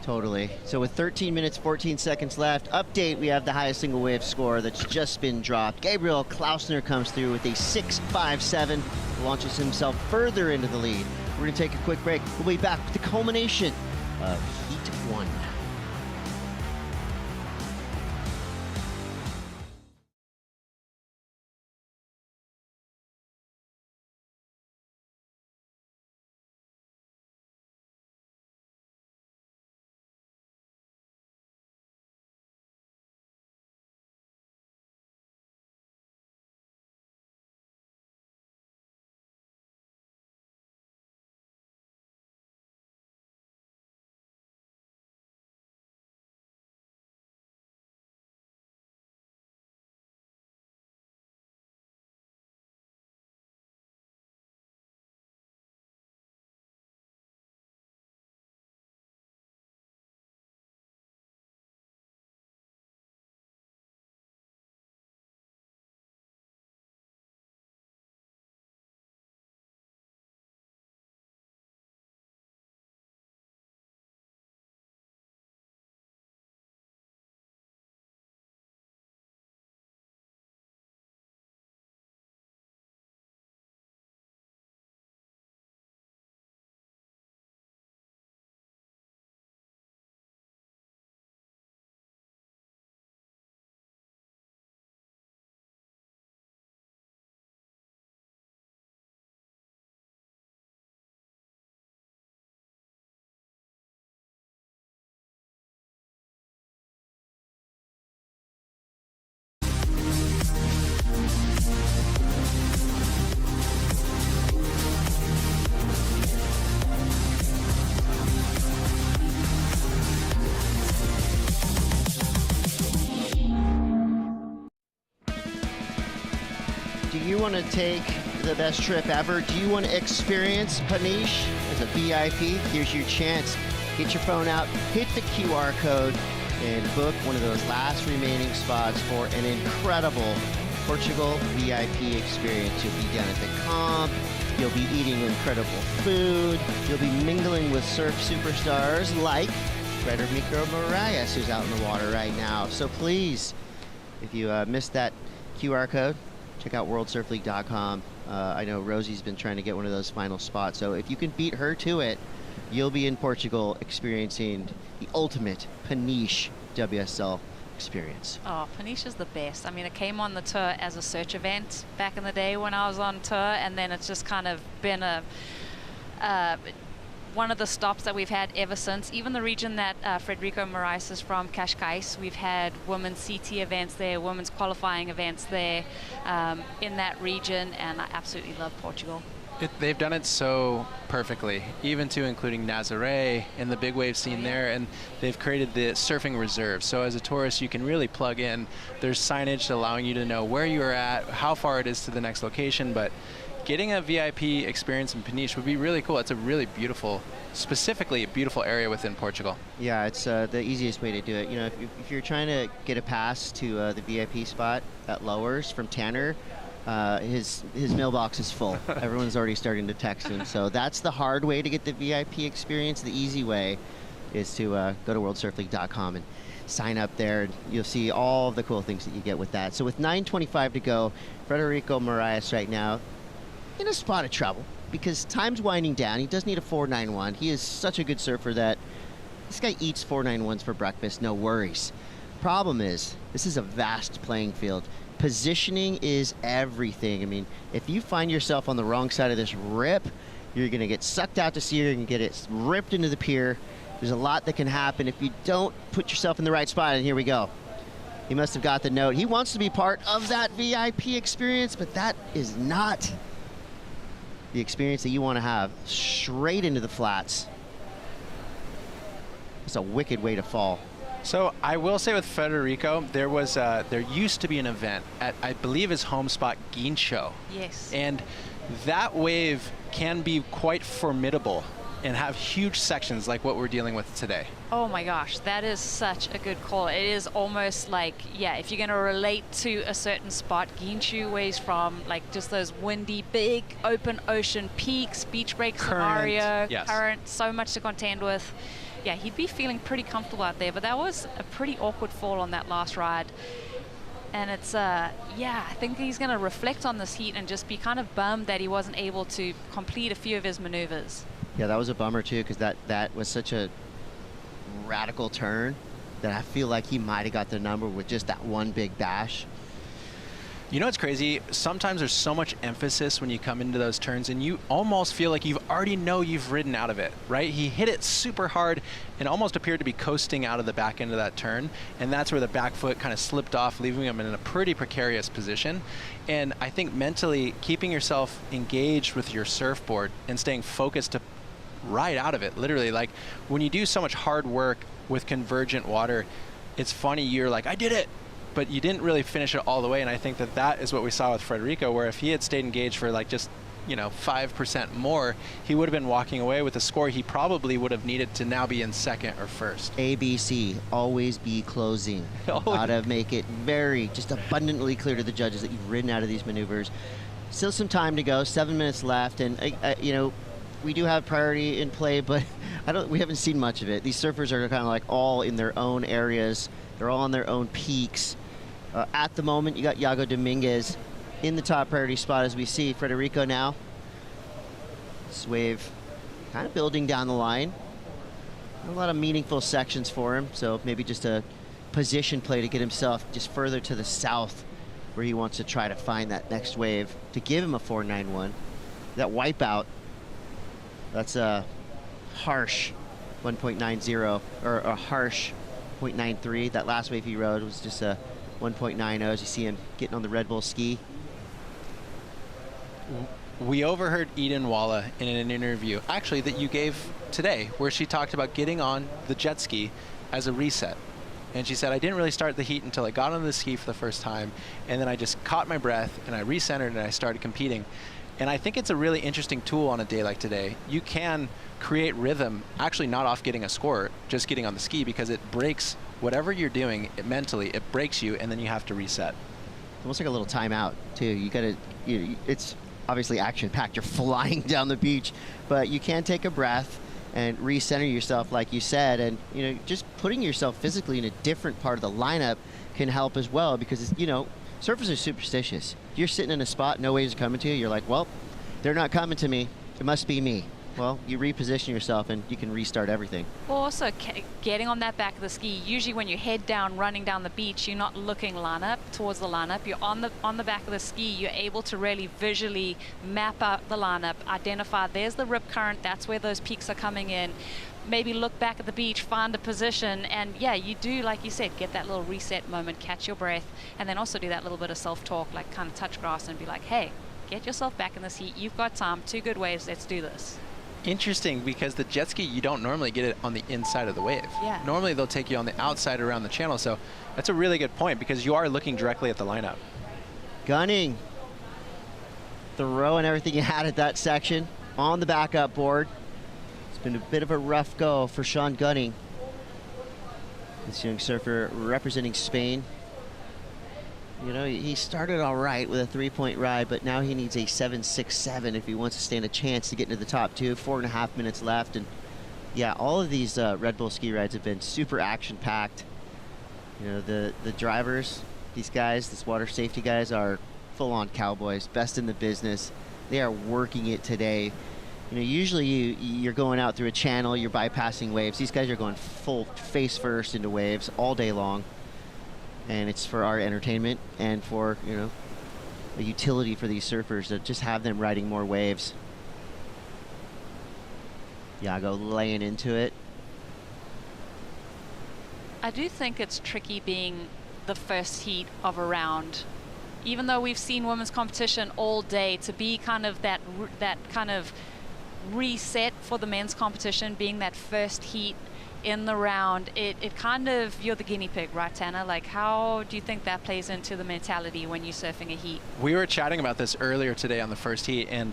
Totally. So with 13 minutes, 14 seconds left, update, we have the highest single wave score that's just been dropped. Gabriel Klausner comes through with a 6.57, launches himself further into the lead. We're going to take a quick break. We'll be back with the culmination of Heat 1. Do you want to take the best trip ever? Do you want to experience Peniche as a VIP? Here's your chance. Get your phone out, hit the QR code, and book one of those last remaining spots for an incredible Portugal VIP experience. You'll be down at the comp, you'll be eating incredible food, you'll be mingling with surf superstars like Frederico Moraes, who's out in the water right now. So please, if you missed that QR code, check out worldsurfleague.com. I know Rosie's been trying to get one of those final spots, so if you can beat her to it, you'll be in Portugal experiencing the ultimate Peniche WSL experience. Oh, Peniche is the best. I mean, it came on the tour as a search event back in the day when I was on tour, and then it's just kind of been one of the stops that we've had ever since. Even the region that Frederico Moraes is from, Cascais, we've had women's CT events there, women's qualifying events there in that region, and I absolutely love Portugal. They've done it so perfectly, even to including Nazaré and the big wave scene there, and they've created the surfing reserve. So as a tourist, you can really plug in. There's signage allowing you to know where you are at, how far it is to the next location, but getting a VIP experience in Peniche would be really cool. It's a really beautiful, specifically a beautiful area within Portugal. Yeah, it's the easiest way to do it. You know, if you're trying to get a pass to the VIP spot at Lowers from Tanner, his mailbox is full. Everyone's already starting to text him. So that's the hard way to get the VIP experience. The easy way is to go to worldsurfleague.com and sign up there. And you'll see all of the cool things that you get with that. So with 9:25 to go, Frederico Moraes right now in a spot of trouble because time's winding down. He does need a 491. He is such a good surfer that this guy eats 491s for breakfast, no worries. Problem is, this is a vast playing field. Positioning is everything. I mean, if you find yourself on the wrong side of this rip, you're going to get sucked out to sea, you're going to get it ripped into the pier. There's a lot that can happen if you don't put yourself in the right spot, and here we go. He must have got the note. He wants to be part of that VIP experience, but that is not the experience that you want to have. Straight into the flats. It's a wicked way to fall. So I will say with Federico, there used to be an event at, I believe, his home spot, Guincho. Yes. And that wave can be quite formidable and have huge sections like what we're dealing with today. Oh my gosh, that is such a good call. It is almost like, yeah, if you're going to relate to a certain spot, Guincho waves from like just those windy, big, open ocean peaks, beach break scenario, yes. Current, so much to contend with. Yeah, he'd be feeling pretty comfortable out there, but that was a pretty awkward fall on that last ride. And it's, yeah, I think he's going to reflect on this heat and just be kind of bummed that he wasn't able to complete a few of his maneuvers. Yeah, that was a bummer too, because that was such a radical turn that I feel like he might have got the number with just that one big bash. You know what's crazy? Sometimes there's so much emphasis when you come into those turns and you almost feel like you've ridden out of it, right? He hit it super hard and almost appeared to be coasting out of the back end of that turn. And that's where the back foot kind of slipped off, leaving him in a pretty precarious position. And I think mentally keeping yourself engaged with your surfboard and staying focused to ride out of it, literally. Like when you do so much hard work with convergent water, it's funny, you're like, I did it. But you didn't really finish it all the way, and I think that is what we saw with Federico, where if he had stayed engaged for like just 5% more, he would have been walking away with a score he probably would have needed to now be in second or first. ABC, always be closing. Gotta make it very, just abundantly clear to the judges that you've ridden out of these maneuvers. Still some time to go, 7 minutes left, and we do have priority in play, but we haven't seen much of it. These surfers are kind of like all in their own areas. They're all on their own peaks. At the moment, you got Iago Dominguez in the top priority spot as we see Federico now. This wave kind of building down the line. Not a lot of meaningful sections for him, so maybe just a position play to get himself just further to the south where he wants to try to find that next wave to give him a 491. That wipeout, that's a harsh 1.90 or a harsh 0.93. That last wave he rode was just a 1.90 as you see him getting on the Red Bull ski. We overheard Eden Walla in an interview, actually, that you gave today, where she talked about getting on the jet ski as a reset. And she said, I didn't really start the heat until I got on the ski for the first time, and then I just caught my breath, and I recentered, and I started competing. And I think it's a really interesting tool on a day like today. You can create rhythm, actually not off getting a score, just getting on the ski, because it breaks whatever you're doing mentally, it breaks you, and then you have to reset. Almost like a little timeout, too. You got to, it's obviously action-packed. You're flying down the beach, but you can take a breath and recenter yourself, like you said, and just putting yourself physically in a different part of the lineup can help as well, because surfers are superstitious. If you're sitting in a spot, no waves are coming to you, you're like, well, they're not coming to me, it must be me. Well, you reposition yourself and you can restart everything. Well, also getting on that back of the ski, usually when you head down, running down the beach, you're not looking towards the lineup. You're on the back of the ski. You're able to really visually map out the lineup, identify there's the rip current, that's where those peaks are coming in. Maybe look back at the beach, find a position, and yeah, you do, like you said, get that little reset moment, catch your breath, and then also do that little bit of self-talk, like kind of touch grass and be like, hey, get yourself back in this heat. You've got time, 2 good waves, let's do this. Interesting, because the jet ski, you don't normally get it on the inside of the wave. Yeah. Normally they'll take you on the outside around the channel, so that's a really good point, because you are looking directly at the lineup. Gunning, throwing everything you had at that section on the backup board. It's been a bit of a rough go for Sean Gunning, this young surfer representing Spain. He started all right with a 3-point ride, but now he needs a 7.67 if he wants to stand a chance to get into the top 2. 4.5 minutes left, and yeah, all of these Red Bull ski rides have been super action-packed. The drivers, these guys, these water safety guys, are full-on cowboys, best in the business. They are working it today. Usually you're going out through a channel, you're bypassing waves. These guys are going full face first into waves all day long. And it's for our entertainment and for, a utility for these surfers to just have them riding more waves. Iago laying into it. I do think it's tricky being the first heat of a round. Even though we've seen women's competition all day, to be kind of that kind of reset for the men's competition, being that first heat in the round, it kind of, you're the guinea pig, right, Tanner? Like, how do you think that plays into the mentality when you're surfing a heat? We were chatting about this earlier today on the first heat, and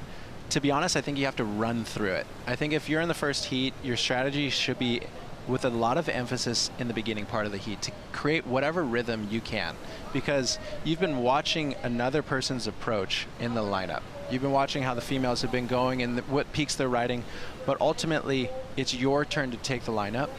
to be honest, I think you have to run through it. I think if you're in the first heat, your strategy should be with a lot of emphasis in the beginning part of the heat to create whatever rhythm you can, because you've been watching another person's approach in the lineup. You've been watching how the females have been going and what peaks they're riding, but ultimately it's your turn to take the lineup,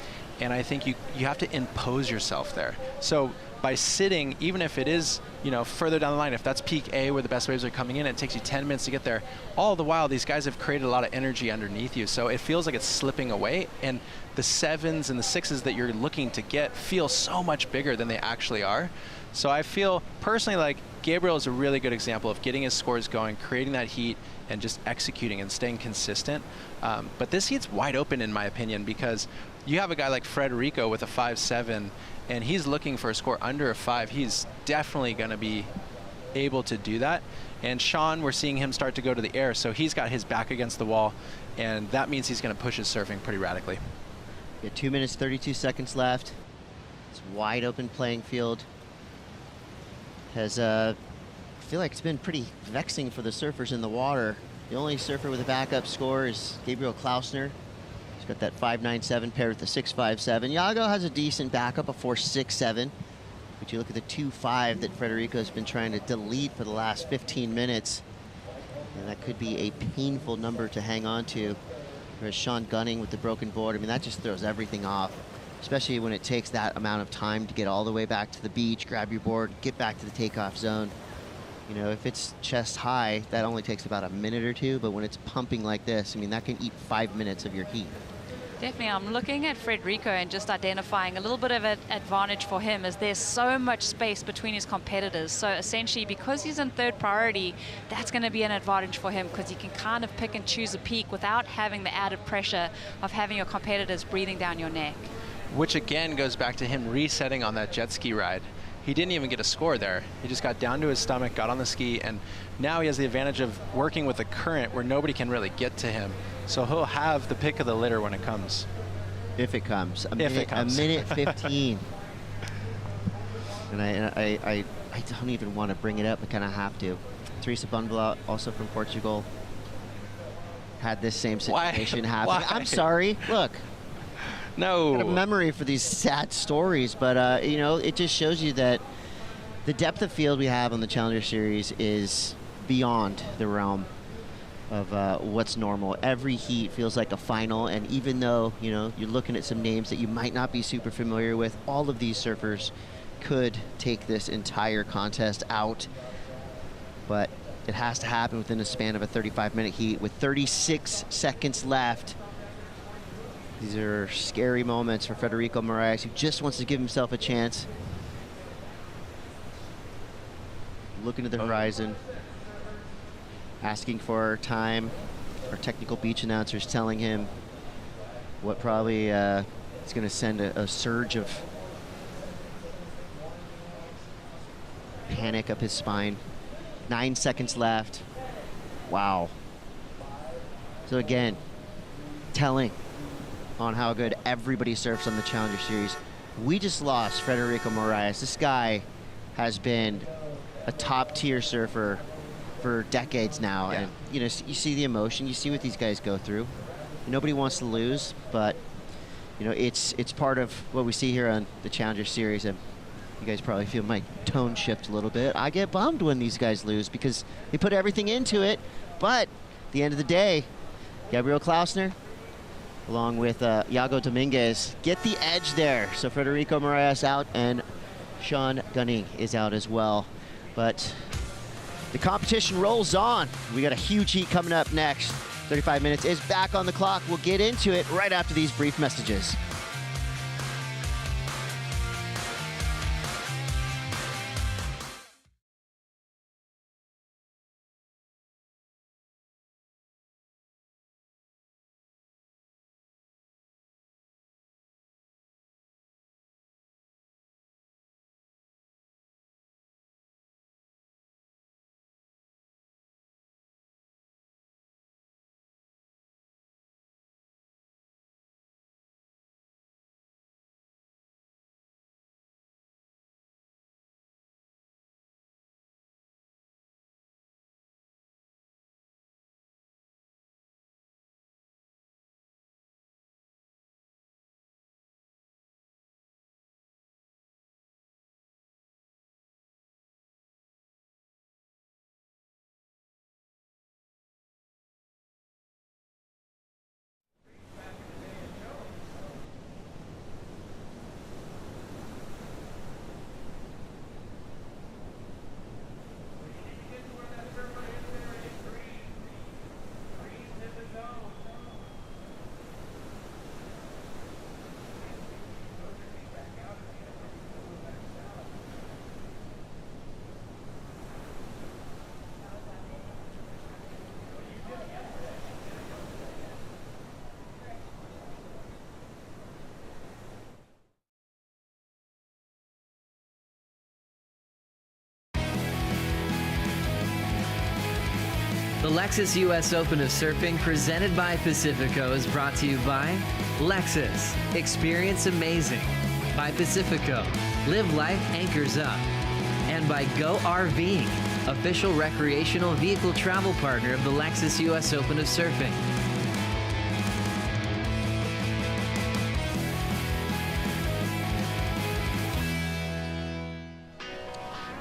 and I think you have to impose yourself there. So by sitting, even if it is further down the line, if that's peak A where the best waves are coming in, it takes you 10 minutes to get there. All the while, these guys have created a lot of energy underneath you, so it feels like it's slipping away, and the 7s and the 6s that you're looking to get feel so much bigger than they actually are. So I feel personally like Gabriel is a really good example of getting his scores going, creating that heat, and just executing and staying consistent. But this heat's wide open in my opinion, because you have a guy like Frederico with a 5.7, and he's looking for a score under a 5. He's definitely going to be able to do that. And Sean, we're seeing him start to go to the air, so he's got his back against the wall, and that means he's going to push his surfing pretty radically. Yeah, 2 minutes, 32 seconds left. It's wide open playing field. I feel like it's been pretty vexing for the surfers in the water. The only surfer with a backup score is Gabriel Klausner. He's got that 5.97 paired with the 6.57. Iago has a decent backup, a 4.67. But you look at the 2.5 that Frederico has been trying to delete for the last 15 minutes. And that could be a painful number to hang on to. There's Sean Gunning with the broken board. I mean, that just throws everything off, especially when it takes that amount of time to get all the way back to the beach, grab your board, get back to the takeoff zone. If it's chest high, that only takes about a minute or 2, but when it's pumping like this, I mean, that can eat 5 minutes of your heat. Definitely. I'm looking at Frederico and just identifying a little bit of an advantage for him is there's so much space between his competitors. So essentially, because he's in third priority, that's going to be an advantage for him, because he can kind of pick and choose a peak without having the added pressure of having your competitors breathing down your neck. Which again goes back to him resetting on that jet ski ride. He didn't even get a score there. He just got down to his stomach, got on the ski, and now he has the advantage of working with the current where nobody can really get to him. So he'll have the pick of the litter when it comes. If it comes. If it comes. A minute 15. And I don't even want to bring it up. I kind of have to. Teresa Bunvila, also from Portugal, had this same situation happen. Why? I'm sorry. Look. No. I've got a memory for these sad stories, but you know, it just shows you that the depth of field we have on the Challenger Series is beyond the realm of what's normal. Every heat feels like a final, and even though, you know, you're looking at some names that you might not be super familiar with, all of these surfers could take this entire contest out, but it has to happen within a span of a 35-minute heat with 36 seconds left. These are scary moments for Federico Moraes, who just wants to give himself a chance. Looking at the horizon, asking for time. Our technical beach announcer's telling him what probably is going to send a surge of panic up his spine. 9 seconds left. Wow. So again, telling on how good everybody surfs on the Challenger Series. We just lost Federico Moraes. This guy has been a top-tier surfer for decades now, and you know, you see the emotion, you see what these guys go through. Nobody wants to lose, but you know, it's part of what we see here on the Challenger Series. And you guys probably feel my tone shift a little bit. I get bummed when these guys lose because they put everything into it, but at the end of the day, Gabriel Klausner along with Iago Dominguez get the edge there. So Federico Moraes out and Sean Gunning is out as well. But the competition rolls on. We got a huge heat coming up next. 35 minutes is back on the clock. We'll get into it right after these brief messages. The Lexus US Open of Surfing, presented by Pacifico, is brought to you by Lexus. Experience amazing. By Pacifico. Live life anchors up. And by Go RVing, official recreational vehicle travel partner of the Lexus US Open of Surfing.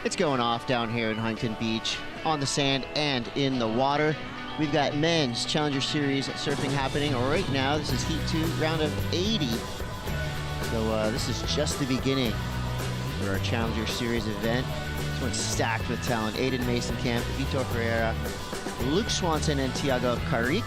It's going off down here in Huntington Beach, on the sand and in the water. We've got men's Challenger Series surfing happening right now. This is Heat 2, round of 80. So this is just the beginning for our Challenger Series event. This one's stacked with talent. Aiden Mason-Camp, Vitor Ferreira, Luke Swanson, and Tiago Carrick.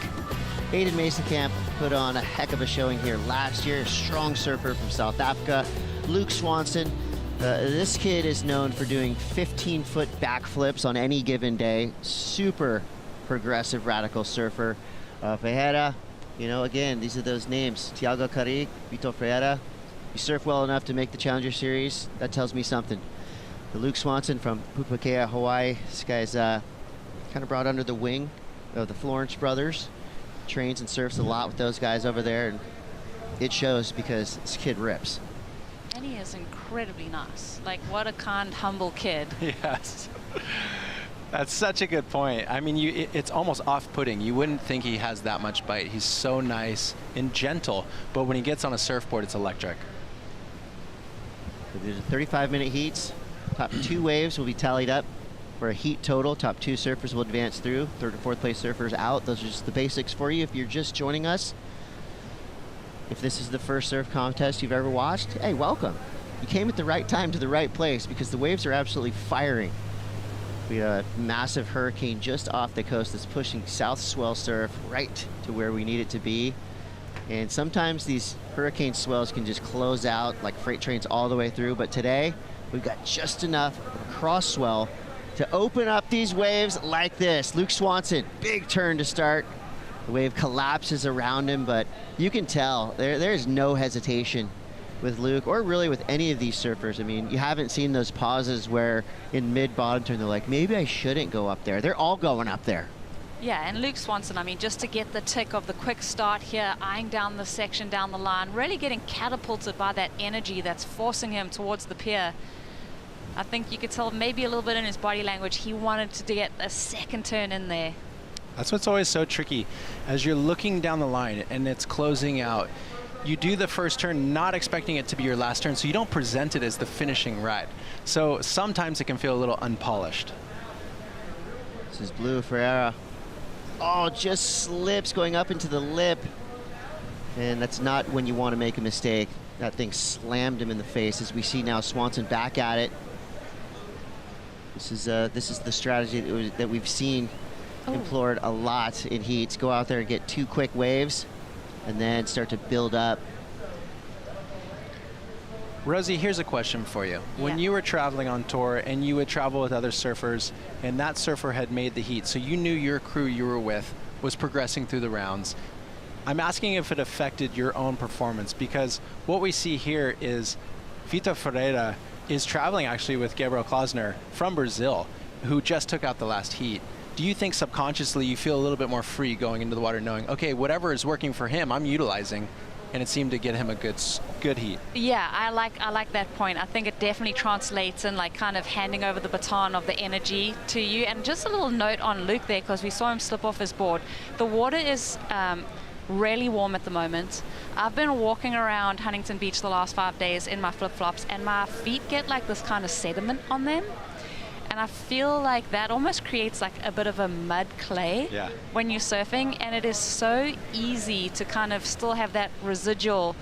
Aiden Mason-Camp put on a heck of a showing here last year. Strong surfer from South Africa. Luke Swanson, this kid is known for doing 15-foot backflips on any given day. Super progressive, radical surfer. Ferreira, you know, again, these are those names. Tiago Carrick, Vitor Ferreira. You surf well enough to make the Challenger Series, that tells me something. The Luke Swanson from Pupukea, Hawaii. This guy's kind of brought under the wing of the Florence brothers. Trains and surfs a lot with those guys over there, and it shows because this kid rips. And he is incredibly nice. Like, what a kind, humble kid. Yes. That's such a good point. I mean, it's almost off-putting. You wouldn't think he has that much bite. He's so nice and gentle, but when he gets on a surfboard, it's electric. So there's 35-minute heats. Top 2 waves will be tallied up for a heat total. Top 2 surfers will advance through. 3rd and 4th place surfers out. Those are just the basics for you if you're just joining us. If this is the first surf contest you've ever watched, hey, welcome. You came at the right time to the right place because the waves are absolutely firing. We have a massive hurricane just off the coast that's pushing south swell surf right to where we need it to be. And sometimes these hurricane swells can just close out like freight trains all the way through. But today, we've got just enough of a cross swell to open up these waves like this. Luke Swanson, big turn to start. The wave collapses around him, but you can tell there's no hesitation with Luke, or really with any of these surfers. I mean, you haven't seen those pauses where in mid-bottom turn, they're like, maybe I shouldn't go up there. They're all going up there. Yeah, and Luke Swanson, I mean, just to get the tick of the quick start here, eyeing down the section down the line, really getting catapulted by that energy that's forcing him towards the pier. I think you could tell maybe a little bit in his body language, he wanted to get a second turn in there. That's what's always so tricky. As you're looking down the line and it's closing out, you do the first turn not expecting it to be your last turn, so you don't present it as the finishing ride. So sometimes it can feel a little unpolished. This is Blue Ferreira. Oh, just slips going up into the lip. And that's not when you want to make a mistake. That thing slammed him in the face. As we see now, Swanson back at it. This is the strategy that we've seen employed a lot in heats. Go out there and get 2 quick waves, and then start to build up. Rosie, here's a question for you. When you were traveling on tour and you would travel with other surfers and that surfer had made the heat, so you knew your crew you were with was progressing through the rounds, I'm asking if it affected your own performance, because what we see here is Vitor Ferreira is traveling actually with Gabriel Klausner from Brazil, who just took out the last heat. Do you think subconsciously you feel a little bit more free going into the water knowing, okay, whatever is working for him, I'm utilizing, and it seemed to get him a good heat? Yeah, I like that point. I think it definitely translates in like kind of handing over the baton of the energy to you. And just a little note on Luke there, because we saw him slip off his board. The water is really warm at the moment. I've been walking around Huntington Beach the last 5 days in my flip-flops, and my feet get like this kind of sediment on them. And I feel like that almost creates like a bit of a mud clay when you're surfing, and it is so easy to kind of still have that residual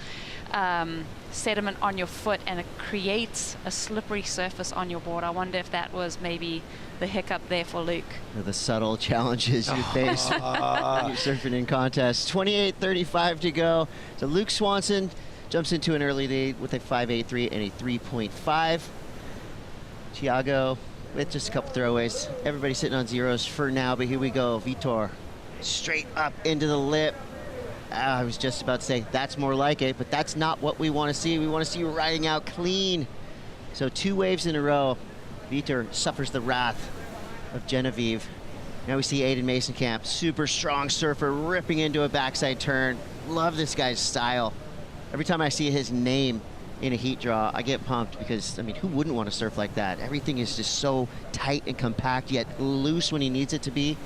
sediment on your foot, and it creates a slippery surface on your board. I wonder if that was maybe the hiccup there for Luke. The subtle challenges you face when you're surfing in contests. 28:35 to go. So Luke Swanson jumps into an early lead with a 5.83 and a 3.5. Thiago with just a couple throwaways. Everybody sitting on zeros for now, but here we go. Vitor straight up into the lip. I was just about to say that's more like it, but that's not what we want to see. We want to see you riding out clean. So 2 waves in a row. Vitor suffers the wrath of Genevieve. Now we see Aiden Masonkamp, super strong surfer, ripping into a backside turn. Love this guy's style. Every time I see his name in a heat draw, I get pumped because, I mean, who wouldn't want to surf like that? Everything is just so tight and compact, yet loose when he needs it to be.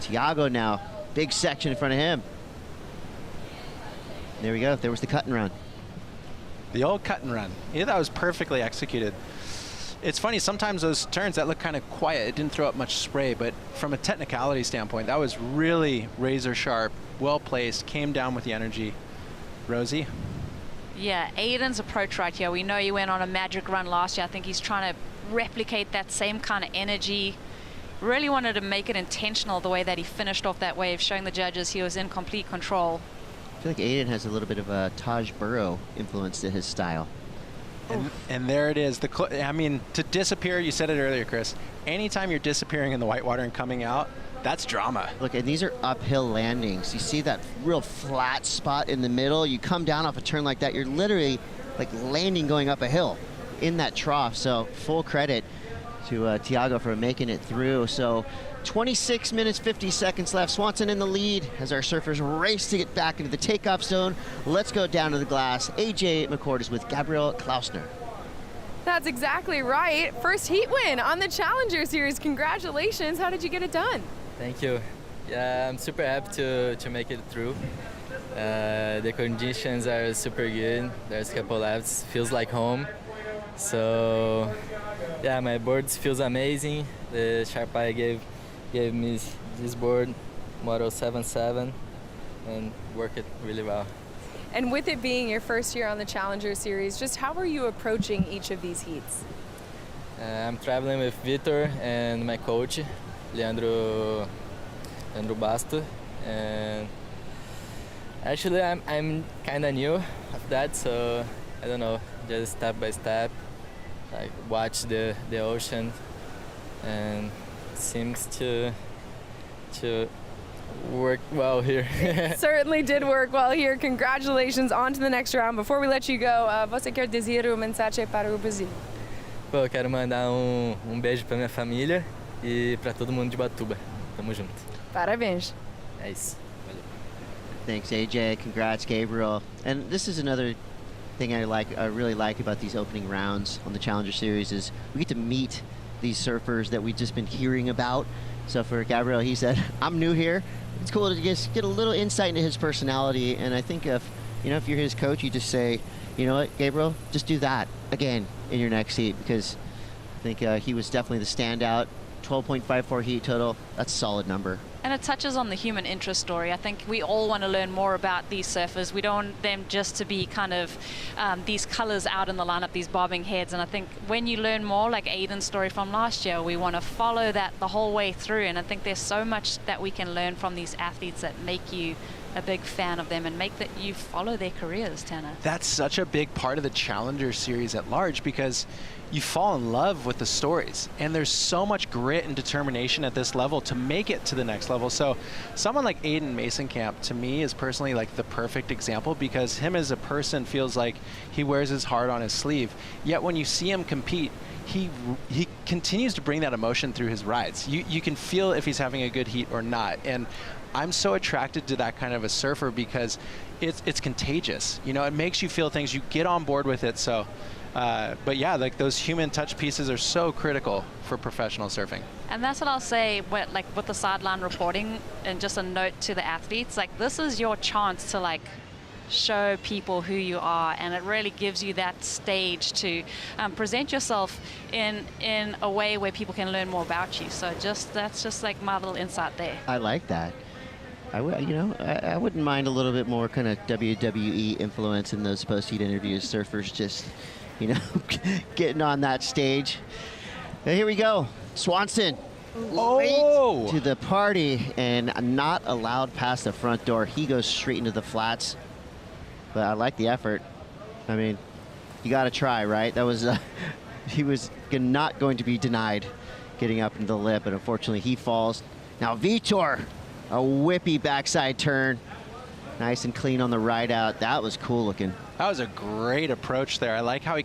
Thiago now, big section in front of him. There we go, there was the cut and run. The old cut and run. Yeah, that was perfectly executed. It's funny, sometimes those turns that look kind of quiet, it didn't throw up much spray, but from a technicality standpoint, that was really razor sharp, well placed, came down with the energy. Rosie? Yeah, Aiden's approach right here. We know he went on a magic run last year. I think he's trying to replicate that same kind of energy. Really wanted to make it intentional the way that he finished off that wave, showing the judges he was in complete control. I feel like Aiden has a little bit of a Taj Burrow influence to his style. And there it is. I mean, to disappear, you said it earlier, Chris. Anytime you're disappearing in the whitewater and coming out, that's drama. Look, and these are uphill landings. You see that real flat spot in the middle. You come down off a turn like that, you're literally like landing going up a hill in that trough. So full credit to Thiago for making it through. So 26 minutes, 50 seconds left. Swanson in the lead as our surfers race to get back into the takeoff zone. Let's go down to the glass. AJ McCord is with Gabriel Klausner. That's exactly right. First heat win on the Challenger Series. Congratulations. How did you get it done? Thank you. Yeah, I'm super happy to make it through. The conditions are super good. There's a couple laps. Feels like home. So, yeah, my board feels amazing. The Sharpeye gave me this board, model 77, and worked it really well. And with it being your first year on the Challenger Series, just how are you approaching each of these heats? I'm traveling with Vitor and my coach, Leandro Basto, and actually I'm kind of new of that, so I don't know, just step by step, like watch the ocean, and it seems to work well here. Certainly did work well here. Congratulations. On to the next round. Before we let you go, você quer dizer uma mensagem para o Brasil? Pô, eu quero mandar beijo para minha família e para todo mundo de Batuba. Tamo junto. Parabéns. É isso. Valeu. Thanks, AJ. Congrats, Gabriel. And this is another thing I really like about these opening rounds on the Challenger Series is we get to meet these surfers that we've just been hearing about. So for Gabriel, he said, I'm new here. It's cool to just get a little insight into his personality. And I think if you're his coach, you just say, you know what, Gabriel, just do that again in your next heat, because I think he was definitely the standout. 12.54 heat total. That's a solid number. And it touches on the human interest story. I think we all want to learn more about these surfers. We don't want them just to be kind of these colors out in the lineup, these bobbing heads. And I think when you learn more, like Aiden's story from last year, we want to follow that the whole way through. And I think there's so much that we can learn from these athletes that make you a big fan of them and make that you follow their careers, Tanner. That's such a big part of the Challenger Series at large, because you fall in love with the stories, and there's so much grit and determination at this level to make it to the next level. So someone like Aiden Mason-Camp, to me, is personally like the perfect example, because him as a person feels like he wears his heart on his sleeve. Yet when you see him compete, he continues to bring that emotion through his rides. You can feel if he's having a good heat or not. And I'm so attracted to that kind of a surfer because it's contagious. You know, it makes you feel things. You get on board with it. So, but yeah, like those human touch pieces are so critical for professional surfing. And that's what I'll say with the sideline reporting, and just a note to the athletes, like this is your chance to like show people who you are, and it really gives you that stage to present yourself in a way where people can learn more about you. So that's just like my little insight there. I like that. I wouldn't mind a little bit more kind of WWE influence in those post-heat interviews. Surfers just, getting on that stage. And here we go. Swanson, late to the party and not allowed past the front door. He goes straight into the flats. But I like the effort. I mean, you got to try, right? That was he was not going to be denied getting up into the lip, but unfortunately he falls. Now Vitor, a whippy backside turn. Nice and clean on the ride out. That was cool looking. That was a great approach there. I like how he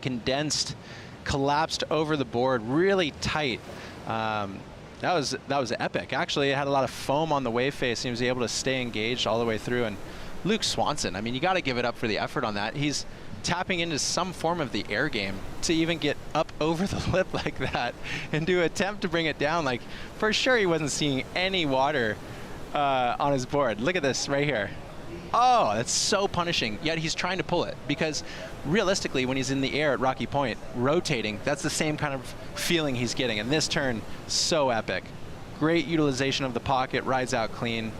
collapsed over the board really tight. That was epic. Actually, it had a lot of foam on the wave face. He was able to stay engaged all the way through. And Luke Swanson, I mean, you got to give it up for the effort on that. He's tapping into some form of the air game to even get up over the lip like that and to attempt to bring it down. Like, for sure he wasn't seeing any water on his board. Look at this right here. Oh, that's so punishing. Yet he's trying to pull it, because realistically, when he's in the air at Rocky Point, rotating, that's the same kind of feeling he's getting. And this turn, so epic. Great utilization of the pocket, rides out clean.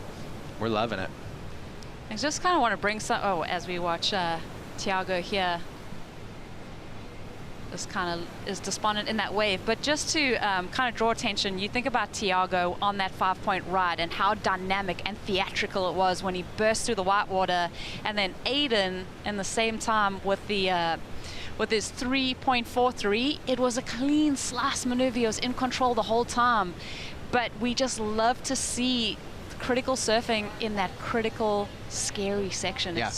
We're loving it. I just kind of want to bring as we watch Tiago here, is despondent in that wave, but just to kind of draw attention, you think about Tiago on that 5-point ride and how dynamic and theatrical it was when he burst through the whitewater, and then Aiden in the same time with his 3.43, it was a clean slice maneuver. He was in control the whole time, but we just love to see critical surfing in that critical, scary section. Yeah. It's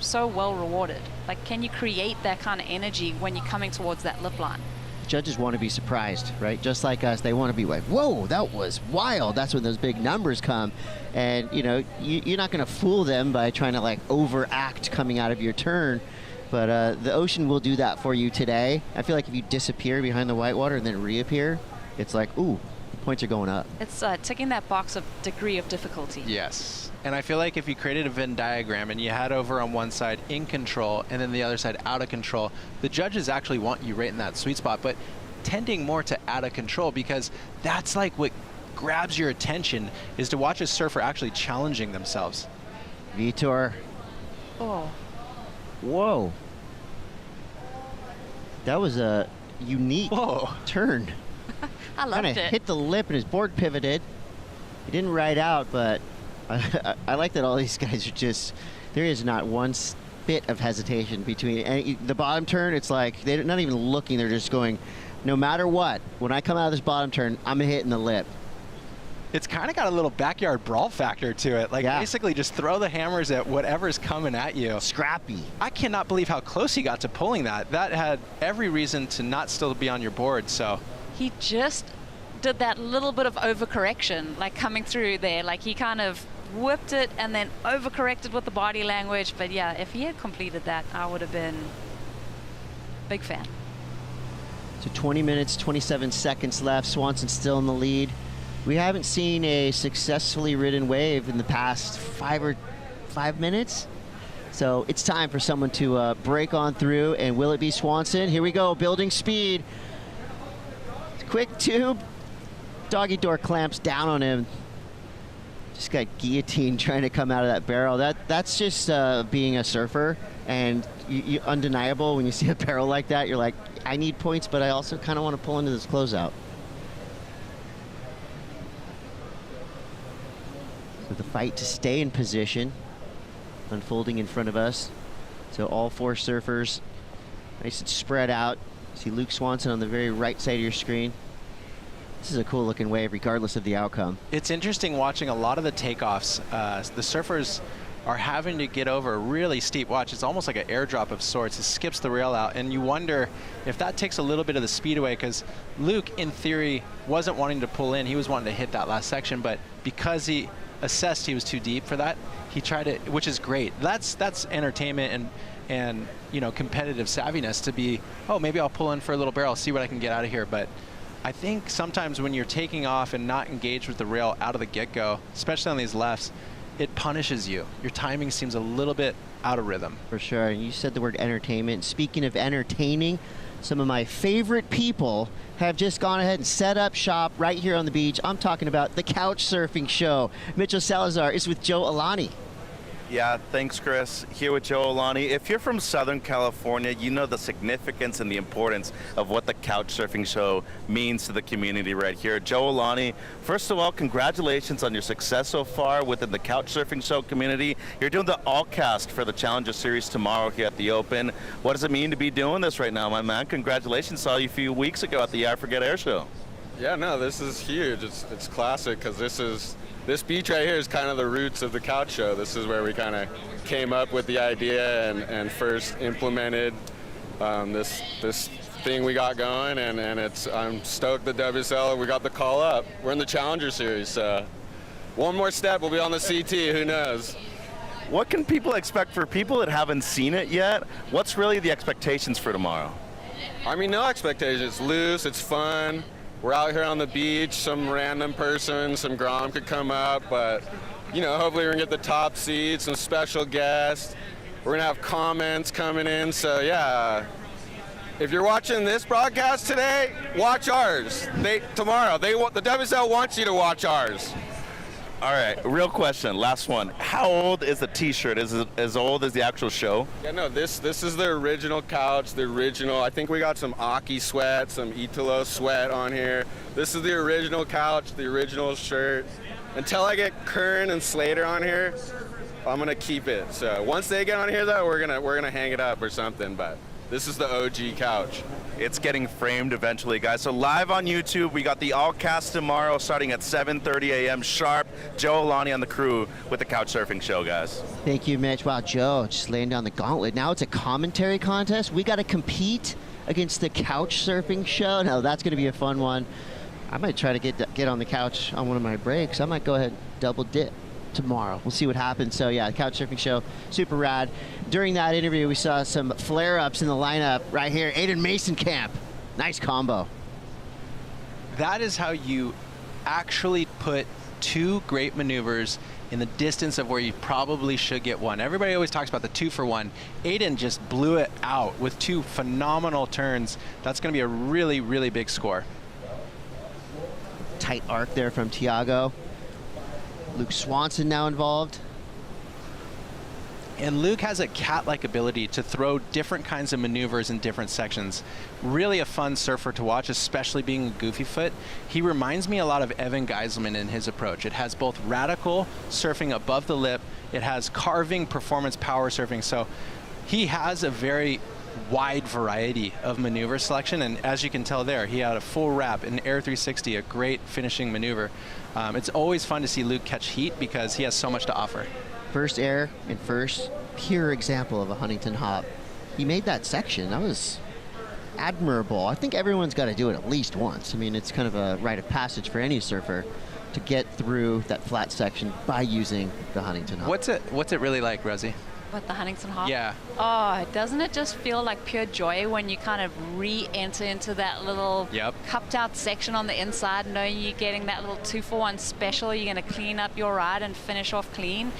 so well rewarded. Like, can you create that kind of energy when you're coming towards that lip line? judges want to be surprised, right? Just like us, they want to be like, whoa, that was wild. That's when those big numbers come. And, you know, you're not going to fool them by trying to, like, overact coming out of your turn. But the ocean will do that for you today. I feel like if you disappear behind the whitewater and then reappear, it's like, ooh, points are going up. It's ticking that box of degree of difficulty. Yes. And I feel like if you created a Venn diagram and you had over on one side in control and then the other side out of control, the judges actually want you right in that sweet spot, but tending more to out of control, because that's like what grabs your attention, is to watch a surfer actually challenging themselves. Vitor. Oh. Whoa. That was a unique turn. I loved it. Hit the lip and his board pivoted. He didn't ride out, but I like that all these guys are just, there is not one bit of hesitation between, and the bottom turn, it's like they're not even looking, they're just going, no matter what, when I come out of this bottom turn, I'm hitting the lip. It's kind of got a little backyard brawl factor to it. Like, basically just throw the hammers at whatever's coming at you. Scrappy. I cannot believe how close he got to pulling that. That had every reason to not still be on your board, so. He just did that little bit of overcorrection, like coming through there. Like he kind of whipped it and then overcorrected with the body language. But yeah, if he had completed that, I would have been a big fan. So 20 minutes, 27 seconds left. Swanson's still in the lead. We haven't seen a successfully ridden wave in the past 5 minutes. So it's time for someone to break on through. And will it be Swanson? Here we go, building speed. Quick tube. Doggy door clamps down on him. Just got guillotine trying to come out of that barrel. That's just being a surfer, and you undeniable when you see a barrel like that. You're like, I need points, but I also kind of want to pull into this closeout. So the fight to stay in position unfolding in front of us. So all 4 surfers nice and spread out. See Luke Swanson on the very right side of your screen. This is a cool looking wave regardless of the outcome. It's interesting watching a lot of the takeoffs. The surfers are having to get over a really steep watch. It's almost like an airdrop of sorts. It skips the rail out, and you wonder if that takes a little bit of the speed away, because Luke, in theory, wasn't wanting to pull in. He was wanting to hit that last section, but because he assessed he was too deep for that, he tried it, which is great. That's entertainment and you know, competitive savviness to be, oh, maybe I'll pull in for a little barrel, see what I can get out of here. But I think sometimes when you're taking off and not engaged with the rail out of the get-go, especially on these lefts, it punishes you. Your timing seems a little bit out of rhythm. For sure. You said the word entertainment. Speaking of entertaining, some of my favorite people have just gone ahead and set up shop right here on the beach. I'm talking about the Couch Surfing Show. Mitchell Salazar is with Joe Alani. Yeah, thanks, Chris. Here with Joe Alani. If you're from Southern California, you know the significance and the importance of what the Couch Surfing Show means to the community right here. Joe Alani, first of all, congratulations on your success so far within the Couch Surfing Show community. You're doing the all-cast for the Challenger Series tomorrow here at the Open. What does it mean to be doing this right now, my man? Congratulations. Saw you a few weeks ago at the I Forget Air Show. Yeah, no, this is huge. It's classic, because this beach right here is kind of the roots of the Couch Show. This is where we kind of came up with the idea and first implemented this thing we got going, and I'm stoked that WSL, we got the call up. We're in the Challenger Series, so one more step, we'll be on the CT, who knows? What can people expect for people that haven't seen it yet? What's really the expectations for tomorrow? I mean, no expectations. It's loose, it's fun. We're out here on the beach, some random person, some Grom could come up, but, you know, hopefully we're gonna get the top seats, some special guests. We're gonna have comments coming in, so yeah. If you're watching this broadcast today, watch ours. Tomorrow, the WSL wants you to watch ours. All right, real question, last one. How old is the t-shirt? Is it as old as the actual show? Yeah, no, this is the original couch, the original. I think we got some Aki sweat, some Italo sweat on here. This is the original couch, the original shirt. Until I get Kern and Slater on here, I'm gonna keep it. So once they get on here though, we're gonna hang it up or something, but This is the OG couch. It's getting framed eventually, guys. So live on YouTube, we got the all cast tomorrow starting at 7:30 a.m. sharp. Joe Alani on the crew with the Couch Surfing Show, guys. Thank you, Mitch. Wow, Joe just laying down the gauntlet. Now it's a commentary contest. We got to compete against the Couch Surfing Show. Now that's going to be a fun one. I might try to get on the couch on one of my breaks. I might go ahead and double dip tomorrow. We'll see what happens. So yeah, the Couch Surfing Show, super rad. During that interview, we saw some flare-ups in the lineup right here. Aiden Mason Camp, nice combo. That is how you actually put two great maneuvers in the distance of where you probably should get one. Everybody always talks about the 2-for-1. Aiden just blew it out with two phenomenal turns. That's going to be a really, really big score. Tight arc there from Tiago. Luke Swanson now involved. And Luke has a cat-like ability to throw different kinds of maneuvers in different sections. Really a fun surfer to watch, especially being a goofy foot. He reminds me a lot of Evan Geiselman in his approach. It has both radical surfing above the lip, it has carving performance power surfing. So he has a very wide variety of maneuver selection, and as you can tell there, he had a full wrap, an Air 360, a great finishing maneuver. It's always fun to see Luke catch heat because he has so much to offer. First air and first pure example of a Huntington hop. He made that section. That was admirable. I think everyone's got to do it at least once. I mean, it's kind of a rite of passage for any surfer to get through that flat section by using the Huntington hop. What's it really like, Rosie? With the Huntington hop? Yeah. Oh, doesn't it just feel like pure joy when you kind of re-enter into that little cupped out section on the inside, knowing you're getting that little 2-for-1 special, you're going to clean up your ride and finish off clean.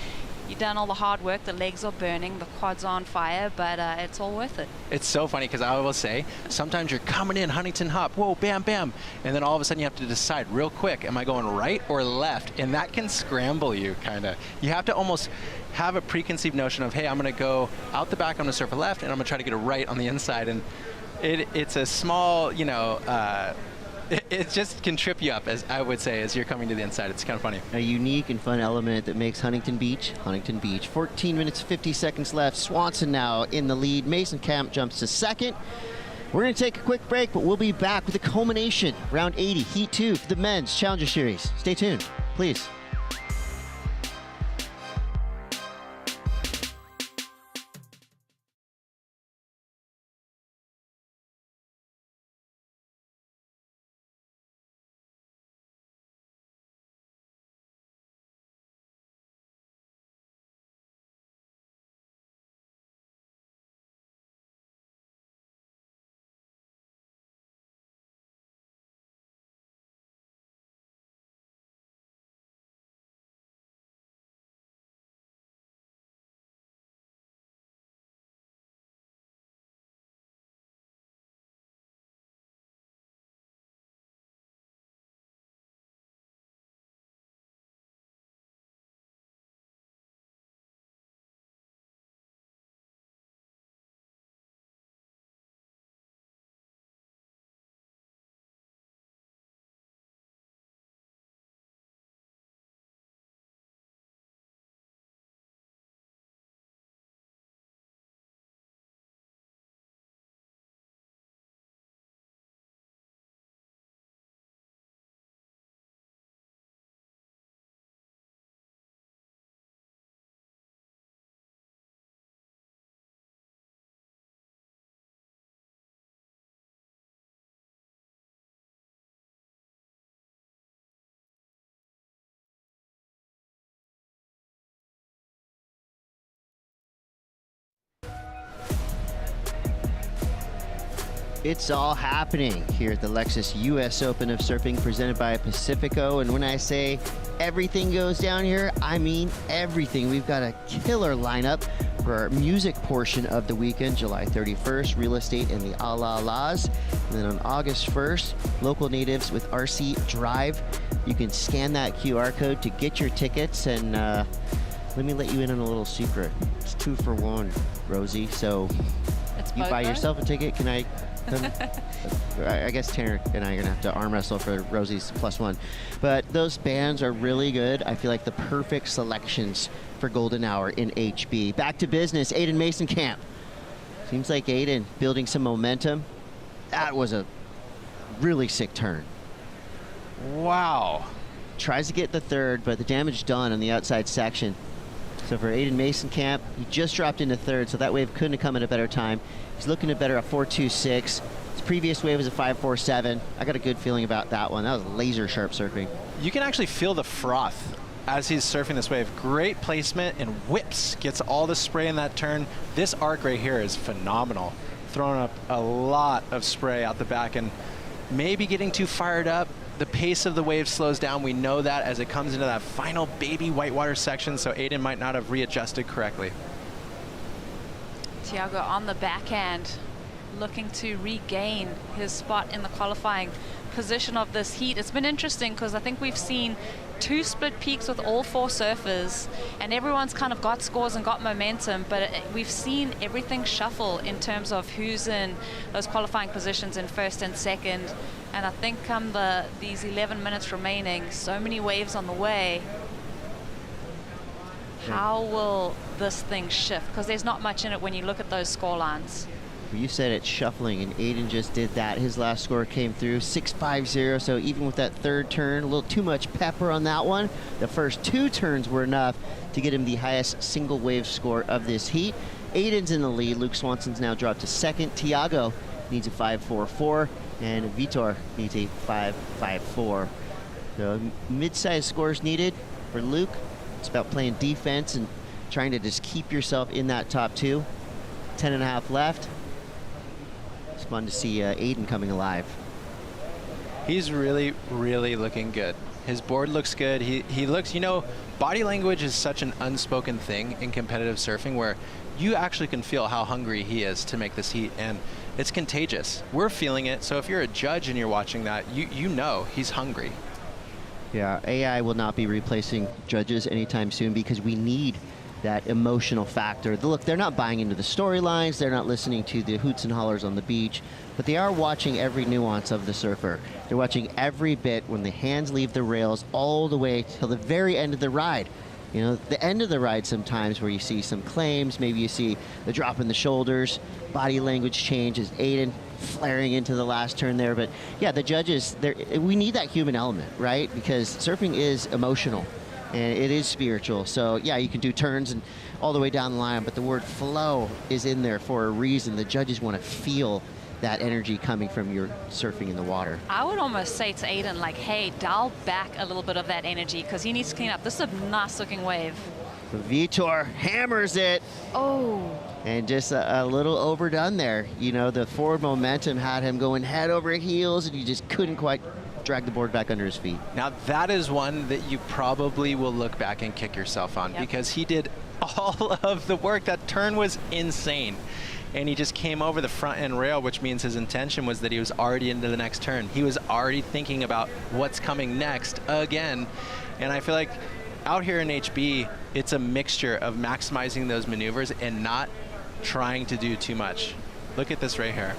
You've done all the hard work, the legs are burning, the quads are on fire, but it's all worth it. It's so funny because I will say, sometimes you're coming in Huntington hop, whoa, bam, bam, and then all of a sudden you have to decide real quick, am I going right or left? And that can scramble you, kind of. You have to almost have a preconceived notion of, hey, I'm going to go out the back, I'm going to surf a left, and I'm going to try to get a right on the inside. And it's a small, you know, it just can trip you up, as I would say, as you're coming to the inside. It's kind of funny. A unique and fun element that makes Huntington Beach, Huntington Beach. 14 minutes, 50 seconds left. Swanson now in the lead. Mason Camp jumps to second. We're going to take a quick break, but we'll be back with the culmination. Round 80, Heat 2 for the men's Challenger Series. Stay tuned, please. It's all happening here at the Lexus US Open of Surfing presented by Pacifico. And when I say everything goes down here, I mean everything. We've got a killer lineup for our music portion of the weekend, July 31st, Real Estate and the Alalas. And then on August 1st, local natives with RC Drive. You can scan that QR code to get your tickets. And let me let you in on a little secret. It's 2-for-1, Rosie. So you buy yourself a ticket, can I... I guess Tanner and I are going to have to arm wrestle for Rosie's +1. But those bands are really good. I feel like the perfect selections for Golden Hour in HB. Back to business, Aiden Mason Camp. Seems like Aiden building some momentum. That was a really sick turn. Wow. Tries to get the third, but the damage done on the outside section. So for Aiden Mason-Camp, he just dropped into third, so that wave couldn't have come at a better time. He's looking to better a 4.26. His previous wave was a 5.47. I got a good feeling about that one. That was laser sharp surfing. You can actually feel the froth as he's surfing this wave. Great placement and whips, gets all the spray in that turn. This arc right here is phenomenal. Throwing up a lot of spray out the back and maybe getting too fired up. The pace of the wave slows down. We know that as it comes into that final baby whitewater section, so Aiden might not have readjusted correctly. Tiago on the backhand, looking to regain his spot in the qualifying position of this heat. It's been interesting because I think we've seen 2 split peaks with all 4 surfers, and everyone's kind of got scores and got momentum, but we've seen everything shuffle in terms of who's in those qualifying positions in first and second. And I think come these 11 minutes remaining, so many waves on the way, how will this thing shift? Because there's not much in it when you look at those score lines. You said it's shuffling, and Aiden just did that. His last score came through 6.50, so even with that third turn, a little too much pepper on that one. The first 2 turns were enough to get him the highest single wave score of this heat. Aiden's in the lead. Luke Swanson's now dropped to second. Tiago needs a 5.44, and Vitor needs a 5.54. So mid-sized scores needed for Luke. It's about playing defense and trying to just keep yourself in that top 2. 10.5 left. It's fun to see Aiden coming alive. He's really, really looking good. His board looks good. He looks, you know, body language is such an unspoken thing in competitive surfing where you actually can feel how hungry he is to make this heat, and it's contagious. We're feeling it, so if you're a judge and you're watching that, you know he's hungry. Yeah, AI will not be replacing judges anytime soon because we need that emotional factor. Look, they're not buying into the storylines, they're not listening to the hoots and hollers on the beach, but they are watching every nuance of the surfer. They're watching every bit when the hands leave the rails all the way till the very end of the ride. You know, the end of the ride sometimes where you see some claims, maybe you see the drop in the shoulders, body language changes, Aiden flaring into the last turn there. But yeah, the judges, we need that human element, right? Because surfing is emotional and it is spiritual. So yeah, you can do turns and all the way down the line, but the word flow is in there for a reason. The judges want to feel that energy coming from your surfing in the water. I would almost say to Aiden, like, hey, dial back a little bit of that energy because he needs to clean up. This is a nice looking wave. Vitor hammers it. Oh. And just a little overdone there. You know, the forward momentum had him going head over heels, and you just couldn't quite drag the board back under his feet. Now that is one that you probably will look back and kick yourself on because he did all of the work. That turn was insane. And he just came over the front end rail, which means his intention was that he was already into the next turn. He was already thinking about what's coming next again. And I feel like out here in HB, it's a mixture of maximizing those maneuvers and not trying to do too much. Look at this right here.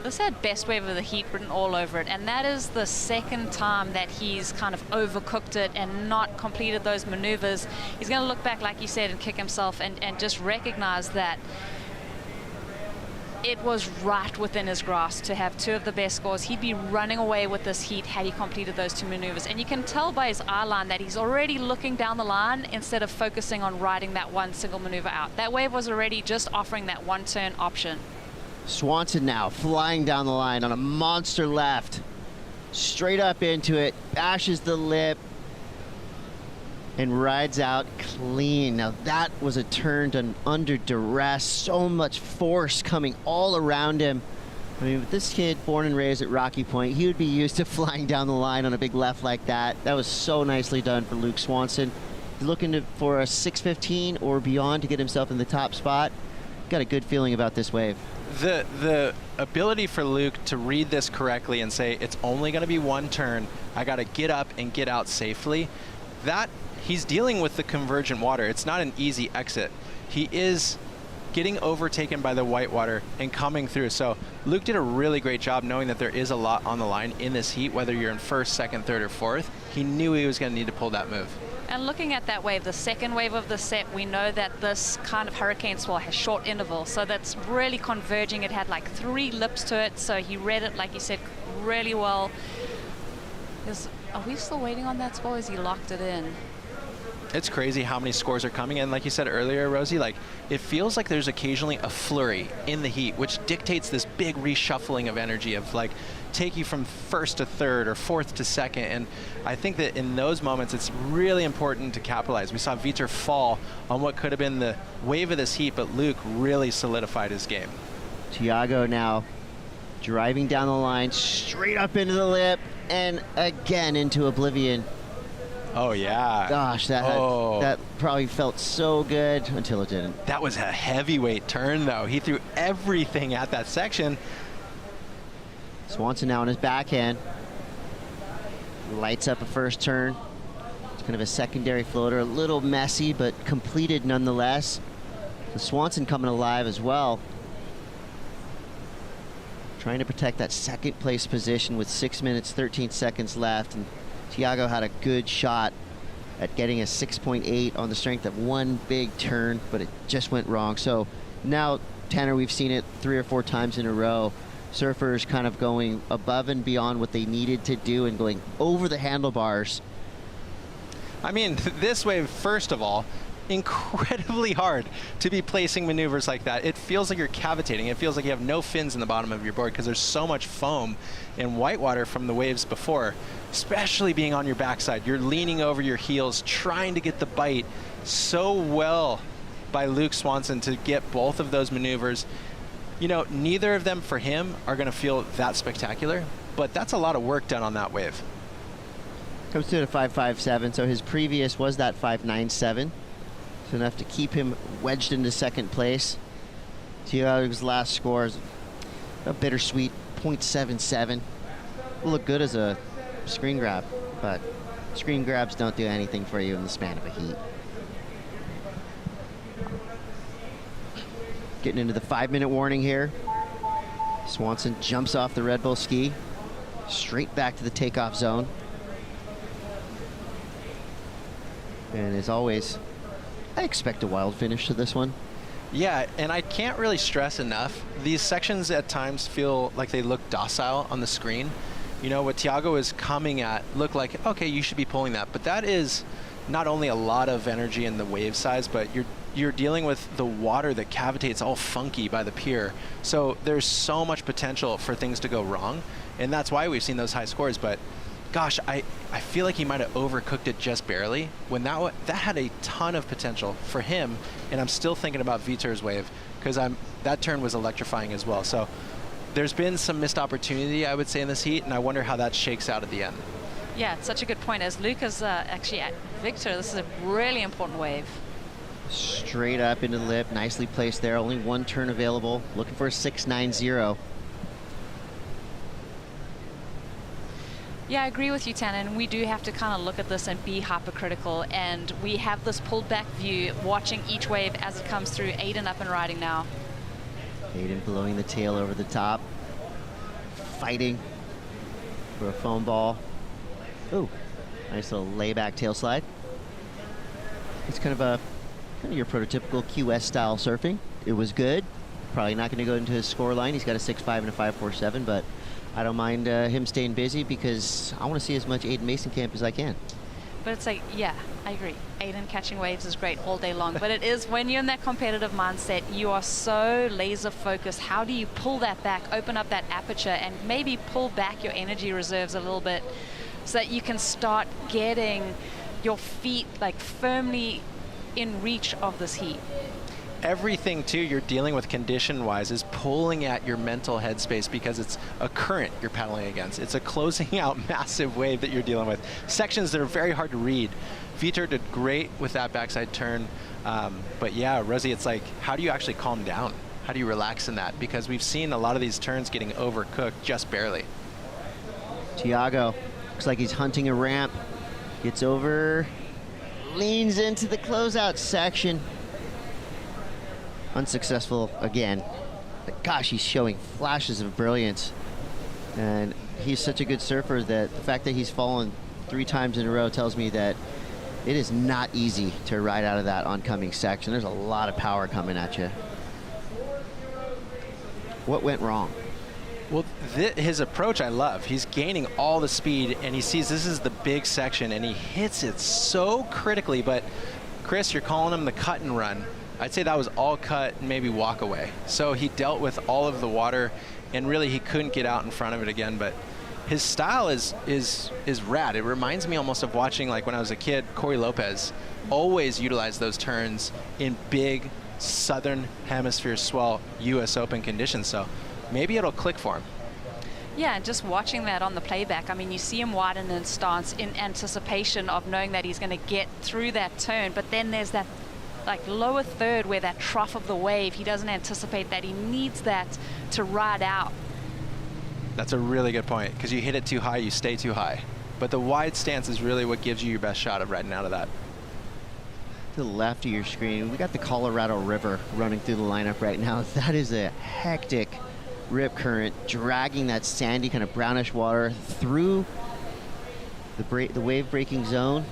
This had best wave of the heat written all over it, and that is the second time that he's kind of overcooked it and not completed those maneuvers. He's going to look back, like you said, and kick himself and just recognize that it was right within his grasp to have 2 of the best scores. He'd be running away with this heat had he completed those 2 maneuvers. And you can tell by his eye line that he's already looking down the line instead of focusing on riding that one single maneuver out. That wave was already just offering that one turn option. Swanson now flying down the line on a monster left. Straight up into it, bashes the lip, and rides out clean. Now that was a turn done under duress. So much force coming all around him. I mean, with this kid born and raised at Rocky Point, he would be used to flying down the line on a big left like that. That was so nicely done for Luke Swanson. He's looking for a 6.15 or beyond to get himself in the top spot. Got a good feeling about this wave. The ability for Luke to read this correctly and say, it's only going to be one turn, I got to get up and get out safely, that he's dealing with the convergent water. It's not an easy exit. He is getting overtaken by the whitewater and coming through. So Luke did a really great job knowing that there is a lot on the line in this heat, whether you're in first, second, third, or fourth. He knew he was going to need to pull that move. And looking at that wave, the second wave of the set, we know that this kind of hurricane swell has short interval, so that's really converging. It had like 3 lips to it, so he read it, like you said, really well. Are we still waiting on that score? Is he locked it in? It's crazy how many scores are coming in. Like you said earlier, Rosie, like it feels like there's occasionally a flurry in the heat, which dictates this big reshuffling of energy of like take you from first to third or fourth to second. And I think that in those moments, it's really important to capitalize. We saw Vitor fall on what could have been the wave of this heat, but Luke really solidified his game. Thiago now driving down the line, straight up into the lip, and again into oblivion. Oh, yeah. Gosh, that probably felt so good until it didn't. That was a heavyweight turn, though. He threw everything at that section. Swanson now on his backhand. Lights up a first turn. It's kind of a secondary floater, a little messy, but completed nonetheless. So Swanson coming alive as well. Trying to protect that second place position with 6 minutes, 13 seconds left. And Thiago had a good shot at getting a 6.8 on the strength of one big turn, but it just went wrong. So now, Tanner, we've seen it 3 or 4 times in a row. Surfers kind of going above and beyond what they needed to do and going over the handlebars. I mean, this wave, first of all, incredibly hard to be placing maneuvers like that. It feels like you're cavitating. It feels like you have no fins in the bottom of your board because there's so much foam and whitewater from the waves before, especially being on your backside. You're leaning over your heels, trying to get the bite so well by Luke Swanson to get both of those maneuvers. You know, neither of them for him are going to feel that spectacular, but that's a lot of work done on that wave. Comes to a 5.57, so his previous was that 5.97. So enough to keep him wedged into second place. Thiago's last score is a bittersweet 0.77. Will look good as a screen grab, but screen grabs don't do anything for you in the span of a heat. Getting into the 5-minute warning here. Swanson jumps off the Red Bull ski, straight back to the takeoff zone. And as always, I expect a wild finish to this one. Yeah, and I can't really stress enough, these sections at times feel like they look docile on the screen. You know, what Thiago is coming at look like, okay, you should be pulling that. But that is not only a lot of energy in the wave size, but you're dealing with the water that cavitates all funky by the pier. So there's so much potential for things to go wrong. And that's why we've seen those high scores. But gosh, I feel like he might have overcooked it just barely when that had a ton of potential for him. And I'm still thinking about Vitor's wave because that turn was electrifying as well. So there's been some missed opportunity, I would say, in this heat, and I wonder how that shakes out at the end. Yeah, it's such a good point. As Lucas actually at Victor, this is a really important wave. Straight up into the lip, nicely placed there. Only one turn available. Looking for a 6.90. Yeah, I agree with you, Tannen. And we do have to kind of look at this and be hypercritical. And we have this pulled back view, watching each wave as it comes through. Aiden up and riding now. Aiden blowing the tail over the top. Fighting for a foam ball. Ooh, nice little layback tail slide. It's kind of your prototypical QS style surfing. It was good. Probably not going to go into his score line. He's got a 6.5 and a 5.47, but I don't mind him staying busy because I want to see as much Aiden Mason-Camp as I can. But it's like, yeah, I agree. Aiden catching waves is great all day long. But it is when you're in that competitive mindset, you are so laser focused. How do you pull that back, open up that aperture, and maybe pull back your energy reserves a little bit so that you can start getting your feet like firmly in reach of this heat? Everything too you're dealing with condition wise is pulling at your mental headspace because it's a current you're paddling against. It's a closing out massive wave that you're dealing with. Sections that are very hard to read. Vitor did great with that backside turn. But yeah, Rosie, it's like, how do you actually calm down? How do you relax in that? Because we've seen a lot of these turns getting overcooked just barely. Thiago looks like he's hunting a ramp. Gets over, leans into the closeout section. Unsuccessful again. But gosh, he's showing flashes of brilliance. And he's such a good surfer that the fact that he's fallen 3 times in a row tells me that It is not easy to ride out of that oncoming section. There's a lot of power coming at you. What went wrong? Well, his approach I love. He's gaining all the speed, and he sees this is the big section, and he hits it so critically. But, Chris, you're calling him the cut and run. I'd say that was all cut and maybe walk away. So he dealt with all of the water, and really he couldn't get out in front of it again. But his style is rad. It reminds me almost of watching, like when I was a kid, Corey Lopez always utilized those turns in big Southern Hemisphere swell U.S. Open conditions. So maybe it'll click for him. Yeah, and just watching that on the playback, I mean, you see him widen in stance in anticipation of knowing that he's going to get through that turn, but then there's that like lower third where that trough of the wave, he doesn't anticipate that. He needs that to ride out. That's a really good point, because you hit it too high, you stay too high. But the wide stance is really what gives you your best shot of riding out of that. To the left of your screen, we got the Colorado River running through the lineup right now. That is a hectic rip current dragging that sandy kind of brownish water through the wave breaking zone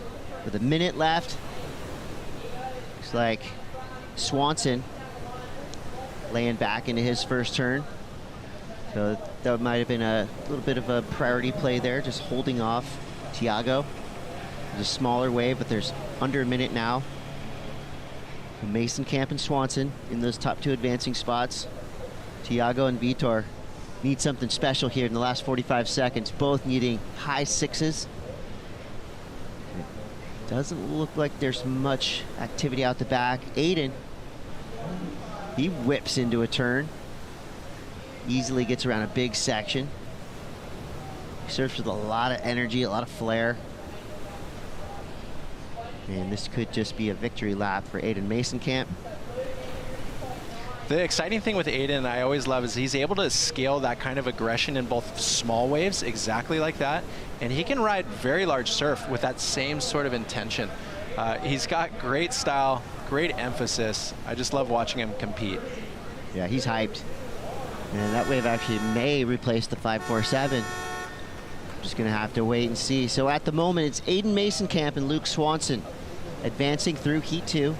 with a minute left. Looks like Swanson laying back into his first turn. So that might have been a little bit of a priority play there, just holding off Tiago. It's a smaller wave, but there's under a minute now. Mason Camp and Swanson in those top two advancing spots. Tiago and Vitor need something special here in the last 45 seconds, both needing high sixes. It doesn't look like there's much activity out the back. Aiden, he whips into a turn. Easily gets around a big section. He surfs with a lot of energy, a lot of flair. And this could just be a victory lap for Aiden Mason-Camp. The exciting thing with Aiden, I always love, is he's able to scale that kind of aggression in both small waves, exactly like that, and he can ride very large surf with that same sort of intention. He's got great style, great emphasis. I just love watching him compete. Yeah, he's hyped. And that wave actually may replace the 547. Just gonna have to wait and see. So at the moment, it's Aiden Mason-Camp and Luke Swanson advancing through Heat 2.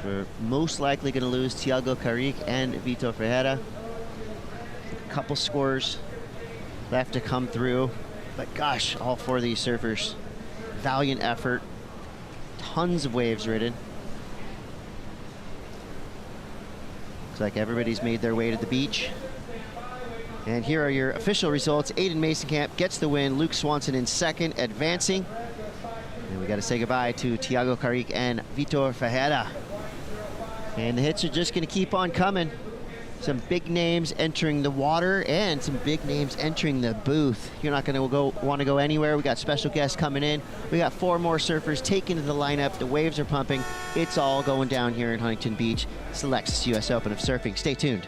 We're most likely gonna lose Tiago Carrique and Vitor Ferreira. A couple scores left to come through. But gosh, all four of these surfers, valiant effort. Tons of waves ridden. Looks like everybody's made their way to the beach. And here are your official results. Aiden Mason-Camp gets the win. Luke Swanson in second, advancing. And we got to say goodbye to Tiago Carrique and Vitor Ferreira. And the hits are just going to keep on coming. Some big names entering the water and some big names entering the booth. You're not going to want to go anywhere. We got special guests coming in. We got 4 more surfers taken to the lineup. The waves are pumping. It's all going down here in Huntington Beach. It's the Lexus US Open of Surfing. Stay tuned.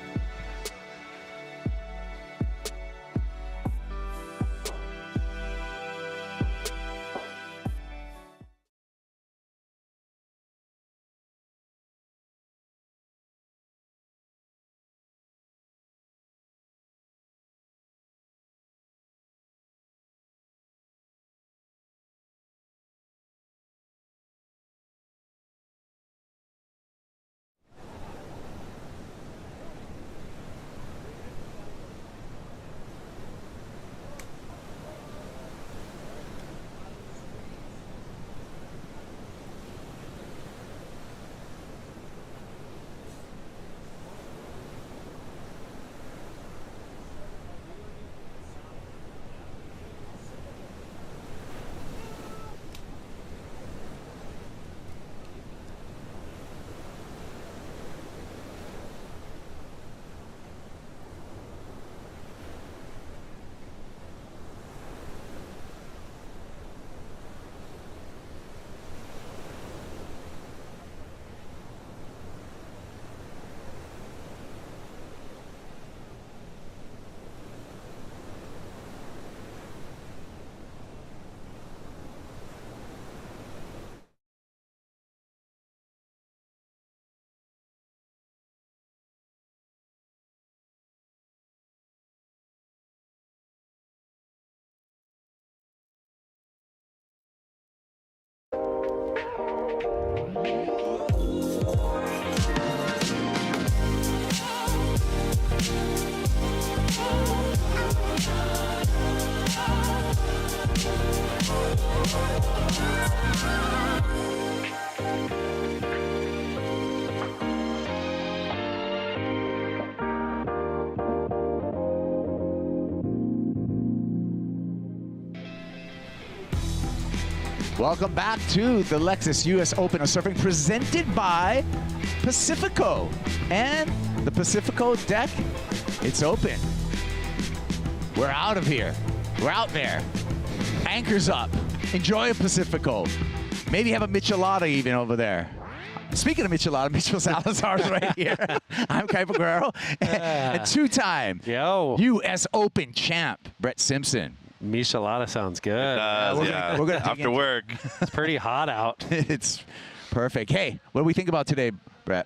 Welcome back to the Lexus US Open of Surfing presented by Pacifico. And the Pacifico deck, it's open. We're out of here. We're out there. Anchors up. Enjoy a Pacifico. Maybe have a Michelada even over there. Speaking of Michelada, Michel Salazar's right here. I'm Kai Guerrero. And two-time US Open champ, Brett Simpson. Michelada sounds good. Yeah, we're gonna after work. It's pretty hot out. It's perfect. Hey, what do we think about today, Brett?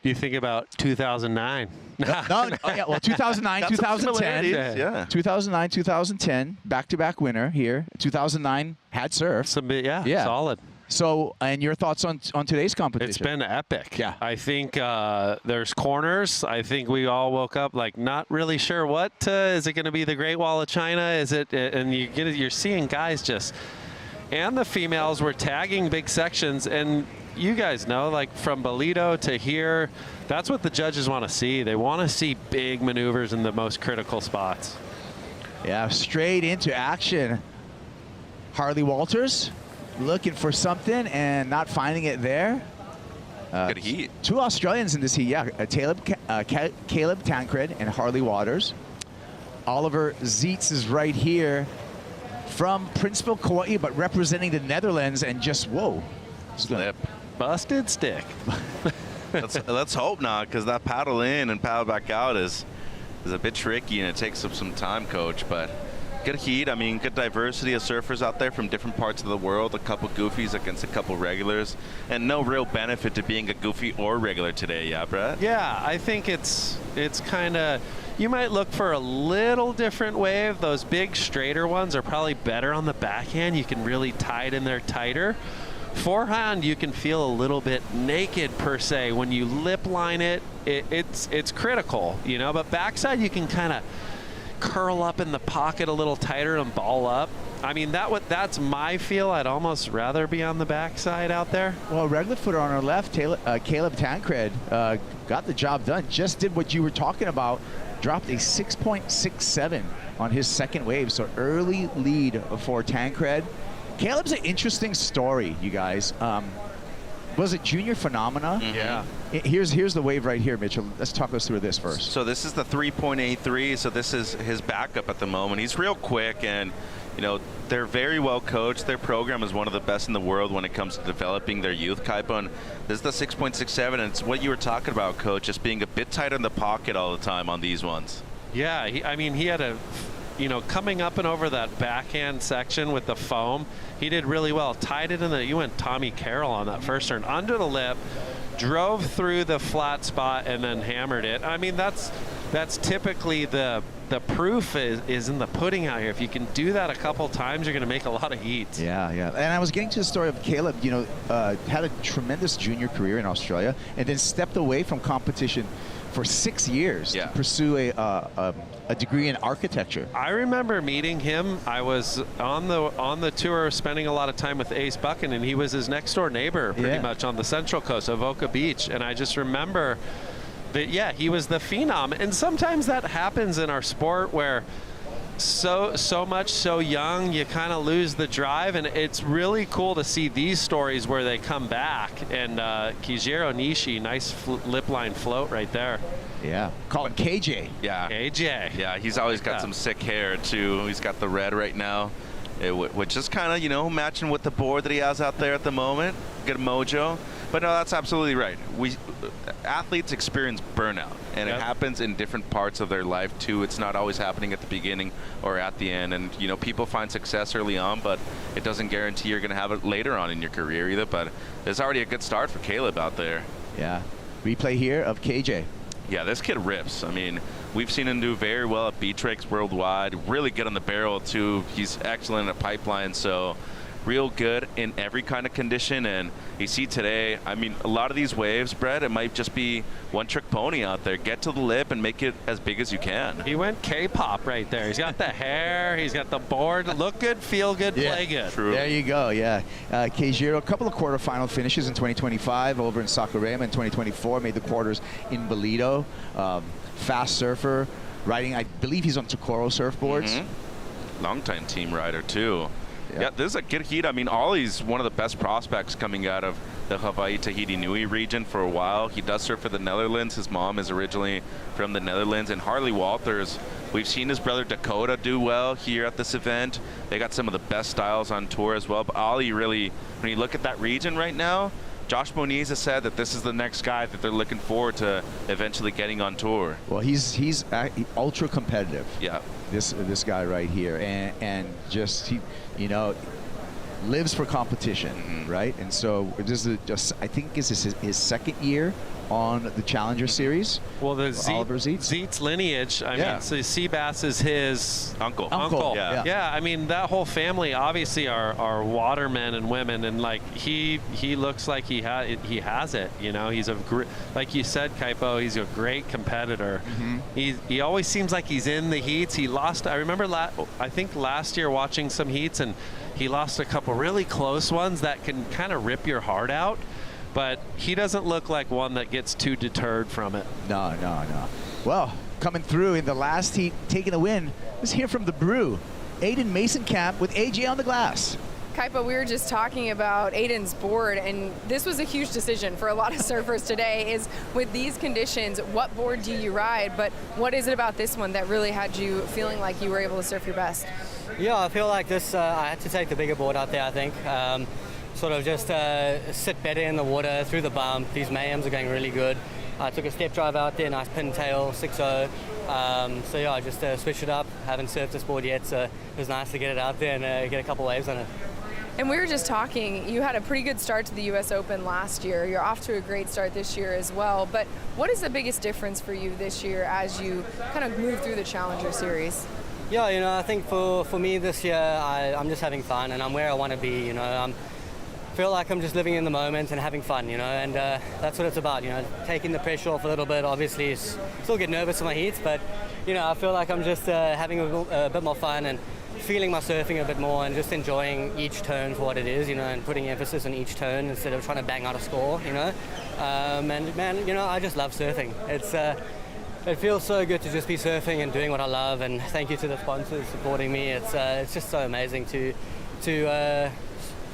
You think about 2009. Well, 2009, 2010. Yeah. 2009, 2010, back-to-back winner here. 2009 had surf. Yeah, solid. So, and your thoughts on today's competition? It's been epic. Yeah. I think there's corners. I think we all woke up like not really sure what. Is it going to be the Great Wall of China? Is it? And you're seeing guys just, and the females were tagging big sections. And you guys know, like from Bolito to here, that's what the judges want to see. They want to see big maneuvers in the most critical spots. Yeah, straight into action. Harley Walters looking for something and not finding it there. Good heat. Two Australians in this heat, yeah. Caleb Tancred and Harley Waters. Oliver Zietz is right here from Princeville, Kauai, but representing the Netherlands, and just, whoa. Slip. Busted stick. let's hope not, because that paddle in and paddle back out is a bit tricky, and it takes up some time, Coach, but good heat. I mean, good diversity of surfers out there from different parts of the world. A couple goofies against a couple regulars, and no real benefit to being a goofy or regular today. Yeah, Brett? Yeah, I think it's kind of, you might look for a little different wave. Those big straighter ones are probably better on the backhand. You can really tie it in there tighter. Forehand, you can feel a little bit naked per se. When you lip line it's critical, you know, but backside you can kind of curl up in the pocket a little tighter and ball up. I mean, that's my feel. I'd almost rather be on the backside out there. Well, regular footer on our left, Caleb Tancred got the job done. Just did what you were talking about. Dropped a 6.67 on his second wave. So early lead for Tancred. Caleb's an interesting story, you guys. Was it junior phenomena? Mm-hmm. Yeah. Here's the wave right here, Mitchell. Let's talk us through this first. So this is the 3.83. So this is his backup at the moment. He's real quick, and you know they're very well coached. Their program is one of the best in the world when it comes to developing their youth, Kaipa. And this is the 6.67, and it's what you were talking about, Coach, just being a bit tighter in the pocket all the time on these ones. Yeah, I mean, he had coming up and over that backhand section with the foam, he did really well. Tied it in you went Tommy Carroll on that first turn, under the lip, drove through the flat spot, and then hammered it. I mean, that's typically the proof is in the pudding out here. If you can do that a couple times, you're going to make a lot of heat. Yeah. And I was getting to the story of Caleb, had a tremendous junior career in Australia and then stepped away from competition for 6 years to pursue a degree in architecture. I remember meeting him. I was on the tour, spending a lot of time with Ace Buchan, and he was his next door neighbor pretty much on the Central Coast of Oka Beach. And I just remember that, he was the phenom. And sometimes that happens in our sport where so much so young, you kind of lose the drive, and it's really cool to see these stories where they come back. And Kijiro Nishi, nice lip line float right there. Yeah, call him KJ. Yeah, KJ. Yeah, he's always got some sick hair too. He's got the red right now, which is kind of matching with the board that he has out there at the moment. Good mojo. But no, that's absolutely right. Athletes experience burnout, and it happens in different parts of their life too. It's not always happening at the beginning or at the end. And people find success early on, but it doesn't guarantee you're going to have it later on in your career either. But there's already a good start for Caleb out there. Yeah. Replay here of KJ. Yeah, this kid rips. I mean, we've seen him do very well at beach rakes worldwide. Really good on the barrel too. He's excellent at pipeline. So real good in every kind of condition. And you see today, I mean, a lot of these waves, Brett, it might just be one-trick pony out there. Get to the lip and make it as big as you can. He went K-pop right there. He's got the hair, he's got the board. Look good, feel good, play good. True. There you go, yeah. Keijiro, a couple of quarterfinal finishes in 2025 over in Sakurama. In 2024, made the quarters in Bolito. Fast surfer, riding, I believe he's on Tokoro surfboards. Longtime team rider, too. Yeah, this is a good heat. I mean, Ollie's one of the best prospects coming out of the Hawaii Tahiti Nui region for a while. He does surf for the Netherlands. His mom is originally from the Netherlands. And Harley Walters, we've seen his brother Dakota do well here at this event. They got some of the best styles on tour as well. But Ollie really, when you look at that region right now, Josh Moniz has said that this is the next guy that they're looking forward to eventually getting on tour. Well, he's ultra competitive. Yeah. This guy right here, and just he, you know, lives for competition, right? And so this is just, I think this is his second year on the Challenger Series. Well, the Oliver Zietz. Zietz lineage, I mean, so Seabass is his uncle. Yeah, I mean, that whole family obviously are watermen and women, and like he looks like he has it. You know, he's like you said, Kaipo, he's a great competitor. He always seems like he's in the heats. He lost, I remember I think last year watching some heats, and he lost a couple really close ones that can kind of rip your heart out. But he doesn't look like one that gets too deterred from it. No. Well, coming through in the last heat, taking a win, let's hear from the Brew. Aiden Mason-Camp with AJ on the glass. Kaipa, we were just talking about Aiden's board, and this was a huge decision for a lot of surfers today, is with these conditions, what board do you ride? But what is it about this one that really had you feeling like you were able to surf your best? Yeah, I feel like this, I had to take the bigger board out there, I think. Sort of just sit better in the water through the bump. These Mayhems are going really good. I took a step drive out there, nice pintail, 6.0. So yeah, I just switched it up. Haven't surfed this board yet, so it was nice to get it out there and get a couple waves on it. And we were just talking, you had a pretty good start to the U.S. Open last year. You're off to a great start this year as well. But what is the biggest difference for you this year as you kind of move through the Challenger Series? Yeah, you know, I think for me this year, I'm just having fun, and I'm where I want to be, you know. Feel like I'm just living in the moment and having fun, you know, and that's what it's about, you know, taking the pressure off a little bit. Obviously, still get nervous in my heats, but, you know, I feel like I'm just having a bit more fun and feeling my surfing a bit more and just enjoying each turn for what it is, you know, and putting emphasis on each turn instead of trying to bang out a score, you know. And, man, you know, I just love surfing. It feels so good to just be surfing and doing what I love, and thank you to the sponsors supporting me. It's just so amazing to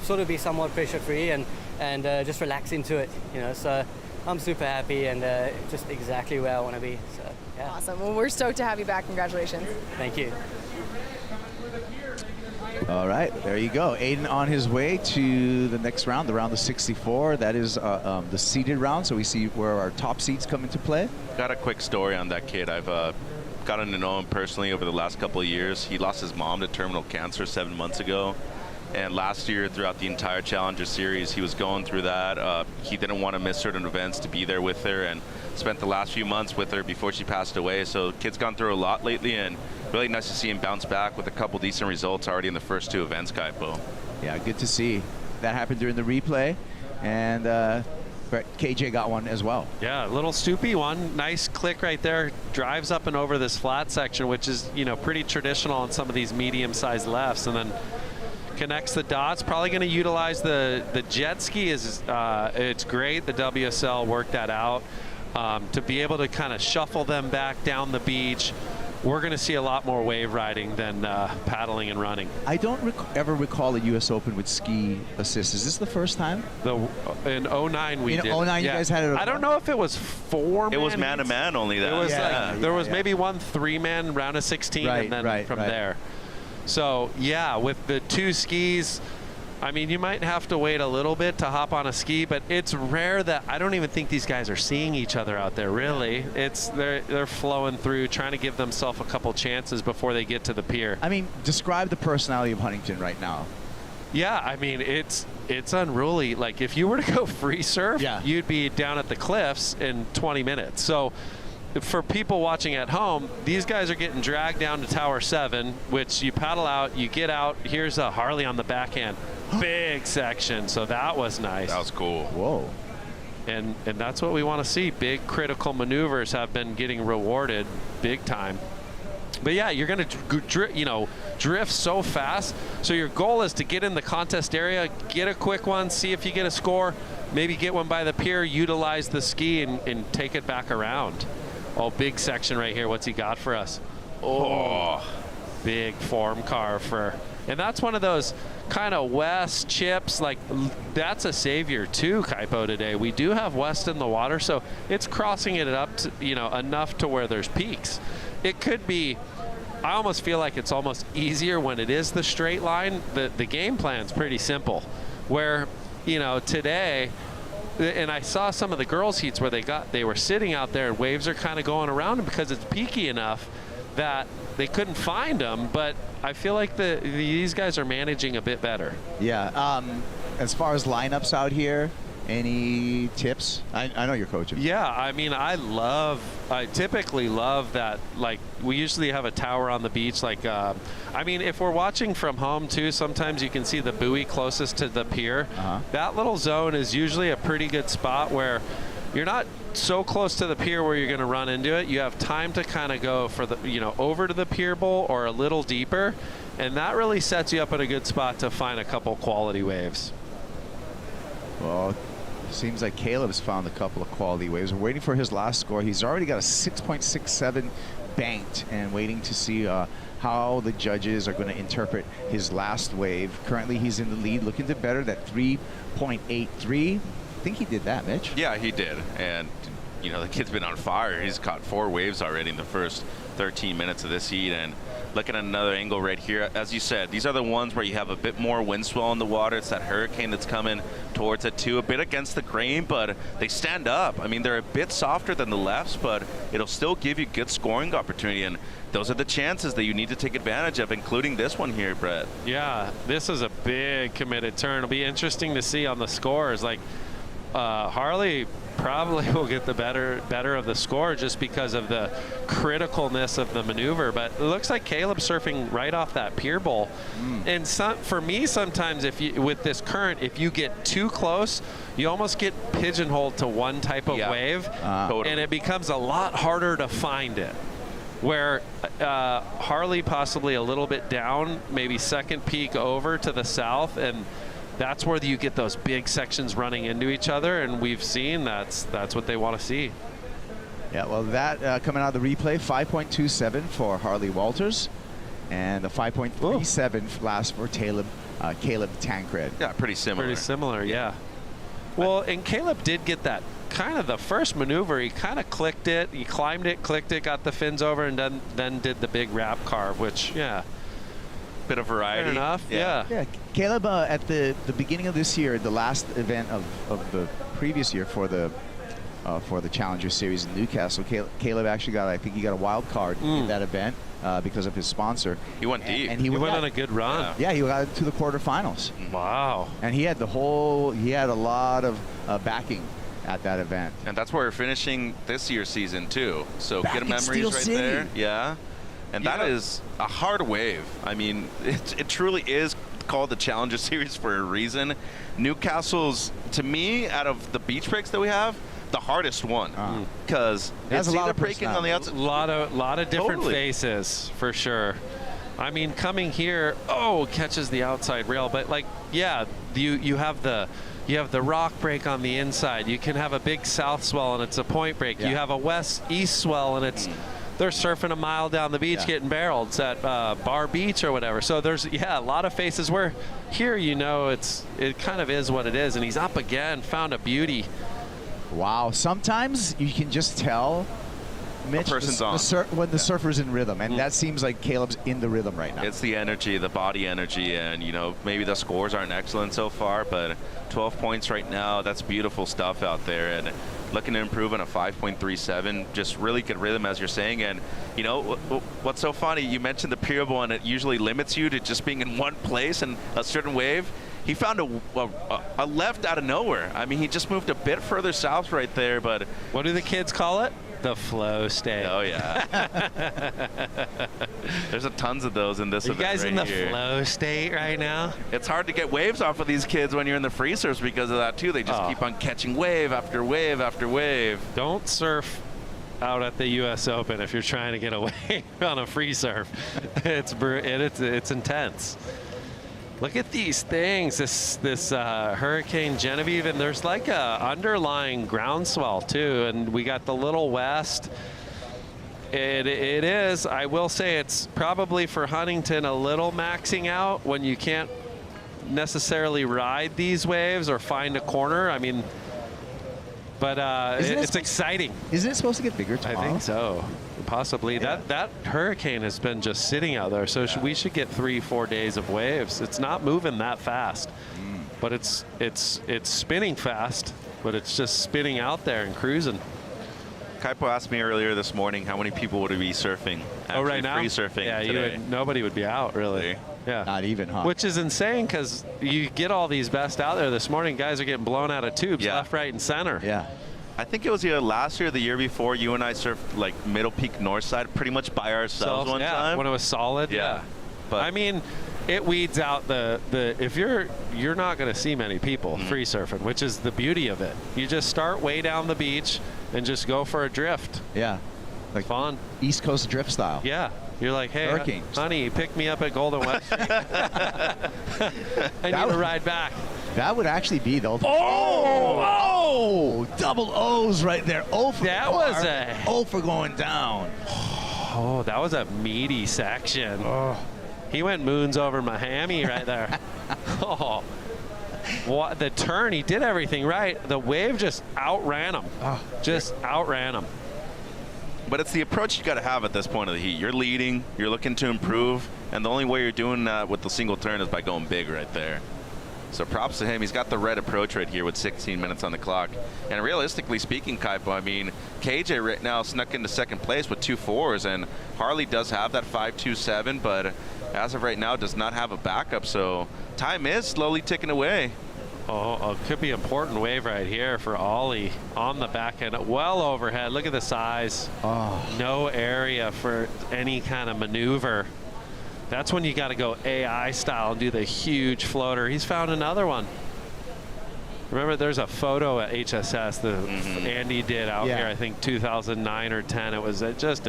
sort of be somewhat pressure-free and just relax into it, you know. So I'm super happy and just exactly where I want to be. So yeah. Awesome. Well, we're stoked to have you back. Congratulations. Thank you. All right, there you go. Aiden on his way to the next round, the round of 64. That is the seeded round, so we see where our top seeds come into play. Got a quick story on that kid. I've gotten to know him personally over the last couple of years. He lost his mom to terminal cancer 7 months ago. And last year, throughout the entire Challenger Series, he was going through that. He didn't want to miss certain events to be there with her, and spent the last few months with her before she passed away. So kid's gone through a lot lately, and really nice to see him bounce back with a couple decent results already in the first two events, Kaipo. Yeah, good to see. That happened during the replay, and KJ got one as well. Yeah, a little stoopy one. Nice click right there. Drives up and over this flat section, which is, you know, pretty traditional on some of these medium-sized lefts, and then connects the dots. Probably going to utilize the jet ski. It's great. The WSL worked that out to be able to kind of shuffle them back down the beach. We're going to see a lot more wave riding than paddling and running. I don't ever recall a U.S. Open with ski assist. Is this the first time? In 09 we did. In 09 you guys had it. I don't know if it was 4-man. It was man-to-man only that. It was there was maybe one 3-man round of 16 and then from there. So, yeah, with the two skis, I mean, you might have to wait a little bit to hop on a ski, but it's rare that I don't even think these guys are seeing each other out there, really. They're flowing through, trying to give themselves a couple chances before they get to the pier. I mean, describe the personality of Huntington right now. Yeah, I mean, it's unruly. Like, if you were to go free surf, you'd be down at the cliffs in 20 minutes. So for people watching at home, these guys are getting dragged down to Tower 7, which you paddle out, you get out, here's a Harley on the backhand. big section, so that was nice. That was cool. Whoa. And that's what we want to see. Big critical maneuvers have been getting rewarded big time. But yeah, you're going to drift so fast. So your goal is to get in the contest area, get a quick one, see if you get a score, maybe get one by the pier, utilize the ski, and take it back around. Oh, big section right here. What's he got for us? Oh, big form car for, and that's one of those kind of west chips. Like, that's a savior too, Kaipo, today. We do have west in the water, so it's crossing it up to, enough to where there's peaks. It could be, I almost feel like it's almost easier when it is the straight line. The game plan's pretty simple, where, today, and I saw some of the girls' heats where they were sitting out there and waves are kind of going around them because it's peaky enough that they couldn't find them, but I feel like these guys are managing a bit better. Yeah. As far as lineups out here, any tips? I know you're coaching. Yeah, I mean, I typically love that, like, we usually have a tower on the beach, like, I mean, if we're watching from home too, sometimes you can see the buoy closest to the pier. That little zone is usually a pretty good spot where you're not so close to the pier where you're going to run into it. You have time to kind of go for the, over to the pier bowl or a little deeper, and that really sets you up in a good spot to find a couple quality waves. Well, seems like Caleb's found a couple of quality waves. We're waiting for his last score. He's already got a 6.67 banked, and waiting to see how the judges are going to interpret his last wave. Currently, he's in the lead, looking to better that 3.83. I think he did that, Mitch. Yeah, he did. And, the kid's been on fire. He's caught 4 waves already in the first 13 minutes of this heat. And looking at another angle right here, as you said, these are the ones where you have a bit more wind swell in the water. It's that hurricane that's coming towards it too, a bit against the grain, but they stand up. I mean, they're a bit softer than the lefts, but it'll still give you good scoring opportunity. And those are the chances that you need to take advantage of, including this one here, Brett. Yeah, this is a big committed turn. It'll be interesting to see on the scores. Like, Harley probably will get the better of the score just because of the criticalness of the maneuver, but it looks like Caleb's surfing right off that pier bowl. And for me, sometimes with this current, if you get too close, you almost get pigeonholed to one type of wave, and it becomes a lot harder to find it. Where Harley possibly a little bit down, maybe second peak over to the south, and that's where you get those big sections running into each other, and we've seen that's what they want to see. Yeah, well, that coming out of the replay, 5.27 for Harley Walters, and a 5.37 last for Caleb Tancred. Yeah, pretty similar. Pretty similar, yeah. Well, and Caleb did get that kind of the first maneuver. He kind of clicked it, he climbed it, clicked it, got the fins over, and then did the big wrap carve, which, yeah. Bit of variety. Fair enough, yeah. Caleb, at the beginning of this year, the last event of the previous year for the Challenger Series in Newcastle, Caleb actually I think he got a wild card in that event because of his sponsor. He went deep. And he went on a good run. Yeah, he got to the quarterfinals. Wow. And he had a lot of backing at that event. And that's where we're finishing this year's season too. So Back good in memories Steel right City. there. Yeah. And that is a hard wave. I mean, it truly is called the Challenger Series for a reason. Newcastle's, to me, out of the beach breaks that we have, the hardest one, because it's either breaking on the outside. Lot of different faces for sure. I mean, coming here, catches the outside rail, but like, yeah, you have the rock break on the inside. You can have a big south swell and it's a point break. You have a west-east swell and it's they're surfing a mile down the beach getting barreled. It's at Bar Beach or whatever. So there's a lot of faces where here it kind of is what it is. And he's up again, found a beauty. Wow, sometimes you can just tell, Mitch, when the surfer's in rhythm, and that seems like Caleb's in the rhythm right now. It's the energy, the body energy, and maybe the scores aren't excellent so far, but 12 points right now, that's beautiful stuff out there, and looking to improve on a 5.37, just really good rhythm, as you're saying. And what's so funny, you mentioned the pier bowl, and it usually limits you to just being in one place and a certain wave. He found a left out of nowhere. I mean, he just moved a bit further south right there, but... What do the kids call it? The flow state. Oh, yeah. There's a tons of those in this event. You guys right in the here. flow state right now? It's hard to get waves off of these kids when you're in the free surfs because of that, too. They just keep on catching wave after wave after wave. Don't surf out at the U.S. Open if you're trying to get away on a free surf. It's intense. Look at these things. This Hurricane Genevieve, and there's like a underlying groundswell too. And we got the little west. It is. I will say it's probably for Huntington a little maxing out when you can't necessarily ride these waves or find a corner. I mean. But it's exciting. Isn't it supposed to get bigger tomorrow? I think so. Possibly. Yeah. That hurricane has been just sitting out there. So we should get 3-4 days of waves. It's not moving that fast. But it's spinning fast. But it's just spinning out there and cruising. Kaipo asked me earlier this morning how many people would be surfing. Right now? Free surfing today. Nobody would be out, really. Yeah. Not even, huh? Which is insane because you get all these best out there this morning. Guys are getting blown out of tubes left, right, and center. Yeah. I think it was either last year or the year before you and I surfed like Middle Peak North Side pretty much by ourselves one time. When it was solid. Yeah. But I mean, it weeds out the if you're not going to see many people free surfing, which is the beauty of it. You just start way down the beach and just go for a drift. Yeah. Like fun. East Coast drift style. Yeah. You're like, hey, honey, pick me up at Golden West Street. I need to ride back. That would actually be the ultimate. Oh! Double O's right there. O for O for going down. Oh, that was a meaty section. Oh. He went moons over Miami right there. Oh. What the turn, he did everything right. The wave just outran him. Outran him. But it's the approach you got to have at this point of the heat. You're leading, you're looking to improve, and the only way you're doing that with the single turn is by going big right there. So props to him. He's got the right approach right here with 16 minutes on the clock. And realistically speaking, Kaipo, I mean, KJ right now snuck into second place with 2 4s, and Harley does have that 5.27, but as of right now does not have a backup. So time is slowly ticking away. Oh, it could be an important wave right here for Ollie on the back end. Well overhead. Look at the size. Oh. No area for any kind of maneuver. That's when you got to go AI style and do the huge floater. He's found another one. Remember, there's a photo at HSS that Andy did out here, I think 2009 or 10. It was just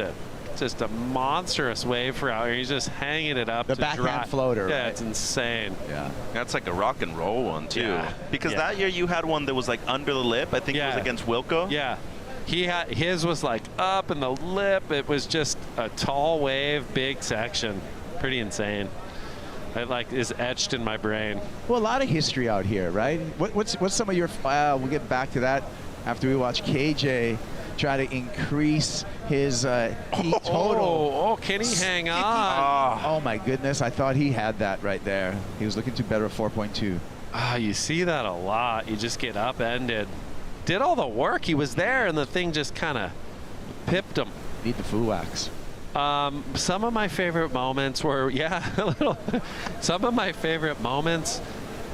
a monstrous wave for out here. He's just hanging it up. The backhand floater. Yeah, right? it's insane. Yeah. That's like a rock and roll one, too. Yeah. Because that year you had one that was like under the lip. I think it was against Wilco. Yeah. His was like up in the lip. It was just a tall wave, big section. Pretty insane. It like is etched in my brain. Well, a lot of history out here, right? What's some of your? We'll get back to that after we watch KJ try to increase his heat total. Oh, can he hang on? Oh my goodness! I thought he had that right there. He was looking to better 4.2. You see that a lot. You just get upended. Did all the work. He was there, and the thing just kind of pipped him. Need the foo wax. Some of my favorite moments were, some of my favorite moments,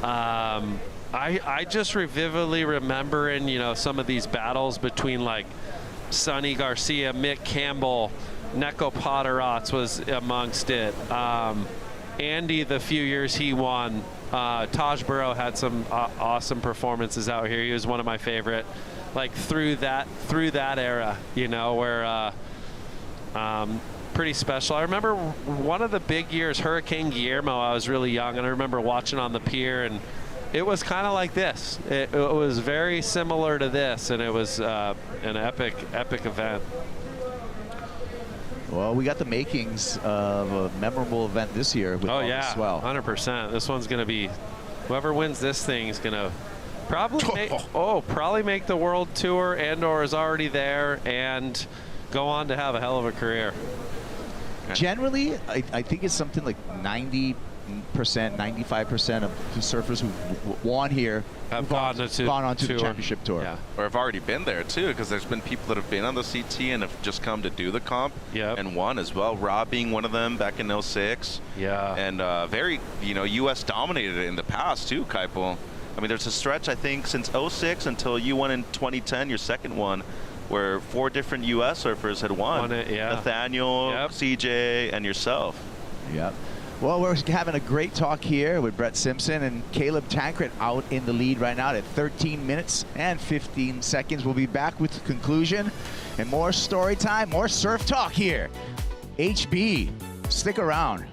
I just vividly remembering, some of these battles between like Sonny Garcia, Mick Campbell, Neko Potterots was amongst it. Andy, the few years he won, Taj Burrow had some awesome performances out here. He was one of my favorite, like through that era, where, pretty special. I remember one of the big years, Hurricane Guillermo, I was really young, and I remember watching on the pier, and it was kind of like this. It was very similar to this, and it was an epic event. Well, we got the makings of a memorable event this year with all this swell. 100%. This one's going to be, whoever wins this thing is going to probably make the world tour and/or is already there and go on to have a hell of a career. Generally, I think it's something like 90%, 95% of the surfers who won here have gone on to the championship tour. Yeah. Or have already been there, too, because there's been people that have been on the CT and have just come to do the comp and won as well. Rob being one of them back in 06. Yeah. And very, U.S. dominated it in the past, too, Kaipo. I mean, there's a stretch, I think, since 06 until you won in 2010, your second one. where 4 different U.S. surfers had won. Nathaniel, CJ, and yourself. Yep. Well, we're having a great talk here with Brett Simpson and Caleb Tancred out in the lead right now at 13 minutes and 15 seconds. We'll be back with the conclusion and more story time, more surf talk here. HB, stick around.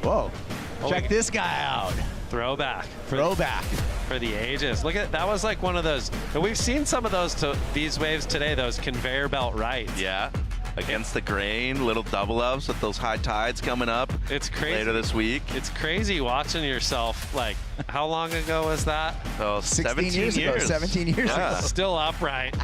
Whoa, check this guy out. Throwback. Throwback. For the ages. Look at that. Was like one of those. We've seen some of those these waves today, those conveyor belt rights. Yeah. Against the grain, little double ups with those high tides coming up. It's crazy. Later this week. It's crazy watching yourself. Like, how long ago was that? Oh, 16 years ago. 17 years ago. Still upright.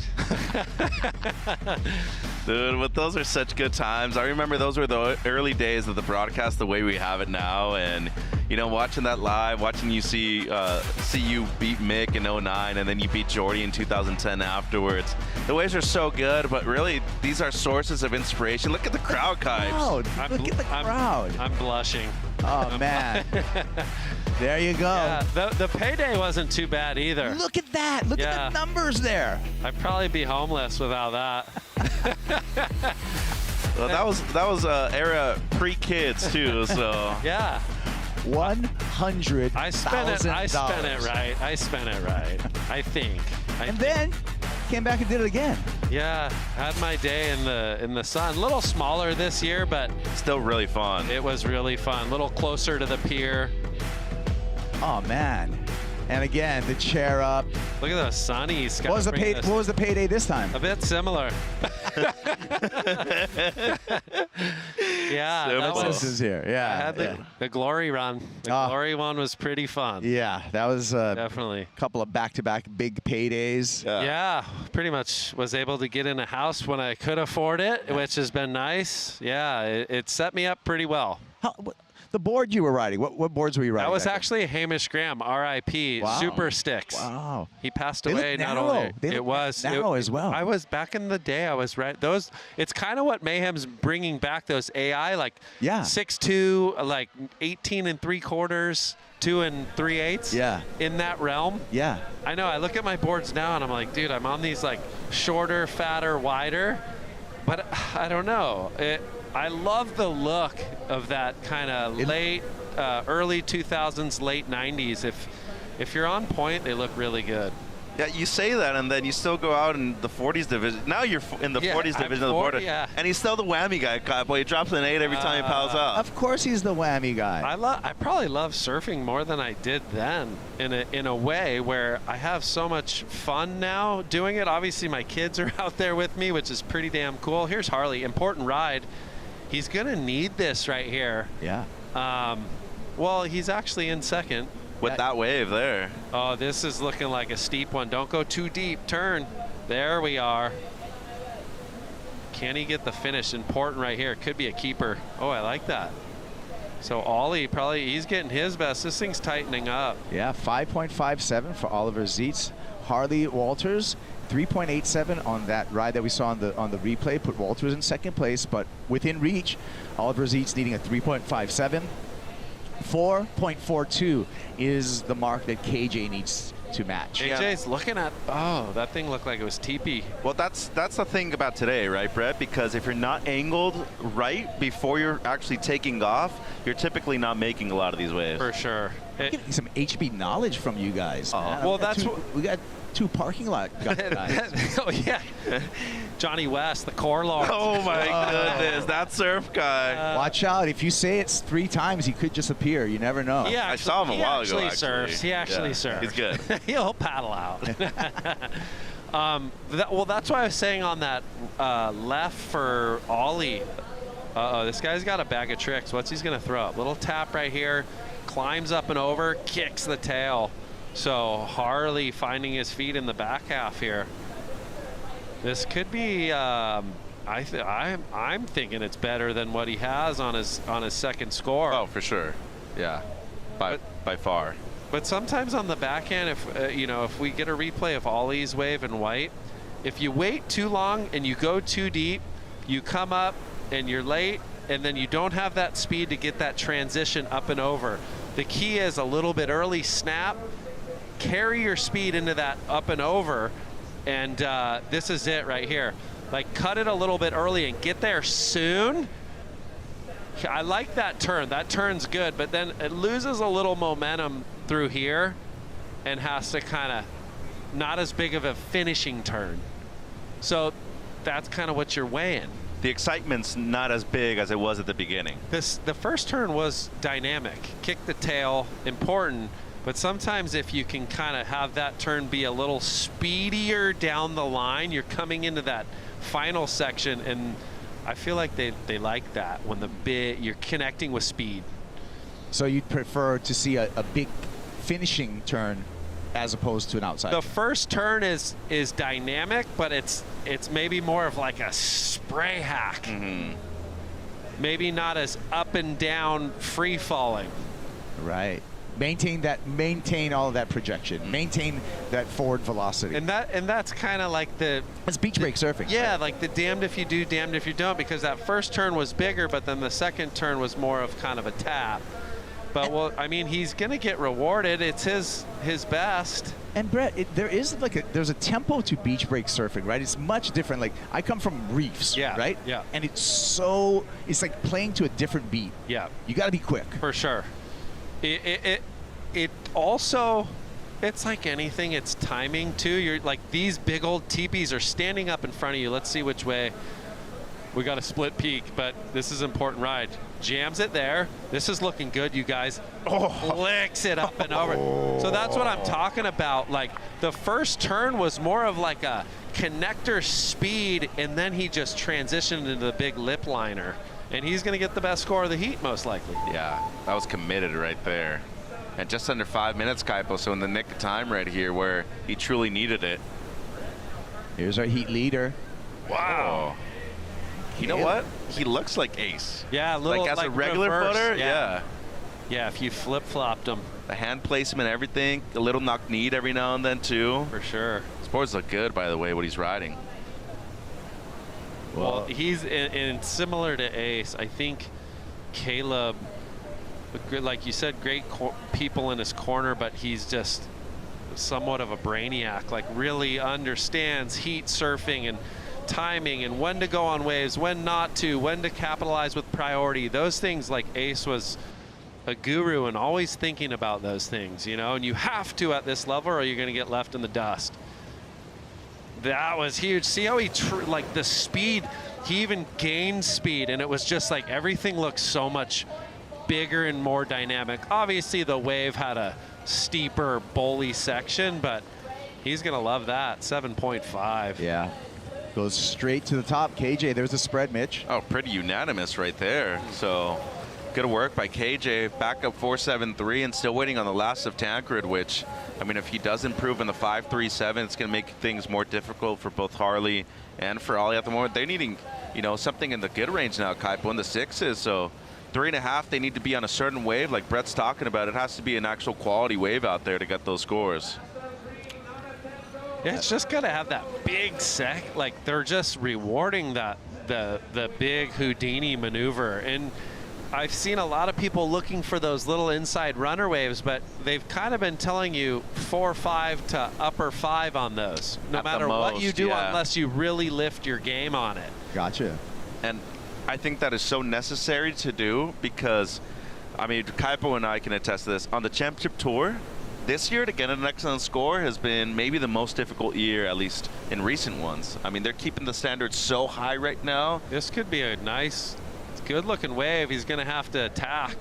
Dude, but those are such good times. I remember those were the early days of the broadcast the way we have it now. And, you know, watching that live, watching you see you beat Mick in 09 and then you beat Jordy in 2010 afterwards. The waves are so good, but really these are sources of inspiration. Look at the crowd, Kipes. Look at the crowd. I'm blushing. Oh, man. There you go. Yeah, the payday wasn't too bad either. Look at that. Look at the numbers there. I'd probably be homeless without that. Well, that was era pre-kids too, so. Yeah. $100,000. I spent it right. I think. Then came back and did it again. Yeah, had my day in the sun. A little smaller this year, but still really fun. It was really fun. A little closer to the pier. Oh man. And again, the chair up. Look at those sunnies. What was the payday this time? A bit similar. Yeah. This is here. Yeah. I had the glory run. The glory one was pretty fun. Yeah, that was definitely a couple of back-to-back big paydays. Yeah, pretty much was able to get in a house when I could afford it, which has been nice. Yeah, it set me up pretty well. The board you were riding, what boards were you riding? That was actually a Hamish Graham, RIP, Wow. Super Sticks. Wow. He passed They away look not narrow. only. They It look was narrow as well. I was back in the day. I was right. Those. It's kind of what Mayhem's bringing back. Those AI like 6'2", like 18 3/4, 2 3/8. Yeah. In that realm. Yeah. I know. I look at my boards now and I'm like, dude, I'm on these like shorter, fatter, wider, but I don't know. I love the look of that kind of late, early 2000s, late 90s. If you're on point, they look really good. Yeah, you say that, and then you still go out in the 40s division. Now you're in the 40s division of the border, and he's still the whammy guy. Boy, he drops an 8 every time he piles up. Of course, he's the whammy guy. I probably love surfing more than I did then. In a way where I have so much fun now doing it. Obviously, my kids are out there with me, which is pretty damn cool. Here's Harley, important ride. He's gonna need this right here. Yeah. Well, he's actually in second. With that wave there. Oh, this is looking like a steep one. Don't go too deep. Turn. There we are. Can he get the finish? Important right here. Could be a keeper. Oh, I like that. So Ollie, probably he's getting his best. This thing's tightening up. Yeah, 5.57 for Oliver Zietz. Harley Walters, 3.87 on that ride that we saw on the replay. Put Walters in second place, but within reach. Oliver Zietz needing a 3.57. 4.42 is the mark that KJ needs to match. AJ's looking at, oh, that thing looked like it was teepee. Well, that's the thing about today, right, Brett? Because if you're not angled right before you're actually taking off, you're typically not making a lot of these waves. For sure. Getting some HB knowledge from you guys. Well, that's what we got. 2 parking lot guys. Oh yeah, Johnny West, the core lord. Oh my goodness, that surf guy. Watch out! If you say it's 3 times, he could just appear. You never know. Yeah, I saw him a while ago. Surfs. He actually surfs. He's good. He'll paddle out. Well, that's why I was saying on that left for Ollie. This guy's got a bag of tricks. What's he's gonna throw up? Little tap right here, climbs up and over, kicks the tail. So Harley finding his feet in the back half here. This could be. I'm thinking it's better than what he has on his second score. Oh, for sure. Yeah, by far. But sometimes on the back end, if we get a replay of Ollie's wave in white, if you wait too long and you go too deep, you come up and you're late, and then you don't have that speed to get that transition up and over. The key is a little bit early snap. Carry your speed into that up and over, and this is it right here. Like, cut it a little bit early and get there soon. I like that turn. That turn's good, but then it loses a little momentum through here and has to kind of not as big of a finishing turn. So that's kind of what you're weighing. The excitement's not as big as it was at the beginning. The first turn was dynamic. Kick the tail, important. But sometimes if you can kind of have that turn be a little speedier down the line, you're coming into that final section, and I feel like they like that when you're connecting with speed. So you'd prefer to see a big finishing turn as opposed to an outside? The first turn is dynamic, but it's maybe more of like a spray hack. Mm-hmm. Maybe not as up and down free falling. Right. Maintain all of that projection. Maintain that forward velocity. And that's kind of like it's beach break surfing. Yeah, right? like the damned if you do, damned if you don't, because that first turn was bigger, but then the second turn was more of kind of a tap. But well, I mean, he's gonna get rewarded. It's his best. And Brett, there's a tempo to beach break surfing, right? It's much different. Like, I come from reefs, right? Yeah. And it's like playing to a different beat. Yeah. You got to be quick. For sure. It also, it's like anything, it's timing too. You're like, these big old teepees are standing up in front of you. Let's see which way. We got a split peak, but this is an important ride. Jams it there. This is looking good, you guys. Flicks it up and over. So that's what I'm talking about. Like, the first turn was more of like a connector speed, and then he just transitioned into the big lip liner. And he's going to get the best score of the heat, most likely. Yeah, that was committed right there. And just under 5 minutes, Kaipo, so in the nick of time right here where he truly needed it. Here's our heat leader. Wow. You know what? He looks like Ace. Yeah, a little like as a regular reverse. footer. Yeah. Yeah, if you flip-flopped him. The hand placement, everything. A little knock-kneed every now and then, too. For sure. His boards look good, by the way, what he's riding. Well, he's in similar to Ace. I think Caleb, like you said, great people in his corner, but he's just somewhat of a brainiac. Like, really understands heat surfing and timing and when to go on waves, when not to, when to capitalize with priority. Those things, like Ace was a guru and always thinking about those things, you know, and you have to at this level or you're going to get left in the dust. That was huge. See how he, like the speed, he even gained speed, and it was just like everything looked so much bigger and more dynamic. Obviously, the wave had a steeper, bully section, but he's going to love that. 7.5. Yeah. Goes straight to the top. KJ, there's the spread, Mitch. Oh, pretty unanimous right there. So good work by KJ. Back up 4.73 and still waiting on the last of Tancred, which, I mean, if he does improve in the 5.37, it's going to make things more difficult for both Harley and for Ollie at the moment. They're needing, you know, something in the good range now, Kaipo, in the 6s. So 3.5, they need to be on a certain wave, like Brett's talking about. It has to be an actual quality wave out there to get those scores. Yeah, it's just got to have that big like they're just rewarding that the big Houdini maneuver. And I've seen a lot of people looking for those little inside runner waves, but they've kind of been telling you 4-5 to upper 5 on those, no matter what you do, unless you really lift your game on it. Gotcha. And I think that is so necessary to do because, I mean, Kaipo and I can attest to this. On the championship tour, this year to get an excellent score has been maybe the most difficult year, at least in recent ones. I mean, they're keeping the standards so high right now. This could be a nice, good-looking wave. He's going to have to attack.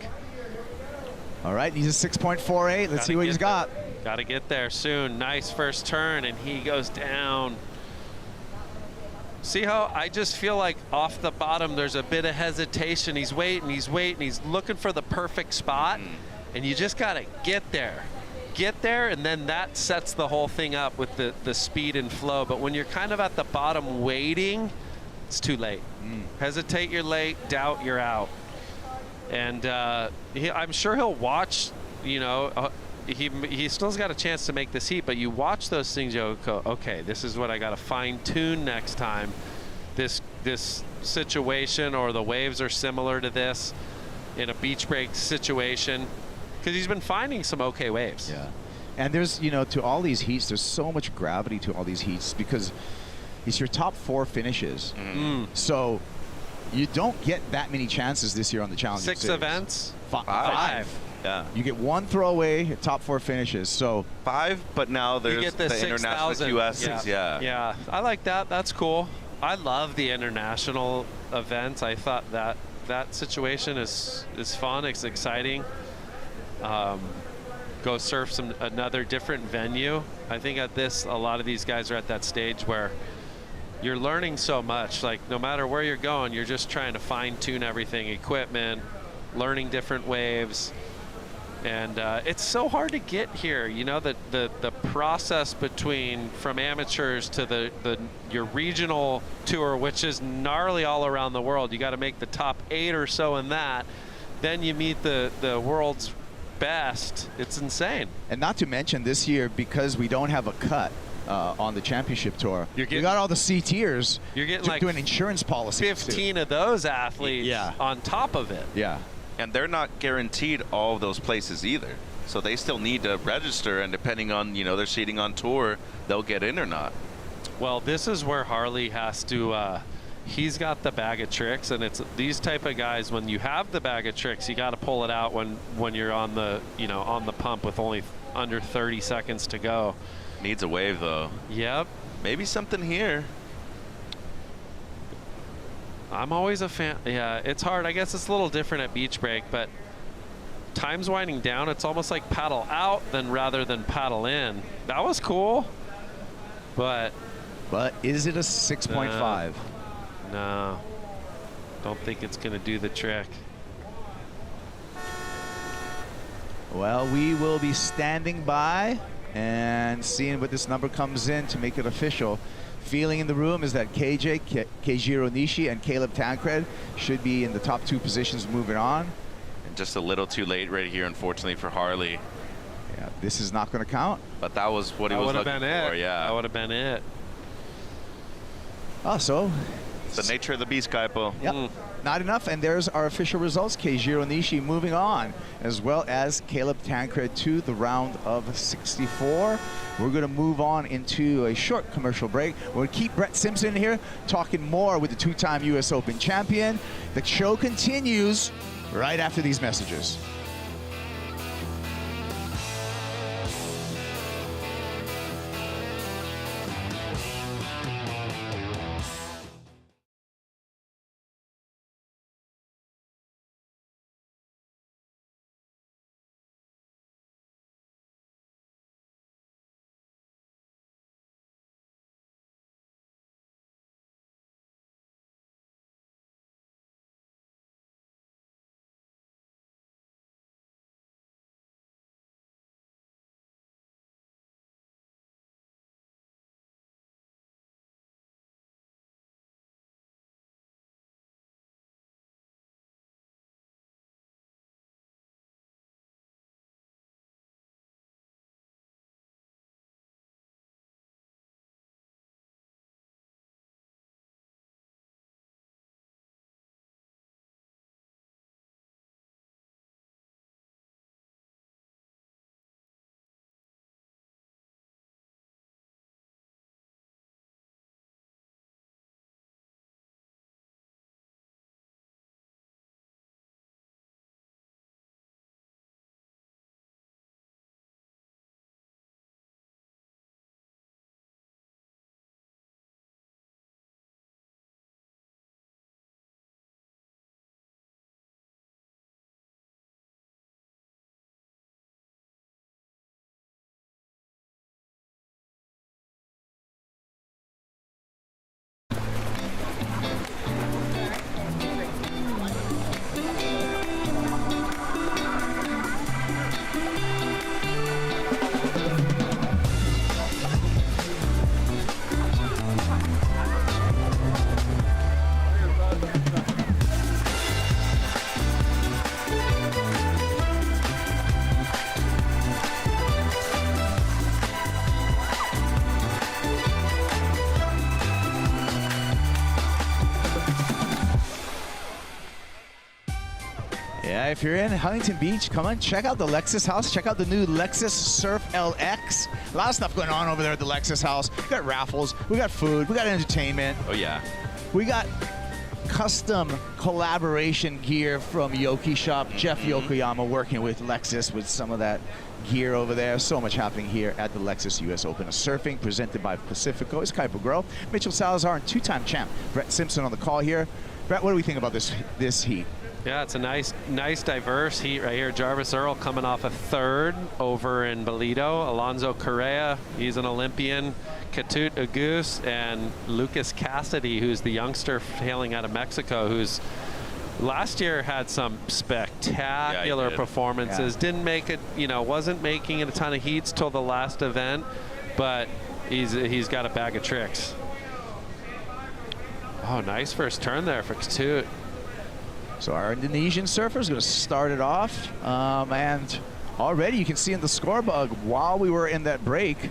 All right, he's a 6.48. Let's see what he's got. Got to get there soon. Nice first turn, and he goes down. See how I just feel like off the bottom there's a bit of hesitation. He's waiting, he's looking for the perfect spot, and you just got to get there. Get there, and then that sets the whole thing up with the speed and flow. But when you're kind of at the bottom waiting, it's too late. Hesitate, you're late. Doubt, you're out. And I'm sure he'll watch, you know, he still's got a chance to make this heat, but you watch those things, you go, okay, this is what I got to fine tune next time. This situation, or the waves are similar to this in a beach break situation, because he's been finding some okay waves. Yeah. And there's, you know, to all these heats, there's so much gravity to all these heats because it's your top 4 finishes. So you don't get that many chances this year on the Challenger 6 Series. events? 5. Yeah. You get 1 throwaway, top 4 finishes. So 5, but now there's you get the international 6,000. QSs. Yeah, I like that. That's cool. I love the international events. I thought that situation is fun. It's exciting. Go surf another different venue. I think at this, a lot of these guys are at that stage where you're learning so much. Like, no matter where you're going, you're just trying to fine tune everything, equipment, learning different waves. And it's so hard to get here. You know, the process from amateurs to your regional tour, which is gnarly all around the world. You got to make the top 8 or so in that. Then you meet the world's best. It's insane. And not to mention this year, because we don't have a cut on the championship tour, you got all the C tiers. You're getting to like do an insurance policy. 15 of those athletes on top of it. Yeah. And they're not guaranteed all of those places either. So they still need to register, and depending on, you know, their seating on tour, they'll get in or not. Well, this is where Harley has to he's got the bag of tricks, and it's these type of guys, when you have the bag of tricks, you got to pull it out when you're on the, you know, on the pump with only under 30 seconds to go. Needs a wave though. Yep. Maybe something here. I'm always a fan. Yeah, it's hard. I guess it's a little different at beach break, but time's winding down. It's almost like paddle out rather than paddle in. That was cool, but is it a 6.5? No, don't think it's going to do the trick. Well, we will be standing by and seeing what this number comes in to make it official. Feeling in the room is that Keijiro Nishi and Caleb Tancred should be in the top 2 positions moving on. And just a little too late right here, unfortunately, for Harley. Yeah, this is not going to count. But that was what he was looking for. Yeah, that would have been it. Oh, so it's the nature of the beast, Kaipo. Yep. Not enough, and there's our official results. Keijiro Nishi moving on, as well as Caleb Tancred to the round of 64. We're going to move on into a short commercial break. We'll keep Brett Simpson here talking more with the 2-time U.S. Open champion. The show continues right after these messages. Yeah, if you're in Huntington Beach, come on, check out the Lexus house. Check out the new Lexus Surf LX. A lot of stuff going on over there at the Lexus house. We got raffles, we got food, we got entertainment. Oh, yeah. We got custom collaboration gear from Yoki Shop. Jeff Yokoyama working with Lexus with some of that gear over there. So much happening here at the Lexus US Open of Surfing, presented by Pacifico. It's Kuiper Grow, Mitchell Salazar, and two-time champ Brett Simpson on the call here. Brett, what do we think about this heat? Yeah, it's a nice diverse heat right here. Jarvis Earl coming off a third over in Bolito. Alonso Correa, he's an Olympian. Katut Agus and Lucas Cassidy, who's the youngster hailing out of Mexico, who's last year had some spectacular performances. Didn't make it, wasn't making it a ton of heats till the last event, but he's got a bag of tricks. Oh, nice first turn there for Katut. So our Indonesian surfer is going to start it off, and already you can see in the scorebug while we were in that break,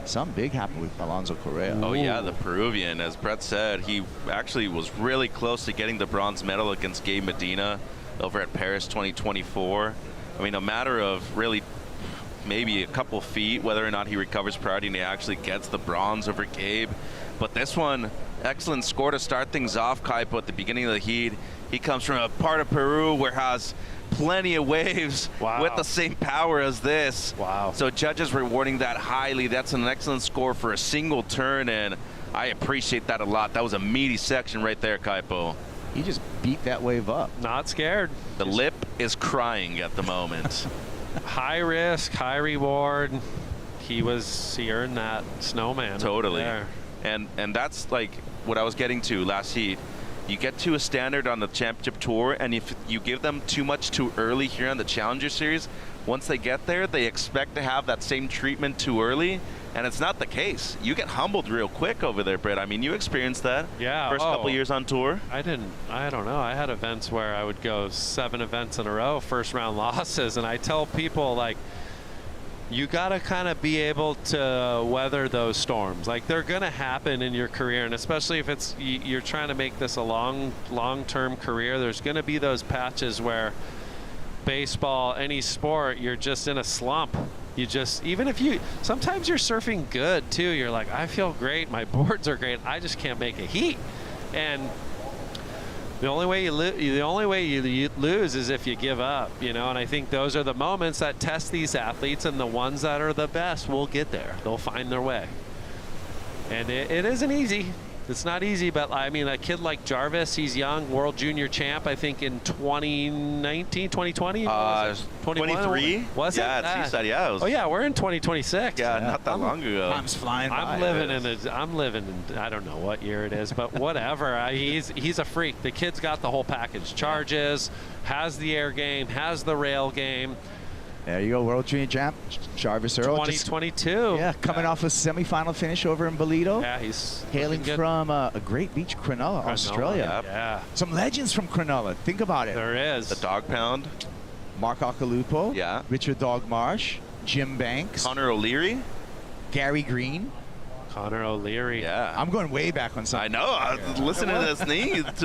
something big happened with Alonso Correa. Oh yeah, the Peruvian. As Brett said, he actually was really close to getting the bronze medal against Gabe Medina over at Paris 2024. I mean, a matter of really maybe a couple feet whether or not he recovers priority and he actually gets the bronze over Gabe. But this one, excellent score to start things off, Kaipo, at the beginning of the heat. He comes from a part of Peru where has plenty of waves with the same power as this. Wow. So judges rewarding that highly. That's an excellent score for a single turn, and I appreciate that a lot. That was a meaty section right there, Kaipo. He just beat that wave up. Not scared. The lip is crying at the moment. High risk, high reward. He earned that snowman. Totally. There. And that's like what I was getting to last heat. You get to a standard on the championship tour, and if you give them too much too early here on the Challenger Series, once they get there, they expect to have that same treatment too early, and it's not the case. You get humbled real quick over there, Britt. I mean, you experienced that first couple years on tour. I don't know. I had events where I would go 7 events in a row, first round losses, and I tell people, like, you got to kind of be able to weather those storms. Like, they're going to happen in your career, and especially if you're trying to make this a long-term career, there's going to be those patches where baseball, any sport, you're just in a slump. Sometimes you're surfing good too. You're like, I feel great, my boards are great, I just can't make a heat. And the only way you lose is if you give up, and I think those are the moments that test these athletes, and the ones that are the best will get there. They'll find their way. And it isn't easy. It's not easy, but I mean, a kid like Jarvis, he's young, world junior champ, I think in 2019, 2020? 23? Was it? Yeah, it's Seaside, yeah. Oh yeah, we're in 2026. Yeah, not that long ago. Time's flying by. I'm living in, I don't know what year it is, but whatever. He's a freak. The kid's got the whole package. Charges, has the air game, has the rail game. There you go, world junior champ Jarvis Earl. 2022. Coming off a semifinal finish over in Bolito. Yeah, he's hailing from a great beach, Cronulla, Australia. Yeah. Some legends from Cronulla. Think about it. There is. The Dog Pound. Mark Ocalupo. Yeah. Richard Dog Marsh. Jim Banks. Connor O'Leary. Gary Green. Connor O'Leary. Yeah. I'm going way back on something. I know. I was listening to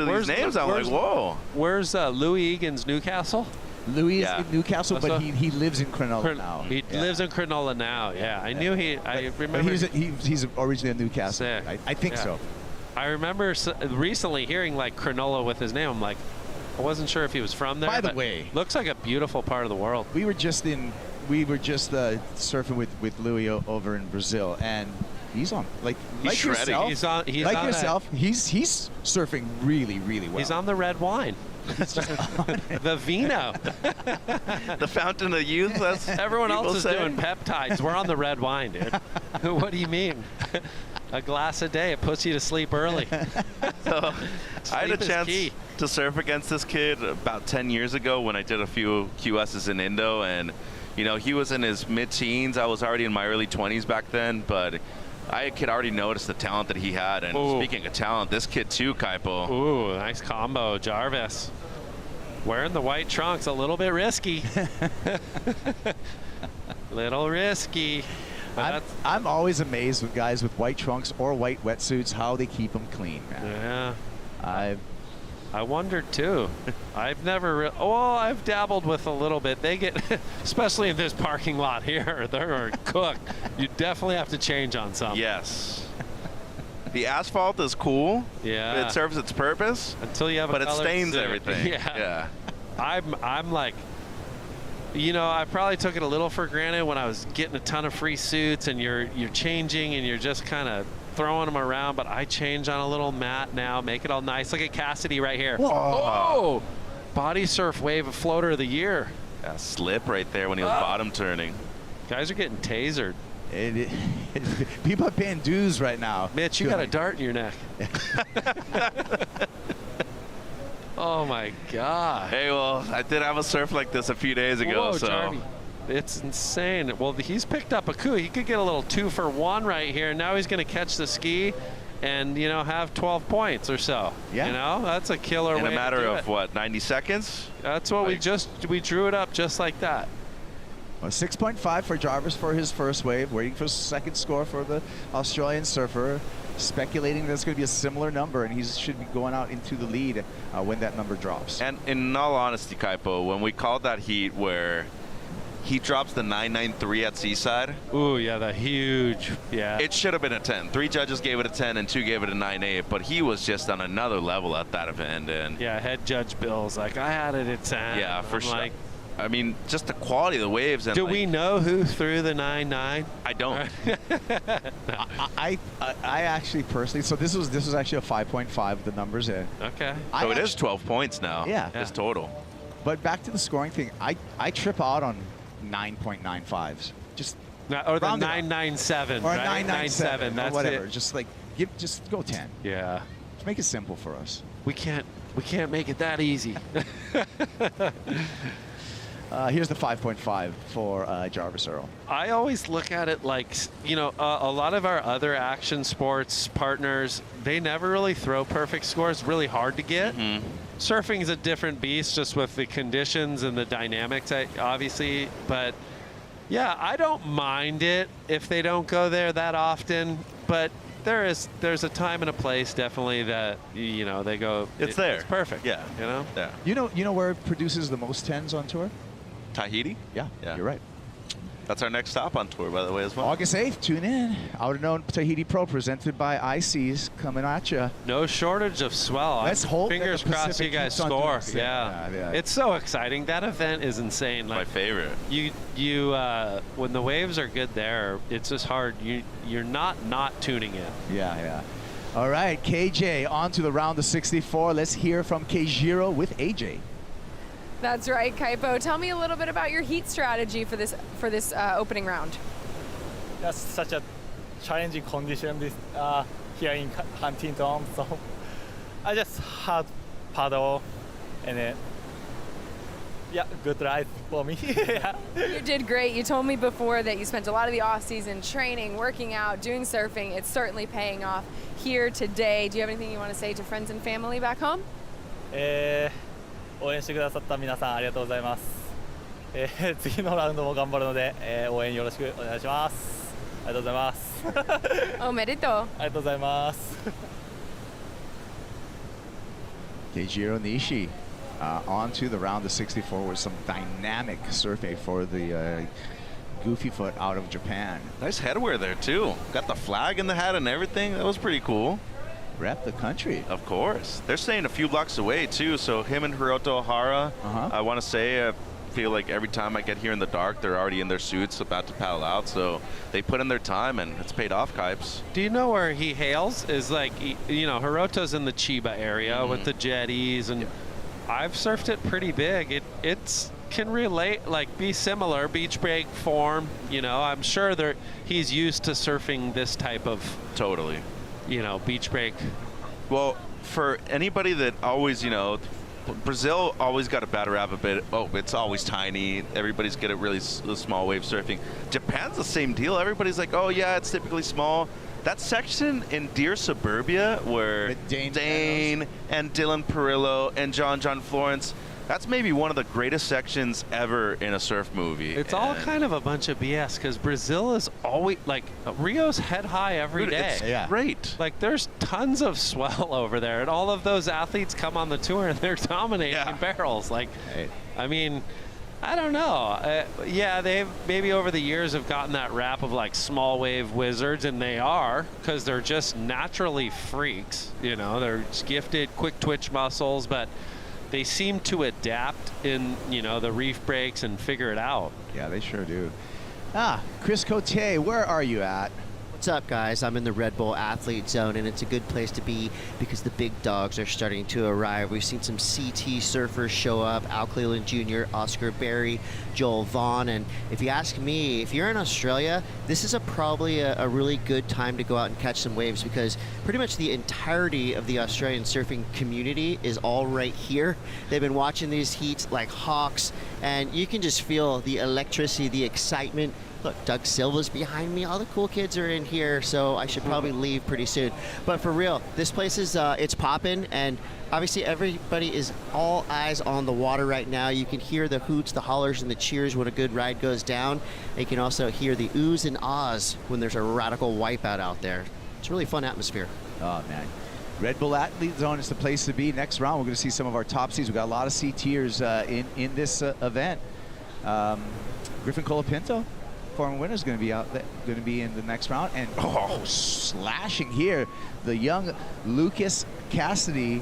these names. I'm like, whoa. Where's Louis Egan's Newcastle? Louis is in Newcastle, but he lives in Cronulla now. He lives in Cronulla now. Yeah, I knew I remember. He's originally a Newcastle. I think so. I remember recently hearing like Cronulla with his name. I'm like, I wasn't sure if he was from there. By the way, looks like a beautiful part of the world. We were just surfing with Louis over in Brazil, and he's on like yourself. He's surfing really, really well. He's on the red wine. The vino. The fountain of youth. Everyone else is doing peptides. We're on the red wine, dude. What do you mean? A glass a day, it puts you to sleep early. So I had a chance to surf against this kid about 10 years ago when I did a few QSs in Indo, and he was in his mid-teens. I was already in my early 20s back then, but I could already notice the talent that he had. And speaking of talent, this kid too, Kaipo. Ooh, nice combo, Jarvis. Wearing the white trunks, a little bit risky. Little risky. I'm always amazed with guys with white trunks or white wetsuits, how they keep them clean, man. Yeah. I wondered too. I've never, I've dabbled with a little bit. They get, especially in this parking lot here, they're cooked. You definitely have to change on something. Yes. The asphalt is cool. Yeah. It serves its purpose. Until you have but a it colored stains suit. everything. Yeah. I'm like, I probably took it a little for granted when I was getting a ton of free suits and you're changing and you're just kind of throwing them around, but I change on a little mat now, make it all nice. Look at Cassidy right here. Whoa. Body surf wave floater of the year. Yeah, slip right there when he was bottom turning. Guys are getting tasered. People are paying dues right now. Mitch, you got a dart in your neck. Oh my God. Hey, well, I did have a surf like this a few days ago. Whoa, so Jarvie. It's insane. Well, he's picked up a coup. He could get a little 2-for-1 right here. Now he's going to catch the ski and, have 12 points or so. Yeah. That's a killer way in a matter to do of, it. what, 90 seconds? That's what we drew it up just like that. Well, 6.5 for Jarvis for his first wave, waiting for his second score for the Australian surfer, speculating there's going to be a similar number, and he should be going out into the lead when that number drops. And in all honesty, Kaipo, when we called that heat where he drops the 993 at Seaside. Ooh, yeah, the huge, yeah. It should have been a 10. 3 judges gave it a 10 and 2 gave it a 9.8, but he was just on another level at that event. And yeah, head judge Bill's like, I had it at 10. Yeah, for sure. Like, I mean, just the quality of the waves. And do we know who threw the 9.9? I don't. I actually personally, so this was actually a 5.5. The numbers in. Okay. So it is 12 points now. Yeah. It's total. But back to the scoring thing, I trip out on 9.95s. Just or the 997. Or right? 997. That's or whatever. it. Just go 10. Yeah. Just make it simple for us. We can't make it that easy. Here's the 5.5 for Jarvis Earl. I always look at it like, a lot of our other action sports partners, they never really throw perfect scores. Really hard to get. Mm-hmm. Surfing is a different beast just with the conditions and the dynamics, obviously. But, yeah, I don't mind it if they don't go there that often. But there's a time and a place, definitely, that, they go. It's there. It's perfect. Yeah. Yeah. You know where it produces the most 10s on tour? Tahiti? Yeah, you're right. That's our next stop on tour, by the way, as well. August 8th, tune in. Out of known Tahiti Pro, presented by ICs, coming at you. No shortage of swell. Let's hope fingers that the crossed you Pacific guys keeps on doing score. its thing. Yeah. It's so exciting. That event is insane. My favorite. You when the waves are good there, it's just hard. You're not tuning in. Yeah. All right, KJ, on to the round of 64. Let's hear from Keijiro with AJ. That's right, Kaipo. Tell me a little bit about your heat strategy for this opening round. That's such a challenging condition here in Huntington, so I just had paddle and good ride for me. Yeah. You did great. You told me before that you spent a lot of the off season training, working out, doing surfing. It's certainly paying off here today. Do you have anything you want to say to friends and family back home? 応援してくださった皆さんありがとうございます。次のラウンドも頑張るので、応援よろしくお願いします。ありがとうございます。おめでとう。ありがとうございます。Keijiro Nishi on to the round of 64 with some dynamic surfing for the Goofy Foot out of Japan. Nice headwear there, too. Got the flag in the hat and everything. That was pretty cool. Rep the country. Of course. They're staying a few blocks away, too. So him and Hiroto Ohara, I want to say, I feel like every time I get here in the dark, they're already in their suits about to paddle out. So they put in their time, and it's paid off, Kipes. Do you know where he hails? Is like, Hiroto's in the Chiba area with the jetties, and I've surfed it pretty big. It's can relate, like be similar, beach break form. I'm sure he's used to surfing this type of beach break. Well, for anybody that always, Brazil always got a bad rap a bit. Oh, it's always tiny. Everybody's good at really small wave surfing. Japan's the same deal. Everybody's like, oh yeah, it's typically small. That section in Deer Suburbia where Dane and Dylan Perillo and John Florence, That's maybe one of the greatest sections ever in a surf movie. It's all kind of a bunch of BS because Brazil is always like Rio's head high every day. It's great. Like there's tons of swell over there, and all of those athletes come on the tour and they're dominating in barrels. Like, I mean, I don't know. Yeah, they've maybe over the years have gotten that rap of like small wave wizards, and they are because they're just naturally freaks. You know, they're just gifted, quick twitch muscles, but they seem to adapt in, you know, the reef breaks and figure it out. Yeah, they sure do. Chris Cotier, where are you at? What's up, guys? I'm in the Red Bull Athlete Zone, and it's a good place to be because the big dogs are starting to arrive. We've seen some CT surfers show up, Al Cleland Jr., Oscar Berry, Joel Vaughn, and if you ask me, if you're in Australia, this is probably a really good time to go out and catch some waves because pretty much the entirety of the Australian surfing community is all right here. They've been watching these heats like hawks, and you can just feel the electricity, the excitement. Look, Doug Silva's behind me. All the cool kids are in here, so I should probably leave pretty soon. But for real, this place is it's popping, and obviously everybody is all eyes on the water right now. You can hear the hoots, the hollers, and the cheers when a good ride goes down. You can also hear the oohs and ahs when there's a radical wipeout out there. It's a really fun atmosphere. Oh, man. Red Bull Athlete Zone is the place to be. Next round, we're going to see some of our top seeds. We've got a lot of CTers in this event. Griffin Colapinto, former winner, is going to be out there, going to be in the next round. And slashing here, the young Lucas Cassidy.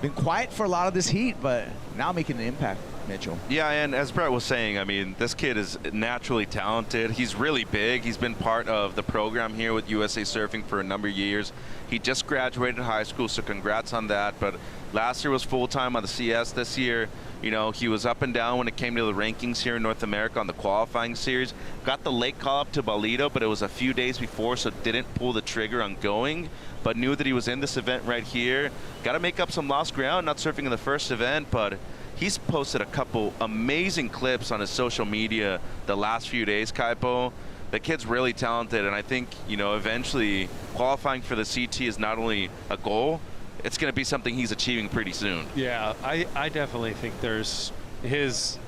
Been quiet for a lot of this heat, but now making an impact, Mitchell. Yeah, and as Brett was saying, I mean, this kid is naturally talented. He's really big. He's been part of the program here with USA Surfing for a number of years. He just graduated high school, so congrats on that. But last year was full-time on the CS. This year, you know, he was up and down when it came to the rankings here in North America on the qualifying series. Got the late call up to Balito, but it was a few days before, so didn't pull the trigger on going, but knew that he was in this event right here. Got to make up some lost ground, not surfing in the first event, but he's posted a couple amazing clips on his social media the last few days, Kaipo. The kid's really talented, and I think, you know, eventually qualifying for the CT is not only a goal, it's going to be something he's achieving pretty soon. Yeah, I definitely think there's he's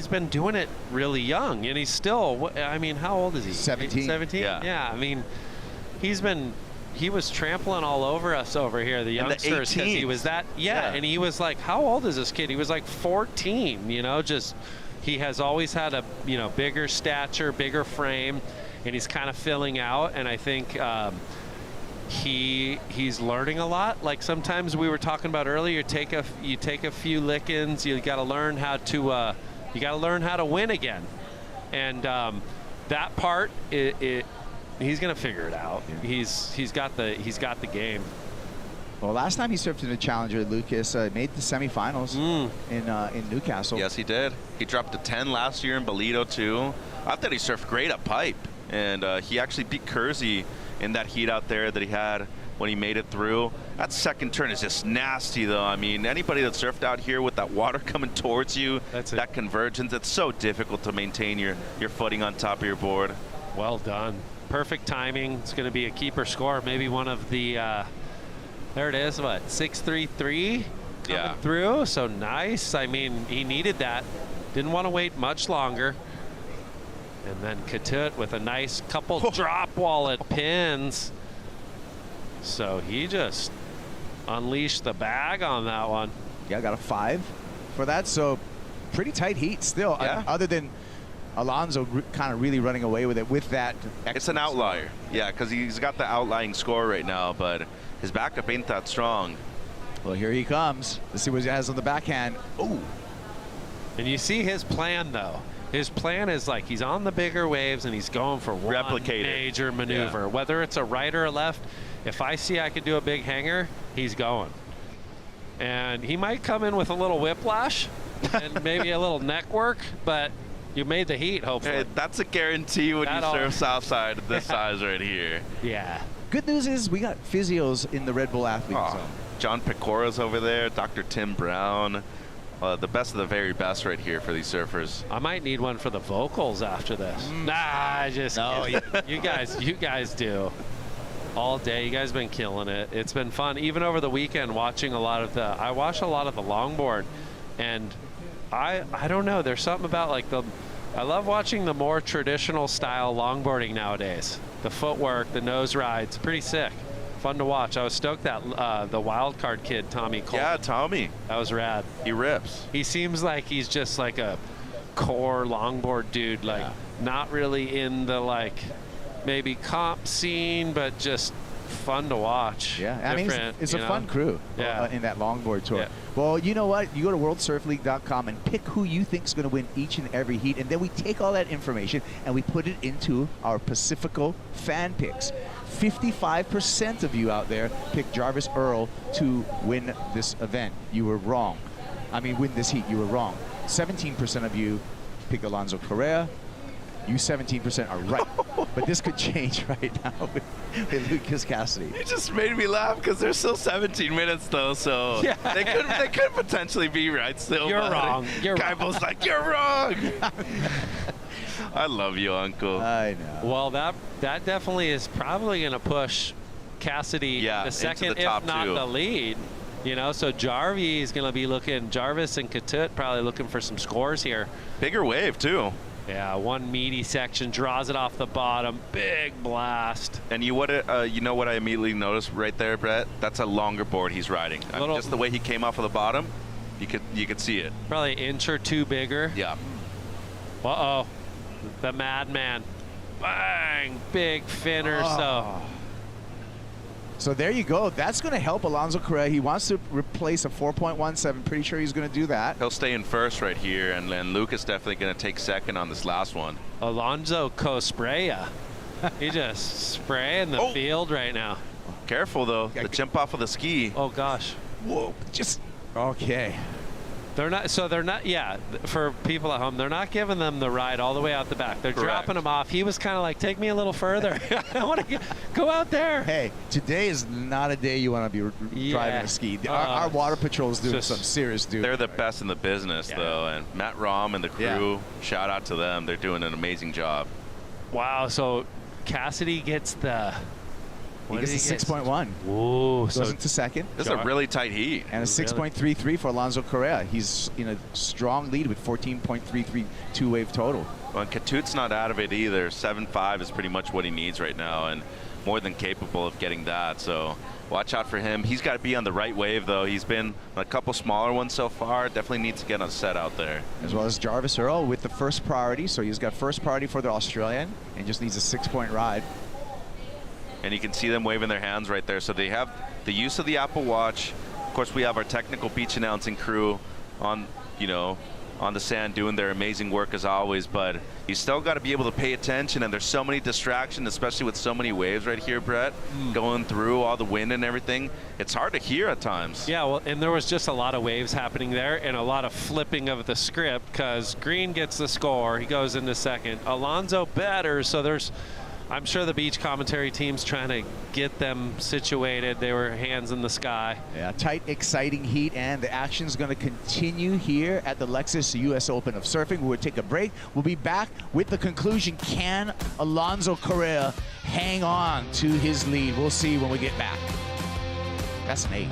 been doing it really young, and he's still, I mean, how old is he? 17. 17? Yeah, I mean, he was trampling all over us over here, the youngsters, because he was that, and he was like, how old is this kid? He was like 14, you know, just, he has always had a, you know, bigger stature, bigger frame, and he's kind of filling out, and I think he's learning a lot. Like sometimes we were talking about earlier, you take a few lickings, you got to learn how to win again, and that part he's gonna figure it out. He's got the game. Well, last time he surfed in a Challenger, Lucas made the semifinals in Newcastle. Yes, he did. He dropped a 10 last year in Balito too. I thought he surfed great at Pipe, and he actually beat Kersey in that heat out there that he had when he made it through. That second turn is just nasty, though. I mean, anybody that surfed out here with that water coming towards you, that convergence, it's so difficult to maintain your footing on top of your board. Well done. Perfect timing. It's going to be a keeper score. Maybe one of the, there it is, what, 6.33 coming through. So nice. I mean, he needed that. Didn't want to wait much longer. And then Katut with a nice couple drop wallet pins. So he just unleashed the bag on that one. Yeah, got a 5 for that. So pretty tight heat still, other than Alonso kind of really running away with it with that. It's an outlier. Yeah, because he's got the outlying score right now, but his backup ain't that strong. Well, here he comes. Let's see what he has on the backhand. Ooh. And you see his plan, though. His plan is like he's on the bigger waves and he's going for one major maneuver. Whether it's a right or a left, if I see I could do a big hanger, he's going. And he might come in with a little whiplash and maybe a little neck work, but you made the heat, hopefully. Hey, that's a guarantee when you surf Southside this size right here. Yeah. Good news is we got physios in the Red Bull Athlete Zone. John Pecora's over there, Dr. Tim Brown. The best of the very best right here for these surfers. I might need one for the vocals after this. Nah, I just you guys do. all day. You guys been killing it. It's been fun. Even over the weekend, watching I watch a lot of the longboard, and I don't know. There's something about like I love watching the more traditional style longboarding nowadays. The footwork, the nose rides, pretty sick. Fun to watch. I was stoked that the wild card kid, Tommy Cole. Yeah, Tommy. That was rad. He rips. He seems like he's just like a core longboard dude, like not really in the like maybe comp scene, but just fun to watch. Yeah, I mean, it's a fun crew in that longboard tour. Yeah. Well, you know what? You go to worldsurfleague.com and pick who you think is going to win each and every heat, and then we take all that information and we put it into our Pacifico fan picks. 55% of you out there picked Jarvis Earl to win this event. You were wrong. I mean, win this heat. You were wrong. 17% of you picked Alonso Correa. You 17% are right. But this could change right now with Lucas Cassidy. It just made me laugh because there's still 17 minutes though, so they could potentially be right still. You're wrong. You're Kaibo's like, you're wrong. I love you, Uncle. I know. Well, that definitely is probably going to push Cassidy the second, the top if not two. the lead. You know, so Jarvis is going to be looking, Jarvis and Katut probably looking for some scores here. Bigger wave, too. Yeah, one meaty section, draws it off the bottom, big blast. And you know what I immediately noticed right there, Brett? That's a longer board he's riding. I mean, just the way he came off of the bottom, you could see it. Probably an inch or two bigger. Yeah. Uh-oh, the madman. Bang, big finner, So there you go. That's going to help Alonso Correa. He wants to replace a 4.17. Pretty sure he's going to do that. He'll stay in first right here, and then Lucas definitely going to take second on this last one. Alonso Cospraya. He just spraying the field right now. Careful, though. The jump off of the ski. Oh, gosh. Whoa. Just, okay. They're not, yeah, for people at home, they're not giving them the ride all the way out the back. They're dropping him off. He was kind of like, take me a little further. I want to go out there. Hey, today is not a day you want to be driving a ski. Our water patrol is doing some serious duty. They're the best in the business, though. And Matt Rom and the crew, shout out to them. They're doing an amazing job. Wow, so Cassidy gets the... He gets a 6.1. Whoa. Goes into second. This is a really tight heat. And a 6.33 for Alonso Correa. He's in a strong lead with 14.33 two-wave total. Well, and Katut's not out of it either. 7.5 is pretty much what he needs right now, and more than capable of getting that. So watch out for him. He's got to be on the right wave, though. He's been on a couple smaller ones so far. Definitely needs to get on a set out there. As well as Jarvis Earl with the first priority. So he's got first priority for the Australian and just needs a 6-point ride. And you can see them waving their hands right there. So they have the use of the Apple Watch. Of course, we have our technical beach announcing crew on the sand doing their amazing work as always. But you still got to be able to pay attention. And there's so many distractions, especially with so many waves right here, Brett, going through all the wind and everything. It's hard to hear at times. Yeah, well, and there was just a lot of waves happening there and a lot of flipping of the script because Green gets the score. He goes into second. Alonso better. So there's... I'm sure the beach commentary team's trying to get them situated. They were hands in the sky. Yeah, tight, exciting heat, and the action's going to continue here at the Lexus US Open of Surfing. We'll take a break. We'll be back with the conclusion. Can Alonso Correa hang on to his lead? We'll see when we get back. That's an 8.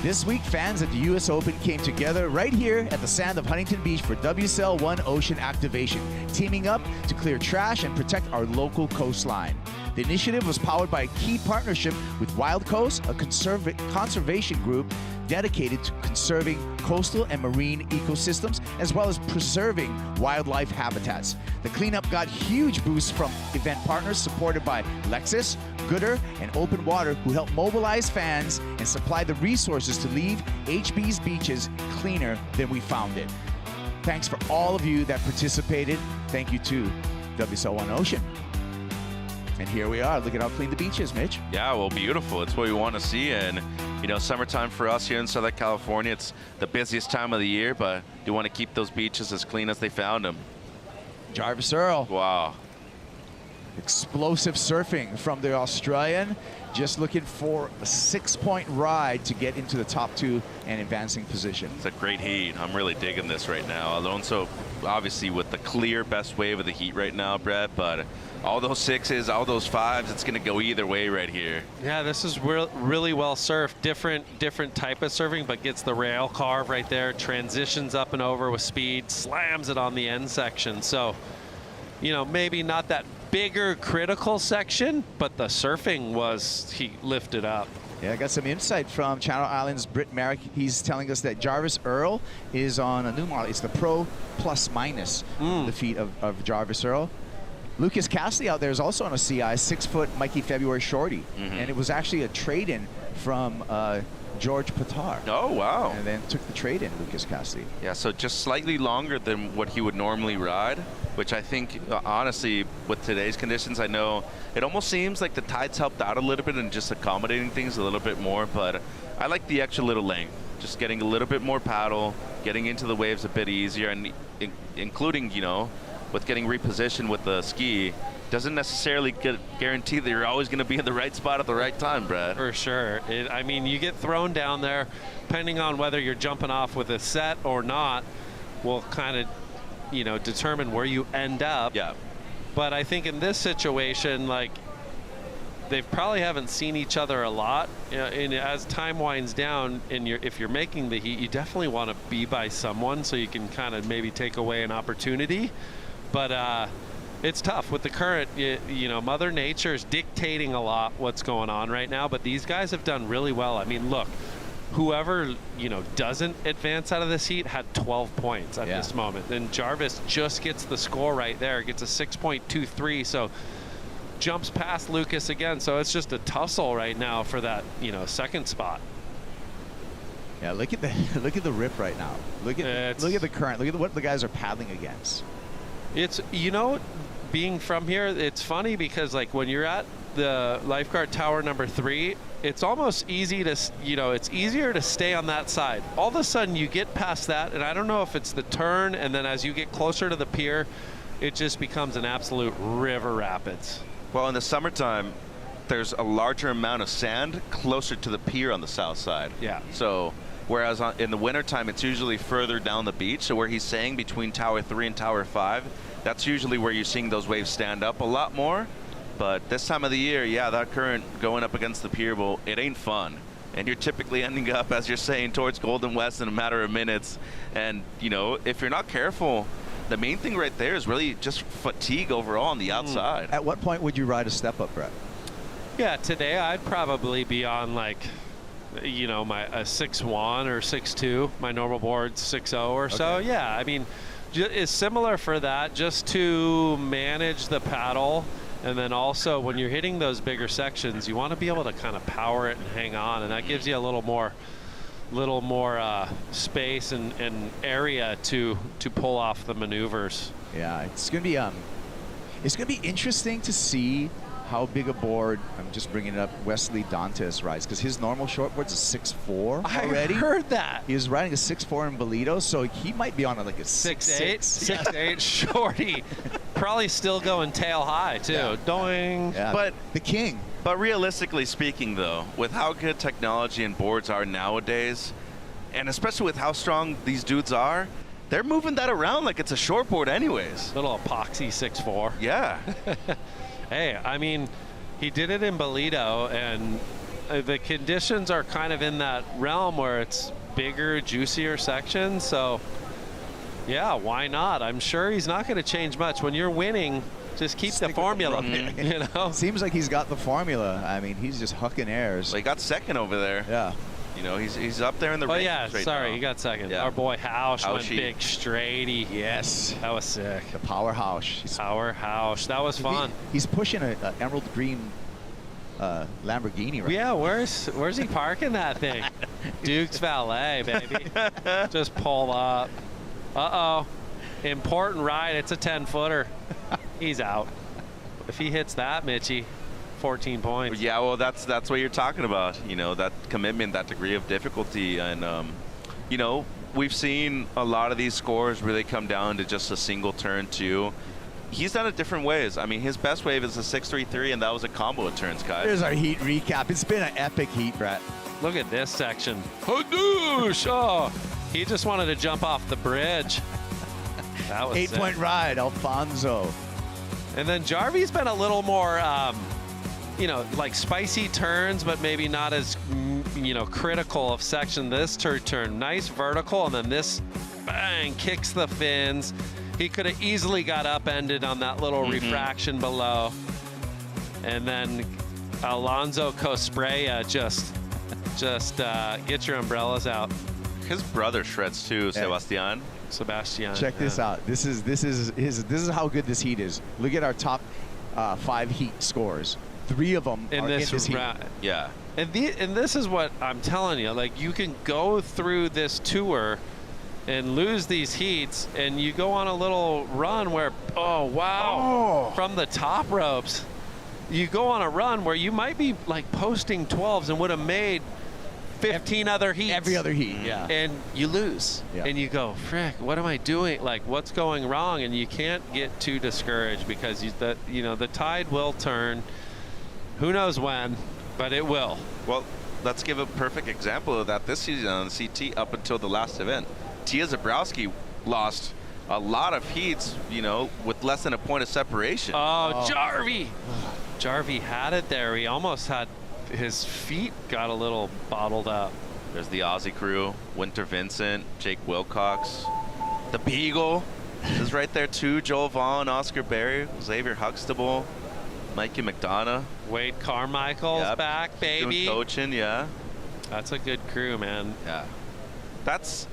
This week, fans at the U.S. Open came together right here at the sand of Huntington Beach for WSL One Ocean activation, teaming up to clear trash and protect our local coastline. The initiative was powered by a key partnership with Wild Coast, a conservation group dedicated to conserving coastal and marine ecosystems, as well as preserving wildlife habitats. The cleanup got huge boosts from event partners supported by Lexus, Gooder, and Open Water, who helped mobilize fans and supply the resources to leave HB's beaches cleaner than we found it. Thanks for all of you that participated. Thank you to WSL One Ocean. And here we are. Look at how clean the beach is, Mitch. Yeah, well, beautiful. It's what we want to see. And, you know, summertime for us here in Southern California, it's the busiest time of the year, but you want to keep those beaches as clean as they found them. Jarvis Earl. Wow. Explosive surfing from the Australian. Just looking for a 6-point ride to get into the top 2 and advancing position. It's a great heat. I'm really digging this right now. Alonso, obviously, with the clear best wave of the heat right now, Brett, but all those 6s, all those 5s, it's going to go either way right here. Yeah, this is really well surfed. Different type of surfing, but gets the rail carve right there, transitions up and over with speed, slams it on the end section. So, you know, maybe not that bigger critical section, but the surfing was, he lifted up. Yeah, I got some insight from Channel Islands' Britt Merrick. He's telling us that Jarvis Earl is on a new model. It's the Pro Plus Minus, the feet of Jarvis Earl. Lucas Cassidy out there is also on a CI, 6-foot Mikey February shorty. And it was actually a trade-in from George Patar. Oh, wow. And then took the trade-in, Lucas Cassidy. Yeah, so just slightly longer than what he would normally ride, which I think, honestly, with today's conditions, I know it almost seems like the tides helped out a little bit and just accommodating things a little bit more, but I like the extra little length. Just getting a little bit more paddle, getting into the waves a bit easier, and including, you know, with getting repositioned with the ski, doesn't necessarily guarantee that you're always going to be in the right spot at the right time, Brad. For sure. I mean, you get thrown down there, depending on whether you're jumping off with a set or not, will kind of, you know, determine where you end up. Yeah. But I think in this situation, like, they probably haven't seen each other a lot. And as time winds down, and if you're making the heat, you definitely want to be by someone so you can kind of maybe take away an opportunity. But it's tough with the current. You know, Mother Nature is dictating a lot what's going on right now, but these guys have done really well. I mean, look, whoever, you know, doesn't advance out of this heat had 12 points at this moment. And Jarvis just gets the score right there, gets a 6.23, so jumps past Lucas again. So it's just a tussle right now for that, you know, second spot. Yeah, look at the rip right now. Look at the current. Look at what the guys are paddling against. It's, you know, being from here, it's funny because, like, when you're at the lifeguard tower number 3, it's almost easy to, you know, it's easier to stay on that side. All of a sudden you get past that, and I don't know if it's the turn, and then as you get closer to the pier, it just becomes an absolute river rapids. Well, in the summertime, there's a larger amount of sand closer to the pier on the south side. Yeah. So whereas in the wintertime, it's usually further down the beach. So where he's saying between Tower 3 and Tower 5, that's usually where you're seeing those waves stand up a lot more. But this time of the year, yeah, that current going up against the pier, well, it ain't fun. And you're typically ending up, as you're saying, towards Golden West in a matter of minutes. And, you know, if you're not careful, the main thing right there is really just fatigue overall on the outside. At what point would you ride a step up, Brett? Yeah, today I'd probably be on, like, you know, my 6.1 or 6.2. My normal board's 6.0 or so. Yeah, I mean, it's similar for that, just to manage the paddle. And then also when you're hitting those bigger sections, you want to be able to kind of power it and hang on, and that gives you a little more space and area to pull off the maneuvers. Yeah, it's gonna be interesting to see how big a board, I'm just bringing it up, Wesley Dantes rides, because his normal shortboard's a 6.4 already. I heard that. He was riding a 6.4 in Bolito, so he might be on like a 6.8. 6.8 shorty. Probably still going tail high too. Yeah. Doing. Yeah. But the king. But realistically speaking, though, with how good technology and boards are nowadays, and especially with how strong these dudes are, they're moving that around like it's a shortboard anyways. Little epoxy 6.4. Yeah. Hey, I mean, he did it in Bolito, and the conditions are kind of in that realm where it's bigger, juicier sections. So, yeah, why not? I'm sure he's not going to change much. When you're winning, just keep the formula. You know, seems like he's got the formula. I mean, he's just hucking airs. Well, he got second over there. Yeah. You know, he's up there in the rankings yeah, right sorry, now. he got second. Yeah. Our boy Hausch went Hauschie. big straighty. Yes. That was sick. The power Hausch. Power Hausch. That was fun. He's pushing an emerald green Lamborghini right Yeah, where's he parking that thing? Duke's Valet, baby. Just pull up. Uh-oh. Important ride. It's a 10-footer. He's out. If he hits that, Mitchie, 14 points. Yeah, well, that's what you're talking about. You know, that commitment, that degree of difficulty, and you know, we've seen a lot of these scores really come down to just a single turn too. He's done it different ways. I mean, his best wave is a 6.33, and that was a combo of turns, guys. Here's our heat recap. It's been an epic heat, Brett. Look at this section. Hadoosh! Oh, he just wanted to jump off the bridge. That was 8-point ride, Alfonso. And then Jarvie's been a little more, you know, like spicy turns, but maybe not as, you know, critical of section. This turn, nice vertical, and then this, bang, kicks the fins. He could have easily got upended on that little refraction below. And then Alonso Cospraya just get your umbrellas out. His brother shreds too, Sebastian. Check this out. This is how good this heat is. Look at our top 5 heat scores. 3 of them are in this heat. Yeah. And this is what I'm telling you. Like, you can go through this tour and lose these heats, and you go on a little run where, oh wow, from the top ropes, you go on a run where you might be like posting 12s and would have made 15 other heats. Every other heat, yeah. And you lose. Yeah. And you go, frick, what am I doing? Like, what's going wrong? And you can't get too discouraged because the tide will turn. Who knows when, but it will. Well, let's give a perfect example of that this season on the CT up until the last event. Tia Zabrowski lost a lot of heats, you know, with less than a point of separation. Oh. Jarvie! Jarvie had it there. He almost had his feet got a little bottled up. There's the Aussie crew, Winter Vincent, Jake Wilcox, the Beagle is right there too. Joel Vaughn, Oscar Berry, Xavier Huxtable, Mikey McDonough. Wade Carmichael's back, baby. Doing coaching, yeah. That's a good crew, man. Yeah. That's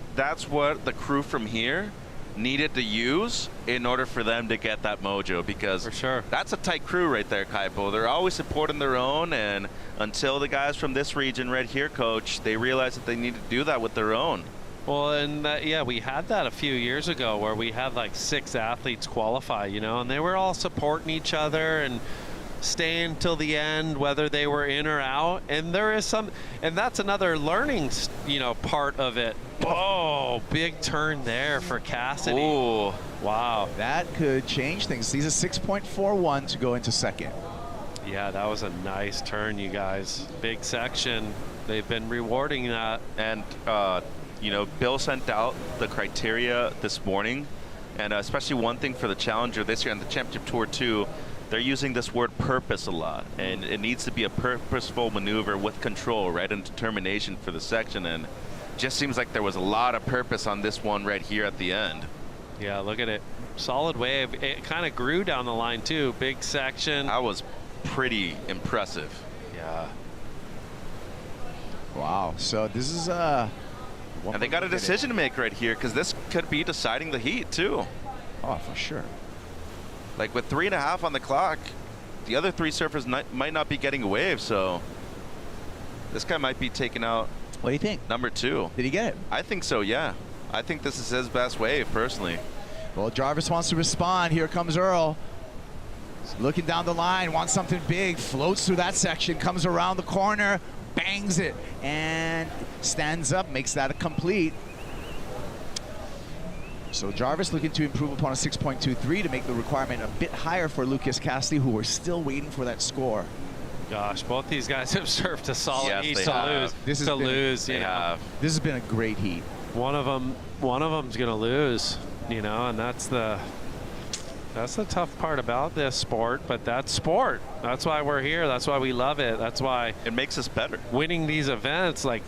what the crew from here needed to use in order for them to get that mojo, because for sure that's a tight crew right there, Kaipo. They're always supporting their own, and until the guys from this region right here coach, they realize that they need to do that with their own. Well, and yeah, we had that a few years ago where we had like 6 athletes qualify, you know, and they were all supporting each other and staying till the end, whether they were in or out. And there is some, and that's another learning, you know, part of it. Oh, big turn there for Cassidy. Ooh. Wow. That could change things. These are 6.41 to go into second. Yeah, that was a nice turn, you guys. Big section. They've been rewarding that. And, you know, Bill sent out the criteria this morning, and especially one thing for the Challenger this year and the Championship Tour too, they're using this word purpose a lot, and it needs to be a purposeful maneuver with control, right, and determination for the section, and just seems like there was a lot of purpose on this one right here at the end. Yeah, look at it. Solid wave. It kind of grew down the line too. Big section. That was pretty impressive. Yeah. Wow. So this is and they got a decision to make right here, because this could be deciding the heat too. Oh, for sure. Like with 3.5 on the clock, the other 3 surfers might not be getting a wave, so this guy might be taking out. What do you think? Number 2. Did he get it? I think so, yeah. I think this is his best wave, personally. Well, Jarvis wants to respond. Here comes Earl. He's looking down the line, wants something big, floats through that section, comes around the corner, bangs it, and stands up, makes that a complete. So Jarvis looking to improve upon a 6.23 to make the requirement a bit higher for Lucas Cassidy, who are still waiting for that score. Gosh, both these guys have surfed a solid heat to lose. This has been a great heat. One of them's gonna lose, you know, and that's the That's the tough part about this sport, but that's sport. That's why we're here. That's why we love it. That's why it makes us better. Winning these events, like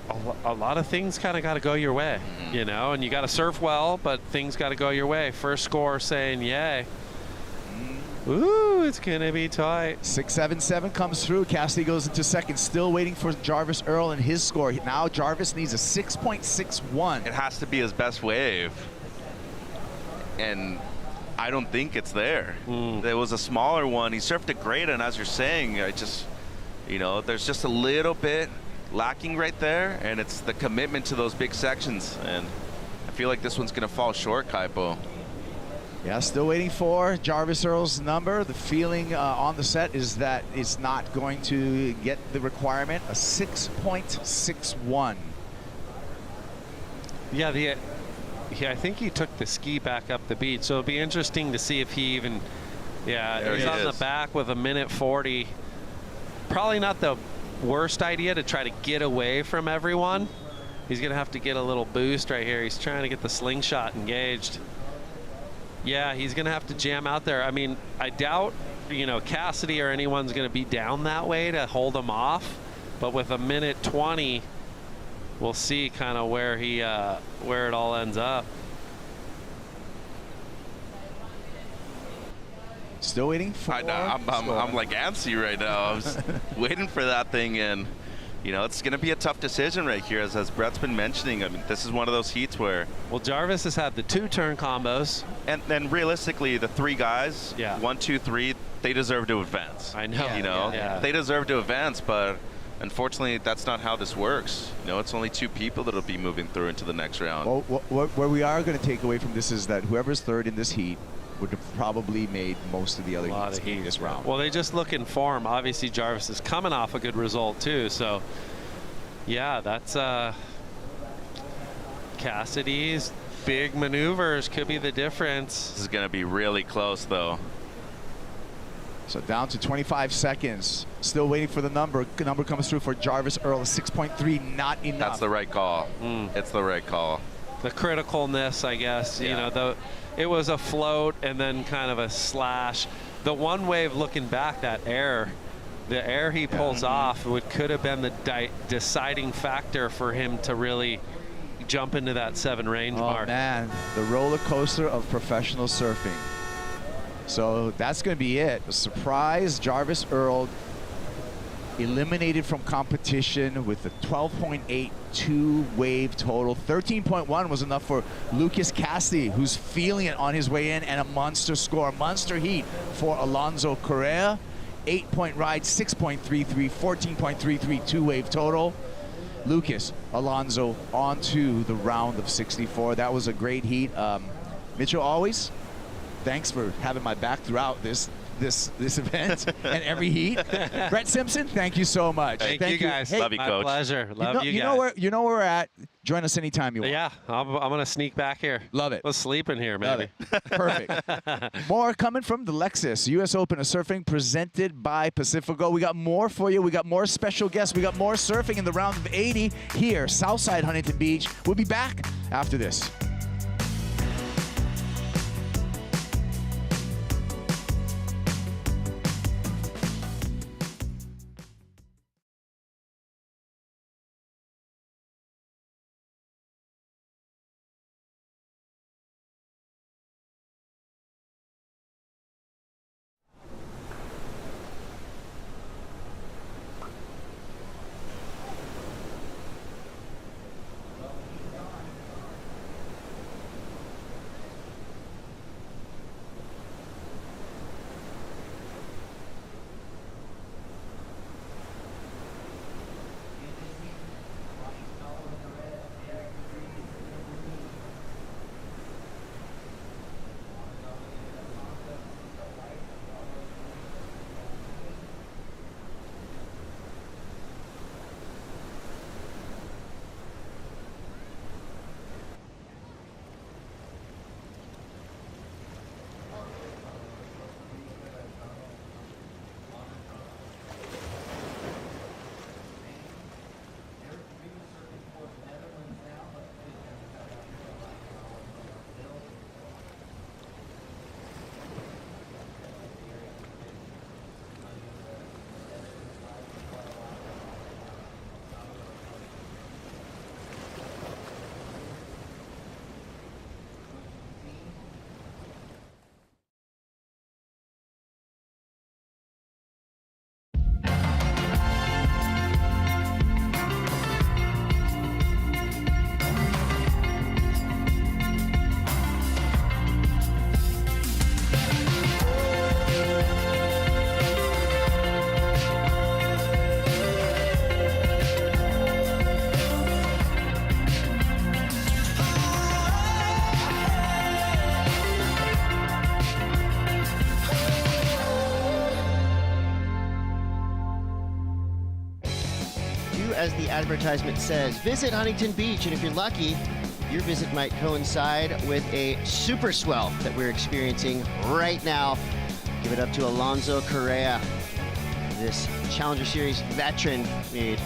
a lot of things kind of got to go your way, you know, and you got to surf well, but things got to go your way. First score saying yay. Ooh, it's going to be tight. 6.77 comes through. Cassidy goes into second, still waiting for Jarvis Earl and his score. Now Jarvis needs a 6.61. It has to be his best wave. And I don't think it's there. There was a smaller one. He surfed it great, and as you're saying, I just, you know, there's just a little bit lacking right there, and it's the commitment to those big sections. And I feel like this one's going to fall short, Kaipo. Yeah, still waiting for Jarvis Earl's number. The feeling on the set is that it's not going to get the requirement, a 6.61. Yeah, I think he took the ski back up the beach, so it'll be interesting to see if he even, he's on the back with a minute 40. Probably not the worst idea to try to get away from everyone. He's gonna have to get a little boost right here. He's trying to get the slingshot engaged. Yeah, he's gonna have to jam out there. I mean, I doubt, you know, Cassidy or anyone's gonna be down that way to hold him off, but with a minute 20, we'll see kind of where where it all ends up. Still waiting for. I'm like antsy right now. I was waiting for that thing, and you know it's going to be a tough decision right here, as Brett's been mentioning. I mean, this is one of those heats where. Well, Jarvis has had the 2-turn combos, and then realistically, the 3 guys, 1, 2, 3, they deserve to advance. I know. You know, they deserve to advance, but. Unfortunately, that's not how this works. You know, it's only 2 people that'll be moving through into the next round. Well, where we are going to take away from this is that whoever's third in this heat would have probably made most of the other heats in this round. Well, they just look in form. Obviously, Jarvis is coming off a good result too. So, yeah, that's Cassidy's big maneuvers could be the difference. This is going to be really close, though. So down to 25 seconds. Still waiting for the number. The number comes through for Jarvis Earl. 6.3, not enough. That's the right call. It's the right call. The criticalness, I guess. You know, it was a float and then kind of a slash. The one wave looking back, that air, the air he pulls off could have been the deciding factor for him to really jump into that 7 range mark. Oh man, the roller coaster of professional surfing. So that's going to be it. A surprise, Jarvis Earl eliminated from competition with a 12.82 wave total. 13.1 was enough for Lucas Cassidy, who's feeling it on his way in, and a monster score. Monster heat for Alonso Correa. 8-point ride, 6.33, 14.33 two-wave total. Lucas, Alonso on to the round of 64. That was a great heat. Mitchell, always, thanks for having my back throughout this event and every heat. Brett Simpson, thank you so much. Thank you guys. Hey, love you, Coach. My pleasure. Love you guys. You know where we're at. Join us anytime you want. Yeah, I'm gonna sneak back here. Love it. Let's sleep in here, maybe. Perfect. More coming from the Lexus US Open of Surfing presented by Pacifico. We got more for you. We got more special guests. We got more surfing in the round of 80 here, Southside Huntington Beach. We'll be back after this. as the advertisement says. Visit Huntington Beach, and if you're lucky, your visit might coincide with a super swell that we're experiencing right now. Give it up to Alonso Correa. This Challenger Series veteran made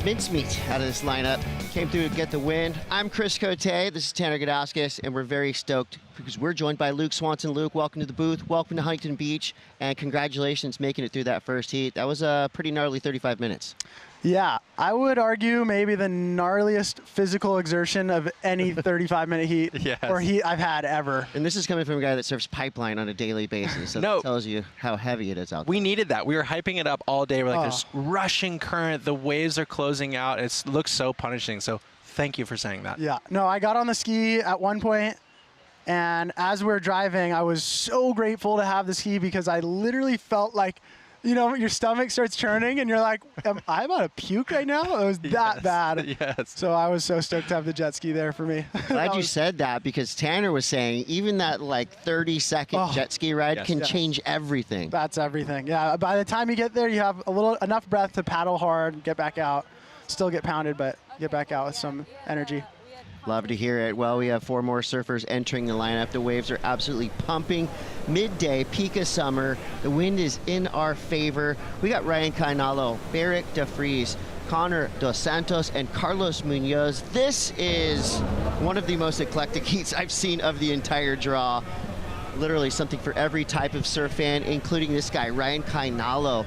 mincemeat out of this lineup. Came through to get the win. I'm Chris Cote. This is Tanner Gadauskas, and we're very stoked because we're joined by Luke Swanson. Luke, welcome to the booth. Welcome to Huntington Beach, and congratulations making it through that first heat. That was a pretty gnarly 35 minutes. Yeah, I would argue maybe the gnarliest physical exertion of any 35-minute heat or heat I've had ever. And this is coming from a guy that surfs pipeline on a daily basis, so that tells you how heavy it is out there. We needed that. We were hyping it up all day. We're like, there's rushing current. The waves are closing out. It looks so punishing. So thank you for saying that. Yeah. No, I got on the ski at one point, and as we were driving, I was so grateful to have the ski because I literally felt like, you know, your stomach starts churning and you're like, am I about to puke right now? It was that bad. Yes. So I was so stoked to have the jet ski there for me. Glad you said that, because Tanner was saying even that like 30-second jet ski ride can change everything. That's everything. Yeah. By the time you get there, you have enough breath to paddle hard, get back out, still get pounded, but get back out with some energy. Love to hear it. Well, we have 4 more surfers entering the lineup. The waves are absolutely pumping. Midday, peak of summer. The wind is in our favor. We got Ryan Kainalo, Beric DeFries, Connor Dos Santos, and Carlos Munoz. This is one of the most eclectic heats I've seen of the entire draw. Literally something for every type of surf fan, including this guy, Ryan Kainalo,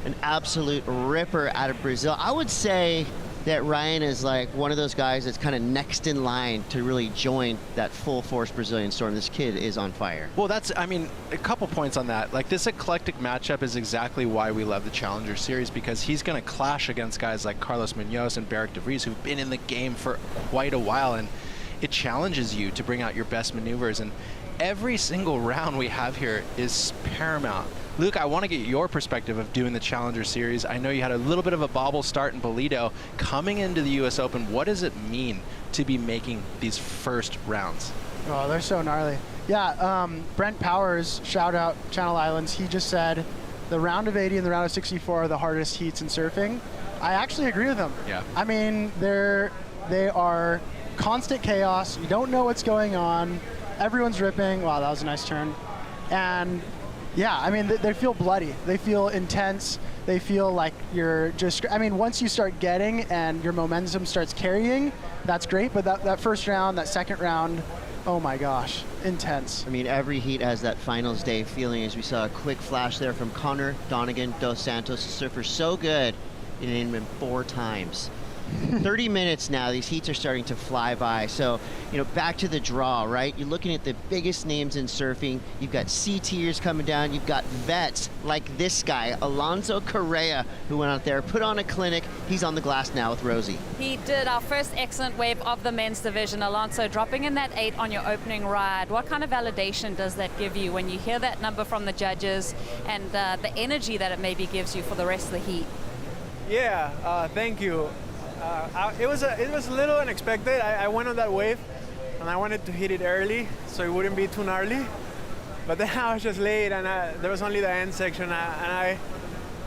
an absolute ripper out of Brazil. I would say that Ryan is like one of those guys that's kind of next in line to really join that full force Brazilian storm. This kid is on fire. Well, I mean, a couple points on that. Like, this eclectic matchup is exactly why we love the Challenger Series, because he's going to clash against guys like Carlos Munoz and Beric DeVries, who've been in the game for quite a while, and it challenges you to bring out your best maneuvers. And every single round we have here is paramount. Luke, I want to get your perspective of doing the Challenger Series. I know you had a little bit of a bobble start in Bolito. Coming into the U.S. Open, what does it mean to be making these first rounds? Oh, they're so gnarly. Yeah, Brent Powers, shout out Channel Islands, he just said the round of 80 and the round of 64 are the hardest heats in surfing. I actually agree with him. Yeah. I mean, they are constant chaos. You don't know what's going on. Everyone's ripping. Wow, that was a nice turn. And yeah, I mean, they feel bloody. They feel intense. They feel like you're just, I mean, once you start getting and your momentum starts carrying, that's great. But that first round, that second round, oh my gosh, intense. I mean, every heat has that finals day feeling, as we saw a quick flash there from Connor Donegan Dos Santos, a surfer so good, you named him 4 times. 30 minutes now, these heats are starting to fly by. So, you know, back to the draw, right? You're looking at the biggest names in surfing. You've got C-tiers coming down. You've got vets like this guy, Alonso Correa, who went out there, put on a clinic. He's on the glass now with Rosie. He did our first excellent wave of the men's division. Alonso, dropping in that 8 on your opening ride. What kind of validation does that give you when you hear that number from the judges and the energy that it maybe gives you for the rest of the heat? Yeah, thank you. It was a little unexpected. I went on that wave, and I wanted to hit it early so it wouldn't be too gnarly. But then I was just late, and there was only the end section, and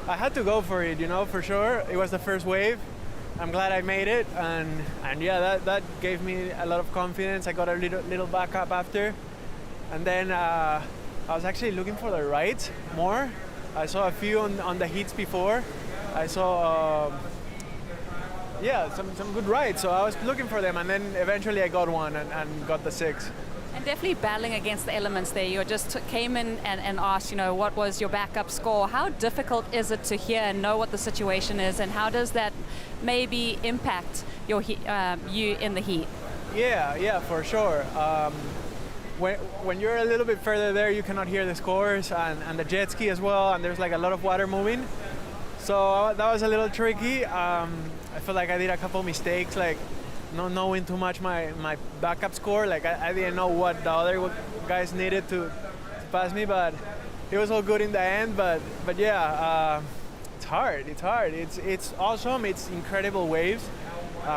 I had to go for it, you know, for sure. It was the first wave. I'm glad I made it, and yeah, that gave me a lot of confidence. I got a little backup after, and then I was actually looking for the rights more. I saw a few on the heats before. I saw. Yeah, some good rides, so I was looking for them, and then eventually I got one and got the 6. And definitely battling against the elements there. You just came in and asked, you know, what was your backup score? How difficult is it to hear and know what the situation is, and how does that maybe impact you in the heat? Yeah, for sure. When you're a little bit further there, you cannot hear the scores and the jet ski as well, and there's like a lot of water moving. So that was a little tricky. I feel like I did a couple mistakes, like not knowing too much my backup score. Like I didn't know what the other guys needed to pass me, but it was all good in the end. But yeah, it's hard. It's awesome. It's incredible waves.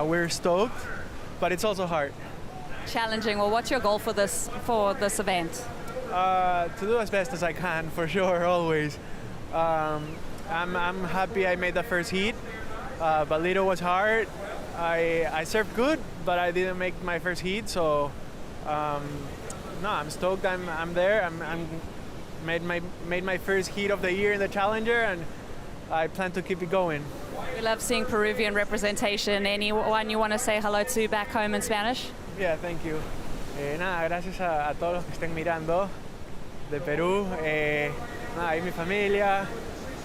We're stoked, but it's also hard. Challenging. Well, what's your goal for this event? To do as best as I can, for sure, always. I'm happy I made the first heat. but Lido was hard. I surfed good, but I didn't make my first heat, so no, I'm stoked. I'm there. I'm made my first heat of the year in the Challenger, and I plan to keep it going. We love seeing Peruvian representation. Anyone you want to say hello to back home in Spanish? Yeah, thank you. Nada, gracias a todos los que estén mirando de Perú. Nada, ahí mi familia,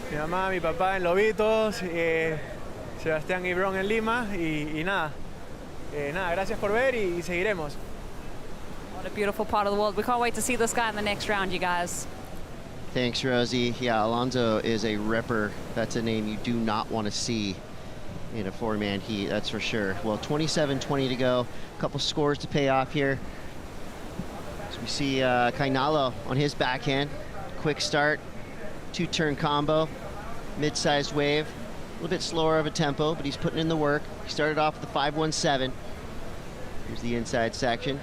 mi mamá, mi papá en Lobitos, Sebastián y Bron en Lima, y nada, gracias por ver y seguiremos. What a beautiful part of the world. We can't wait to see this guy in the next round, you guys. Thanks, Rosie. Yeah, Alonso is a ripper. That's a name you do not want to see in a four-man heat, that's for sure. Well, 27:20 to go. A couple scores to pay off here. So we see Kainalo on his backhand. Quick start, two-turn combo, mid-sized wave. A little bit slower of a tempo, but he's putting in the work. He started off with the 5.17. Here's the inside section.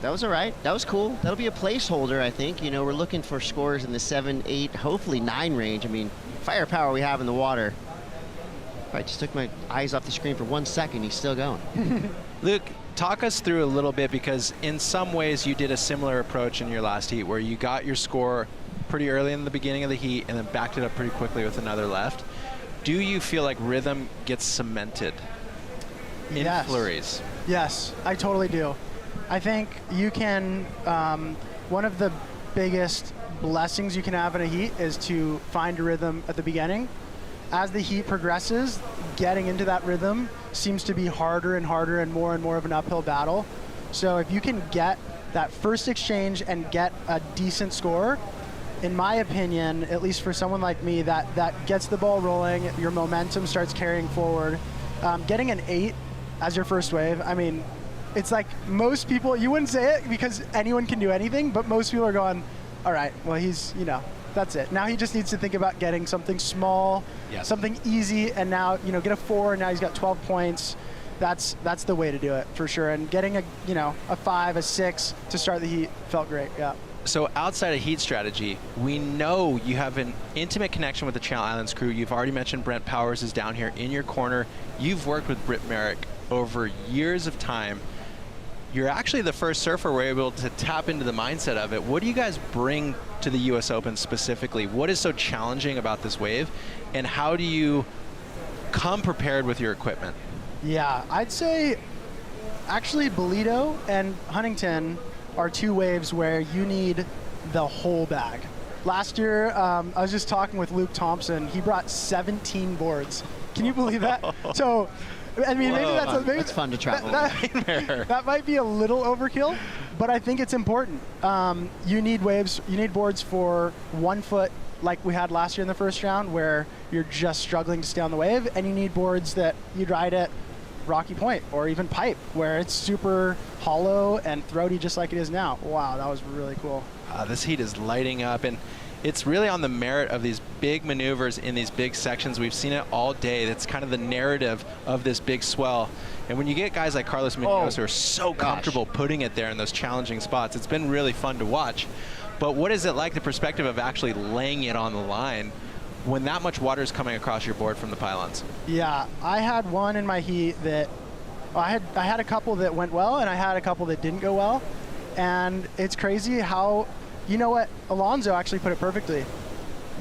That was all right. That was cool. That'll be a placeholder, I think. You know, we're looking for scores in the 7, 8, hopefully 9 range. I mean, firepower we have in the water. I just took my eyes off the screen for 1 second. He's still going. Luke, talk us through a little bit, because in some ways you did a similar approach in your last heat where you got your score pretty early in the beginning of the heat and then backed it up pretty quickly with another left. Do you feel like rhythm gets cemented in flurries? Yes, I totally do. I think you can, one of the biggest blessings you can have in a heat is to find a rhythm at the beginning. As the heat progresses, getting into that rhythm seems to be harder and harder and more of an uphill battle. So if you can get that first exchange and get a decent score, in my opinion, at least for someone like me, that gets the ball rolling, your momentum starts carrying forward. Getting an 8 as your first wave, I mean, it's like most people, you wouldn't say it because anyone can do anything, but most people are going, all right, well, he's, you know, that's it. Now he just needs to think about getting something small, something easy, and now, you know, get a 4, and now he's got 12 points. That's the way to do it, for sure. And getting a 5, a 6 to start the heat felt great, yeah. So outside of heat strategy, we know you have an intimate connection with the Channel Islands crew. You've already mentioned Brent Powers is down here in your corner. You've worked with Britt Merrick over years of time. You're actually the first surfer we're able to tap into the mindset of it. What do you guys bring to the US Open specifically? What is so challenging about this wave, and how do you come prepared with your equipment? Yeah, I'd say actually Bolito and Huntington are two waves where you need the whole bag. Last year, I was just talking with Luke Thompson. He brought 17 boards. Can you believe that? So, I mean, maybe that's fun to travel. That might be a little overkill, but I think it's important. You need waves. You need boards for 1 foot, like we had last year in the first round, where you're just struggling to stay on the wave, and you need boards that you'd ride at Rocky Point or even Pipe, where it's super hollow and throaty, just like it is now. Wow, that was really cool. This heat is lighting up, and it's really on the merit of these big maneuvers in these big sections. We've seen it all day. That's kind of the narrative of this big swell. And when you get guys like Carlos Munoz who are so comfortable putting it there in those challenging spots, it's been really fun to watch. But what is it like, the perspective of actually laying it on the line when that much water is coming across your board from the pylons? Yeah, I had one in my heat that, I had a couple that went well, and I had a couple that didn't go well. And it's crazy how, you know what, Alonso actually put it perfectly.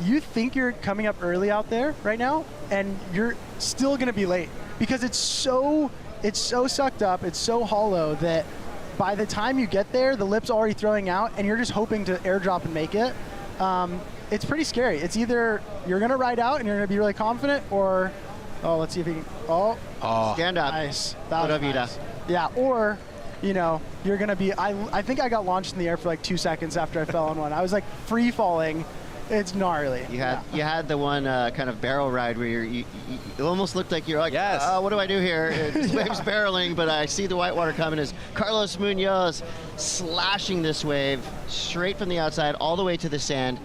You think you're coming up early out there right now, and you're still going to be late because it's so sucked up, it's so hollow that by the time you get there, the lip's already throwing out, and you're just hoping to airdrop and make it. It's pretty scary. It's either you're going to ride out and you're going to be really confident, or, let's see if he can, stand up. Nice. That was nice. Yeah, or, you know, you're going to be, I think I got launched in the air for like 2 seconds after I fell on one. I was like free falling. It's gnarly. You had the one kind of barrel ride where you it almost looked like you're like, what do I do here? This wave's barreling, but I see the whitewater coming as Carlos Munoz slashing this wave straight from the outside all the way to the sand.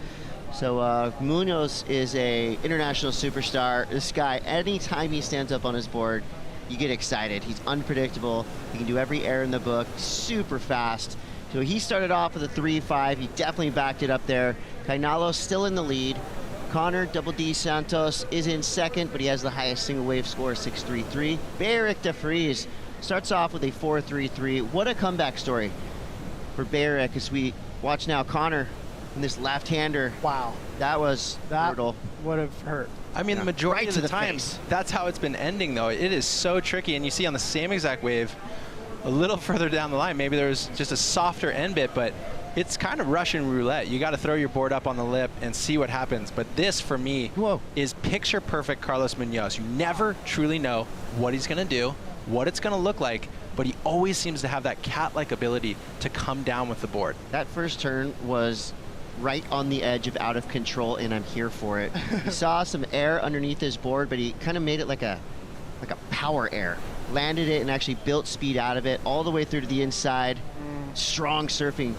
So Munoz is a international superstar. This guy, anytime he stands up on his board, you get excited. He's unpredictable. He can do every air in the book, super fast. So he started off with a 3.5. He definitely backed it up there. Kainalo's still in the lead. Connor Double D Santos is in second, but he has the highest single wave score, 6.33. Beric de Vries starts off with a 4.33. What a comeback story for Beric as we watch now Connor and this left-hander. Wow. That was brutal. Would have hurt. I mean, the majority Right of the to the time, face. that's how it's been ending, though. It is so tricky, and you see on the same exact wave, a little further down the line, maybe there's just a softer end bit, but it's kind of Russian roulette. You got to throw your board up on the lip and see what happens. But this, for me, is picture-perfect Carlos Munoz. You never truly know what he's going to do, what it's going to look like, but he always seems to have that cat-like ability to come down with the board. That first turn was right on the edge of out of control, and I'm here for it. He saw some air underneath his board, but he kind of made it like a power air. Landed it and actually built speed out of it all the way through to the inside. Strong surfing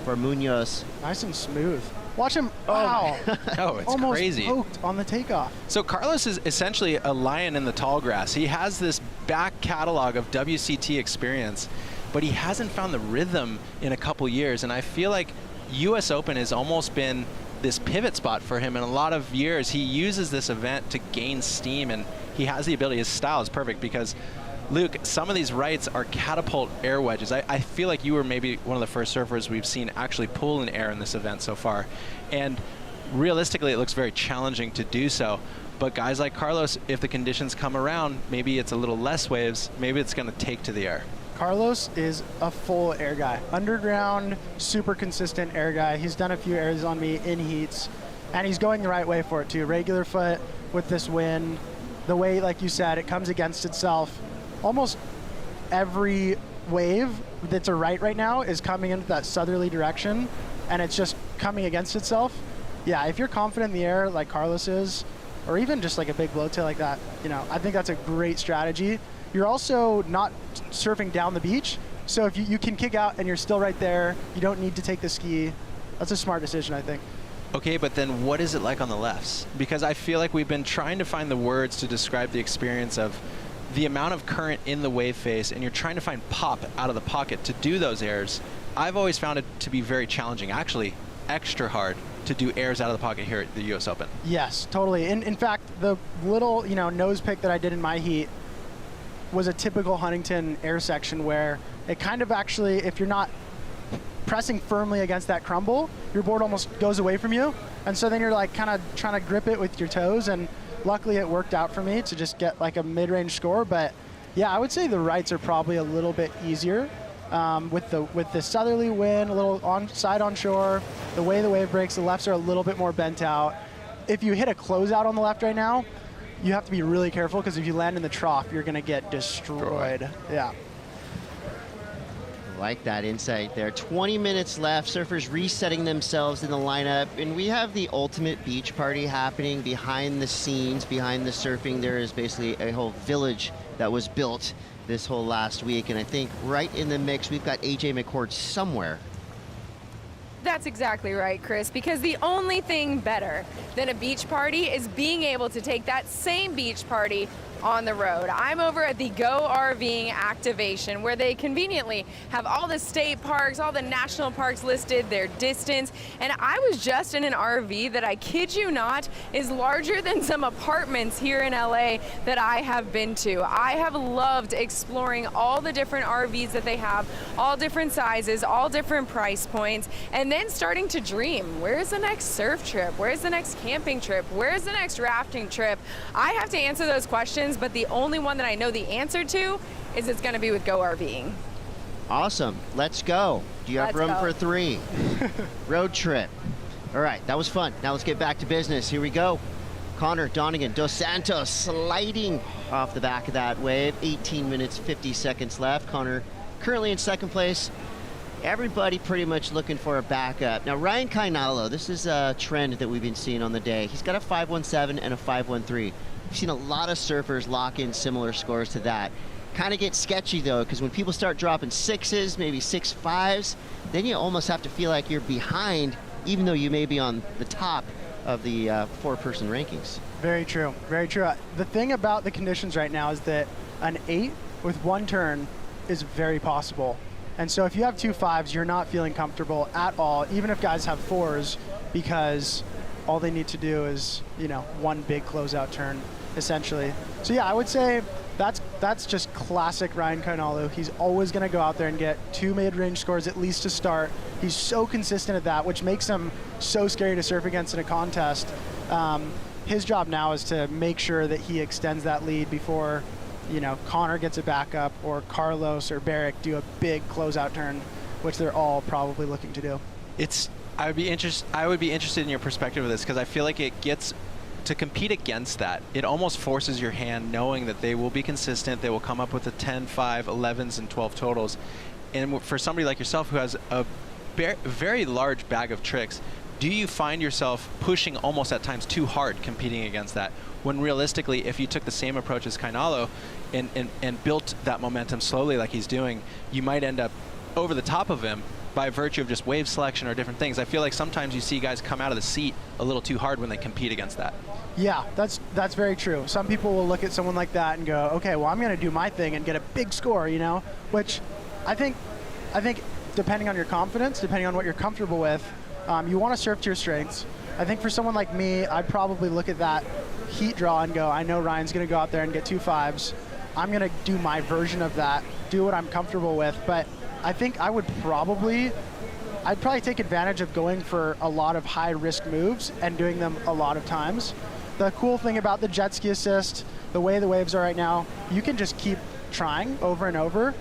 for Munoz. Nice and smooth. Watch him. Wow. Oh, it's almost crazy. poked on the takeoff. So Carlos is essentially a lion in the tall grass. He has this back catalog of WCT experience, but he hasn't found the rhythm in a couple years. And I feel like US Open has almost been this pivot spot for him in a lot of years. He uses this event to gain steam, and he has the ability. His style is perfect because, Luke, some of these rights are catapult air wedges. I feel like you were maybe one of the first surfers we've seen actually pull an air in this event so far. And realistically, it looks very challenging to do so. But guys like Carlos, if the conditions come around, maybe it's a little less waves, maybe it's going to take to the air. Carlos is a full air guy. Underground, super consistent air guy. He's done a few airs on me in heats, and he's going the right way for it too. Regular foot with this wind. The way, like you said, it comes against itself. Almost every wave that's a right now is coming into that southerly direction, and it's just coming against itself. Yeah, if you're confident in the air like Carlos is, or even just like a big blowtail like that, I think that's a great strategy. You're also not surfing down the beach, so if you can kick out and you're still right there, you don't need to take the ski. That's a smart decision, I think. Okay, but then what is it like on the lefts? Because I feel like we've been trying to find the words to describe the experience of the amount of current in the wave face, and you're trying to find pop out of the pocket to do those airs. I've always found it to be very challenging, actually extra hard, to do airs out of the pocket here at the US Open. Yes, totally. In fact, the little nose pick that I did in my heat was a typical Huntington air section where it kind of actually, if you're not pressing firmly against that crumble, your board almost goes away from you. And so then you're like kind of trying to grip it with your toes, and luckily it worked out for me to just get like a mid-range score. But yeah, I would say the rights are probably a little bit easier with the southerly wind, a little side on shore, the way the wave breaks, the lefts are a little bit more bent out. If you hit a closeout on the left right now, you have to be really careful, because if you land in the trough, you're going to get destroyed. Yeah. I like that insight there. 20 minutes left. Surfers resetting themselves in the lineup. And we have the ultimate beach party happening behind the scenes, behind the surfing. There is basically a whole village that was built this whole last week. And I think right in the mix, we've got AJ McCord somewhere. That's exactly right, Chris, because the only thing better than a beach party is being able to take that same beach party on the road. I'm over at the Go RVing activation, where they conveniently have all the state parks, all the national parks listed, their distance, and I was just in an RV that, I kid you not, is larger than some apartments here in LA that I have been to. I have loved exploring all the different RVs that they have, all different sizes, all different price points, and then starting to dream, where's the next surf trip? Where's the next camping trip? Where's the next rafting trip? I have to answer those questions, but the only one that I know the answer to is it's going to be with Go RVing. Awesome. Let's go. Do you have room for 3? Road trip. All right, that was fun. Now let's get back to business. Here we go. Connor Donegan dos Santos sliding off the back of that wave. 18 minutes, 50 seconds left. Connor currently in second place. Everybody pretty much looking for a backup. Now, Ryan Kainalo, this is a trend that we've been seeing on the day. He's got a 5.17 and a 5.13. We've seen a lot of surfers lock in similar scores to that. Kind of gets sketchy, though, because when people start dropping 6s, maybe 6.5s, then you almost have to feel like you're behind, even though you may be on the top of the 4-person rankings. Very true. Very true. The thing about the conditions right now is that an 8 with 1 turn is very possible. And so if you have 2 5s, you're not feeling comfortable at all, even if guys have 4s, because all they need to do is, one big closeout turn, essentially. So yeah, I would say that's just classic Ryan Carnalo. He's always going to go out there and get 2 mid-range scores at least to start. He's so consistent at that, which makes him so scary to surf against in a contest. His job now is to make sure that he extends that lead before, Connor gets it back up, or Carlos or Barrick do a big closeout turn, which they're all probably looking to do. I would be interested in your perspective of this, because I feel like it gets to compete against that. It almost forces your hand, knowing that they will be consistent. They will come up with the 10, 5, 11s, and 12 totals. And for somebody like yourself who has a very large bag of tricks, do you find yourself pushing almost at times too hard competing against that? When realistically, if you took the same approach as Carnalo and built that momentum slowly like he's doing, you might end up over the top of him by virtue of just wave selection or different things. I feel like sometimes you see guys come out of the seat a little too hard when they compete against that. Yeah, that's very true. Some people will look at someone like that and go, okay, well, I'm going to do my thing and get a big score, which I think depending on your confidence, depending on what you're comfortable with, you want to surf to your strengths. I think for someone like me, I'd probably look at that heat draw and go, I know Ryan's going to go out there and get 2 5s. I'm going to do my version of that, do what I'm comfortable with. But I think I'd probably take advantage of going for a lot of high-risk moves and doing them a lot of times. The cool thing about the jet ski assist, the way the waves are right now, you can just keep trying over and over.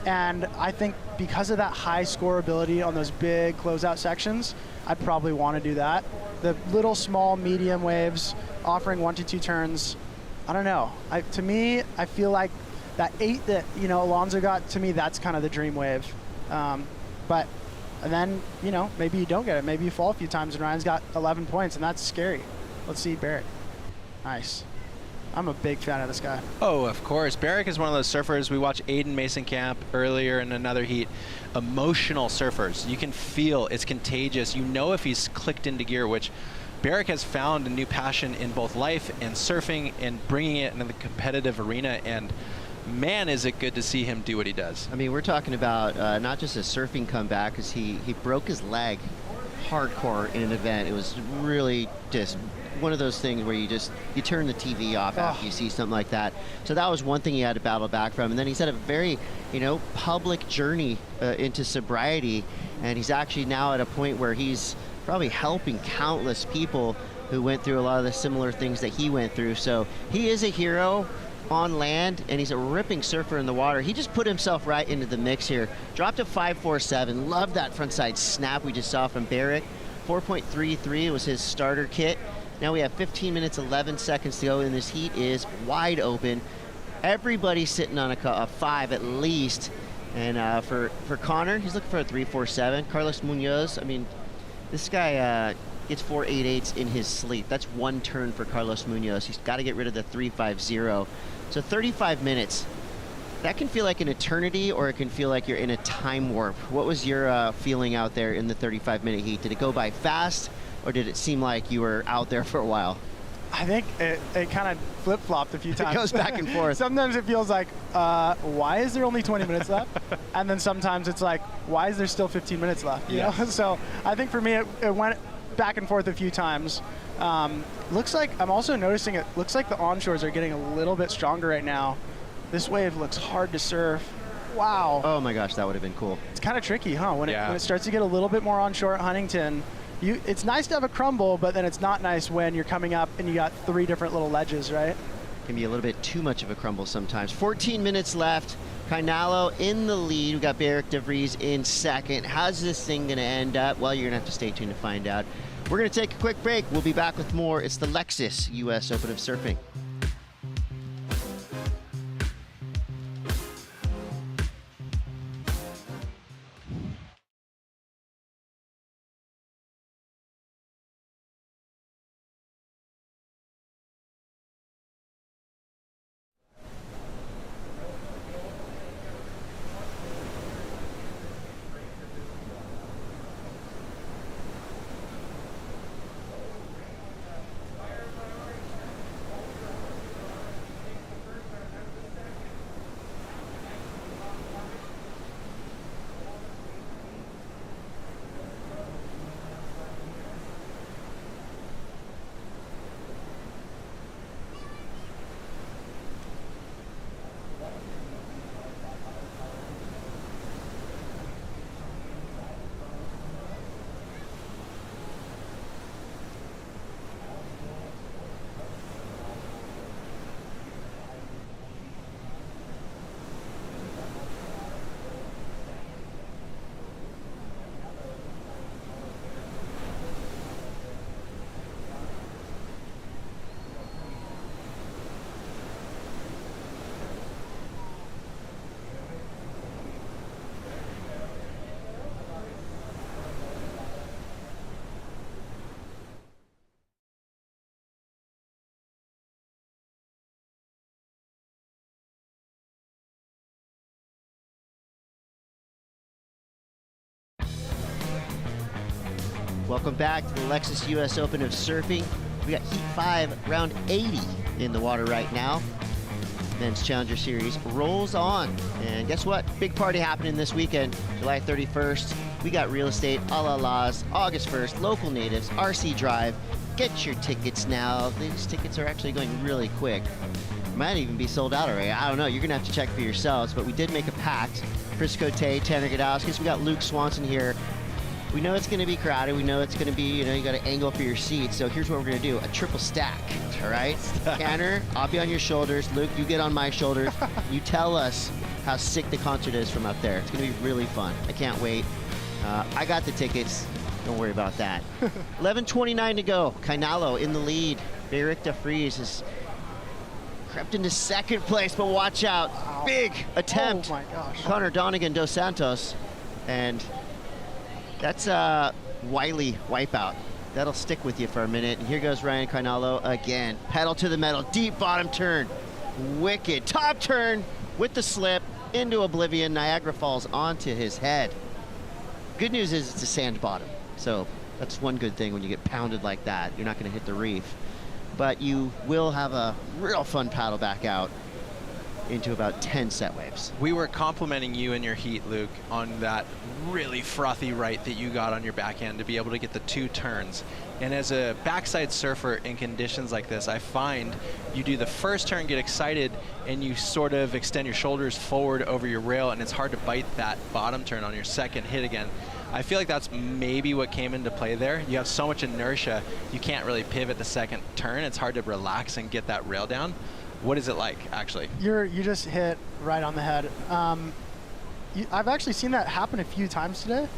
And I think because of that high scoreability on those big closeout sections, I'd probably want to do that. The little, small, medium waves offering 1 to 2 turns, I don't know. To me, I feel like that 8 that Alonso got, to me, that's kind of the dream wave. But then, maybe you don't get it. Maybe you fall a few times and Ryan's got 11 points, and that's scary. Let's see Barrick. Nice. I'm a big fan of this guy. Oh, of course. Barrick is one of those surfers. We watched Aiden Mason Camp earlier in another heat. Emotional surfers. You can feel it's contagious. If he's clicked into gear, which Barrick has found a new passion in both life and surfing and bringing it into the competitive arena. And man, is it good to see him do what he does. I mean, we're talking about not just a surfing comeback, because he broke his leg hardcore in an event. It was really just one of those things where you turn the TV off after you see something like that. So that was one thing he had to battle back from. And then he's had a very, public journey into sobriety. And he's actually now at a point where he's probably helping countless people who went through a lot of the similar things that he went through. So he is a hero on land, and he's a ripping surfer in the water. He just put himself right into the mix here. Dropped a 5.47. Love that frontside snap we just saw from Barrick. 4.33 was his starter kit. Now we have 15 minutes, 11 seconds to go, and this heat is wide open. Everybody's sitting on a 5 at least. And for Connor, he's looking for a 3.47. Carlos Munoz, I mean, this guy gets 4.88s in his sleep. That's 1 turn for Carlos Munoz. He's got to get rid of the 3.50. So 35 minutes. That can feel like an eternity, or it can feel like you're in a time warp. What was your feeling out there in the 35-minute heat? Did it go by fast, or did it seem like you were out there for a while? I think it kind of flip-flopped a few times. It goes back and forth. Sometimes it feels like, why is there only 20 minutes left? And then sometimes it's like, why is there still 15 minutes left? You know? So I think for me, it went back and forth a few times. Looks like, I'm also noticing it looks like the onshores are getting a little bit stronger right now. This wave looks hard to surf. Wow. Oh my gosh, that would have been cool. It's kind of tricky, huh? When it starts to get a little bit more onshore at Huntington, it's nice to have a crumble, but then it's not nice when you're coming up and you got 3 different little ledges, right? Can be a little bit too much of a crumble sometimes. 14 minutes left. Carnalo in the lead. We got Barrick DeVries in second. How's this thing going to end up? Well, you're going to have to stay tuned to find out. We're going to take a quick break. We'll be back with more. It's the Lexus US Open of Surfing. Welcome back to the Lexus US Open of Surfing. We got Heat 5, round 80 in the water right now. Men's Challenger Series rolls on. And guess what? Big party happening this weekend, July 31st. We got real estate, Alalas, August 1st, local natives, RC Drive. Get your tickets now. These tickets are actually going really quick. Might even be sold out already. I don't know. You're going to have to check for yourselves. But we did make a pact. Chris Cote, Tanner Gadowskis. We got Luke Swanson here. We know it's going to be crowded. We know it's going to be, you got to angle for your seat. So here's what we're going to do. A triple stack, all right? Tanner, I'll be on your shoulders. Luke, you get on my shoulders. You tell us how sick the concert is from up there. It's going to be really fun. I can't wait. I got the tickets. Don't worry about that. 11:29 to go. Kainalo in the lead. Beric de Vries has crept into second place, but watch out. Wow. Big attempt. Oh my gosh. Connor Donegan dos Santos. And that's a wily wipeout. That'll stick with you for a minute. And here goes Ryan Kainalo again. Pedal to the metal, deep bottom turn. Wicked top turn with the slip into oblivion. Niagara Falls onto his head. Good news is it's a sand bottom. So that's one good thing when you get pounded like that. You're not going to hit the reef. But you will have a real fun paddle back out into about 10 set waves. We were complimenting you in your heat, Luke, on that really frothy right that you got on your backhand to be able to get the 2 turns. And as a backside surfer in conditions like this, I find you do the first turn, get excited, and you sort of extend your shoulders forward over your rail, and it's hard to bite that bottom turn on your second hit again. I feel like that's maybe what came into play there. You have so much inertia, you can't really pivot the second turn. It's hard to relax and get that rail down. What is it like, actually? You just hit right on the head. I've actually seen that happen a few times today.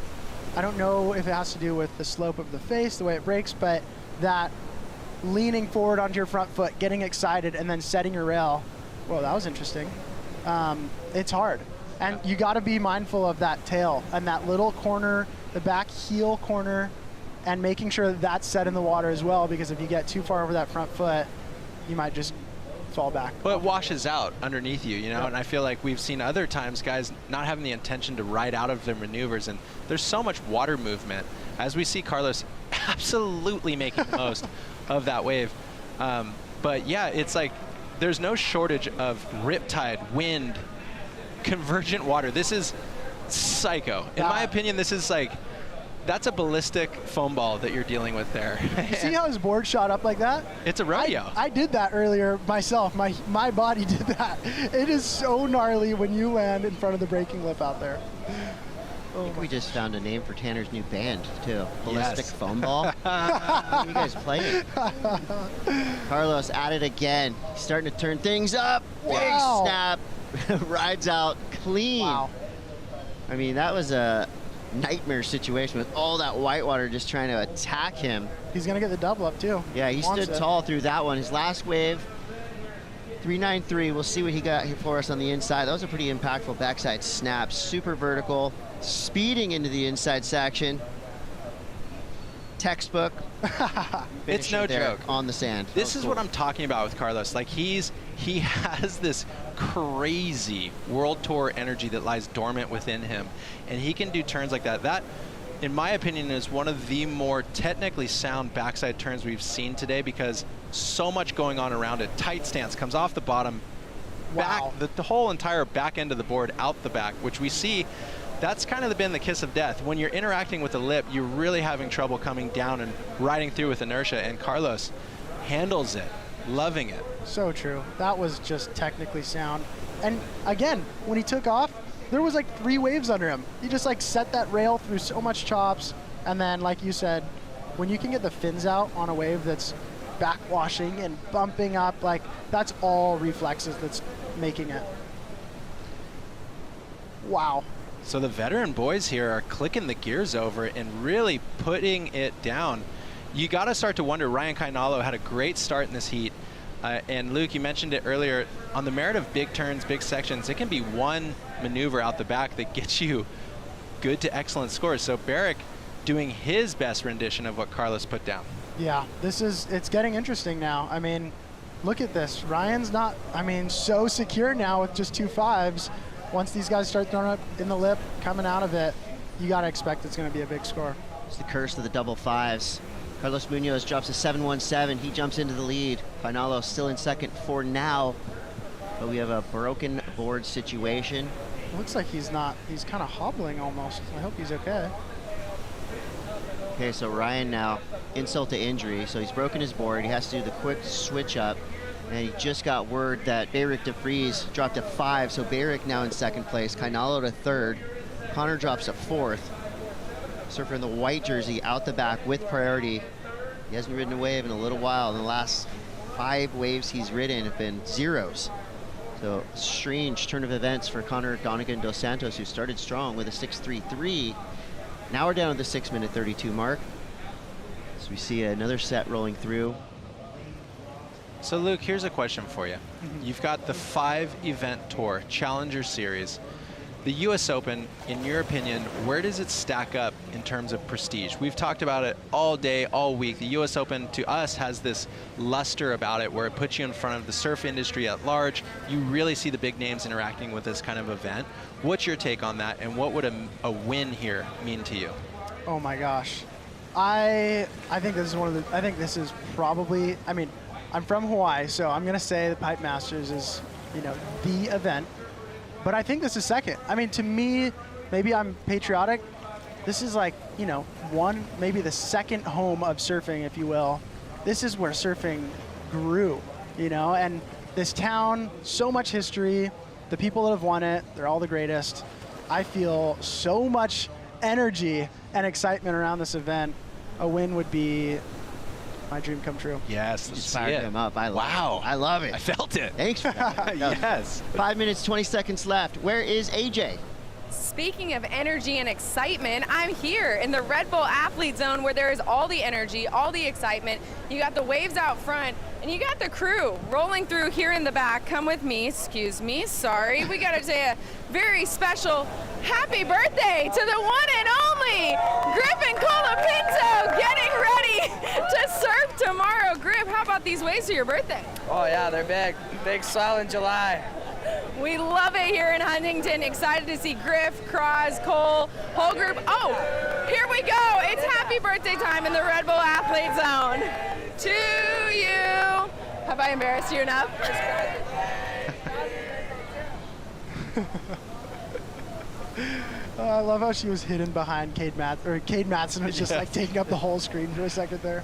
I don't know if it has to do with the slope of the face, the way it breaks, but that leaning forward onto your front foot, getting excited, and then setting your rail. Whoa, that was interesting. It's hard. And you got to be mindful of that tail and that little corner, the back heel corner, and making sure that that's set in the water as well, because if you get too far over that front foot, you might just fall back. Well, it washes out underneath you, Yep. and I feel like we've seen other times guys not having the intention to ride out of their maneuvers, and there's so much water movement. As we see Carlos absolutely making the most of that wave. But yeah, it's like there's no shortage of riptide, wind, convergent water. This is psycho. In my opinion, this is like, that's a ballistic foam ball that you're dealing with there. You see how his board shot up like that? It's a rodeo. I did that earlier myself. My body did that. It is so gnarly when you land in front of the braking lip out there. I think we just found a name for Tanner's new band, too. Ballistic Foam Ball. What are you guys playing? Carlos at it again. He's starting to turn things up. Wow. Big snap. Rides out clean. Wow. I mean, that was a nightmare situation with all that whitewater just trying to attack him. He's going to get the double up, too. Yeah, he stood tall through that one. His last wave, 393. We'll see what he got here for us on the inside. That was a pretty impactful backside snap. Super vertical, speeding into the inside section. Textbook. It's no joke. On the sand. This is what I'm talking about with Carlos. Like he has this crazy world tour energy that lies dormant within him, and he can do turns like that. That, in my opinion, is one of the more technically sound backside turns we've seen today, because so much going on around it. Tight stance, comes off the bottom, back, the whole entire back end of the board out the back, which we see. That's kind of been the kiss of death. When you're interacting with the lip, you're really having trouble coming down and riding through with inertia, and Carlos handles it, loving it. So true. That was just technically sound. And again, when he took off, there was like 3 waves under him. He just like set that rail through so much chops, and then like you said, when you can get the fins out on a wave that's backwashing and bumping up, like that's all reflexes that's making it. Wow. So the veteran boys here are clicking the gears over and really putting it down. You got to start to wonder. Ryan Kainalo had a great start in this heat. And Luke, you mentioned it earlier, on the merit of big turns, big sections, it can be one maneuver out the back that gets you good to excellent scores. So Beric doing his best rendition of what Carlos put down. Yeah, it's getting interesting now. I mean, look at this. Ryan's not, so secure now with just 2 5s. Once these guys start throwing up in the lip, coming out of it, you got to expect it's going to be a big score. It's the curse of the double fives. Carlos Munoz drops a 7-1-7. He jumps into the lead. Cainalo still in second for now, but we have a broken board situation. Looks like he's kind of hobbling almost. I hope he's okay. Okay, so Ryan now, insult to injury. So he's broken his board. He has to do the quick switch up. And he just got word that Beric de Vries dropped to 5. So Beric now in second place. Cainalo to 3rd. Connor drops to 4th. Surfer in the white jersey out the back with priority. He hasn't ridden a wave in a little while. In the last 5 waves he's ridden have been zeros. So strange turn of events for Connor Donegan dos Santos, who started strong with a 6.33. Now we're down to the 6-minute 32 mark. So we see another set rolling through. So Luke, here's a question for you. You've got the 5-event tour, Challenger Series. The US Open, in your opinion, where does it stack up in terms of prestige? We've talked about it all day, all week. The US Open, to us, has this luster about it where it puts you in front of the surf industry at large. You really see the big names interacting with this kind of event. What's your take on that, and what would a win here mean to you? Oh my gosh. I think this is I think this is probably, I mean, I'm from Hawaii, so I'm going to say the Pipe Masters is, the event. But I think this is second. I mean, to me, maybe I'm patriotic. This is like, maybe the second home of surfing, if you will. This is where surfing grew, and this town, so much history. The people that have won it, they're all the greatest. I feel so much energy and excitement around this event. A win would be my dream come true. Yes, let's fired him up. I love it. I felt it. Thanks for that. Yes. 5 minutes, 20 seconds left. Where is AJ? Speaking of energy and excitement, I'm here in the Red Bull Athlete Zone where there is all the energy, all the excitement. You got the waves out front, and you got the crew rolling through here in the back. Come with me, excuse me, sorry. We got to say a very special happy birthday to the one and only Griffin Colapinto, getting ready to surf tomorrow. Griff, how about these waves for your birthday? Oh yeah, they're big. Big swell in July. We love it here in Huntington. Excited to see Griff, Cross, Cole, whole group. Oh, here we go. It's happy birthday time in the Red Bull Athlete Zone. To you. Have I embarrassed you enough? I love how she was hidden behind Cade Matson was just like taking up the whole screen for a second there.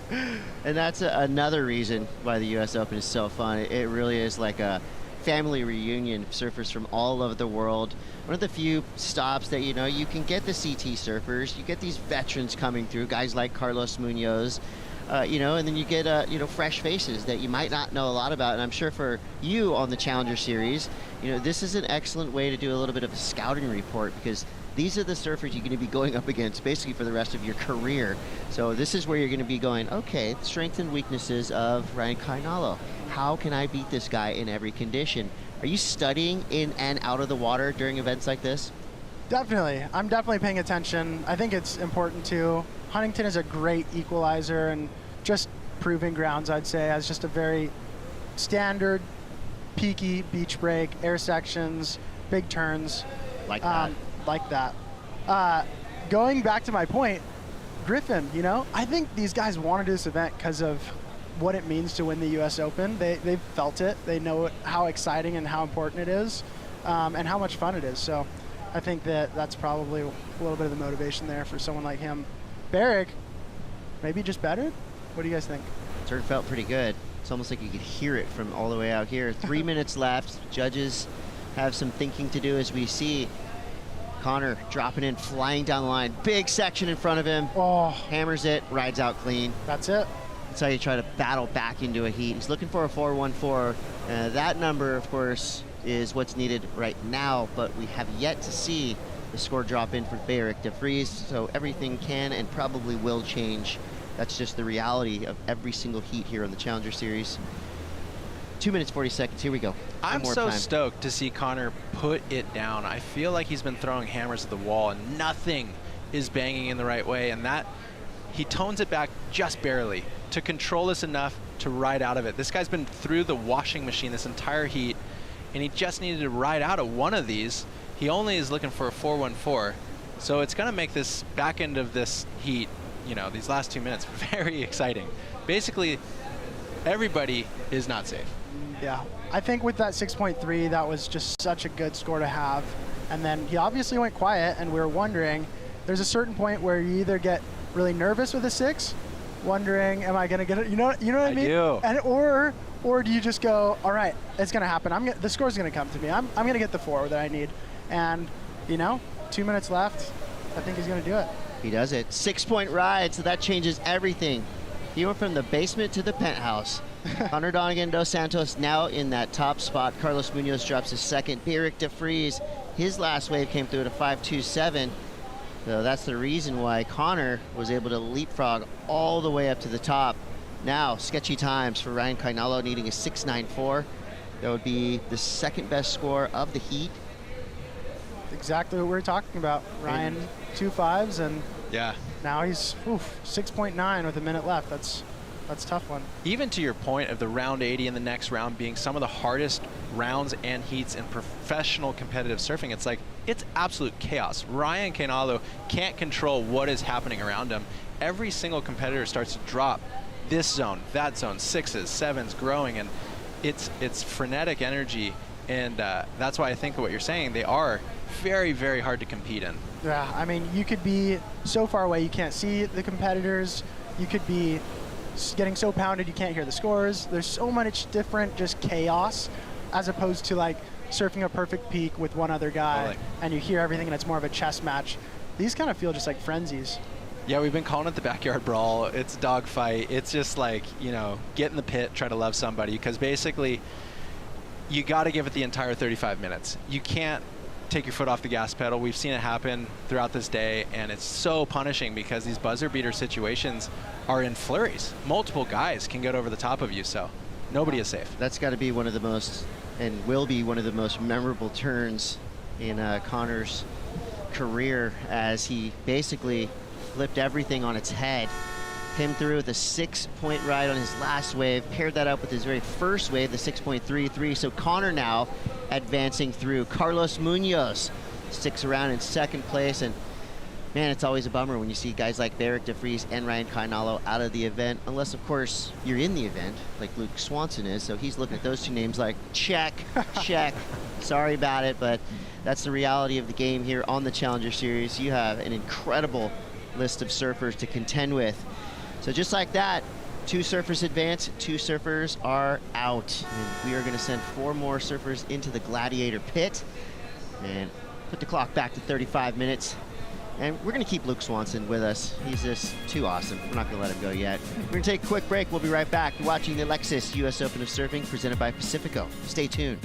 And that's another reason why the US Open is so fun. It really is like a family reunion of surfers from all over the world. One of the few stops that, you can get the CT surfers, you get these veterans coming through, guys like Carlos Munoz, and then you get, fresh faces that you might not know a lot about. And I'm sure for you on the Challenger Series, this is an excellent way to do a little bit of a scouting report, because these are the surfers you're going to be going up against basically for the rest of your career. So this is where you're going to be going, okay, strengths and weaknesses of Ryan Cainalo. How can I beat this guy in every condition? Are you studying in and out of the water during events like this? Definitely. I'm definitely paying attention. I think it's important too. Huntington is a great equalizer and just proving grounds, I'd say, as just a very standard, peaky beach break, air sections, big turns. Like that. Going back to my point, Griffin, I think these guys want to do this event because of what it means to win the US Open. They've felt it. They know how exciting and how important it is, and how much fun it is. So I think that's probably a little bit of the motivation there for someone like him. Beric, maybe just better? What do you guys think? Turn felt pretty good. It's almost like you could hear it from all the way out here. 3 minutes left. Judges have some thinking to do as we see Connor dropping in, flying down the line. Big section in front of him. Oh. Hammers it, rides out clean. That's it. That's how you try to battle back into a heat. He's looking for a 4.14. That number, of course, is what's needed right now, but we have yet to see the score drop in for Beric de Vries, so everything can and probably will change. That's just the reality of every single heat here on the Challenger Series. 2 minutes, 40 seconds. Here we go. I'm so stoked to see Connor put it down. I feel like he's been throwing hammers at the wall and nothing is banging in the right way, and that he tones it back just barely to control this enough to ride out of it. This guy's been through the washing machine this entire heat, and he just needed to ride out of one of these. He only is looking for a 4.14, so it's going to make this back end of this heat you know, these last 2 minutes, very exciting. Basically, everybody is not safe. Yeah, I think with that 6.3, that was just such a good score to have. And then he obviously went quiet, and we were wondering, there's a certain point where you either get really nervous with a 6, wondering, am I going to get it? You know what I mean? Do. And or do you just go, all right, it's going to happen. The score's going to come to me. I'm going to get the 4 that I need. And, you know, 2 minutes left. I think he's going to do it. He does it. 6-point ride, so that changes everything. He went from the basement to the penthouse. Hunter Donegan dos Santos now in that top spot. Carlos Munoz drops his second. Eric DeFries, his last wave came through at a 5.27. So that's the reason why Connor was able to leapfrog all the way up to the top. Now, sketchy times for Ryan Kainalo, needing a 6.94. That would be the second best score of the heat. Exactly what we were talking about. Ryan, 2 5s, and yeah, now he's 6.9 with a minute left. That's a tough one. Even to your point of the round 80 and the next round being some of the hardest rounds and heats in professional competitive surfing, it's like, it's absolute chaos. Ryan Kainalo can't control what is happening around him. Every single competitor starts to drop this zone, that zone, 6s, 7s, growing, and it's frenetic energy, and that's why I think what you're saying, they are very, very hard to compete in. Yeah, I mean, you could be so far away you can't see the competitors. You could be getting so pounded you can't hear the scores. There's so much different just chaos as opposed to like surfing a perfect peak with one other guy and you hear everything and it's more of a chess match. These kind of feel just like frenzies. Yeah, we've been calling it the backyard brawl. It's a dogfight. It's just like, you know, get in the pit, try to love somebody, because basically you got to give it the entire 35 minutes. You can't take your foot off the gas pedal. We've seen it happen throughout this day, and it's so punishing because these buzzer beater situations are in flurries. Multiple guys can get over the top of you, so nobody is safe. That's got to be one of the most, and will be one of the most memorable turns in Connor's career, as he basically flipped everything on its head. Came through with a 6-point ride on his last wave, paired that up with his very first wave, the 6.33. So Connor now advancing through. Carlos Munoz sticks around in second place, and man, it's always a bummer when you see guys like Eric DeFries and Ryan Kainalo out of the event, unless of course you're in the event like Luke Swanson is. So he's looking at those two names like, check, check. Sorry about it, but that's the reality of the game here on the Challenger Series. You have an incredible list of surfers to contend with. So just like that, 2 surfers advance, 2 surfers are out. And we are going to send 4 more surfers into the Gladiator pit and put the clock back to 35 minutes. And we're going to keep Luke Swanson with us. He's just too awesome. We're not going to let him go yet. We're going to take a quick break. We'll be right back. You're watching the Lexus US Open of Surfing presented by Pacifico. Stay tuned.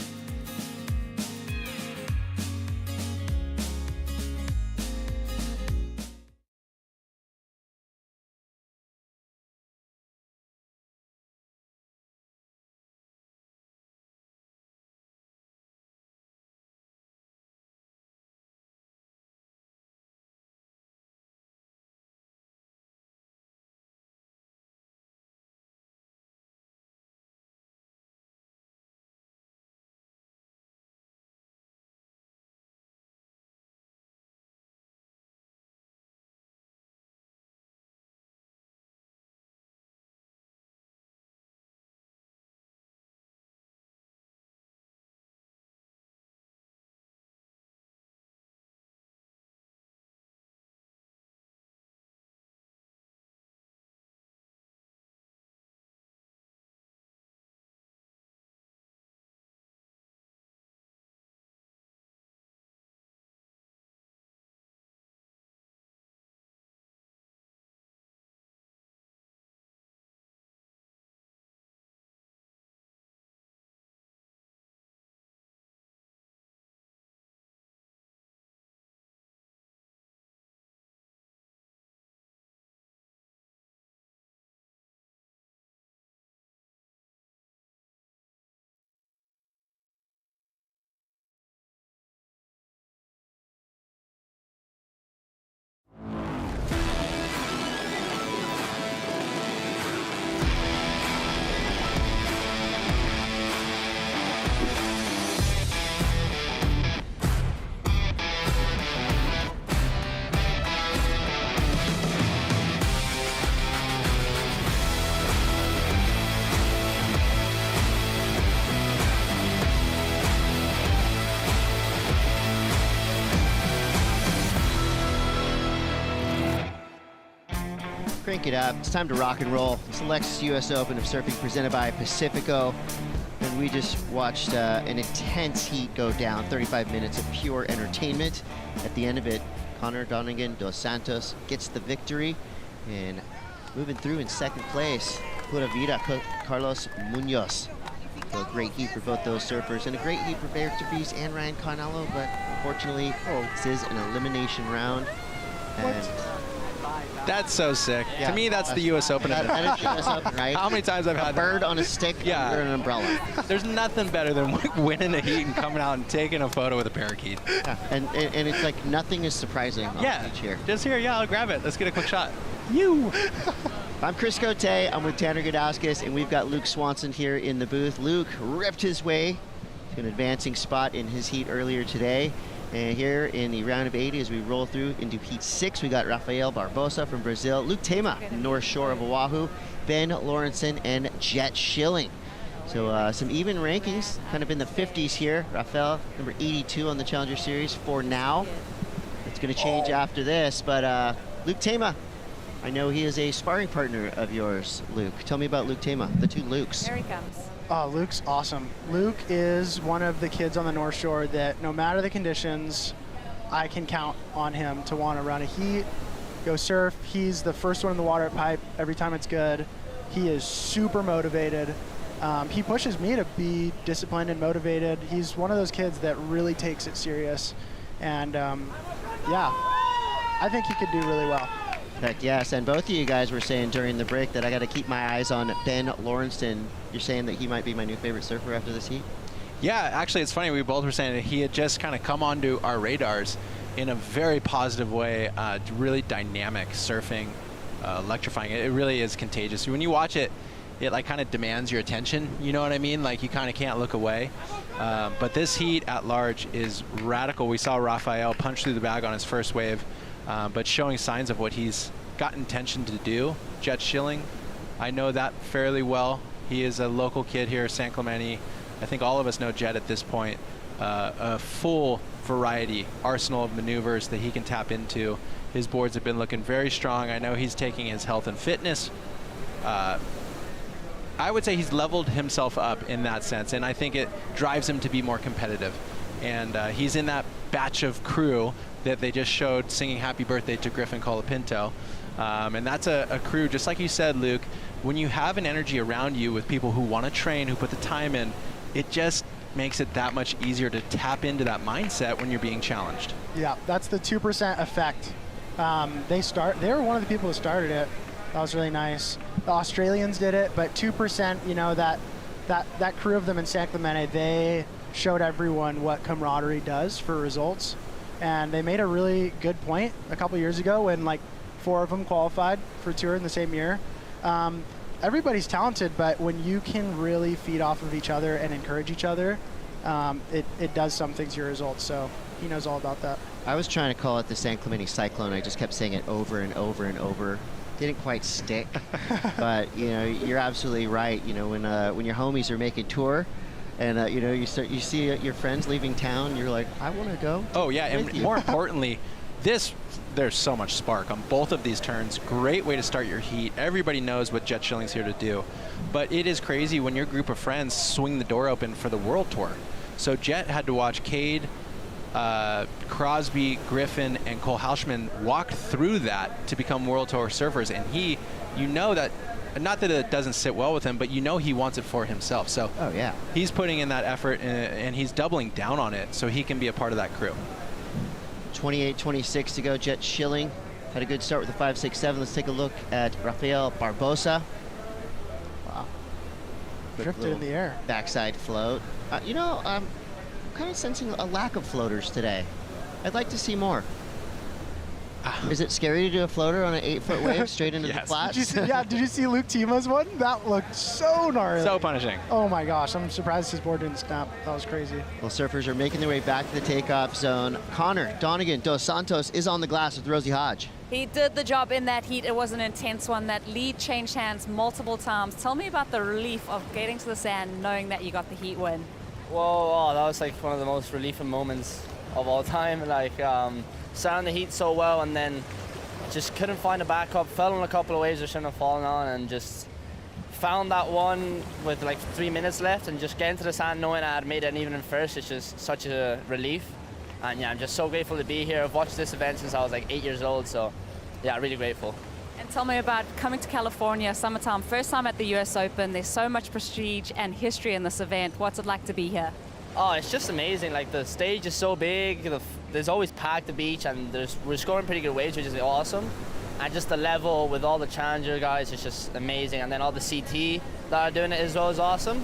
crank it up. It's time to rock and roll. It's the Lexus US Open of Surfing presented by Pacifico. And we just watched an intense heat go down, 35 minutes of pure entertainment. At the end of it, Connor Donegan dos Santos gets the victory. And moving through in second place, Pura Vida Carlos Munoz. So a great heat for both those surfers, and a great heat for Bear DeVries and Ryan Carnello, but unfortunately, this is an elimination round. And that's so sick. Yeah. To me, that's the U.S. Open. That is US Open, right? How many times I've had a bird on a stick under an umbrella. There's nothing better than winning a heat and coming out and taking a photo with a parakeet. Yeah. And it's like nothing is surprising on the beach here. Just here, I'll grab it. Let's get a quick shot. I'm Chris Cote, I'm with Tanner Gudauskas, and we've got Luke Swanson here in the booth. Luke ripped his way to an advancing spot in his heat earlier today. And here in the round of 80, as we roll through into Heat 6, we got Rafael Barbosa from Brazil, Luke Tema, North Shore of Oahu, Ben Lawrenson, and Jet Schilling. So some even rankings, kind of in the 50s here. Rafael, number 82 on the Challenger Series for now. It's going to change after this, but Luke Tema, I know he is a sparring partner of yours, Luke. Tell me about Luke Tema, the two Lukes. Here he comes. Oh, Luke's awesome. Luke is one of the kids on the North Shore that no matter the conditions, I can count on him to want to run a heat, go surf. He's the first one in the water at Pipe every time it's good. He is super motivated. He pushes me to be disciplined and motivated. He's one of those kids that really takes it serious. And yeah, I think he could do really well. Heck yes, and both of you guys were saying during the break that I got to keep my eyes on Ben Lawrenson. You're saying that he might be my new favorite surfer after this heat? Yeah, actually, it's funny. We both were saying that he had just kind of come onto our radars in a very positive way, really dynamic surfing, electrifying. It really is contagious. When you watch it, it like kind of demands your attention. You know what I mean? Like you kind of can't look away. But this heat at large is radical. We saw Rafael punch through the bag on his first wave. But showing signs of what he's got intention to do. Jet Schilling, I know that fairly well. He is a local kid here, San Clemente. I think all of us know Jet at this point. A full variety, arsenal of maneuvers that he can tap into. His boards have been looking very strong. I know he's taking his health and fitness. I would say he's leveled himself up in that sense, and I think it drives him to be more competitive. And he's in that batch of crew that they just showed singing happy birthday to Griffin Colapinto. And that's a crew, just like you said, Luke, when you have an energy around you with people who want to train, who put the time in, it just makes it that much easier to tap into that mindset when you're being challenged. Yeah, that's the 2% effect. They were one of the people who started it. That was really nice. The Australians did it, but 2%, you know, that crew of them in San Clemente, they showed everyone what camaraderie does for results. And they made a really good point a couple years ago when like 4 of them qualified for tour in the same year. Everybody's talented, but when you can really feed off of each other and encourage each other, it does some things to your results. So he knows all about that. I was trying to call it the San Clemente Cyclone. I just kept saying it over and over and over. Didn't quite stick, but you know, you're absolutely right. You know, when your homies are making tour, and you know, you see your friends leaving town, you're like, I want to go. Oh yeah, and more importantly, there's so much spark on both of these turns. Great way to start your heat. Everybody knows what Jet Schilling's here to do, but it is crazy when your group of friends swing the door open for the World Tour. So Jet had to watch Cade, Crosby, Griffin, and Cole Hauschman walk through that to become World Tour surfers, and you know that. Not that it doesn't sit well with him, but you know he wants it for himself. So oh, yeah. He's putting in that effort, and he's doubling down on it so he can be a part of that crew. 28-26 to go. Jet Schilling had a good start with the 5.67. Let's take a look at Rafael Barbosa. Wow. Drifted in the air. Backside float. You know, I'm kind of sensing a lack of floaters today. I'd like to see more. Is it scary to do a floater on an 8-foot wave straight into the flat? Did you see Luke Tema's one? That looked so gnarly. So punishing. Oh my gosh, I'm surprised his board didn't snap. That was crazy. Well, surfers are making their way back to the takeoff zone. Connor Donegan dos Santos is on the glass with Rosie Hodge. He did the job in that heat. It was an intense one. That lead changed hands multiple times. Tell me about the relief of getting to the sand knowing that you got the heat win. Whoa, that was like one of the most relieving moments of all time. Like, starting the heat so well and then just couldn't find a backup. Fell on a couple of waves I shouldn't have fallen on, and just found that one with like 3 minutes left, and just getting to the sand knowing I had made it even in first, it's just such a relief. And yeah, I'm just so grateful to be here. I've watched this event since I was like 8 years old, so yeah, really grateful. And tell me about coming to California, summertime, first time at the US Open. There's so much prestige and history in this event. What's it like to be here? Oh, it's just amazing. Like, the stage is so big, there's always packed the beach, and we're scoring pretty good waves, which is awesome. And just the level with all the challenger guys is just amazing. And then all the CT that are doing it as well is awesome.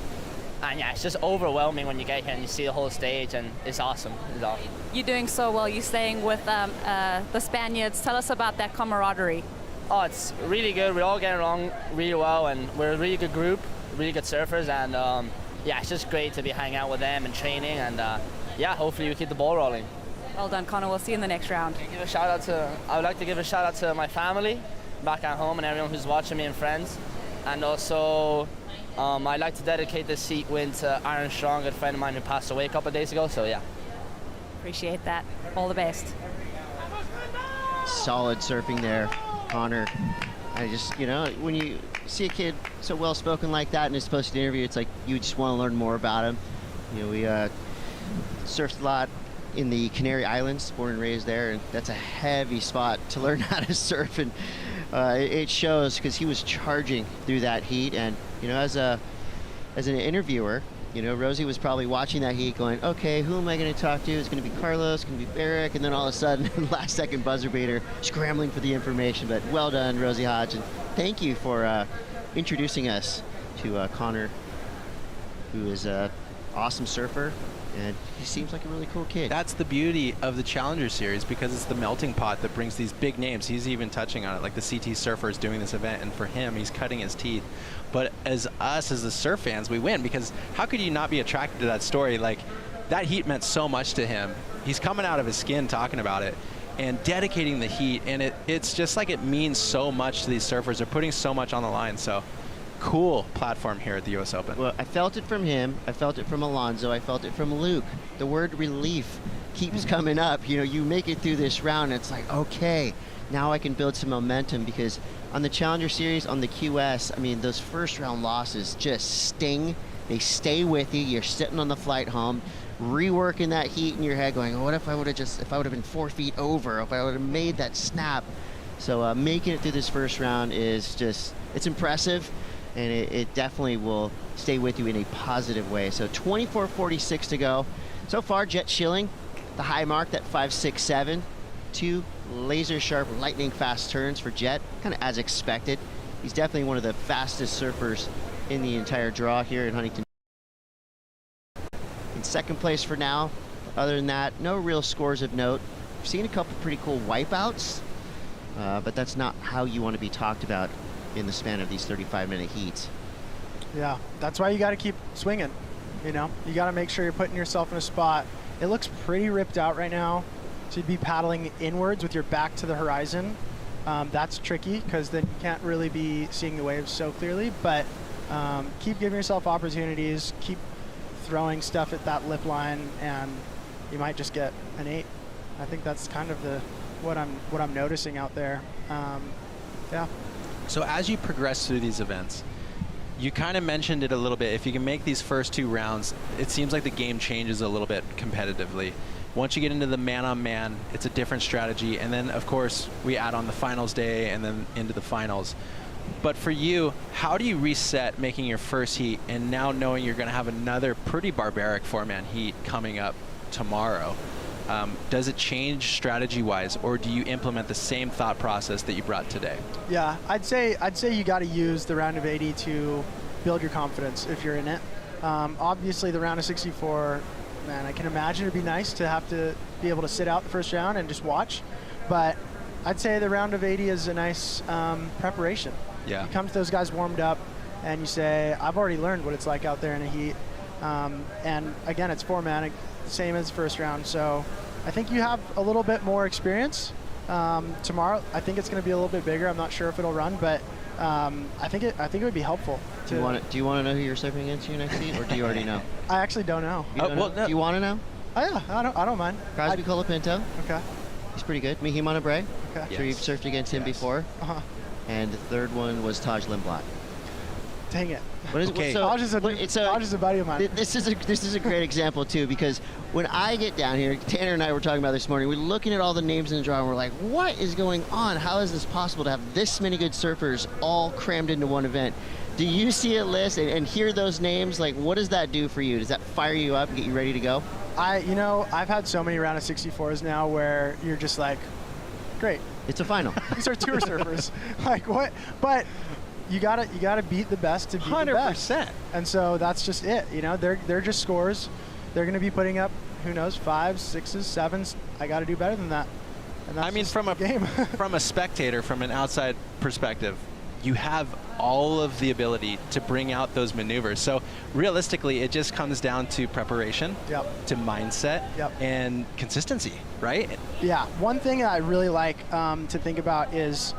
And yeah, it's just overwhelming when you get here and you see the whole stage, and it's awesome. It's awesome. You're doing so well. You're staying with the Spaniards. Tell us about that camaraderie. Oh, it's really good. We're all getting along really well, and we're a really good group, really good surfers, and yeah, it's just great to be hanging out with them and training, and yeah, hopefully we keep the ball rolling. Well done, Connor. We'll see you in the next round. I would like to give a shout out to my family back at home and everyone who's watching me and friends, and also I'd like to dedicate this seat win to Aaron Strong, a friend of mine who passed away a couple of days ago, so yeah. Appreciate that. All the best. Solid surfing there, Connor. I just, you know, when you see a kid so well-spoken like that and is supposed to interview, it's like you just want to learn more about him. You know, we surfed a lot in the Canary Islands, born and raised there, and that's a heavy spot to learn how to surf, and it shows because he was charging through that heat. And you know, as an interviewer, you know, Rosie was probably watching that heat going, okay, who am I going to talk to? It's going to be Carlos, it's going to be Barrick, and then all of a sudden, last second buzzer beater, scrambling for the information. But well done, Rosie Hodge, and thank you for introducing us to Connor, who is an awesome surfer, and he seems like a really cool kid. That's the beauty of the Challenger Series, because it's the melting pot that brings these big names. He's even touching on it, like the CT surfer is doing this event, and for him, he's cutting his teeth. But as us, as the surf fans, we win, because how could you not be attracted to that story? Like, that heat meant so much to him. He's coming out of his skin talking about it and dedicating the heat, and it's just like it means so much to these surfers. They're putting so much on the line, so cool platform here at the US Open. Well, I felt it from him, I felt it from Alonso, I felt it from Luke. The word relief keeps coming up. You know, you make it through this round, and it's like, okay, now I can build some momentum, because on the Challenger Series, on the QS, I mean, those first round losses just sting. They stay with you. You're sitting on the flight home, reworking that heat in your head, going, oh, what if I would have been 4 feet over, if I would have made that snap. So making it through this first round is just, it's impressive, and it definitely will stay with you in a positive way. So 24:46 to go. So far, Jet Schilling, the high mark, that 5.67. 2 laser sharp, lightning fast turns for Jet, kind of as expected. He's definitely one of the fastest surfers in the entire draw here in Huntington. In second place for now. Other than that, no real scores of note. I've seen a couple pretty cool wipeouts, but that's not how you want to be talked about in the span of these 35-minute heats. Yeah, that's why you got to keep swinging. You know, you got to make sure you're putting yourself in a spot. It looks pretty ripped out right now. So you'd be paddling inwards with your back to the horizon. That's tricky, because then you can't really be seeing the waves so clearly, but keep giving yourself opportunities, keep throwing stuff at that lip line, and you might just get an 8. I think that's kind of what I'm noticing out there. Yeah. So as you progress through these events, you kind of mentioned it a little bit. If you can make these first 2 rounds, it seems like the game changes a little bit competitively. Once you get into the man-on-man, it's a different strategy. And then, of course, we add on the finals day and then into the finals. But for you, how do you reset making your first heat and now knowing you're going to have another pretty barbaric 4-man heat coming up tomorrow? Does it change strategy-wise, or do you implement the same thought process that you brought today? Yeah, I'd say you got to use the round of 80 to build your confidence if you're in it. Obviously, the round of 64, man, I can imagine it'd be nice to have to be able to sit out the first round and just watch, but I'd say the round of 80 is a nice preparation. Yeah. You come to those guys warmed up, and you say, I've already learned what it's like out there in a heat. And again, it's 4-man, same as first round. So I think you have a little bit more experience. Tomorrow, I think it's going to be a little bit bigger. I'm not sure if it'll run, but I think it would be helpful. Do you want to know who you're surfing against your next heat, or do you already know? I actually don't know. You don't know? Do you want to know? Oh yeah, I don't mind. Crosby Colapinto. Okay. He's pretty good. Mihimana Bray. Okay. Sure, you've surfed against him before. Uh-huh. And the third one was Taj Lindblad. Dang it. What is, Okay. so, Taj is a buddy of mine. This is a great example too, because when I get down here, Tanner and I were talking about this morning. We're looking at all the names in the draw, and we're like, "What is going on? How is this possible to have this many good surfers all crammed into one event?" Do you see a list and hear those names? Like, what does that do for you? Does that fire you up and get you ready to go? I've had so many round of 64s now where you're just like, great. It's a final. These are tour surfers. Like what? But you gotta beat the best to beat the best. 100%. And so that's just it. They're just scores. They're gonna be putting up, who knows, 5s, 6s, 7s. I gotta do better than that. And that's I mean, from a game. from a spectator, from an outside perspective, you have all of the ability to bring out those maneuvers. So realistically, it just comes down to preparation, to mindset, and consistency, right? Yeah. One thing I really like to think about is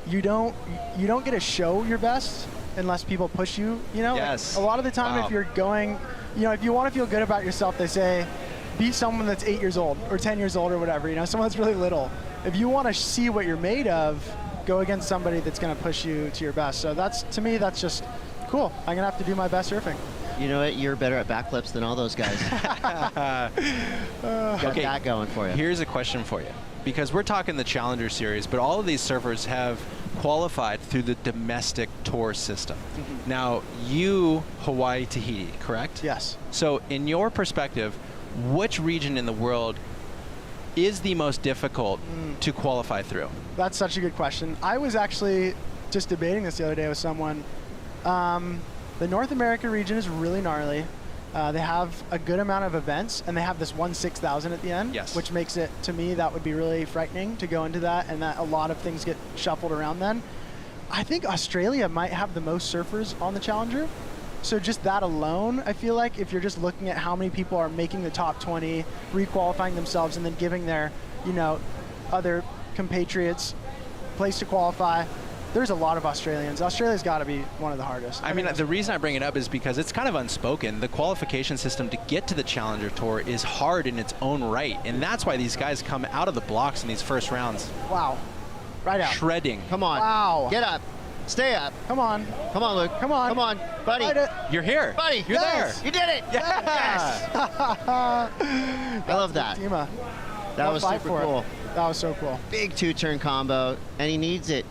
you don't get to show your best unless people push you. Yes. Like a lot of the time, if you're going, if you want to feel good about yourself, they say, beat someone that's 8 years old or 10 years old or whatever. Someone that's really little. If you want to see what you're made of, go against somebody that's going to push you to your best. So to me, that's just cool. I'm going to have to do my best surfing. You know what? You're better at backflips than all those guys. Got that going for you. Here's a question for you. Because we're talking the Challenger Series, but all of these surfers have qualified through the domestic tour system. Mm-hmm. Now, you, Hawaii, Tahiti, correct? Yes. So in your perspective, which region in the world is the most difficult to qualify through? That's such a good question. I was actually just debating this the other day with someone. The North America region is really gnarly. They have a good amount of events, and they have this 1/6000 at the end, which makes it, to me, that would be really frightening to go into that, and that a lot of things get shuffled around then. I think Australia might have the most surfers on the Challenger. So just that alone, I feel like if you're just looking at how many people are making the top 20, requalifying themselves, and then giving their, other compatriots place to qualify, there's a lot of Australians. Australia's got to be one of the hardest. I mean, the reason I bring it up is because it's kind of unspoken. The qualification system to get to the Challenger Tour is hard in its own right, and that's why these guys come out of the blocks in these first rounds. Wow. Right out. Shredding. Come on. Wow. Get up. Stay up. Come on. Come on, Luke. Come on. Come on, buddy. You're here. Buddy, you're there. You did it. Yes. I love that. That was super cool. That was so cool. Big two-turn combo, and he needs it.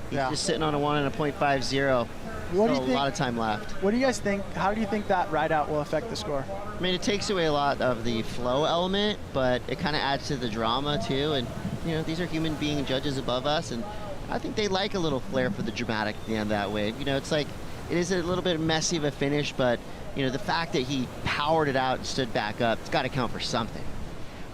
He's just sitting on a 1 and a .50. What do you think? A lot of time left. What do you guys think? How do you think that ride out will affect the score? I mean, it takes away a lot of the flow element, but it kind of adds to the drama too. And these are human being judges above us, and I think they like a little flair for the dramatic at the end of that wave. It's like it is a little bit messy of a finish, but the fact that he powered it out and stood back up, it's got to count for something.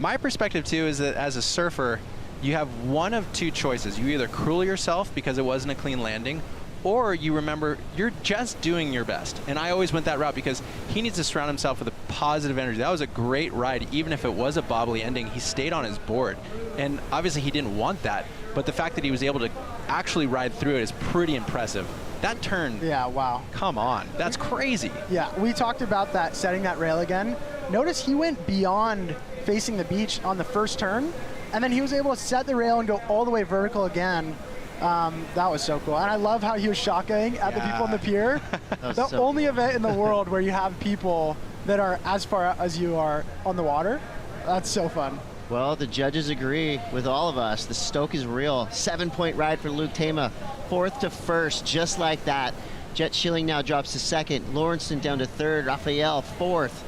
My perspective too is that as a surfer, you have one of two choices. You either cruel yourself because it wasn't a clean landing, or you remember you're just doing your best. And I always went that route because he needs to surround himself with a positive energy. That was a great ride. Even if it was a bobbly ending, he stayed on his board. And obviously he didn't want that, but the fact that he was able to actually ride through it is pretty impressive. That turn, yeah, wow. Come on, that's crazy. Yeah, we talked about that, setting that rail again. Notice he went beyond facing the beach on the first turn, and then he was able to set the rail and go all the way vertical again. That was so cool. And I love how he was shocking at the people on the pier. The only event in the world where you have people that are as far as you are on the water. That's so fun. Well, the judges agree with all of us. The stoke is real. 7-point ride for Luke Tama. 4th to 1st, just like that. Jet Schilling now drops to 2nd. Lawrenson down to 3rd. Raphael 4th.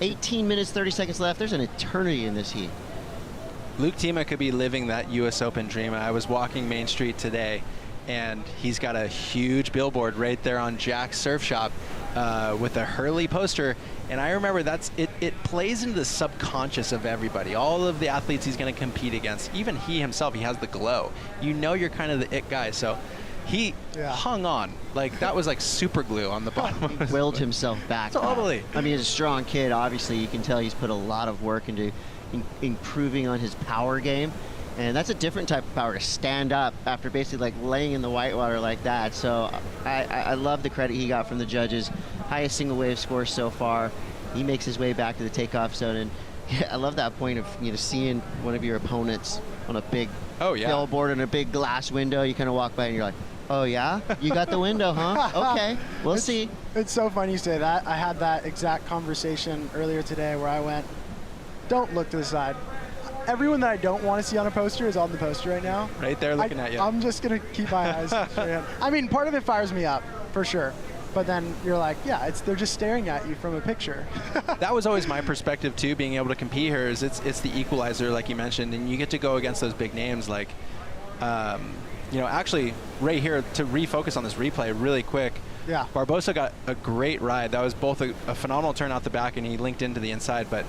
18 minutes, 30 seconds left. There's an eternity in this heat. Luke Tama could be living that U.S. Open dream. I was walking Main Street today, and he's got a huge billboard right there on Jack's Surf Shop with a Hurley poster. And I remember it plays into the subconscious of everybody. All of the athletes he's going to compete against, even he himself, he has the glow. You're kind of the it guy. So he hung on. Like, that was like super glue on the bottom. He willed himself back. Totally. I mean, he's a strong kid. Obviously, you can tell he's put a lot of work into improving on his power game. And that's a different type of power, to stand up after basically like laying in the whitewater like that. So I love the credit he got from the judges. Highest single wave score so far. He makes his way back to the takeoff zone and Yeah, I love that point of seeing one of your opponents on a big billboard and a big glass window. You kind of walk by and you're like, oh yeah, you got the window, huh? Okay, we'll see. It's so funny you say that. I had that exact conversation earlier today where I went, don't look to the side. Everyone that I don't want to see on a poster is on the poster right now. Right there looking at you. I'm just going to keep my eyes straight ahead. I mean, part of it fires me up, for sure. But then you're like, yeah, they're just staring at you from a picture. That was always my perspective too, being able to compete here, is it's the equalizer, like you mentioned, and you get to go against those big names like, actually right here, to refocus on this replay really quick. Yeah. Barbosa got a great ride. That was both a phenomenal turn out the back and he linked into the inside, but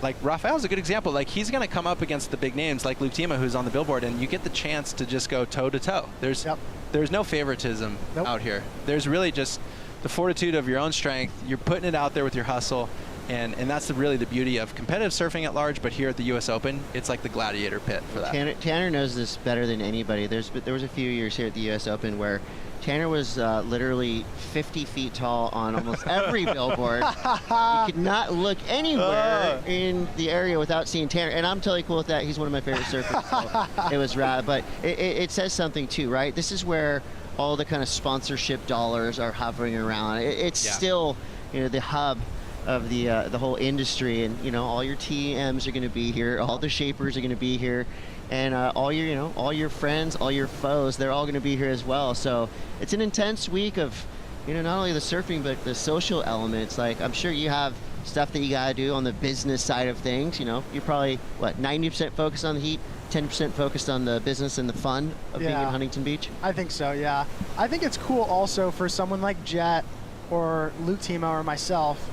like Rafael's a good example. Like he's going to come up against the big names like Luke Tima, who's on the billboard, and you get the chance to just go toe to toe. There's no favoritism out here. There's really just the fortitude of your own strength. You're putting it out there with your hustle, and that's really the beauty of competitive surfing at large. But here at the U.S. Open, it's like the gladiator pit for that. Tanner knows this better than anybody. There was a few years here at the U.S. Open where Tanner was literally 50 feet tall on almost every billboard. You could not look anywhere in the area without seeing Tanner. And I'm totally cool with that. He's one of my favorite surfers. So it was rad. But it says something, too, right? This is where all the kind of sponsorship dollars are hovering around. It's still the hub of the whole industry. And, all your TMs are going to be here. All the shapers are going to be here. And all your friends, all your foes, they're all going to be here as well. So it's an intense week of, not only the surfing, but the social elements. Like, I'm sure you have stuff that you got to do on the business side of things. You're probably, 90% focused on the heat, 10% focused on the business and the fun of being in Huntington Beach? I think so, yeah. I think it's cool also for someone like Jet or Luke Tima or myself.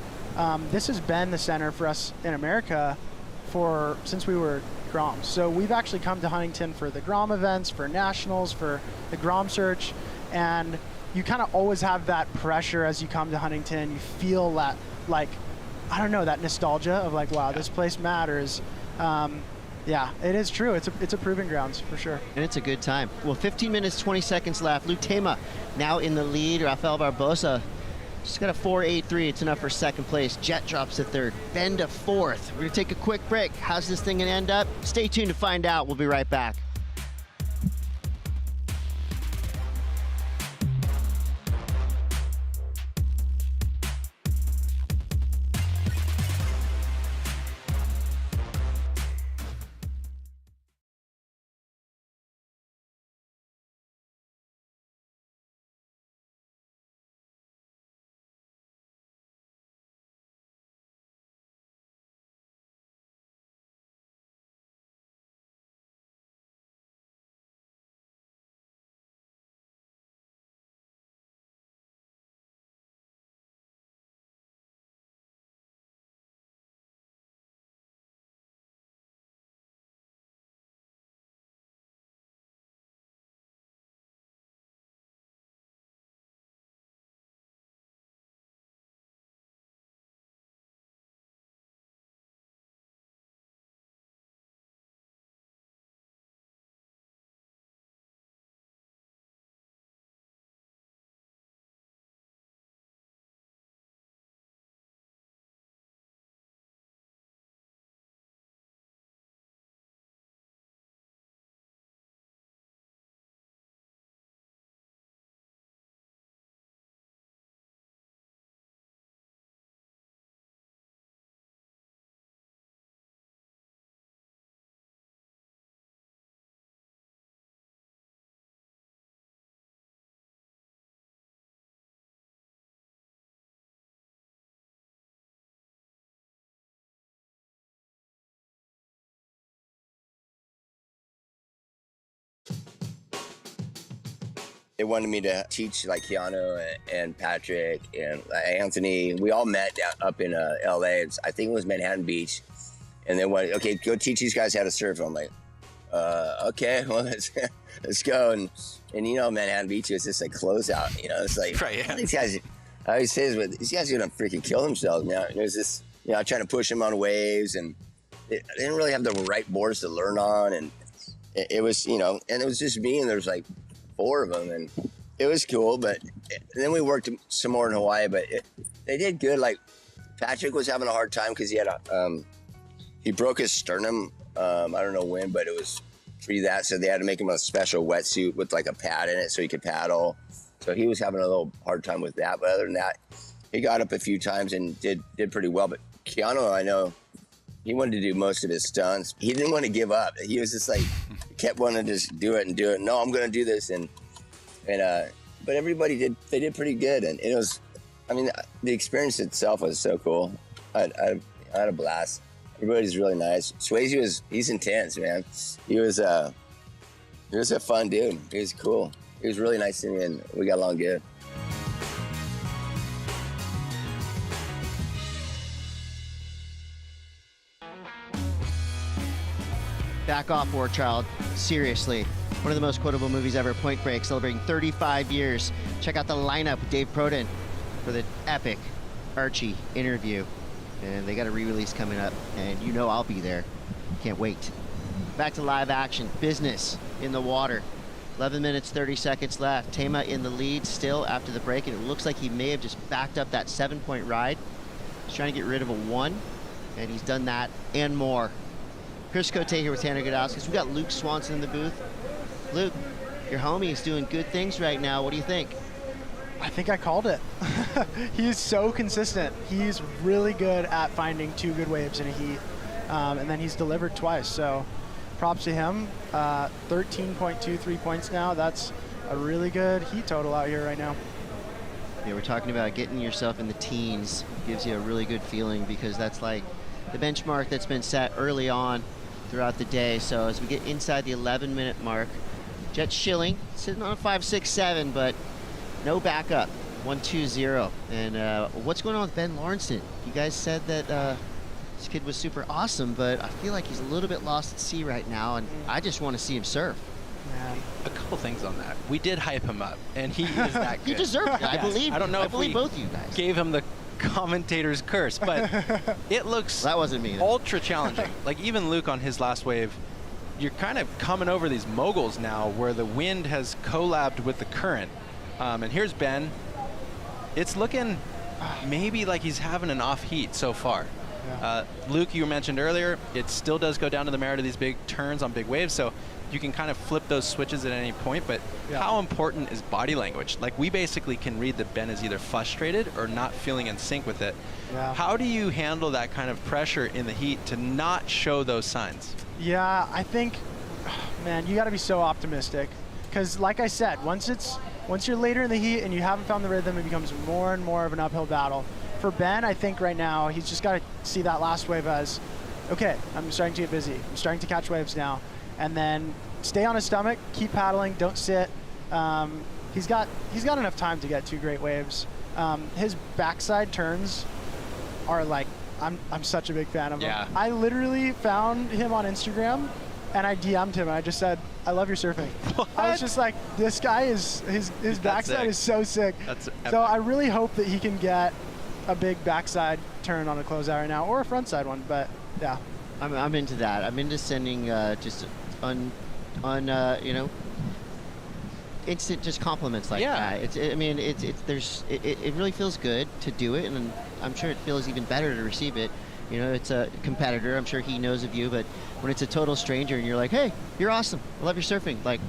This has been the center for us in America since we were Groms. So we've actually come to Huntington for the Grom events, for nationals, for the Grom Search, and you kind of always have that pressure as you come to Huntington. You feel that, that nostalgia of wow, this place matters. Yeah, it is true. It's a proving grounds for sure. And it's a good time. Well, 15 minutes, 20 seconds left. Luke Tima now in the lead. Rafael Barbosa just got a 4.83. It's enough for second place. Jet drops to third. Ben to fourth. We're going to take a quick break. How's this thing going to end up? Stay tuned to find out. We'll be right back. They wanted me to teach like Keanu and Patrick and Anthony. We all met up in LA. I think it was Manhattan Beach. And they went, okay, go teach these guys how to surf. I'm like, okay, well, let's go. And Manhattan Beach is just like closeout. It's like, right, yeah. These guys, I always say this, but these guys are going to freaking kill themselves now. There's this, trying to push them on waves. And they didn't really have the right boards to learn on. And it was, and it was just me. And there was like 4 of them, and it was cool. But then we worked some more in Hawaii, but they did good. Like Patrick was having a hard time because he had he broke his sternum. I don't know when, but it was pre that, so they had to make him a special wetsuit with like a pad in it so he could paddle. So he was having a little hard time with that, but other than that, he got up a few times and did pretty well. But Keanu, I know, he wanted to do most of his stunts. He didn't want to give up. He was just like, kept wanting to just do it and do it. No, I'm going to do this. But everybody did pretty good. And it was, I mean, the experience itself was so cool. I had a blast. Everybody's really nice. Swayze he's intense, man. He was a fun dude. He was cool. He was really nice to me, and we got along good. Back off, War Child. Seriously. One of the most quotable movies ever, Point Break, celebrating 35 years. Check out the lineup with Dave Proden for the epic Archie interview. And they got a re-release coming up, and you know I'll be there. Can't wait. Back to live action. Business in the water. 11 minutes, 30 seconds left. Tama in the lead still after the break, and it looks like he may have just backed up that 7-point ride. He's trying to get rid of a 1, and he's done that and more. Chris Cote here with Tanner Godowskis. We got Luke Swanson in the booth. Luke, your homie is doing good things right now. What do you think? I think I called it. He's so consistent. He's really good at finding 2 good waves in a heat, and then he's delivered twice. So props to him. 13.23 points now. That's a really good heat total out here right now. Yeah, we're talking about getting yourself in the teens. Gives you a really good feeling because that's like the benchmark that's been set early on throughout the day. So as we get inside the 11-minute mark, Jet Schilling sitting on a 5.67, but no backup, 1.20. And what's going on with Ben Lawrenson? You guys said that this kid was super awesome, but I feel like he's a little bit lost at sea right now, and I just want to see him surf. Man. A couple things on that. We did hype him up, and he is that good. He deserved it. I believe. I don't know I if believe we both you guys gave him the commentator's curse, but it looks that wasn't me. Ultra challenging. Like even Luke on his last wave, you're kind of coming over these moguls now where the wind has collabed with the current. And here's Ben. It's looking maybe like he's having an off heat so far. Yeah. Luke, you mentioned earlier, it still does go down to the merit of these big turns on big waves, so you can kind of flip those switches at any point, but how important is body language? Like we basically can read that Ben is either frustrated or not feeling in sync with it. Yeah. How do you handle that kind of pressure in the heat to not show those signs? Yeah, I think, man, you got to be so optimistic because like I said, once you're later in the heat and you haven't found the rhythm, it becomes more and more of an uphill battle. For Ben, I think right now, he's just got to see that last wave as, okay, I'm starting to get busy. I'm starting to catch waves now. And then stay on his stomach, keep paddling, don't sit. He's got enough time to get 2 great waves. His backside turns are like, I'm such a big fan of him. I literally found him on Instagram and I DM'd him and I just said, I love your surfing. What? I was just like, this guy is, his backside is so sick. That's epic. So I really hope that he can get a big backside turn on a closeout right now or a front side one, but yeah. I'm into that. I'm into sending just you know, instant just compliments like that. It really feels good to do it, and I'm sure it feels even better to receive it. You know, it's a competitor. I'm sure he knows of you, but when it's a total stranger and you're like, hey, you're awesome. I love your surfing. Like,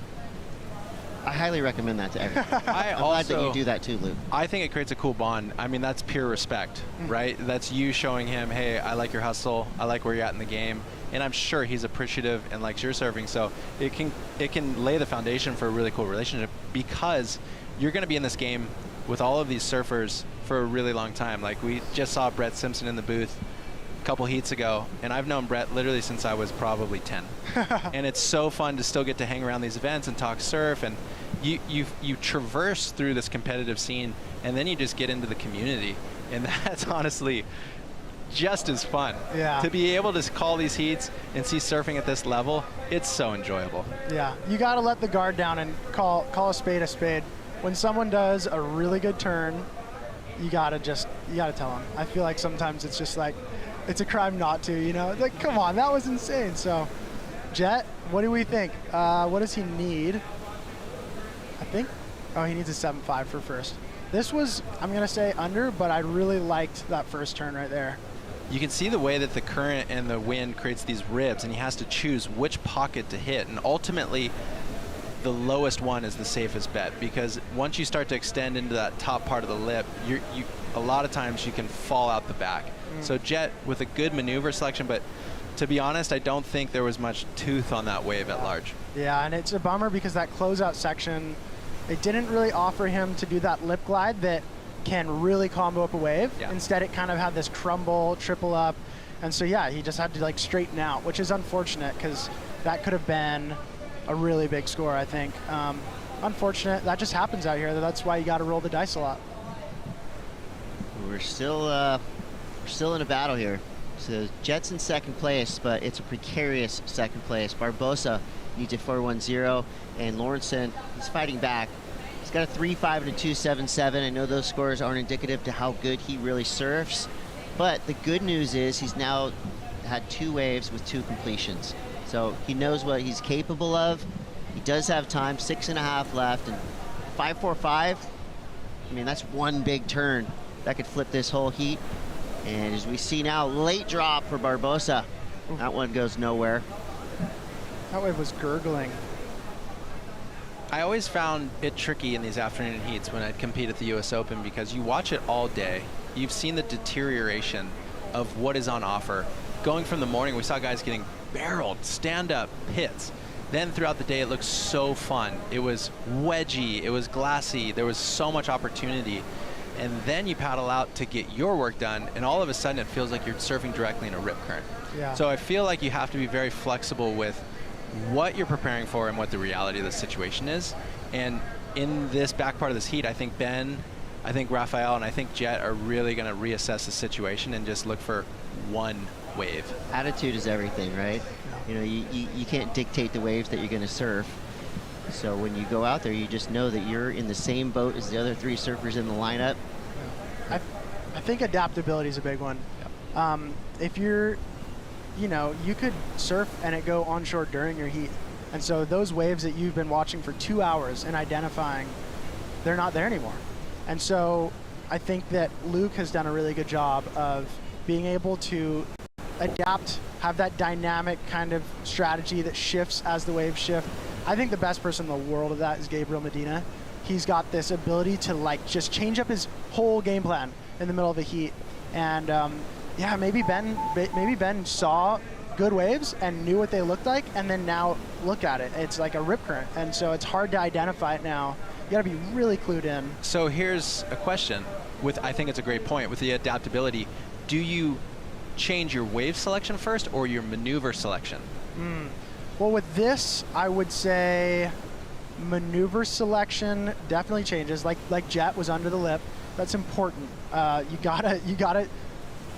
I highly recommend that to everyone. I'm glad that you do that too, Luke. I think it creates a cool bond. I mean, that's pure respect, right? That's you showing him, hey, I like your hustle. I like where you're at in the game. And I'm sure he's appreciative and likes your surfing. So it can lay the foundation for a really cool relationship because you're going to be in this game with all of these surfers for a really long time. Like we just saw Brett Simpson in the booth a couple heats ago, and I've known Brett literally since I was probably 10. And it's so fun to still get to hang around these events and talk surf, and you traverse through this competitive scene, and then you just get into the community, and that's honestly just as fun. Yeah. To be able to call these heats and see surfing at this level, it's so enjoyable. Yeah, you got to let the guard down and call a spade a spade. When someone does a really good turn, you gotta tell them. I feel like sometimes it's just like, it's a crime not to, you know? Like, come on, that was insane. So, Jet, what do we think? What does he need? I think, he needs a 7.5 for first. This was, I'm gonna say under, but I really liked that first turn right there. you can see the way that the current and the wind creates these ribs, and he has to choose which pocket to hit. And ultimately, the lowest one is the safest bet, because once you start to extend into that top part of the lip, a lot of times you can fall out the back. So Jet with a good maneuver selection, but to be honest, I don't think there was much tooth on that wave at large. Yeah, and it's a bummer because that closeout section, it didn't really offer him to do that lip glide that can really combo up a wave. Yeah. Instead, it kind of had this crumble, triple up. And so, yeah, he just had to like straighten out, which is unfortunate because that could have been a really big score, I think. Unfortunate. That just happens out here. That's why you got to roll the dice a lot. We're still in a battle here. So Jet's in second place, but it's a precarious second place. Barbosa needs a 4.10, and Lawrenson, he's fighting back. He's got a 3.5 and a 2.77. I know those scores aren't indicative to how good he really surfs, but the good news is he's now had 2 waves with 2 completions. So he knows what he's capable of. He does have time, 6.5 left, and 5.45. I mean, that's one big turn that could flip this whole heat. And as we see now, late drop for Barbosa. That one goes nowhere. That wave was gurgling. I always found it tricky in these afternoon heats when I'd compete at the US Open, because you watch it all day. You've seen the deterioration of what is on offer. Going from the morning, we saw guys getting barreled, stand-up hits. Then throughout the day, it looked so fun. It was wedgy, it was glassy, there was so much opportunity. And then you paddle out to get your work done, and all of a sudden it feels like you're surfing directly in a rip current. Yeah. So I feel like you have to be very flexible with what you're preparing for and what the reality of the situation is. And in this back part of this heat, I think Ben, I think Raphael, and I think Jet are really going to reassess the situation and just look for one wave. Attitude is everything, right? You know, you can't dictate the waves that you're going to surf. So when you go out there, you just know that you're in the same boat as the other 3 surfers in the lineup. I think adaptability is a big one. Yep. If you're, you could surf and it go onshore during your heat. And so those waves that you've been watching for 2 hours and identifying, they're not there anymore. And so I think that Luke has done a really good job of being able to adapt, have that dynamic kind of strategy that shifts as the waves shift. I think the best person in the world of that is Gabriel Medina. He's got this ability to just change up his whole game plan in the middle of a heat. And yeah, maybe Ben saw good waves and knew what they looked like, and then now look at it. It's like a rip current, and so it's hard to identify it now. You got to be really clued in. So here's a question. I think it's a great point with the adaptability. Do you change your wave selection first or your maneuver selection? Well, with this, I would say maneuver selection definitely changes. Like Jet was under the lip. That's important. You gotta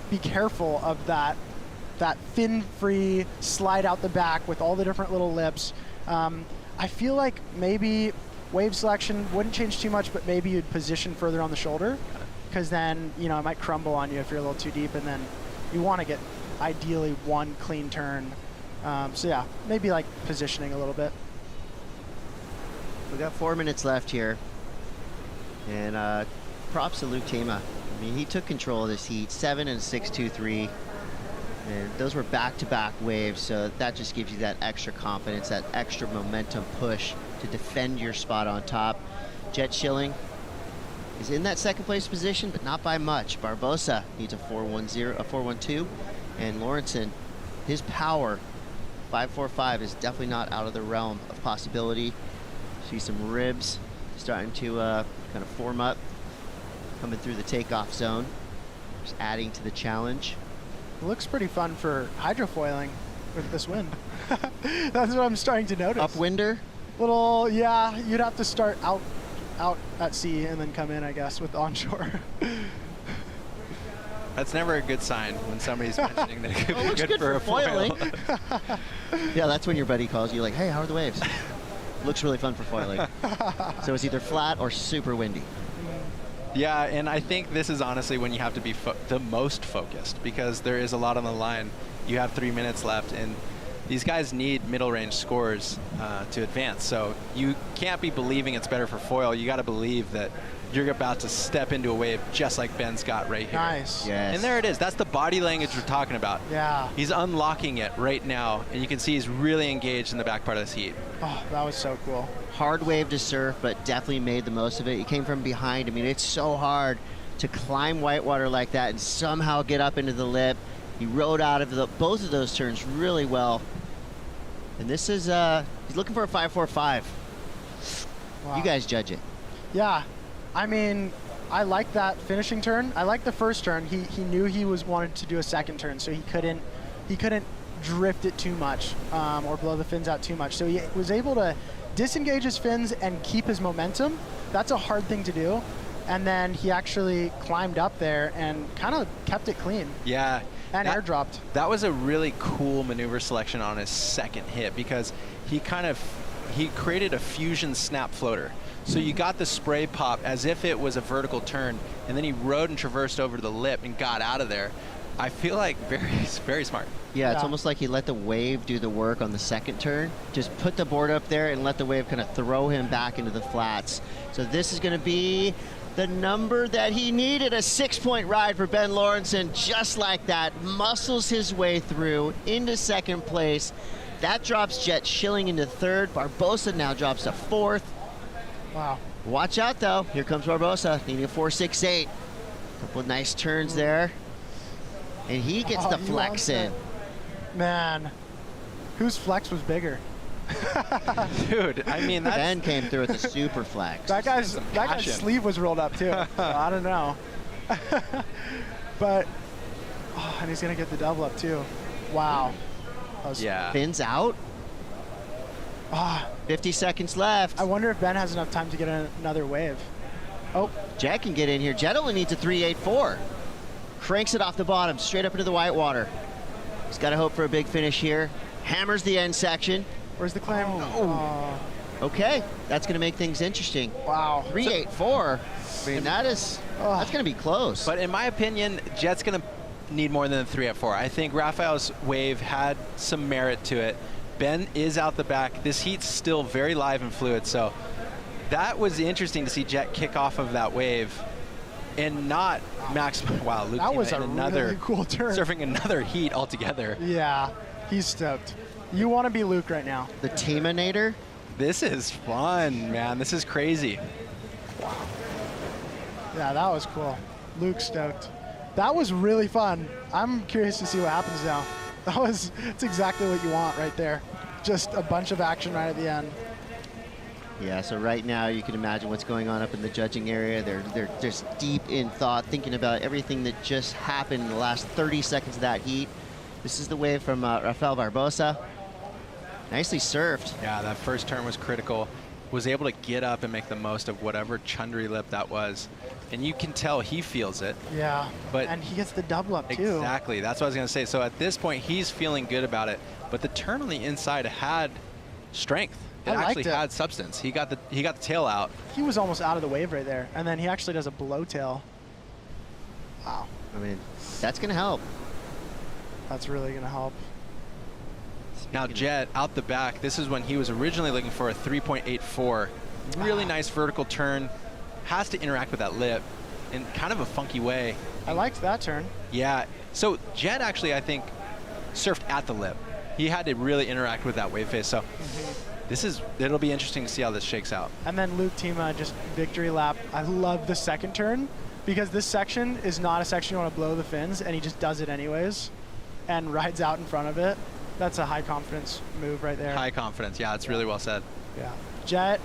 be careful of that fin-free slide out the back with all the different little lips. I feel like maybe wave selection wouldn't change too much, but maybe you'd position further on the shoulder, because then it might crumble on you if you're a little too deep, and then you want to get ideally one clean turn. So yeah, maybe like positioning a little bit. We got 4 minutes left here, and props to Luke Tema. I mean, he took control of this heat, 7 and 6.23, and those were back-to-back waves, so that just gives you that extra confidence, that extra momentum push to defend your spot on top. Jet Schilling is in that second place position, but not by much. Barbosa needs a 4.12, and Lawrenson, his power, 5.45, is definitely not out of the realm of possibility. See some ribs starting to kind of form up, coming through the takeoff zone, just adding to the challenge. It looks pretty fun for hydrofoiling with this wind. That's what I'm starting to notice. Upwinder? Yeah, you'd have to start out at sea and then come in, I guess, with onshore. That's never a good sign when somebody's mentioning that it could be good for a foiling. Yeah, that's when your buddy calls you like, hey, how are the waves? Looks really fun for foiling. So it's either flat or super windy. Yeah, and I think this is honestly when you have to be the most focused, because there is a lot on the line. You have 3 minutes left, and these guys need middle range scores to advance. So you can't be believing it's better for foil. You got to believe that you're about to step into a wave just like Ben's got right here. Nice. Yes. And there it is. That's the body language we're talking about. Yeah. He's unlocking it right now, and you can see he's really engaged in the back part of this heat. Oh, that was so cool. Hard wave to surf, but definitely made the most of it. He came from behind. I mean, it's so hard to climb whitewater like that and somehow get up into the lip. He rode out of both of those turns really well. And this is, he's looking for a 5.45. Wow. You guys judge it. Yeah, I mean, I like that finishing turn. I like the first turn. He knew he wanted to do a second turn, so he couldn't drift it too much or blow the fins out too much. So he was able to disengage his fins and keep his momentum. That's a hard thing to do. And then he actually climbed up there and kind of kept it clean. Yeah. And airdropped. That was a really cool maneuver selection on his second hit because he created a fusion snap floater. So you got the spray pop as if it was a vertical turn, and then he rode and traversed over the lip and got out of there. I feel like very smart. Yeah, it's almost like he let the wave do the work on the second turn. Just put the board up there and let the wave kind of throw him back into the flats. So this is going to be the number that he needed, a 6-point ride for Ben Lawrenson. Just like that, muscles his way through into second place. That drops Jet Schilling into third. Barbosa now drops to fourth. Wow. Watch out, though. Here comes Barbosa, needing a 4.68. Couple of nice turns there. And he gets the flex in. Man, whose flex was bigger? Dude, I mean, Ben came through with a super flex. That guy's sleeve was rolled up, too. So I don't know. But, and he's going to get the double up, too. Wow. Yeah. Fins out. 50 seconds left. I wonder if Ben has enough time to get another wave. Oh. Jet can get in here. Jet only needs a 3.84. Cranks it off the bottom, straight up into the whitewater. He's got to hope for a big finish here. Hammers the end section. Where's the climb? Oh. Okay, that's going to make things interesting. Wow. 3.84. I mean, that's going to be close. But in my opinion, Jet's going to need more than a 3.4. I think Rafael's wave had some merit to it. Ben is out the back. This heat's still very live and fluid, so that was interesting to see Jet kick off of that wave and not max. Wow, Luke, that was a really cool turn. Surfing another heat altogether. Yeah, he's stoked. You want to be Luke right now. The Teaminator. This is fun, man. This is crazy. Wow. Yeah, that was cool. Luke's stoked. That was really fun. I'm curious to see what happens now. It's exactly what you want right there. Just a bunch of action right at the end. Yeah, so right now you can imagine what's going on up in the judging area. They're just deep in thought, thinking about everything that just happened in the last 30 seconds of that heat. This is the wave from Rafael Barbosa. Nicely surfed. Yeah, that first turn was critical. Was able to get up and make the most of whatever chundry lip that was. And you can tell he feels it. Yeah, but and he gets the double up too. Exactly, that's what I was gonna say. So at this point, he's feeling good about it. But the turn on the inside had strength. It actually had substance. He got the tail out. He was almost out of the wave right there. And then he actually does a blow tail. Wow. I mean, that's gonna help. That's really gonna help. Now Jet out the back, this is when he was originally looking for a 3.84. Really nice vertical turn. Has to interact with that lip in kind of a funky way. I liked that turn. Yeah. So Jet actually, I think, surfed at the lip. He had to really interact with that wave face. So it'll be interesting to see how this shakes out. And then Luke Tima just victory lap. I love the second turn because this section is not a section you want to blow the fins, and he just does it anyways and rides out in front of it. That's a high confidence move right there. High confidence, yeah, it's really well said. Yeah. Jet,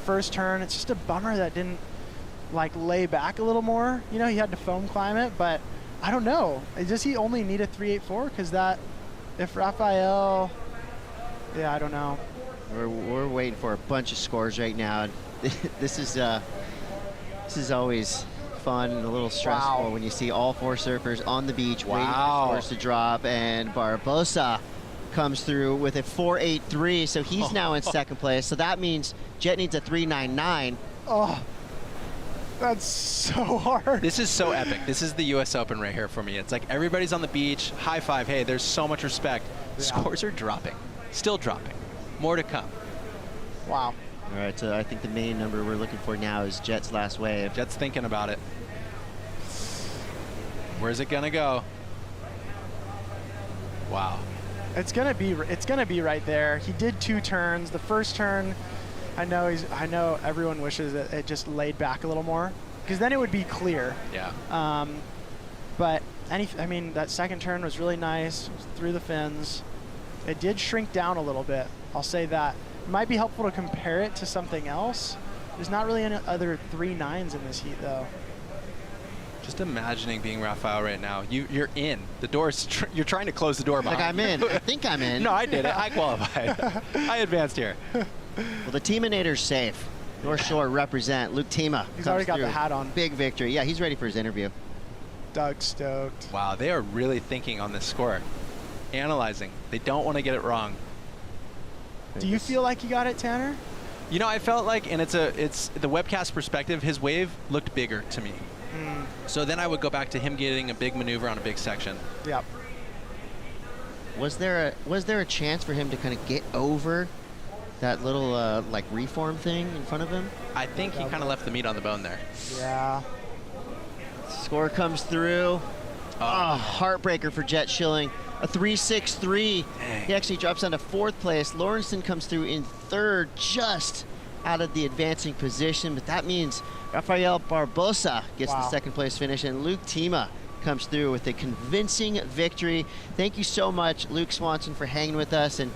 first turn, it's just a bummer that didn't like lay back a little more. You know, he had to foam climb it, but I don't know. Does he only need a 3.84? Because that, if Rafael, yeah, I don't know. We're waiting for a bunch of scores right now. This is always fun and a little stressful when you see all four surfers on the beach waiting for scores to drop, and Barbosa comes through with a 4.83, so he's now in second place. So that means Jet needs a 3.99. Oh, that's so hard. This is so epic. This is the U.S. Open right here for me. It's like everybody's on the beach, high five. Hey, there's so much respect. Yeah. Scores are dropping, still dropping. More to come. Wow. All right, so I think the main number we're looking for now is Jet's last wave. Jet's thinking about it. Where's it gonna go? Wow. It's gonna be right there. He did 2 turns. The first turn, I know everyone wishes that it just laid back a little more, because then it would be clear. Yeah. But I mean, that second turn was really nice. It was through the fins. It did shrink down a little bit. I'll say that. It might be helpful to compare it to something else. There's not really any other 3.9s in this heat, though. Just imagining being Rafael right now. You're in. The door's you're trying to close the door behind Like I'm in. I think I'm in. No, I did it. I qualified. I advanced here. Well, the Teaminator's safe. North Shore represent. Luke Tima. He's already got the hat on. Big victory. Yeah, he's ready for his interview. Doug's stoked. Wow, they are really thinking on this score. Analyzing. They don't want to get it wrong. Do you feel like you got it, Tanner? You know, I felt like, and it's the webcast perspective, his wave looked bigger to me. So then I would go back to him getting a big maneuver on a big section. Yep. Was there a chance for him to kind of get over that little like reform thing in front of him? I think he kind of left the meat on the bone there. Yeah. Score comes through. Oh, heartbreaker for Jet Schilling. A 3.63. He actually drops down to 4th place. Lawrenson comes through in 3rd, just out of the advancing position, but that means Rafael Barbosa gets the 2nd place finish, and Luke Tima comes through with a convincing victory. Thank you so much, Luke Swanson, for hanging with us, and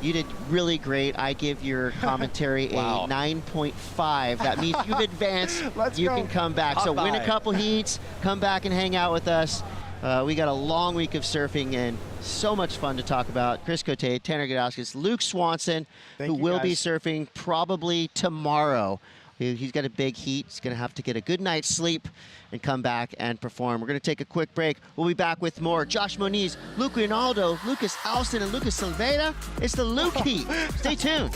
you did really great. I give your commentary a 9.5. That means you've advanced. You can come back. So win a couple heats, come back and hang out with us. We got a long week of surfing and so much fun to talk about. Chris Cote, Tanner Gudauskas, Luke Swanson, who will be surfing probably tomorrow. He's got a big heat. He's going to have to get a good night's sleep and come back and perform. We're going to take a quick break. We'll be back with more. Josh Moniz, Luke Rinaldo, Lucas Alston, and Lucas Silveira. It's the Luke Heat. Stay tuned.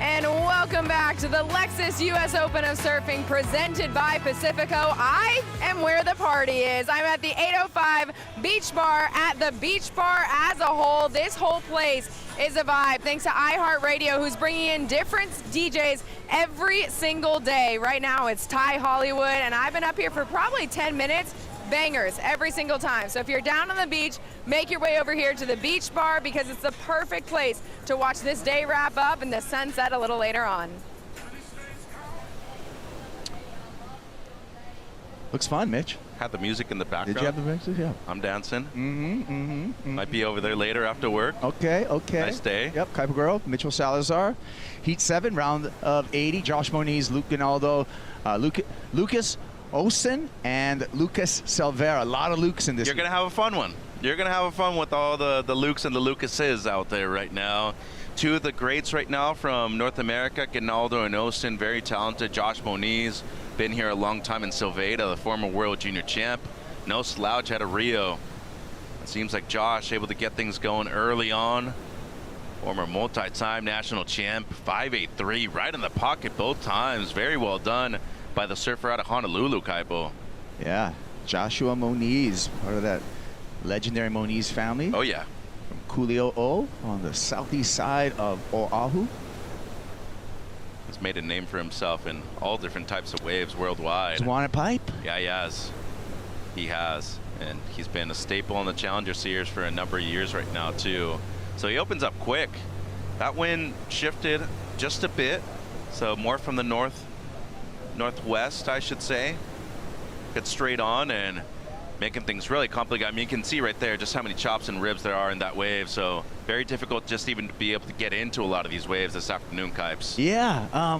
And welcome back to the Lexus US Open of Surfing presented by Pacifico. I am where the party is. I'm at the 805 Beach Bar. At the beach bar as a whole, this whole place is a vibe thanks to iHeartRadio, who's bringing in different DJs every single day. Right now it's Ty Hollywood, and I've been up here for probably 10 minutes. Bangers every single time. So if you're down on the beach, make your way over here to the beach bar, because it's the perfect place to watch this day wrap up and the sunset a little later on. Looks fun, Mitch. Had the music in the background. Did you have the music? Yeah. I'm dancing. Might be over there later after work. Okay. Nice day. Yep, Kuiper Girl, Mitchell Salazar. Heat 7, round of 80. Josh Moniz, Luke Rinaldo, Lucas Olsen, and Lucas Silveira. A lot of Lukes in this. You're going to have a fun one. You're going to have fun with all the Lukes and the Lucases out there right now. Two of the greats right now from North America, Ginaldo and Austin, very talented. Josh Moniz, been here a long time in Silveda, the former world junior champ. No slouch out of Rio. It seems like Josh able to get things going early on. Former multi-time national champ, 5'8" right in the pocket both times. Very well done by the surfer out of Honolulu, Kaipo. Yeah, Joshua Moniz, part of that legendary Moniz family. Oh yeah. From Kuli'o'o on the southeast side of Oahu. He's made a name for himself in all different types of waves worldwide. Swan pipe? Yeah, he has. He has. And he's been a staple in the Challenger Series for a number of years right now, too. So he opens up quick. That wind shifted just a bit. So more from the northwest, I should say. Gets straight on and making things really complicated. I mean, you can see right there just how many chops and ribs there are in that wave. So very difficult just even to be able to get into a lot of these waves this afternoon, Kipes. Yeah,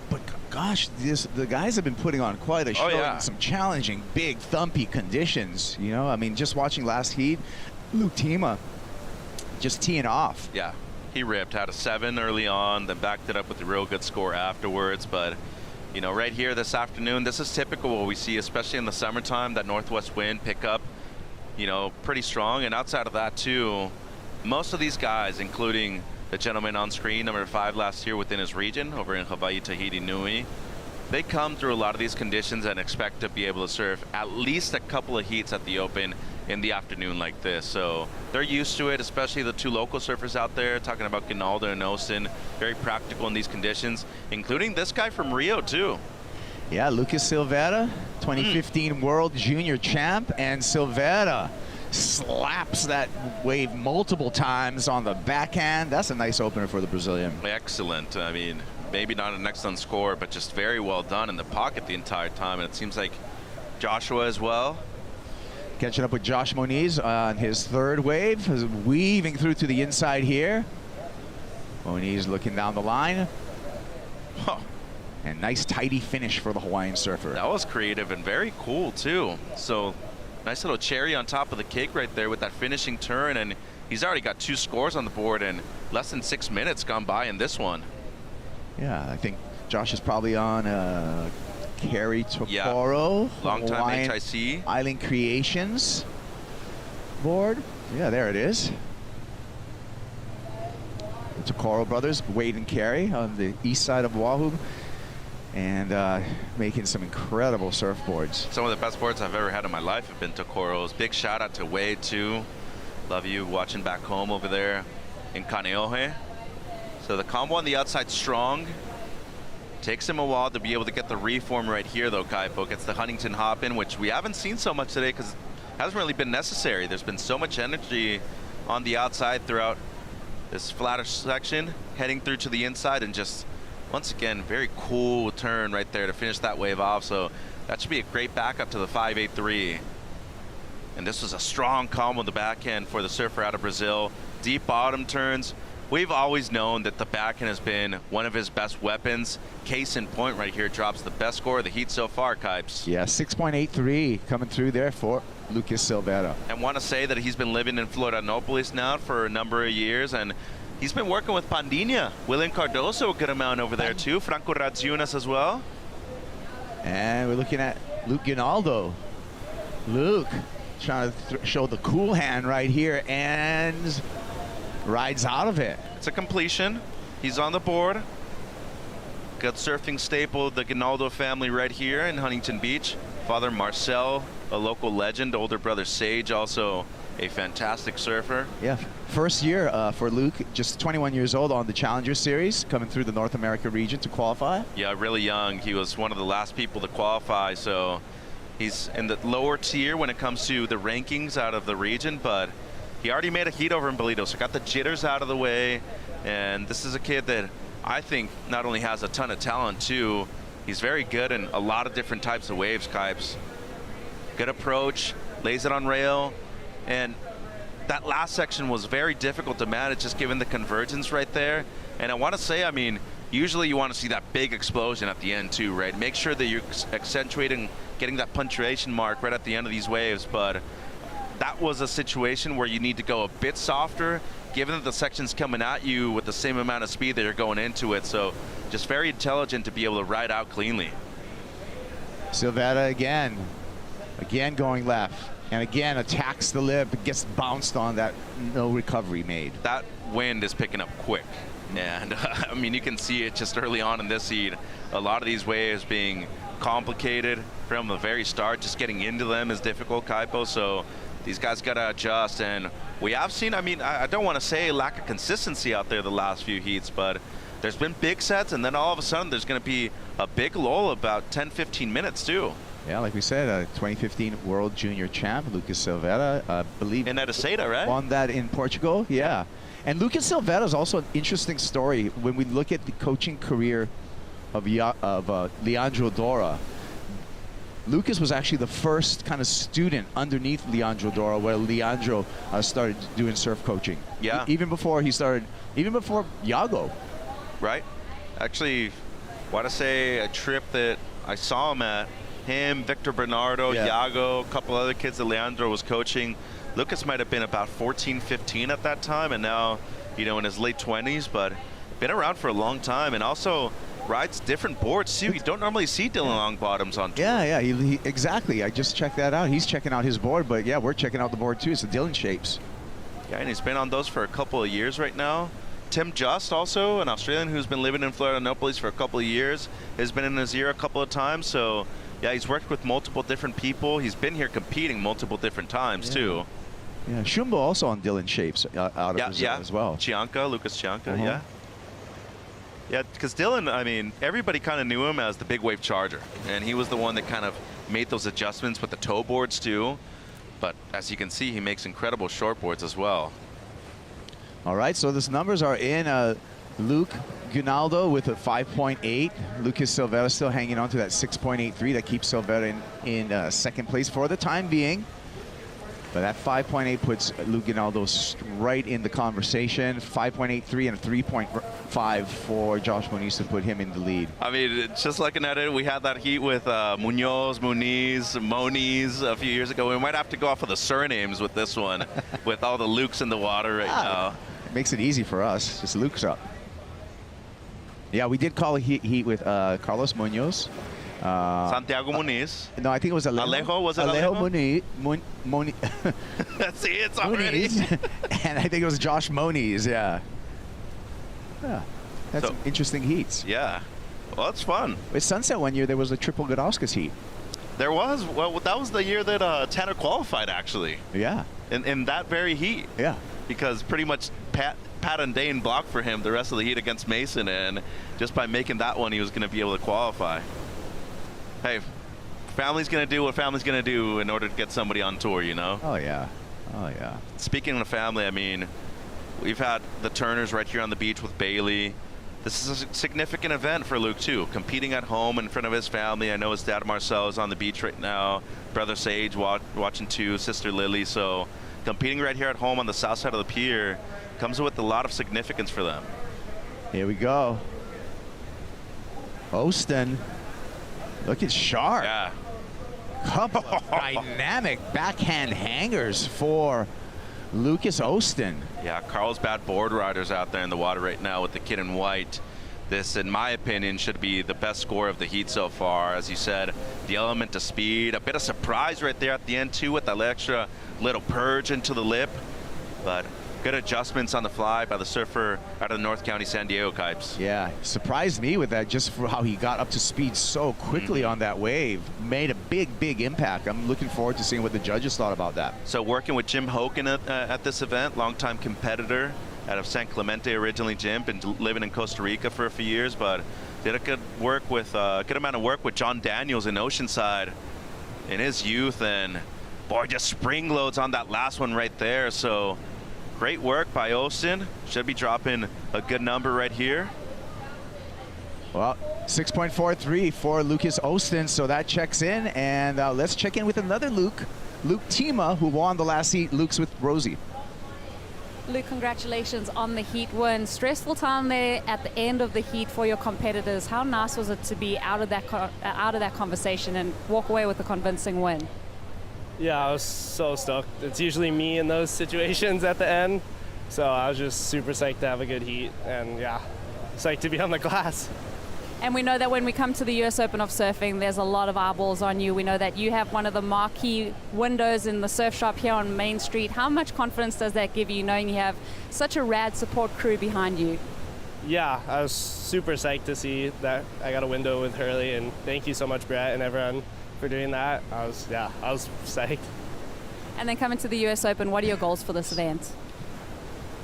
but gosh, the guys have been putting on quite a show in some challenging, big, thumpy conditions. You know, I mean, just watching last heat, Luke Tima just teeing off. Yeah, he ripped, had a 7 early on, then backed it up with a real good score afterwards. But, you know, right here this afternoon, this is typical what we see, especially in the summertime, that northwest wind pick up, you know, pretty strong. And outside of that, too, most of these guys, including the gentleman on screen, number 5 last year within his region over in Hawaii, Tahiti Nui, they come through a lot of these conditions and expect to be able to surf at least a couple of heats at the Open in the afternoon like this. So they're used to it, especially the 2 local surfers out there, talking about Ginaldo and Austin, very practical in these conditions, including this guy from Rio too. Yeah, Lucas Silveira, 2015 World Junior Champ, and Silveira slaps that wave multiple times on the backhand. That's a nice opener for the Brazilian. Excellent. I mean, maybe not an excellent score, but just very well done in the pocket the entire time. And it seems like Joshua as well. Catching up with Josh Moniz on his 3rd wave, is weaving through to the inside here. Moniz looking down the line. Huh. And nice tidy finish for the Hawaiian surfer. That was creative and very cool too. So nice little cherry on top of the cake right there with that finishing turn, and he's already got 2 scores on the board and less than 6 minutes gone by in this one. Yeah, I think Josh is probably on Kerry Tokoro. Yeah. Long-time HIC. Island Creations board. Yeah, there it is. The Tokoro brothers, Wade and Kerry on the east side of Oahu. And making some incredible surfboards. Some of the best boards I've ever had in my life have been Tokoro's. Big shout out to Wade too. Love you watching back home over there in Kaneohe. So the combo on the outside strong. Takes him a while to be able to get the reform right here though, Kaipo. Gets the Huntington hop in, which we haven't seen so much today because it hasn't really been necessary. There's been so much energy on the outside throughout this flatter section, heading through to the inside, and just once again, very cool turn right there to finish that wave off. So that should be a great backup to the 583. And this was a strong combo on the backhand for the surfer out of Brazil. Deep bottom turns. We've always known that the backhand has been one of his best weapons. Case in point right here, drops the best score of the heat so far, Kipes. Yeah, 6.83 coming through there for Lucas Silveira. And want to say that he's been living in Florianopolis now for a number of years, and he's been working with Pandinha, William Cardoso, a good amount over there too. Franco Radziunas as well. And we're looking at Luke Ginaldo. Luke trying to show the cool hand right here and rides out of it. It's a completion. He's on the board. Good surfing staple, the Ginaldo family right here in Huntington Beach. Father Marcel, a local legend. Older brother Sage, also a fantastic surfer. Yeah, first year for Luke, just 21 years old on the Challenger Series, coming through the North America region to qualify. Yeah, really young. He was one of the last people to qualify, so he's in the lower tier when it comes to the rankings out of the region, but he already made a heat over in Bolito, so got the jitters out of the way. And this is a kid that I think not only has a ton of talent too, he's very good in a lot of different types of waves, Kipes. Good approach, lays it on rail, and that last section was very difficult to manage just given the convergence right there. And I want to say, I mean, usually you want to see that big explosion at the end too, right? Make sure that you're accentuating, getting that punctuation mark right at the end of these waves, but that was a situation where you need to go a bit softer, given that the section's coming at you with the same amount of speed that you're going into it. So just very intelligent to be able to ride out cleanly. Silvera again going left, and again attacks the lip, gets bounced on that, no recovery made. That wind is picking up quick, and I mean, you can see it just early on in this heat. A lot of these waves being complicated from the very start. Just getting into them is difficult, Kaipo, so these guys got to adjust. And we have seen, I mean, I don't want to say lack of consistency out there the last few heats, but there's been big sets, and then all of a sudden there's going to be a big lull about 10-15 minutes too. Yeah, like we said, 2015 World Junior Champ, Lucas Silvera, I believe. In Edeseda, right? Won that in Portugal, yeah. And Lucas Silvera is also an interesting story when we look at the coaching career of Leandro Dora. Lucas was actually the first kind of student underneath Leandro Dora, where Leandro started doing surf coaching. Yeah. Even before Iago. Right. Actually, want to say a trip that I saw him at. Him, Victor Bernardo, Iago, a couple other kids that Leandro was coaching. Lucas might have been about 14, 15 at that time, and now, you know, in his late 20s, but been around for a long time, and also rides different boards too. You don't normally see Dylan Longbottoms on tour. Yeah, he exactly. I just checked that out. He's checking out his board, but yeah, we're checking out the board too. It's the Dylan Shapes. Yeah, and he's been on those for a couple of years right now. Tim Just, also an Australian who's been living in Florianopolis for a couple of years, has been in his ear a couple of times. So yeah, he's worked with multiple different people. He's been here competing multiple different times too. Yeah, Shumbo also on Dylan Shapes out of Brazil as well. Lucas Chianca, yeah. Yeah, because Dylan, I mean, everybody kind of knew him as the big wave charger, and he was the one that kind of made those adjustments with the toe boards too. But as you can see, he makes incredible short boards as well. All right, so these numbers are in. Luke Gunaldo with a 5.8. Lucas Silvera still hanging on to that 6.83. That keeps Silvera in second place for the time being. But that 5.8 puts Luke Gunaldo right in the conversation. 5.83 and a 3.5 for Josh Moniz to put him in the lead. I mean, just looking at it, we had that heat with Moniz a few years ago. We might have to go off of the surnames with this one, with all the Lukes in the water right now. Makes it easy for us. Just Luke's up. Yeah, we did call a heat with Carlos Munoz. Santiago Muniz. No, I think it was Alejo. Was it Alejo? Muniz. See, it's already. And I think it was Josh Moniz, yeah. Yeah, that's some interesting heats. Yeah, well, it's fun. With Sunset one year, there was a triple Gudauskas heat. There was. Well, that was the year that Tanner qualified, actually. Yeah. In that very heat. Yeah. Because pretty much Pat and Dane blocked for him the rest of the heat against Mason, and just by making that one, he was going to be able to qualify. Hey, family's going to do what family's going to do in order to get somebody on tour, you know? Oh, yeah. Oh, yeah. Speaking of family, I mean, we've had the Turners right here on the beach with Bailey. This is a significant event for Luke, too. Competing at home in front of his family. I know his dad, Marcel, is on the beach right now. Brother Sage watching, too. Sister Lily. So competing right here at home on the south side of the pier comes with a lot of significance for them. Here we go. Austin. Looking sharp. Yeah. Couple of dynamic backhand hangers for Lucas Austin. Yeah, Carlsbad board riders out there in the water right now with the kid in white. This, in my opinion, should be the best score of the heat so far. As you said, the element of speed, a bit of surprise right there at the end too with that extra little purge into the lip. But good adjustments on the fly by the surfer out of the North County San Diego Kipes. Yeah, surprised me with that, just for how he got up to speed so quickly on that wave. Made a big impact. I'm looking forward to seeing what the judges thought about that. So working with Jim Hogan at this event, longtime competitor out of San Clemente originally. Jim, been living in Costa Rica for a few years, but did a good amount of work with John Daniels in Oceanside in his youth, and boy, just spring loads on that last one right there. So great work by Austin. Should be dropping a good number right here. Well, 6.43 for Lucas Austin, so that checks in. And let's check in with another Luke Tima, who won the last heat. Luke's with Rosie. Luke, congratulations on the heat win. Stressful time there at the end of the heat for your competitors. How nice was it to be out of that conversation and walk away with a convincing win? Yeah, I was so stoked. It's usually me in those situations at the end, so I was just super psyched to have a good heat, and yeah, psyched to be on the glass. And we know that when we come to the US Open of Surfing, there's a lot of eyeballs on you. We know that you have one of the marquee windows in the surf shop here on Main Street. How much confidence does that give you, knowing you have such a rad support crew behind you? Yeah, I was super psyched to see that I got a window with Hurley, and thank you so much, Brett, and everyone for doing that. I was psyched. And then coming to the US Open, what are your goals for this event?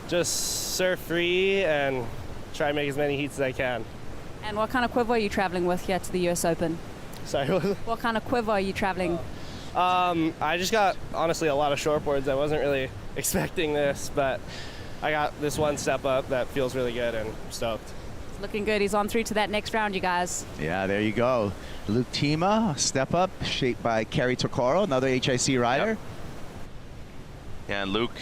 Just surf free and try and make as many heats as I can. And what kind of quiver are you traveling with here to the US Open? Sorry? What kind of quiver are you traveling? I just got, honestly, a lot of shortboards. I wasn't really expecting this, but I got this one step up that feels really good, and I'm stoked. It's looking good. He's on through to that next round, you guys. Yeah, there you go. Luke Tima, step up, shaped by Kerry Tokoro, another HIC rider. Yep. Yeah, and Luke,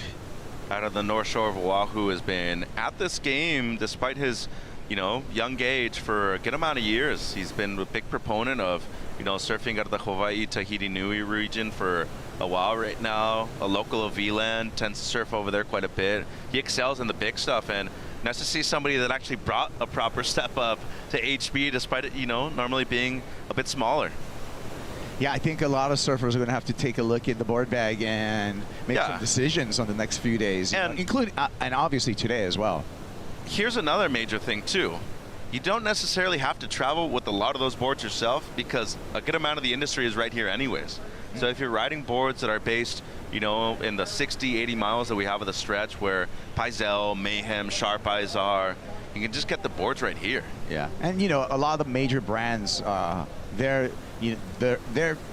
out of the North Shore of Oahu, has been at this game despite his young age for a good amount of years. He's been a big proponent of, surfing out of the Hawaii, Tahiti Nui region for a while right now. A local of VLAN, tends to surf over there quite a bit. He excels in the big stuff, and nice to see somebody that actually brought a proper step up to HB despite it, normally being a bit smaller. Yeah, I think a lot of surfers are going to have to take a look at the board bag and make some decisions on the next few days, including and obviously today as well. Here's another major thing too. You don't necessarily have to travel with a lot of those boards yourself, because a good amount of the industry is right here anyways. So if you're riding boards that are based, in the 60, 80 miles that we have of the stretch where Paisel, Mayhem, Sharp Eyes are, you can just get the boards right here. Yeah, and a lot of the major brands, their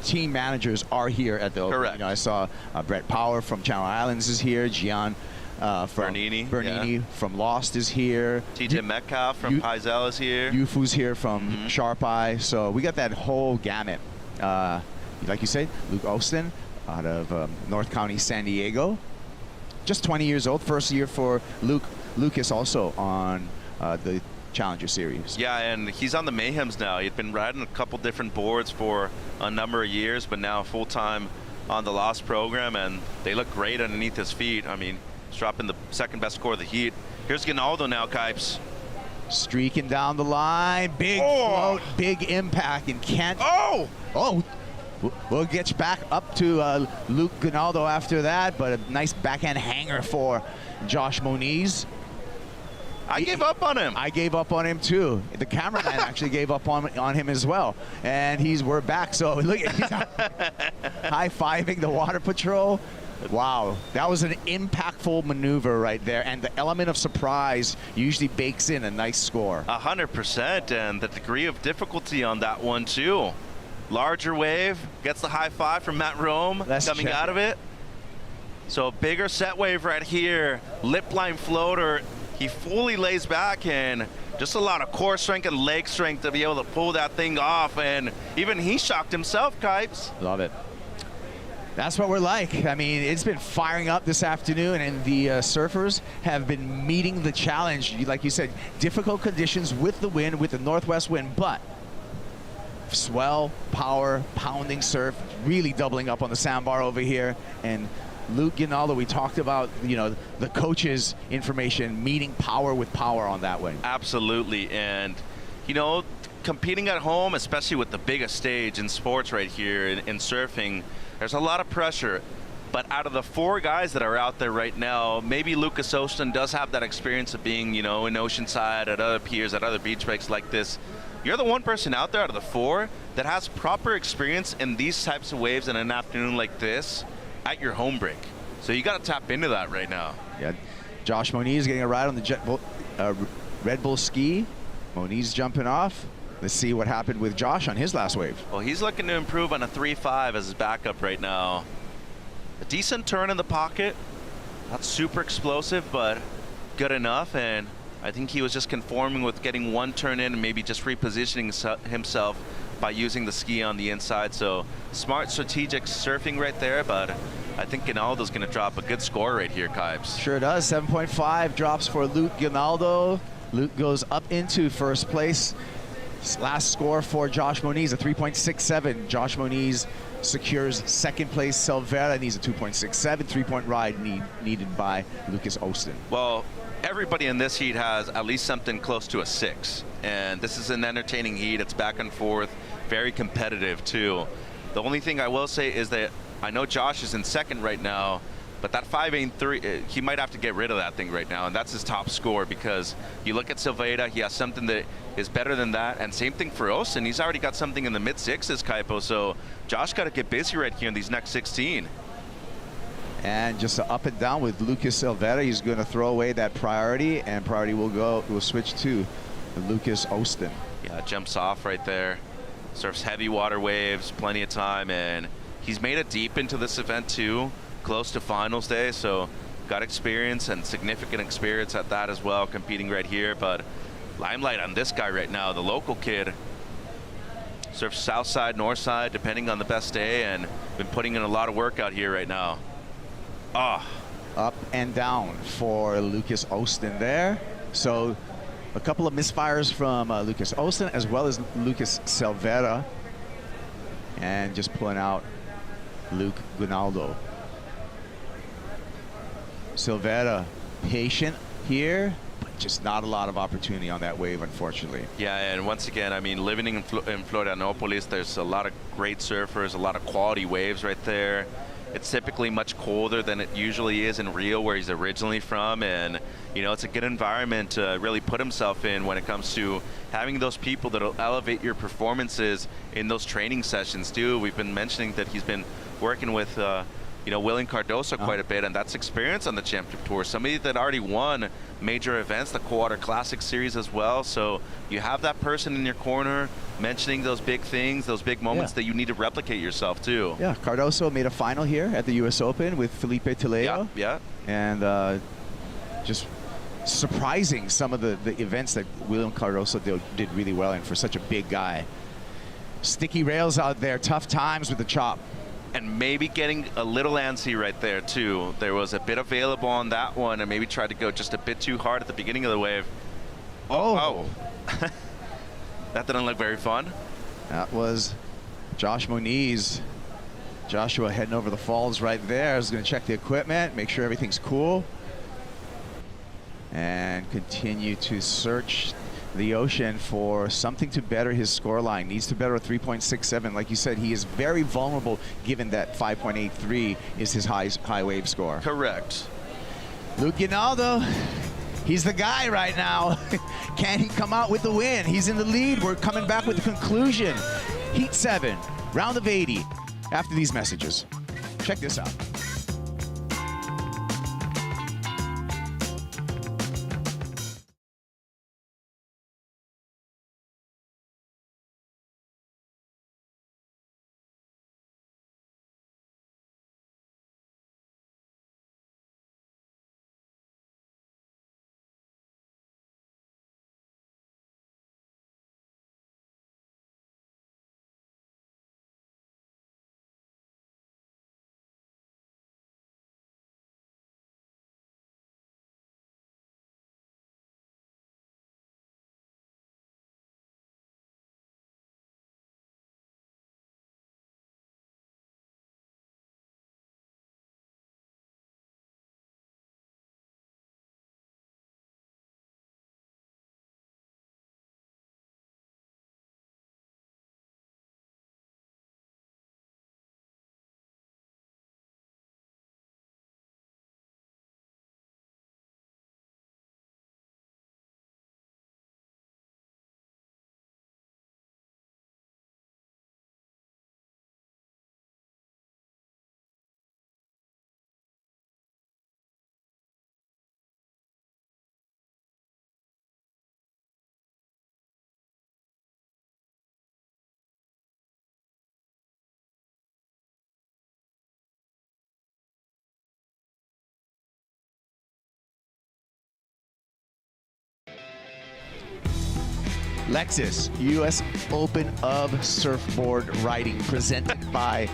team managers are here at the Open. Correct. I saw Brett Power from Channel Islands is here, Gian from Bernini from Lost is here. TJ Metcalf from Paisel is here. Yufu's here from Sharp Eye. So we got that whole gamut. Like you said, Luke Austin out of North County, San Diego. Just 20 years old. First year for Lucas also on the Challenger Series. Yeah, and he's on the Mayhems now. He'd been riding a couple different boards for a number of years, but now full-time on the Lost program, and they look great underneath his feet. I mean, he's dropping the second best score of the heat. Here's Ginaldo now, Kipes. Streaking down the line. Big float, big impact, and can't... We'll get you back up to Luke Ginaldo after that, but a nice backhand hanger for Josh Moniz. I gave up on him. I gave up on him too. The cameraman actually gave up on him as well. And we're back. So look, he's high-fiving the water patrol. Wow, that was an impactful maneuver right there. And the element of surprise usually bakes in a nice score. 100%, and the degree of difficulty on that one too. Larger wave, gets the high five from Matt Rome coming out of it. So a bigger set wave right here, lip line floater. He fully lays back, and just a lot of core strength and leg strength to be able to pull that thing off. And even he shocked himself, Kipes. Love it. That's what we're like. I mean, it's been firing up this afternoon, and the surfers have been meeting the challenge. Like you said, difficult conditions with the wind, with the northwest wind, but swell, power, pounding surf, really doubling up on the sandbar over here. And Luke Ginaldo, we talked about, the coach's information, meeting power with power on that one. Absolutely. And, competing at home, especially with the biggest stage in sports right here in surfing, there's a lot of pressure. But out of the four guys that are out there right now, maybe Lucas Austin does have that experience of being, in Oceanside, at other piers, at other beach breaks like this. You're the one person out there out of the four that has proper experience in these types of waves in an afternoon like this at your home break. So you got to tap into that right now. Yeah, Josh Moniz getting a ride on the Red Bull ski. Moniz jumping off. Let's see what happened with Josh on his last wave. Well, he's looking to improve on a 3.5 as his backup right now. A decent turn in the pocket. Not super explosive, but good enough. And I think he was just conforming with getting one turn in and maybe just repositioning himself by using the ski on the inside. So smart strategic surfing right there, but I think Ginaldo's going to drop a good score right here, Kipes. Sure does. 7.5 drops for Luke Ginaldo. Luke goes up into first place. Last score for Josh Moniz, a 3.67. Josh Moniz secures second place. Silvera needs a 2.67. 3-point ride needed by Lucas Austin. Well, everybody in this heat has at least something close to a 6. And this is an entertaining heat. It's back and forth, very competitive too. The only thing I will say is that I know Josh is in second right now, but that 5.83, he might have to get rid of that thing right now, and that's his top score, because you look at Silveira, he has something that is better than that, and same thing for Austin. He's already got something in the mid-6s, Kaipo, so Josh got to get busy right here in these next 16. And just up and down with Lucas Silveira. He's going to throw away that priority, and priority will switch to Lucas Austin. Yeah, jumps off right there. Surfs heavy water waves, plenty of time, and he's made it deep into this event too, close to finals day, so got experience and significant experience at that as well, competing right here. But limelight on this guy right now, the local kid. Surfs south side, north side, depending on the best day, and been putting in a lot of work out here right now. Up and down for Lucas Austin there. So a couple of misfires from Lucas Austin as well as Lucas Silveira. And just pulling out Luke Gunaldo. Silveira patient here, but just not a lot of opportunity on that wave, unfortunately. Yeah, and once again, I mean, living in Florianopolis, there's a lot of great surfers, a lot of quality waves right there. It's typically much colder than it usually is in Rio, where he's originally from, and you know, it's a good environment to really put himself in when it comes to having those people that'll elevate your performances in those training sessions too. We've been mentioning that he's been working with you know, William Cardoso quite a bit, and that's experience on the Championship Tour. Somebody that already won major events, the Coldwater Classic Series as well. So you have that person in your corner mentioning those big things, those big moments that you need to replicate yourself too. Yeah, Cardoso made a final here at the U.S. Open with Felipe Teleo. Yeah. And just surprising some of the events that William Cardoso did really well in for such a big guy. Sticky rails out there, tough times with the chop. And maybe getting a little antsy right there too. There was a bit available on that one, and maybe tried to go just a bit too hard at the beginning of the wave. Oh. That didn't look very fun. That was Josh Moniz. Joshua heading over the falls right there. I was going to check the equipment, make sure everything's cool, and continue to search the ocean for something to better his scoreline. Needs to better a 3.67. Like you said, he is very vulnerable given that 5.83 is his high wave score. Correct. Luke Gunaldo, he's the guy right now. Can he come out with the win? He's in the lead. We're coming back with the conclusion. Heat 7, round of 80. After these messages, check this out. Lexus, U.S. Open of Surfboard Riding, presented by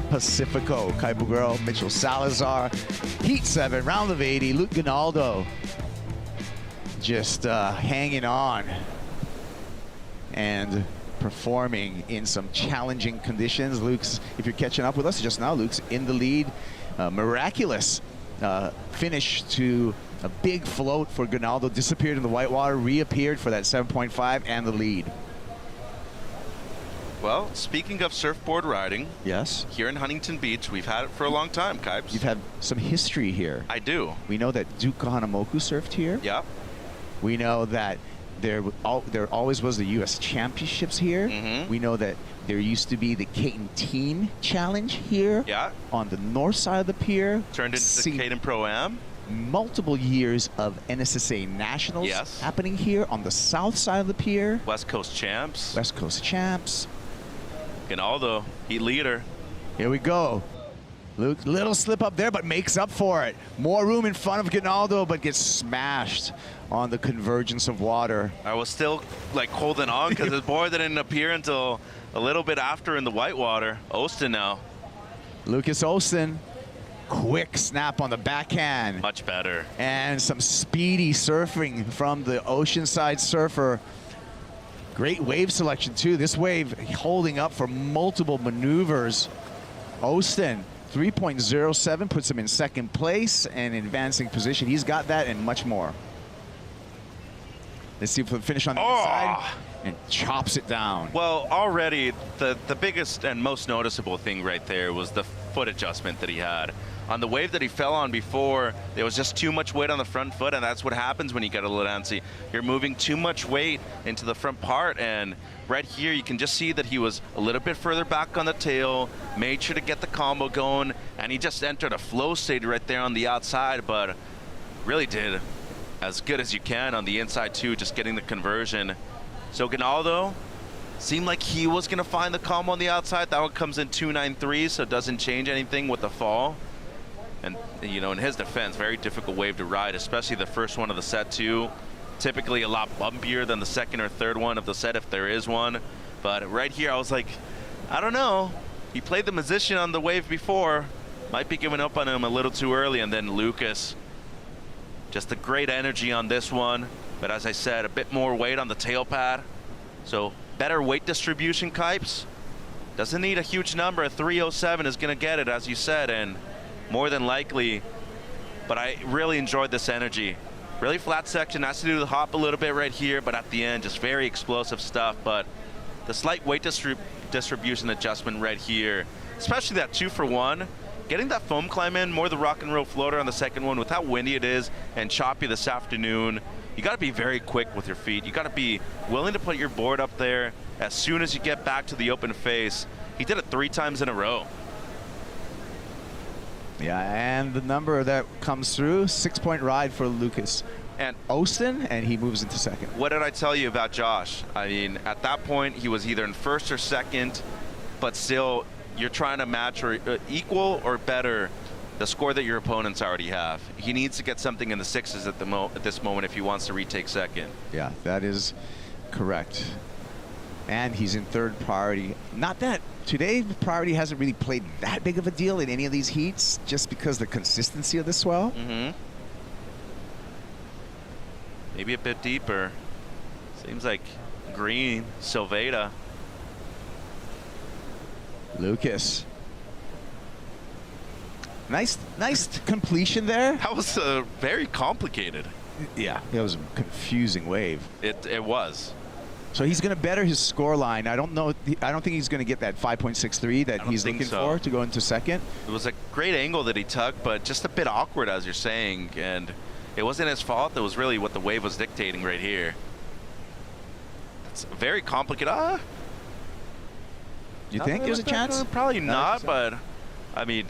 Pacifico. Kaipo Girl, Mitchell Salazar, Heat 7, round of 80. Luke Gunaldo just hanging on. and performing in some challenging conditions. Luke's, if you're catching up with us just now, Luke's in the lead. Miraculous finish to a big float for Gonaldo. Disappeared in the whitewater, reappeared for that 7.5 and the lead. Well, speaking of surfboard riding, yes, here in Huntington Beach, we've had it for a long time, Kipes. You've had some history here. I do. We know that Duke Kahanamoku surfed here. Yeah. We know that there always was the U.S. Championships here. Mm-hmm. We know that there used to be the Caton Teen Challenge here. Yeah. On the north side of the pier. Turned into the Caton Pro-Am. Multiple years of NSSA Nationals happening here on the south side of the pier. West Coast Champs. West Coast Champs. Gonaldo, heat leader. Here we go. Luke, little slip up there, but makes up for it. More room in front of Gonaldo, but gets smashed on the convergence of water. I was still like holding on because his board didn't appear until a little bit after in the whitewater. Austin now. Lucas Austin, quick snap on the backhand. Much better. And some speedy surfing from the Oceanside surfer. Great wave selection too. This wave holding up for multiple maneuvers. Austin, 3.07 puts him in second place and advancing position. He's got that and much more. Let's see if we finish on the inside and chops it down. Well, already the biggest and most noticeable thing right there was the foot adjustment that he had. On the wave that he fell on before, there was just too much weight on the front foot, and that's what happens when you get a little antsy. You're moving too much weight into the front part, and right here you can just see that he was a little bit further back on the tail, made sure to get the combo going, and he just entered a flow state right there on the outside, but really did as good as you can on the inside too, just getting the conversion. So Gonaldo seemed like he was going to find the combo on the outside. That one comes in 293, so it doesn't change anything with the fall. And, you know, in his defense, very difficult wave to ride, especially the first one of the set too. Typically a lot bumpier than the second or third one of the set if there is one. But right here, I was like, I don't know. He played the position on the wave before. Might be giving up on him a little too early. And then Lucas, just a great energy on this one. But as I said, a bit more weight on the tail pad. So better weight distribution, Kipes. Doesn't need a huge number. A 307 is going to get it, as you said. And more than likely, but I really enjoyed this energy. Really flat section, has to do the hop a little bit right here, but at the end, just very explosive stuff. But the slight weight distribution adjustment right here, especially that 2-for-1, getting that foam climb in, more the rock and roll floater on the second one with how windy it is and choppy this afternoon. You got to be very quick with your feet. You got to be willing to put your board up there as soon as you get back to the open face. He did it 3 times in a row. Yeah, and the number that comes through, 6-point ride for Lucas and Austin, and he moves into second. What did I tell you about Josh? I mean, at that point, he was either in first or second, but still, you're trying to match or equal or better the score that your opponents already have. He needs to get something in the 6s at this moment if he wants to retake second. Yeah, that is correct. And he's in third priority. Not that today priority hasn't really played that big of a deal in any of these heats, just because the consistency of the swell. Mm-hmm. Maybe a bit deeper. Seems like green, Silveda. Lucas. Nice completion there. That was very complicated. Yeah, it was a confusing wave. It was. So he's going to better his score line. I don't think he's going to get that 5.63 that he's looking for to go into second. It was a great angle that he took, but just a bit awkward, as you're saying. And it wasn't his fault. It was really what the wave was dictating right here. It's very complicated. You think there's a chance? Probably not, but I mean,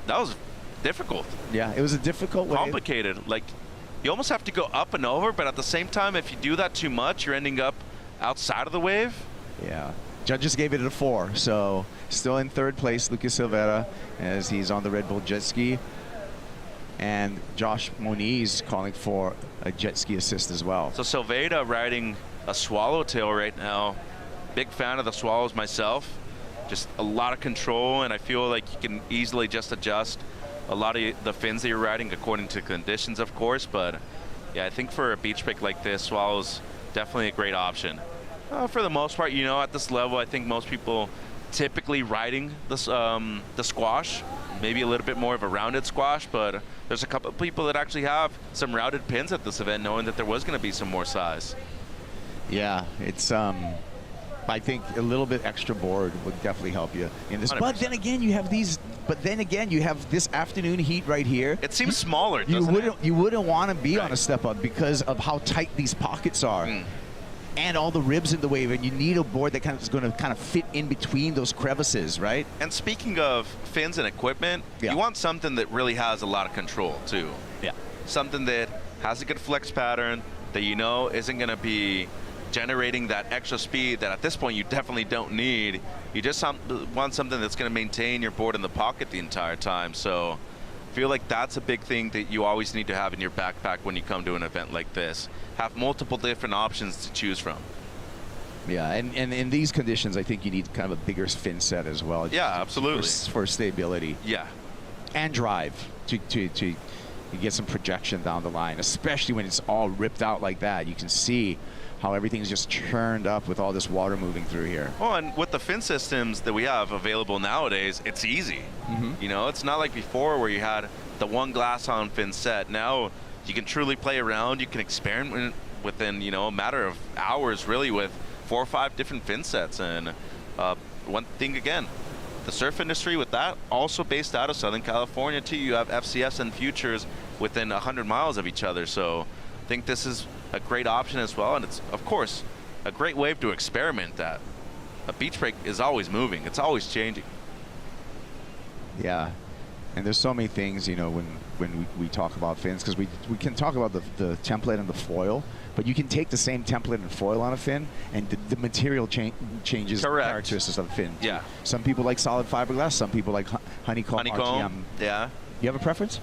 that was difficult. Yeah, it was a difficult wave. Complicated. Like, you almost have to go up and over, but at the same time, if you do that too much, you're ending up outside of the wave. Yeah. Judges gave it a 4, so still in third place, Lucas Silvera, as he's on the Red Bull jet ski. And Josh Moniz calling for a jet ski assist as well. So Silvera riding a swallowtail right now. Big fan of the swallows myself. Just a lot of control, and I feel like you can easily just adjust a lot of the fins that you're riding according to conditions, of course. But yeah, I think for a beach pick like this, swallow's definitely a great option. For the most part, at this level, I think most people typically riding this, the squash, maybe a little bit more of a rounded squash, but there's a couple of people that actually have some rounded pins at this event, knowing that there was going to be some more size. Yeah, it's I think a little bit extra board would definitely help you in this. 100%. But then again, you have these. But then again, you have this afternoon heat right here. It seems smaller, doesn't it? You wouldn't want to be on a step up because of how tight these pockets are. And all the ribs in the wave, and you need a board that is going to fit in between those crevices, right? And speaking of fins and equipment, you want something that really has a lot of control too. Yeah. Something that has a good flex pattern that isn't going to be generating that extra speed that at this point you definitely don't need. You just want something that's going to maintain your board in the pocket the entire time. So I feel like that's a big thing that you always need to have in your backpack when you come to an event like this. Have multiple different options to choose from. Yeah, and in these conditions, I think you need kind of a bigger fin set as well. Yeah, absolutely. For stability. Yeah. And drive to get some projection down the line, especially when it's all ripped out like that. You can see how everything's just churned up with all this water moving through here. Well, and with the fin systems that we have available nowadays, it's easy. It's not like before where you had the one glass on fin set. Now you can truly play around. You can experiment within, a matter of hours, really, with 4 or 5 different fin sets. And one thing again, the surf industry with that, also based out of Southern California too. You have FCS and Futures within 100 miles of each other. So I think this is a great option as well. And it's, of course, a great wave to experiment at. A beach break is always moving. It's always changing. Yeah. And there's so many things, when we talk about fins, because we can talk about the template and the foil, but you can take the same template and foil on a fin, and the material changes the characteristics of the fin. Yeah. Some people like solid fiberglass. Some people like honeycomb. RTM. Yeah. You have a preference?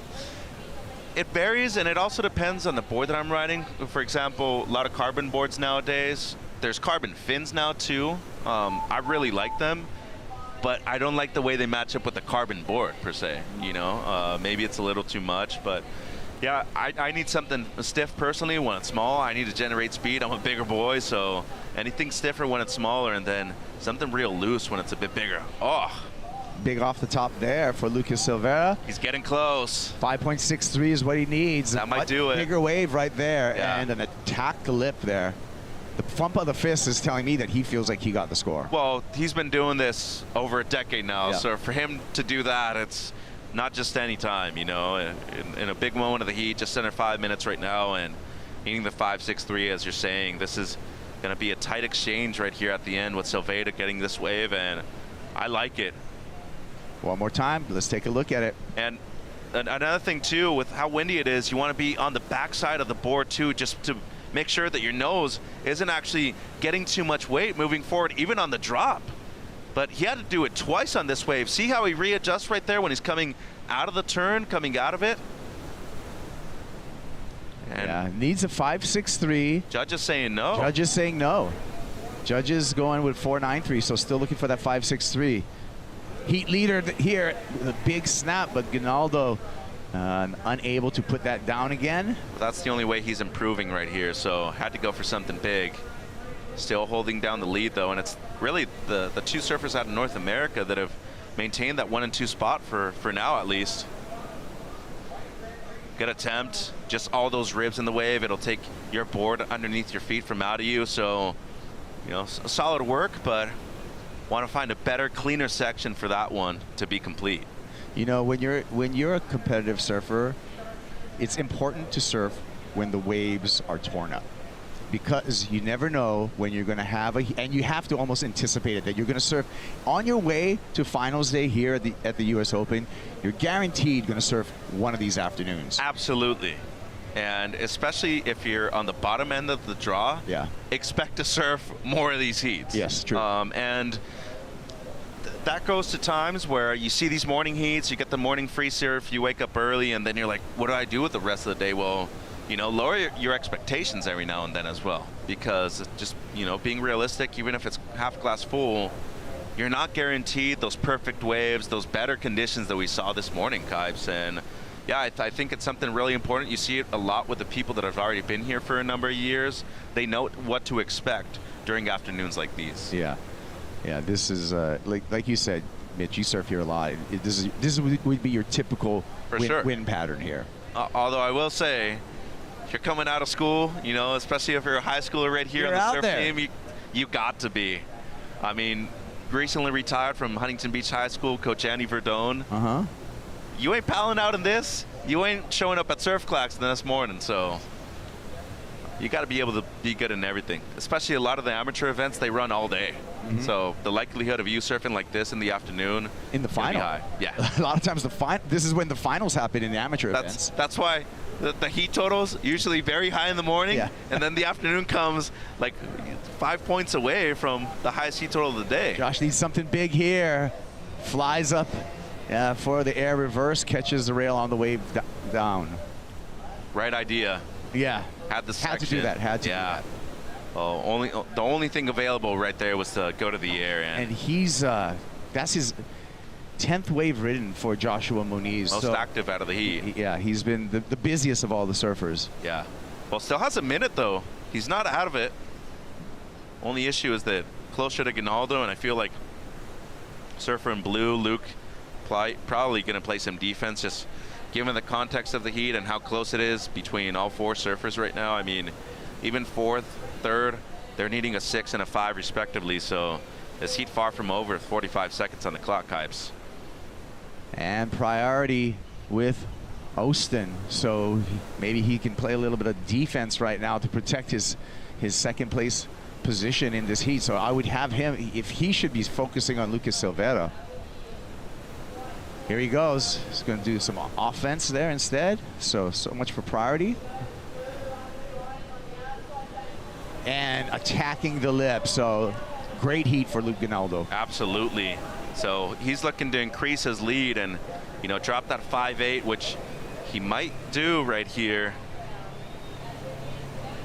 It varies, and it also depends on the board that I'm riding. For example, a lot of carbon boards nowadays. There's carbon fins now too. I really like them, but I don't like the way they match up with the carbon board per se. Maybe it's a little too much, but yeah, I need something stiff personally when it's small. I need to generate speed. I'm a bigger boy, so anything stiffer when it's smaller, and then something real loose when it's a bit bigger. Oh. Big off the top there for Lucas Silveira. He's getting close. 5.63 is what he needs. That might do it. Bigger wave right there, Yeah. and an attack lip there. The thump of the fist is telling me that he feels like he got the score. Well, he's been doing this over a decade now, Yeah. so for him to do that, it's not just any time, in a big moment of the heat, just under 5 minutes right now, and hitting the 5.63, as you're saying. This is going to be a tight exchange right here at the end with Silveira getting this wave, and I like it. One more time, let's take a look at it. And another thing too, with how windy it is, you want to be on the backside of the board too, just to make sure that your nose isn't actually getting too much weight moving forward, even on the drop. But he had to do it twice on this wave. See how he readjusts right there when he's coming out of the turn, coming out of it? And yeah, needs a 5.63. Judges saying no. Judges saying no. Judges going with 4.93, so still looking for that 5.63. Heat leader here with a big snap, but Ginaldo unable to put that down again. That's the only way he's improving right here, so had to go for something big. Still holding down the lead though, and it's really the two surfers out of North America that have maintained that 1 and 2 spot for now at least. Good attempt, just all those ribs in the wave. It'll take your board underneath your feet from out of you, so solid work, but want to find a better, cleaner section for that one to be complete. When you're a competitive surfer, it's important to surf when the waves are torn up, because you never know when you're going to have and you have to almost anticipate it, that you're going to surf on your way to finals day here at the US Open. You're guaranteed going to surf one of these afternoons. Absolutely. And especially if you're on the bottom end of the draw, expect to surf more of these heats. Yes, true. And that goes to times where you see these morning heats, you get the morning free surf, you wake up early, and then you're like, what do I do with the rest of the day? Well, lower your expectations every now and then as well, because just, being realistic, even if it's half glass full, you're not guaranteed those perfect waves, those better conditions that we saw this morning, Kibes. And yeah, I think it's something really important. You see it a lot with the people that have already been here for a number of years. They know what to expect during afternoons like these. Yeah. Yeah, this is, like you said, Mitch, you surf here a lot. This would be your typical wind pattern here. Although I will say, if you're coming out of school, you know, especially if you're a high schooler right here You're on the out surf there. team, you got to be. I mean, recently retired from Huntington Beach High School, Coach Andy Verdone. Uh-huh. You ain't palling out in this. You ain't showing up at surf class the next morning, so you got to be able to be good in everything. Especially a lot of the amateur events, they run all day. So the likelihood of you surfing like this in the afternoon in the final, high. Yeah. A lot of times this is when the finals happen in the amateur events. That's why the heat totals usually very high in the morning, and then the afternoon comes like 5 points away from the highest heat total of the day. Josh needs something big here. Flies up for the air reverse, catches the rail on the wave down. Right idea. Yeah. Had to do that. Had to do that. Oh, the only thing available right there was to go to the air. And he's that's his 10th wave ridden for Joshua Moniz. Most active out of the heat. Yeah, he's been the busiest of all the surfers. Yeah. Well, still has a minute though. He's not out of it. Only issue is that closer to Ginaldo, and I feel like surfer in blue, Luke, probably going to play some defense, just given the context of the heat and how close it is between all four surfers right now. I mean, even fourth, third, they're needing a 6 and a 5 respectively, so this heat far from over, 45 seconds on the clock, Hypes. And priority with Austin, so maybe he can play a little bit of defense right now to protect his second place position in this heat. So I would have him, if he should be focusing on Lucas Silveira. Here he goes. He's going to do some offense there instead. So much for priority. And attacking the lip. So great heat for Luke Ginaldo. Absolutely. So he's looking to increase his lead and, you know, drop that 5.8, which he might do right here.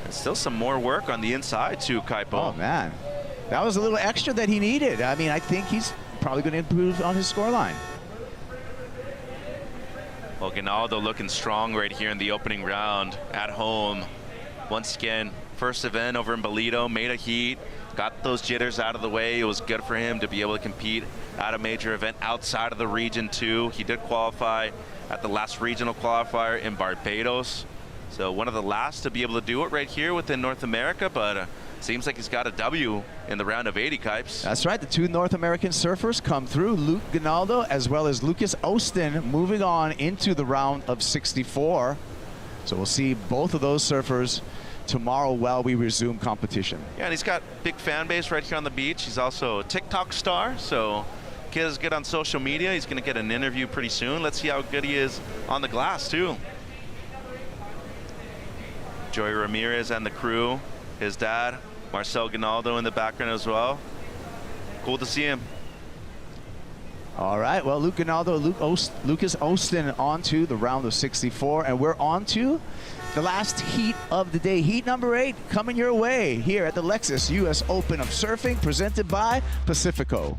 There's still some more work on the inside too, Kaipo. Oh man, that was a little extra that he needed. I mean, I think he's probably going to improve on his scoreline. Well, Ginaldo looking strong right here in the opening round at home. Once again, first event over in Bolito, made a heat, got those jitters out of the way. It was good for him to be able to compete at a major event outside of the region too. He did qualify at the last regional qualifier in Barbados. So one of the last to be able to do it right here within North America, but seems like he's got a W in the round of 80, Kipes. That's right. The two North American surfers come through, Luke Ginaldo as well as Lucas Austin, moving on into the round of 64. So we'll see both of those surfers tomorrow while we resume competition. Yeah, and he's got big fan base right here on the beach. He's also a TikTok star, so kid is good on social media. He's going to get an interview pretty soon. Let's see how good he is on the glass too. Joey Ramirez and the crew, his dad, Marcel Ginaldo in the background as well. Cool to see him. All right, well, Luke Ginaldo, Lucas Austin on to the round of 64, and we're on to the last heat of the day. Heat number 8 coming your way here at the Lexus US Open of Surfing, presented by Pacifico.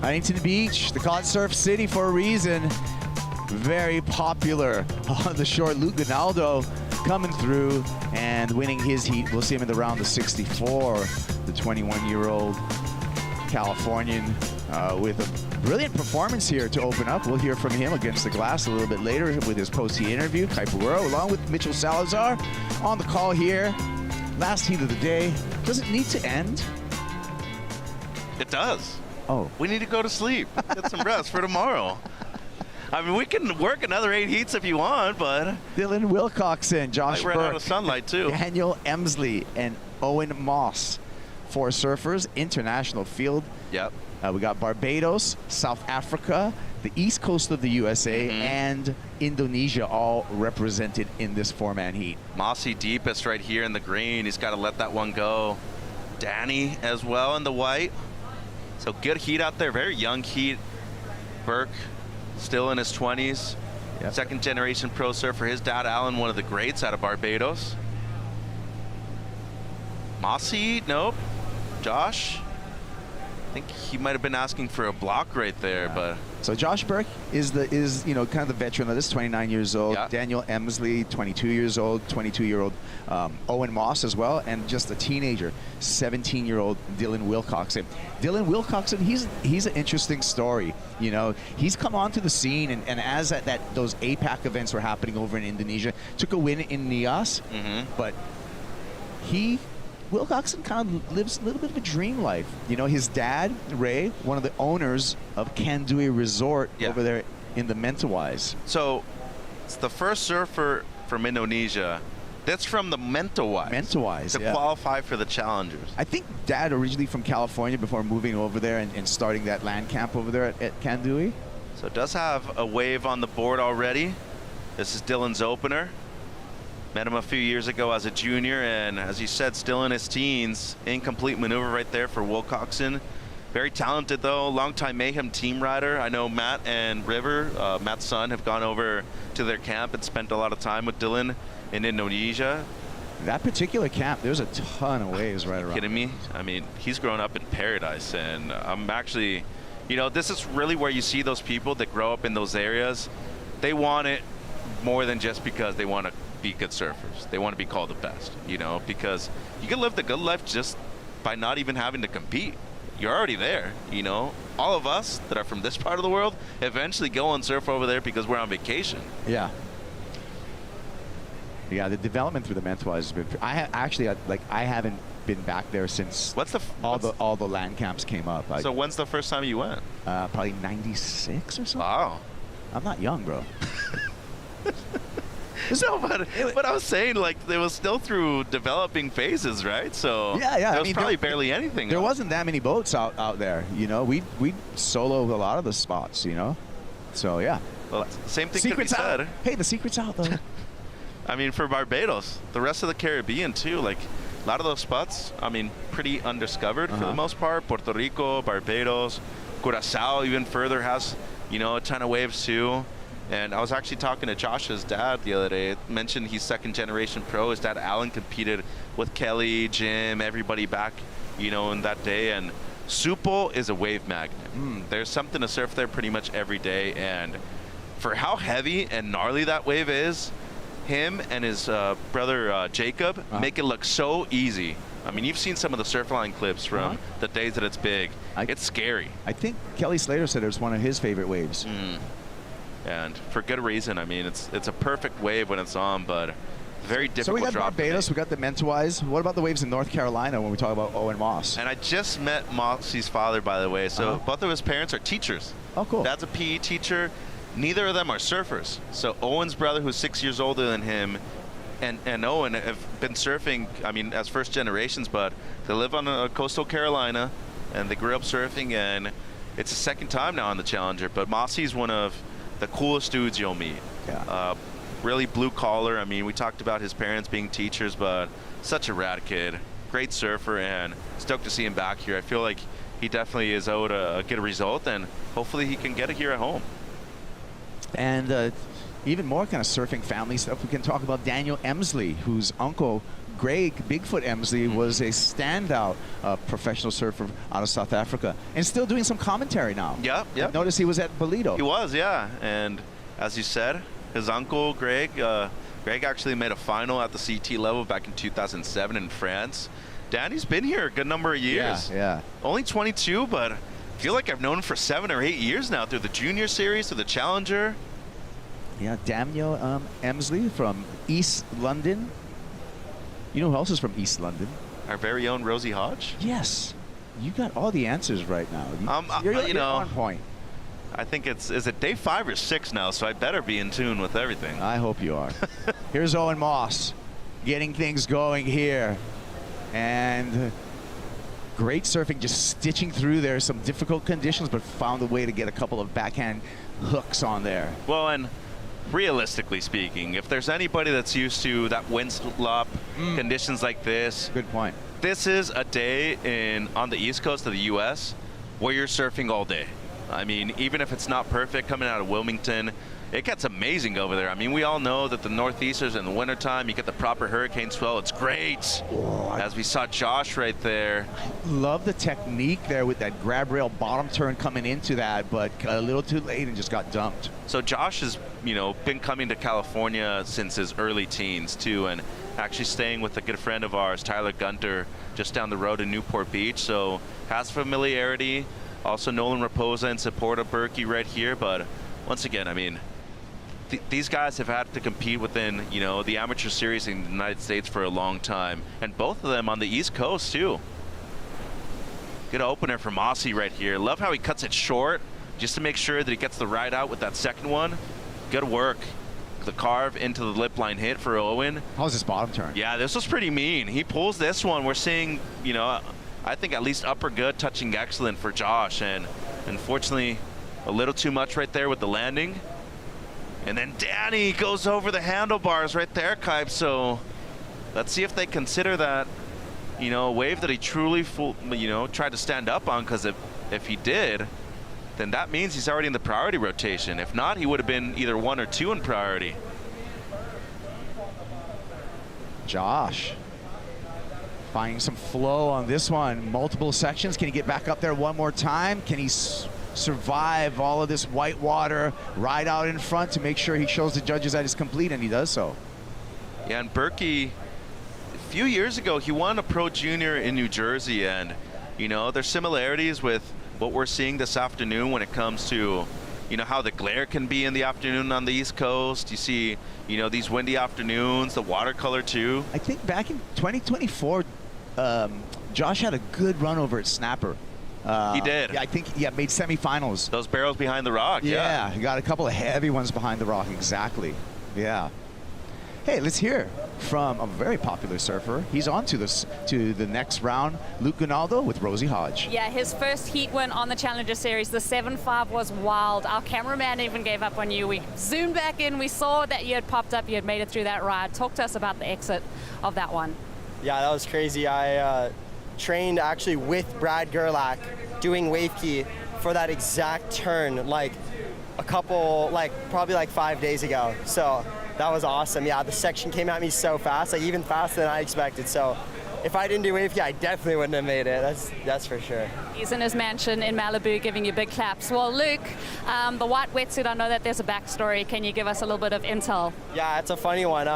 Huntington Beach, they call it Surf City for a reason. Very popular on the shore. Luke Gonaldo coming through and winning his heat. We'll see him in the round of 64. The 21-year-old Californian with a brilliant performance here to open up. We'll hear from him against the glass a little bit later with his post-heat interview. Kaipuro along with Mitchell Salazar on the call here. Last heat of the day. Does it need to end? It does. Oh. We need to go to sleep. Get some rest for tomorrow. I mean, we can work another 8 heats if you want, but... Dylan Wilcoxon, Josh Burke. I ran out Burke, of sunlight, too. Daniel Emsley, and Owen Moss. 4 surfers, international field. Yep. We got Barbados, South Africa, the east coast of the USA, and Indonesia all represented in this 4-man heat. Mossy deepest right here in the green. He's got to let that one go. Danny as well in the white. So good heat out there. Very young heat. Burke still in his 20s. Yep. Second generation pro surfer. His dad, Alan, one of the greats out of Barbados. Mossy, nope. Josh, I think he might have been asking for a block right there, but... So Josh Burke is you know, kind of the veteran of this, 29 years old. Yeah. Daniel Emsley, 22 years old, 22-year-old Owen Moss as well, and just a teenager, 17-year-old Dylan Wilcoxon. Dylan Wilcoxon, he's an interesting story. You know, he's come onto the scene, and as those APAC events were happening over in Indonesia, took a win in Nias, but Wilcoxon kind of lives a little bit of a dream life. You know, his dad, Ray, one of the owners of Kandui Resort over there in the Mentawais. So it's the first surfer from Indonesia that's from the Mentawais to qualify for the Challengers. I think Dad originally from California before moving over there and starting that land camp over there at Kandui. So it does have a wave on the board already. This is Dylan's opener. Met him a few years ago as a junior, and as you said, still in his teens. Incomplete maneuver right there for Wilcoxon. Very talented, though. Longtime Mayhem team rider. I know Matt and River, Matt's son, have gone over to their camp and spent a lot of time with Dylan in Indonesia. That particular camp, there's a ton of waves right around. Kidding me? I mean, he's grown up in paradise, and I'm actually, you know, this is really where you see those people that grow up in those areas. They want it more than just because they want to be good surfers. They want to be called the best, you know, because you can live the good life just by not even having to compete. You're already there, you know. All of us that are from this part of the world eventually go and surf over there because we're on vacation. Yeah. Yeah, the development through the Mentawais has been. I haven't been back there since all the land camps came up. So when's the first time you went? Probably '96 or something. Wow. I'm not young, bro. No, but I was saying, like, it was still through developing phases, right? So yeah, there was probably barely anything. There wasn't that many boats out there, you know. We solo a lot of the spots, you know. So yeah. Well, same thing secret's could be said. Out. Hey, the secret's out though. I mean, for Barbados, the rest of the Caribbean too, like a lot of those spots, I mean, pretty undiscovered for the most part. Puerto Rico, Barbados, Curacao, even further has, you know, a ton of waves too. And I was actually talking to Josh's dad the other day. Mentioned he's second generation pro. His dad Alan competed with Kelly, Jim, everybody back, you know, in that day. And Supo is a wave magnet. There's something to surf there pretty much every day. And for how heavy and gnarly that wave is, him and his brother Jacob make it look so easy. I mean, you've seen some of the Surfline clips from the days that it's big. It's scary. I think Kelly Slater said it was one of his favorite waves. And for good reason. I mean, it's a perfect wave when it's on, but very difficult. So we got drop Barbados, we got the Mentawais. What about the waves in North Carolina when we talk about Owen Moss? And I just met Mossy's father, by the way. So both of his parents are teachers. Oh, cool. Dad's a PE teacher. Neither of them are surfers. So Owen's brother, who's 6 years older than him, and Owen have been surfing, I mean, as first generations, but they live on coastal Carolina, and they grew up surfing, and it's the second time now on the Challenger. But Mossy's one of the coolest dudes you'll meet. Yeah. Really blue collar. I mean, we talked about his parents being teachers, but such a rad kid. Great surfer, and stoked to see him back here. I feel like he definitely is owed a good result, and hopefully he can get it here at home. And even more kind of surfing family stuff, we can talk about Daniel Emsley, whose uncle Greg Bigfoot Emsley was a standout professional surfer out of South Africa and still doing some commentary now. Yep. Notice he was at Bolito. He was, yeah. And as you said, his uncle, Greg actually made a final at the CT level back in 2007 in France. Danny's been here a good number of years. Yeah. Only 22, but I feel like I've known him for 7 or 8 years now through the Junior Series, through the Challenger. Yeah, Daniel Emsley from East London. You know who else is from East London? Our very own Rosie Hodge. Yes. You got all the answers right now. You're on point. I think is it day 5 or 6 now, so I better be in tune with everything. I hope you are. Here's Owen Moss getting things going here. And great surfing, just stitching through there. Some difficult conditions, but found a way to get a couple of backhand hooks on there. Well, and realistically speaking, if there's anybody that's used to that wind slop conditions like this, good point. This is a day on the East Coast of the U.S. where you're surfing all day. I mean, even if it's not perfect coming out of Wilmington, it gets amazing over there. I mean, we all know that the Northeasters in the wintertime, you get the proper hurricane swell. It's great. As we saw Josh right there. Love the technique there with that grab rail bottom turn coming into that, but a little too late and just got dumped. So Josh has, been coming to California since his early teens too, and actually staying with a good friend of ours, Tyler Gunter, just down the road in Newport Beach. So has familiarity. Also Nolan Raposa in support of Berkey right here, but once again, I mean, these guys have had to compete within, the amateur series in the United States for a long time, and both of them on the East Coast too. Good opener from Mossy right here. Love how he cuts it short just to make sure that he gets the ride out with that second one. Good work. The carve into the lip line hit for Owen. How's his bottom turn? Yeah, this was pretty mean. He pulls this one. We're seeing, I think at least upper good, touching excellent for Josh, and unfortunately a little too much right there with the landing. And then Danny goes over the handlebars right there, Kipe. So let's see if they consider that, a wave that he truly, tried to stand up on, because if he did, then that means he's already in the priority rotation. If not, he would have been either 1 or 2 in priority. Josh finding some flow on this one. Multiple sections. Can he get back up there one more time? Can he survive all of this white water, ride out in front to make sure he shows the judges that it's complete, and he does so. Yeah, and Berkey, a few years ago, he won a Pro Junior in New Jersey, and, there's similarities with what we're seeing this afternoon when it comes to, how the glare can be in the afternoon on the East Coast. You see, these windy afternoons, the watercolor too. I think back in 2024, Josh had a good run over at Snapper. He did. Yeah, I think made semifinals. Those barrels behind the rock. Yeah, he got a couple of heavy ones behind the rock. Yeah. Hey, let's hear from a very popular surfer. He's on to the next round. Luke Gunaldo with Rosie Hodge. Yeah, his first heat win on the Challenger Series, the 7.5 was wild. Our cameraman even gave up on you. We zoomed back in, we saw that you had popped up, you had made it through that ride. Talk to us about the exit of that one. Yeah, that was crazy. I trained actually with Brad Gerlach doing wave key for that exact turn probably 5 days ago. So that was awesome. Yeah, the section came at me so fast, even faster than I expected. So if I didn't do wave key, I definitely wouldn't have made it. That's for sure. He's in his mansion in Malibu giving you big claps. Well, Luke, the white wetsuit, I know that there's a backstory. Can you give us a little bit of intel? Yeah, it's a funny one.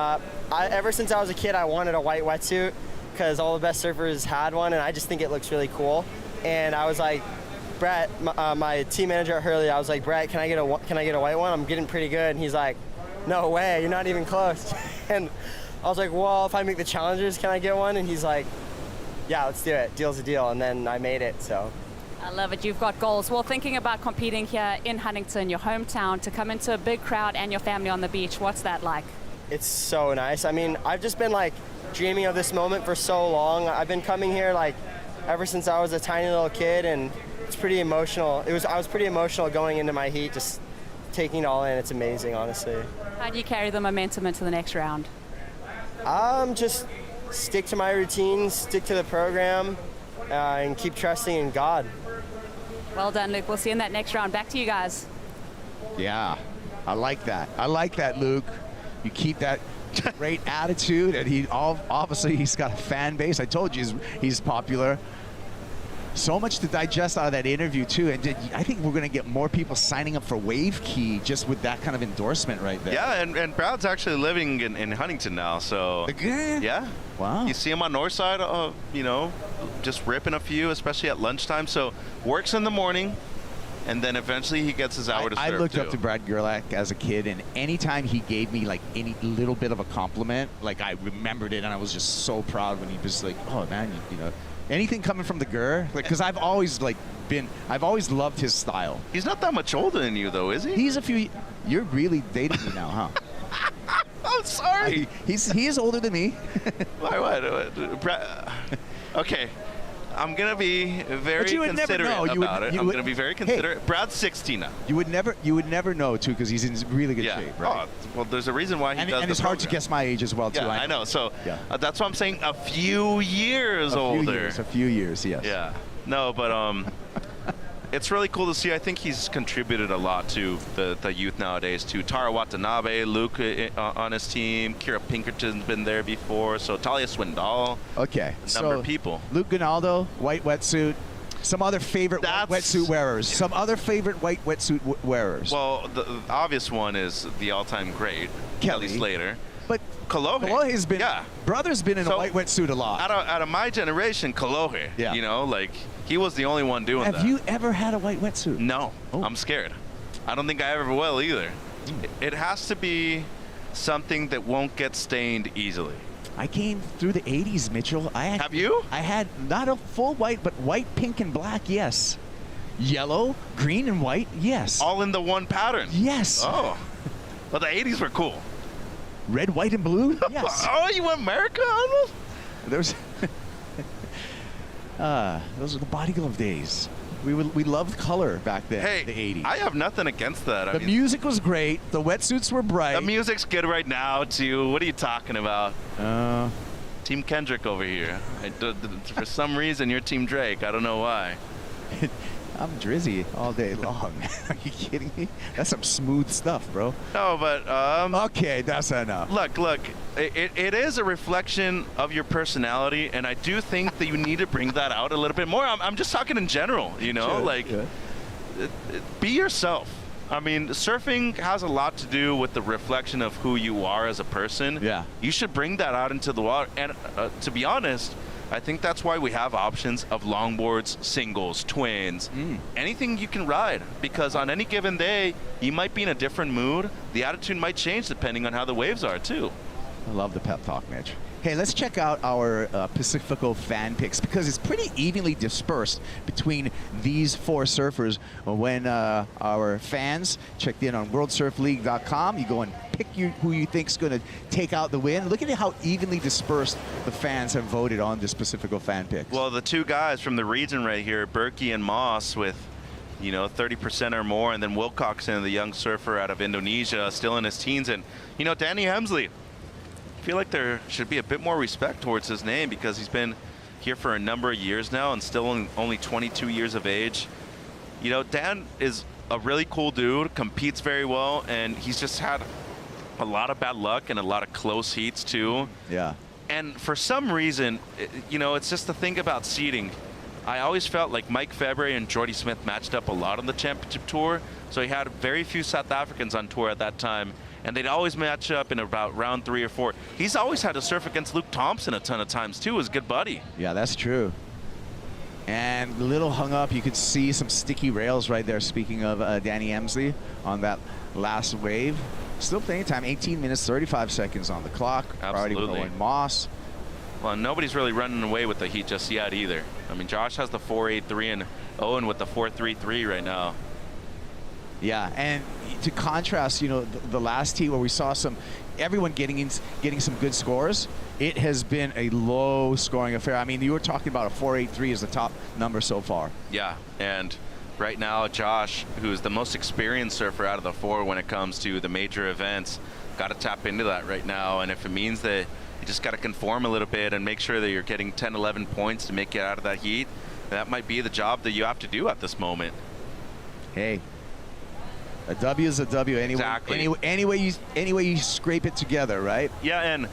Ever since I was a kid, I wanted a white wetsuit because all the best surfers had one, and I just think it looks really cool. And I was like, Brett, my team manager at Hurley, I was like, Brett, can I get a white one? I'm getting pretty good. And he's like, no way, you're not even close. And I was like, well, if I make the challengers, can I get one? And he's like, yeah, let's do it. Deal's a deal. And then I made it, so. I love it. You've got goals. Well, thinking about competing here in Huntington, your hometown, to come into a big crowd and your family on the beach, what's that like? It's so nice. I mean, I've just been dreaming of this moment for so long. I've been coming here ever since I was a tiny little kid, and it's pretty emotional. I was pretty emotional going into my heat, just taking it all in. It's amazing, honestly. How do you carry the momentum into the next round? Just stick to my routine, stick to the program, and keep trusting in God. Well done, Luke. We'll see you in that next round. Back to you guys. Yeah, I like that. I like that, Luke. You keep that great attitude, and obviously he's got a fan base. I told you he's popular. So much to digest out of that interview too, and I think we're going to get more people signing up for Wave Key just with that kind of endorsement right there. Yeah, and Brad's actually living in Huntington now, so yeah. Wow. You see him on Northside, you know, just ripping a few, especially at lunchtime. So works in the morning, and then eventually he gets his hour to serve. I looked too. up to Brad Gerlach as a kid, and anytime he gave me like any little bit of a compliment, like I remembered it, and I was just so proud when he was like, "Oh man, you know." Anything coming from the Gur, because I've always loved his style. He's not that much older than you, though, is he? He's a few. You're really dating me now, huh? I'm sorry. He is older than me. What? Okay. I'm going to be very considerate about it. I'm going to be very considerate. Hey, Brad's 60 now. You would never know, too, because he's in really good shape, right? Oh, well, there's a reason why he does and it's hard to guess my age as well, too. Yeah, I know. So that's why I'm saying a few years older. A few years, yes. Yeah. No, but it's really cool to see. I think he's contributed a lot to the youth nowadays, too. Tara Watanabe, Luke on his team. Kira Pinkerton's been there before. So Talia Swindoll. Okay. A number of people. Luke Gonaldo, white wetsuit. Some other favorite white wetsuit wearers. Some other favorite white wetsuit wearers. Well, the obvious one is the all-time great, Kelly Slater. But Kolohe been, brother's been in a white wetsuit a lot. Out of my generation, Kolohe, you know, like, he was the only one doing that. Have you ever had a white wetsuit? No, I'm scared. I don't think I ever will either. It has to be something that won't get stained easily. I came through the 80s, Mitchell. Have you? I had not a full white, but white, pink, and black, yes. Yellow, green, and white, yes. All in the one pattern? Yes. Oh. Well, the 80s were cool. Red, white, and blue? Yes. Oh, you went America on those? Those are the body glove days. We loved color back then, hey, the 80s. I have nothing against that. The music was great. The wetsuits were bright. The music's good right now, too. What are you talking about? Team Kendrick over here. For some reason, you're Team Drake. I don't know why. I'm Drizzy all day long. Are you kidding me? That's some smooth stuff, bro. No, but okay, that's enough. Look. It is a reflection of your personality, and I do think that you need to bring that out a little bit more. I'm just talking in general, you know, be yourself. I mean, surfing has a lot to do with the reflection of who you are as a person. Yeah. You should bring that out into the water. And to be honest, I think that's why we have options of longboards, singles, twins, anything you can ride. Because on any given day, you might be in a different mood. The attitude might change depending on how the waves are, too. I love the pep talk, Mitch. Hey, let's check out our Pacifico fan picks, because it's pretty evenly dispersed between these four surfers. When our fans checked in on WorldSurfLeague.com, you go and pick who you think's going to take out the win. Look at how evenly dispersed the fans have voted on this Pacifico fan picks. Well, the two guys from the region right here, Berkey and Moss, with 30% or more, and then Wilcoxon, the young surfer out of Indonesia, still in his teens, and Danny Hemsley. I feel like there should be a bit more respect towards his name, because he's been here for a number of years now and still only 22 years of age. Dan is a really cool dude, competes very well, and he's just had a lot of bad luck and a lot of close heats too. Yeah. And for some reason, it's just the thing about seeding. I always felt like Mike February and Jordy Smith matched up a lot on the championship tour, so he had very few South Africans on tour at that time. And they'd always match up in about round 3 or 4. He's always had to surf against Luke Thompson a ton of times, too, his good buddy. Yeah, that's true. And a little hung up. You could see some sticky rails right there, speaking of Danny Hemsley on that last wave. Still plenty of time, 18 minutes, 35 seconds on the clock. Absolutely. Already with Owen Moss. Well, nobody's really running away with the heat just yet either. I mean, Josh has the 4.83 and Owen with the 4.33 right now. Yeah, and to contrast, the last heat where we saw everyone getting some good scores, it has been a low-scoring affair. I mean, you were talking about a 4.83 as the top number so far. Yeah, and right now, Josh, who's the most experienced surfer out of the four when it comes to the major events, got to tap into that right now. And if it means that you just got to conform a little bit and make sure that you're getting 10, 11 points to make it out of that heat, that might be the job that you have to do at this moment. Hey. A W is a W. Any way you scrape it together, right? Yeah, and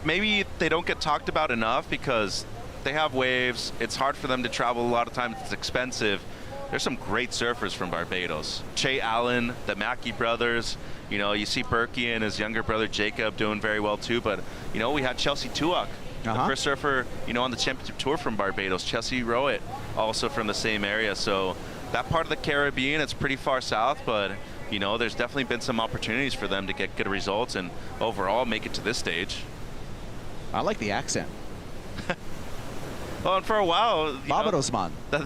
maybe they don't get talked about enough because they have waves. It's hard for them to travel a lot of times. It's expensive. There's some great surfers from Barbados. Che Allen, the Mackey brothers. You see Berkey and his younger brother Jacob doing very well too. But we had Chelsea Tuak, the first surfer on the championship tour from Barbados. Chelsea Rowett, also from the same area. So that part of the Caribbean, it's pretty far south, but there's definitely been some opportunities for them to get good results and overall make it to this stage. I like the accent. Well, and for a while, Barbados, man. That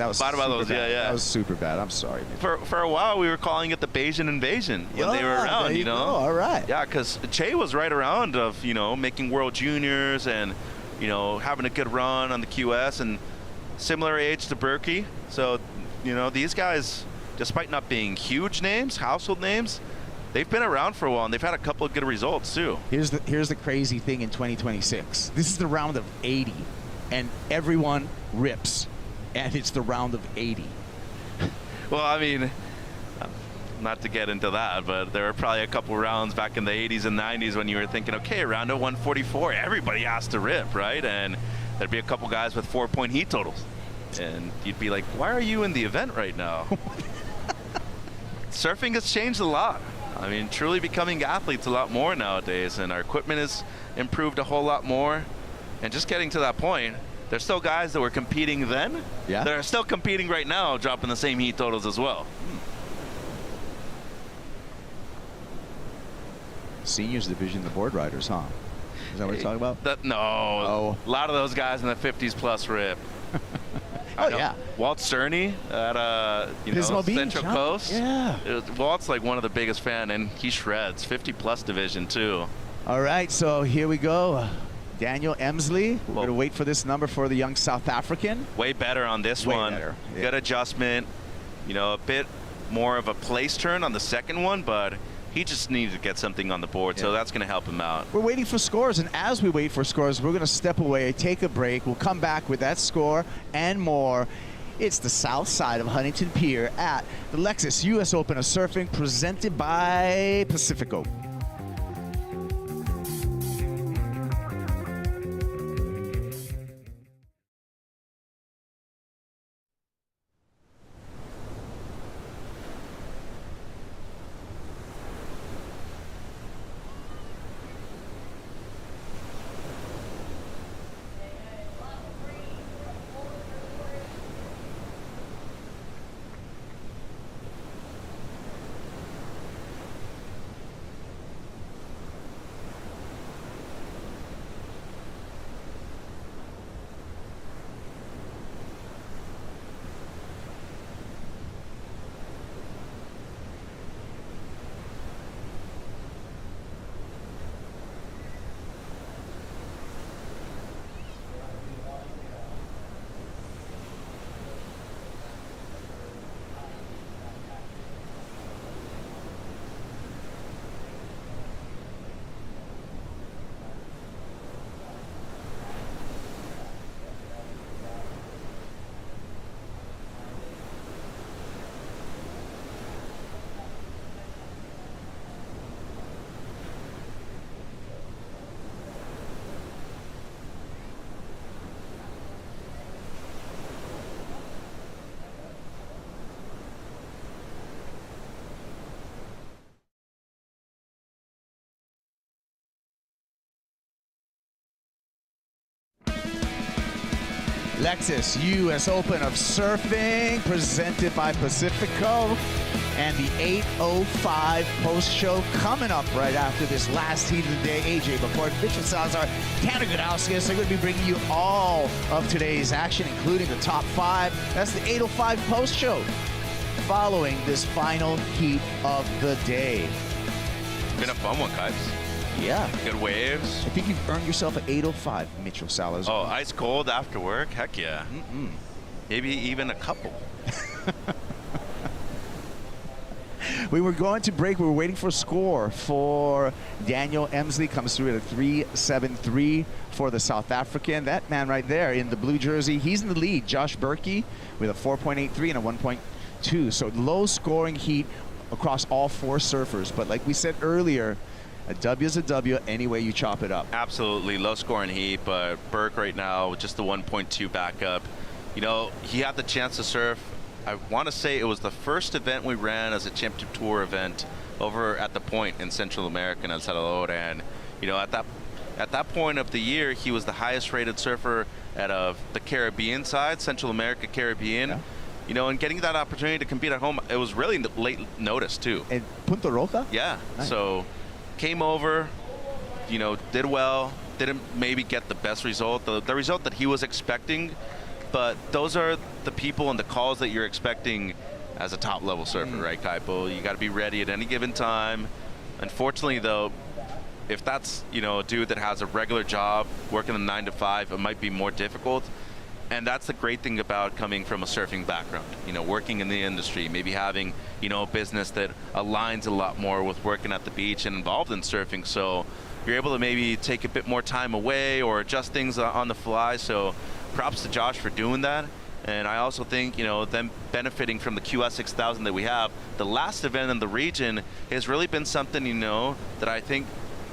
was Barbados, super bad. yeah. That was super bad. I'm sorry. Man. For a while, we were calling it the Bayesian invasion when they were around. There you go. All right. Yeah, because Che was right around of making World Juniors and having a good run on the QS and similar age to Berkey. So these guys, despite not being huge names, household names, they've been around for a while and they've had a couple of good results too. Here's the crazy thing in 2026. This is the round of 80. And everyone rips, and it's the round of 80. Well, I mean, not to get into that, but there were probably a couple rounds back in the 80s and 90s when you were thinking, okay, round of 144, everybody has to rip, right? And there'd be a couple guys with 4-point heat totals. And you'd be like, why are you in the event right now? Surfing has changed a lot. I mean, truly becoming athletes a lot more nowadays, and our equipment has improved a whole lot more. And just getting to that point, there's still guys that were competing then that are still competing right now, dropping the same heat totals as well. Seniors division, the board riders, huh? Is that what you're talking about? No. Oh. A lot of those guys in the 50s plus rip. Yeah. Walt Cerny at Central Coast. Yeah. Walt's like one of the biggest fan, and he shreds. 50 plus division too. All right, so here we go. Daniel Emsley. We're going to wait for this number for the young South African. Way better on this one. Better. Yeah. Good adjustment. A bit more of a place turn on the second one, but he just needed to get something on the board, so that's going to help him out. We're waiting for scores, and as we wait for scores, we're going to step away, take a break. We'll come back with that score and more. It's the south side of Huntington Pier at the Lexus U.S. Open of Surfing, presented by Pacifico. Lexus U.S. Open of Surfing, presented by Pacifico, and the 8:05 post-show coming up right after this last heat of the day. AJ McCord, Mitchell Salazar, Tanner Gudauskas are going to be bringing you all of today's action, including the top 5. That's the 8:05 post-show following this final heat of the day. It's been a fun one, guys. Yeah. Good waves. I think you've earned yourself an 8:05, Mitchell Salazar. Oh, ice cold after work? Heck yeah. Maybe even a couple. We were going to break. We were waiting for a score for Daniel Emsley. Comes through at a 3.73 for the South African. That man right there in the blue jersey, he's in the lead. Josh Berkey with a 4.83 and a 2. So low scoring heat across all 4 surfers. But like we said earlier, a W is a W any way you chop it up. Absolutely, low scoring heat, but Burke right now with just the 1.2 backup. You know, he had the chance to surf. I want to say it was the first event we ran as a Championship Tour event over at the Point in Central America in El Salvador, and you know, at that point of the year, he was the highest rated surfer out of the Caribbean side, Central America, Caribbean. Yeah. You know, and getting that opportunity to compete at home, it was really late notice too. And Punta Roca? Yeah. Nice. So came over, you know, did well, didn't maybe get the best result, the result that he was expecting, but those are the people and the calls that you're expecting as a top level surfer, right, Kaipo? You got to be ready at any given time. Unfortunately, though, if that's, you know, a dude that has a regular job working a 9 to 5, it might be more difficult. And that's the great thing about coming from a surfing background, you know, working in the industry, maybe having, you know, a business that aligns a lot more with working at the beach and involved in surfing. So you're able to maybe take a bit more time away or adjust things on the fly. So props to Josh for doing that. And I also think, you know, them benefiting from the QS 6000 that we have, the last event in the region has really been something, you know, that I think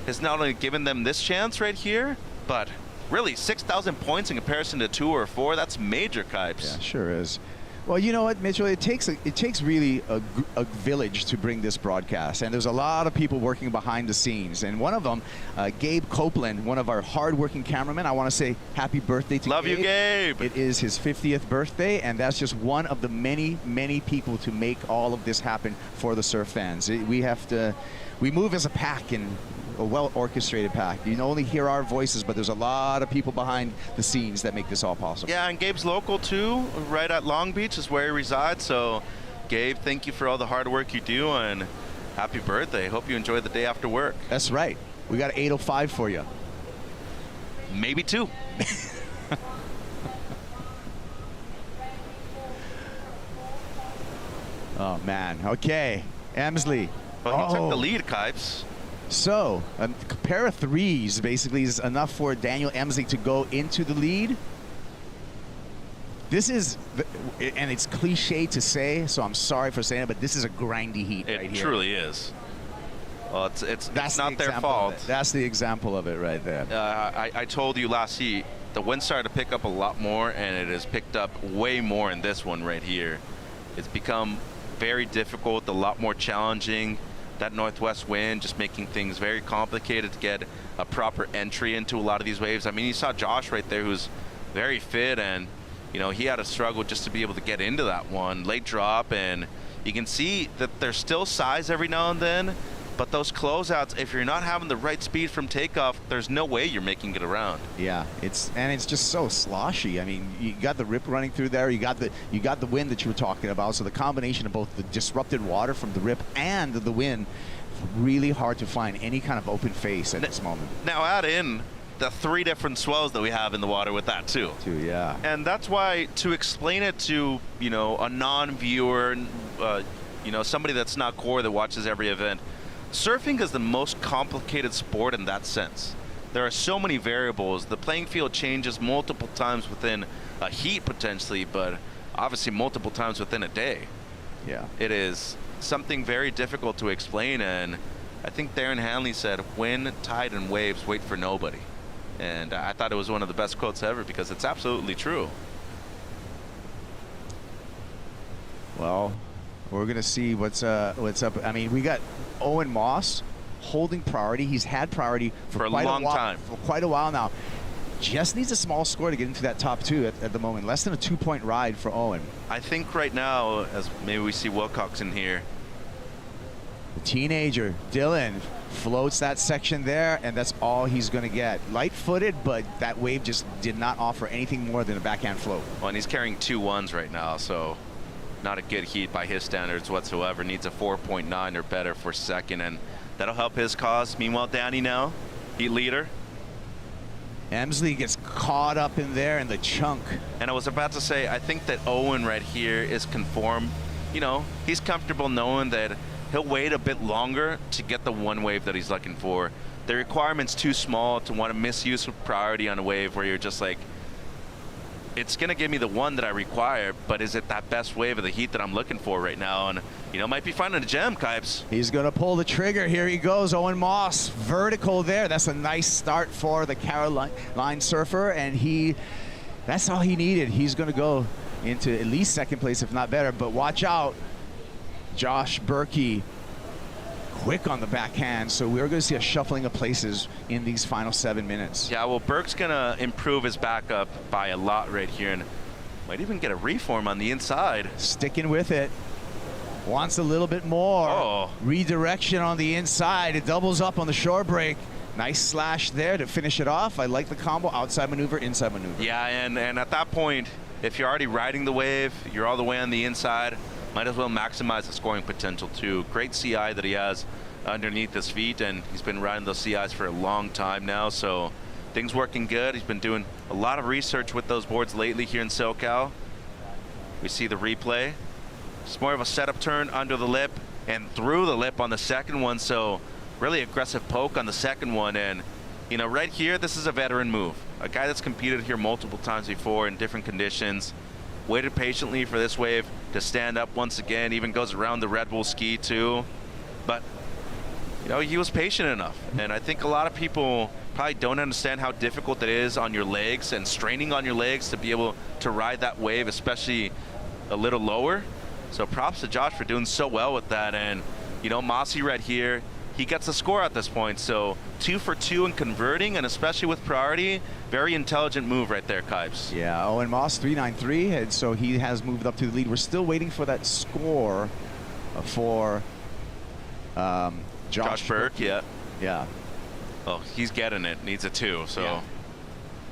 has not only given them this chance right here, but really 6,000 points in comparison to 2 or 4. That's major, Kipes. Yeah, sure is. Well, you know what, Mitchell? It takes really a village to bring this broadcast, and there's a lot of people working behind the scenes. And one of them, Gabe Copeland, one of our hardworking cameramen. I want to say happy birthday to Gabe. Love you, Gabe. It is his 50th birthday, and that's just one of the many, many people to make all of this happen for the surf fans. We move as a pack, and a well-orchestrated pack. You can only hear our voices, but there's a lot of people behind the scenes that make this all possible. Yeah, and Gabe's local too, right at Long Beach is where he resides. So, Gabe, thank you for all the hard work you do, and happy birthday. Hope you enjoy the day after work. That's right. We got 805 for you. Maybe 2. Oh, man. Okay. Emsley. Well, he took the lead, Kipes. So, a pair of 3s basically is enough for Daniel Emsley to go into the lead. This is, and it's cliche to say, so I'm sorry for saying it, but this is a grindy heat right here. It truly is. Well, it's not their fault. That's the example of it right there. I told you last heat, the wind started to pick up a lot more, and it has picked up way more in this one right here. It's become very difficult, a lot more challenging. That northwest wind just making things very complicated to get a proper entry into a lot of these waves. I mean, you saw Josh right there, who's very fit, and you know, he had a struggle just to be able to get into that one. Late drop, and you can see that there's still size every now and then, but those closeouts, if you're not having the right speed from takeoff, there's no way you're making it around. Yeah, it's just so sloshy. I mean, you got the rip running through there, you got the wind that you were talking about, so the combination of both the disrupted water from the rip and the wind, really hard to find any kind of open face at this moment. Now add in the 3 different swells that we have in the water with that too. Yeah. And that's why, to explain it to, you know, a non-viewer, you know, somebody that's not core that watches every event, surfing is the most complicated sport in that sense. There are so many variables. The playing field changes multiple times within a heat potentially, but obviously multiple times within a day. Yeah. It is something very difficult to explain, and I think Darren Hanley said, wind, tide, and waves wait for nobody. And I thought it was one of the best quotes ever, because it's absolutely true. Well, we're gonna see what's up. I mean, we got Owen Moss holding priority. He's had priority for a long time. For quite a while now. Just needs a small score to get into that top 2 at the moment. Less than a 2-point ride for Owen. I think right now, as maybe we see Wilcox in here, the teenager Dylan floats that section there, and that's all he's going to get. Light-footed, but that wave just did not offer anything more than a backhand float. Well, and he's carrying 2 1s right now, so not a good heat by his standards whatsoever. Needs a 4.9 or better for second, and that'll help his cause. Meanwhile, Danny now, heat leader. Emsley gets caught up in there in the chunk. And I was about to say, I think that Owen right here is conformed. You know, he's comfortable knowing that he'll wait a bit longer to get the one wave that he's looking for. The requirement's too small to want to misuse priority on a wave where you're just like, it's going to give me the one that I require, but is it that best wave of the heat that I'm looking for right now? And, might be finding a gem, Kipes. He's going to pull the trigger. Here he goes, Owen Moss. Vertical there. That's a nice start for the Caroline surfer, and that's all he needed. He's going to go into at least second place, if not better. But watch out. Josh Berkey, quick on the backhand, so we're going to see a shuffling of places in these final 7 minutes. Yeah, well, Burke's going to improve his backup by a lot right here, and might even get a reform on the inside. Sticking with it. Wants a little bit more. Oh. Redirection on the inside. It doubles up on the shore break. Nice slash there to finish it off. I like the combo. Outside maneuver, inside maneuver. Yeah, and at that point, if you're already riding the wave, you're all the way on the inside, might as well maximize the scoring potential too. Great CI that he has underneath his feet, and he's been riding those CIs for a long time now, so things working good. He's been doing a lot of research with those boards lately here in SoCal. We see the replay. It's more of a setup turn under the lip and through the lip on the second one, so really aggressive poke on the second one. And right here, this is a veteran move. A guy that's competed here multiple times before in different conditions, waited patiently for this wave to stand up once again, even goes around the Red Bull ski too. But he was patient enough, and I think a lot of people probably don't understand how difficult it is on your legs and straining on your legs to be able to ride that wave, especially a little lower. So props to Josh for doing so well with that. And Mossy right here, he gets a score at this point, so 2 for 2 in converting, and especially with priority, very intelligent move right there, Kipes. Yeah, Owen Moss 393, and so he has moved up to the lead. We're still waiting for that score for Josh Burke. Yeah. Oh, he's getting it. Needs a 2, so yeah.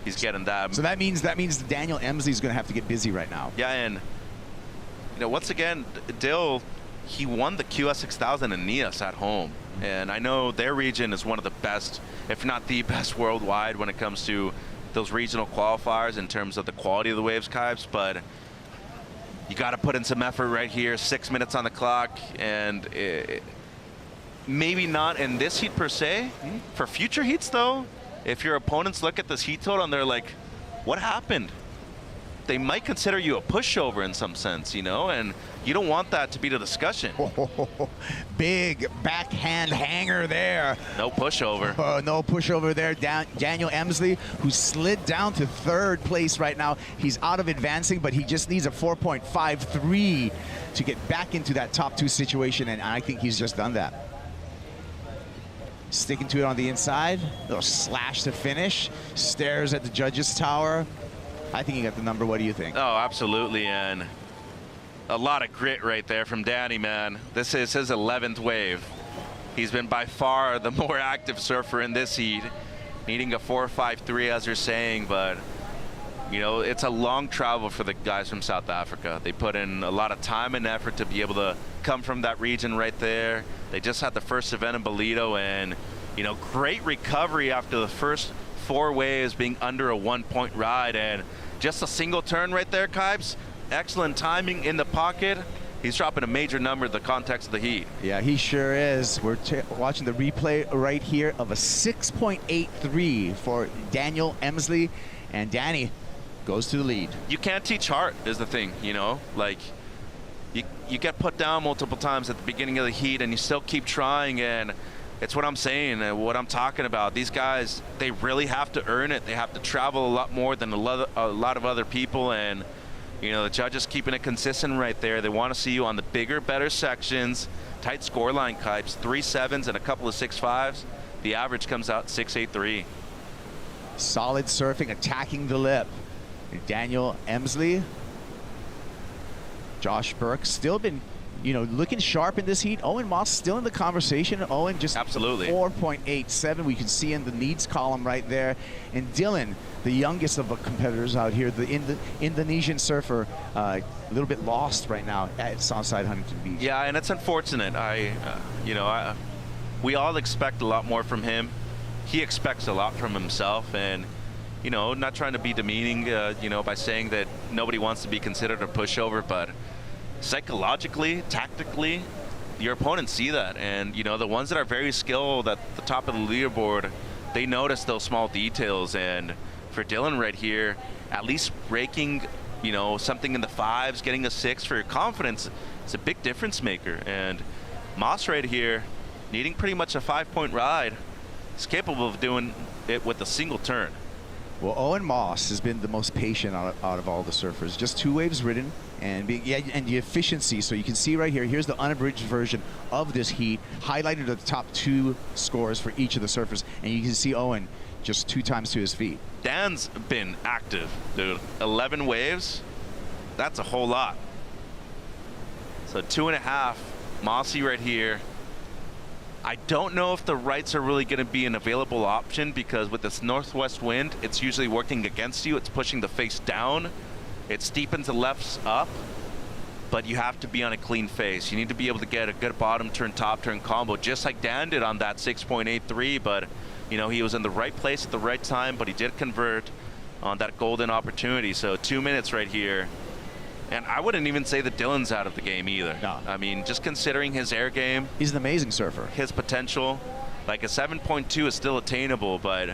He's getting that. So that means Daniel Emsley's going to have to get busy right now. Yeah, and once again, Dill, he won the QS6000 in Nias at home. And I know their region is one of the best, if not the best worldwide when it comes to those regional qualifiers in terms of the quality of the waves, Kipes, but you got to put in some effort right here. 6 minutes on the clock, and maybe not in this heat per se. For future heats, though, if your opponents look at this heat total and they're like, what happened? They might consider you a pushover in some sense, and you don't want that to be the discussion. Big backhand hanger there. No pushover. No pushover there. Daniel Emsley, who slid down to third place right now. He's out of advancing, but he just needs a 4.53 to get back into that top 2 situation, and I think he's just done that. Sticking to it on the inside. Little slash to finish. Stares at the judges' tower. I think he got the number. What do you think? Oh, absolutely, and a lot of grit right there from Danny, man. This is his 11th wave. He's been by far the more active surfer in this heat, needing a 4.53, as you're saying, but it's a long travel for the guys from South Africa. They put in a lot of time and effort to be able to come from that region right there. They just had the first event in Bolito, and great recovery after the first 4 waves being under a 1-point ride, and just a single turn right there, Kipes. Excellent timing in the pocket. He's dropping a major number in the context of the heat. Yeah, he sure is. We're watching the replay right here of a 6.83 for Daniel Emsley, and Danny goes to the lead. You can't teach heart is the thing, like you get put down multiple times at the beginning of the heat and you still keep trying, and it's what I'm saying and what I'm talking about. These guys, they really have to earn it. They have to travel a lot more than a lot of other people, and the judges keeping it consistent right there. They want to see you on the bigger, better sections. Tight scoreline, Kipes. 3 7s and a couple of 6 5s. The average comes out 6.83. Solid surfing, attacking the lip. Daniel Emsley, Josh Burke, still been looking sharp in this heat. Owen Moss still in the conversation. Owen just absolutely 4.87. We can see in the needs column right there. And Dylan, the youngest of the competitors out here, the Indonesian surfer, a little bit lost right now at Southside Huntington Beach. Yeah, and it's unfortunate. We all expect a lot more from him. He expects a lot from himself, and not trying to be demeaning, by saying that nobody wants to be considered a pushover, but psychologically, tactically, your opponents see that, and the ones that are very skilled at the top of the leaderboard, they notice those small details, and for Dylan right here, at least breaking, you know, something in the 5s, getting a 6 for your confidence is a big difference maker. And Moss right here, needing pretty much a 5-point ride, is capable of doing it with a single turn. Well, Owen Moss has been the most patient out of all the surfers. Just 2 waves ridden, and and the efficiency. So you can see right here, here's the unabridged version of this heat, highlighted the top 2 scores for each of the surfers, and you can see Owen just 2 times to his feet. Dan's been active, dude. 11 waves, that's a whole lot. So 2.5, Mossy right here. I don't know if the rights are really going to be an available option, because with this northwest wind, it's usually working against you. It's pushing the face down. It steepens the lefts up, but you have to be on a clean face. You need to be able to get a good bottom turn, top turn combo, just like Dan did on that 6.83. But, you know, he was in the right place at the right time, but he did convert on that golden opportunity. So 2 minutes right here. And I wouldn't even say that Dylan's out of the game either. No. I mean, just considering his air game. He's an amazing surfer. His potential. Like a 7.2 is still attainable, but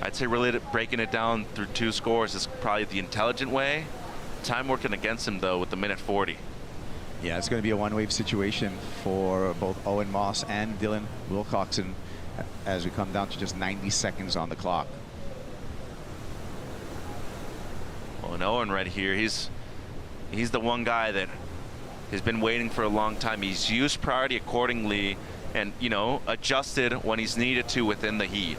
I'd say really breaking it down through 2 scores is probably the intelligent way. Time working against him, though, with the minute 40. Yeah, it's going to be a one-wave situation for both Owen Moss and Dylan Wilcoxon as we come down to just 90 seconds on the clock. Well, and Owen right here, he's the one guy that has been waiting for a long time. He's used priority accordingly and, you know, adjusted when he's needed to within the heat.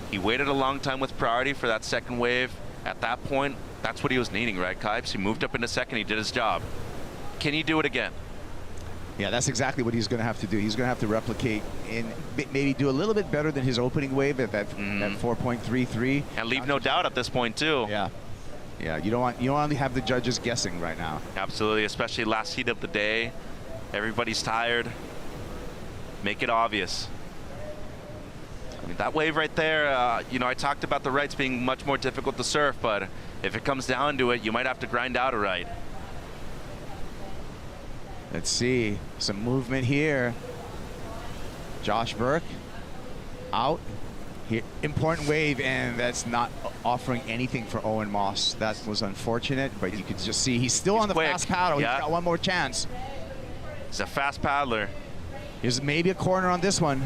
He waited a long time with priority for that second wave. At that point, that's what he was needing, right, Kipes? He moved up into second. He did his job. Can he do it again? Yeah, that's exactly what he's going to have to do. He's going to have to replicate and maybe do a little bit better than his opening wave at that 4.33. And leave no doubt at this point, too. Yeah. Yeah, you don't want to have the judges guessing right now. Absolutely, especially last heat of the day. Everybody's tired. Make it obvious. I mean, that wave right there, you know, I talked about the rights being much more difficult to surf, but if it comes down to it, you might have to grind out a right. Let's see, some movement here. Josh Burke out. Here, important wave, and that's not offering anything for Owen Moss. That was unfortunate, but you could just see he's still on the fast paddle. Yeah. He's got one more chance. He's a fast paddler. Here's maybe a corner on this one.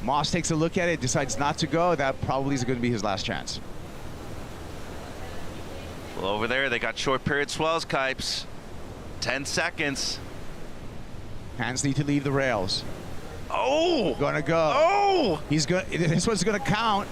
Moss takes a look at it, decides not to go. That probably is going to be his last chance. Well, over there, they got short period swells, Kipes. 10 seconds. Hands need to leave the rails. Oh! Gonna go. Oh! He's going. This one's gonna count.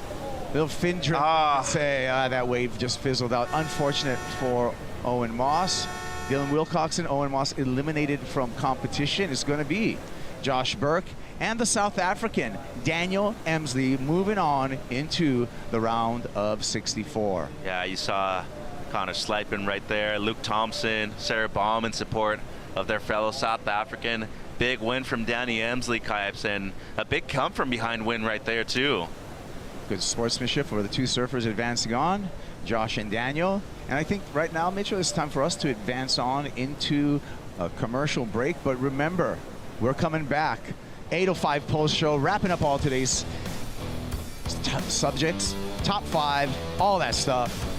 Little fin trip. Say that wave just fizzled out. Unfortunate for Owen Moss. Dylan Wilcoxon, Owen Moss eliminated from competition. It's going to be Josh Burke and the South African Daniel Emsley moving on into the round of 64. Yeah, you saw Connor Slijpen right there. Luke Thompson, Sarah Baum in support of their fellow South African. Big win from Danny Emsley, Kipes, and a big come from behind win right there, too. Good sportsmanship for the 2 surfers advancing on, Josh and Daniel. And I think right now, Mitchell, it's time for us to advance on into a commercial break. But remember, we're coming back. 8:05 Pulse Show, wrapping up all today's subjects, top 5, all that stuff.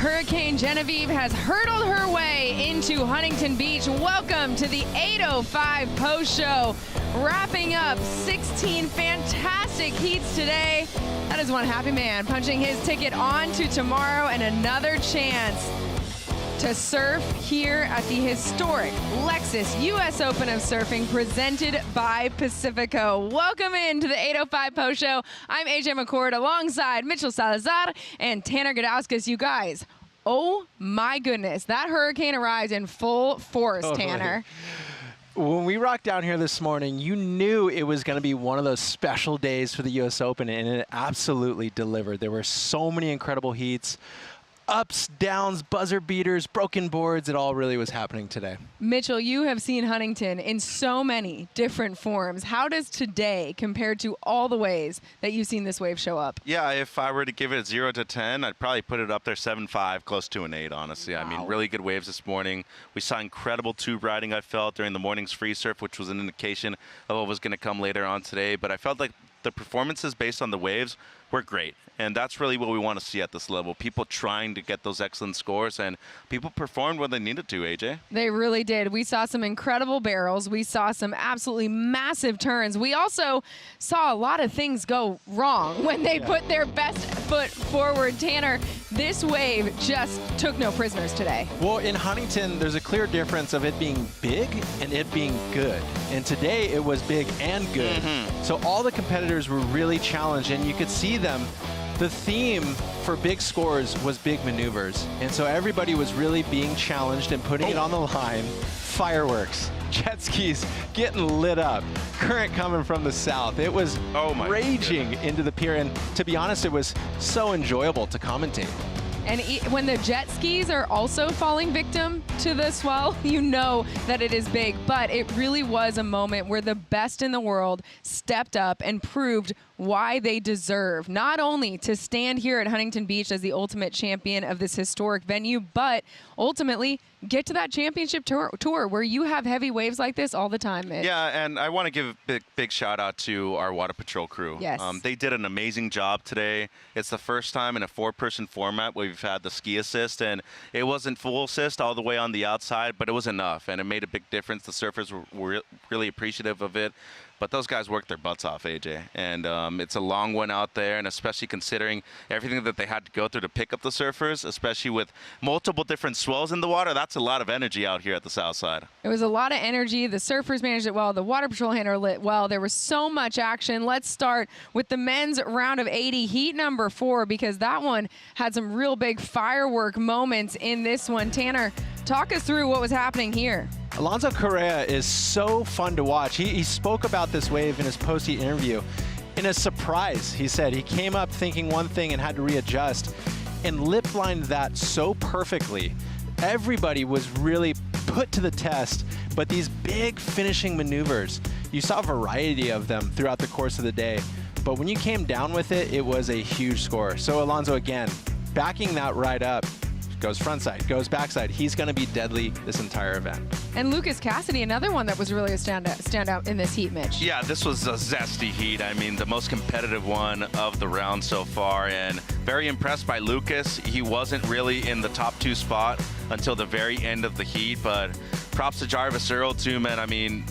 Hurricane Genevieve has hurtled her way into Huntington Beach. Welcome to the 8:05 post show. Wrapping up 16 fantastic heats today. That is one happy man punching his ticket on to tomorrow and another chance to surf here at the historic Lexus US Open of Surfing presented by Pacifico. Welcome into the 8:05 post show. I'm AJ McCord alongside Mitchell Salazar and Tanner Gudauskas. You guys, oh my goodness, that hurricane arrived in full force, Tanner. When we rocked down here this morning, you knew it was going to be one of those special days for the US Open, and it absolutely delivered. There were so many incredible heats. Ups, downs, buzzer beaters, broken boards, it all really was happening today. Mitchell, you have seen Huntington in so many different forms. How does today compare to all the ways that you've seen this wave show up? Yeah, if I were to give it 0 to 10, I'd probably put it up there 7.5, close to an 8, honestly. Wow. I mean, really good waves this morning. We saw incredible tube riding, I felt, during the morning's free surf, which was an indication of what was going to come later on today. But I felt like the performances based on the waves were great. And that's really what we want to see at this level. People trying to get those excellent scores, and people performed when they needed to, AJ. They really did. We saw some incredible barrels. We saw some absolutely massive turns. We also saw a lot of things go wrong when they put their best foot forward. Tanner, this wave just took no prisoners today. Well, in Huntington, there's a clear difference of it being big and it being good. And today it was big and good. So all the competitors were really challenged, and you could see them. The theme for big scores was big maneuvers. And so everybody was really being challenged and putting it on the line. Fireworks, jet skis getting lit up, current coming from the south. It was raging into the pier. And to be honest, it was so enjoyable to commentate. And when the jet skis are also falling victim to the swell, you know that it is big. But it really was a moment where the best in the world stepped up and proved why they deserve not only to stand here at Huntington Beach as the ultimate champion of this historic venue, but ultimately get to that championship tour where you have heavy waves like this all the time, Mitch. Yeah, and I want to give a big shout out to our Water Patrol crew. Yes. They did an amazing job today. It's the first time in a 4-person format where we've had the ski assist, and it wasn't full assist all the way on the outside, but it was enough, and it made a big difference. The surfers were really appreciative of it. But those guys worked their butts off, AJ. And it's a long one out there, and especially considering everything that they had to go through to pick up the surfers, especially with multiple different swells in the water, that's a lot of energy out here at the south side. It was a lot of energy. The surfers managed it well. The Water Patrol handled it well. There was so much action. Let's start with the men's round of 80, heat number 4, because that one had some real big firework moments in this one. Tanner, talk us through what was happening here. Alonso Correa is so fun to watch. He spoke about this wave in his post-heat interview. In a surprise, he said he came up thinking one thing and had to readjust and lip-lined that so perfectly. Everybody was really put to the test, but these big finishing maneuvers, you saw a variety of them throughout the course of the day. But when you came down with it, it was a huge score. So Alonso, again, backing that right up. Goes front side, goes backside. He's going to be deadly this entire event. And Lucas Cassidy, another one that was really a standout in this heat, Mitch. Yeah, this was a zesty heat. I mean, the most competitive one of the round so far, and very impressed by Lucas. He wasn't really in the top 2 spot until the very end of the heat, but props to Jarvis Earl too, man. I mean,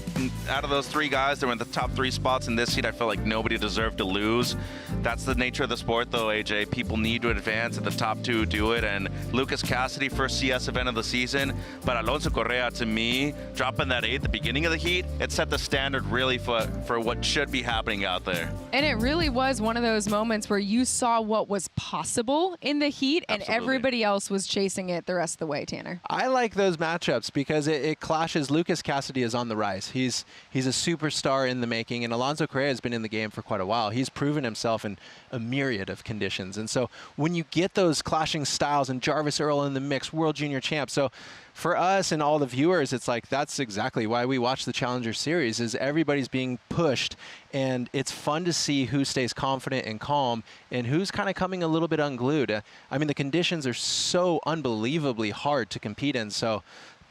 out of those 3 guys that were in the top 3 spots in this heat, I felt like nobody deserved to lose. That's the nature of the sport, though, AJ. People need to advance, and the top 2 do it. And Lucas Cassidy, first CS event of the season, but Alonso Correa, to me, dropping that 8 at the beginning of the heat, it set the standard really for what should be happening out there. And it really was one of those moments where you saw what was possible in the heat, and everybody else was chasing it the rest of the way, Tanner. I like those matchups because it clashes. Lucas Cassidy is on the rise. He's a superstar in the making, and Alonso Correa has been in the game for quite a while. He's proven himself in a myriad of conditions. And so when you get those clashing styles, and Jarvis Earl in the mix, world junior champ. So for us and all the viewers, it's like that's exactly why we watch the Challenger Series, is everybody's being pushed, and it's fun to see who stays confident and calm and who's kind of coming a little bit unglued. I mean, the conditions are so unbelievably hard to compete in, so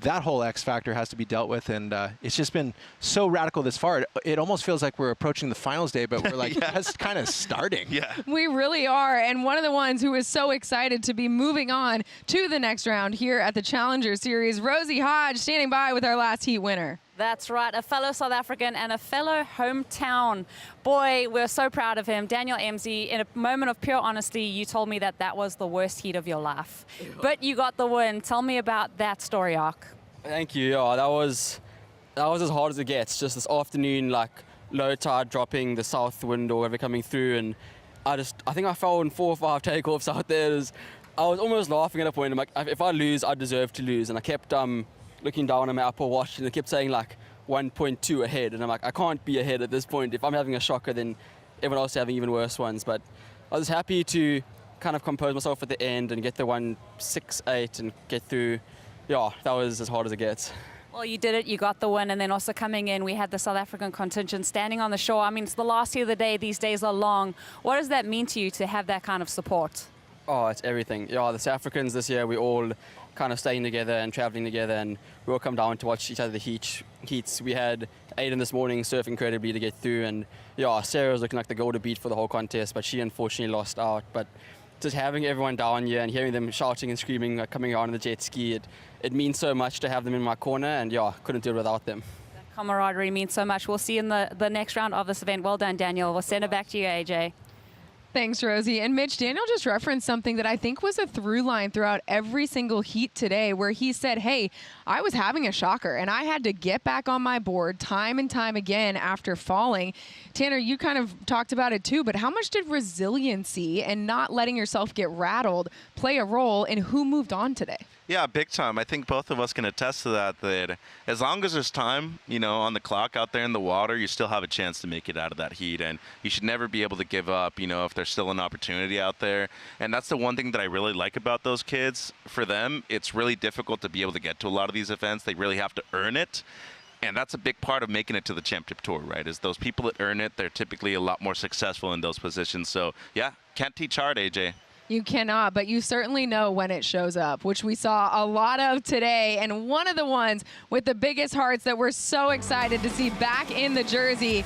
that whole X factor has to be dealt with, and it's just been so radical this far. It almost feels like we're approaching the finals day, but we're like just kind of starting. Yeah. We really are, and one of the ones who is so excited to be moving on to the next round here at the Challenger Series, Rosie Hodge, standing by with our last heat winner. That's right, a fellow South African and a fellow hometown boy. We're so proud of him. Daniel Emsey, in a moment of pure honesty, you told me that that was the worst heat of your life. But you got the win. Tell me about that story arc. Thank you. Yeah, that was as hard as it gets. Just this afternoon, like low tide dropping, the south wind or whatever coming through, and I think I fell in 4 or 5 takeoffs out there. I was almost laughing at a point. I'm like, if I lose, I deserve to lose. And I kept looking down at my Apple Watch, and it kept saying like 1.2 ahead, and I'm like, I can't be ahead at this point. If I'm having a shocker, then everyone else is having even worse ones. But I was happy to kind of compose myself at the end and get the 1.68 and get through. Yeah, that was as hard as it gets. Well, you did it. You got the win. And then also coming in, we had the South African contingent standing on the shore. I mean, it's the last heat of the day. These days are long. What does that mean to you to have that kind of support? Oh, it's everything. Yeah, the South Africans this year, we all kind of staying together and traveling together, and we all come down to watch each other the heats. We had Aiden this morning surf incredibly to get through, and yeah, Sarah was looking like the goal to beat for the whole contest, but she unfortunately lost out. But just having everyone down here and hearing them shouting and screaming, like coming out on the jet ski, it means so much to have them in my corner, and yeah, couldn't do it without them. That camaraderie means so much. We'll see you in the next round of this event. Well done, Daniel. We'll send it back to you, AJ. Thanks, Rosie. And Mitch, Daniel just referenced something that I think was a through line throughout every single heat today, where he said, hey, I was having a shocker and I had to get back on my board time and time again after falling. Tanner, you kind of talked about it too, but how much did resiliency and not letting yourself get rattled play a role in who moved on today? Yeah, big time. I think both of us can attest to that as long as there's time, on the clock out there in the water, you still have a chance to make it out of that heat. And you should never be able to give up, if there's still an opportunity out there. And that's the one thing that I really like about those kids. For them, it's really difficult to be able to get to a lot of these events. They really have to earn it. And that's a big part of making it to the Championship Tour, right? Is those people that earn it, they're typically a lot more successful in those positions. So, yeah, can't teach hard, AJ. You cannot, but you certainly know when it shows up, which we saw a lot of today. And one of the ones with the biggest hearts that we're so excited to see back in the jersey,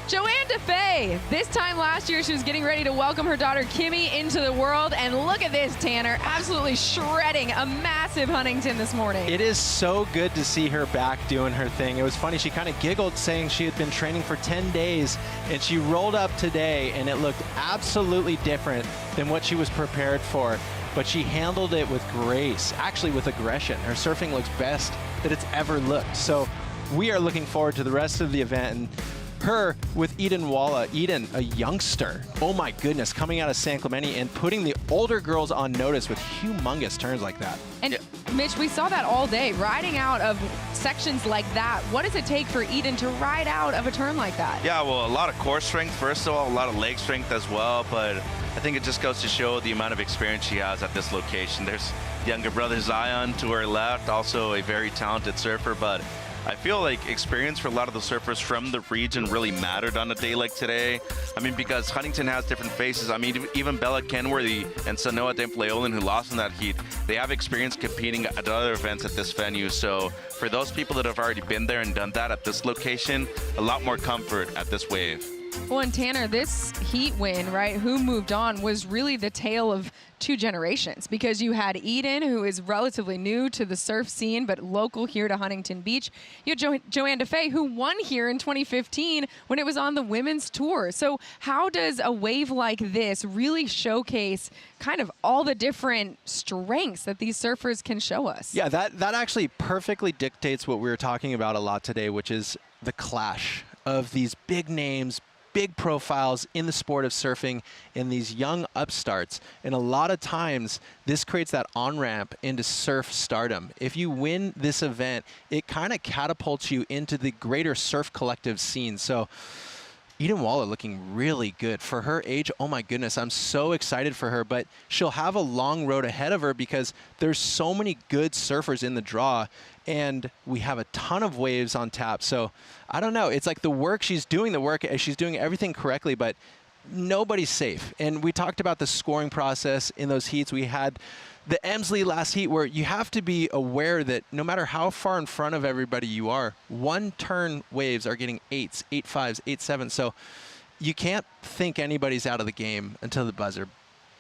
Joanne DeFay. This time last year, she was getting ready to welcome her daughter Kimmy into the world. And look at this, Tanner, absolutely shredding a massive Huntington this morning. It is so good to see her back doing her thing. It was funny, she kind of giggled saying she had been training for 10 days, and she rolled up today, and it looked absolutely different than what she was prepared for. But she handled it with grace, actually with aggression. Her surfing looks best that it's ever looked. So we are looking forward to the rest of the event. And her with Eden Walla. Eden, a youngster, oh my goodness, coming out of San Clemente and putting the older girls on notice with humongous turns like that. And Mitch, we saw that all day, riding out of sections like that. What does it take for Eden to ride out of a turn like that? Yeah, well, a lot of core strength, first of all, a lot of leg strength as well, but I think it just goes to show the amount of experience she has at this location. There's younger brother Zion to her left, also a very talented surfer, but I feel like experience for a lot of the surfers from the region really mattered on a day like today. I mean, because Huntington has different faces. I mean, even Bella Kenworthy and Sanoa Dempleolin, who lost in that heat, they have experience competing at other events at this venue. So for those people that have already been there and done that at this location, a lot more comfort at this wave. Well, and Tanner, this heat win, right, who moved on, was really the tale of two generations, because you had Eden, who is relatively new to the surf scene, but local here to Huntington Beach. You had Joanne DeFay, who won here in 2015 when it was on the women's tour. So how does a wave like this really showcase kind of all the different strengths that these surfers can show us? Yeah, that actually perfectly dictates what we were talking about a lot today, which is the clash of these big names, big profiles in the sport of surfing, and these young upstarts. And a lot of times this creates that on-ramp into surf stardom. If you win this event, it kind of catapults you into the greater surf collective scene. So Eden Walla looking really good for her age. Oh my goodness, I'm so excited for her, but she'll have a long road ahead of her because there's so many good surfers in the draw, and we have a ton of waves on tap. So I don't know, it's like the work she's doing, she's doing everything correctly, but nobody's safe. And we talked about the scoring process in those heats. We had the Emsley last heat where you have to be aware that no matter how far in front of everybody you are, one turn waves are getting 8s, 8.5s, 8.7s. So you can't think anybody's out of the game until the buzzer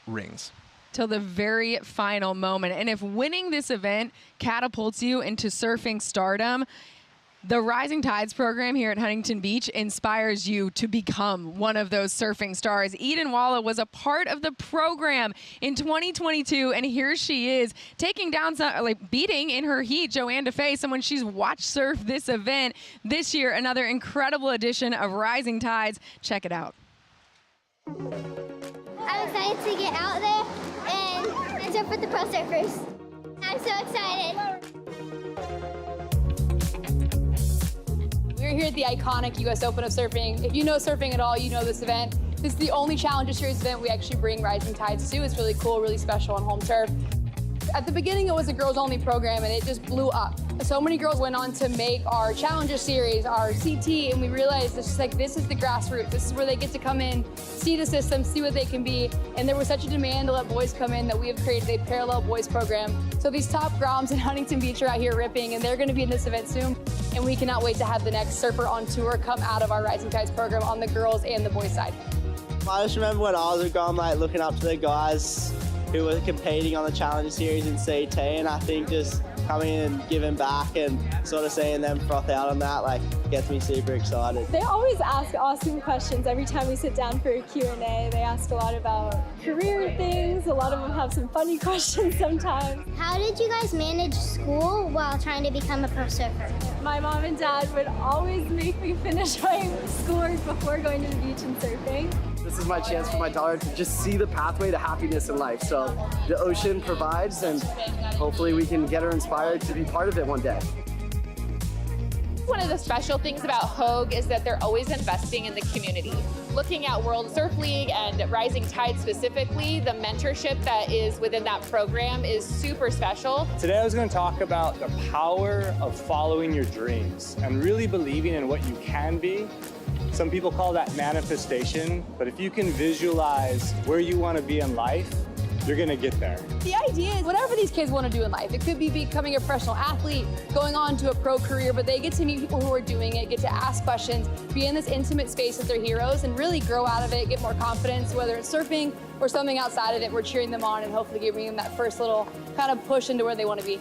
rings. Till the very final moment. And if winning this event catapults you into surfing stardom, the Rising Tides program here at Huntington Beach inspires you to become one of those surfing stars. Eden Walla was a part of the program in 2022, and here she is taking down, beating in her heat Joanne DeFay, someone she's watched surf this event this year. Another incredible edition of Rising Tides. Check it out. I'm excited to get out there and surf with the pro surfers. I'm so excited. We're here at the iconic U.S. Open of Surfing. If you know surfing at all, you know this event. This is the only Challenger Series event we actually bring Rising Tides to. It's really cool, really special on home turf. At the beginning, it was a girls-only program, and it just blew up. So many girls went on to make our Challenger Series, our CT, and we realized it's just like, this is the grassroots. This is where they get to come in, see the system, see what they can be. And there was such a demand to let boys come in that we have created a parallel boys program. So these top groms in Huntington Beach are out here ripping, and they're going to be in this event soon. And we cannot wait to have the next surfer on tour come out of our Rising Tides program on the girls and the boys side. I just remember when I was a grom, looking up to the guys who were competing on the Challenger Series in CT, and I think just coming in and giving back and sort of seeing them froth out on that gets me super excited. They always ask awesome questions every time we sit down for a Q&A. They ask a lot about career things. A lot of them have some funny questions sometimes. How did you guys manage school while trying to become a pro surfer? My mom and dad would always make me finish my schoolwork before going to the beach and surfing. This is my chance for my daughter to just see the pathway to happiness in life. So the ocean provides, and hopefully we can get her inspired to be part of it one day. One of the special things about Hogue is that they're always investing in the community. Looking at World Surf League and Rising Tide specifically, the mentorship that is within that program is super special. Today I was going to talk about the power of following your dreams and really believing in what you can be. Some people call that manifestation, but if you can visualize where you want to be in life, you're gonna get there. The idea is whatever these kids want to do in life. It could be becoming a professional athlete, going on to a pro career, but they get to meet people who are doing it, get to ask questions, be in this intimate space with their heroes, and really grow out of it, get more confidence, whether it's surfing or something outside of it. We're cheering them on and hopefully giving them that first little kind of push into where they want to be.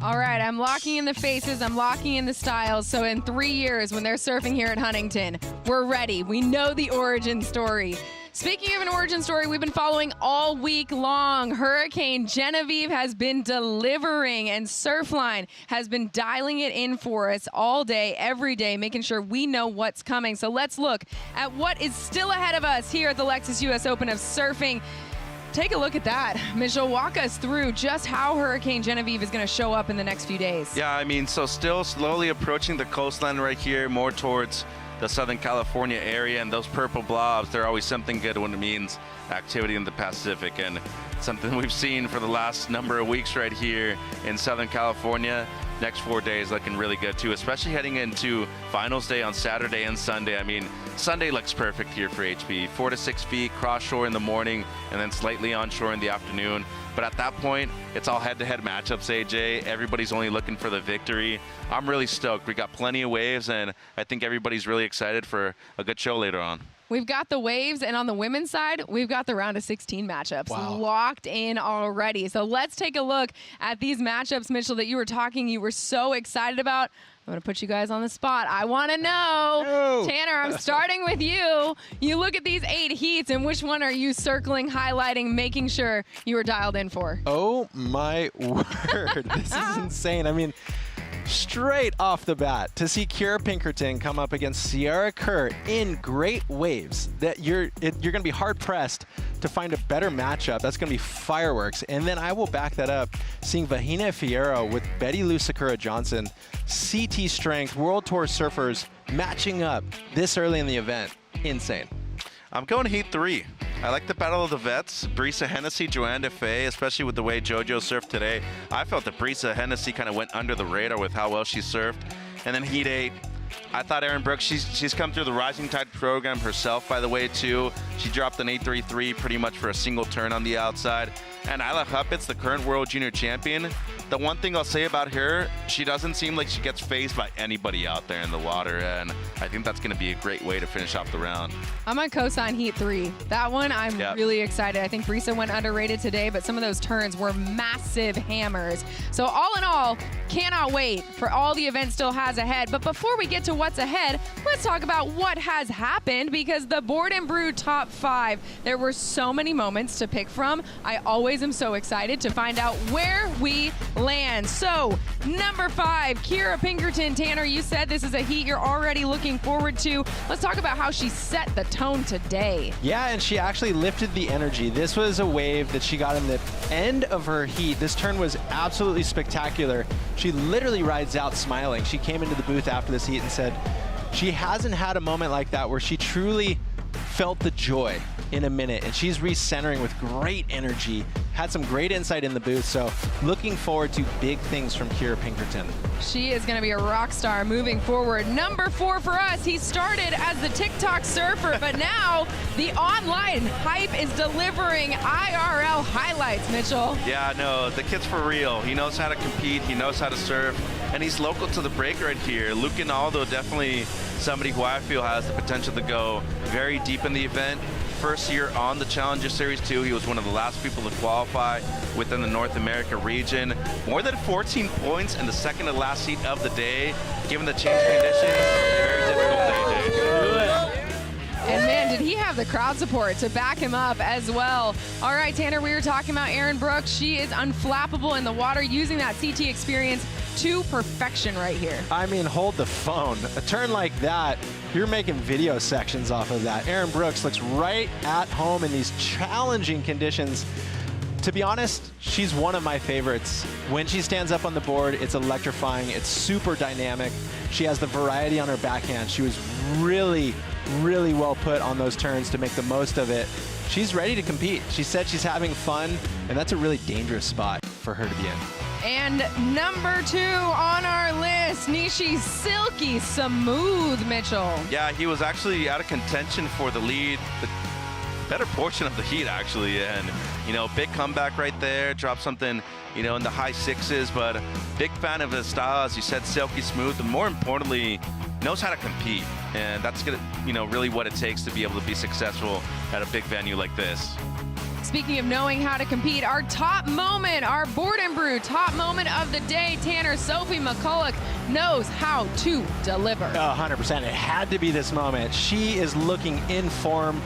All right, I'm locking in the faces, I'm locking in the styles. So in 3 years, when they're surfing here at Huntington, we're ready. We know the origin story. Speaking of an origin story we've been following all week long, Hurricane Genevieve has been delivering, and Surfline has been dialing it in for us all day, every day, making sure we know what's coming. So let's look at what is still ahead of us here at the Lexus US Open of Surfing. Take a look at that. Mitchell, walk us through just how Hurricane Genevieve is going to show up in the next few days. Yeah, I mean, so still slowly approaching the coastline right here, more towards the Southern California area, and those purple blobs, they're always something good when it means activity in the Pacific, and something we've seen for the last number of weeks right here in Southern California. Next 4 days looking really good too, especially heading into finals day on Saturday and Sunday. I mean, Sunday looks perfect here for HP. 4 to 6 feet, cross shore in the morning, and then slightly onshore in the afternoon. But at that point, it's all head-to-head matchups, AJ. Everybody's only looking for the victory. I'm really stoked. We got plenty of waves, and I think everybody's really excited for a good show later on. We've got the waves, and on the women's side, we've got the round of 16 matchups locked in already. So let's take a look at these matchups, Mitchell, that you were so excited about. I'm going to put you guys on the spot. I want to know, Tanner, I'm starting with you. You look at these 8 heats, and which one are you circling, highlighting, making sure you are dialed in for? Oh, my word. This is insane. I mean, straight off the bat, to see Kira Pinkerton come up against Sierra Kerr in great waves, that you're going to be hard-pressed to find a better matchup. That's going to be fireworks. And then I will back that up, seeing Vahina Fierro with Betty Lou Sakura Johnson, CT strength, World Tour surfers matching up this early in the event. Insane. I'm going Heat 3. I like the Battle of the Vets. Brisa Hennessy, Joanne DeFay, especially with the way JoJo surfed today. I felt that Brisa Hennessy kind of went under the radar with how well she surfed. And then Heat 8, I thought Erin Brooks, she's come through the Rising Tide program herself, by the way, too. She dropped an 833 pretty much for a single turn on the outside. And Isla Huppets, the current world junior champion, the one thing I'll say about her, she doesn't seem like she gets fazed by anybody out there in the water, and I think that's going to be a great way to finish off the round. I'm on cosign Heat 3. That one, I'm really excited. I think Brisa went underrated today, but some of those turns were massive hammers. So all in all, cannot wait for all the event still has ahead. But before we get to what's ahead, let's talk about what has happened, because the Board and Brew Top 5, there were so many moments to pick from. I always am so excited to find out where we land. So, number 5, Kira Pinkerton. Tanner, you said this is a heat you're already looking forward to. Let's talk about how she set the tone today. Yeah, and she actually lifted the energy. This was a wave that she got in the end of her heat. This turn was absolutely spectacular. She literally rides out smiling. She came into the booth after this heat and said she hasn't had a moment like that where she truly felt the joy in a minute, and she's recentering with great energy. Had some great insight in the booth, so looking forward to big things from Kira Pinkerton. She is going to be a rock star moving forward. Number 4 for us, he started as the TikTok surfer, but now the online hype is delivering IRL highlights, Mitchell. Yeah, no, the kid's for real. He knows how to compete, he knows how to surf, and he's local to the break right here. Luke Ginaldo, definitely somebody who I feel has the potential to go very deep in the event. First year on the Challenger Series 2, he was one of the last people to qualify within the North America region. More than 14 points in the second to last heat of the day. Given the change conditions, very difficult day. And man, did he have the crowd support to back him up as well. All right, Tanner, we were talking about Erin Brooks. She is unflappable in the water, using that CT experience to perfection right here. I mean, hold the phone. A turn like that, you're making video sections off of that. Erin Brooks looks right at home in these challenging conditions. To be honest, she's one of my favorites. When she stands up on the board, it's electrifying. It's super dynamic. She has the variety on her backhand. She was really well put on those turns to make the most of it. She's ready to compete. She said she's having fun, and that's a really dangerous spot for her to be in. And number 2 on our list, Nishi's Silky Smooth, Mitchell. Yeah, he was actually out of contention for the lead, the better portion of the heat, actually. And, you know, big comeback right there, dropped something, you know, in the high 6s, but big fan of his style, as you said, silky smooth, and more importantly, knows how to compete. And that's gonna, you know, really what it takes to be able to be successful at a big venue like this. Speaking of knowing how to compete, our top moment, our Board and Brew top moment of the day, Tanner, Sophie McCulloch knows how to deliver. 100%. It had to be this moment. She is looking in form,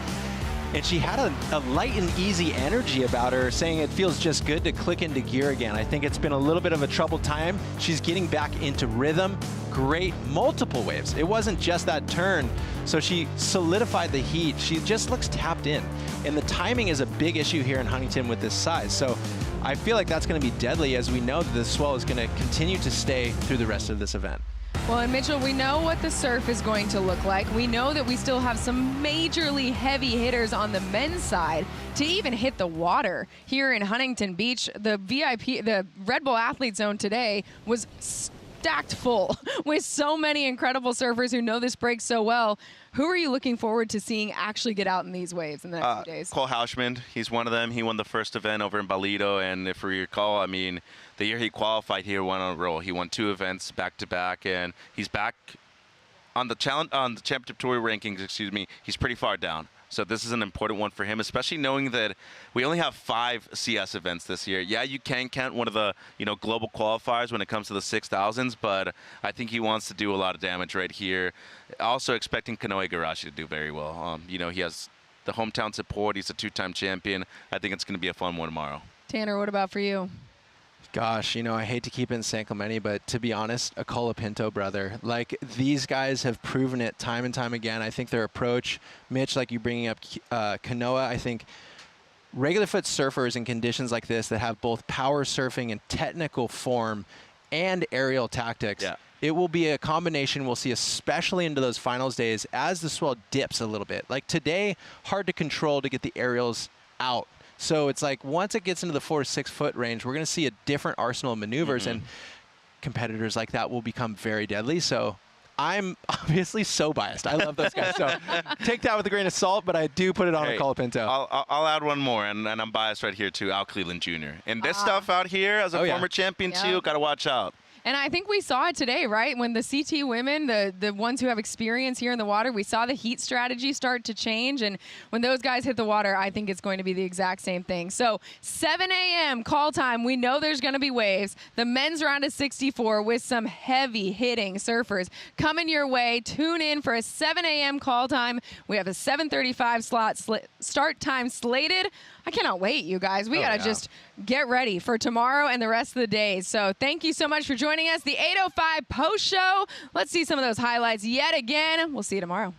and she had a light and easy energy about her, saying it feels just good to click into gear again. I think it's been a little bit of a troubled time. She's getting back into rhythm. Great multiple waves. It wasn't just that turn. So she solidified the heat. She just looks tapped in. And the timing is a big issue here in Huntington with this size. So I feel like that's going to be deadly, as we know that the swell is going to continue to stay through the rest of this event. Well, and Mitchell, we know what the surf is going to look like. We know that we still have some majorly heavy hitters on the men's side to even hit the water here in Huntington Beach. The the Red Bull Athlete Zone today was stacked full with so many incredible surfers who know this break so well. Who are you looking forward to seeing actually get out in these waves in the next few days? Cole Houshman, he's one of them. He won the first event over in Balito, and if we recall, I mean, the year he qualified here, went on a roll. He won 2 events back to back, and he's back on the championship tour rankings. Excuse me, he's pretty far down. So this is an important one for him, especially knowing that we only have 5 CS events this year. Yeah, you can count one of the, you know, global qualifiers when it comes to the 6,000s, but I think he wants to do a lot of damage right here. Also expecting Kanoe Igarashi to do very well. You know, he has the hometown support. He's a 2-time champion. I think it's going to be a fun one tomorrow. Tanner, what about for you? Gosh, you know, I hate to keep in San Clemente, but to be honest, a Colapinto brother. Like, these guys have proven it time and time again. I think their approach, Mitch, like you bringing up Kanoa, I think regular foot surfers in conditions like this that have both power surfing and technical form and aerial tactics, it will be a combination we'll see, especially into those finals days as the swell dips a little bit. Like today, hard to control to get the aerials out. So it's like once it gets into the 4 to 6 foot range, we're going to see a different arsenal of maneuvers. And competitors like that will become very deadly. So I'm obviously so biased. I love those guys. So take that with a grain of salt, but I do put it on a Colapinto. I'll add one more, and I'm biased right here too, Al Cleveland Jr. And this stuff out here, as a former champion too, got to watch out. And I think we saw it today, right? When the CT women, the ones who have experience here in the water, we saw the heat strategy start to change. And when those guys hit the water, I think it's going to be the exact same thing. So 7 a.m. call time. We know there's going to be waves. The men's round is 64 with some heavy hitting surfers coming your way. Tune in for a 7 a.m. call time. We have a 7:35 start time slated. I cannot wait, you guys. We got to just get ready for tomorrow and the rest of the day. So thank you so much for joining us. The 8:05 post show. Let's see some of those highlights yet again. We'll see you tomorrow.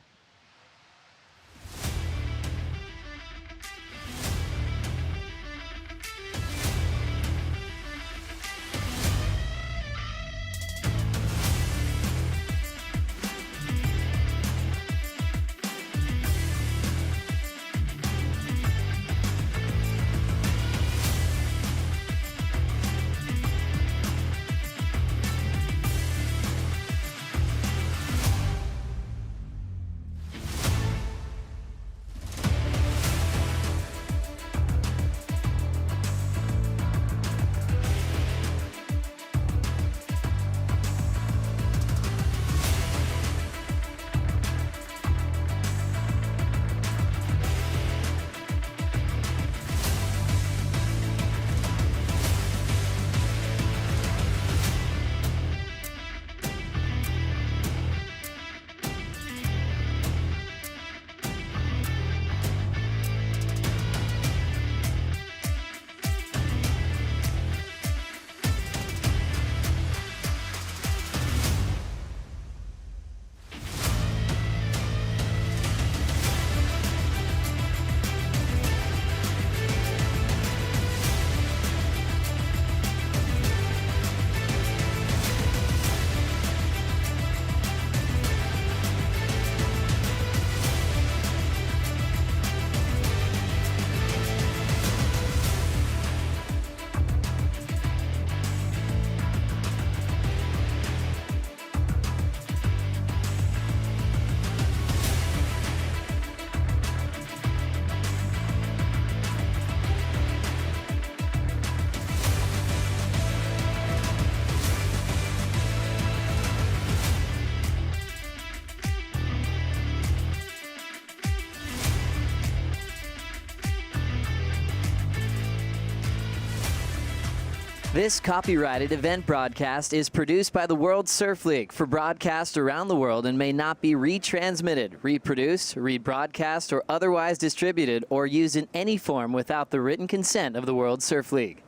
This copyrighted event broadcast is produced by the World Surf League for broadcast around the world and may not be retransmitted, reproduced, rebroadcast, or otherwise distributed or used in any form without the written consent of the World Surf League.